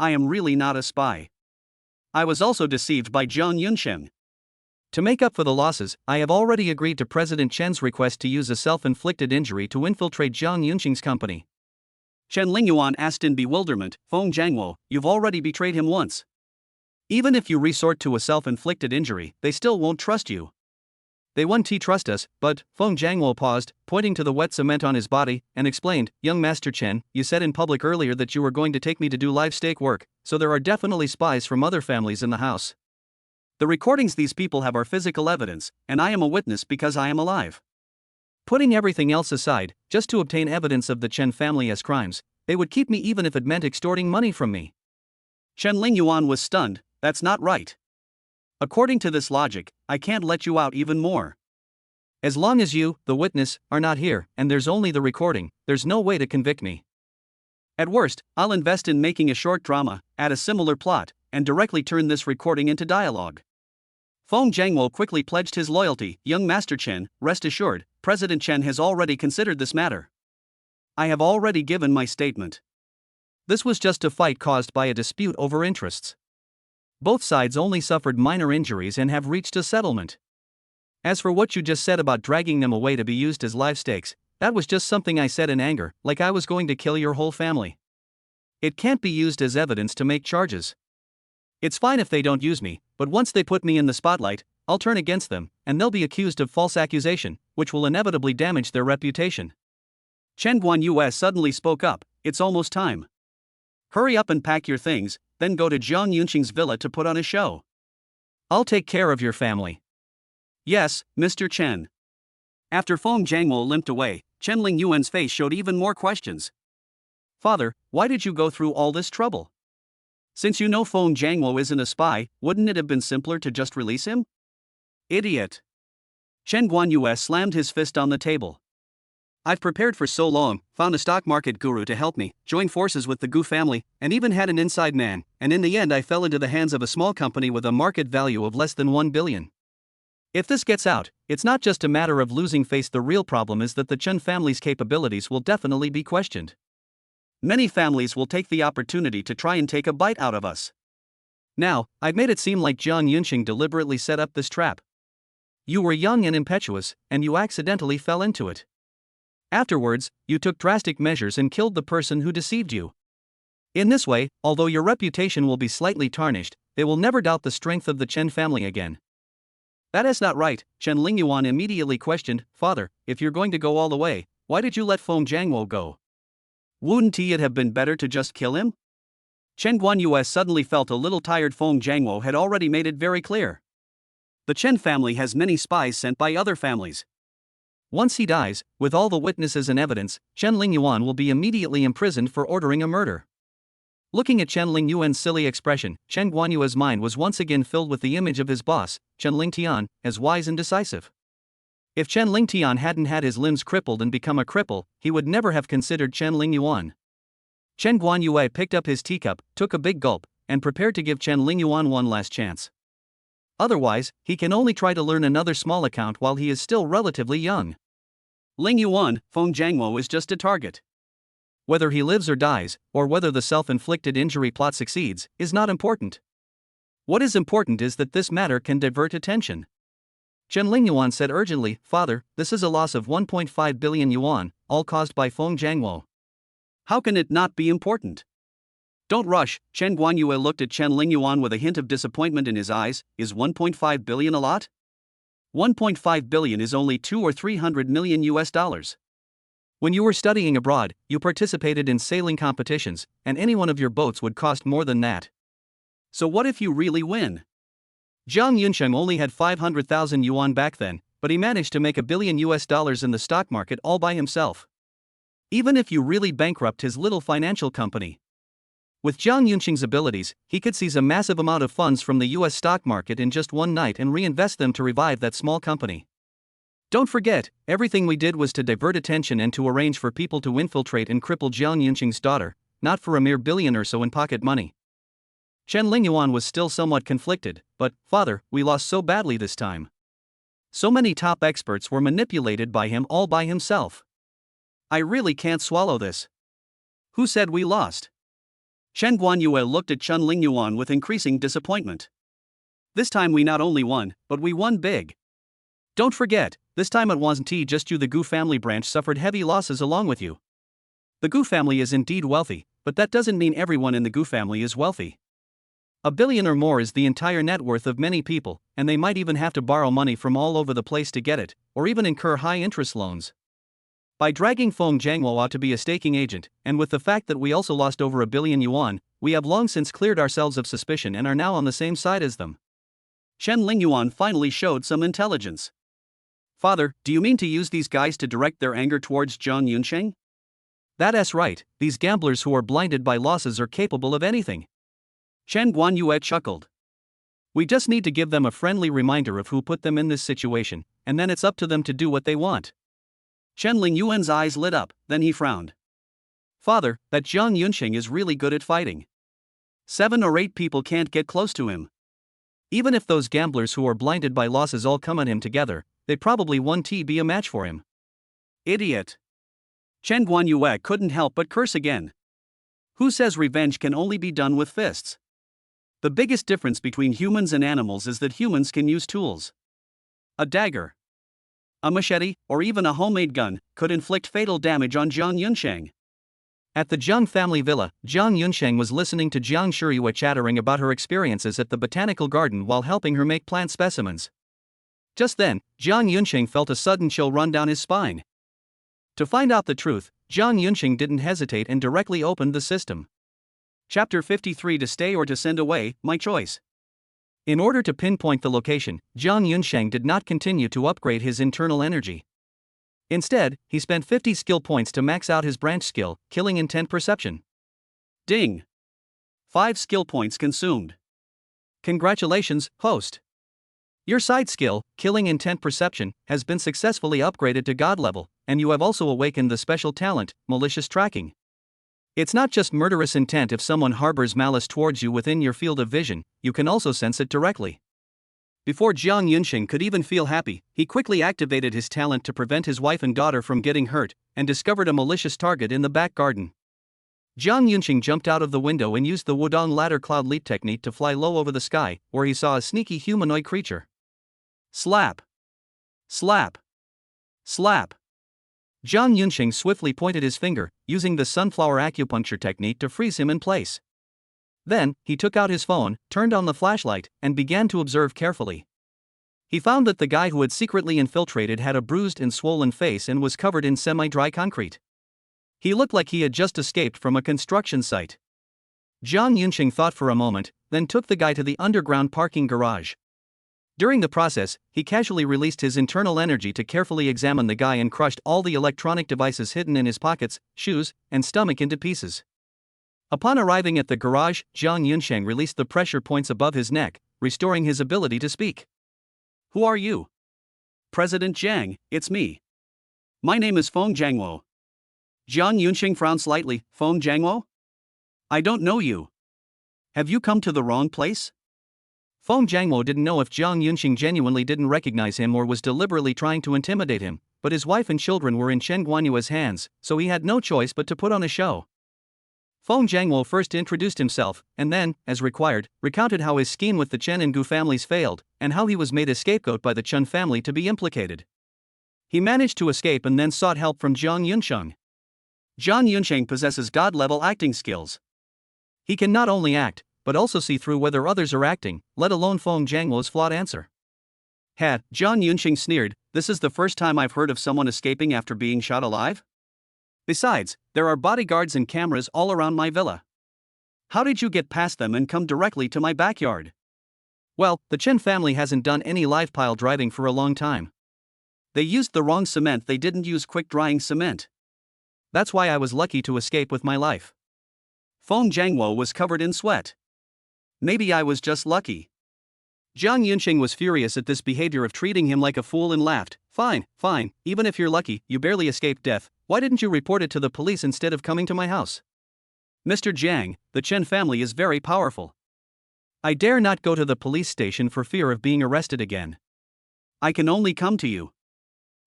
I am really not a spy. I was also deceived by Jiang Yunsheng. To make up for the losses, I have already agreed to President Chen's request to use a self-inflicted injury to infiltrate Jiang Yunsheng's company. Chen Lingyuan asked in bewilderment, Feng Jiangwo, you've already betrayed him once. Even if you resort to a self-inflicted injury, they still won't trust you. They won't trust us, but, Feng Jiangwo paused, pointing to the wet cement on his body, and explained, Young Master Chen, you said in public earlier that you were going to take me to do live stake work, so there are definitely spies from other families in the house. The recordings these people have are physical evidence, and I am a witness because I am alive. Putting everything else aside, just to obtain evidence of the Chen family's crimes, they would keep me even if it meant extorting money from me. Chen Lingyuan was stunned. That's not right. According to this logic, I can't let you out even more. As long as you, the witness, are not here, and there's only the recording, there's no way to convict me. At worst, I'll invest in making a short drama, add a similar plot, and directly turn this recording into dialogue. Feng Jiangwo quickly pledged his loyalty. Young Master Chen, rest assured, President Chen has already considered this matter. I have already given my statement. This was just a fight caused by a dispute over interests. Both sides only suffered minor injuries and have reached a settlement. As for what you just said about dragging them away to be used as live stakes, that was just something I said in anger, like I was going to kill your whole family. It can't be used as evidence to make charges. It's fine if they don't use me, but once they put me in the spotlight, I'll turn against them, and they'll be accused of false accusation, which will inevitably damage their reputation. Chen Guanyue suddenly spoke up, it's almost time. Hurry up and pack your things, then go to Jiang Yunsheng's villa to put on a show. I'll take care of your family. Yes, Mr. Chen. After Feng Jiangwo limped away, Chen Lingyuan's face showed even more questions. Father, why did you go through all this trouble? Since you know Feng Jiangwo isn't a spy, wouldn't it have been simpler to just release him? Idiot. Chen Guanyue slammed his fist on the table. I've prepared for so long, found a stock market guru to help me, joined forces with the Gu family, and even had an inside man, and in the end I fell into the hands of a small company with a market value of less than 1 billion. If this gets out, it's not just a matter of losing face. The real problem is that the Chen family's capabilities will definitely be questioned. Many families will take the opportunity to try and take a bite out of us. Now, I've made it seem like Jiang Yunsheng deliberately set up this trap. You were young and impetuous, and you accidentally fell into it. Afterwards, you took drastic measures and killed the person who deceived you. In this way, although your reputation will be slightly tarnished, they will never doubt the strength of the Chen family again. That is not right, Chen Lingyuan immediately questioned. Father, if you're going to go all the way, why did you let Feng Jiangwo go? Wouldn't it have been better to just kill him? Chen Guanyue suddenly felt a little tired. Feng Jiangwo had already made it very clear. The Chen family has many spies sent by other families. Once he dies, with all the witnesses and evidence, Chen Lingyuan will be immediately imprisoned for ordering a murder. Looking at Chen Lingyuan's silly expression, Chen Guanyue's mind was once again filled with the image of his boss, Chen Lingtian, as wise and decisive. If Chen Lingtian hadn't had his limbs crippled and become a cripple, he would never have considered Chen Lingyuan. Chen Guanyue picked up his teacup, took a big gulp, and prepared to give Chen Lingyuan one last chance. Otherwise, he can only try to learn another small account while he is still relatively young. Lingyuan, Feng Jiangwo is just a target. Whether he lives or dies, or whether the self-inflicted injury plot succeeds, is not important. What is important is that this matter can divert attention. Chen Lingyuan said urgently, Father, this is a loss of 1.5 billion yuan, all caused by Feng Jiangwo. How can it not be important? Don't rush, Chen Guanyue looked at Chen Lingyuan with a hint of disappointment in his eyes. Is 1.5 billion a lot? 1.5 billion is only 200 or 300 million US dollars. When you were studying abroad, you participated in sailing competitions, and any one of your boats would cost more than that. So what if you really win? Jiang Yunsheng only had 500,000 yuan back then, but he managed to make $1 billion US dollars in the stock market all by himself. Even if you really bankrupt his little financial company, With Jiang Yunqing's abilities, he could seize a massive amount of funds from the US stock market in just one night and reinvest them to revive that small company. Don't forget, everything we did was to divert attention and to arrange for people to infiltrate and cripple Jiang Yunqing's daughter, not for a mere billion or so in pocket money. Chen Lingyuan was still somewhat conflicted, but, "Father, we lost so badly this time. So many top experts were manipulated by him all by himself. I really can't swallow this. Who said we lost?" Chen Guanyue looked at Chen Lingyuan with increasing disappointment. "This time we not only won, but we won big. Don't forget, this time it wasn't just you. The Gu family branch suffered heavy losses along with you. The Gu family is indeed wealthy, but that doesn't mean everyone in the Gu family is wealthy. $1 billion or more is the entire net worth of many people, and they might even have to borrow money from all over the place to get it, or even incur high-interest loans. By dragging Feng Jianguo out to be a staking agent, and with the fact that we also lost over 1 billion yuan, we have long since cleared ourselves of suspicion and are now on the same side as them." Chen Lingyuan finally showed some intelligence. "Father, do you mean to use these guys to direct their anger towards Jiang Yunqing?" "That's right, these gamblers who are blinded by losses are capable of anything." Chen Guanyue chuckled. "We just need to give them a friendly reminder of who put them in this situation, and then it's up to them to do what they want." Chen Lingyuan's eyes lit up, then he frowned. "Father, that Jiang Yunqing is really good at fighting. 7 or 8 people can't get close to him. Even if those gamblers who are blinded by losses all come at him together, they probably won't be a match for him." "Idiot." Chen Guanyue couldn't help but curse again. "Who says revenge can only be done with fists? The biggest difference between humans and animals is that humans can use tools. A dagger, a machete, or even a homemade gun could inflict fatal damage on Jiang Yunqing." At the Jiang family villa, Jiang Yunqing was listening to Jiang Shiyue chattering about her experiences at the botanical garden while helping her make plant specimens. Just then, Jiang Yunqing felt a sudden chill run down his spine. To find out the truth, Jiang Yunqing didn't hesitate and directly opened the system. Chapter 53: To Stay or to Send Away, My Choice. In order to pinpoint the location, Jiang Yunqing did not continue to upgrade his internal energy. Instead, he spent 50 skill points to max out his branch skill, Killing Intent Perception. Ding! 5 skill points consumed. Congratulations, host. Your side skill, Killing Intent Perception, has been successfully upgraded to God level, and you have also awakened the special talent, Malicious Tracking. It's not just murderous intent. If someone harbors malice towards you within your field of vision, you can also sense it directly. Before Jiang Yunqing could even feel happy, he quickly activated his talent to prevent his wife and daughter from getting hurt, and discovered a malicious target in the back garden. Jiang Yunqing jumped out of the window and used the Wudong ladder cloud leap technique to fly low over the sky, where he saw a sneaky humanoid creature. Slap! Slap! Slap! Jiang Yunqing swiftly pointed his finger, using the sunflower acupuncture technique to freeze him in place. Then, he took out his phone, turned on the flashlight, and began to observe carefully. He found that the guy who had secretly infiltrated had a bruised and swollen face and was covered in semi-dry concrete. He looked like he had just escaped from a construction site. Jiang Yunqing thought for a moment, then took the guy to the underground parking garage. During the process, he casually released his internal energy to carefully examine the guy and crushed all the electronic devices hidden in his pockets, shoes, and stomach into pieces. Upon arriving at the garage, Jiang Yunqing released the pressure points above his neck, restoring his ability to speak. "Who are you?" "President Jiang, it's me. My name is Feng Jianguo." Jiang Yunqing frowned slightly. "Feng Jianguo? I don't know you. Have you come to the wrong place?" Feng Jianguo didn't know if Jiang Yunqing genuinely didn't recognize him or was deliberately trying to intimidate him, but his wife and children were in Chen Guanyue's hands, so he had no choice but to put on a show. Feng Jianguo first introduced himself, and then, as required, recounted how his scheme with the Chen and Gu families failed, and how he was made a scapegoat by the Chen family to be implicated. He managed to escape and then sought help from Jiang Yunqing. Jiang Yunqing possesses God-level acting skills. He can not only act, but also see through whether others are acting, let alone Feng Jianguo's flawed answer. Jiang Yunqing sneered, "This is the first time I've heard of someone escaping after being shot alive? Besides, there are bodyguards and cameras all around my villa. How did you get past them and come directly to my backyard?" "Well, the Chen family hasn't done any live pile driving for a long time. They used the wrong cement. They didn't use quick-drying cement. That's why I was lucky to escape with my life." Feng Jiangwo was covered in sweat. Maybe I was just lucky. Jiang Yunqing was furious at this behavior of treating him like a fool and laughed. Fine, fine, even if you're lucky, you barely escaped death. Why didn't you report it to the police instead of coming to my house? Mr. Jiang, the Chen family is very powerful. I dare not go to the police station for fear of being arrested again. I can only come to you.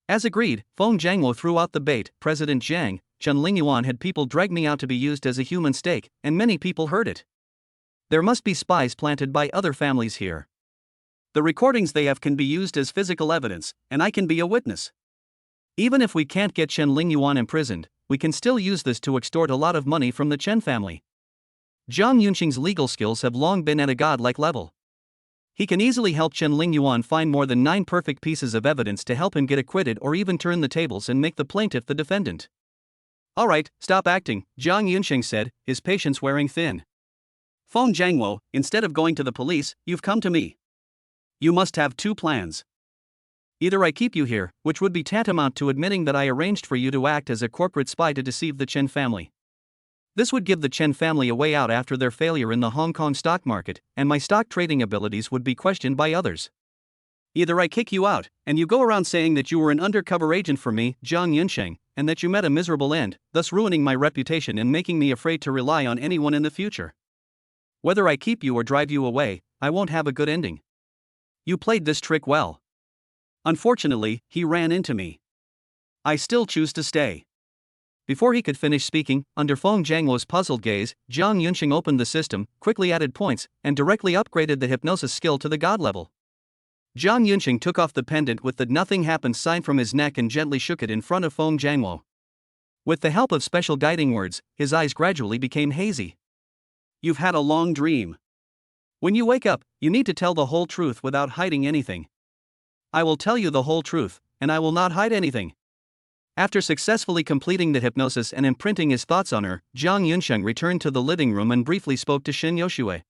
As agreed, Feng Jiangwo threw out the bait. President Jiang, Chen Lingyuan had people drag me out to be used as a human stake, and many people heard it. There must be spies planted by other families here. The recordings they have can be used as physical evidence, and I can be a witness. Even if we can't get Chen Lingyuan imprisoned, we can still use this to extort a lot of money from the Chen family. Jiang Yunqing's legal skills have long been at a godlike level. He can easily help Chen Lingyuan find more than 9 perfect pieces of evidence to help him get acquitted or even turn the tables and make the plaintiff the defendant. Alright, stop acting, Jiang Yunqing said, his patience wearing thin. Feng Jiangwo, instead of going to the police, you've come to me. You must have 2 plans. Either I keep you here, which would be tantamount to admitting that I arranged for you to act as a corporate spy to deceive the Chen family. This would give the Chen family a way out after their failure in the Hong Kong stock market, and my stock trading abilities would be questioned by others. Either I kick you out, and you go around saying that you were an undercover agent for me, Jiang Yunqing, and that you met a miserable end, thus ruining my reputation and making me afraid to rely on anyone in the future. Whether I keep you or drive you away, I won't have a good ending. You played this trick well. Unfortunately, he ran into me. I still choose to stay. Before he could finish speaking, under Feng Jiangwo's puzzled gaze, Jiang Yunqing opened the system, quickly added points, and directly upgraded the hypnosis skill to the god level. Jiang Yunqing took off the pendant with the "nothing happened" sign from his neck and gently shook it in front of Feng Jiangwo. With the help of special guiding words, his eyes gradually became hazy. You've had a long dream. When you wake up, you need to tell the whole truth without hiding anything. I will tell you the whole truth, and I will not hide anything. After successfully completing the hypnosis and imprinting his thoughts on her, Jiang Yunqing returned to the living room and briefly spoke to Shin Yoshue.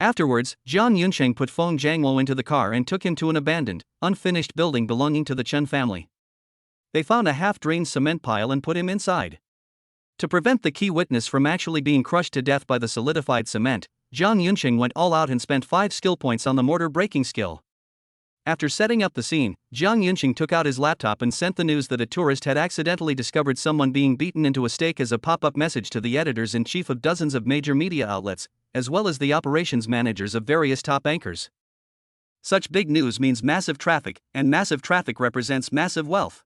Afterwards, Jiang Yunqing put Feng Jiangwo into the car and took him to an abandoned, unfinished building belonging to the Chen family. They found a half-drained cement pile and put him inside. To prevent the key witness from actually being crushed to death by the solidified cement, Jiang Yunqing went all out and spent 5 skill points on the mortar breaking skill. After setting up the scene, Jiang Yunqing took out his laptop and sent the news that a tourist had accidentally discovered someone being beaten into a stake as a pop-up message to the editors-in-chief of dozens of major media outlets, as well as the operations managers of various top anchors. Such big news means massive traffic, and massive traffic represents massive wealth.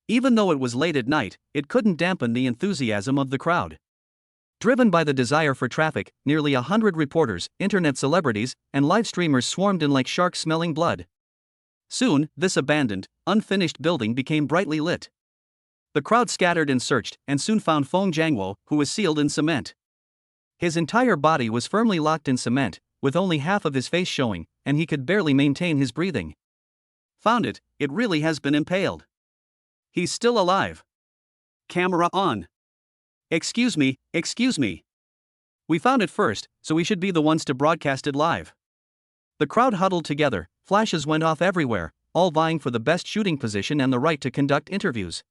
Even though it was late at night, it couldn't dampen the enthusiasm of the crowd. Driven by the desire for traffic, nearly 100 reporters, internet celebrities, and live streamers swarmed in like sharks smelling blood. Soon, this abandoned, unfinished building became brightly lit. The crowd scattered and searched, and soon found Feng Jiangwo, who was sealed in cement. His entire body was firmly locked in cement, with only half of his face showing, and he could barely maintain his breathing. Found it, it really has been impaled. He's still alive. Camera on. Excuse me. We found it first, so we should be the ones to broadcast it live. The crowd huddled together, flashes went off everywhere, all vying for the best shooting position and the right to conduct interviews.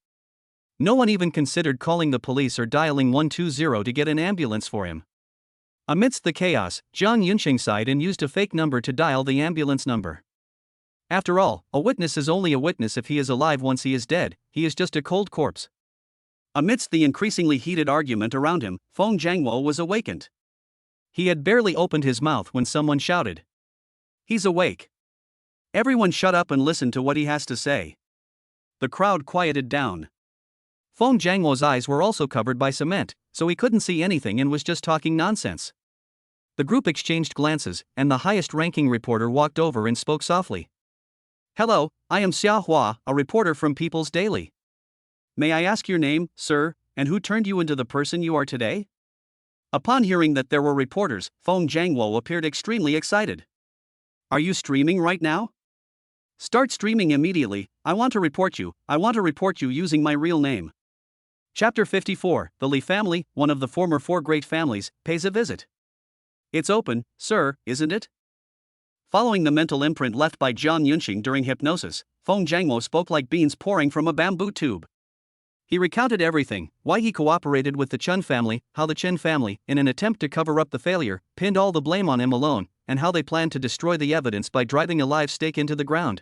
No one even considered calling the police or dialing 120 to get an ambulance for him. Amidst the chaos, Jiang Yunqing sighed and used a fake number to dial the ambulance number. After all, a witness is only a witness if he is alive. Once he is dead, he is just a cold corpse. Amidst the increasingly heated argument around him, Feng Jiangwo was awakened. He had barely opened his mouth when someone shouted, "He's awake. Everyone shut up and listen to what he has to say." The crowd quieted down. Feng Jiangwo's eyes were also covered by cement, so he couldn't see anything and was just talking nonsense. The group exchanged glances, and the highest-ranking reporter walked over and spoke softly. "Hello, I am Xia Hua, a reporter from People's Daily. May I ask your name, sir, and who turned you into the person you are today?" Upon hearing that there were reporters, Feng Jiangwo appeared extremely excited. "Are you streaming right now? Start streaming immediately. I want to report you using my real name." Chapter 54, The Li family, one of the former 4 great families, pays a visit. "It's open, sir, isn't it?" Following the mental imprint left by Jiang Yunqing during hypnosis, Feng Jiangwo spoke like beans pouring from a bamboo tube. He recounted everything: why he cooperated with the Chun family, how the Chen family, in an attempt to cover up the failure, pinned all the blame on him alone, and how they planned to destroy the evidence by driving a live stake into the ground.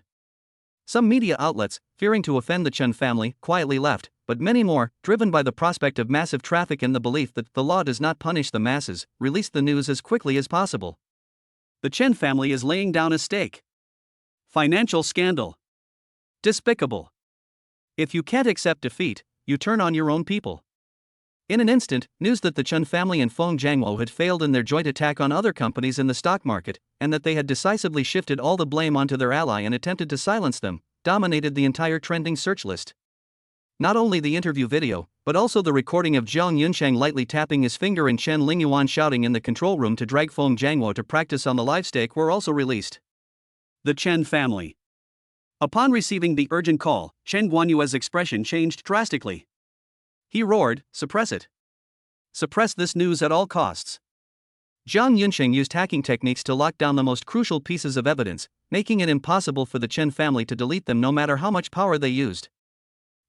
Some media outlets, fearing to offend the Chun family, quietly left, but many more, driven by the prospect of massive traffic and the belief that the law does not punish the masses, released the news as quickly as possible. The Chen family is laying down a stake. Financial scandal. Despicable. If you can't accept defeat, you turn on your own people. In an instant, news that the Chun family and Feng Jianguo had failed in their joint attack on other companies in the stock market, and that they had decisively shifted all the blame onto their ally and attempted to silence them, dominated the entire trending search list. Not only the interview video, but also the recording of Jiang Yunsheng lightly tapping his finger and Chen Lingyuan shouting in the control room to drag Feng Jianguo to practice on the live stake were also released. The Chen family. Upon receiving the urgent call, Chen Guanyue's expression changed drastically. He roared, "Suppress it! Suppress this news at all costs!" Jiang Yunsheng used hacking techniques to lock down the most crucial pieces of evidence, making it impossible for the Chen family to delete them no matter how much power they used.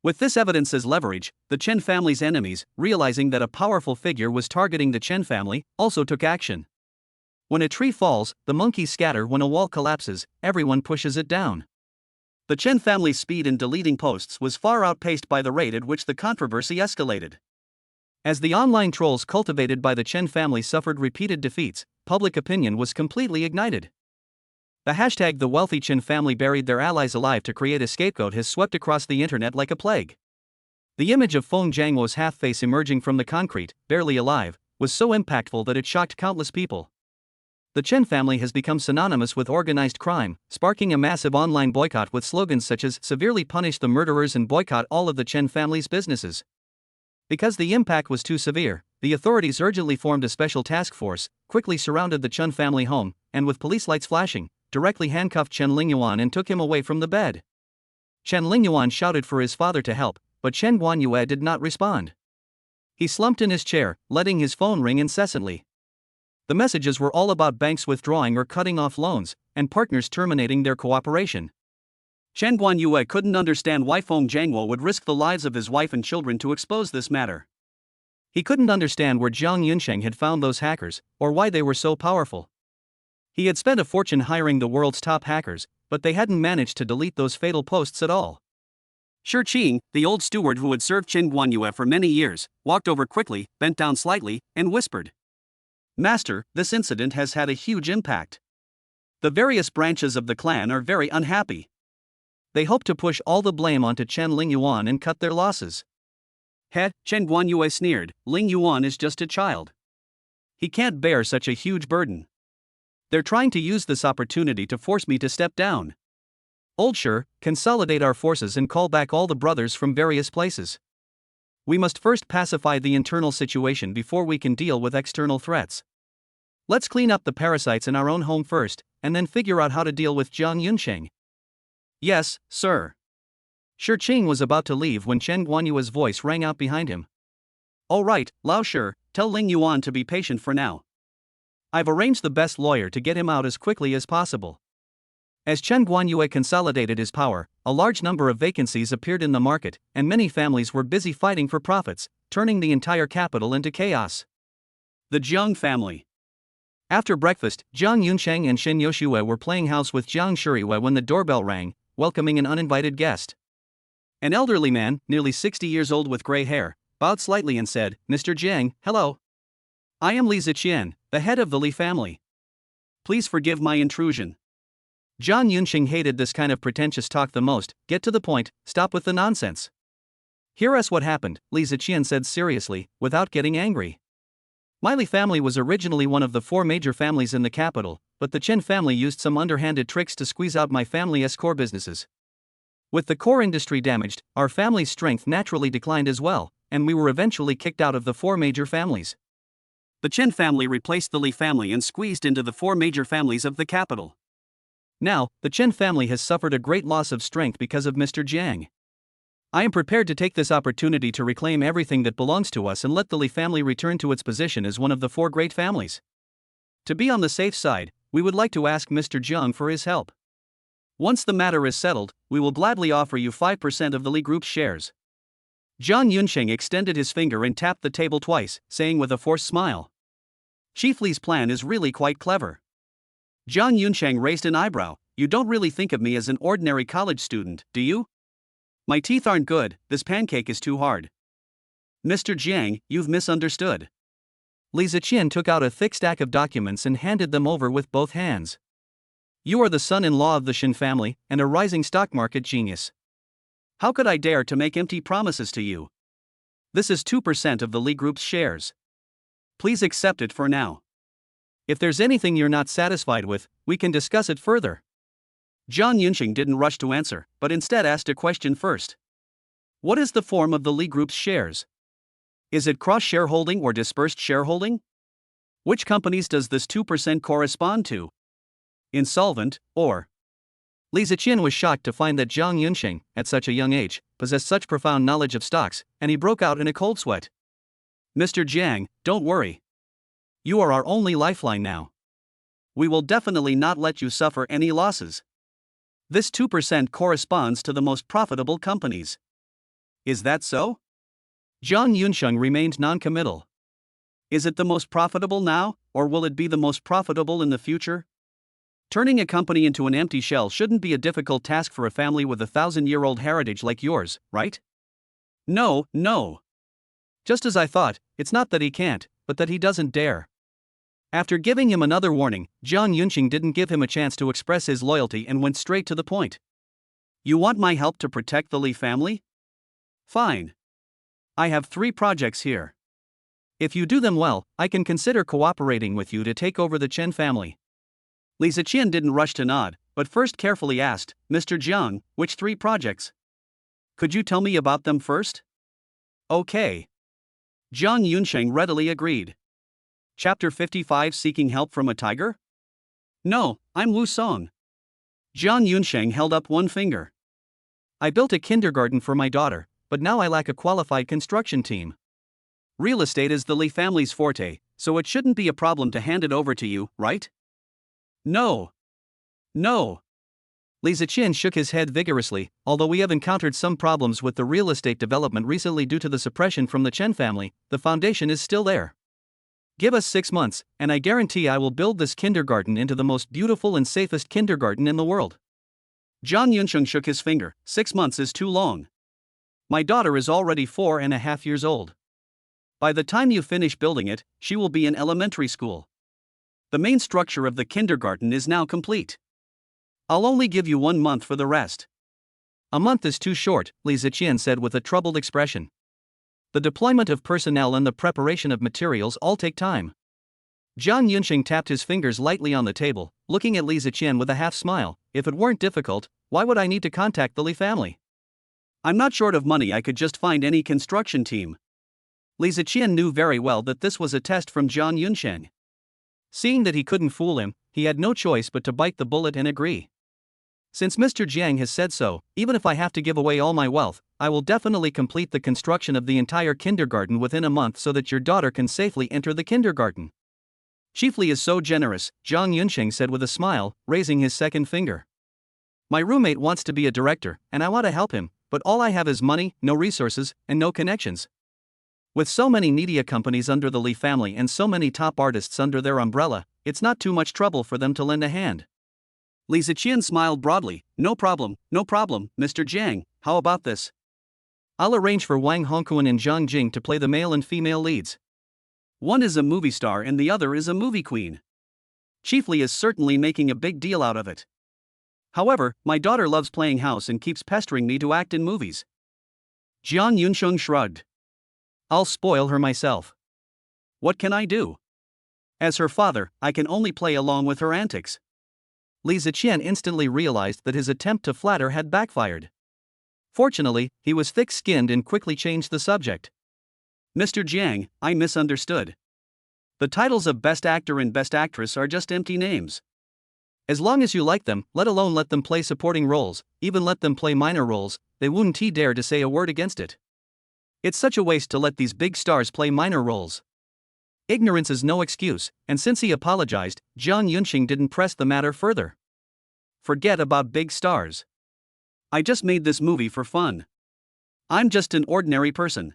With this evidence as leverage, the Chen family's enemies, realizing that a powerful figure was targeting the Chen family, also took action. When a tree falls, the monkeys scatter. When a wall collapses, everyone pushes it down. The Chen family's speed in deleting posts was far outpaced by the rate at which the controversy escalated. As the online trolls cultivated by the Chen family suffered repeated defeats, public opinion was completely ignited. The hashtag "The wealthy Chen family buried their allies alive to create a scapegoat" has swept across the internet like a plague. The image of Feng Jianguo's half-face emerging from the concrete, barely alive, was so impactful that it shocked countless people. The Chen family has become synonymous with organized crime, sparking a massive online boycott with slogans such as "Severely punish the murderers" and "Boycott all of the Chen family's businesses." Because the impact was too severe, the authorities urgently formed a special task force, quickly surrounded the Chen family home, and with police lights flashing, directly handcuffed Chen Lingyuan and took him away from the bed. Chen Lingyuan shouted for his father to help, but Chen Guanyue did not respond. He slumped in his chair, letting his phone ring incessantly. The messages were all about banks withdrawing or cutting off loans, and partners terminating their cooperation. Chen Guanyue couldn't understand why Feng Jianguo would risk the lives of his wife and children to expose this matter. He couldn't understand where Jiang Yunsheng had found those hackers, or why they were so powerful. He had spent a fortune hiring the world's top hackers, but they hadn't managed to delete those fatal posts at all. Shi Qing, the old steward who had served Chen Guanyue for many years, walked over quickly, bent down slightly, and whispered, "Master, this incident has had a huge impact. The various branches of the clan are very unhappy. They hope to push all the blame onto Chen Lingyuan and cut their losses." Chen Guanyue sneered, "Lingyuan is just a child. He can't bear such a huge burden. They're trying to use this opportunity to force me to step down. Old Shi, consolidate our forces and call back all the brothers from various places. We must first pacify the internal situation before we can deal with external threats. Let's clean up the parasites in our own home first, and then figure out how to deal with Jiang Yunsheng." "Yes, sir." Shi Qing was about to leave when Chen Guanyue's voice rang out behind him. "All right, Lao Shi, tell Ling Yuan to be patient for now. I've arranged the best lawyer to get him out as quickly as possible." As Chen Guanyue consolidated his power, a large number of vacancies appeared in the market, and many families were busy fighting for profits, turning the entire capital into chaos. The Jiang family. After breakfast, Jiang Yunsheng and Shen Yoshue were playing house with Jiang Shuriwe when the doorbell rang, welcoming an uninvited guest. An elderly man, nearly 60 years old with gray hair, bowed slightly and said, "Mr. Jiang, hello. I am Li Ziqian, the head of the Li family. Please forgive my intrusion." Jiang Yunsheng hated this kind of pretentious talk the most. "Get to the point, stop with the nonsense." "Hear us what happened," Li Ziqian said seriously, without getting angry. "My Li family was originally one of the 4 major families in the capital, but the Chen family used some underhanded tricks to squeeze out my family's core businesses. With the core industry damaged, our family's strength naturally declined as well, and we were eventually kicked out of the 4 major families. The Chen family replaced the Li family and squeezed into the 4 major families of the capital. Now, the Chen family has suffered a great loss of strength because of Mr. Jiang. I am prepared to take this opportunity to reclaim everything that belongs to us and let the Li family return to its position as one of the 4 great families. To be on the safe side, we would like to ask Mr. Jiang for his help. Once the matter is settled, we will gladly offer you 5% of the Li Group's shares." Zhang Yunsheng extended his finger and tapped the table twice, saying with a forced smile. Chief Li's plan is really quite clever. Zhang Yunsheng raised an eyebrow. You don't really think of me as an ordinary college student, do you? My teeth aren't good, this pancake is too hard. Mr. Jiang, you've misunderstood. Li Ziqian took out a thick stack of documents and handed them over with both hands. You are the son-in-law of the Shin family, and a rising stock market genius. How could I dare to make empty promises to you? This is 2% of the Li Group's shares. Please accept it for now. If there's anything you're not satisfied with, we can discuss it further. Zhang Yunsheng didn't rush to answer, but instead asked a question first. What is the form of the Li Group's shares? Is it cross-shareholding or dispersed shareholding? Which companies does this 2% correspond to? Insolvent, or? Li Ziqian was shocked to find that Zhang Yunsheng, at such a young age, possessed such profound knowledge of stocks, and he broke out in a cold sweat. Mr. Jiang, don't worry. You are our only lifeline now. We will definitely not let you suffer any losses. This 2% corresponds to the most profitable companies. Is that so? Zhang Yunsheng remained non-committal. Is it the most profitable now, or will it be the most profitable in the future? Turning a company into an empty shell shouldn't be a difficult task for a family with a 1,000-year-old heritage like yours, right? No. Just as I thought, it's not that he can't, but that he doesn't dare. After giving him another warning, Zhang Yunsheng didn't give him a chance to express his loyalty and went straight to the point. You want my help to protect the Li family? Fine. I have 3 projects here. If you do them well, I can consider cooperating with you to take over the Chen family. Li Ziqian didn't rush to nod, but first carefully asked, Mr. Jiang, which 3 projects? Could you tell me about them first? Okay. Zhang Yunsheng readily agreed. Chapter 55 Seeking Help from a Tiger? No, I'm Wu Song. Zhang Yunsheng held up one finger. I built a kindergarten for my daughter, but now I lack a qualified construction team. Real estate is the Li family's forte, so it shouldn't be a problem to hand it over to you, right? No. Li Ziqian shook his head vigorously. Although we have encountered some problems with the real estate development recently due to the suppression from the Chen family, the foundation is still there. Give us 6 months, and I guarantee I will build this kindergarten into the most beautiful and safest kindergarten in the world. Zhang Yunsheng shook his finger. 6 months is too long. My daughter is already 4.5 years old. By the time you finish building it, she will be in elementary school. The main structure of the kindergarten is now complete. I'll only give you 1 month for the rest. A month is too short, Li Ziqian said with a troubled expression. The deployment of personnel and the preparation of materials all take time. Zhang Yunsheng tapped his fingers lightly on the table, looking at Li Ziqian with a half smile. If it weren't difficult, why would I need to contact the Li family? I'm not short of money, I could just find any construction team. Li Ziqian knew very well that this was a test from Zhang Yunsheng. Seeing that he couldn't fool him, he had no choice but to bite the bullet and agree. Since Mr. Jiang has said so, even if I have to give away all my wealth, I will definitely complete the construction of the entire kindergarten within a month so that your daughter can safely enter the kindergarten. Chief Li is so generous, Zhang Yunsheng said with a smile, raising his second finger. My roommate wants to be a director, and I want to help him, but all I have is money, no resources, and no connections. With so many media companies under the Li family and so many top artists under their umbrella, it's not too much trouble for them to lend a hand. Li Ziqian smiled broadly. No problem, Mr. Jiang, how about this? I'll arrange for Wang Hongquan and Zhang Jing to play the male and female leads. One is a movie star and the other is a movie queen. Chief Li is certainly making a big deal out of it. However, my daughter loves playing house and keeps pestering me to act in movies. Zhang Yunsheng shrugged. I'll spoil her myself. What can I do? As her father, I can only play along with her antics. Li Ziqian instantly realized that his attempt to flatter had backfired. Fortunately, he was thick-skinned and quickly changed the subject. Mr. Jiang, I misunderstood. The titles of Best Actor and Best Actress are just empty names. As long as you like them, let alone let them play supporting roles, even let them play minor roles, they wouldn't dare to say a word against it. It's such a waste to let these big stars play minor roles. Ignorance is no excuse, and since he apologized, Zhang Yunsheng didn't press the matter further. Forget about big stars. I just made this movie for fun. I'm just an ordinary person.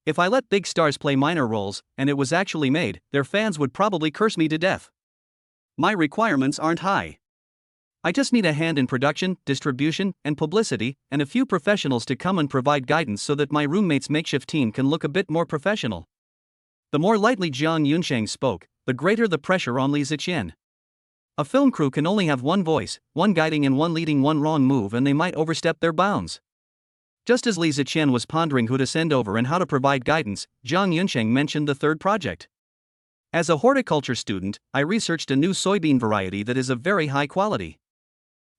If I let big stars play minor roles, and it was actually made, their fans would probably curse me to death. My requirements aren't high. I just need a hand in production, distribution, and publicity, and a few professionals to come and provide guidance so that my roommate's makeshift team can look a bit more professional. The more lightly Jiang Yunsheng spoke, the greater the pressure on Li Ziqian. A film crew can only have one voice, one guiding and one leading one wrong move, and they might overstep their bounds. Just as Li Ziqian was pondering who to send over and how to provide guidance, Jiang Yunsheng mentioned the third project. As a horticulture student, I researched a new soybean variety that is of very high quality.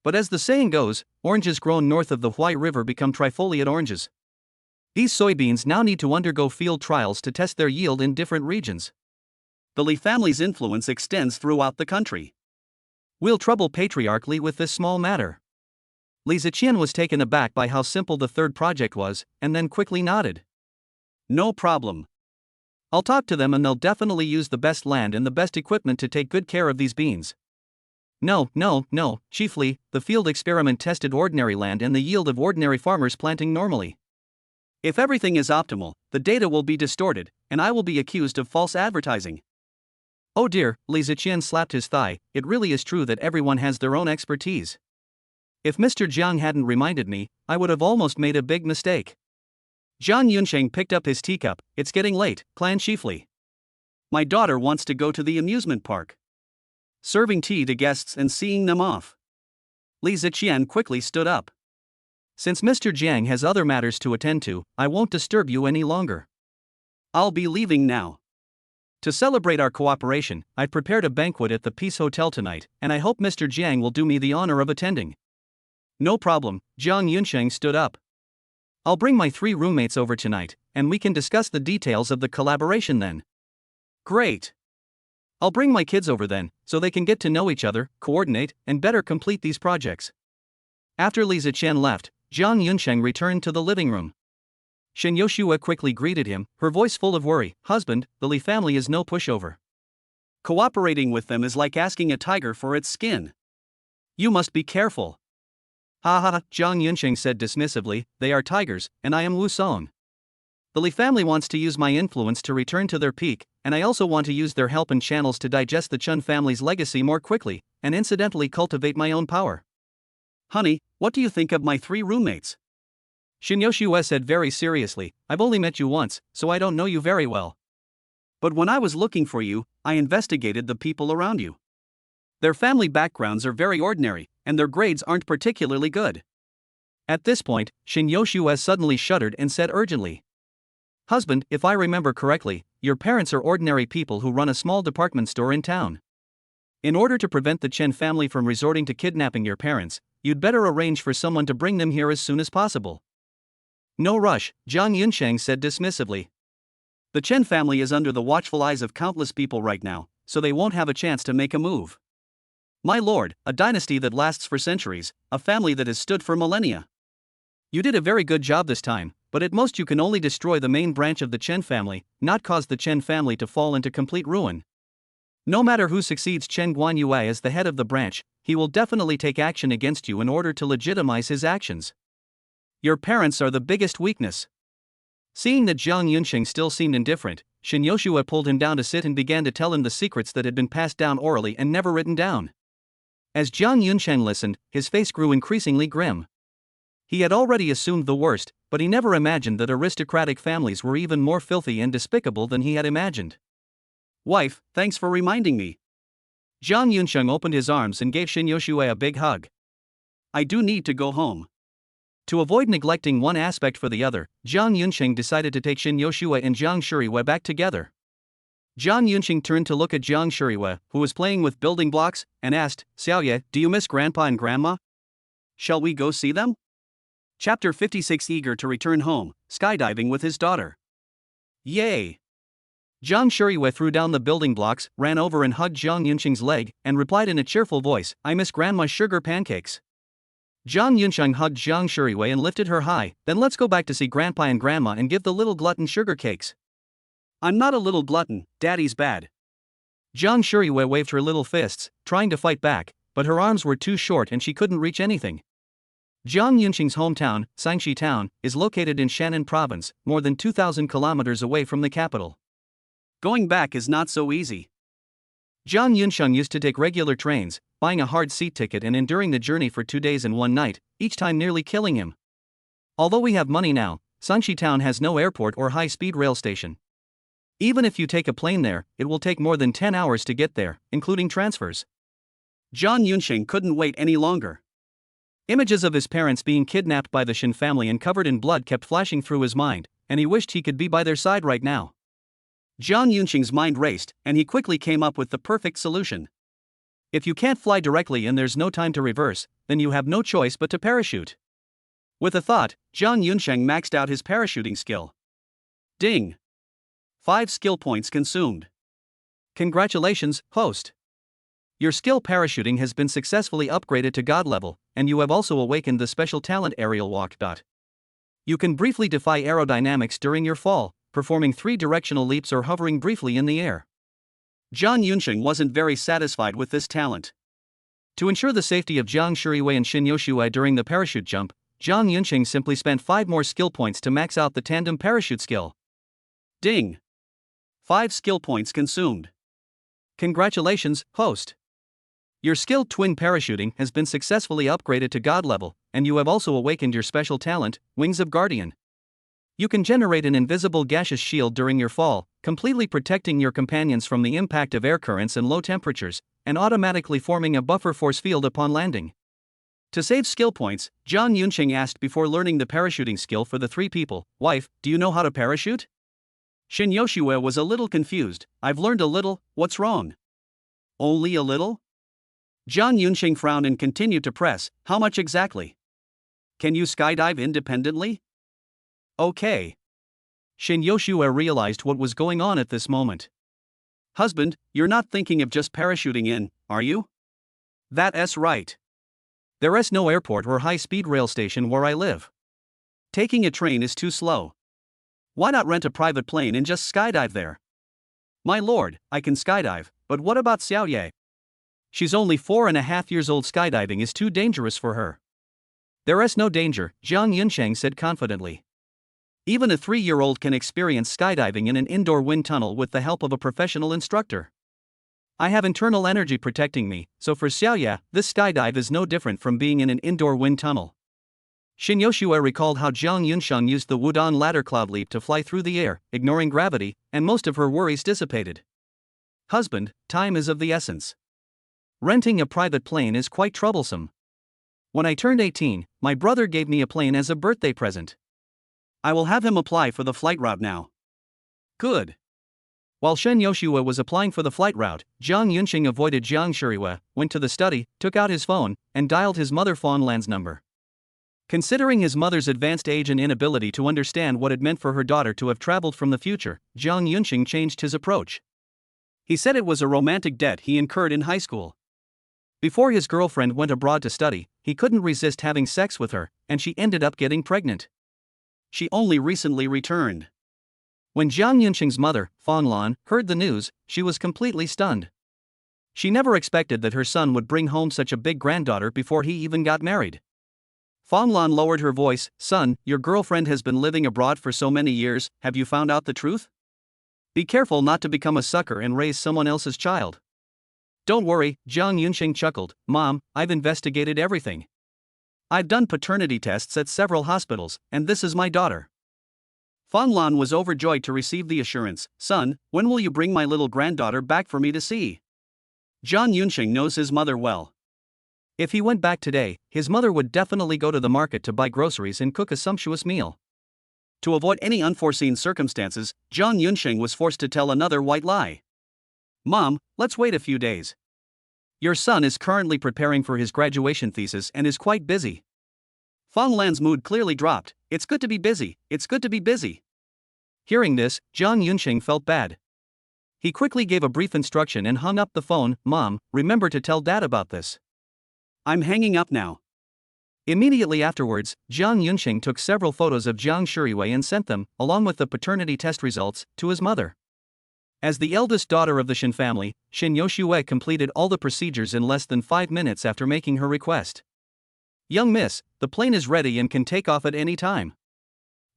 But as the saying goes, oranges grown north of the Huai River become trifoliate oranges. These soybeans now need to undergo field trials to test their yield in different regions. The Li family's influence extends throughout the country. We'll trouble Patriarch Li with this small matter. Li Ziqian was taken aback by how simple the third project was, and then quickly nodded. No problem. I'll talk to them and they'll definitely use the best land and the best equipment to take good care of these beans. No, chiefly, the field experiment tested ordinary land and the yield of ordinary farmers planting normally. If everything is optimal, the data will be distorted, and I will be accused of false advertising. Oh dear, Li Ziqian slapped his thigh, it really is true that everyone has their own expertise. If Mr. Jiang hadn't reminded me, I would have almost made a big mistake. Jiang Yunsheng picked up his teacup. It's getting late, Clan Chiefly. My daughter wants to go to the amusement park. Serving tea to guests and seeing them off. Li Ziqian quickly stood up. Since Mr. Jiang has other matters to attend to, I won't disturb you any longer. I'll be leaving now. To celebrate our cooperation, I've prepared a banquet at the Peace Hotel tonight, and I hope Mr. Jiang will do me the honor of attending. No problem, Jiang Yunsheng stood up. I'll bring my 3 roommates over tonight, and we can discuss the details of the collaboration then. Great. I'll bring my kids over then, so they can get to know each other, coordinate, and better complete these projects. After Li Ziqian left, Jiang Yunsheng returned to the living room. Shen Yoshua quickly greeted him, her voice full of worry. Husband, the Li family is no pushover. Cooperating with them is like asking a tiger for its skin. You must be careful. Ha ha ha, Jiang Yunsheng said dismissively, they are tigers, and I am Wu Song. The Li family wants to use my influence to return to their peak, and I also want to use their help and channels to digest the Chun family's legacy more quickly, and incidentally cultivate my own power. Honey, what do you think of my 3 roommates? Shin Yoshua said very seriously, I've only met you once, so I don't know you very well. But when I was looking for you, I investigated the people around you. Their family backgrounds are very ordinary, and their grades aren't particularly good. At this point, Shin Yoshua suddenly shuddered and said urgently, Husband, if I remember correctly, your parents are ordinary people who run a small department store in town. In order to prevent the Chen family from resorting to kidnapping your parents, you'd better arrange for someone to bring them here as soon as possible. No rush, Jiang Yunsheng said dismissively. The Chen family is under the watchful eyes of countless people right now, so they won't have a chance to make a move. My lord, a dynasty that lasts for centuries, a family that has stood for millennia. You did a very good job this time, but at most you can only destroy the main branch of the Chen family, not cause the Chen family to fall into complete ruin. No matter who succeeds Chen Guanyue as the head of the branch, he will definitely take action against you in order to legitimize his actions. Your parents are the biggest weakness. Seeing that Jiang Yunsheng still seemed indifferent, Shin Yoshua pulled him down to sit and began to tell him the secrets that had been passed down orally and never written down. As Jiang Yunsheng listened, his face grew increasingly grim. He had already assumed the worst, but he never imagined that aristocratic families were even more filthy and despicable than he had imagined. Wife, thanks for reminding me. Jiang Yunsheng opened his arms and gave Shin Yoshua a big hug. I do need to go home. To avoid neglecting one aspect for the other, Jiang Yunsheng decided to take Shin Yoshua and Jiang Shuriwe back together. Jiang Yunsheng turned to look at Jiang Shuriwe, who was playing with building blocks, and asked, Xiaoye, do you miss Grandpa and Grandma? Shall we go see them? Chapter 56. Eager to return home, skydiving with his daughter. Yay! Jiang Shuriwe threw down the building blocks, ran over and hugged Jiang Yunsheng's leg, and replied in a cheerful voice, I miss Grandma's sugar pancakes. Jiang Yunsheng hugged Jiang Shuriwe and lifted her high, then let's go back to see Grandpa and Grandma and give the little glutton sugar cakes. I'm not a little glutton, Daddy's bad. Jiang Shuriwe waved her little fists, trying to fight back, but her arms were too short and she couldn't reach anything. Jiang Yunqing's hometown, Sangxi Town, is located in Shannan Province, more than 2,000 kilometers away from the capital. Going back is not so easy. Jiang Yunqing used to take regular trains, buying a hard seat ticket and enduring the journey for 2 days and 1 night, each time nearly killing him. Although we have money now, Sangxi Town has no airport or high-speed rail station. Even if you take a plane there, it will take more than 10 hours to get there, including transfers. Jiang Yunqing couldn't wait any longer. Images of his parents being kidnapped by the Shin family and covered in blood kept flashing through his mind, and he wished he could be by their side right now. Jiang Yunqing's mind raced, and he quickly came up with the perfect solution. If you can't fly directly and there's no time to reverse, then you have no choice but to parachute. With a thought, Jiang Yunqing maxed out his parachuting skill. Ding! 5 skill points consumed. Congratulations, host! Your skill parachuting has been successfully upgraded to God level, and you have also awakened the special talent aerial walk. You can briefly defy aerodynamics during your fall, performing 3 directional leaps or hovering briefly in the air. Jiang Yunqing wasn't very satisfied with this talent. To ensure the safety of Jiang Shuriwei and Shin Yoshue during the parachute jump, Jiang Yunqing simply spent 5 more skill points to max out the tandem parachute skill. Ding! 5 skill points consumed. Congratulations, host! Your skilled twin parachuting has been successfully upgraded to God level, and you have also awakened your special talent, Wings of Guardian. You can generate an invisible gaseous shield during your fall, completely protecting your companions from the impact of air currents and low temperatures, and automatically forming a buffer force field upon landing. To save skill points, Jiang Yunqing asked before learning the parachuting skill for the 3 people, "Wife, do you know how to parachute?" Shin Yoshue was a little confused. "I've learned a little, what's wrong?" "Only a little?" Jiang Yunqing frowned and continued to press, "How much exactly? Can you skydive independently?" "Okay." Shin Yoshue realized what was going on at this moment. "Husband, you're not thinking of just parachuting in, are you?" "That's right. There's no airport or high-speed rail station where I live. Taking a train is too slow. Why not rent a private plane and just skydive there?" "My lord, I can skydive, but what about Xiaoye? She's only 4.5 years old. Skydiving is too dangerous for her." "There's no danger," Jiang Yunqing said confidently. "Even a 3-year-old can experience skydiving in an indoor wind tunnel with the help of a professional instructor. I have internal energy protecting me, so for Xiaoye, this skydive is no different from being in an indoor wind tunnel." Shin Yoshue recalled how Jiang Yunqing used the Wudong ladder cloud leap to fly through the air, ignoring gravity, and most of her worries dissipated. "Husband, time is of the essence. Renting a private plane is quite troublesome. When I turned 18, my brother gave me a plane as a birthday present. I will have him apply for the flight route now." "Good." While Shin Yoshue was applying for the flight route, Jiang Yunqing avoided Jiang Shuriwei, went to the study, took out his phone, and dialed his mother Fawnlan's number. Considering his mother's advanced age and inability to understand what it meant for her daughter to have traveled from the future, Jiang Yunqing changed his approach. He said it was a romantic debt he incurred in high school. Before his girlfriend went abroad to study, he couldn't resist having sex with her, and she ended up getting pregnant. She only recently returned. When Jiang Yunqing's mother, Fawnlan, heard the news, she was completely stunned. She never expected that her son would bring home such a big granddaughter before he even got married. Fawnlan lowered her voice, "Son, your girlfriend has been living abroad for so many years, have you found out the truth? Be careful not to become a sucker and raise someone else's child." "Don't worry," Jiang Yunqing chuckled, "Mom, I've investigated everything. I've done paternity tests at several hospitals, and this is my daughter." Fawnlan was overjoyed to receive the assurance, "Son, when will you bring my little granddaughter back for me to see?" Jiang Yunqing knows his mother well. If he went back today, his mother would definitely go to the market to buy groceries and cook a sumptuous meal. To avoid any unforeseen circumstances, Jiang Yunqing was forced to tell another white lie. "Mom, let's wait a few days. Your son is currently preparing for his graduation thesis and is quite busy." Fawnlan's mood clearly dropped. "It's good to be busy, it's good to be busy." Hearing this, Jiang Yunqing felt bad. He quickly gave a brief instruction and hung up the phone. "Mom, remember to tell Dad about this." "I'm hanging up now." Immediately afterwards, Jiang Yunqing took several photos of Jiang Shuriwei and sent them, along with the paternity test results, to his mother. As the eldest daughter of the Shin family, Shin Yoshue completed all the procedures in less than 5 minutes after making her request. Young miss, the plane is ready and can take off at any time.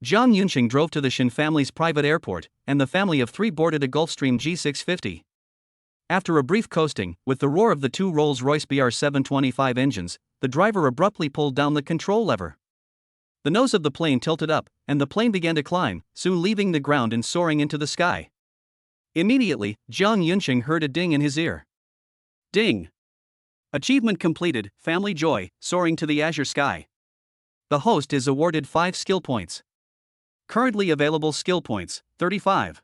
Jiang Yunqing drove to the Shin family's private airport, and the family of 3 boarded a Gulfstream G650. After a brief coasting, with the roar of the 2 Rolls-Royce BR725 engines, the driver abruptly pulled down the control lever. The nose of the plane tilted up, and the plane began to climb, soon leaving the ground and soaring into the sky. Immediately, Jiang Yunqing heard a ding in his ear. Ding! Achievement completed, family joy, soaring to the azure sky. The host is awarded 5 skill points. Currently available skill points, 35.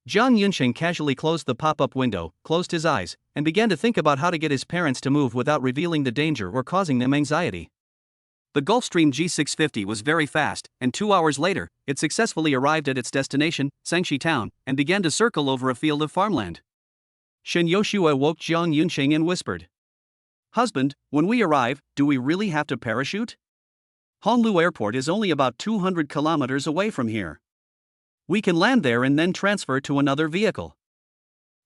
Jiang Yunqing casually closed the pop-up window, closed his eyes, and began to think about how to get his parents to move without revealing the danger or causing them anxiety. The Gulfstream G650 was very fast, and 2 hours later, it successfully arrived at its destination, Sangxi Town, and began to circle over a field of farmland. Shin Yoshua woke Jiang Yunqing and whispered, "Husband, when we arrive, do we really have to parachute? Honglu Airport is only about 200 kilometers away from here. We can land there and then transfer to another vehicle."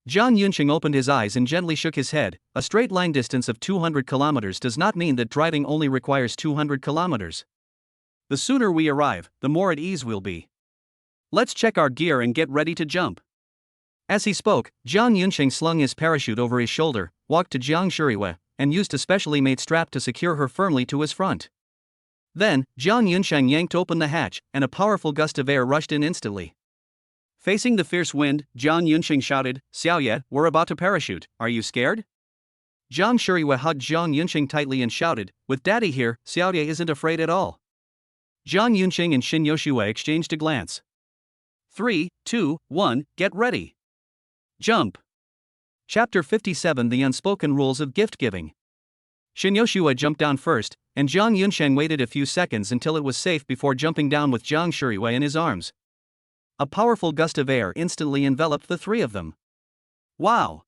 Jiang Yunqing opened his eyes and gently shook his head. A straight line distance of 200 kilometers does not mean that driving only requires 200 kilometers. The sooner we arrive, the more at ease we'll be. Let's check our gear and get ready to jump. As he spoke, Jiang Yunqing slung his parachute over his shoulder, walked to Jiang Shuriwe, and used a specially made strap to secure her firmly to his front. Then, Jiang Yunqing yanked open the hatch, and a powerful gust of air rushed in instantly. Facing the fierce wind, Jiang Yunqing shouted, "Xiaoye, we're about to parachute, are you scared?" Jiang Shuriwe hugged Jiang Yunqing tightly and shouted, "With daddy here, Xiaoye isn't afraid at all." Jiang Yunqing and Shin Yoshua exchanged a glance. 3, 2, 1, get ready. Jump. Chapter 57 The Unspoken Rules of Gift Giving. Shin Yoshua jumped down first, and Jiang Yunqing waited a few seconds until it was safe before jumping down with Jiang Shuriwe in his arms. A powerful gust of air instantly enveloped the 3 of them. Wow!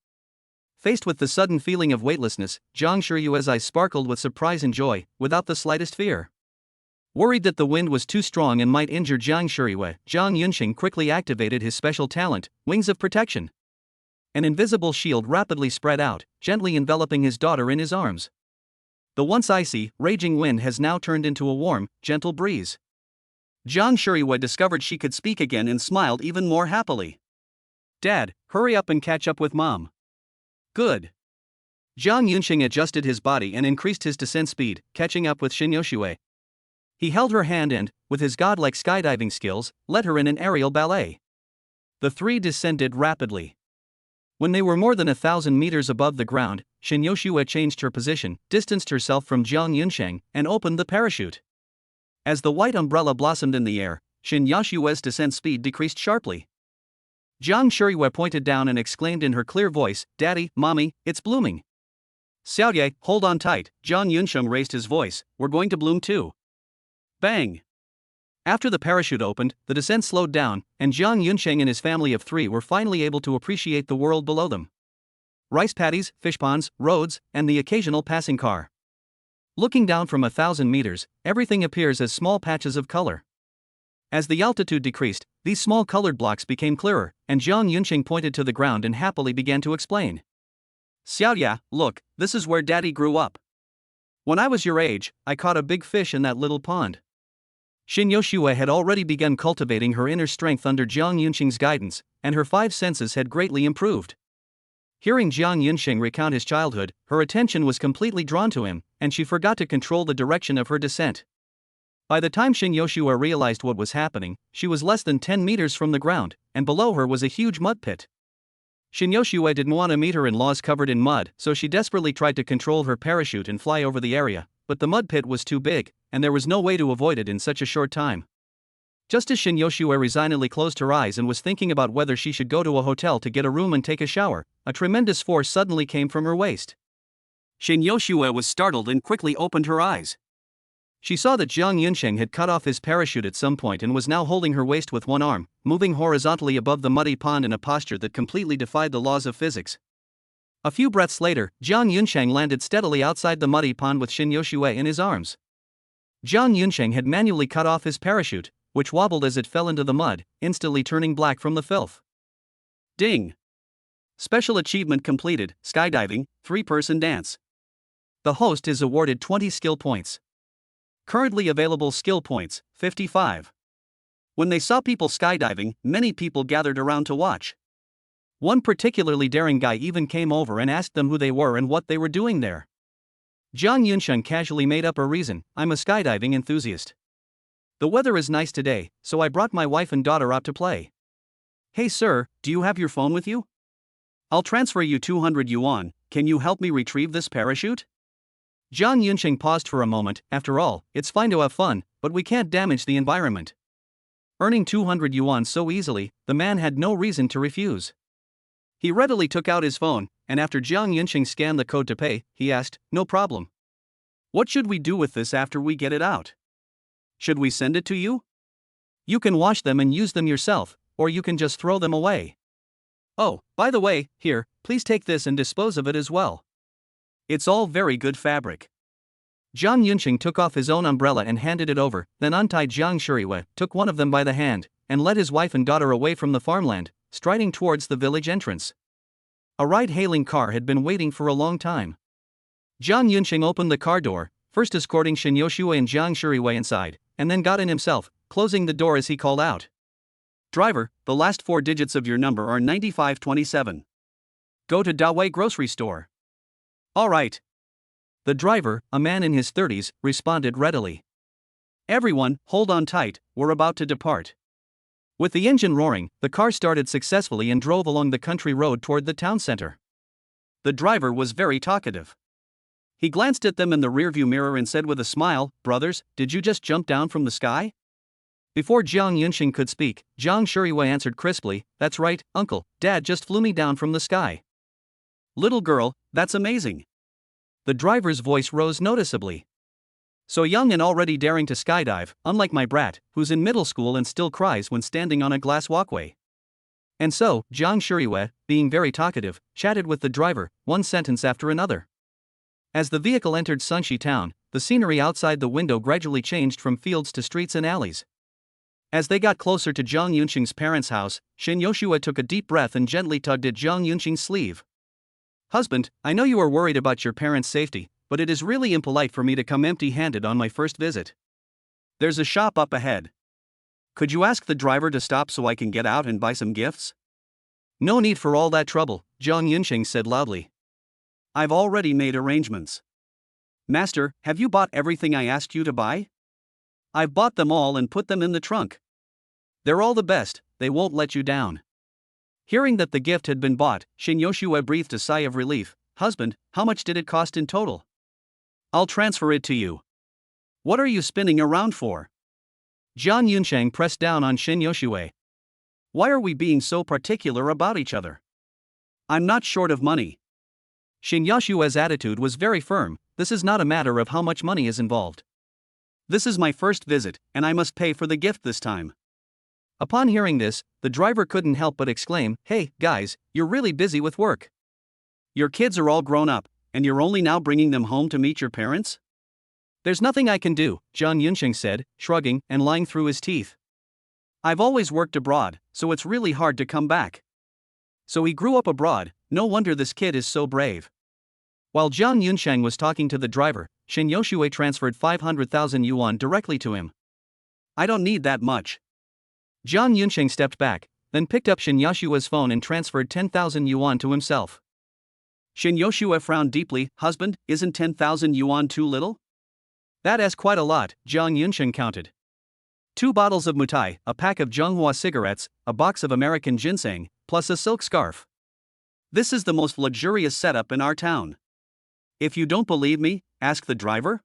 Faced with the sudden feeling of weightlessness, Jiang Shuriwe's eyes sparkled with surprise and joy, without the slightest fear. Worried that the wind was too strong and might injure Jiang Shuriwe, Jiang Yunqing quickly activated his special talent, Wings of Protection. An invisible shield rapidly spread out, gently enveloping his daughter in his arms. The once icy, raging wind has now turned into a warm, gentle breeze. Jiang Shuriwe discovered she could speak again and smiled even more happily. "Dad, hurry up and catch up with Mom." "Good." Jiang Yunqing adjusted his body and increased his descent speed, catching up with Shin Yoshua. He held her hand and, with his godlike skydiving skills, led her in an aerial ballet. The 3 descended rapidly. When they were more than 1,000 meters above the ground, Shin Yoshua changed her position, distanced herself from Jiang Yunqing, and opened the parachute. As the white umbrella blossomed in the air, Shin Yoshua's descent speed decreased sharply. Jiang Shuriwe pointed down and exclaimed in her clear voice, "Daddy, Mommy, it's blooming." "Xiaoye, hold on tight," Jiang Yunqing raised his voice, "we're going to bloom too." Bang! After the parachute opened, the descent slowed down, and Jiang Yunqing and his family of 3 were finally able to appreciate the world below them. Rice paddies, fish ponds, roads, and the occasional passing car. Looking down from 1,000 meters, everything appears as small patches of color. As the altitude decreased, these small colored blocks became clearer, and Jiang Yunqing pointed to the ground and happily began to explain. "Xiaoya, look, this is where Daddy grew up. When I was your age, I caught a big fish in that little pond." Shin Yoshua had already begun cultivating her inner strength under Jiang Yunqing's guidance, and her 5 senses had greatly improved. Hearing Jiang Yunqing recount his childhood, her attention was completely drawn to him, and she forgot to control the direction of her descent. By the time Shin Yoshua realized what was happening, she was less than 10 meters from the ground, and below her was a huge mud pit. Shin Yoshua didn't want to meet her in-laws covered in mud, so she desperately tried to control her parachute and fly over the area, but the mud pit was too big, and there was no way to avoid it in such a short time. Just as Shin Yoshua resignedly closed her eyes and was thinking about whether she should go to a hotel to get a room and take a shower, a tremendous force suddenly came from her waist. Shin Yoshua was startled and quickly opened her eyes. She saw that Jiang Yunqing had cut off his parachute at some point and was now holding her waist with one arm, moving horizontally above the muddy pond in a posture that completely defied the laws of physics. A few breaths later, Jiang Yunqing landed steadily outside the muddy pond with Shin Yoshua in his arms. Jiang Yunqing had manually cut off his parachute, which wobbled as it fell into the mud, instantly turning black from the filth. Ding! Special achievement completed, skydiving, 3-person dance. The host is awarded 20 skill points. Currently available skill points, 55. When they saw people skydiving, many people gathered around to watch. One particularly daring guy even came over and asked them who they were and what they were doing there. Jiang Yunsheng casually made up a reason: I'm a skydiving enthusiast. The weather is nice today, so I brought my wife and daughter out to play. Hey sir, do you have your phone with you? I'll transfer you 200 yuan, can you help me retrieve this parachute? Jiang Yunsheng paused for a moment. After all, it's fine to have fun, but we can't damage the environment. Earning 200 yuan so easily, the man had no reason to refuse. He readily took out his phone, and after Jiang Yunsheng scanned the code to pay, he asked, no problem. What should we do with this after we get it out? Should we send it to you? You can wash them and use them yourself, or you can just throw them away. Oh, by the way, here, please take this and dispose of it as well. It's all very good fabric. Jiang Yunsheng took off his own umbrella and handed it over, then untied Jiang Shuriwei, took one of them by the hand, and led his wife and daughter away from the farmland, striding towards the village entrance. A ride-hailing car had been waiting for a long time. Jiang Yunsheng opened the car door, first escorting Shen Yoshue and Jiang Shuriwei inside, and then got in himself, closing the door as he called out. Driver, the last 4 digits of your number are 9527. Go to Dawei grocery store. All right. The driver, a man in his 30s, responded readily. Everyone, hold on tight, we're about to depart. With the engine roaring, the car started successfully and drove along the country road toward the town center. The driver was very talkative. He glanced at them in the rearview mirror and said with a smile, brothers, did you just jump down from the sky? Before Jiang Yunsheng could speak, Jiang Shuriwei answered crisply, that's right, uncle, dad just flew me down from the sky. Little girl, that's amazing. The driver's voice rose noticeably. So young and already daring to skydive, unlike my brat, who's in middle school and still cries when standing on a glass walkway. And so, Jiang Shuriwei, being very talkative, chatted with the driver, one sentence after another. As the vehicle entered Sunshi town, the scenery outside the window gradually changed from fields to streets and alleys. As they got closer to Jiang Yunsheng's parents' house, Shen Yoshue took a deep breath and gently tugged at Jiang Yunsheng's sleeve. Husband, I know you are worried about your parents' safety, but it is really impolite for me to come empty-handed on my first visit. There's a shop up ahead. Could you ask the driver to stop so I can get out and buy some gifts? No need for all that trouble, Jiang Yunsheng said loudly. I've already made arrangements. Master, have you bought everything I asked you to buy? I've bought them all and put them in the trunk. They're all the best, they won't let you down. Hearing that the gift had been bought, Shen Yoshue breathed a sigh of relief. Husband, how much did it cost in total? I'll transfer it to you. What are you spinning around for? Jiang Yunsheng pressed down on Shen Yoshue. Why are we being so particular about each other? I'm not short of money. Shen Yoshue's attitude was very firm. This is not a matter of how much money is involved. This is my first visit, and I must pay for the gift this time. Upon hearing this, the driver couldn't help but exclaim, hey, guys, you're really busy with work. Your kids are all grown up, and you're only now bringing them home to meet your parents? There's nothing I can do, Jiang Yunsheng said, shrugging and lying through his teeth. I've always worked abroad, so it's really hard to come back. So he grew up abroad, no wonder this kid is so brave. While Jiang Yunsheng was talking to the driver, Shen Yoshue transferred 500,000 yuan directly to him. I don't need that much. Jiang Yunsheng stepped back, then picked up Shen Yoshue's phone and transferred 10,000 yuan to himself. Shen Yoshue frowned deeply. Husband, isn't 10,000 yuan too little? That is quite a lot, Jiang Yunsheng counted. 2 bottles of mutai, a pack of Zhonghua cigarettes, a box of American ginseng, plus a silk scarf. This is the most luxurious setup in our town. If you don't believe me, ask the driver.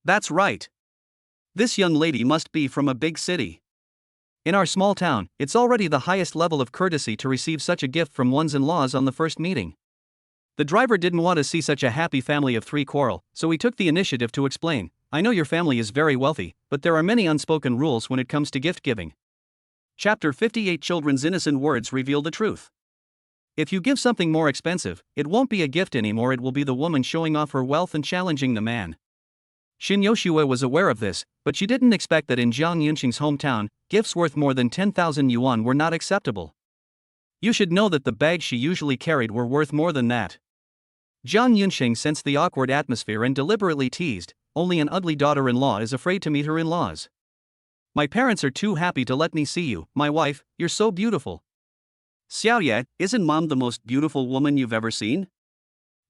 That's right. This young lady must be from a big city. In our small town, it's already the highest level of courtesy to receive such a gift from one's in-laws on the first meeting. The driver didn't want to see such a happy family of 3 quarrel, so he took the initiative to explain, I know your family is very wealthy, but there are many unspoken rules when it comes to gift giving. Chapter 58 Children's innocent words reveal the truth. If you give something more expensive, it won't be a gift anymore, it will be the woman showing off her wealth and challenging the man. Shen Yoshue was aware of this, but she didn't expect that in Jiang Yunsheng's hometown, gifts worth more than 10,000 yuan were not acceptable. You should know that the bags she usually carried were worth more than that. Jiang Yunsheng sensed the awkward atmosphere and deliberately teased, only an ugly daughter-in-law is afraid to meet her in-laws. My parents are too happy to let me see you, my wife, you're so beautiful. Xiaoye, isn't mom the most beautiful woman you've ever seen?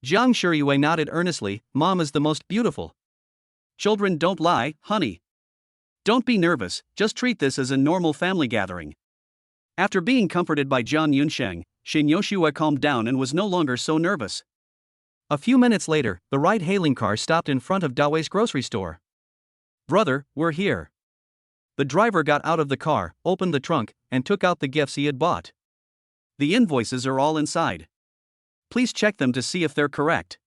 Jiang Shiyue nodded earnestly, mom is the most beautiful. Children don't lie, honey. Don't be nervous, just treat this as a normal family gathering. After being comforted by Jiang Yunsheng, Xin Yoshua calmed down and was no longer so nervous. A few minutes later, the ride-hailing car stopped in front of Dawei's grocery store. Brother, we're here. The driver got out of the car, opened the trunk, and took out the gifts he had bought. The invoices are all inside. Please check them to see if they're correct.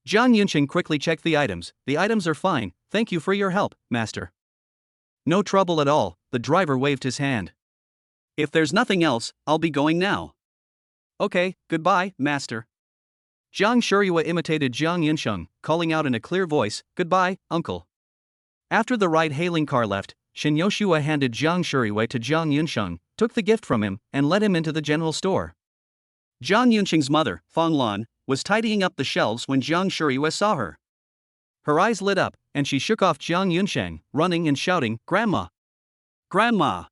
Jiang Yunsheng quickly checked the items. The items are fine, thank you for your help, master. No trouble at all, the driver waved his hand. If there's nothing else, I'll be going now. Okay, goodbye, master. Jiang Shiyue imitated Jiang Yunsheng, calling out in a clear voice, goodbye, uncle. After the ride-hailing car left, Xin Yoshua handed Jiang Shiyue to Jiang Yunsheng, took the gift from him, and led him into the general store. Jiang Yunsheng's mother, Fang Lan, was tidying up the shelves when Jiang Shiyue saw her. Her eyes lit up, and she shook off Jiang Yunsheng, running and shouting, Grandma! Grandma!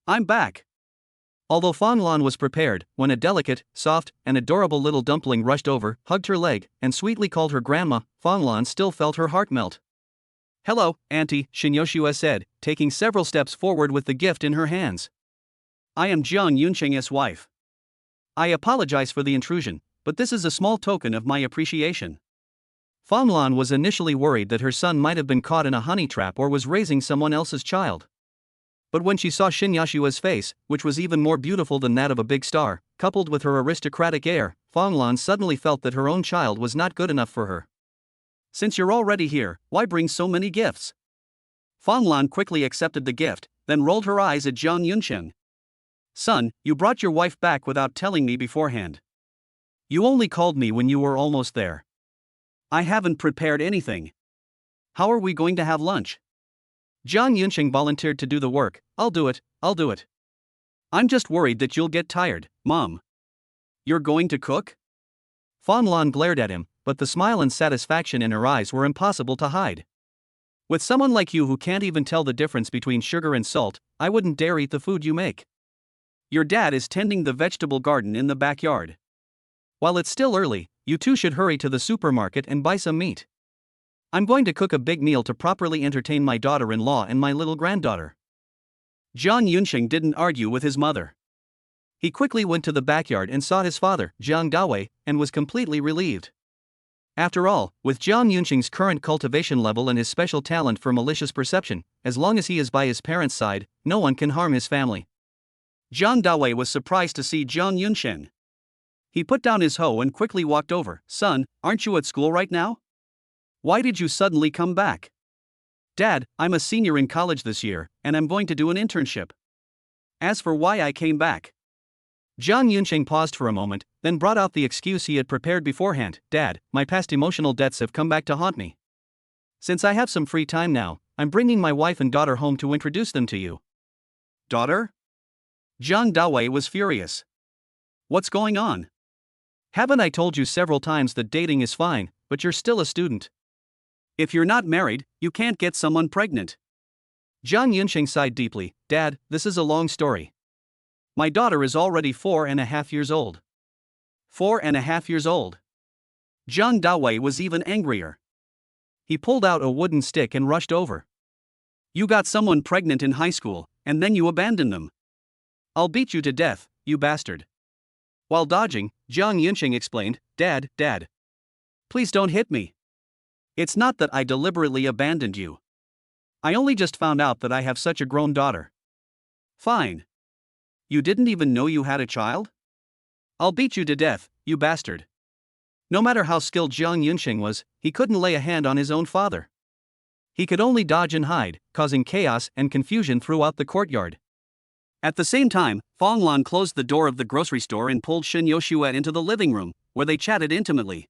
I'm back! Although Fang Lan was prepared, when a delicate, soft, and adorable little dumpling rushed over, hugged her leg, and sweetly called her grandma, Fang Lan still felt her heart melt. Hello, Auntie, Xin Yoshua said, taking several steps forward with the gift in her hands. I am Jiang Yunsheng's wife. I apologize for the intrusion, but this is a small token of my appreciation. Fang Lan was initially worried that her son might have been caught in a honey trap or was raising someone else's child. But when she saw Xin Yoshua's face, which was even more beautiful than that of a big star, coupled with her aristocratic air, Fang Lan suddenly felt that her own child was not good enough for her. Since you're already here, why bring so many gifts? Fang Lan quickly accepted the gift, then rolled her eyes at Jiang Yunsheng. Son, you brought your wife back without telling me beforehand. You only called me when you were almost there. I haven't prepared anything. How are we going to have lunch? Jiang Yunsheng volunteered to do the work. I'll do it. I'm just worried that you'll get tired, Mom. You're going to cook? Fang Lan glared at him, but the smile and satisfaction in her eyes were impossible to hide. With someone like you who can't even tell the difference between sugar and salt, I wouldn't dare eat the food you make. Your dad is tending the vegetable garden in the backyard. While it's still early, you two should hurry to the supermarket and buy some meat. I'm going to cook a big meal to properly entertain my daughter-in-law and my little granddaughter. Jiang Yunsheng didn't argue with his mother. He quickly went to the backyard and saw his father, Jiang Dawei, and was completely relieved. After all, with Jiang Yunsheng's current cultivation level and his special talent for malicious perception, as long as he is by his parents' side, no one can harm his family. Jiang Dawei was surprised to see Jiang Yunsheng. He put down his hoe and quickly walked over. Son, aren't you at school right now? Why did you suddenly come back? Dad, I'm a senior in college this year, and I'm going to do an internship. As for why I came back. Jiang Yunsheng paused for a moment, then brought out the excuse he had prepared beforehand. Dad, my past emotional debts have come back to haunt me. Since I have some free time now, I'm bringing my wife and daughter home to introduce them to you. Daughter? Jiang Dawei was furious. What's going on? Haven't I told you several times that dating is fine, but you're still a student? If you're not married, you can't get someone pregnant. Jiang Yunsheng sighed deeply. Dad, this is a long story. My daughter is already 4.5 years old. 4.5 years old? Jiang Dawei was even angrier. He pulled out a wooden stick and rushed over. You got someone pregnant in high school, and then you abandoned them. I'll beat you to death, you bastard. While dodging, Jiang Yunsheng explained, Dad, please don't hit me. It's not that I deliberately abandoned you. I only just found out that I have such a grown daughter. Fine. You didn't even know you had a child? I'll beat you to death, you bastard. No matter how skilled Jiang Yunsheng was, he couldn't lay a hand on his own father. He could only dodge and hide, causing chaos and confusion throughout the courtyard. At the same time, Fang Lan closed the door of the grocery store and pulled Xin Yoshua into the living room, where they chatted intimately.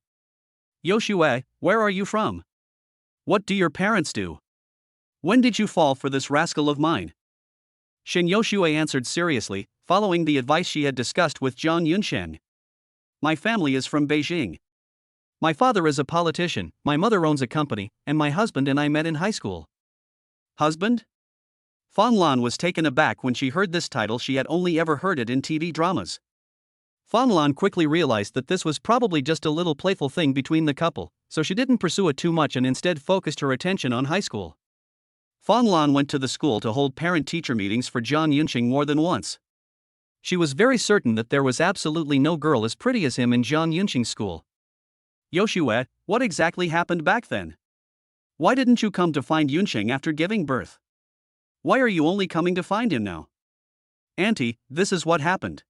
Yoshua, where are you from? What do your parents do? When did you fall for this rascal of mine? Xin Yoshua answered seriously, following the advice she had discussed with Jiang Yunsheng. My family is from Beijing. My father is a politician, my mother owns a company, and my husband and I met in high school. Husband? Fan Lan was taken aback when she heard this title. She had only ever heard it in TV dramas. Fan Lan quickly realized that this was probably just a little playful thing between the couple, so she didn't pursue it too much and instead focused her attention on high school. Fan Lan went to the school to hold parent-teacher meetings for Jiang Yunqing more than once. She was very certain that there was absolutely no girl as pretty as him in Jiang Yunqing's school. Yoshue, what exactly happened back then? Why didn't you come to find Yunqing after giving birth? Why are you only coming to find him now? Auntie, this is what happened.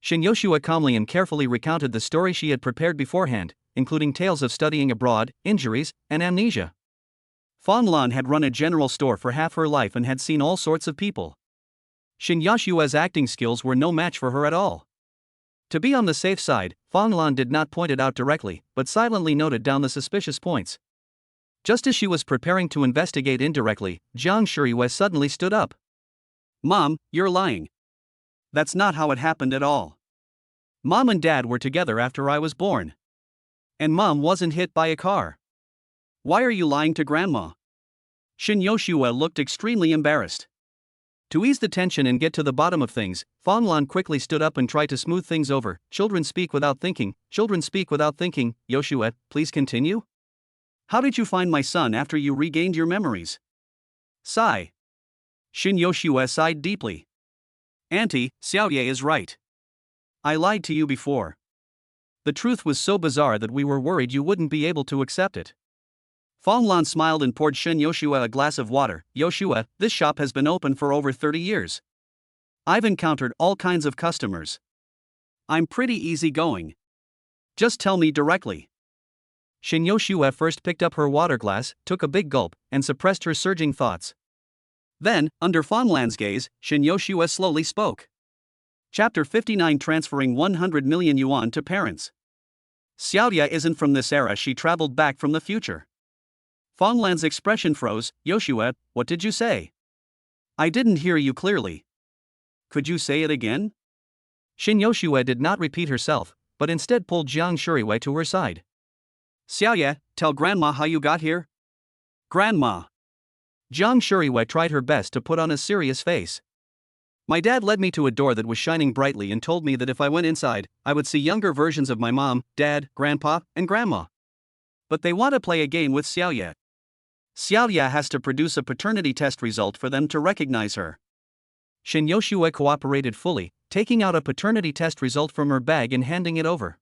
Shin Yoshua calmly and carefully recounted the story she had prepared beforehand, including tales of studying abroad, injuries, and amnesia. Fan Lan had run a general store for half her life and had seen all sorts of people. Shin Yoshua's acting skills were no match for her at all. To be on the safe side, Fan Lan did not point it out directly, but silently noted down the suspicious points. Just as she was preparing to investigate indirectly, Jiang Shiriyue suddenly stood up. Mom, you're lying. That's not how it happened at all. Mom and Dad were together after I was born. And Mom wasn't hit by a car. Why are you lying to Grandma? Shin Yoshua looked extremely embarrassed. To ease the tension and get to the bottom of things, Fan Lan quickly stood up and tried to smooth things over. Children speak without thinking, children speak without thinking. Yoshua, please continue? How did you find my son after you regained your memories? Sigh. Shin Yoshua sighed deeply. Auntie, Xiaoye is right. I lied to you before. The truth was so bizarre that we were worried you wouldn't be able to accept it. Fan Lan smiled and poured Shin Yoshua a glass of water. Yoshua, this shop has been open for over 30 years. I've encountered all kinds of customers. I'm pretty easygoing. Just tell me directly. Shin Yoshua first picked up her water glass, took a big gulp, and suppressed her surging thoughts. Then, under Fan Lan's gaze, Shin Yoshua slowly spoke. Chapter 59, Transferring 100 million yuan to parents. Xiaoya isn't from this era. She traveled back from the future. Fan Lan's expression froze. Yoshua, what did you say? I didn't hear you clearly. Could you say it again? Shin Yoshua did not repeat herself, but instead pulled Jiang Shiriyue to her side. Xiaoya, tell Grandma how you got here. Grandma. Jiang Shiriyue tried her best to put on a serious face. My dad led me to a door that was shining brightly and told me that if I went inside, I would see younger versions of my mom, dad, grandpa, and grandma. But they want to play a game with Xiaoya. Xiaoya has to produce a paternity test result for them to recognize her. Shin Yoshua cooperated fully, taking out a paternity test result from her bag and handing it over.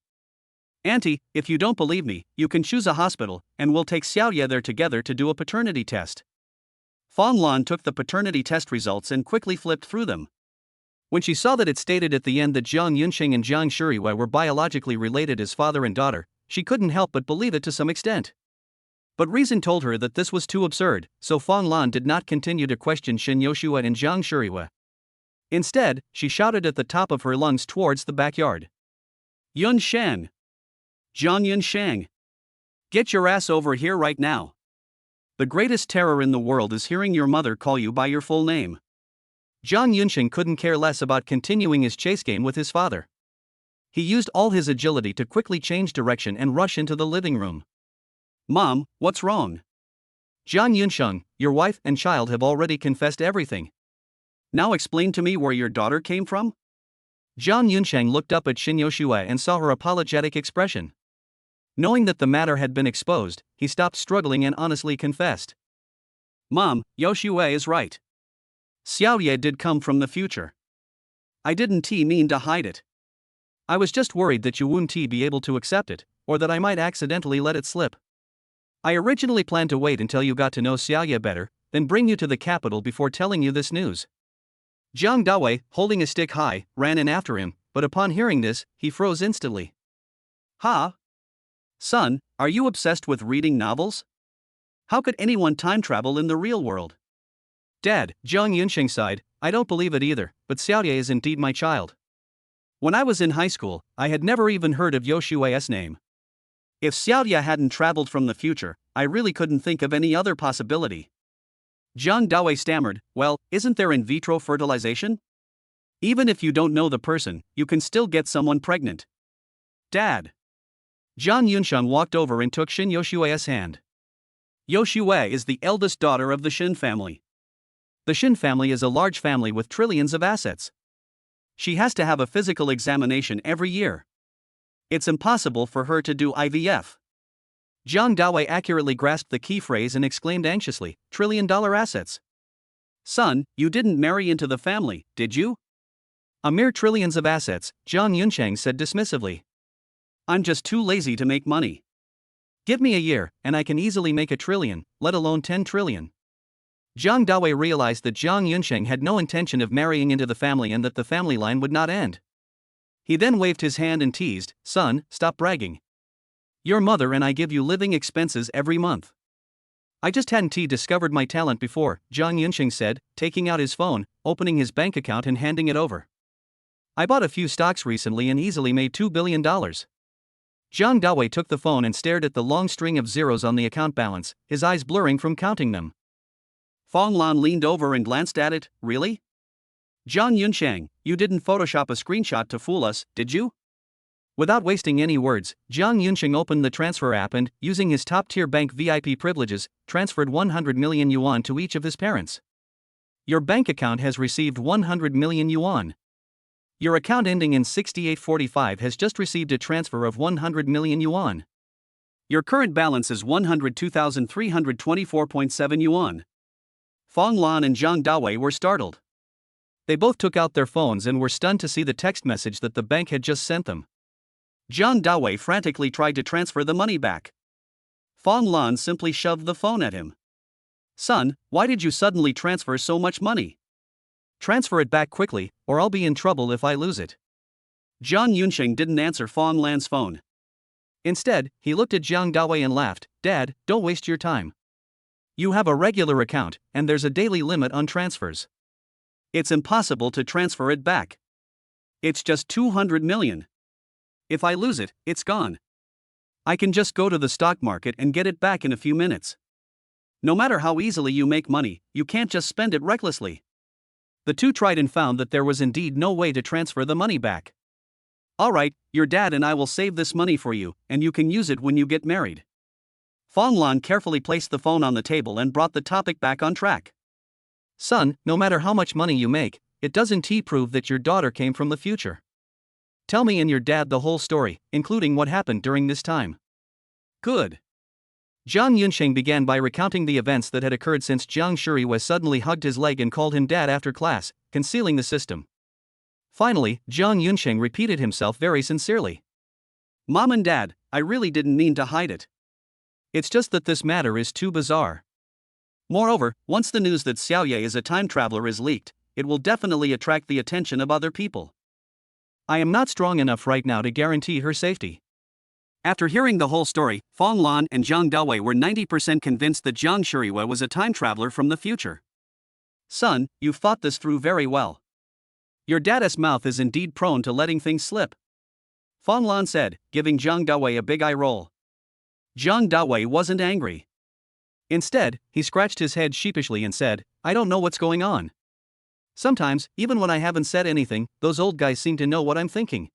Auntie, if you don't believe me, you can choose a hospital, and we'll take Xiaoya there together to do a paternity test. Fan Lan took the paternity test results and quickly flipped through them. When she saw that it stated at the end that Jiang Yunqing and Jiang Shiriyue were biologically related as father and daughter, she couldn't help but believe it to some extent. But reason told her that this was too absurd, so Fan Lan did not continue to question Shin Yoshua and Jiang Shiriyue. Instead, she shouted at the top of her lungs towards the backyard. Yun Shan! Jiang Yunshang! Get your ass over here right now! The greatest terror in the world is hearing your mother call you by your full name. Jiang Yunqing couldn't care less about continuing his chase game with his father. He used all his agility to quickly change direction and rush into the living room. Mom, what's wrong? Jiang Yunsheng, your wife and child have already confessed everything. Now explain to me where your daughter came from? Jiang Yunsheng looked up at Shin Yoshua and saw her apologetic expression. Knowing that the matter had been exposed, he stopped struggling and honestly confessed. Mom, Yoshua is right. Xiaoye did come from the future. I didn't mean to hide it. I was just worried that you wouldn't be able to accept it, or that I might accidentally let it slip. I originally planned to wait until you got to know Xiaoye better, then bring you to the capital before telling you this news. Jiang Dawei, holding a stick high, ran in after him, but upon hearing this, he froze instantly. Ha? Son, are you obsessed with reading novels? How could anyone time travel in the real world? Dad, Jiang Yunsheng sighed, I don't believe it either, but Xiaoye is indeed my child. When I was in high school, I had never even heard of Yoshua's name. If Xiaoya hadn't traveled from the future, I really couldn't think of any other possibility. Jiang Dawei stammered, well, isn't there in vitro fertilization? Even if you don't know the person, you can still get someone pregnant. Dad. John Yunsheng walked over and took Shin Yoshue's hand. Yoshue is the eldest daughter of the Shin family. The Shin family is a large family with trillions of assets. She has to have a physical examination every year. It's impossible for her to do IVF. Jiang Dawei accurately grasped the key phrase and exclaimed anxiously, "Trillion-dollar assets. Son, you didn't marry into the family, did you?" "A mere trillions of assets," Jiang Yunsheng said dismissively. "I'm just too lazy to make money. Give me a year, and I can easily make 1 trillion, let alone 10 trillion. Jiang Dawei realized that Jiang Yunsheng had no intention of marrying into the family and that the family line would not end. He then waved his hand and teased, "Son, stop bragging. Your mother and I give you living expenses every month." "I just hadn't discovered my talent before," Jiang Yunsheng said, taking out his phone, opening his bank account and handing it over. "I bought a few stocks recently and easily made $2 billion. Jiang Dawei took the phone and stared at the long string of zeros on the account balance, his eyes blurring from counting them. Fong Lan leaned over and glanced at it. "Really? Jiang Yunsheng, you didn't Photoshop a screenshot to fool us, did you?" Without wasting any words, Jiang Yunsheng opened the transfer app and, using his top-tier bank VIP privileges, transferred 100 million yuan to each of his parents. "Your bank account has received 100 million yuan. Your account ending in 6845 has just received a transfer of 100 million yuan. Your current balance is 102,324.7 yuan. Fong Lan and Jiang Dawei were startled. They both took out their phones and were stunned to see the text message that the bank had just sent them. Jiang Dawei frantically tried to transfer the money back. Fong Lan simply shoved the phone at him. "Son, why did you suddenly transfer so much money? Transfer it back quickly, or I'll be in trouble if I lose it." Jiang Yunsheng didn't answer Fong Lan's phone. Instead, he looked at Jiang Dawei and laughed, "Dad, don't waste your time. You have a regular account, and there's a daily limit on transfers. It's impossible to transfer it back. It's just 200 million. If I lose it, it's gone. I can just go to the stock market and get it back in a few minutes. No matter how easily you make money, you can't just spend it recklessly." The two tried and found that there was indeed no way to transfer the money back. "All right, your dad and I will save this money for you, and you can use it when you get married." Fong Lan carefully placed the phone on the table and brought the topic back on track. "Son, no matter how much money you make, it doesn't prove that your daughter came from the future. Tell me and your dad the whole story, including what happened during this time." "Good." Jiang Yunsheng began by recounting the events that had occurred since Jiang Shuriwei suddenly hugged his leg and called him dad after class, concealing the system. Finally, Jiang Yunsheng repeated himself very sincerely. "Mom and Dad, I really didn't mean to hide it. It's just that this matter is too bizarre. Moreover, once the news that Xiaoye is a time traveler is leaked, it will definitely attract the attention of other people. I am not strong enough right now to guarantee her safety." After hearing the whole story, Fong Lan and Jiang Dawei were 90% convinced that Jiang Shuriwei was a time traveler from the future. "Son, you've thought this through very well. Your dad's mouth is indeed prone to letting things slip," Fong Lan said, giving Jiang Dawei a big eye roll. Jiang Dawei wasn't angry. Instead, he scratched his head sheepishly and said, "I don't know what's going on. Sometimes, even when I haven't said anything, those old guys seem to know what I'm thinking.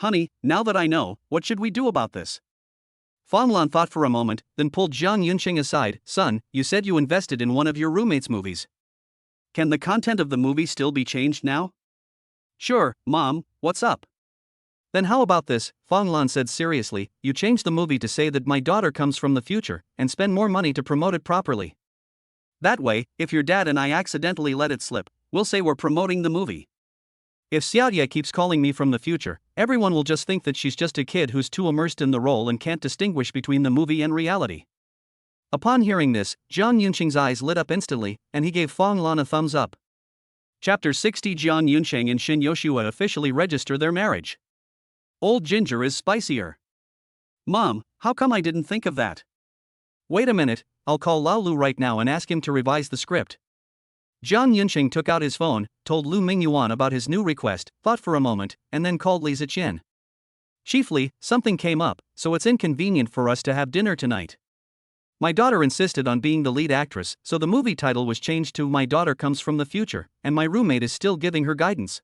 Honey, now that I know, what should we do about this?" Fong Lan thought for a moment, then pulled Jiang Yunsheng aside. "Son, you said you invested in one of your roommate's movies. Can the content of the movie still be changed now?" "Sure, Mom, what's up?" "Then how about this?" Fong Lan said seriously. "You change the movie to say that my daughter comes from the future, and spend more money to promote it properly. That way, if your dad and I accidentally let it slip, we'll say we're promoting the movie. If Xiaoye keeps calling me from the future, everyone will just think that she's just a kid who's too immersed in the role and can't distinguish between the movie and reality." Upon hearing this, Jiang Yunsheng's eyes lit up instantly, and he gave Fong Lan a thumbs up. Chapter 60. Jiang Yunsheng and Shin Yoshua officially register their marriage. Old ginger is spicier. "Mom, how come I didn't think of that?" "Wait a minute, I'll call Lao Lu right now and ask him to revise the script." Jiang Yunsheng took out his phone, told Lu Mingyuan about his new request, thought for a moment, and then called Li Ziqian. "Chiefly, something came up, so it's inconvenient for us to have dinner tonight. My daughter insisted on being the lead actress, so the movie title was changed to My Daughter Comes from the Future, and my roommate is still giving her guidance.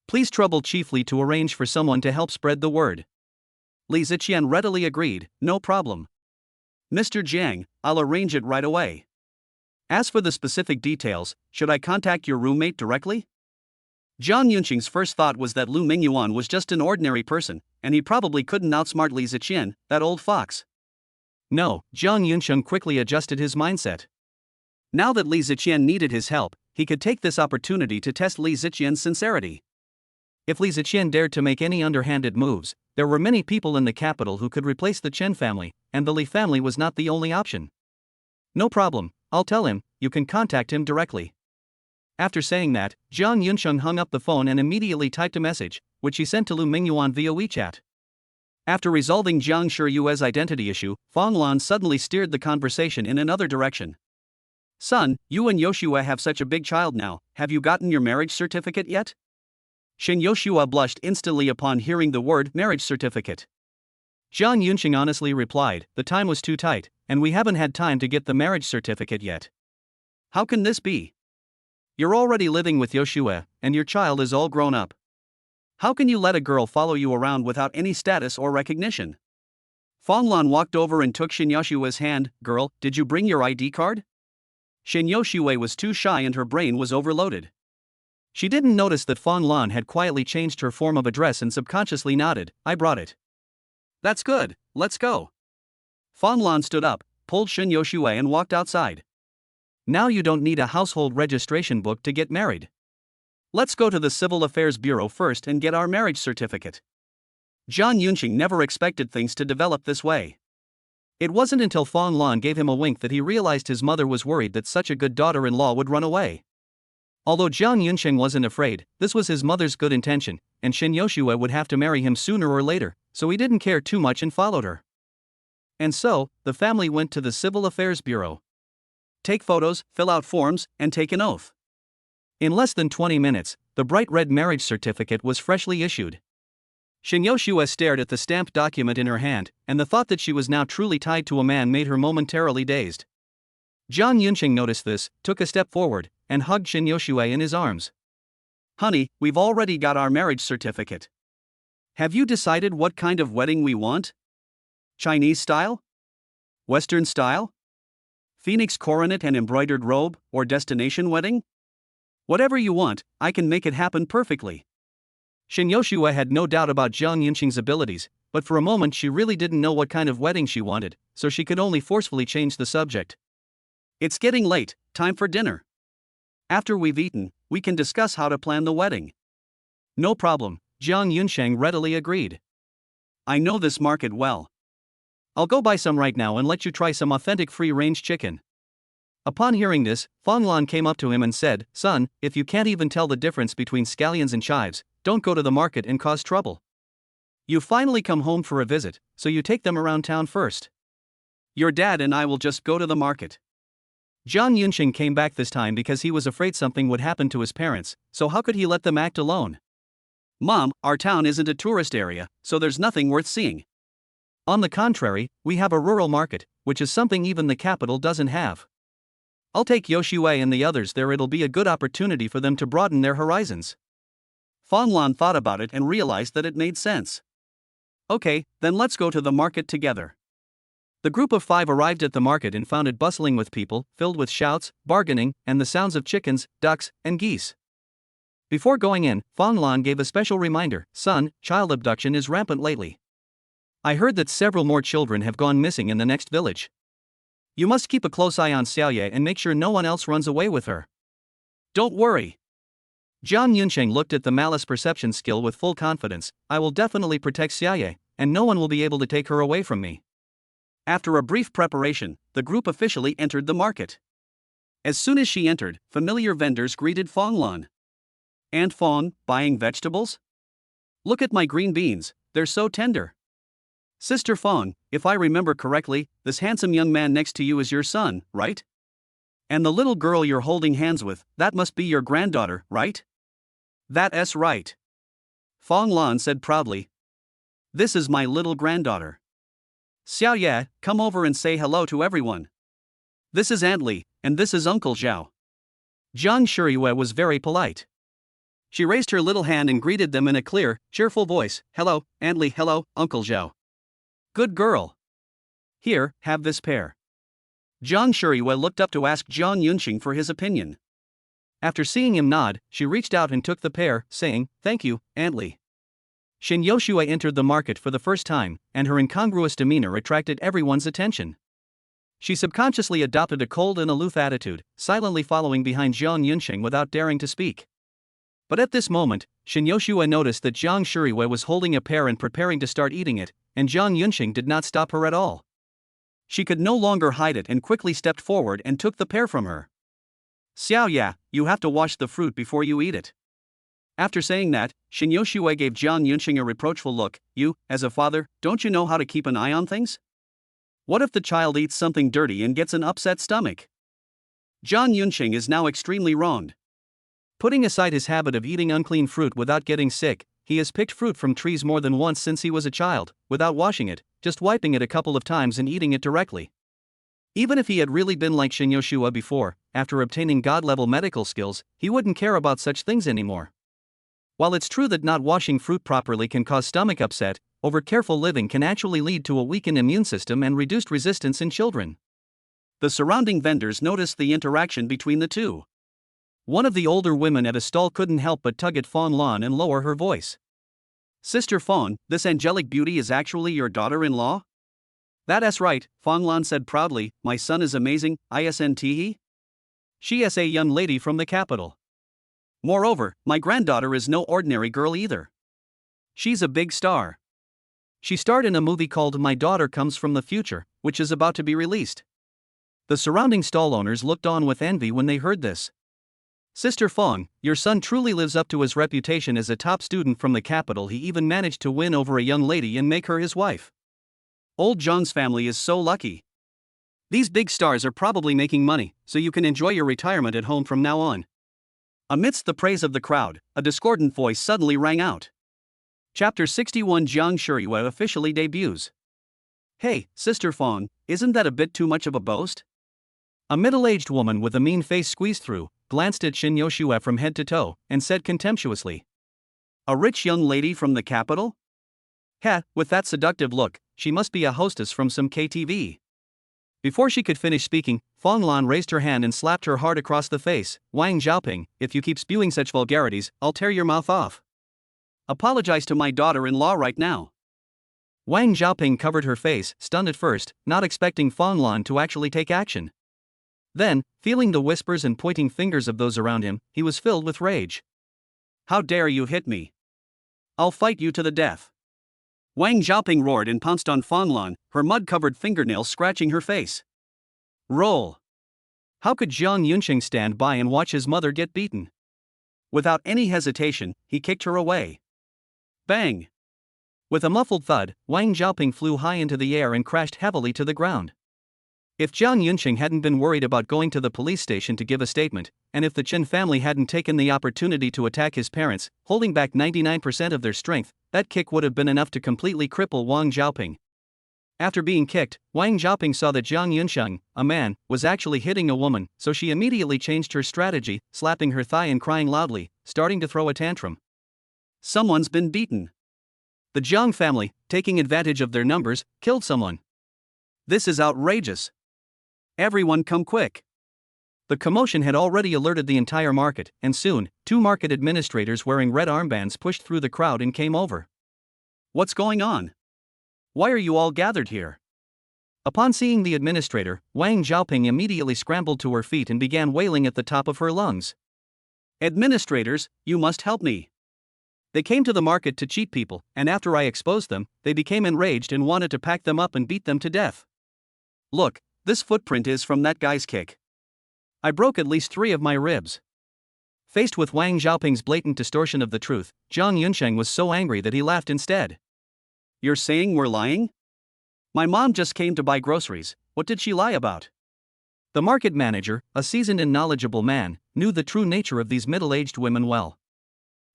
Please trouble Chiefly to arrange for someone to help spread the word." Li Ziqian readily agreed, no problem. Mr. Jiang, I'll arrange it right away. As for the specific details, should I contact your roommate directly? Jiang Yunqing's first thought was that Lu Mingyuan was just an ordinary person, and he probably couldn't outsmart Li Ziqian, that old fox. No, Jiang Yunqing quickly adjusted his mindset. Now that Li Ziqian needed his help, he could take this opportunity to test Li Ziqian's sincerity. If Li Ziqian dared to make any underhanded moves, there were many people in the capital who could replace the Chen family, and the Li family was not the only option. No problem, I'll tell him, you can contact him directly. After saying that, Jiang Yunqing hung up the phone and immediately typed a message, which he sent to Lu Mingyuan via WeChat. After resolving Jiang Shiyue's identity issue, Fong Lan suddenly steered the conversation in another direction. Son, you and Yoshua have such a big child now, have you gotten your marriage certificate yet? Shin Yoshua blushed instantly upon hearing the word marriage certificate. Jiang Yunqing honestly replied, the time was too tight, and we haven't had time to get the marriage certificate yet. How can this be? You're already living with Yoshua, and your child is all grown up. How can you let a girl follow you around without any status or recognition? Fong Lan walked over and took Shin Yoshua's hand. Girl, did you bring your ID card? Shin Yoshua was too shy and her brain was overloaded. She didn't notice that Fong Lan had quietly changed her form of address and subconsciously nodded, I brought it. That's good, let's go. Fong Lan stood up, pulled Shin Yoshua and walked outside. Now you don't need a household registration book to get married. Let's go to the Civil Affairs Bureau first and get our marriage certificate. Jiang Yunqing never expected things to develop this way. It wasn't until Fong Lan gave him a wink that he realized his mother was worried that such a good daughter-in-law would run away. Although Jiang Yunqing wasn't afraid, this was his mother's good intention, and Shin Yoshua would have to marry him sooner or later, so he didn't care too much and followed her. And so, the family went to the Civil Affairs Bureau. Take photos, fill out forms, and take an oath. In less than 20 minutes, the bright red marriage certificate was freshly issued. Shin Yoshua stared at the stamped document in her hand, and the thought that she was now truly tied to a man made her momentarily dazed. Jiang Yunqing noticed this, took a step forward, and hugged Shin Yoshua in his arms. Honey, we've already got our marriage certificate. Have you decided what kind of wedding we want? Chinese style? Western style? Phoenix coronet and embroidered robe, or destination wedding? Whatever you want, I can make it happen perfectly. Shin Yoshua had no doubt about Jiang Yunqing's abilities, but for a moment she really didn't know what kind of wedding she wanted, so she could only forcefully change the subject. It's getting late, time for dinner. After we've eaten, we can discuss how to plan the wedding. No problem, Jiang Yunqing readily agreed. I know this market well. I'll go buy some right now and let you try some authentic free-range chicken. Upon hearing this, Fong Lan came up to him and said, Son, if you can't even tell the difference between scallions and chives, don't go to the market and cause trouble. You finally come home for a visit, so you take them around town first. Your dad and I will just go to the market. Jiang Yunqing came back this time because he was afraid something would happen to his parents, so how could he let them act alone? Mom, our town isn't a tourist area, so there's nothing worth seeing. On the contrary, we have a rural market, which is something even the capital doesn't have. I'll take Yoshua and the others there, it'll be a good opportunity for them to broaden their horizons. Fong Lan thought about it and realized that it made sense. Okay, then let's go to the market together. The group of 5 arrived at the market and found it bustling with people, filled with shouts, bargaining, and the sounds of chickens, ducks, and geese. Before going in, Fong Lan gave a special reminder, Son, child abduction is rampant lately. I heard that several more children have gone missing in the next village. You must keep a close eye on Xiaoye and make sure no one else runs away with her. Don't worry. Jiang Yunqing looked at the malice perception skill with full confidence. I will definitely protect Xiaoye, and no one will be able to take her away from me. After a brief preparation, the group officially entered the market. As soon as she entered, familiar vendors greeted Fong Lan. Aunt Fong, buying vegetables? Look at my green beans, they're so tender. Sister Fong, if I remember correctly, this handsome young man next to you is your son, right? And the little girl you're holding hands with, that must be your granddaughter, right? That's right. Fong Lan said proudly. This is my little granddaughter. Xiaoye, come over and say hello to everyone. This is Aunt Li, and this is Uncle Zhao. Jiang Shiyue was very polite. She raised her little hand and greeted them in a clear, cheerful voice. Hello, Aunt Li, hello, Uncle Zhao. Good girl. Here, have this pair. Jiang Shuriwei looked up to ask Jiang Yunxing for his opinion. After seeing him nod, she reached out and took the pair, saying, "Thank you, Aunt Li." Shin Yoshue entered the market for the first time, and her incongruous demeanor attracted everyone's attention. She subconsciously adopted a cold and aloof attitude, silently following behind Jiang Yunxing without daring to speak. But at this moment, Shin Yoshue noticed that Jiang Shuriwei was holding a pear and preparing to start eating it, and Jiang Yunxing did not stop her at all. She could no longer hide it and quickly stepped forward and took the pear from her. "Xiao Ya, you have to wash the fruit before you eat it." After saying that, Shin Yoshue gave Jiang Yunxing a reproachful look. "You, as a father, don't you know how to keep an eye on things? What if the child eats something dirty and gets an upset stomach?" Jiang Yunxing is now extremely wronged. Putting aside his habit of eating unclean fruit without getting sick, he has picked fruit from trees more than once since he was a child, without washing it, just wiping it a couple of times and eating it directly. Even if he had really been like Shin Yoshua before, after obtaining god-level medical skills, he wouldn't care about such things anymore. While it's true that not washing fruit properly can cause stomach upset, over-careful living can actually lead to a weakened immune system and reduced resistance in children. The surrounding vendors noticed the interaction between the two. One of the older women at a stall couldn't help but tug at Fawn Lan and lower her voice. "Sister Fawn, this angelic beauty is actually your daughter-in-law?" "That's right," Fawn Lan said proudly. "My son is amazing, isn't he? She is a young lady from the capital. Moreover, my granddaughter is no ordinary girl either. She's a big star. She starred in a movie called My Daughter Comes from the Future, which is about to be released." The surrounding stall owners looked on with envy when they heard this. "Sister Fong, your son truly lives up to his reputation as a top student from the capital. He even managed to win over a young lady and make her his wife. Old John's family is so lucky. These big stars are probably making money, so you can enjoy your retirement at home from now on." Amidst the praise of the crowd, a discordant voice suddenly rang out. Chapter 61 Jiang Shuriwei officially debuts. "Hey, Sister Fong, isn't that a bit too much of a boast?" A middle-aged woman with a mean face squeezed through, glanced at Shin Yoshua from head to toe, and said contemptuously, "A rich young lady from the capital? Heh, with that seductive look, she must be a hostess from some KTV." Before she could finish speaking, Fong Lan raised her hand and slapped her hard across the face. "Wang Xiaoping, if you keep spewing such vulgarities, I'll tear your mouth off. Apologize to my daughter-in-law right now." Wang Xiaoping covered her face, stunned at first, not expecting Fong Lan to actually take action. Then, feeling the whispers and pointing fingers of those around him, he was filled with rage. "How dare you hit me? I'll fight you to the death." Wang Xiaoping roared and pounced on Fong Lan, her mud-covered fingernails scratching her face. Roll. How could Jiang Yunxing stand by and watch his mother get beaten? Without any hesitation, he kicked her away. Bang! With a muffled thud, Wang Xiaoping flew high into the air and crashed heavily to the ground. If Jiang Yunxing hadn't been worried about going to the police station to give a statement, and if the Chen family hadn't taken the opportunity to attack his parents, holding back 99% of their strength, that kick would have been enough to completely cripple Wang Xiaoping. After being kicked, Wang Xiaoping saw that Jiang Yunxing, a man, was actually hitting a woman, so she immediately changed her strategy, slapping her thigh and crying loudly, starting to throw a tantrum. Someone's been beaten. The Jiang family, taking advantage of their numbers, killed someone. This is outrageous. Everyone come quick. The commotion had already alerted the entire market, and soon, 2 market administrators wearing red armbands pushed through the crowd and came over. What's going on? Why are you all gathered here? Upon seeing the administrator, Wang Xiaoping immediately scrambled to her feet and began wailing at the top of her lungs. Administrators, you must help me. They came to the market to cheat people, and after I exposed them, they became enraged and wanted to pack them up and beat them to death. Look, this footprint is from that guy's kick. I broke at least 3 of my ribs. Faced with Wang Xiaoping's blatant distortion of the truth, Jiang Yunxing was so angry that he laughed instead. You're saying we're lying? My mom just came to buy groceries, what did she lie about? The market manager, a seasoned and knowledgeable man, knew the true nature of these middle-aged women well.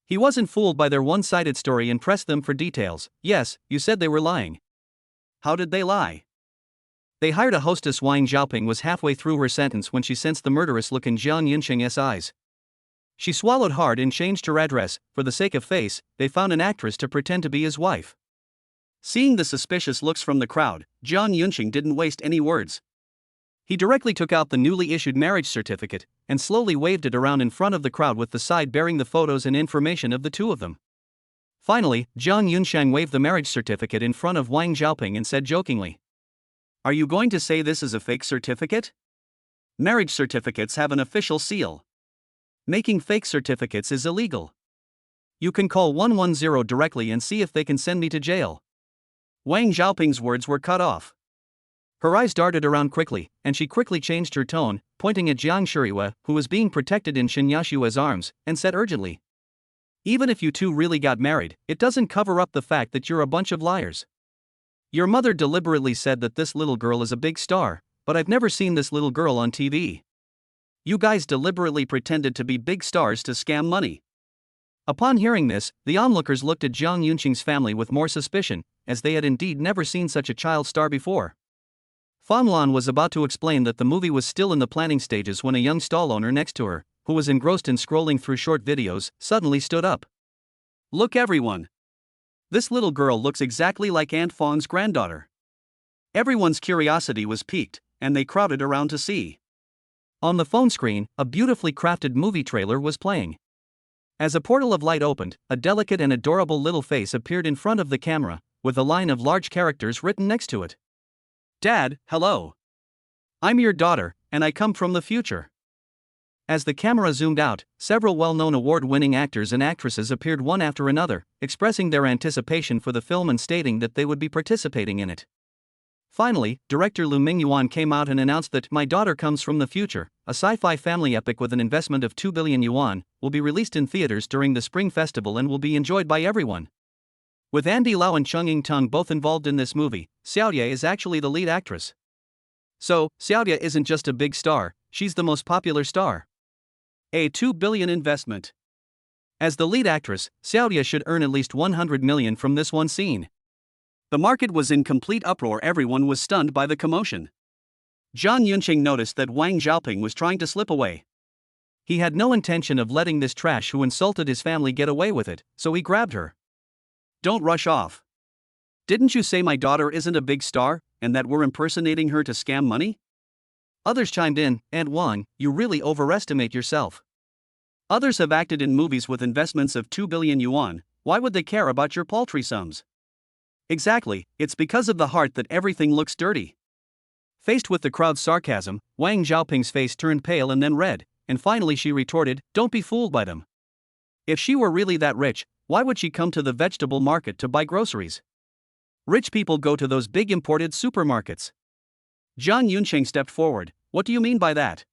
He wasn't fooled by their one-sided story and pressed them for details. Yes, you said they were lying. How did they lie? They hired a hostess. Wang Xiaoping was halfway through her sentence when she sensed the murderous look in Jiang Yunxing's eyes. She swallowed hard and changed her address. For the sake of face, they found an actress to pretend to be his wife. Seeing the suspicious looks from the crowd, Jiang Yunqing didn't waste any words. He directly took out the newly issued marriage certificate and slowly waved it around in front of the crowd with the side bearing the photos and information of the two of them. Finally, Jiang Yunshang waved the marriage certificate in front of Wang Xiaoping and said jokingly, "Are you going to say this is a fake certificate? Marriage certificates have an official seal. Making fake certificates is illegal. You can call 110 directly and see if they can send me to jail." Wang Xiaoping's words were cut off. Her eyes darted around quickly, and she quickly changed her tone, pointing at Jiang Shirihua, who was being protected in Shen Yashua's arms, and said urgently, "Even if you two really got married, it doesn't cover up the fact that you're a bunch of liars. Your mother deliberately said that this little girl is a big star, but I've never seen this little girl on TV. You guys deliberately pretended to be big stars to scam money." Upon hearing this, the onlookers looked at Jiang Yunqing's family with more suspicion, as they had indeed never seen such a child star before. Fan Lan was about to explain that the movie was still in the planning stages when a young stall owner next to her, who was engrossed in scrolling through short videos, suddenly stood up. "Look everyone! This little girl looks exactly like Aunt Fang's granddaughter." Everyone's curiosity was piqued, and they crowded around to see. On the phone screen, a beautifully crafted movie trailer was playing. As a portal of light opened, a delicate and adorable little face appeared in front of the camera, with a line of large characters written next to it. "Dad, hello. I'm your daughter, and I come from the future." As the camera zoomed out, several well-known award-winning actors and actresses appeared one after another, expressing their anticipation for the film and stating that they would be participating in it. Finally, director Lu Mingyuan came out and announced that My Daughter Comes from the Future, a sci-fi family epic with an investment of 2 billion yuan, will be released in theaters during the Spring Festival and will be enjoyed by everyone. With Andy Lau and Chung Ying-tung both involved in this movie, Xiaoye is actually the lead actress. So, Xiaoye isn't just a big star, she's the most popular star. A 2 billion investment. As the lead actress, Xiaoye should earn at least 100 million from this one scene. The market was in complete uproar. Everyone was stunned by the commotion. Jiang Yunqing noticed that Wang Xiaoping was trying to slip away. He had no intention of letting this trash who insulted his family get away with it, so he grabbed her. "Don't rush off. Didn't you say my daughter isn't a big star, and that we're impersonating her to scam money?" Others chimed in, "Aunt Wang, you really overestimate yourself. Others have acted in movies with investments of 2 billion yuan, why would they care about your paltry sums?" "Exactly, it's because of the heart that everything looks dirty." Faced with the crowd's sarcasm, Wang Xiaoping's face turned pale and then red, and finally she retorted, "Don't be fooled by them. If she were really that rich, why would she come to the vegetable market to buy groceries? Rich people go to those big imported supermarkets." Jiang Yunqing stepped forward. "What do you mean by that?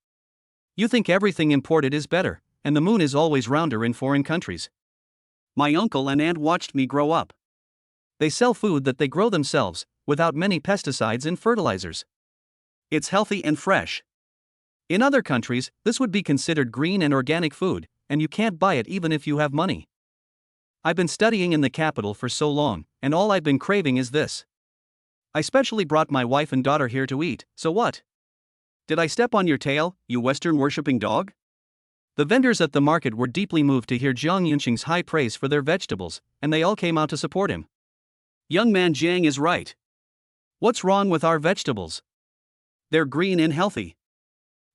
You think everything imported is better, and the moon is always rounder in foreign countries. My uncle and aunt watched me grow up. They sell food that they grow themselves, without many pesticides and fertilizers. It's healthy and fresh. In other countries, this would be considered green and organic food, and you can't buy it even if you have money. I've been studying in the capital for so long, and all I've been craving is this. I specially brought my wife and daughter here to eat, so what? Did I step on your tail, you Western-worshipping dog?" The vendors at the market were deeply moved to hear Jiang Yunqing's high praise for their vegetables, and they all came out to support him. "Young man Jiang is right. What's wrong with our vegetables? They're green and healthy.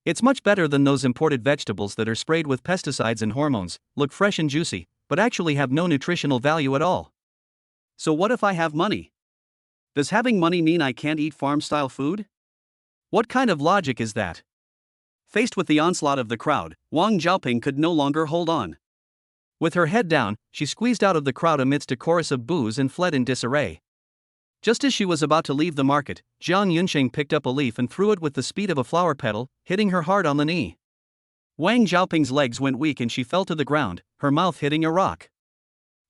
It's much better than those imported vegetables that are sprayed with pesticides and hormones, look fresh and juicy, but actually have no nutritional value at all. So what if I have money? Does having money mean I can't eat farm-style food? What kind of logic is that?" Faced with the onslaught of the crowd, Wang Xiaoping could no longer hold on. With her head down, she squeezed out of the crowd amidst a chorus of boos and fled in disarray. Just as she was about to leave the market, Jiang Yunqing picked up a leaf and threw it with the speed of a flower petal, hitting her hard on the knee. Wang Xiaoping's legs went weak and she fell to the ground, her mouth hitting a rock.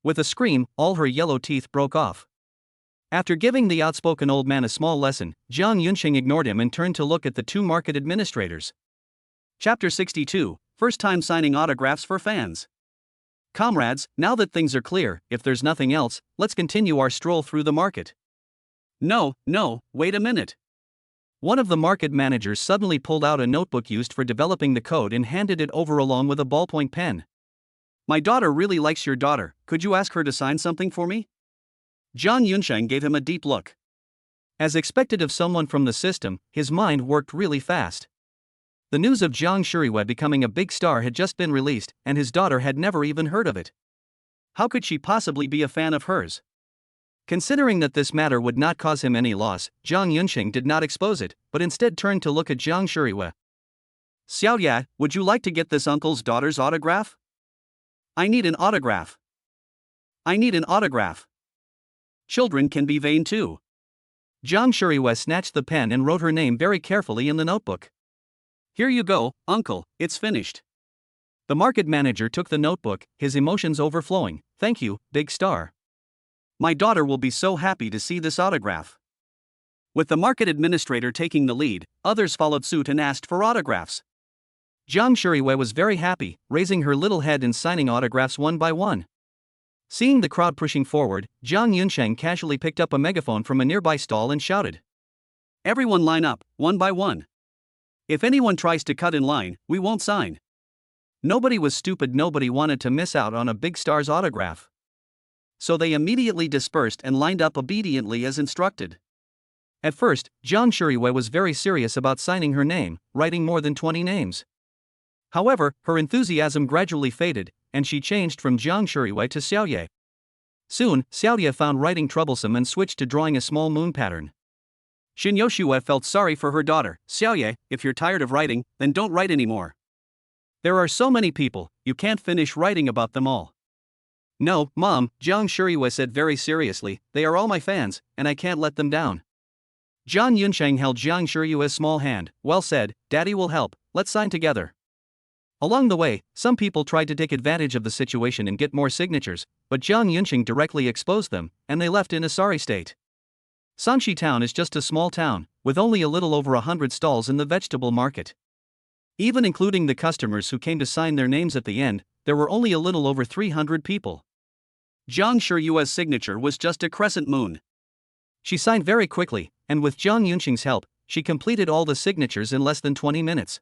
With a scream, all her yellow teeth broke off. After giving the outspoken old man a small lesson, Jiang Yunqing ignored him and turned to look at the two market administrators. Chapter 62, First time signing autographs for fans. Comrades, now that things are clear, if there's nothing else, let's continue our stroll through the market. No, wait a minute. One of the market managers suddenly pulled out a notebook used for developing the code and handed it over along with a ballpoint pen. My daughter really likes your daughter, could you ask her to sign something for me? Zhang Yunsheng gave him a deep look. As expected of someone from the system, his mind worked really fast. The news of Zhang Shuriwei becoming a big star had just been released, and his daughter had never even heard of it. How could she possibly be a fan of hers? Considering that this matter would not cause him any loss, Zhang Yunsheng did not expose it, but instead turned to look at Zhang Shuriwei. Xiaoya, would you like to get this uncle's daughter's autograph? I need an autograph. I need an autograph. Children can be vain too. Zhang Shuriwei snatched the pen and wrote her name very carefully in the notebook. Here you go, uncle, it's finished. The market manager took the notebook, his emotions overflowing. Thank you, big star. My daughter will be so happy to see this autograph. With the market administrator taking the lead, others followed suit and asked for autographs. Zhang Shuriwei was very happy, raising her little head and signing autographs one by one. Seeing the crowd pushing forward, Zhang Yunsheng casually picked up a megaphone from a nearby stall and shouted. Everyone line up, one by one. If anyone tries to cut in line, we won't sign. Nobody was stupid, nobody wanted to miss out on a big star's autograph. So they immediately dispersed and lined up obediently as instructed. At first, Zhang Shuriwei was very serious about signing her name, writing more than 20 names. However, her enthusiasm gradually faded, and she changed from Zhang Shuriwei to Xiaoye. Soon, Xiaoye found writing troublesome and switched to drawing a small moon pattern. Xin Yoshue felt sorry for her daughter. Xiaoye, if you're tired of writing, then don't write anymore. There are so many people, you can't finish writing about them all. No, Mom, Zhang Shuriwei said very seriously, they are all my fans, and I can't let them down. Zhang Yunsheng held Zhang Shuriwei's small hand. Well said, Daddy will help, let's sign together. Along the way, some people tried to take advantage of the situation and get more signatures, but Zhang Yunsheng directly exposed them, and they left in a sorry state. Sanxi town is just a small town, with only a little over 100 stalls in the vegetable market. Even including the customers who came to sign their names at the end, there were only a little over 300 people. Zhang Shuyue's signature was just a crescent moon. She signed very quickly, and with Zhang Yunsheng's help, she completed all the signatures in less than 20 minutes.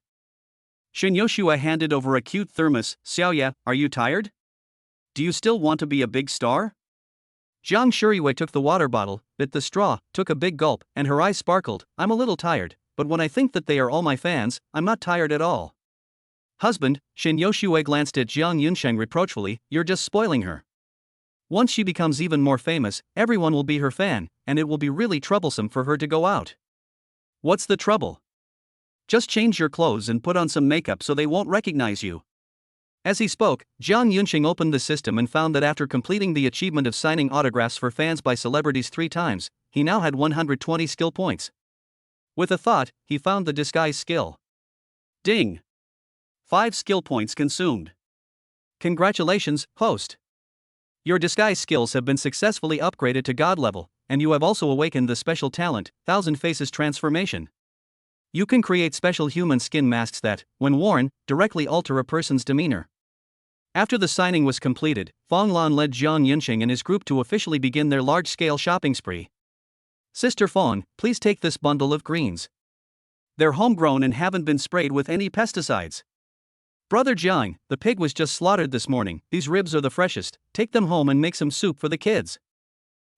Xin Yoshue handed over a cute thermos. Xiaoya, are you tired? Do you still want to be a big star? Zhang Shuriwei took the water bottle, bit the straw, took a big gulp, and her eyes sparkled. I'm a little tired, but when I think that they are all my fans, I'm not tired at all. Husband, Xin Yoshue glanced at Zhang Yunsheng reproachfully, you're just spoiling her. Once she becomes even more famous, everyone will be her fan, and it will be really troublesome for her to go out. What's the trouble? Just change your clothes and put on some makeup so they won't recognize you. As he spoke, Zhang Yunsheng opened the system and found that after completing the achievement of signing autographs for fans by celebrities 3 times, he now had 120 skill points. With a thought, he found the disguise skill. Ding! 5 skill points consumed. Congratulations, host. Your disguise skills have been successfully upgraded to God level, and you have also awakened the special talent, Thousand Faces Transformation. You can create special human skin masks that, when worn, directly alter a person's demeanor. After the signing was completed, Fong Lan led Zhang Yunsheng and his group to officially begin their large-scale shopping spree. Sister Fong, please take this bundle of greens. They're homegrown and haven't been sprayed with any pesticides. Brother Jiang, the pig was just slaughtered this morning, these ribs are the freshest, take them home and make some soup for the kids.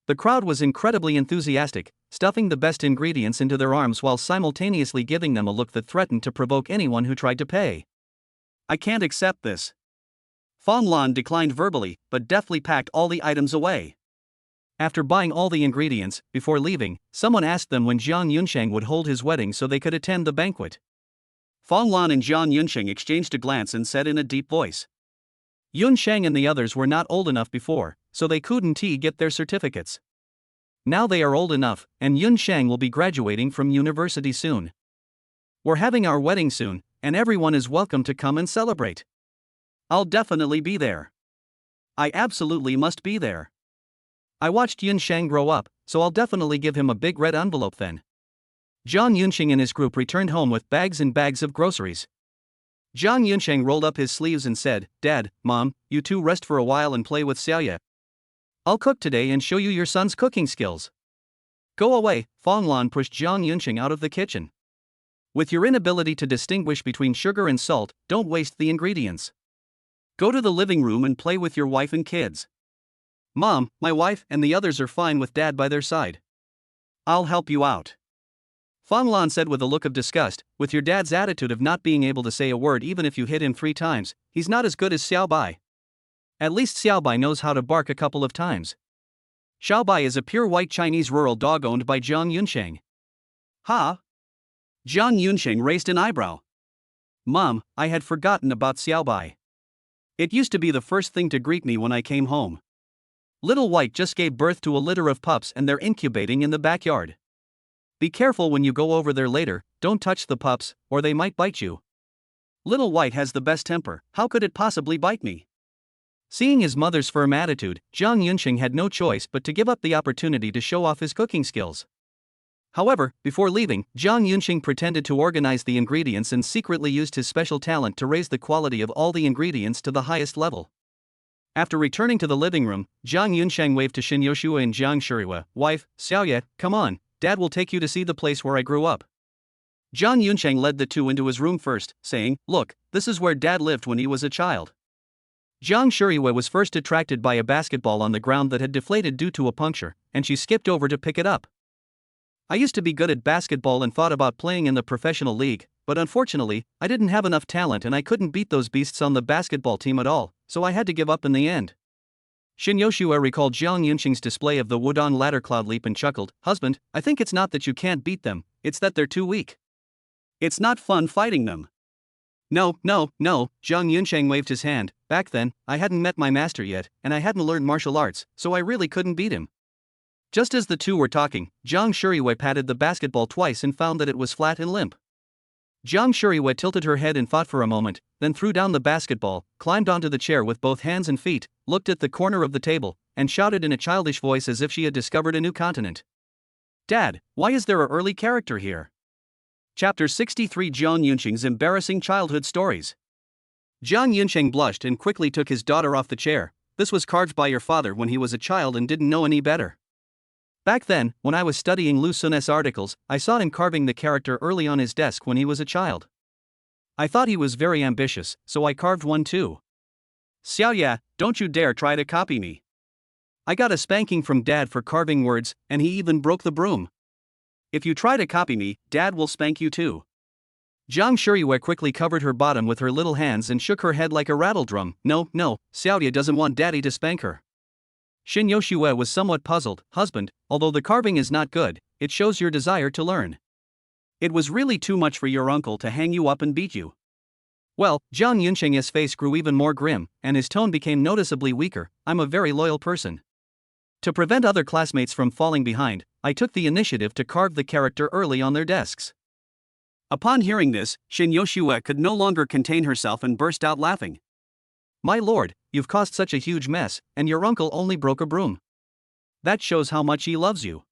The crowd was incredibly enthusiastic, stuffing the best ingredients into their arms while simultaneously giving them a look that threatened to provoke anyone who tried to pay. I can't accept this. Fong Lan declined verbally, but deftly packed all the items away. After buying all the ingredients, before leaving, someone asked them when Zhang Yunsheng would hold his wedding so they could attend the banquet. Fong Lan and Zhang Yunsheng exchanged a glance and said in a deep voice. Yunsheng and the others were not old enough before, so they couldn't get their certificates. Now they are old enough, and Yunsheng will be graduating from university soon. We're having our wedding soon, and everyone is welcome to come and celebrate. I'll definitely be there. I absolutely must be there. I watched Yunsheng grow up, so I'll definitely give him a big red envelope then. Zhang Yunsheng and his group returned home with bags and bags of groceries. Zhang Yunsheng rolled up his sleeves and said, Dad, Mom, you two rest for a while and play with Xiaoya. I'll cook today and show you your son's cooking skills. Go away, Fong Lan pushed Zhang Yunsheng out of the kitchen. With your inability to distinguish between sugar and salt, don't waste the ingredients. Go to the living room and play with your wife and kids. Mom, my wife, and the others are fine with Dad by their side. I'll help you out. Fang Lan said with a look of disgust. With your dad's attitude of not being able to say a word even if you hit him 3 times, he's not as good as Xiao Bai. At least Xiao Bai knows how to bark a couple of times. Xiao Bai is a pure white Chinese rural dog owned by Jiang Yunsheng. Ha? Jiang Yunsheng raised an eyebrow. Mom, I had forgotten about Xiao Bai. It used to be the first thing to greet me when I came home. Little White just gave birth to a litter of pups and they're incubating in the backyard. Be careful when you go over there later, don't touch the pups, or they might bite you. Little White has the best temper, how could it possibly bite me? Seeing his mother's firm attitude, Jiang Yunsheng had no choice but to give up the opportunity to show off his cooking skills. However, before leaving, Jiang Yunsheng pretended to organize the ingredients and secretly used his special talent to raise the quality of all the ingredients to the highest level. After returning to the living room, Jiang Yunsheng waved to Xin Yoshua and Jiang Shuriwa, wife, Xiaoye, come on, Dad will take you to see the place where I grew up. Jiang Yunsheng led the two into his room first, saying, look, this is where Dad lived when he was a child. Jiang Shuriwa was first attracted by a basketball on the ground that had deflated due to a puncture, and she skipped over to pick it up. I used to be good at basketball and thought about playing in the professional league, but unfortunately, I didn't have enough talent and I couldn't beat those beasts on the basketball team at all, so I had to give up in the end. Xin Yoshua recalled Jiang Yunsheng's display of the Wudong ladder cloud leap and chuckled, husband, I think it's not that you can't beat them, it's that they're too weak. It's not fun fighting them. No, Jiang Yunsheng waved his hand. Back then, I hadn't met my master yet, and I hadn't learned martial arts, so I really couldn't beat him. Just as the two were talking, Jiang Shuriwei patted the basketball twice and found that it was flat and limp. Jiang Shuriwei tilted her head and thought for a moment, then threw down the basketball, climbed onto the chair with both hands and feet, looked at the corner of the table, and shouted in a childish voice as if she had discovered a new continent. Dad, why is there a early character here? Chapter 63 Jiang Yunsheng's Embarrassing Childhood Stories. Jiang Yunsheng blushed and quickly took his daughter off the chair. This was carved by your father when he was a child and didn't know any better. Back then, when I was studying Lu Sun's articles, I saw him carving the character early on his desk when he was a child. I thought he was very ambitious, so I carved one too. Xiaoya, don't you dare try to copy me. I got a spanking from Dad for carving words, and he even broke the broom. If you try to copy me, Dad will spank you too. Jiang Shuriwei quickly covered her bottom with her little hands and shook her head like a rattle drum. No, Xiaoya doesn't want Daddy to spank her. Xin Yoshua was somewhat puzzled. Husband, although the carving is not good, it shows your desire to learn. It was really too much for your uncle to hang you up and beat you. Well, Jiang Yunsheng's face grew even more grim, and his tone became noticeably weaker. I'm a very loyal person. To prevent other classmates from falling behind, I took the initiative to carve the character early on their desks. Upon hearing this, Xin Yoshua could no longer contain herself and burst out laughing. My lord, you've caused such a huge mess, and your uncle only broke a broom. That shows how much he loves you.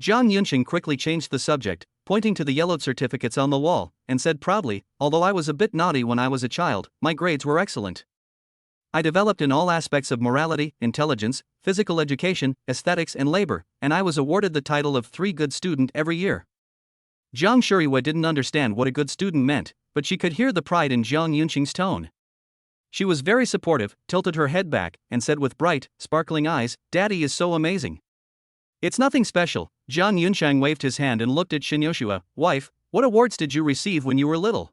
Jiang Yunsheng quickly changed the subject, pointing to the yellowed certificates on the wall, and said proudly, although I was a bit naughty when I was a child, my grades were excellent. I developed in all aspects of morality, intelligence, physical education, aesthetics and labor, and I was awarded the title of 3 good student every year. Jiang Shuriwei didn't understand what a good student meant, but she could hear the pride in Jiang Yunsheng's tone. She was very supportive, tilted her head back, and said with bright, sparkling eyes, Daddy is so amazing. It's nothing special. Jiang Yunsheng waved his hand and looked at Xin Yoshua. Wife, what awards did you receive when you were little?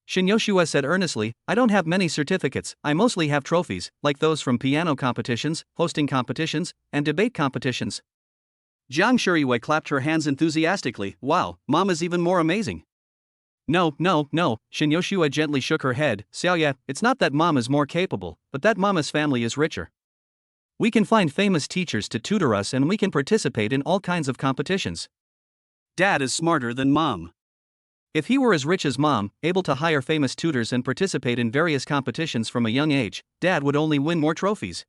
Xin Yoshua said earnestly, I don't have many certificates, I mostly have trophies, like those from piano competitions, hosting competitions, and debate competitions. Jiang Shuriwei clapped her hands enthusiastically. Wow, Mom is even more amazing. No, Xin Yoshua gently shook her head. Xiaoya, it's not that Mom is more capable, but that Mama's family is richer. We can find famous teachers to tutor us and we can participate in all kinds of competitions. Dad is smarter than Mom. If he were as rich as Mom, able to hire famous tutors and participate in various competitions from a young age, Dad would only win more trophies.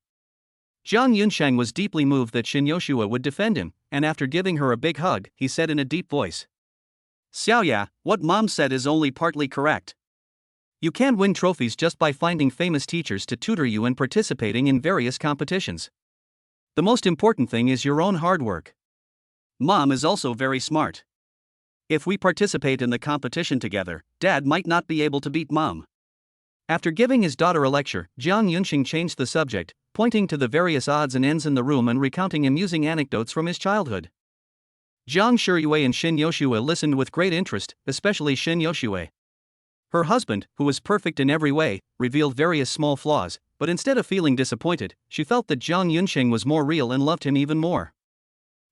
Jiang Yunsheng was deeply moved that Xin Yoshua would defend him, and after giving her a big hug, he said in a deep voice. Xiaoya, what Mom said is only partly correct. You can't win trophies just by finding famous teachers to tutor you and participating in various competitions. The most important thing is your own hard work. Mom is also very smart. If we participate in the competition together, Dad might not be able to beat Mom. After giving his daughter a lecture, Jiang Yunsheng changed the subject, pointing to the various odds and ends in the room and recounting amusing anecdotes from his childhood. Jiang Shiyue and Shin Yoshue listened with great interest, especially Shin Yoshue. Her husband, who was perfect in every way, revealed various small flaws, but instead of feeling disappointed, she felt that Jiang Yunsheng was more real and loved him even more.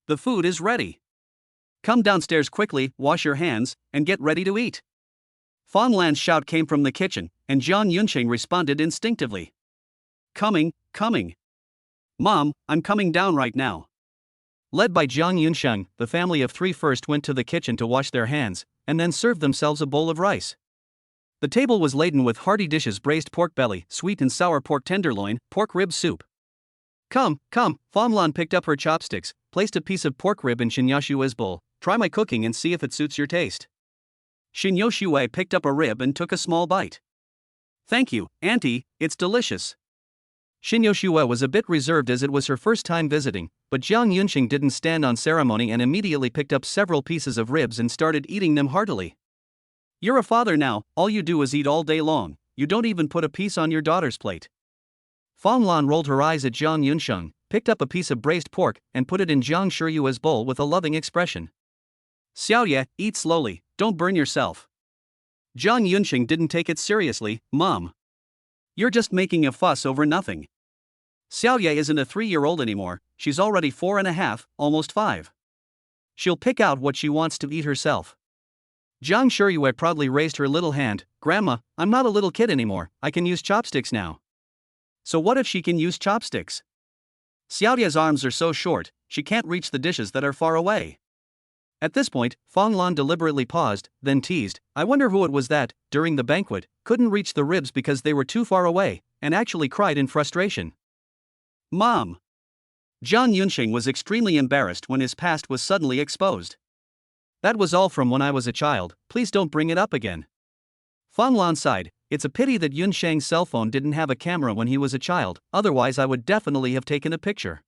The food is ready. Come downstairs quickly, wash your hands, and get ready to eat. Fan Lan's shout came from the kitchen, and Jiang Yunsheng responded instinctively. Coming. Mom, I'm coming down right now. Led by Jiang Yunsheng, the family of three first went to the kitchen to wash their hands, and then served themselves a bowl of rice. The table was laden with hearty dishes: braised pork belly, sweet and sour pork tenderloin, pork rib soup. Come, Fan Lan picked up her chopsticks, placed a piece of pork rib in Shin Yoshue's bowl. Try my cooking and see if it suits your taste. Shin Yoshue picked up a rib and took a small bite. Thank you, Auntie, it's delicious. Shin Yoshue was a bit reserved as it was her first time visiting, but Jiang Yunsheng didn't stand on ceremony and immediately picked up several pieces of ribs and started eating them heartily. You're a father now, all you do is eat all day long, you don't even put a piece on your daughter's plate. Fan Lan rolled her eyes at Jiang Yunsheng, picked up a piece of braised pork and put it in Jiang Shiyue's bowl with a loving expression. Xiaoye, eat slowly, don't burn yourself. Jiang Yunsheng didn't take it seriously. Mom. You're just making a fuss over nothing. Xiaoye isn't a 3-year-old anymore, she's already 4.5, almost 5. She'll pick out what she wants to eat herself. Jiang Shiyue proudly raised her little hand. Grandma, I'm not a little kid anymore, I can use chopsticks now. So what if she can use chopsticks? Xiaoye's arms are so short, she can't reach the dishes that are far away. At this point, Fan Lan deliberately paused, then teased, I wonder who it was that, during the banquet, couldn't reach the ribs because they were too far away, and actually cried in frustration. Mom. Jiang Yunsheng was extremely embarrassed when his past was suddenly exposed. That was all from when I was a child, please don't bring it up again. Fan Lan sighed, it's a pity that Yunsheng's cell phone didn't have a camera when he was a child, otherwise I would definitely have taken a picture.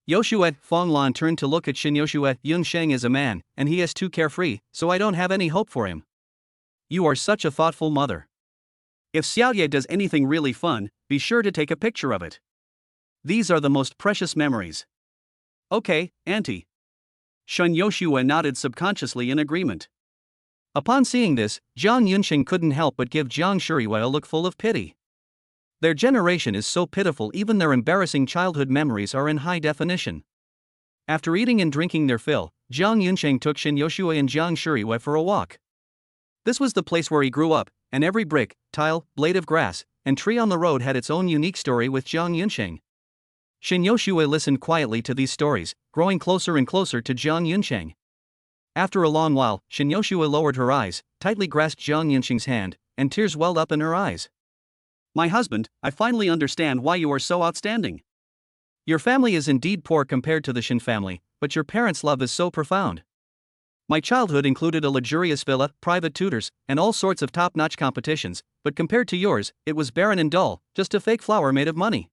Yoshue, Fan Lan turned to look at Shin Yoshue. Yunsheng is a man, and he is too carefree, so I don't have any hope for him. You are such a thoughtful mother. If Xiaoye does anything really fun, be sure to take a picture of it. These are the most precious memories. Okay, Auntie. Shin Yoshue nodded subconsciously in agreement. Upon seeing this, Jiang Yunsheng couldn't help but give Jiang Shiyue a look full of pity. Their generation is so pitiful, even their embarrassing childhood memories are in high definition. After eating and drinking their fill, Jiang Yunsheng took Shin Yoshue and Jiang Shiyue for a walk. This was the place where he grew up, and every brick, tile, blade of grass, and tree on the road had its own unique story with Jiang Yunsheng. Shin Yoshue listened quietly to these stories, growing closer and closer to Jiang Yunsheng. After a long while, Shin Yoshue lowered her eyes, tightly grasped Jiang Yunsheng's hand, and tears welled up in her eyes. My husband, I finally understand why you are so outstanding. Your family is indeed poor compared to the Shin family, but your parents' love is so profound. My childhood included a luxurious villa, private tutors, and all sorts of top-notch competitions, but compared to yours, it was barren and dull, just a fake flower made of money.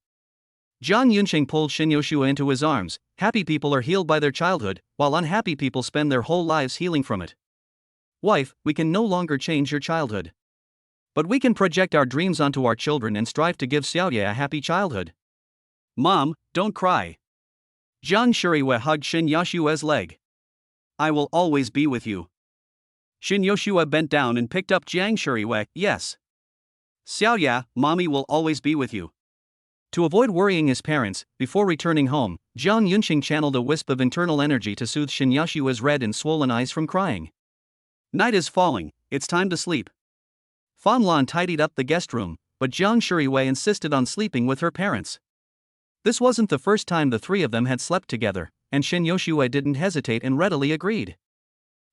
Jiang Yunsheng pulled Shin Yoshue into his arms. Happy people are healed by their childhood, while unhappy people spend their whole lives healing from it. Wife, we can no longer change your childhood. But we can project our dreams onto our children and strive to give Xiaoye a happy childhood. Mom, don't cry. Jiang Shiyue hugged Shin Yoshue's leg. I will always be with you. Shin Yoshue bent down and picked up Jiang Shiyue. Yes. Xiaoye, mommy will always be with you. To avoid worrying his parents, before returning home, Jiang Yunsheng channeled a wisp of internal energy to soothe Shin Yoshue's red and swollen eyes from crying. Night is falling, it's time to sleep. Fan Lan tidied up the guest room, but Jiang Shiyue insisted on sleeping with her parents. This wasn't the first time the three of them had slept together, and Shin Yoshue didn't hesitate and readily agreed.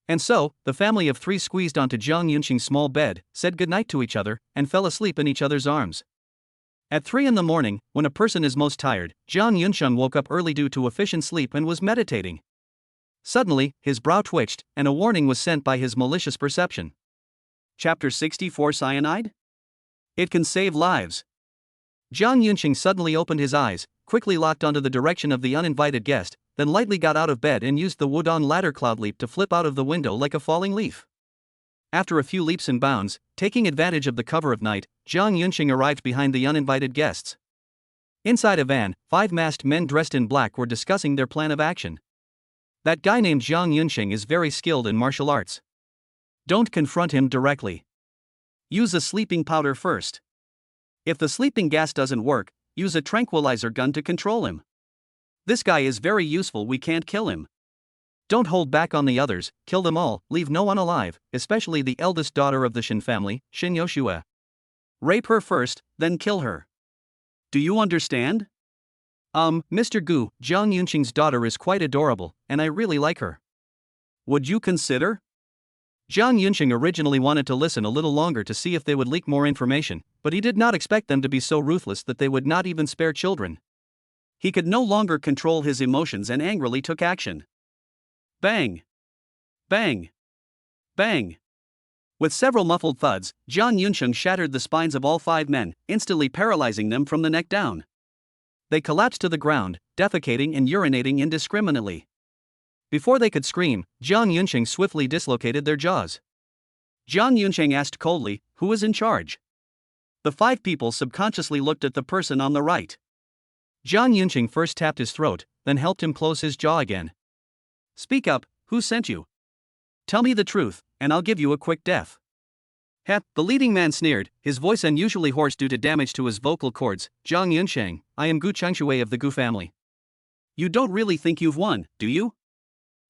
And so, the family of three squeezed onto Jiang Yunsheng's small bed, said goodnight to each other, and fell asleep in each other's arms. At 3 in the morning, when a person is most tired, Jiang Yunsheng woke up early due to efficient sleep and was meditating. Suddenly, his brow twitched, and a warning was sent by his malicious perception. Chapter 64 Cyanide? It can save lives. Jiang Yunsheng suddenly opened his eyes, quickly locked onto the direction of the uninvited guest, then lightly got out of bed and used the wudong ladder cloud leap to flip out of the window like a falling leaf. After a few leaps and bounds, taking advantage of the cover of night, Jiang Yunsheng arrived behind the uninvited guests. Inside a van, 5 masked men dressed in black were discussing their plan of action. That guy named Jiang Yunxing is very skilled in martial arts. Don't confront him directly. Use a sleeping powder first. If the sleeping gas doesn't work, use a tranquilizer gun to control him. This guy is very useful, we can't kill him. Don't hold back on the others, kill them all, leave no one alive, especially the eldest daughter of the Shin family, Shin Yoshua. Rape her first, then kill her. Do you understand? Mr. Gu, Jiang Yunqing's daughter is quite adorable, and I really like her. Would you consider? Jiang Yunqing originally wanted to listen a little longer to see if they would leak more information, but he did not expect them to be so ruthless that they would not even spare children. He could no longer control his emotions and angrily took action. Bang! Bang! Bang! With several muffled thuds, Jiang Yunqing shattered the spines of all 5 men, instantly paralyzing them from the neck down. They collapsed to the ground, defecating and urinating indiscriminately. Before they could scream, Jiang Yunqing swiftly dislocated their jaws. Jiang Yunqing asked coldly, "Who is in charge?" The 5 people subconsciously looked at the person on the right. Jiang Yunqing first tapped his throat, then helped him close his jaw again. "Speak up, who sent you? Tell me the truth, and I'll give you a quick death." "Heh," the leading man sneered, his voice unusually hoarse due to damage to his vocal cords. "Jiang Yunsheng, I am Gu Chengshui of the Gu family." "You don't really think you've won, do you?"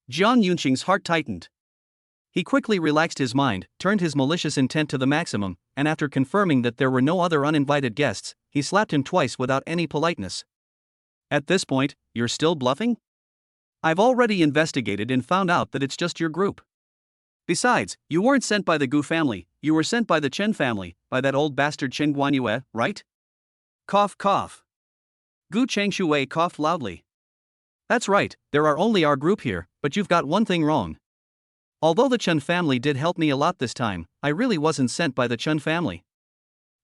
Jiang Yunqing's heart tightened. He quickly relaxed his mind, turned his malicious intent to the maximum, and after confirming that there were no other uninvited guests, he slapped him twice without any politeness. "At this point, you're still bluffing? I've already investigated and found out that it's just your group. Besides, you weren't sent by the Gu family, you were sent by the Chen family, by that old bastard Chen Guanyue, right?" Cough cough. Gu Chengshui coughed loudly. "That's right, there are only our group here, but you've got one thing wrong. Although the Chen family did help me a lot this time, I really wasn't sent by the Chen family.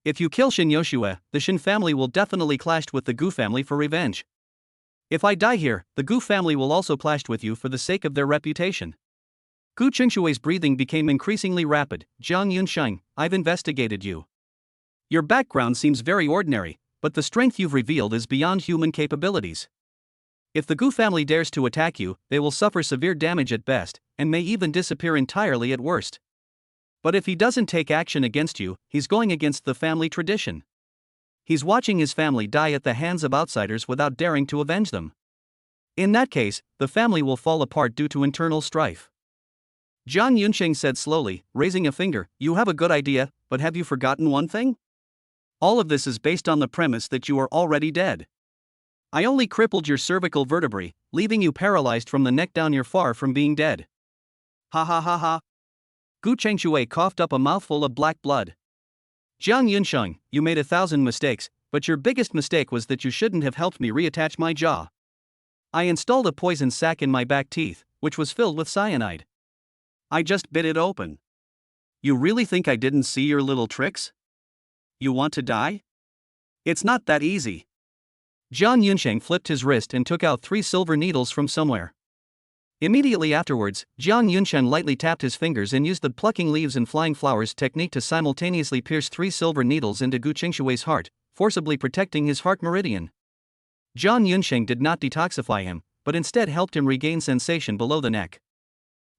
If you kill Shin Yoshua, the Shin family will definitely clash with the Gu family for revenge. If I die here, the Gu family will also clash with you for the sake of their reputation." Gu Chengshui's breathing became increasingly rapid. "Jiang Yunsheng, I've investigated you. Your background seems very ordinary, but the strength you've revealed is beyond human capabilities. If the Gu family dares to attack you, they will suffer severe damage at best, and may even disappear entirely at worst. But if he doesn't take action against you, he's going against the family tradition. He's watching his family die at the hands of outsiders without daring to avenge them. In that case, the family will fall apart due to internal strife." Jiang Yunsheng said slowly, raising a finger, "You have a good idea, but have you forgotten one thing? All of this is based on the premise that you are already dead. I only crippled your cervical vertebrae, leaving you paralyzed from the neck down. You're far from being dead." "Ha ha ha ha." Gu Chengshui coughed up a mouthful of black blood. "Jiang Yunsheng, you made 1,000 mistakes, but your biggest mistake was that you shouldn't have helped me reattach my jaw. I installed a poison sac in my back teeth, which was filled with cyanide. I just bit it open. You really think I didn't see your little tricks? You want to die? It's not that easy." Jiang Yunsheng flipped his wrist and took out 3 silver needles from somewhere. Immediately afterwards, Jiang Yunsheng lightly tapped his fingers and used the plucking leaves and flying flowers technique to simultaneously pierce 3 silver needles into Gu Chengshui's heart, forcibly protecting his heart meridian. Jiang Yunsheng did not detoxify him, but instead helped him regain sensation below the neck.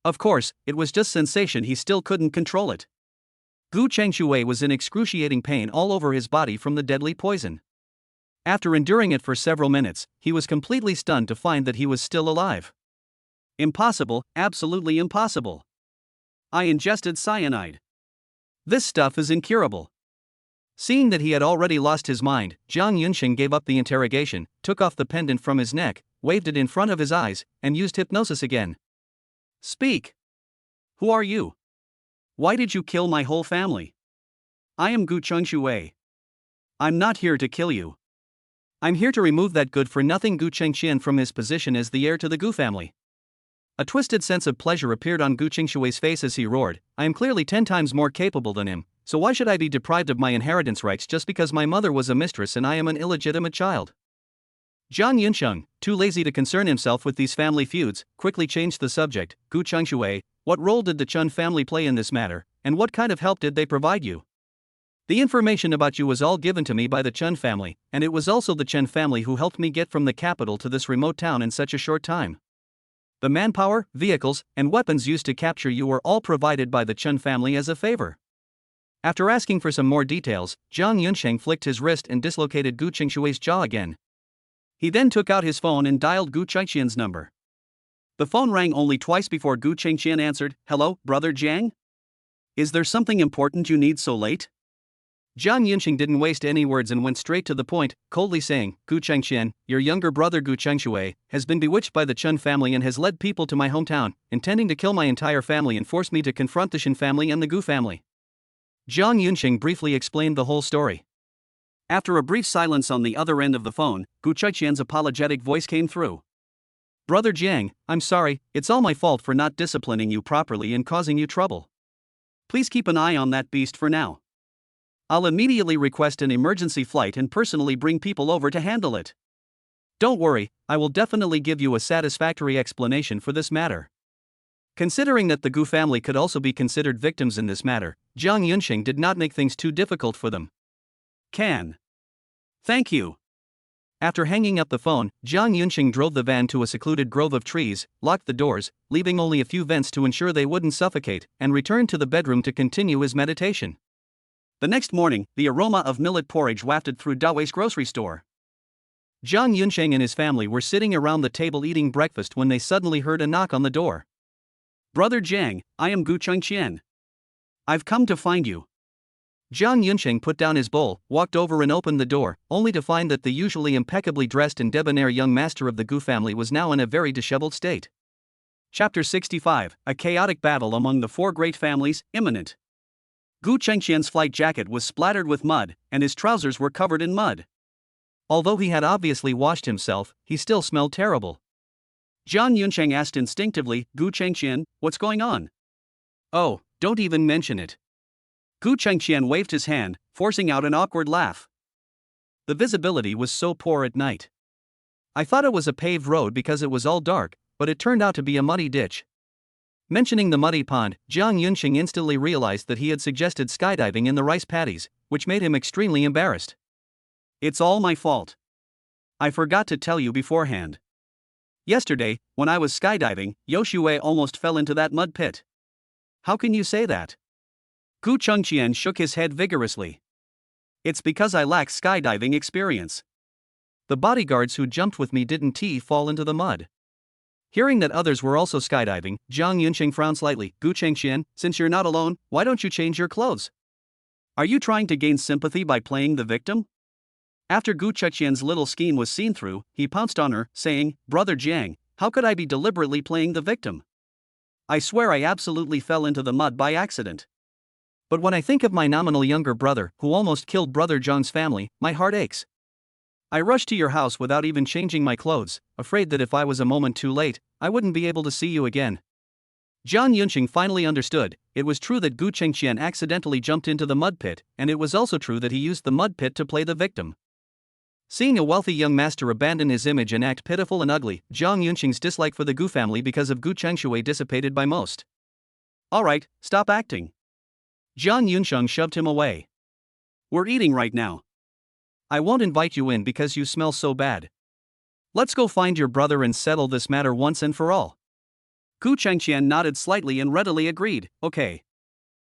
Of course, it was just sensation, he still couldn't control it. Gu Chengshui was in excruciating pain all over his body from the deadly poison. After enduring it for several minutes, he was completely stunned to find that he was still alive. "Impossible, absolutely impossible. I ingested cyanide. This stuff is incurable." Seeing that he had already lost his mind, Jiang Yunsheng gave up the interrogation, took off the pendant from his neck, waved it in front of his eyes, and used hypnosis again. "Speak. Who are you? Why did you kill my whole family? I am Gu Chengshui. I'm not here to kill you. I'm here to remove that good-for-nothing Gu Chengqian from his position as the heir to the Gu family." A twisted sense of pleasure appeared on Gu Chengshui's face as he roared, "I am clearly 10 times more capable than him, so why should I be deprived of my inheritance rights just because my mother was a mistress and I am an illegitimate child?" Jiang Yunsheng, too lazy to concern himself with these family feuds, quickly changed the subject. "Gu Chengshui, what role did the Chun family play in this matter, and what kind of help did they provide you?" The information about you was all given to me by the Chun family, and it was also the Chen family who helped me get from the capital to this remote town in such a short time. The manpower, vehicles, and weapons used to capture you were all provided by the Chun family as a favor. After asking for some more details, Zhang Yunsheng flicked his wrist and dislocated Gu Chengshui's jaw again. He then took out his phone and dialed Gu Chengqian's number. The phone rang only twice before Gu Chengqian answered. "Hello, brother Jiang? Is there something important you need so late?" Zhang Yunsheng didn't waste any words and went straight to the point, coldly saying, "Gu Chengqian, your younger brother Gu Chengshui, has been bewitched by the Chun family and has led people to my hometown, intending to kill my entire family and force me to confront the Shin family and the Gu family." Zhang Yunsheng briefly explained the whole story. After a brief silence on the other end of the phone, Gu Chengqian's apologetic voice came through. "Brother Jiang, I'm sorry, it's all my fault for not disciplining you properly and causing you trouble. Please keep an eye on that beast for now. I'll immediately request an emergency flight and personally bring people over to handle it. Don't worry, I will definitely give you a satisfactory explanation for this matter." Considering that the Gu family could also be considered victims in this matter, Zhang Yunsheng did not make things too difficult for them. Thank you." After hanging up the phone, Zhang Yunsheng drove the van to a secluded grove of trees, locked the doors, leaving only a few vents to ensure they wouldn't suffocate, and returned to the bedroom to continue his meditation. The next morning, the aroma of millet porridge wafted through Dawei's grocery store. Zhang Yunsheng and his family were sitting around the table eating breakfast when they suddenly heard a knock on the door. "Brother Jiang, I am Gu Chengqian. I've come to find you." Zhang Yunsheng put down his bowl, walked over and opened the door, only to find that the usually impeccably dressed and debonair young master of the Gu family was now in a very disheveled state. Chapter 65, A Chaotic Battle Among the Four Great Families, Imminent. Gu Chengqian's flight jacket was splattered with mud, and his trousers were covered in mud. Although he had obviously washed himself, he still smelled terrible. Zhang Yunsheng asked instinctively, "Gu Chengqian, what's going on?" "Oh, don't even mention it." Gu Chengqian waved his hand, forcing out an awkward laugh. "The visibility was so poor at night. I thought it was a paved road because it was all dark, but it turned out to be a muddy ditch." Mentioning the muddy pond, Zhang Yunsheng instantly realized that he had suggested skydiving in the rice paddies, which made him extremely embarrassed. "It's all my fault. I forgot to tell you beforehand. Yesterday, when I was skydiving, Yoshue almost fell into that mud pit." "How can you say that?" Gu Chengqian shook his head vigorously. "It's because I lack skydiving experience. The bodyguards who jumped with me didn't fall into the mud." Hearing that others were also skydiving, Zhang Yunsheng frowned slightly. "Gu Chengqian, since you're not alone, why don't you change your clothes? Are you trying to gain sympathy by playing the victim?" After Gu Chengqian's little scheme was seen through, he pounced on her, saying, "Brother Jiang, how could I be deliberately playing the victim? I swear I absolutely fell into the mud by accident. But when I think of my nominal younger brother, who almost killed Brother Zhang's family, my heart aches. I rushed to your house without even changing my clothes, afraid that if I was a moment too late, I wouldn't be able to see you again." Zhang Yunsheng finally understood. It was true that Gu Chengqian accidentally jumped into the mud pit, and it was also true that he used the mud pit to play the victim. Seeing a wealthy young master abandon his image and act pitiful and ugly, Zhang Yunsheng's dislike for the Gu family because of Gu Chengshui dissipated by most. "Alright, stop acting." Zhang Yunsheng shoved him away. "We're eating right now. I won't invite you in because you smell so bad. Let's go find your brother and settle this matter once and for all." Gu Chengqian nodded slightly and readily agreed, "Okay."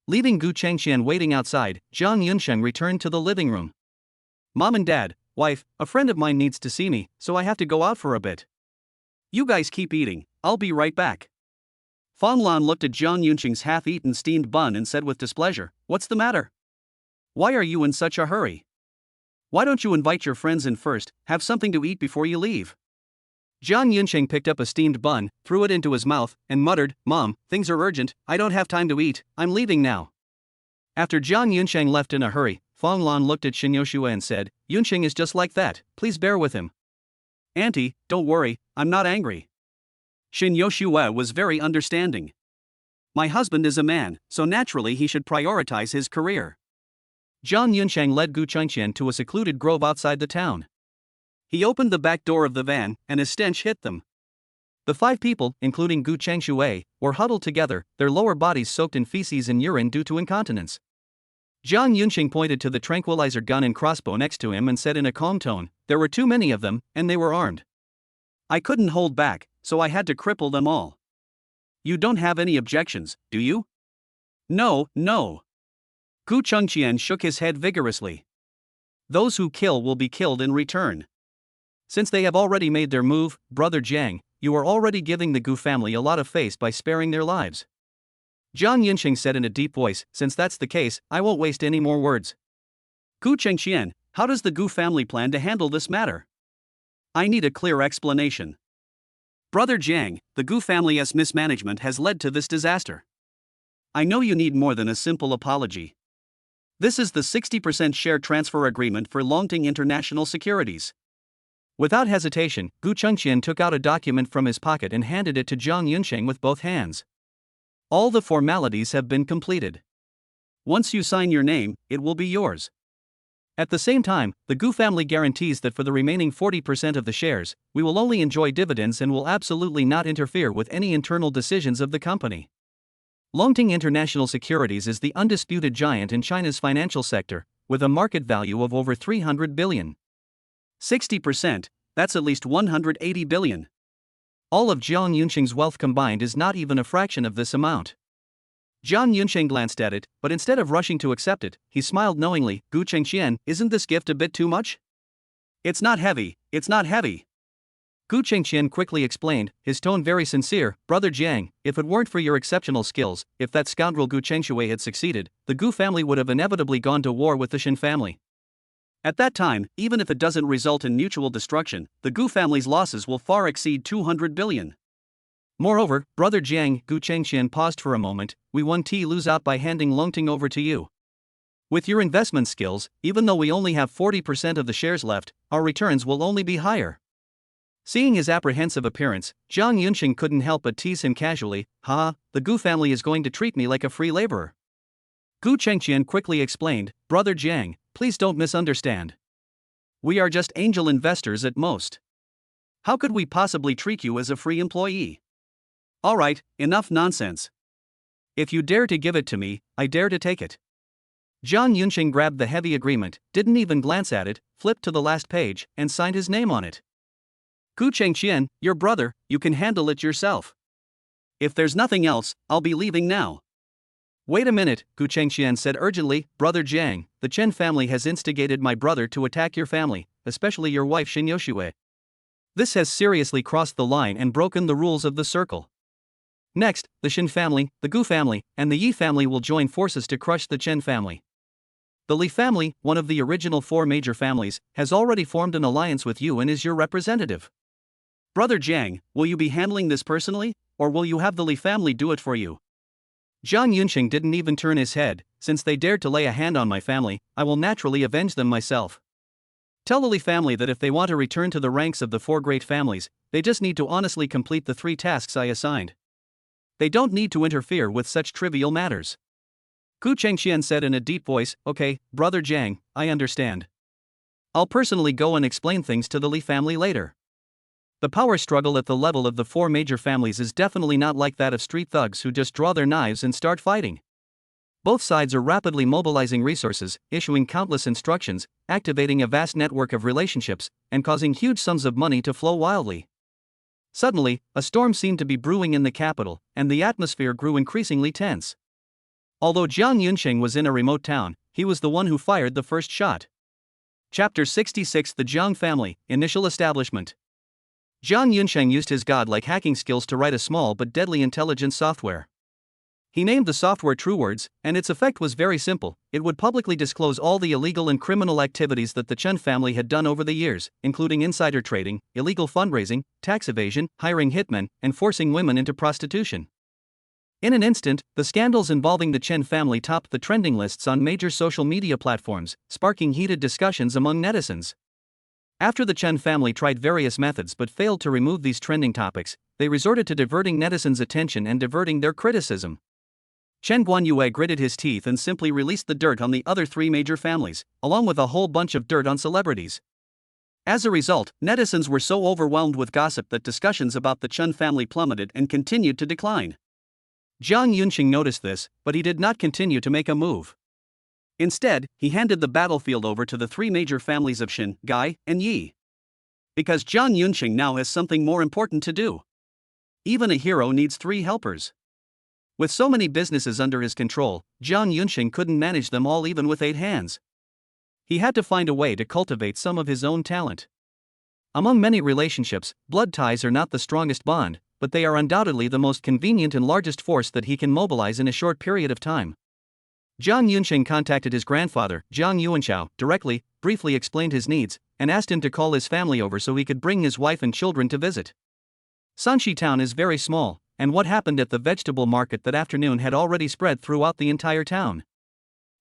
Leaving Gu Chengqian waiting outside, Zhang Yunsheng returned to the living room. "Mom and Dad, wife, a friend of mine needs to see me, so I have to go out for a bit. You guys keep eating, I'll be right back." Fang Lan looked at Zhang Yunsheng's half-eaten steamed bun and said with displeasure, "What's the matter? Why are you in such a hurry? Why don't you invite your friends in first, have something to eat before you leave?" Zhang Yunsheng picked up a steamed bun, threw it into his mouth, and muttered, "Mom, things are urgent, I don't have time to eat, I'm leaving now." After Zhang Yunsheng left in a hurry, Fang Lan looked at Shin Yoshua and said, "Yunsheng is just like that, please bear with him." "Auntie, don't worry, I'm not angry." Shin Yoshua was very understanding. "My husband is a man, so naturally he should prioritize his career." Zhang Yunsheng led Gu Chengqian to a secluded grove outside the town. He opened the back door of the van, and a stench hit them. The 5 people, including Gu Chengshui, were huddled together, their lower bodies soaked in feces and urine due to incontinence. Jiang Yunqing pointed to the tranquilizer gun and crossbow next to him and said in a calm tone, "There were too many of them, and they were armed. I couldn't hold back, so I had to cripple them all. You don't have any objections, do you?" "No, no." Gu Chengqian shook his head vigorously. "Those who kill will be killed in return. Since they have already made their move, Brother Jiang, you are already giving the Gu family a lot of face by sparing their lives." Jiang Yunqing said in a deep voice, "Since that's the case, I won't waste any more words. Gu Chengqian, how does the Gu family plan to handle this matter? I need a clear explanation." "Brother Jiang, the Gu family's mismanagement has led to this disaster. I know you need more than a simple apology. This is the 60% share transfer agreement for Longting International Securities." Without hesitation, Gu Chengqian took out a document from his pocket and handed it to Jiang Yunqing with both hands. "All the formalities have been completed. Once you sign your name, it will be yours. At the same time, the Gu family guarantees that for the remaining 40% of the shares, we will only enjoy dividends and will absolutely not interfere with any internal decisions of the company. Longting International Securities is the undisputed giant in China's financial sector, with a market value of over 300 billion. 60%, that's at least 180 billion. All of Jiang Yunqing's wealth combined is not even a fraction of this amount." Jiang Yunqing glanced at it, but instead of rushing to accept it, he smiled knowingly. "Gu Chengqian, isn't this gift a bit too much?" "It's not heavy, it's not heavy." Gu Chengqian quickly explained, his tone very sincere. "Brother Jiang, if it weren't for your exceptional skills, if that scoundrel Gu Chengshui had succeeded, the Gu family would have inevitably gone to war with the Shin family. At that time, even if it doesn't result in mutual destruction, the Gu family's losses will far exceed 200 billion. Moreover, Brother Jiang," Gu Chengqian paused for a moment, "we won T lose out by handing Longting over to you. With your investment skills, even though we only have 40% of the shares left, our returns will only be higher." Seeing his apprehensive appearance, Jiang Yunqing couldn't help but tease him casually. "Ha, the Gu family is going to treat me like a free laborer." Gu Chengqian quickly explained, "Brother Jiang, please don't misunderstand. We are just angel investors at most. How could we possibly treat you as a free employee? Alright, enough nonsense. If you dare to give it to me, I dare to take it." Jiang Yunqing grabbed the heavy agreement, didn't even glance at it, flipped to the last page, and signed his name on it. "Gu Chengqian, your brother, you can handle it yourself. If there's nothing else, I'll be leaving now." "Wait a minute," Gu Chengqian said urgently. "Brother Jiang, the Chen family has instigated my brother to attack your family, especially your wife Shin Yoshue. This has seriously crossed the line and broken the rules of the circle. Next, the Shin family, the Gu family, and the Yi family will join forces to crush the Chen family. The Li family, one of the original 4 major families, has already formed an alliance with you and is your representative. Brother Jiang, will you be handling this personally, or will you have the Li family do it for you?" Jiang Yunqing didn't even turn his head. "Since they dared to lay a hand on my family, I will naturally avenge them myself. Tell the Li family that if they want to return to the ranks of the 4 great families, they just need to honestly complete the 3 tasks I assigned. They don't need to interfere with such trivial matters." Gu Chengqian said in a deep voice, "Okay, Brother Jiang, I understand. I'll personally go and explain things to the Li family later." The power struggle at the level of the 4 major families is definitely not like that of street thugs who just draw their knives and start fighting. Both sides are rapidly mobilizing resources, issuing countless instructions, activating a vast network of relationships, and causing huge sums of money to flow wildly. Suddenly, a storm seemed to be brewing in the capital, and the atmosphere grew increasingly tense. Although Jiang Yunqing was in a remote town, he was the one who fired the first shot. Chapter 66: The Jiang Family, Initial Establishment. Jiang Yunqing used his godlike hacking skills to write a small but deadly intelligence software. He named the software TrueWords, and its effect was very simple. It would publicly disclose all the illegal and criminal activities that the Chen family had done over the years, including insider trading, illegal fundraising, tax evasion, hiring hitmen, and forcing women into prostitution. In an instant, the scandals involving the Chen family topped the trending lists on major social media platforms, sparking heated discussions among netizens. After the Chen family tried various methods but failed to remove these trending topics, they resorted to diverting netizens' attention and diverting their criticism. Chen Guanyue gritted his teeth and simply released the dirt on the other 3 major families, along with a whole bunch of dirt on celebrities. As a result, netizens were so overwhelmed with gossip that discussions about the Chen family plummeted and continued to decline. Jiang Yunqing noticed this, but he did not continue to make a move. Instead, he handed the battlefield over to the three major families of Shin, Gai, and Yi. Because Jiang Yunqing now has something more important to do. Even a hero needs three helpers. With so many businesses under his control, Jiang Yunqing couldn't manage them all even with 8 hands. He had to find a way to cultivate some of his own talent. Among many relationships, blood ties are not the strongest bond, but they are undoubtedly the most convenient and largest force that he can mobilize in a short period of time. Jiang Yunqing contacted his grandfather, Jiang Yuanchao, directly, briefly explained his needs, and asked him to call his family over so he could bring his wife and children to visit. Sanxi town is very small, and what happened at the vegetable market that afternoon had already spread throughout the entire town.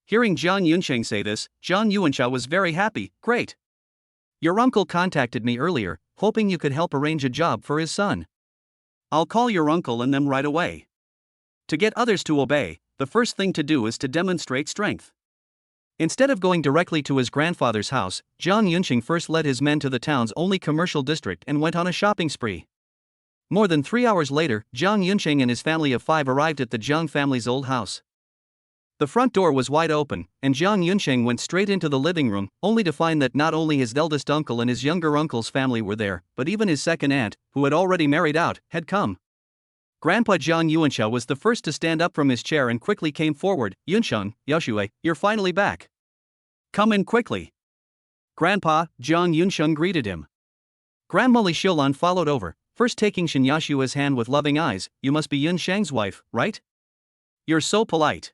Hearing Jiang Yunqing say this, Jiang Yuanchao was very happy. Great. Your uncle contacted me earlier, hoping you could help arrange a job for his son. I'll call your uncle and them right away. To get others to obey, the first thing to do is to demonstrate strength. Instead of going directly to his grandfather's house, Jiang Yunqing first led his men to the town's only commercial district and went on a shopping spree. More than 3 hours later, Jiang Yunqing and his family of 5 arrived at the Jiang family's old house. The front door was wide open, and Jiang Yunqing went straight into the living room, only to find that not only his eldest uncle and his younger uncle's family were there, but even his second aunt, who had already married out, had come. Grandpa Jiang Yuanchao was the first to stand up from his chair and quickly came forward. Yunsheng, Yoshue, you're finally back. Come in quickly. Grandpa, Jiang Yunsheng greeted him. Grandma Li Xiulan followed over, first taking Shen Yashua's hand with loving eyes. You must be Yunsheng's wife, right? You're so polite.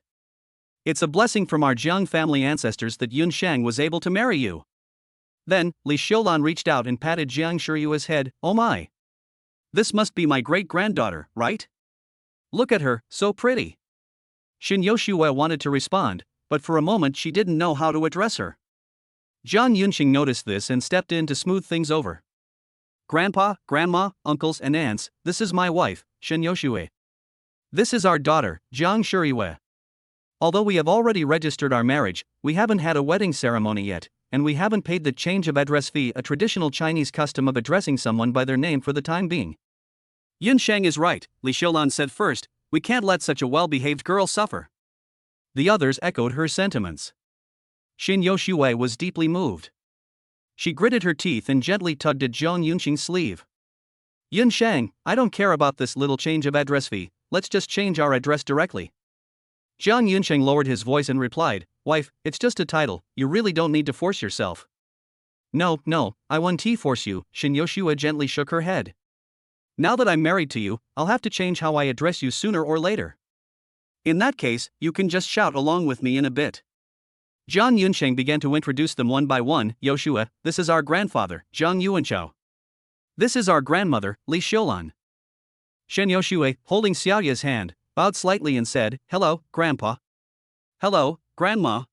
It's a blessing from our Jiang family ancestors that Yunsheng was able to marry you. Then, Li Xiulan reached out and patted Jiang Shiyua's head. Oh my. This must be my great-granddaughter, right? Look at her, so pretty. Shin Yoshua wanted to respond, but for a moment she didn't know how to address her. Jiang Yunqing noticed this and stepped in to smooth things over. Grandpa, Grandma, uncles and aunts, this is my wife, Shin Yoshue. This is our daughter, Jiang Shiyue. Although we have already registered our marriage, we haven't had a wedding ceremony yet, and we haven't paid the change of address fee, a traditional Chinese custom of addressing someone by their name for the time being. Yunsheng is right, Li Xiulan said first, we can't let such a well-behaved girl suffer. The others echoed her sentiments. Shin Yoshue was deeply moved. She gritted her teeth and gently tugged at Jiang Yunqing's sleeve. Yunsheng, I don't care about this little change of address fee, let's just change our address directly. Jiang Yunsheng lowered his voice and replied, Wife, it's just a title, you really don't need to force yourself. No, I won't force you, Shin Yoshua gently shook her head. Now that I'm married to you, I'll have to change how I address you sooner or later. In that case, you can just shout along with me in a bit. Jiang Yunsheng began to introduce them one by one. Yoshua, this is our grandfather, Jiang Yuanchao. This is our grandmother, Li Xiulan. Shen Yoshue, holding Xiaoya's hand, bowed slightly and said, Hello, Grandpa. Hello, Grandma.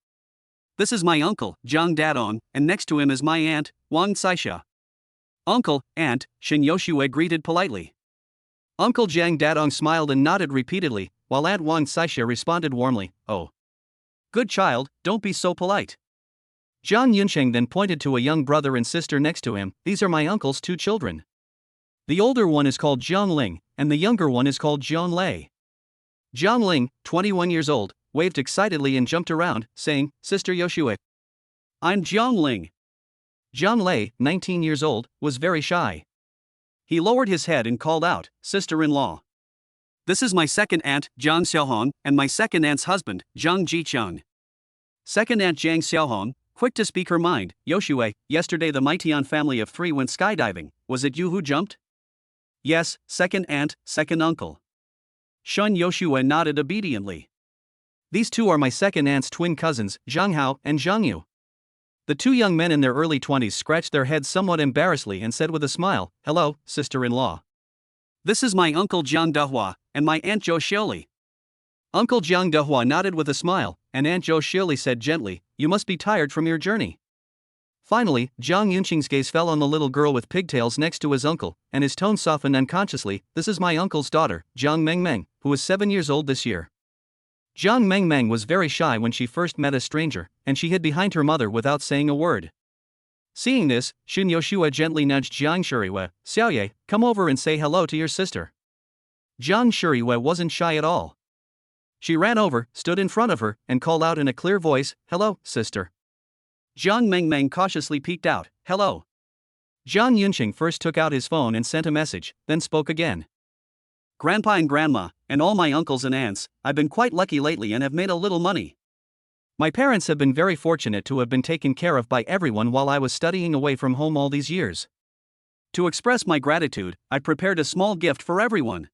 This is my uncle, Jiang Dadong, and next to him is my aunt, Wang Saisha. Uncle, Aunt, Shin Yoshue greeted politely. Uncle Jiang Dadong smiled and nodded repeatedly, while Aunt Wang Saisha responded warmly, Oh. Good child, don't be so polite. Jiang Yunsheng then pointed to a young brother and sister next to him. These are my uncle's 2 children. The older one is called Jiang Ling, and the younger one is called Jiang Lei. Jiang Ling, 21 years old, waved excitedly and jumped around, saying, Sister Yoshue. I'm Jiang Ling. Jiang Lei, 19 years old, was very shy. He lowered his head and called out, Sister-in-law. This is my second aunt, Jiang Xiaohong, and my second aunt's husband, Jiang Jicheng. Second aunt Jiang Xiaohong, quick to speak her mind, Yoshue, yesterday the Meitian family of 3 went skydiving, was it you who jumped? Yes, second aunt, second uncle. Shun Yoshue nodded obediently. These 2 are my second aunt's twin cousins, Zhang Hao and Zhang Yu. The 2 young men in their early 20s scratched their heads somewhat embarrassedly and said with a smile, Hello, sister-in-law. This is my uncle Jiang Dehua, and my aunt Zhou Xiuli. Uncle Jiang Dehua nodded with a smile, and Aunt Zhou Xiuli said gently, You must be tired from your journey. Finally, Jiang Yunqing's gaze fell on the little girl with pigtails next to his uncle, and his tone softened unconsciously. This is my uncle's daughter, Jiang Mengmeng, who is 7 years old this year. Jiang Mengmeng was very shy when she first met a stranger, and she hid behind her mother without saying a word. Seeing this, Shin Yoshua gently nudged Jiang Shiyue, Xiaoye, come over and say hello to your sister. Jiang Shiyue wasn't shy at all. She ran over, stood in front of her, and called out in a clear voice, "Hello, sister." Jiang Mengmeng cautiously peeked out, "Hello." Jiang Yunqing first took out his phone and sent a message, then spoke again. "Grandpa and Grandma, and all my uncles and aunts, I've been quite lucky lately and have made a little money. My parents have been very fortunate to have been taken care of by everyone while I was studying away from home all these years. To express my gratitude, I prepared a small gift for everyone."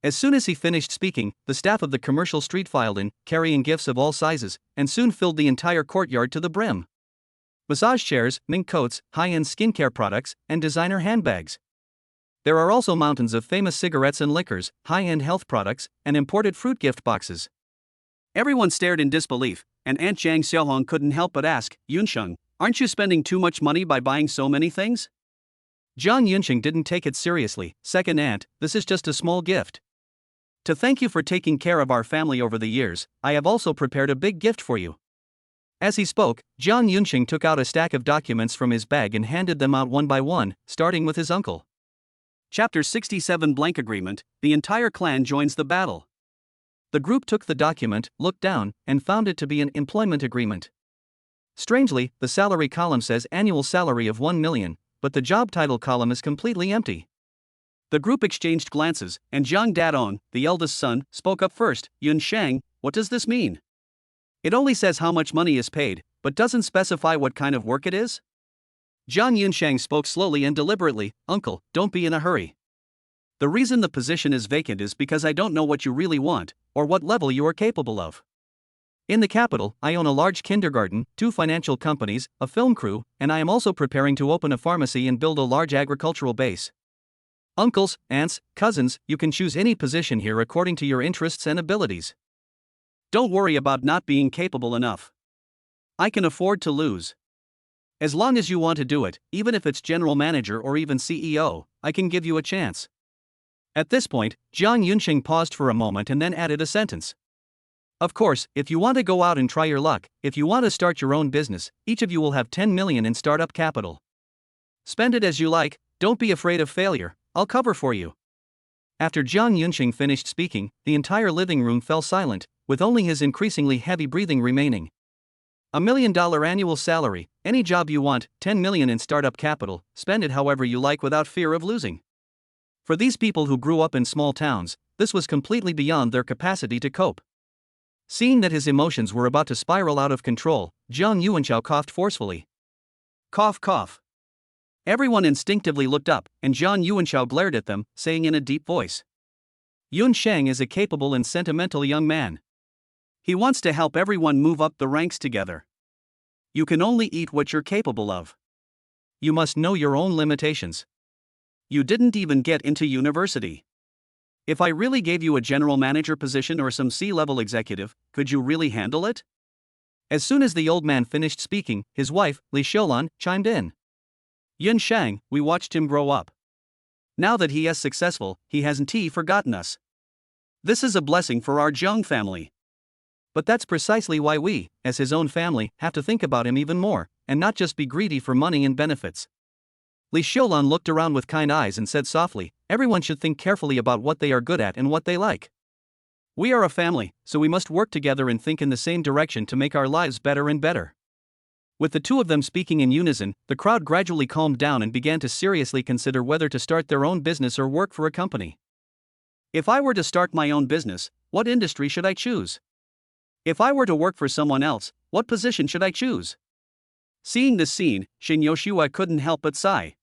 As soon as he finished speaking, the staff of the commercial street filed in, carrying gifts of all sizes, and soon filled the entire courtyard to the brim. Massage chairs, mink coats, high-end skincare products, and designer handbags. There are also mountains of famous cigarettes and liquors, high-end health products, and imported fruit gift boxes. Everyone stared in disbelief, and Aunt Zhang Xiaohong couldn't help but ask, "Yunsheng, aren't you spending too much money by buying so many things?" Jiang Yunqing didn't take it seriously. "Second aunt, this is just a small gift. To thank you for taking care of our family over the years, I have also prepared a big gift for you." As he spoke, Jiang Yunqing took out a stack of documents from his bag and handed them out one by one, starting with his uncle. Chapter 67 Blank Agreement. The entire clan joins the battle. The group took the document, looked down, and found it to be an employment agreement. Strangely, the salary column says annual salary of 1 million, but the job title column is completely empty. The group exchanged glances, and Jiang Dadong, the eldest son, spoke up first. "Yun Shang, what does this mean? It only says how much money is paid, but doesn't specify what kind of work it is." Jiang Yunshang spoke slowly and deliberately, "Uncle, don't be in a hurry. The reason the position is vacant is because I don't know what you really want, or what level you are capable of. In the capital, I own a large kindergarten, 2 financial companies, a film crew, and I am also preparing to open a pharmacy and build a large agricultural base. Uncles, aunts, cousins, you can choose any position here according to your interests and abilities. Don't worry about not being capable enough. I can afford to lose. As long as you want to do it, even if it's general manager or even CEO, I can give you a chance." At this point, Jiang Yunqing paused for a moment and then added a sentence. "Of course, if you want to go out and try your luck, if you want to start your own business, each of you will have 10 million in startup capital. Spend it as you like, don't be afraid of failure, I'll cover for you." After Jiang Yunqing finished speaking, the entire living room fell silent, with only his increasingly heavy breathing remaining. $1 million annual salary, any job you want, 10 million in startup capital, spend it however you like without fear of losing. For these people who grew up in small towns, this was completely beyond their capacity to cope. Seeing that his emotions were about to spiral out of control, Jiang Yuanchao coughed forcefully. Cough, cough. Everyone instinctively looked up, and Jiang Yuanchao glared at them, saying in a deep voice, "Yun Sheng is a capable and sentimental young man. He wants to help everyone move up the ranks together. You can only eat what you're capable of. You must know your own limitations. You didn't even get into university. If I really gave you a general manager position or some C-level executive, could you really handle it?" As soon as the old man finished speaking, his wife, Li Xiulan, chimed in. "Yun Shang, we watched him grow up. Now that he is successful, he hasn't forgotten us. This is a blessing for our Zheng family. But that's precisely why we, as his own family, have to think about him even more, and not just be greedy for money and benefits." Li Xiulan looked around with kind eyes and said softly, "Everyone should think carefully about what they are good at and what they like. We are a family, so we must work together and think in the same direction to make our lives better and better." With the two of them speaking in unison, the crowd gradually calmed down and began to seriously consider whether to start their own business or work for a company. "If I were to start my own business, what industry should I choose? If I were to work for someone else, what position should I choose?" Seeing this scene, Xin Yoshua couldn't help but sigh.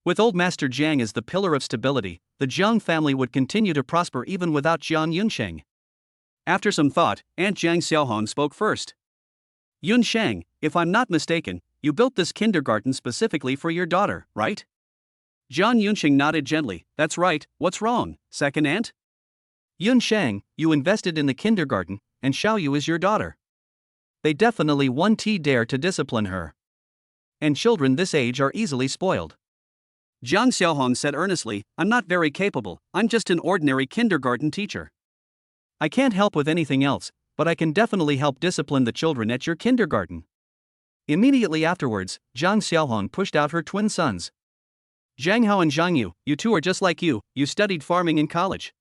With old Master Jiang as the pillar of stability, the Jiang family would continue to prosper even without Jiang Yunsheng. After some thought, Aunt Jiang Xiaohong spoke first. "Yun Sheng, if I'm not mistaken, you built this kindergarten specifically for your daughter, right?" Jiang Yunsheng nodded gently. "That's right, what's wrong, second aunt?" "Yun Sheng, you invested in the kindergarten, and Xiaoyu is your daughter. They definitely won't dare to discipline her. And children this age are easily spoiled." Jiang Xiaohong said earnestly, "I'm not very capable, I'm just an ordinary kindergarten teacher. I can't help with anything else, but I can definitely help discipline the children at your kindergarten." Immediately afterwards, Jiang Xiaohong pushed out her twin sons. "Zhang Hao and Zhang Yu, you two are just like you studied farming in college.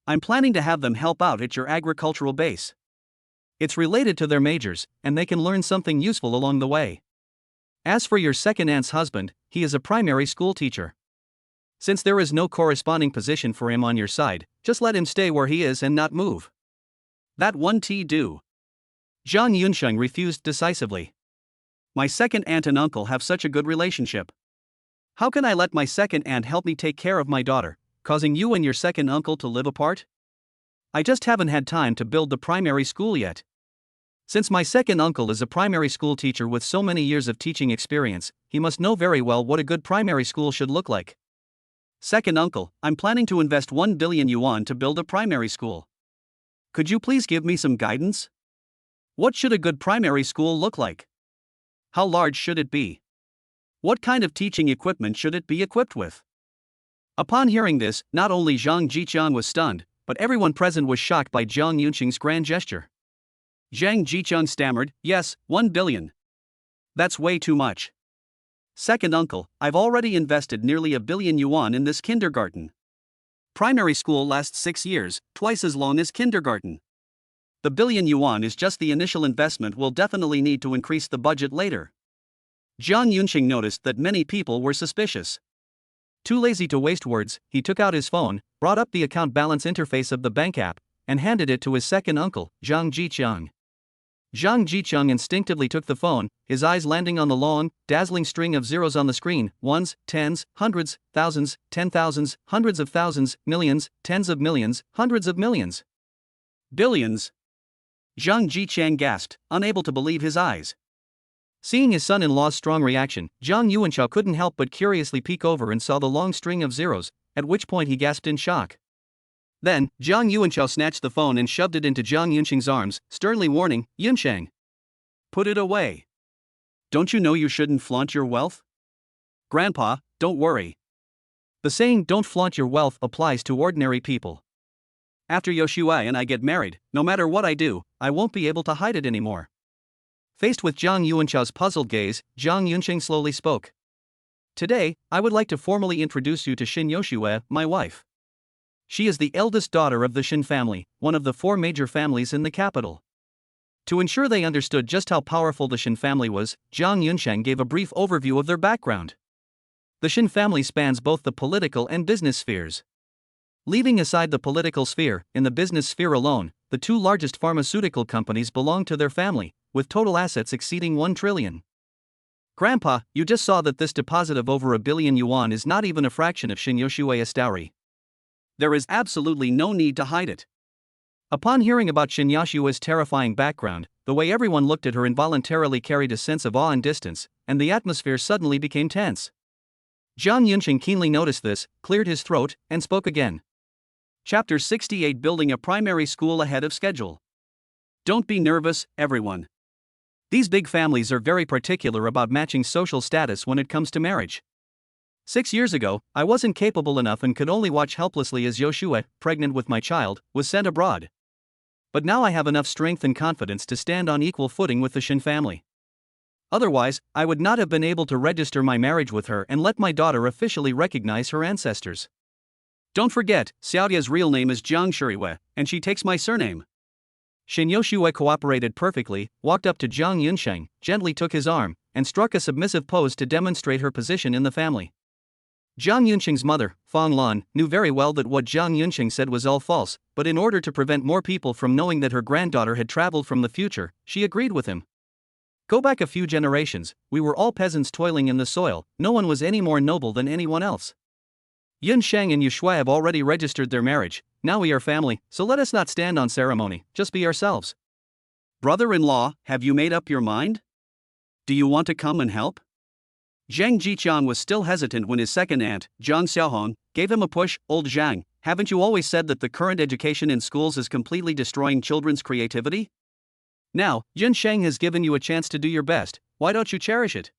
I'm planning to have them help out at your agricultural base. It's related to their majors, and they can learn something useful along the way. As for your second aunt's husband, he is a primary school teacher. Since there is no corresponding position for him on your side, just let him stay where he is and not move. That won't do. Zhang Yunsheng refused decisively. My second aunt and uncle have such a good relationship. How can I let my second aunt help me take care of my daughter, causing you and your second uncle to live apart? I just haven't had time to build the primary school yet. Since my second uncle is a primary school teacher with so many years of teaching experience, he must know very well what a good primary school should look like. Second uncle, I'm planning to invest 1 billion yuan to build a primary school. Could you please give me some guidance? What should a good primary school look like? How large should it be? What kind of teaching equipment should it be equipped with? Upon hearing this, not only Zhang Jiqiang was stunned, but everyone present was shocked by Zhang Yunsheng's grand gesture. Zhang Jiqiang stammered, "Yes, 1 billion. That's way too much. Second uncle, I've already invested nearly 1 billion yuan in this kindergarten. Primary school lasts 6 years, twice as long as kindergarten. The billion yuan is just the initial investment. We'll definitely need to increase the budget later." Zhang Yunsheng noticed that many people were suspicious. Too lazy to waste words, he took out his phone, brought up the account balance interface of the bank app, and handed it to his second uncle, Zhang Jiqiang. Zhang Jiqiang instinctively took the phone, his eyes landing on the long, dazzling string of zeros on the screen: ones, tens, hundreds, thousands, 10,000s, hundreds of thousands, millions, tens of millions, hundreds of millions. Billions. Zhang Jiqiang gasped, unable to believe his eyes. Seeing his son-in-law's strong reaction, Zhang Yuanshao couldn't help but curiously peek over and saw the long string of zeros, at which point he gasped in shock. Then, Zhang Yuanshao snatched the phone and shoved it into Zhang Yunsheng's arms, sternly warning, "Yunsheng, put it away. Don't you know you shouldn't flaunt your wealth?" "Grandpa, don't worry. The saying 'don't flaunt your wealth' applies to ordinary people. After Yoshua and I get married, no matter what I do, I won't be able to hide it anymore." Faced with Zhang Yuanshao's puzzled gaze, Zhang Yunsheng slowly spoke. "Today, I would like to formally introduce you to Xin Yoshua, my wife. She is the eldest daughter of the Xin family, one of the 4 major families in the capital." To ensure they understood just how powerful the Xin family was, Zhang Yunsheng gave a brief overview of their background. The Xin family spans both the political and business spheres. Leaving aside the political sphere, in the business sphere alone, the 2 largest pharmaceutical companies belong to their family, with total assets exceeding 1 trillion. "Grandpa, you just saw that this deposit of over 1 billion yuan is not even a fraction of Xin Yoshua's dowry. There is absolutely no need to hide it." Upon hearing about Xin Yoshua's terrifying background, the way everyone looked at her involuntarily carried a sense of awe and distance, and the atmosphere suddenly became tense. Zhang Yunsheng keenly noticed this, cleared his throat, and spoke again. Chapter 68: Building a Primary School Ahead of Schedule. Don't be nervous, everyone. These big families are very particular about matching social status when it comes to marriage. 6 years ago, I wasn't capable enough and could only watch helplessly as Yoshua, pregnant with my child, was sent abroad. But now I have enough strength and confidence to stand on equal footing with the Xin family. Otherwise, I would not have been able to register my marriage with her and let my daughter officially recognize her ancestors. Don't forget, Xiaodia's real name is Jiang Shuriwe, and she takes my surname. Xin Yoshua cooperated perfectly, walked up to Zhang Yunsheng, gently took his arm, and struck a submissive pose to demonstrate her position in the family. Zhang Yunsheng's mother, Fang Lan, knew very well that what Zhang Yunsheng said was all false, but in order to prevent more people from knowing that her granddaughter had traveled from the future, she agreed with him. Go back a few generations, we were all peasants toiling in the soil, no one was any more noble than anyone else. Yunsheng and Yoshua have already registered their marriage, now we are family, so let us not stand on ceremony, just be ourselves. Brother-in-law, have you made up your mind? Do you want to come and help? Zhang Jiqiang was still hesitant when his second aunt, Zhang Xiaohong, gave him a push. Old Zhang, haven't you always said that the current education in schools is completely destroying children's creativity? Now, Yunsheng has given you a chance to do your best, why don't you cherish it?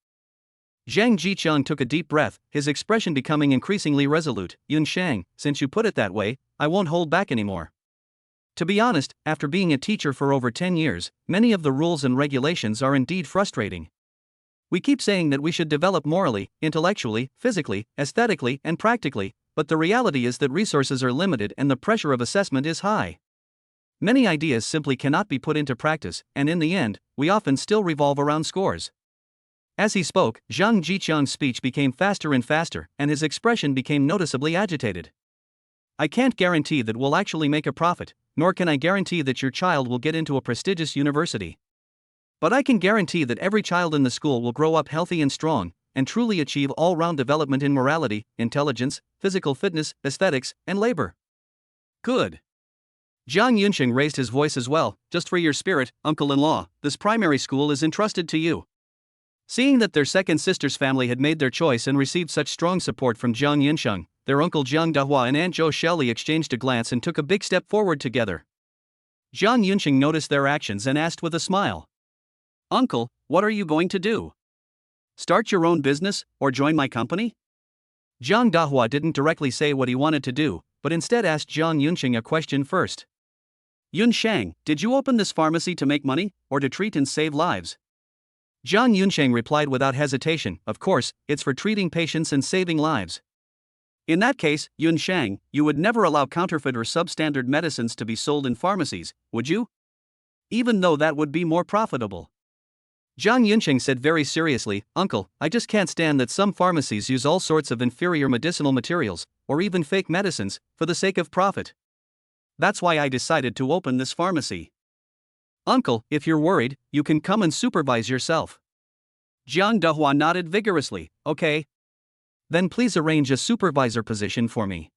Zhang Jiqiang took a deep breath, his expression becoming increasingly resolute. Yunsheng, since you put it that way, I won't hold back anymore. To be honest, after being a teacher for over 10 years, many of the rules and regulations are indeed frustrating. We keep saying that we should develop morally, intellectually, physically, aesthetically, and practically, but the reality is that resources are limited and the pressure of assessment is high. Many ideas simply cannot be put into practice, and in the end, we often still revolve around scores. As he spoke, Zhang Jiqiang's speech became faster and faster, and his expression became noticeably agitated. I can't guarantee that we'll actually make a profit, nor can I guarantee that your child will get into a prestigious university. But I can guarantee that every child in the school will grow up healthy and strong, and truly achieve all-round development in morality, intelligence, physical fitness, aesthetics, and labor. Good. Jiang Yunsheng raised his voice as well. Just for your spirit, uncle-in-law, this primary school is entrusted to you. Seeing that their second sister's family had made their choice and received such strong support from Jiang Yunsheng, their uncle Jiang Dahua and Aunt Zhou Shelley exchanged a glance and took a big step forward together. Jiang Yunsheng noticed their actions and asked with a smile, "Uncle, what are you going to do? Start your own business, or join my company?" Jiang Dahua didn't directly say what he wanted to do, but instead asked Jiang Yunsheng a question first. "Yunsheng, did you open this pharmacy to make money, or to treat and save lives?" Jiang Yunsheng replied without hesitation, "Of course, it's for treating patients and saving lives." "In that case, Yunsheng, you would never allow counterfeit or substandard medicines to be sold in pharmacies, would you? Even though that would be more profitable." Jiang Yunsheng said very seriously, "Uncle, I just can't stand that some pharmacies use all sorts of inferior medicinal materials, or even fake medicines, for the sake of profit. That's why I decided to open this pharmacy." "Uncle, if you're worried, you can come and supervise yourself." Jiang Dahua nodded vigorously. "Okay. Then please arrange a supervisor position for me.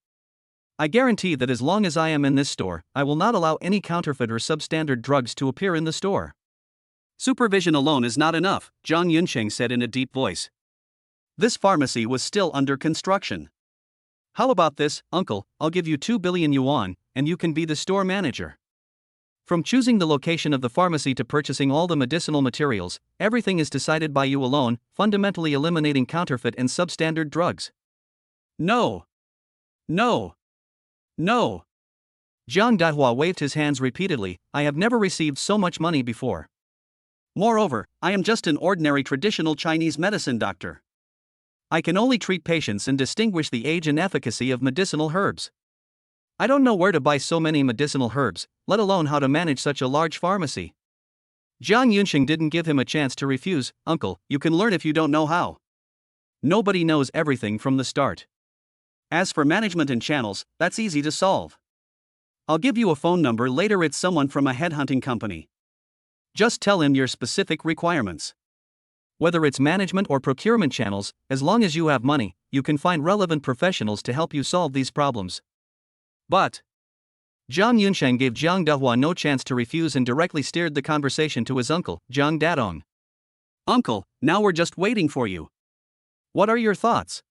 I guarantee that as long as I am in this store, I will not allow any counterfeit or substandard drugs to appear in the store." "Supervision alone is not enough," Jiang Yunsheng said in a deep voice. This pharmacy was still under construction. "How about this, uncle? I'll give you 2 billion yuan, and you can be the store manager. From choosing the location of the pharmacy to purchasing all the medicinal materials, everything is decided by you alone, fundamentally eliminating counterfeit and substandard drugs." "No. No. No." Jiang Dahua waved his hands repeatedly. "I have never received so much money before. Moreover, I am just an ordinary traditional Chinese medicine doctor. I can only treat patients and distinguish the age and efficacy of medicinal herbs. I don't know where to buy so many medicinal herbs, let alone how to manage such a large pharmacy." Jiang Yunsheng didn't give him a chance to refuse. "Uncle, you can learn if you don't know how. Nobody knows everything from the start. As for management and channels, that's easy to solve. I'll give you a phone number later. It's someone from a headhunting company. Just tell him your specific requirements. Whether it's management or procurement channels, as long as you have money, you can find relevant professionals to help you solve these problems." "But..." Jiang Yunsheng gave Jiang Dahua no chance to refuse and directly steered the conversation to his uncle, Jiang Dadong. "Uncle, now we're just waiting for you. What are your thoughts?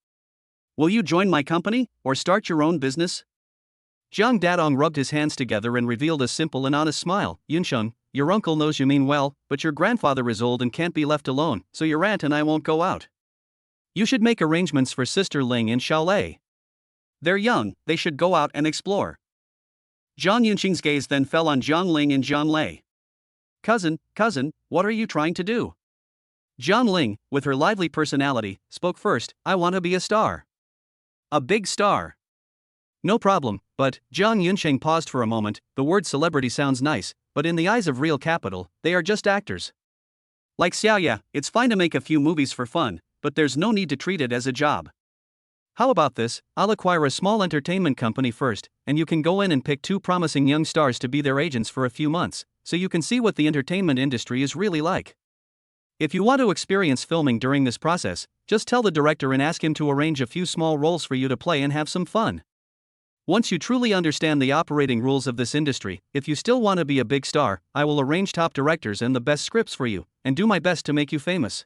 Will you join my company, or start your own business?" Jiang Dadong rubbed his hands together and revealed a simple and honest smile. "Yunsheng, your uncle knows you mean well, but your grandfather is old and can't be left alone, so your aunt and I won't go out. You should make arrangements for Sister Ling and Xiaolei. They're young, they should go out and explore." Jiang Yunsheng's gaze then fell on Jiang Ling and Jiang Lei. Cousin, what are you trying to do?" Jiang Ling, with her lively personality, spoke first. "I want to be a star. A big star." "No problem, but..." Jiang Yunsheng paused for a moment. "The word celebrity sounds nice, but in the eyes of real capital, they are just actors. Like Xiaoya, it's fine to make a few movies for fun, but there's no need to treat it as a job. How about this? I'll acquire a small entertainment company first, and you can go in and pick 2 promising young stars to be their agents for a few months, so you can see what the entertainment industry is really like. If you want to experience filming during this process, just tell the director and ask him to arrange a few small roles for you to play and have some fun. Once you truly understand the operating rules of this industry, if you still want to be a big star, I will arrange top directors and the best scripts for you, and do my best to make you famous."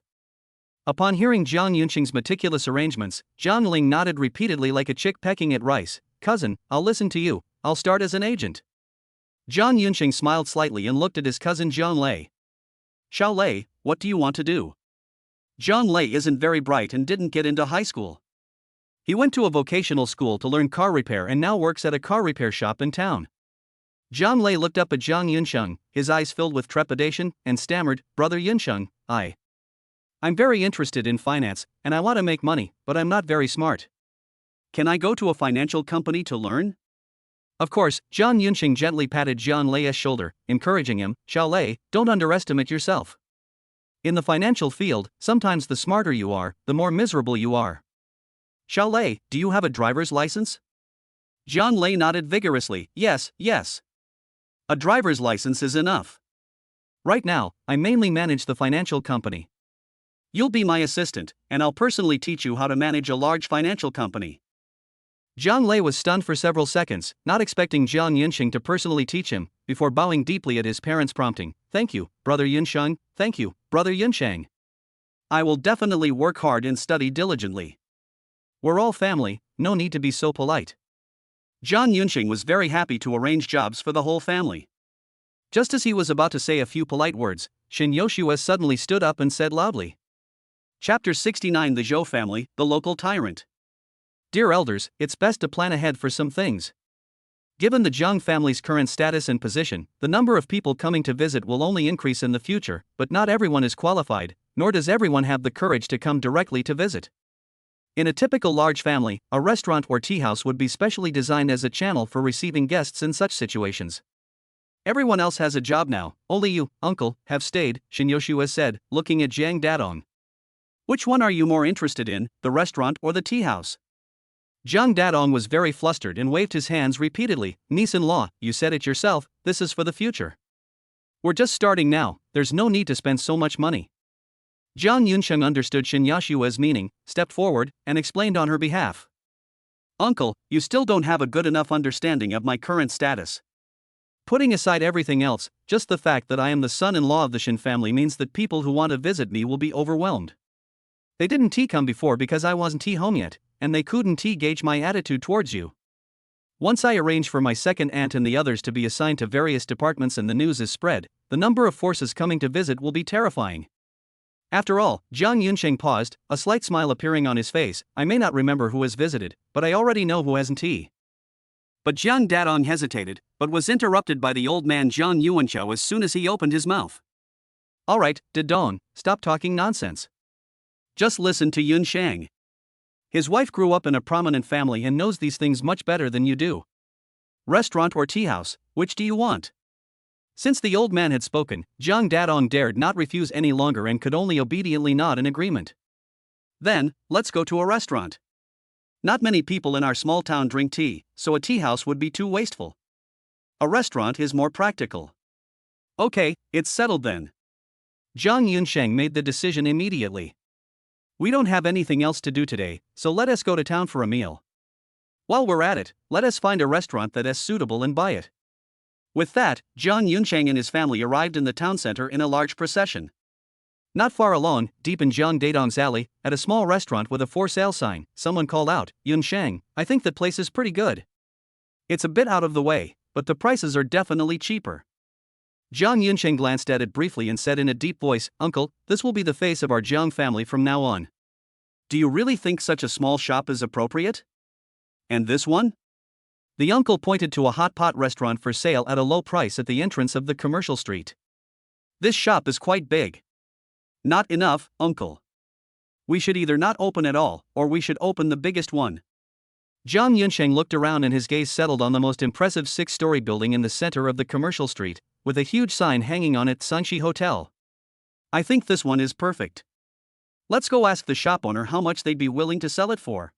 Upon hearing Jiang Yunsheng's meticulous arrangements, Jiang Ling nodded repeatedly like a chick pecking at rice. "Cousin, I'll listen to you. I'll start as an agent." Jiang Yunsheng smiled slightly and looked at his cousin Jiang Lei. "Xiaolei, what do you want to do?" Jiang Lei isn't very bright and didn't get into high school. He went to a vocational school to learn car repair and now works at a car repair shop in town. Jiang Lei looked up at Jiang Yunsheng, his eyes filled with trepidation, and stammered, "Brother Yunsheng, I'm very interested in finance, and I want to make money, but I'm not very smart. Can I go to a financial company to learn? Of course, Jiang Yunqing gently patted Jiang Lei's shoulder, encouraging him, Xiao Lei, don't underestimate yourself. In the financial field, sometimes the smarter you are, the more miserable you are. Xiao Lei, do you have a driver's license? Jiang Lei nodded vigorously, yes, yes. A driver's license is enough. Right now, I mainly manage the financial company. You'll be my assistant, and I'll personally teach you how to manage a large financial company. Jiang Lei was stunned for several seconds, not expecting Jiang Yunqing to personally teach him, before bowing deeply at his parents' prompting. Thank you, Brother Yunsheng, thank you, Brother Yunsheng. I will definitely work hard and study diligently. We're all family, no need to be so polite. Jiang Yunqing was very happy to arrange jobs for the whole family. Just as he was about to say a few polite words, Shin Yoshua suddenly stood up and said loudly. Chapter 69 The Zhou Family, the Local Tyrant. Dear elders, it's best to plan ahead for some things. Given the Jiang family's current status and position, the number of people coming to visit will only increase in the future, but not everyone is qualified, nor does everyone have the courage to come directly to visit. In a typical large family, a restaurant or tea house would be specially designed as a channel for receiving guests in such situations. Everyone else has a job now, only you, uncle, have stayed, Shin Yoshua said, looking at Jiang Dadong. Which one are you more interested in, the restaurant or the tea house? Jiang Dadong was very flustered and waved his hands repeatedly. Niece-in-law, you said it yourself, this is for the future. We're just starting now, there's no need to spend so much money. Jiang Yunsheng understood Shin Yoshua's meaning, stepped forward, and explained on her behalf. Uncle, you still don't have a good enough understanding of my current status. Putting aside everything else, just the fact that I am the son-in-law of the Shin family means that people who want to visit me will be overwhelmed. They didn't come before because I wasn't home yet, and they couldn't gauge my attitude towards you. Once I arrange for my second aunt and the others to be assigned to various departments and the news is spread, the number of forces coming to visit will be terrifying. After all, Jiang Yunsheng paused, a slight smile appearing on his face. I may not remember who has visited, but I already know who hasn't. But Jiang Dadong hesitated, but was interrupted by the old man Jiang Yuanqiao as soon as he opened his mouth. Alright, Dadong, stop talking nonsense. Just listen to Yunsheng. His wife grew up in a prominent family and knows these things much better than you do. Restaurant or tea house, which do you want? Since the old man had spoken, Jiang Dadong dared not refuse any longer and could only obediently nod in agreement. Then, let's go to a restaurant. Not many people in our small town drink tea, so a tea house would be too wasteful. A restaurant is more practical. Okay, it's settled then. Jiang Yunsheng made the decision immediately. We don't have anything else to do today, so let us go to town for a meal. While we're at it, let us find a restaurant that is suitable and buy it. With that, Jiang Yunsheng and his family arrived in the town center in a large procession. Not far along, deep in Jiang Dadong's alley, at a small restaurant with a for sale sign, someone called out, Yunsheng, I think that place is pretty good. It's a bit out of the way, but the prices are definitely cheaper. Jiang Yunsheng glanced at it briefly and said in a deep voice, Uncle, this will be the face of our Jiang family from now on. Do you really think such a small shop is appropriate? And this one? The uncle pointed to a hot pot restaurant for sale at a low price at the entrance of the commercial street. This shop is quite big. Not enough, uncle. We should either not open at all, or we should open the biggest one. Jiang Yunsheng looked around and his gaze settled on the most impressive 6-story building in the center of the commercial street, with a huge sign hanging on it, Sanxi Hotel. I think this one is perfect. Let's go ask the shop owner how much they'd be willing to sell it for.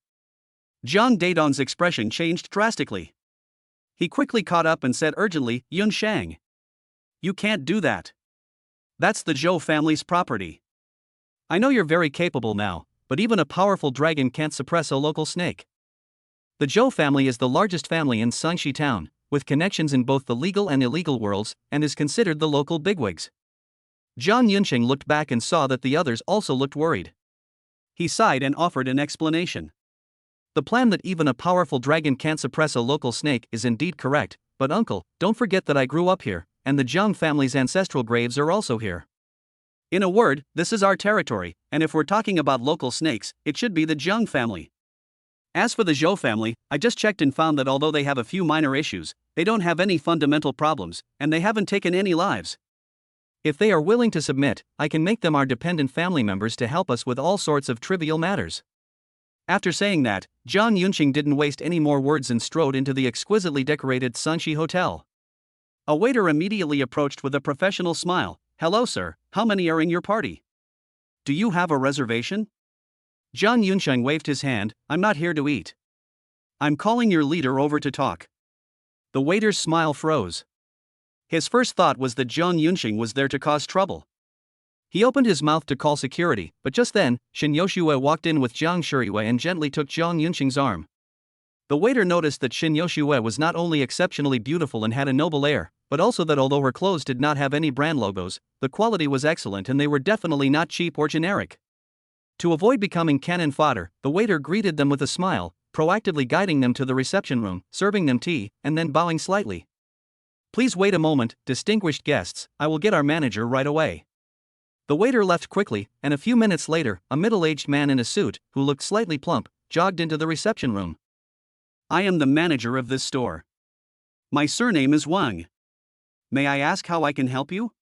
Jiang Dadong's expression changed drastically. He quickly caught up and said urgently, Yunsheng. You can't do that. That's the Zhou family's property. I know you're very capable now, but even a powerful dragon can't suppress a local snake. The Zhou family is the largest family in Sanxi town, with connections in both the legal and illegal worlds, and is considered the local bigwigs. Jiang Yunsheng looked back and saw that the others also looked worried. He sighed and offered an explanation. The plan that even a powerful dragon can't suppress a local snake is indeed correct, but uncle, don't forget that I grew up here, and the Jiang family's ancestral graves are also here. In a word, this is our territory, and if we're talking about local snakes, it should be the Jiang family. As for the Zhou family, I just checked and found that although they have a few minor issues, they don't have any fundamental problems, and they haven't taken any lives. If they are willing to submit, I can make them our dependent family members to help us with all sorts of trivial matters. After saying that, Jiang Yunqing didn't waste any more words and strode into the exquisitely decorated Sunshi Hotel. A waiter immediately approached with a professional smile. "Hello sir, how many are in your party? Do you have a reservation?" Jiang Yunqing waved his hand. "I'm not here to eat. I'm calling your leader over to talk." The waiter's smile froze. His first thought was that Jiang Yunqing was there to cause trouble. He opened his mouth to call security, but just then, Shin Yoshue walked in with Jiang Shiriyue and gently took Jiang Yunqing's arm. The waiter noticed that Shin Yoshue was not only exceptionally beautiful and had a noble air, but also that although her clothes did not have any brand logos, the quality was excellent and they were definitely not cheap or generic. To avoid becoming cannon fodder, the waiter greeted them with a smile, proactively guiding them to the reception room, serving them tea, and then bowing slightly. "Please wait a moment, distinguished guests, I will get our manager right away." The waiter left quickly, and a few minutes later, a middle-aged man in a suit, who looked slightly plump, jogged into the reception room. "I am the manager of this store. My surname is Wang. May I ask how I can help you?"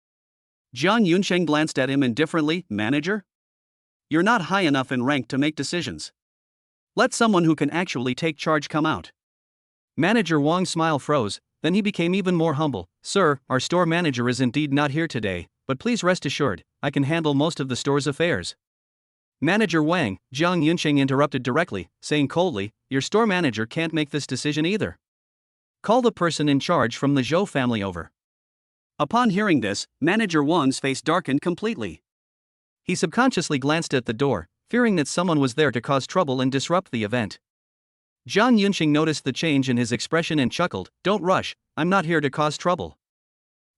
Jiang Yunqing glanced at him indifferently. "Manager? You're not high enough in rank to make decisions. Let someone who can actually take charge come out." Manager Wang's smile froze, then he became even more humble. "Sir, our store manager is indeed not here today, but please rest assured, I can handle most of the store's affairs." "Manager Wang," Jiang Yunqing interrupted directly, saying coldly, "your store manager can't make this decision either. Call the person in charge from the Zhou family over." Upon hearing this, Manager Wang's face darkened completely. He subconsciously glanced at the door, fearing that someone was there to cause trouble and disrupt the event. Jiang Yunqing noticed the change in his expression and chuckled. "Don't rush, I'm not here to cause trouble.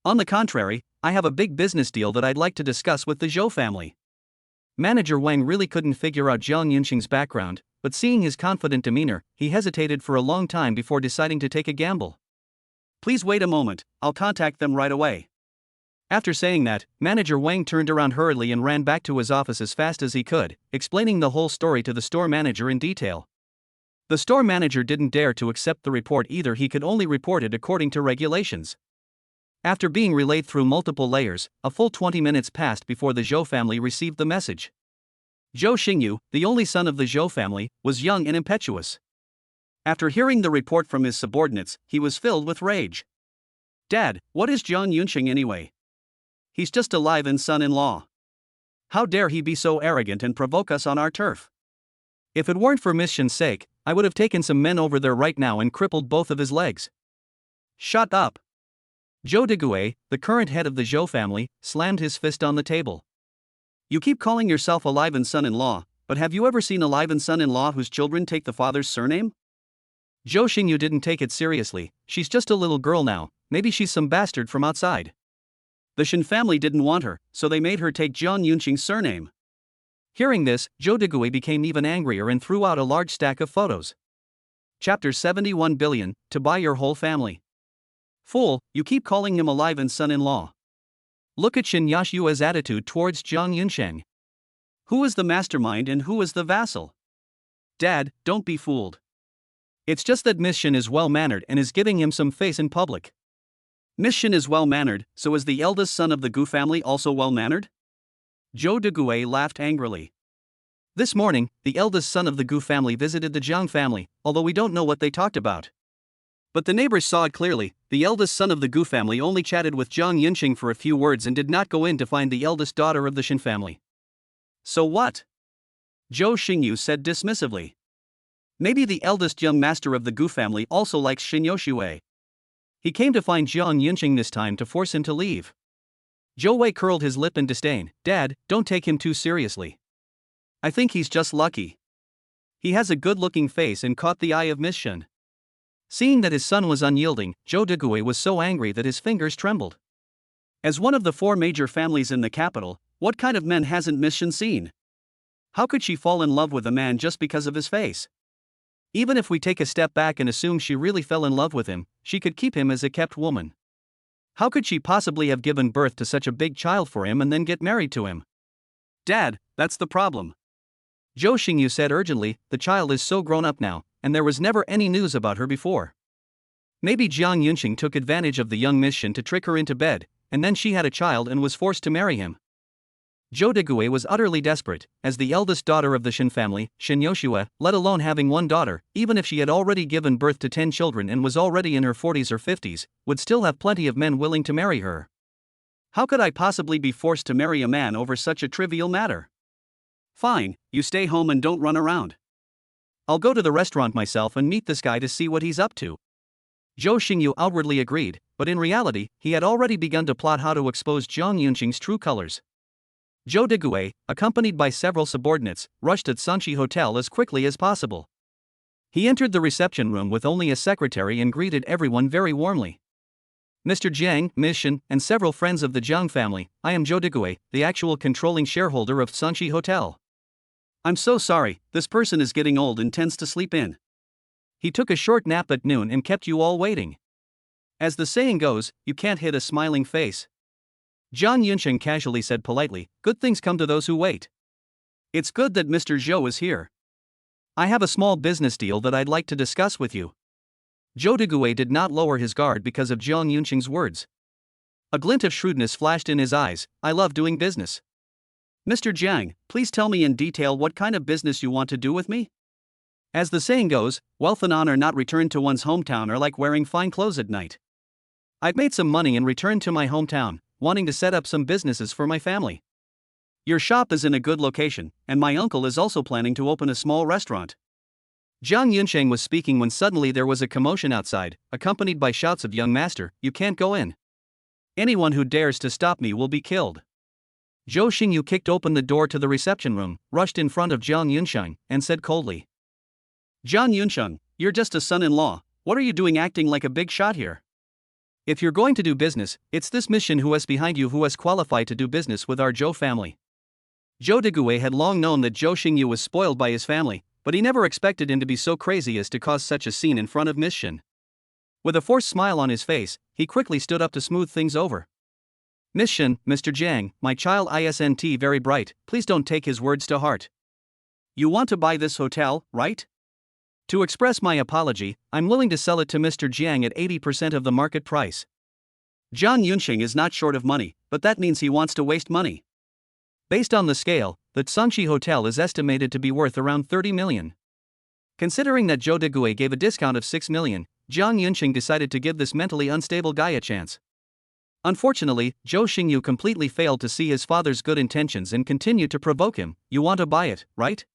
On the contrary, I have a big business deal that I'd like to discuss with the Zhou family." Manager Wang really couldn't figure out Jiang Yunqing's background, but seeing his confident demeanor, he hesitated for a long time before deciding to take a gamble. "Please wait a moment, I'll contact them right away." After saying that, Manager Wang turned around hurriedly and ran back to his office as fast as he could, explaining the whole story to the store manager in detail. The store manager didn't dare to accept the report either, he could only report it according to regulations. After being relayed through multiple layers, a full 20 minutes passed before the Zhou family received the message. Zhou Xingyu, the only son of the Zhou family, was young and impetuous. After hearing the report from his subordinates, he was filled with rage. "Dad, what is Jiang Yunqing anyway? He's just a live-in son-in-law. How dare he be so arrogant and provoke us on our turf? If it weren't for Miss Shin's sake, I would have taken some men over there right now and crippled both of his legs." "Shut up!" Zhou Deguai, the current head of the Zhou family, slammed his fist on the table. "You keep calling yourself a live-in son-in-law, but have you ever seen a live-in son-in-law whose children take the father's surname?" Zhou Xingyu didn't take it seriously. "She's just a little girl now, maybe she's some bastard from outside. The Shin family didn't want her, so they made her take Jiang Yunqing's surname." Hearing this, Zhou Degui became even angrier and threw out a large stack of photos. Chapter 71 billion, to buy your whole family. "Fool, you keep calling him a live-in son-in-law. Look at Shin Yashua's attitude towards Jiang Yunsheng. Who is the mastermind and who is the vassal? Dad, don't be fooled. It's just that Miss Shin is well-mannered and is giving him some face in public." "Miss Shin is well-mannered, so is the eldest son of the Gu family also well-mannered?" Zhou Deguai laughed angrily. "This morning, the eldest son of the Gu family visited the Jiang family, although we don't know what they talked about. But the neighbors saw it clearly. The eldest son of the Gu family only chatted with Jiang Yunqing for a few words and did not go in to find the eldest daughter of the Shin family." "So what?" Zhou Xingyu said dismissively. "Maybe the eldest young master of the Gu family also likes Shin Yoshue. He came to find Jiang Yunqing this time to force him to leave." Zhou Wei curled his lip in disdain. "Dad, don't take him too seriously. I think he's just lucky. He has a good-looking face and caught the eye of Miss Shin." Seeing that his son was unyielding, Zhou Degui was so angry that his fingers trembled. As one of the 4 major families in the capital, what kind of men hasn't Miss Shin seen? How could she fall in love with a man just because of his face? Even if we take a step back and assume she really fell in love with him, she could keep him as a kept woman. How could she possibly have given birth to such a big child for him and then get married to him? Dad, that's the problem. Zhou Xingyu said urgently, the child is so grown up now, and there was never any news about her before. Maybe Jiang Yunqing took advantage of the young Miss Shin to trick her into bed, and then she had a child and was forced to marry him. Zhou Degui was utterly desperate, as the eldest daughter of the Shin family, Shin Yoshua, let alone having one daughter, even if she had already given birth to 10 children and was already in her 40s or 50s, would still have plenty of men willing to marry her. How could I possibly be forced to marry a man over such a trivial matter? Fine, you stay home and don't run around. I'll go to the restaurant myself and meet this guy to see what he's up to. Zhou Xingyu outwardly agreed, but in reality, he had already begun to plot how to expose Jiang Yunqing's true colors. Zhou Degui, accompanied by several subordinates, rushed at Sanchi Hotel as quickly as possible. He entered the reception room with only a secretary and greeted everyone very warmly. Mr. Jiang, Ms. Shin, and several friends of the Jiang family, I am Zhou Degui, the actual controlling shareholder of Sanchi Hotel. I'm so sorry, this person is getting old and tends to sleep in. He took a short nap at noon and kept you all waiting. As the saying goes, you can't hit a smiling face. Jiang Yunqing casually said politely, good things come to those who wait. It's good that Mr. Zhou is here. I have a small business deal that I'd like to discuss with you. Zhou Degui did not lower his guard because of Jiang Yunqing's words. A glint of shrewdness flashed in his eyes. I love doing business. Mr. Jiang, please tell me in detail what kind of business you want to do with me? As the saying goes, wealth and honor not returned to one's hometown are like wearing fine clothes at night. I've made some money and returned to my hometown, wanting to set up some businesses for my family. Your shop is in a good location, and my uncle is also planning to open a small restaurant. Jiang Yunqing was speaking when suddenly there was a commotion outside, accompanied by shouts of young master, you can't go in. Anyone who dares to stop me will be killed. Zhou Xingyu kicked open the door to the reception room, rushed in front of Jiang Yunqing, and said coldly, Jiang Yunqing, you're just a son-in-law, what are you doing acting like a big shot here? If you're going to do business, it's this mission who is behind you who is qualified to do business with our Zhou family. Zhou Degui had long known that Zhou Xingyu was spoiled by his family, but he never expected him to be so crazy as to cause such a scene in front of Miss Shin. With a forced smile on his face, he quickly stood up to smooth things over. Miss Shin, Mr. Jiang, my child isn't very bright, please don't take his words to heart. You want to buy this hotel, right? To express my apology, I'm willing to sell it to Mr. Jiang at 80% of the market price. Jiang Yunqing is not short of money, but that means he wants to waste money. Based on the scale, the Sanchi Hotel is estimated to be worth around 30 million. Considering that Zhou Degui gave a discount of 6 million, Jiang Yunqing decided to give this mentally unstable guy a chance. Unfortunately, Zhou Xingyu completely failed to see his father's good intentions and continued to provoke him. You want to buy it, right?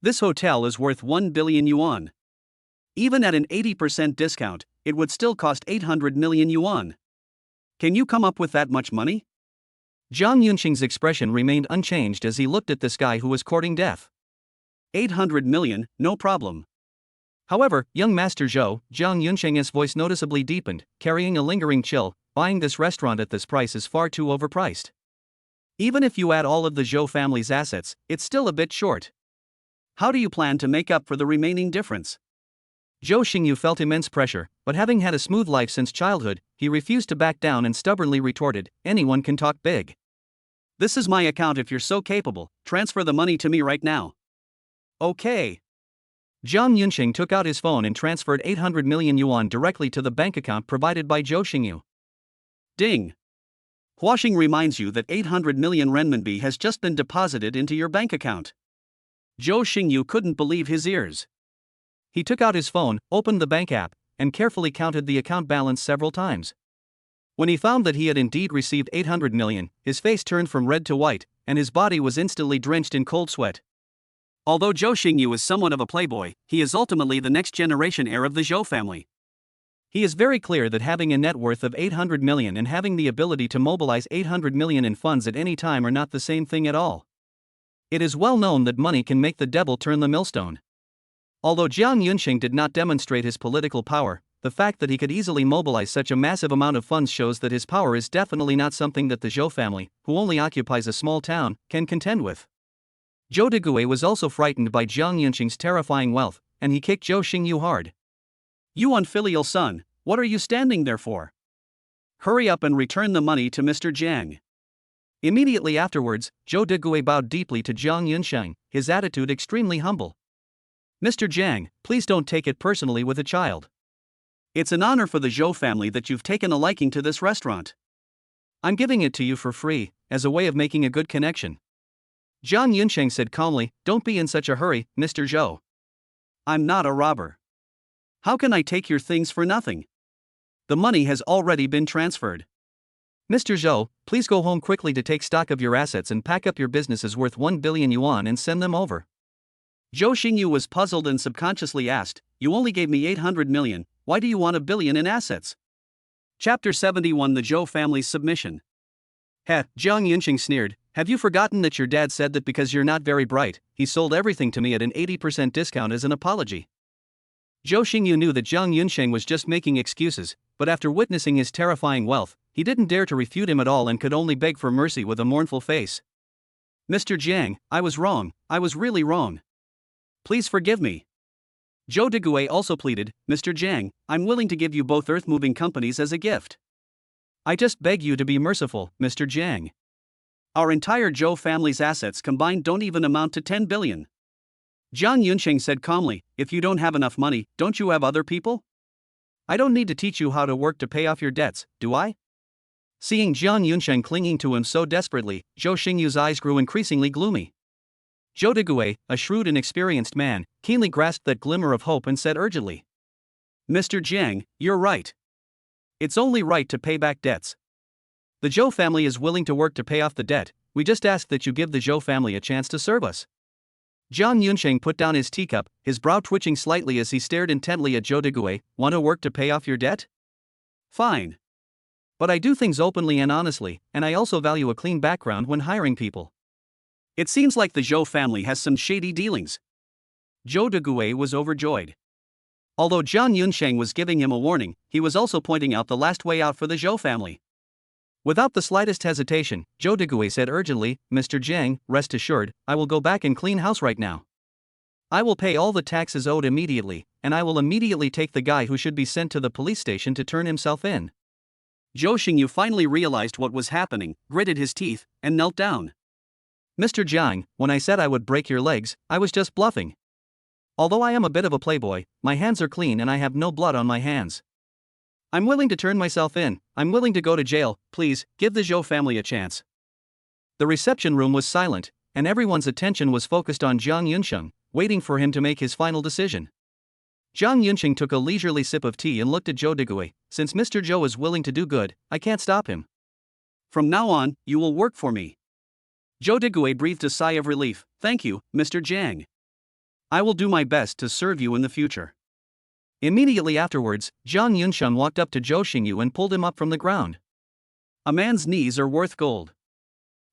This hotel is worth 1 billion yuan. Even at an 80% discount, it would still cost 800 million yuan. Can you come up with that much money? Jiang Yunqing's expression remained unchanged as he looked at this guy who was courting death. 800 million, no problem. However, young Master Zhou, Jiang Yunqing's voice noticeably deepened, carrying a lingering chill, buying this restaurant at this price is far too overpriced. Even if you add all of the Zhou family's assets, it's still a bit short. How do you plan to make up for the remaining difference? Zhou Xingyu felt immense pressure, but having had a smooth life since childhood, he refused to back down and stubbornly retorted, anyone can talk big. This is my account if you're so capable, transfer the money to me right now. Okay. Jiang Yunqing took out his phone and transferred 800 million yuan directly to the bank account provided by Zhou Xingyu. Ding. Huaxing reminds you that 800 million renminbi has just been deposited into your bank account. Zhou Xingyu couldn't believe his ears. He took out his phone, opened the bank app, and carefully counted the account balance several times. When he found that he had indeed received 800 million, his face turned from red to white, and his body was instantly drenched in cold sweat. Although Zhou Xingyu is somewhat of a playboy, he is ultimately the next generation heir of the Zhou family. He is very clear that having a net worth of 800 million and having the ability to mobilize 800 million in funds at any time are not the same thing at all. It is well known that money can make the devil turn the millstone. Although Jiang Yunqing did not demonstrate his political power, the fact that he could easily mobilize such a massive amount of funds shows that his power is definitely not something that the Zhou family, who only occupies a small town, can contend with. Zhou Degui was also frightened by Jiang Yunqing's terrifying wealth, and he kicked Zhou Xingyu hard. You unfilial son, what are you standing there for? Hurry up and return the money to Mr. Jiang. Immediately afterwards, Zhou Degui bowed deeply to Jiang Yunqing, his attitude extremely humble. Mr. Jiang, please don't take it personally with a child. It's an honor for the Zhou family that you've taken a liking to this restaurant. I'm giving it to you for free, as a way of making a good connection. Jiang Yunsheng said calmly, don't be in such a hurry, Mr. Zhou. I'm not a robber. How can I take your things for nothing? The money has already been transferred. Mr. Zhou, please go home quickly to take stock of your assets and pack up your businesses worth 1 billion yuan and send them over. Zhou Xingyu was puzzled and subconsciously asked, you only gave me 800 million, why do you want 1 billion in assets? Chapter 71 The Zhou Family's Submission. Heh, Jiang Yunqing sneered, have you forgotten that your dad said that because you're not very bright, he sold everything to me at an 80% discount as an apology? Zhou Xingyu knew that Jiang Yunsheng was just making excuses, but after witnessing his terrifying wealth, he didn't dare to refute him at all and could only beg for mercy with a mournful face. Mr. Jiang, I was wrong, I was really wrong. Please forgive me. Zhou Deguai also pleaded, Mr. Jiang, I'm willing to give you both earth-moving companies as a gift. I just beg you to be merciful, Mr. Jiang. Our entire Zhou family's assets combined don't even amount to 10 billion. Jiang Yunsheng said calmly, if you don't have enough money, don't you have other people? I don't need to teach you how to work to pay off your debts, do I? Seeing Jiang Yunsheng clinging to him so desperately, Zhou Xingyu's eyes grew increasingly gloomy. Zhou Deguai, a shrewd and experienced man, keenly grasped that glimmer of hope and said urgently, Mr. Jiang, you're right. It's only right to pay back debts. The Zhou family is willing to work to pay off the debt, we just ask that you give the Zhou family a chance to serve us. Jiang Yunsheng put down his teacup, his brow twitching slightly as he stared intently at Zhou Deguai. Want to work to pay off your debt? Fine. But I do things openly and honestly, and I also value a clean background when hiring people. It seems like the Zhou family has some shady dealings. Zhou Deguai was overjoyed. Although Jiang Yunsheng was giving him a warning, he was also pointing out the last way out for the Zhou family. Without the slightest hesitation, Zhou Deguai said urgently, Mr. Jiang, rest assured, I will go back and clean house right now. I will pay all the taxes owed immediately, and I will immediately take the guy who should be sent to the police station to turn himself in. Zhou Xingyu finally realized what was happening, gritted his teeth, and knelt down. Mr. Jiang, when I said I would break your legs, I was just bluffing. Although I am a bit of a playboy, my hands are clean and I have no blood on my hands. I'm willing to turn myself in, I'm willing to go to jail, please, give the Zhou family a chance. The reception room was silent, and everyone's attention was focused on Jiang Yunsheng, waiting for him to make his final decision. Jiang Yunsheng took a leisurely sip of tea and looked at Zhou Deguai, since Mr. Zhou is willing to do good, I can't stop him. From now on, you will work for me. Zhou Deguai breathed a sigh of relief, thank you, Mr. Jiang. I will do my best to serve you in the future. Immediately afterwards, Jiang Yunsheng walked up to Zhou Xingyu and pulled him up from the ground. A man's knees are worth gold.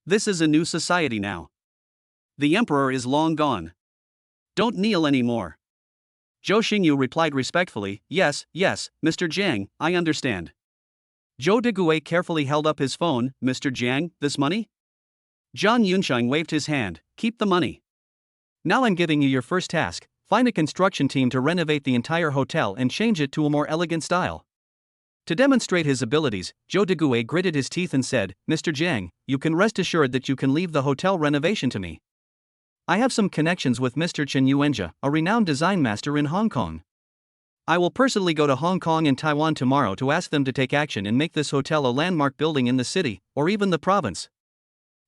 This is a new society now. The emperor is long gone. Don't kneel anymore. Zhou Xingyu replied respectfully, yes, Mr. Jiang, I understand. Zhou Deguai carefully held up his phone, Mr. Jiang, this money? Jiang Yunsheng waved his hand, keep the money. Now I'm giving you your first task. Find a construction team to renovate the entire hotel and change it to a more elegant style. To demonstrate his abilities, Zhou Deguai gritted his teeth and said, Mr. Jiang, you can rest assured that you can leave the hotel renovation to me. I have some connections with Mr. Chen Yuanjia, a renowned design master in Hong Kong. I will personally go to Hong Kong and Taiwan tomorrow to ask them to take action and make this hotel a landmark building in the city, or even the province.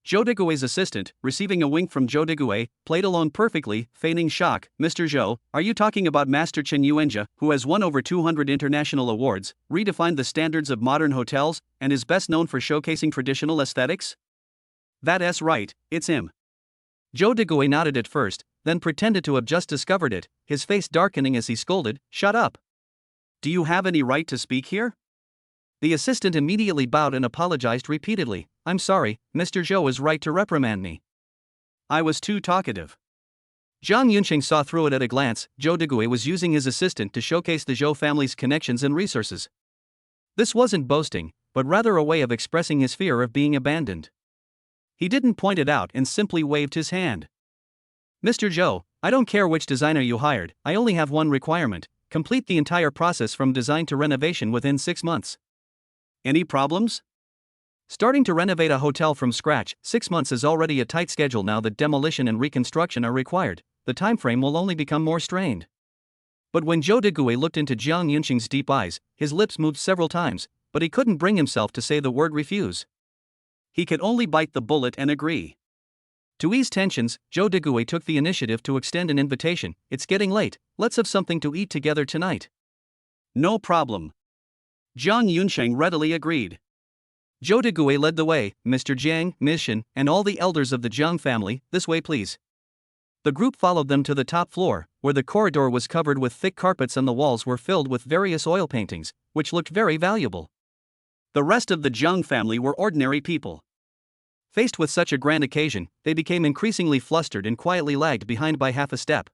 Zhou Deguai's assistant, receiving a wink from Zhou Deguai, played along perfectly, feigning shock. Mr. Zhou, are you talking about Master Chen Yuanjia, who has won over 200 international awards, redefined the standards of modern hotels, and is best known for showcasing traditional aesthetics? That's right, it's him. Zhou Deguai nodded at first, then pretended to have just discovered it, his face darkening as he scolded, shut up. Do you have any right to speak here? The assistant immediately bowed and apologized repeatedly. I'm sorry, Mr. Zhou is right to reprimand me. I was too talkative. Jiang Yunsheng saw through it at a glance. Zhou Deguai was using his assistant to showcase the Zhou family's connections and resources. This wasn't boasting, but rather a way of expressing his fear of being abandoned. He didn't point it out and simply waved his hand. Mr. Zhou, I don't care which designer you hired, I only have one requirement: complete the entire process from design to renovation within 6 months. Any problems? Starting to renovate a hotel from scratch, 6 months is already a tight schedule. Now that demolition and reconstruction are required, the timeframe will only become more strained. But when Zhou Deguai looked into Jiang Yunsheng's deep eyes, his lips moved several times, but he couldn't bring himself to say the word refuse. He could only bite the bullet and agree. To ease tensions, Zhou Degui took the initiative to extend an invitation. It's getting late, let's have something to eat together tonight. No problem. Jiang Yunsheng readily agreed. Zhou Degui led the way, Mr. Jiang, Ms. Shen, and all the elders of the Jiang family, this way please. The group followed them to the top floor, where the corridor was covered with thick carpets and the walls were filled with various oil paintings, which looked very valuable. The rest of the Jiang family were ordinary people. Faced with such a grand occasion, they became increasingly flustered and quietly lagged behind by half a step.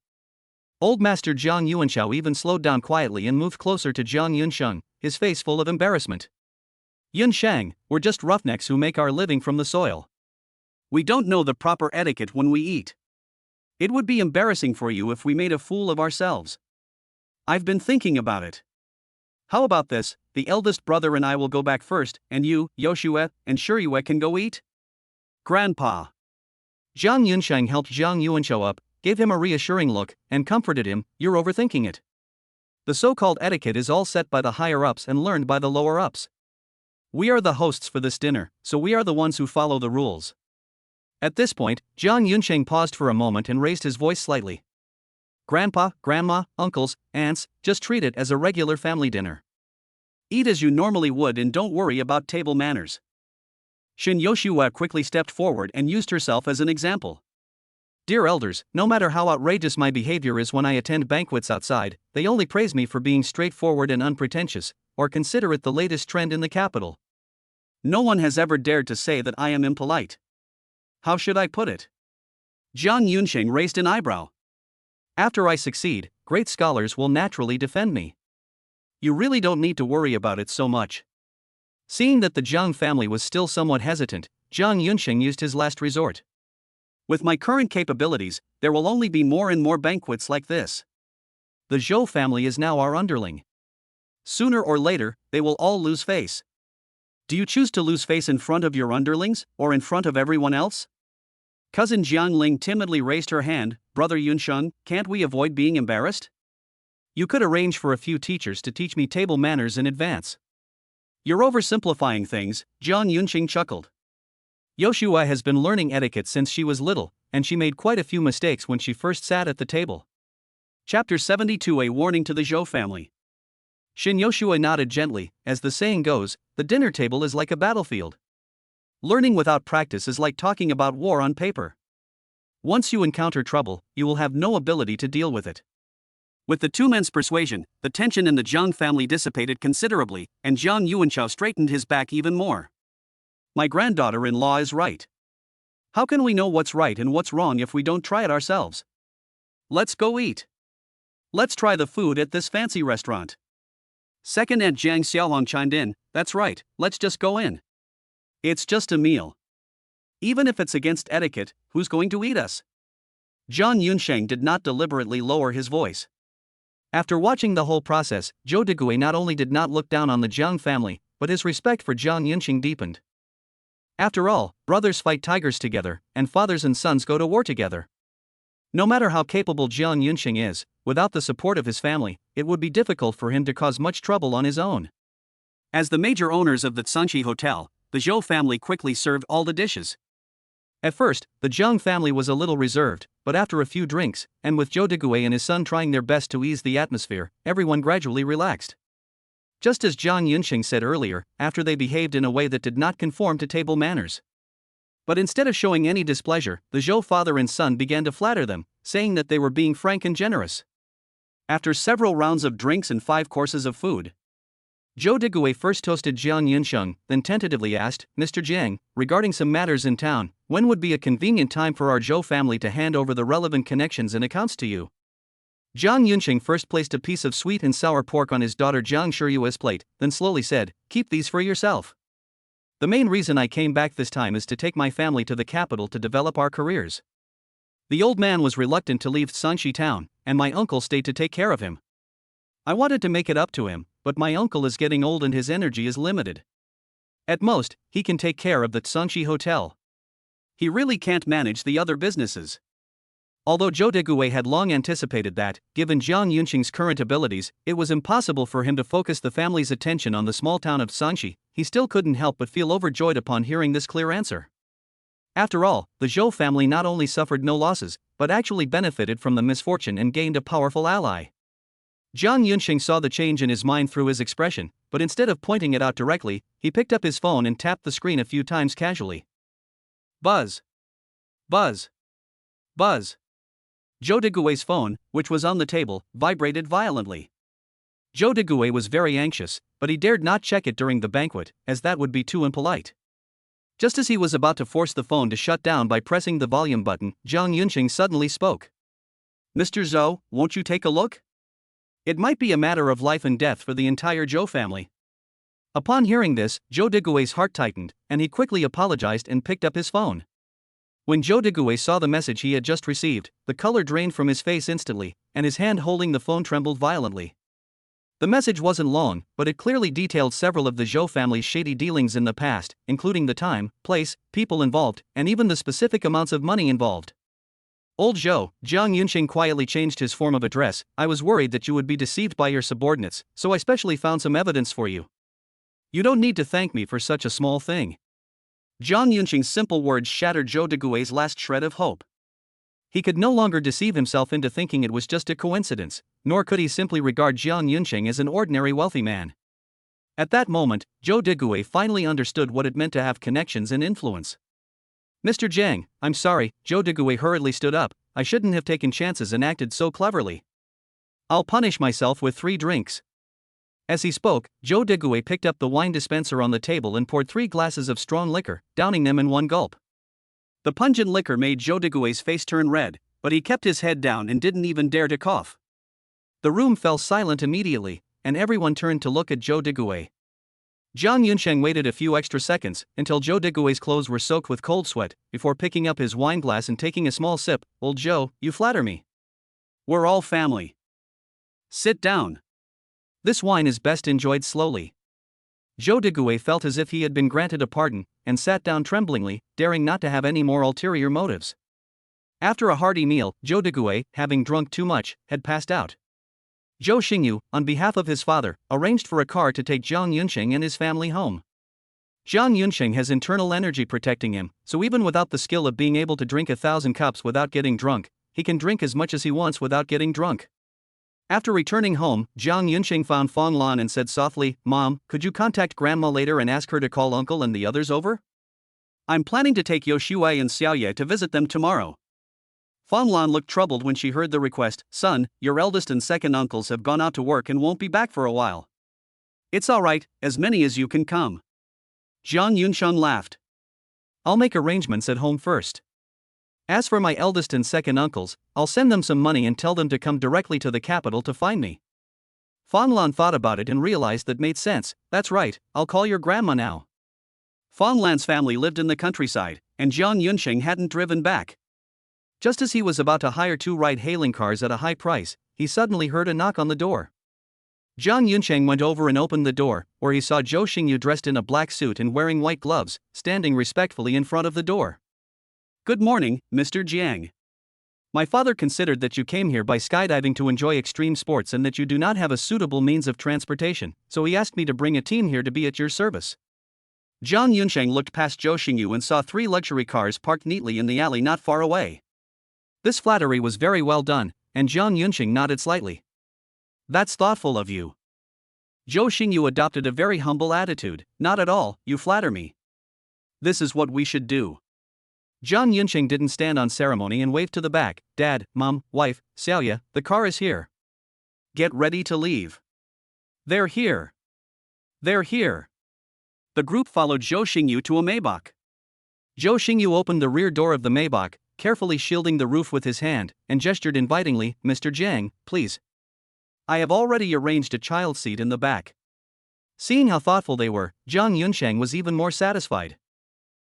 Old Master Jiang Yuanshao even slowed down quietly and moved closer to Jiang Yunsheng, his face full of embarrassment. Yunsheng, we're just roughnecks who make our living from the soil. We don't know the proper etiquette when we eat. It would be embarrassing for you if we made a fool of ourselves. I've been thinking about it. How about this, the eldest brother and I will go back first, and you, Yoshue, and Shirue can go eat? Grandpa. Jiang Yunsheng helped Jiang Yuanshao up, gave him a reassuring look, and comforted him, you're overthinking it. The so-called etiquette is all set by the higher-ups and learned by the lower-ups. We are the hosts for this dinner, so we are the ones who follow the rules. At this point, Jiang Yunsheng paused for a moment and raised his voice slightly. Grandpa, Grandma, uncles, aunts, just treat it as a regular family dinner. Eat as you normally would and don't worry about table manners. Shin Yoshua quickly stepped forward and used herself as an example. Dear elders, no matter how outrageous my behavior is when I attend banquets outside, they only praise me for being straightforward and unpretentious, or consider it the latest trend in the capital. No one has ever dared to say that I am impolite. How should I put it? Jiang Yunsheng raised an eyebrow. After I succeed, great scholars will naturally defend me. You really don't need to worry about it so much. Seeing that the Jiang family was still somewhat hesitant, Jiang Yunsheng used his last resort. With my current capabilities, there will only be more and more banquets like this. The Zhou family is now our underling. Sooner or later, they will all lose face. Do you choose to lose face in front of your underlings, or in front of everyone else? Cousin Jiangling timidly raised her hand. Brother Yunsheng, can't we avoid being embarrassed? You could arrange for a few teachers to teach me table manners in advance. You're oversimplifying things, Jiang Yunsheng chuckled. Yoshua has been learning etiquette since she was little, and she made quite a few mistakes when she first sat at the table. Chapter 72, A Warning to the Zhou Family. Shin Yoshua nodded gently. As the saying goes, the dinner table is like a battlefield. Learning without practice is like talking about war on paper. Once you encounter trouble, you will have no ability to deal with it. With the two men's persuasion, the tension in the Jiang family dissipated considerably, and Jiang Yuanshao straightened his back even more. My granddaughter-in-law is right. How can we know what's right and what's wrong if we don't try it ourselves? Let's go eat. Let's try the food at this fancy restaurant. Second Aunt Jiang Xiaohong chimed in, that's right, let's just go in. It's just a meal. Even if it's against etiquette, who's going to eat us? Jiang Yunsheng did not deliberately lower his voice. After watching the whole process, Zhou Degui not only did not look down on the Jiang family, but his respect for Jiang Yunsheng deepened. After all, brothers fight tigers together, and fathers and sons go to war together. No matter how capable Jiang Yunsheng is, without the support of his family, it would be difficult for him to cause much trouble on his own. As the major owners of the Tsunchi Hotel, the Zhou family quickly served all the dishes. At first, the Jiang family was a little reserved, but after a few drinks, and with Zhou Degui and his son trying their best to ease the atmosphere, everyone gradually relaxed. Just as Jiang Yunsheng said earlier, after they behaved in a way that did not conform to table manners. But instead of showing any displeasure, the Zhou father and son began to flatter them, saying that they were being frank and generous. After several rounds of drinks and 5 courses of food, Zhou Degui first toasted Jiang Yunsheng, then tentatively asked, Mr. Jiang, regarding some matters in town, when would be a convenient time for our Zhou family to hand over the relevant connections and accounts to you? Jiang Yunsheng first placed a piece of sweet and sour pork on his daughter Jiang Shiyue's plate, then slowly said, keep these for yourself. The main reason I came back this time is to take my family to the capital to develop our careers. The old man was reluctant to leave Sanxi town, and my uncle stayed to take care of him. I wanted to make it up to him, but my uncle is getting old and his energy is limited. At most, he can take care of the Tsunchi Hotel. He really can't manage the other businesses. Although Zhou Degui had long anticipated that, given Jiang Yunsheng's current abilities, it was impossible for him to focus the family's attention on the small town of Sanxi, he still couldn't help but feel overjoyed upon hearing this clear answer. After all, the Zhou family not only suffered no losses, but actually benefited from the misfortune and gained a powerful ally. Jiang Yunxing saw the change in his mind through his expression, but instead of pointing it out directly, he picked up his phone and tapped the screen a few times casually. Buzz. Buzz. Buzz. Zhou Degui's phone, which was on the table, vibrated violently. Zhou Degui was very anxious, but he dared not check it during the banquet, as that would be too impolite. Just as he was about to force the phone to shut down by pressing the volume button, Jiang Yunxing suddenly spoke. Mr. Zhou, won't you take a look? It might be a matter of life and death for the entire Zhou family. Upon hearing this, Zhou Degui's heart tightened, and he quickly apologized and picked up his phone. When Zhou Degui saw the message he had just received, the color drained from his face instantly, and his hand holding the phone trembled violently. The message wasn't long, but it clearly detailed several of the Zhou family's shady dealings in the past, including the time, place, people involved, and even the specific amounts of money involved. Old Zhou, Jiang Yunxing quietly changed his form of address. I was worried that you would be deceived by your subordinates, so I specially found some evidence for you. You don't need to thank me for such a small thing. Jiang Yunxing's simple words shattered Zhou Degui's last shred of hope. He could no longer deceive himself into thinking it was just a coincidence, nor could he simply regard Jiang Yunxing as an ordinary wealthy man. At that moment, Zhou Degui finally understood what it meant to have connections and influence. Mr. Jiang, I'm sorry, Zhou Degui hurriedly stood up. I shouldn't have taken chances and acted so cleverly. I'll punish myself with 3 drinks. As he spoke, Zhou Degui picked up the wine dispenser on the table and poured 3 glasses of strong liquor, downing them in one gulp. The pungent liquor made Zhou Degui's face turn red, but he kept his head down and didn't even dare to cough. The room fell silent immediately, and everyone turned to look at Zhou Degui. Jiang Yunxing waited a few extra seconds, until Zhou Degui's clothes were soaked with cold sweat, before picking up his wine glass and taking a small sip. Old Zhou, you flatter me. We're all family. Sit down. This wine is best enjoyed slowly. Zhou Degui felt as if he had been granted a pardon, and sat down tremblingly, daring not to have any more ulterior motives. After a hearty meal, Zhou Degui, having drunk too much, had passed out. Zhou Xingyu, on behalf of his father, arranged for a car to take Jiang Yunxing and his family home. Jiang Yunxing has internal energy protecting him, so even without the skill of being able to drink 1,000 cups without getting drunk, he can drink as much as he wants without getting drunk. After returning home, Jiang Yunxing found Fang Lan and said softly, Mom, could you contact Grandma later and ask her to call Uncle and the others over? I'm planning to take Yoshue and Xiaoye to visit them tomorrow. Fang Lan looked troubled when she heard the request. Son, your eldest and second uncles have gone out to work and won't be back for a while. It's alright, as many as you can come. Jiang Yunxing laughed. I'll make arrangements at home first. As for my eldest and second uncles, I'll send them some money and tell them to come directly to the capital to find me. Fang Lan thought about it and realized that made sense. That's right, I'll call your grandma now. Fang Lan's family lived in the countryside, and Jiang Yunxing hadn't driven back. Just as he was about to hire 2 ride-hailing cars at a high price, he suddenly heard a knock on the door. Jiang Yunxing went over and opened the door, where he saw Zhou Xingyu dressed in a black suit and wearing white gloves, standing respectfully in front of the door. Good morning, Mr. Jiang. My father considered that you came here by skydiving to enjoy extreme sports and that you do not have a suitable means of transportation, so he asked me to bring a team here to be at your service. Jiang Yunxing looked past Zhou Xingyu and saw 3 luxury cars parked neatly in the alley not far away. This flattery was very well done, and Jiang Yunxing nodded slightly. That's thoughtful of you. Zhou Xingyu adopted a very humble attitude. Not at all, you flatter me. This is what we should do. Jiang Yunxing didn't stand on ceremony and waved to the back. Dad, Mom, wife, Xiaoya, the car is here. Get ready to leave. They're here. They're here. The group followed Zhou Xingyu to a Maybach. Zhou Xingyu opened the rear door of the Maybach, carefully shielding the roof with his hand, and gestured invitingly, Mr. Jiang, please. I have already arranged a child seat in the back. Seeing how thoughtful they were, Jiang Yunxing was even more satisfied.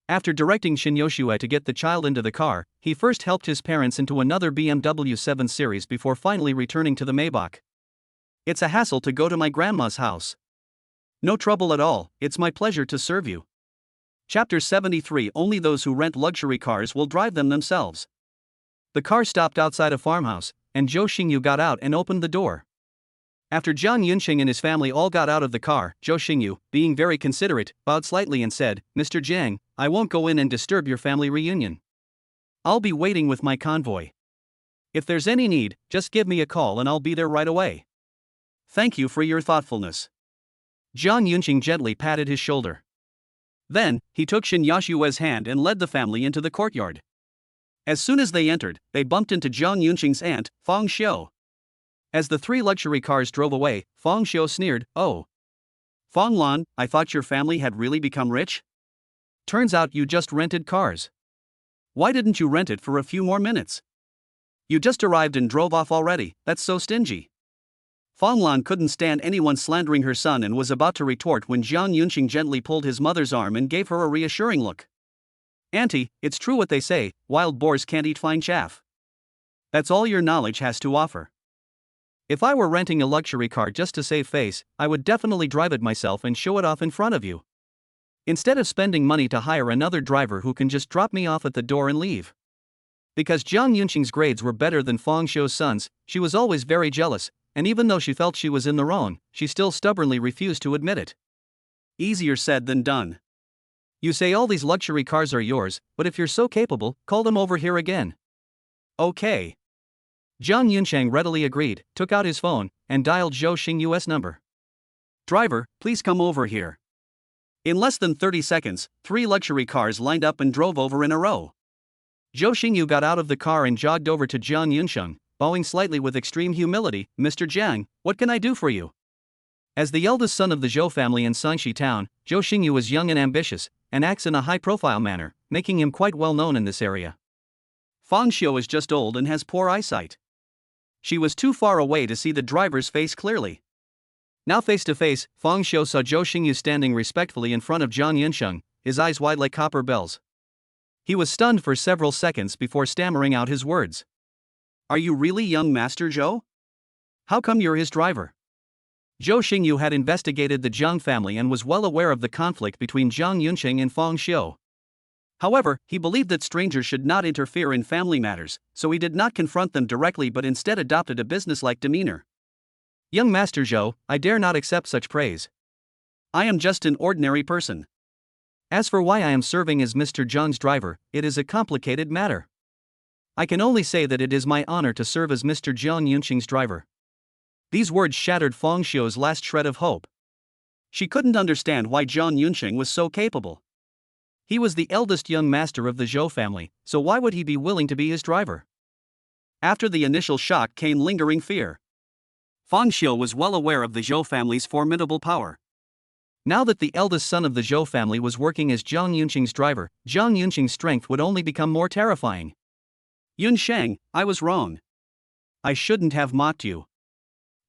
After directing Xin Yoshue to get the child into the car, he first helped his parents into another BMW 7 Series before finally returning to the Maybach. It's a hassle to go to my grandma's house. No trouble at all, it's my pleasure to serve you. Chapter 73. Only those who rent luxury cars will drive them themselves. The car stopped outside a farmhouse, and Zhou Xingyu got out and opened the door. After Jiang Yunqing and his family all got out of the car, Zhou Xingyu, being very considerate, bowed slightly and said, "Mr. Jiang, I won't go in and disturb your family reunion. I'll be waiting with my convoy. If there's any need, just give me a call and I'll be there right away. Thank you for your thoughtfulness." Jiang Yunqing gently patted his shoulder. Then, he took Shin Yashue's hand and led the family into the courtyard. As soon as they entered, they bumped into Jiang Yunqing's aunt, Fang Xiu. As the three luxury cars drove away, Fang Xiu sneered, "Oh. Fang Lan, I thought your family had really become rich? Turns out you just rented cars. Why didn't you rent it for a few more minutes? You just arrived and drove off already, that's so stingy." Fang Lan couldn't stand anyone slandering her son and was about to retort when Jiang Yunqing gently pulled his mother's arm and gave her a reassuring look. "Auntie, it's true what they say, wild boars can't eat fine chaff. That's all your knowledge has to offer. If I were renting a luxury car just to save face, I would definitely drive it myself and show it off in front of you. Instead of spending money to hire another driver who can just drop me off at the door and leave." Because Jiang Yunqing's grades were better than Fang Xiu's son's, she was always very jealous, and even though she felt she was in the wrong, she still stubbornly refused to admit it. Easier said than done. You say all these luxury cars are yours, but if you're so capable, call them over here again. Okay. Jiang Yunqing readily agreed, took out his phone, and dialed Zhou Xingyu's number. "Driver, please come over here." In less than 30 seconds, 3 luxury cars lined up and drove over in a row. Zhou Xingyu got out of the car and jogged over to Jiang Yunqing, bowing slightly with extreme humility. "Mr. Jiang, what can I do for you?" As the eldest son of the Zhou family in Sanxi town, Zhou Xingyu is young and ambitious, and acts in a high-profile manner, making him quite well known in this area. Fang Xiu is just old and has poor eyesight. She was too far away to see the driver's face clearly. Now face to face, Fang Xiu saw Zhou Xingyu standing respectfully in front of Jiang Yunqing, his eyes wide like copper bells. He was stunned for several seconds before stammering out his words. "Are you really young Master Zhou? How come you're his driver?" Zhou Xingyu had investigated the Jiang family and was well aware of the conflict between Jiang Yunqing and Fang Xiu. However, he believed that strangers should not interfere in family matters, so he did not confront them directly but instead adopted a businesslike demeanor. "Young Master Zhou, I dare not accept such praise. I am just an ordinary person. As for why I am serving as Mr. Jiang's driver, it is a complicated matter. I can only say that it is my honor to serve as Mr. Jiang Yunqing's driver." These words shattered Fang Xiu's last shred of hope. She couldn't understand why Jiang Yunqing was so capable. He was the eldest young master of the Zhou family, so why would he be willing to be his driver? After the initial shock came lingering fear. Fang Xiu was well aware of the Zhou family's formidable power. Now that the eldest son of the Zhou family was working as Jiang Yunqing's driver, Jiang Yunqing's strength would only become more terrifying. "Yunsheng, I was wrong. I shouldn't have mocked you.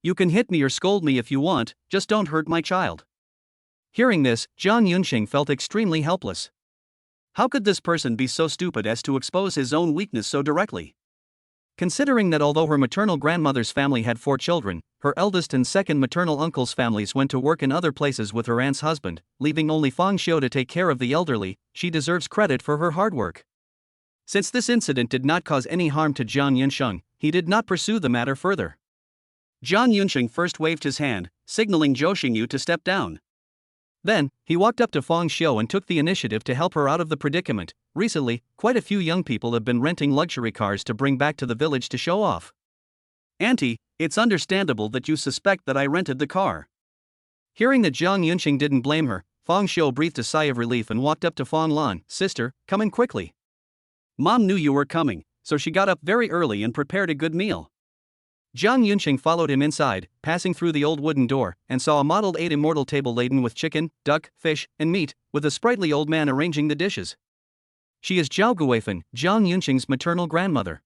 You can hit me or scold me if you want, just don't hurt my child." Hearing this, Jiang Yunqing felt extremely helpless. How could this person be so stupid as to expose his own weakness so directly? Considering that although her maternal grandmother's family had 4 children, her eldest and second maternal uncle's families went to work in other places with her aunt's husband, leaving only Fang Xiu to take care of the elderly, she deserves credit for her hard work. Since this incident did not cause any harm to Jiang Yunqing, he did not pursue the matter further. Jiang Yunqing first waved his hand, signaling Zhou Xingyu to step down. Then, he walked up to Fang Xiu and took the initiative to help her out of the predicament. Recently, quite a few young people have been renting luxury cars to bring back to the village to show off. "Auntie, it's understandable that you suspect that I rented the car." Hearing that Jiang Yunqing didn't blame her, Fang Xiu breathed a sigh of relief and walked up to Fang Lan. "Sister, come in quickly. Mom knew you were coming, so she got up very early and prepared a good meal." Jiang Yunqing followed him inside, passing through the old wooden door, and saw a modeled 8 immortal table laden with chicken, duck, fish, and meat, with a sprightly old man arranging the dishes. She is Zhao Guifan, Jiang Yunqing's maternal grandmother.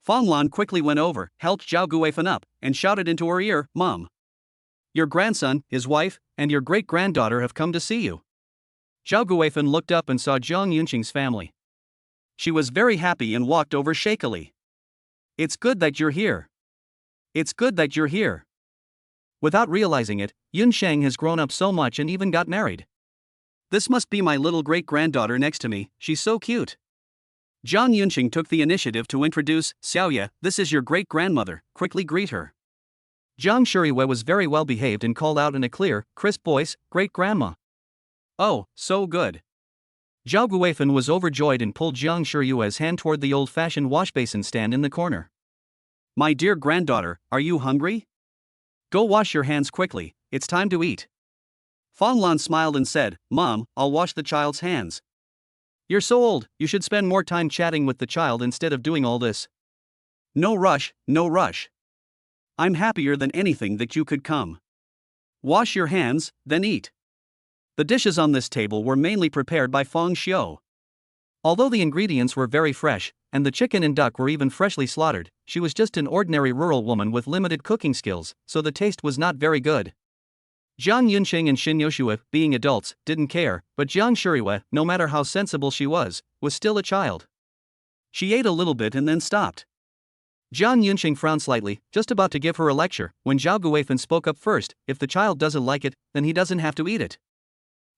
Fang Lan quickly went over, helped Zhao Guifan up, and shouted into her ear, "Mom, your grandson, his wife, and your great-granddaughter have come to see you." Zhao Guifan looked up and saw Jiang Yunqing's family. She was very happy and walked over shakily. "It's good that you're here. It's good that you're here." Without realizing it, Yunsheng has grown up so much and even got married. "This must be my little great-granddaughter next to me, she's so cute." Jiang Yunqing took the initiative to introduce Xiaoye. "This is your great-grandmother, quickly greet her." Jiang Shuriwei was very well behaved and called out in a clear, crisp voice, "Great-grandma." "Oh, so good." Zhao Guifan was overjoyed and pulled Jiang Shuriwei's hand toward the old-fashioned washbasin stand in the corner. "My dear granddaughter, are you hungry? Go wash your hands quickly, it's time to eat." Fang Lan smiled and said, "Mom, I'll wash the child's hands." "You're so old, you should spend more time chatting with the child instead of doing all this." "No rush, no rush. I'm happier than anything that you could come. Wash your hands, then eat." The dishes on this table were mainly prepared by Fang Xiu. Although the ingredients were very fresh, and the chicken and duck were even freshly slaughtered, she was just an ordinary rural woman with limited cooking skills, so the taste was not very good. Jiang Yunqing and Xin Yoshua, being adults, didn't care, but Jiang Shuriwei, no matter how sensible she was still a child. She ate a little bit and then stopped. Jiang Yunqing frowned slightly, just about to give her a lecture, when Zhao Guifan spoke up first. "If the child doesn't like it, then he doesn't have to eat it.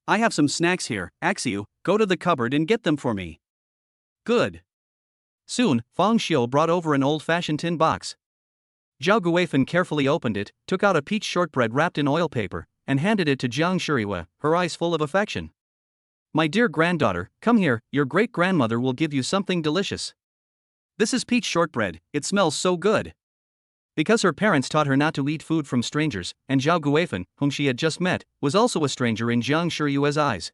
I have some snacks here, Axiu, go to the cupboard and get them for me." "Good." Soon, Fang Xiu brought over an old-fashioned tin box. Zhao Guifan carefully opened it, took out a peach shortbread wrapped in oil paper, and handed it to Jiang Shuriwei, her eyes full of affection. "My dear granddaughter, come here, your great-grandmother will give you something delicious. This is peach shortbread, it smells so good." Because her parents taught her not to eat food from strangers, and Zhao Guifan, whom she had just met, was also a stranger in Jiang Shuriwei's eyes.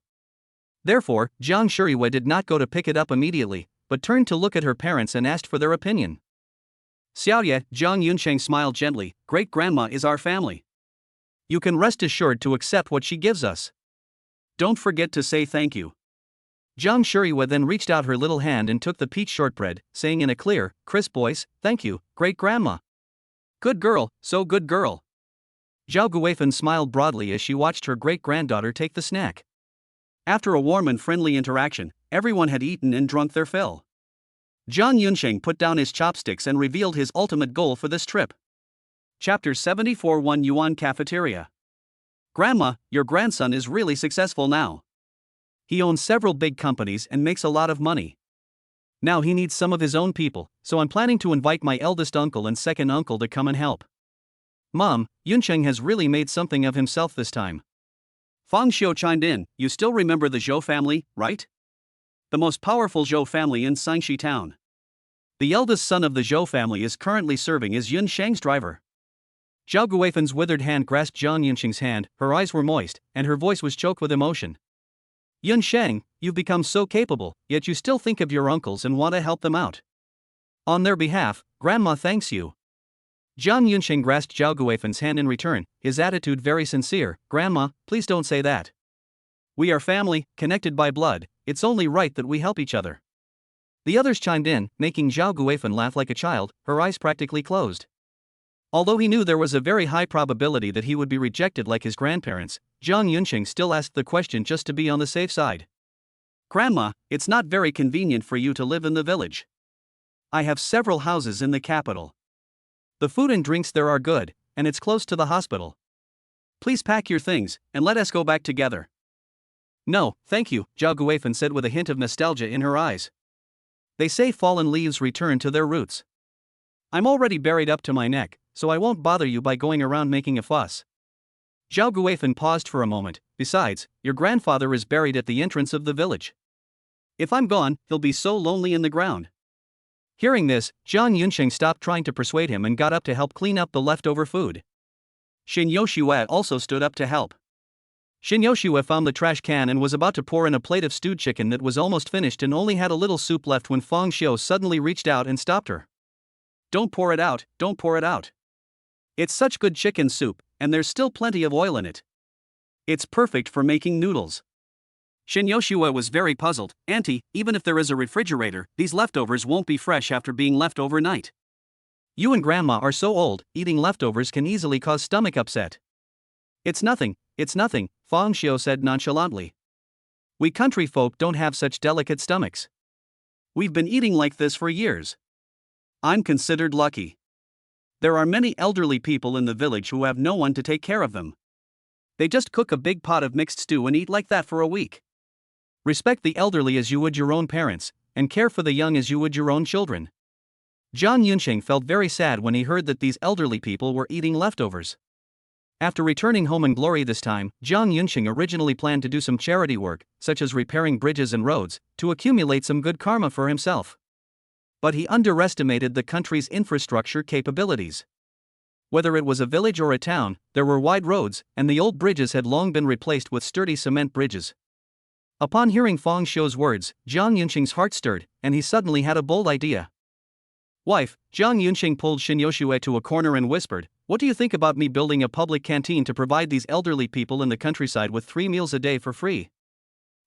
Therefore, Jiang Shuriwei did not go to pick it up immediately, but turned to look at her parents and asked for their opinion. "Xiaoye," Jiang Yunsheng smiled gently, "great-grandma is our family. You can rest assured to accept what she gives us. Don't forget to say thank you." Jiang Shuriwei then reached out her little hand and took the peach shortbread, saying in a clear, crisp voice, "Thank you, great-grandma. Good girl, so good girl." Zhao Guifan smiled broadly as she watched her great-granddaughter take the snack. After a warm and friendly interaction, everyone had eaten and drunk their fill. Jiang Yunsheng put down his chopsticks and revealed his ultimate goal for this trip. Chapter 74 1 Yuan Cafeteria. "Grandma, your grandson is really successful now. He owns several big companies and makes a lot of money. Now he needs some of his own people, so I'm planning to invite my eldest uncle and second uncle to come and help. Mom, Yunsheng has really made something of himself this time." Fang Xiu chimed in, "You still remember the Zhou family, right? The most powerful Zhou family in Sangxi town. The eldest son of the Zhou family is currently serving as Yun Sheng's driver." Zhao Guifan's withered hand grasped Jiang Yunsheng's hand, her eyes were moist, and her voice was choked with emotion. "Yun Sheng, you've become so capable, yet you still think of your uncles and want to help them out. On their behalf, Grandma thanks you." Jiang Yunsheng grasped Zhao Guifan's hand in return, his attitude very sincere. "Grandma, please don't say that. We are family, connected by blood, it's only right that we help each other." The others chimed in, making Zhao Guifan laugh like a child, her eyes practically closed. Although he knew there was a very high probability that he would be rejected like his grandparents, Jiang Yunsheng still asked the question just to be on the safe side. "Grandma, it's not very convenient for you to live in the village. I have several houses in the capital. The food and drinks there are good, and it's close to the hospital. Please pack your things, and let us go back together." "No, thank you," Zhao Guifan said with a hint of nostalgia in her eyes. "They say fallen leaves return to their roots. I'm already buried up to my neck, so I won't bother you by going around making a fuss." Zhao Guifan paused for a moment. "Besides, your grandfather is buried at the entrance of the village. If I'm gone, he'll be so lonely in the ground." Hearing this, Jiang Yunsheng stopped trying to persuade him and got up to help clean up the leftover food. Xin Yoshua also stood up to help. Xin Yoshua found the trash can and was about to pour in a plate of stewed chicken that was almost finished and only had a little soup left when Fang Xiu suddenly reached out and stopped her. "Don't pour it out, don't pour it out. It's such good chicken soup, and there's still plenty of oil in it. It's perfect for making noodles." Xin Yoshua was very puzzled. "Auntie, even if there is a refrigerator, these leftovers won't be fresh after being left overnight. You and Grandma are so old, eating leftovers can easily cause stomach upset." It's nothing," Fang Xiu said nonchalantly. "We country folk don't have such delicate stomachs. We've been eating like this for years. I'm considered lucky. There are many elderly people in the village who have no one to take care of them. They just cook a big pot of mixed stew and eat like that for a week. Respect the elderly as you would your own parents, and care for the young as you would your own children." Jiang Yunsheng felt very sad when he heard that these elderly people were eating leftovers. After returning home in glory this time, Jiang Yunsheng originally planned to do some charity work, such as repairing bridges and roads, to accumulate some good karma for himself. But he underestimated the country's infrastructure capabilities. Whether it was a village or a town, there were wide roads, and the old bridges had long been replaced with sturdy cement bridges. Upon hearing Fang Xiu's words, Jiang Yunsheng's heart stirred, and he suddenly had a bold idea. Wife, Jiang Yunsheng pulled Xin Yoshue to a corner and whispered, "What do you think about me building a public canteen to provide these elderly people in the countryside with 3 meals a day for free?"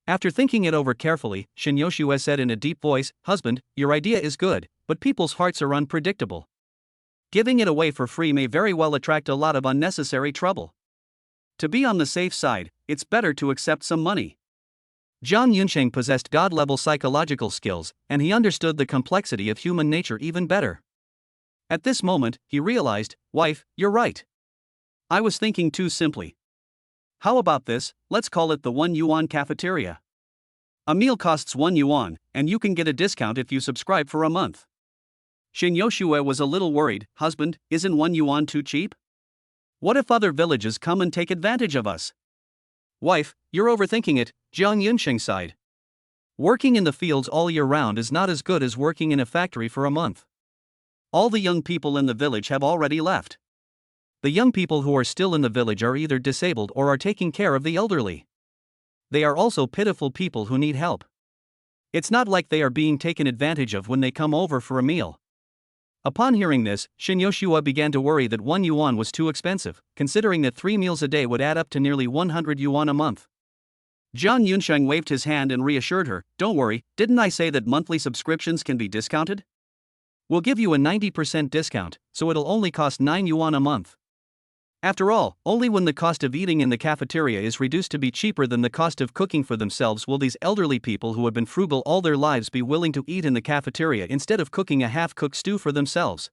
After thinking it over carefully, Xin Yoshue said in a deep voice, "Husband, your idea is good, but people's hearts are unpredictable. Giving it away for free may very well attract a lot of unnecessary trouble. To be on the safe side, it's better to accept some money." Jiang Yunsheng possessed God-level psychological skills, and he understood the complexity of human nature even better. At this moment, he realized, "Wife, you're right. I was thinking too simply. How about this? Let's call it the 1 yuan cafeteria. A meal costs 1 yuan, and you can get a discount if you subscribe for a month." Xin Yoshue was a little worried. "Husband, isn't 1 yuan too cheap? What if other villages come and take advantage of us?" "Wife, you're overthinking it," Jiang Yunsheng sighed. "Working in the fields all year round is not as good as working in a factory for a month. All the young people in the village have already left. The young people who are still in the village are either disabled or are taking care of the elderly. They are also pitiful people who need help. It's not like they are being taken advantage of when they come over for a meal." Upon hearing this, Xin Yoshua began to worry that 1 yuan was too expensive, considering that 3 meals a day would add up to nearly 100 yuan a month. Jiang Yunsheng waved his hand and reassured her, "Don't worry, didn't I say that monthly subscriptions can be discounted? We'll give you a 90% discount, so it'll only cost 9 yuan a month. After all, only when the cost of eating in the cafeteria is reduced to be cheaper than the cost of cooking for themselves will these elderly people who have been frugal all their lives be willing to eat in the cafeteria instead of cooking a half-cooked stew for themselves."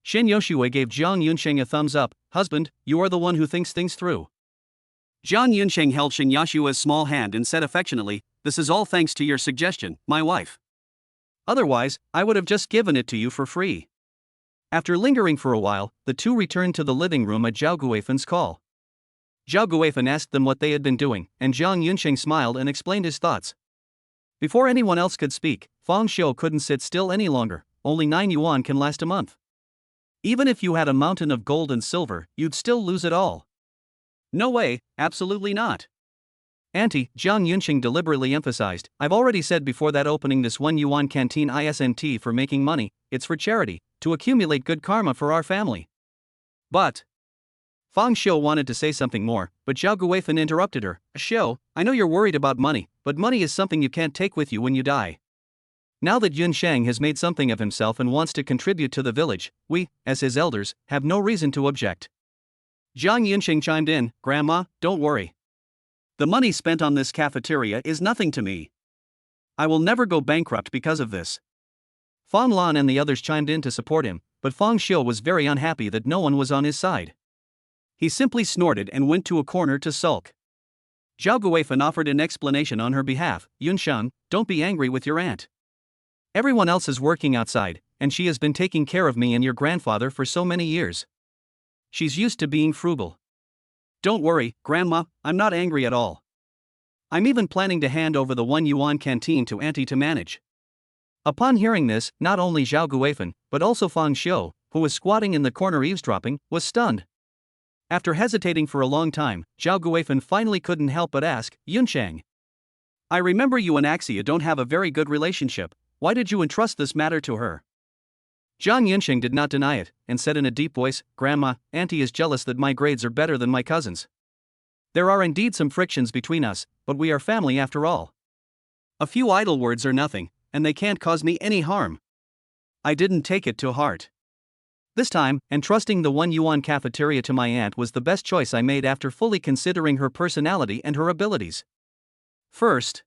Xin Yoshue gave Jiang Yunsheng a thumbs up. "Husband, you are the one who thinks things through." Jiang Yunsheng held Xin Yoshua's small hand and said affectionately, "This is all thanks to your suggestion, my wife. Otherwise, I would have just given it to you for free." After lingering for a while, the two returned to the living room at Zhao Guifen's call. Zhao Guifen asked them what they had been doing, and Jiang Yunsheng smiled and explained his thoughts. Before anyone else could speak, Fang Xiu couldn't sit still any longer. "Only 9 yuan can last a month. Even if you had a mountain of gold and silver, you'd still lose it all." "No way, absolutely not." "Auntie," Jiang Yunsheng deliberately emphasized, "I've already said before that opening this 1 yuan canteen isn't for making money, it's for charity, to accumulate good karma for our family." "But..." Fang Xiu wanted to say something more, but Zhao Guifan interrupted her. "Xiu, I know you're worried about money, but money is something you can't take with you when you die. Now that Yun Shang has made something of himself and wants to contribute to the village, we, as his elders, have no reason to object." Jiang Yunsheng chimed in, "Grandma, don't worry. The money spent on this cafeteria is nothing to me. I will never go bankrupt because of this." Fang Lan and the others chimed in to support him, but Fang Xiu was very unhappy that no one was on his side. He simply snorted and went to a corner to sulk. Zhao Guifan offered an explanation on her behalf. "Yun Shang, don't be angry with your aunt. Everyone else is working outside, and she has been taking care of me and your grandfather for so many years. She's used to being frugal. Don't worry, Grandma, I'm not angry at all. I'm even planning to hand over the 1 yuan canteen to Auntie to manage." Upon hearing this, not only Zhao Guifan, but also Fang Xiu, who was squatting in the corner eavesdropping, was stunned. After hesitating for a long time, Zhao Guifan finally couldn't help but ask, "Yun Shang, I remember you and Axia don't have a very good relationship. Why did you entrust this matter to her?" Jiang Yunsheng did not deny it, and said in a deep voice, "Grandma, Auntie is jealous that my grades are better than my cousin's. There are indeed some frictions between us, but we are family after all. A few idle words are nothing, and they can't cause me any harm. I didn't take it to heart. This time, entrusting the 1 yuan cafeteria to my aunt was the best choice I made after fully considering her personality and her abilities. First,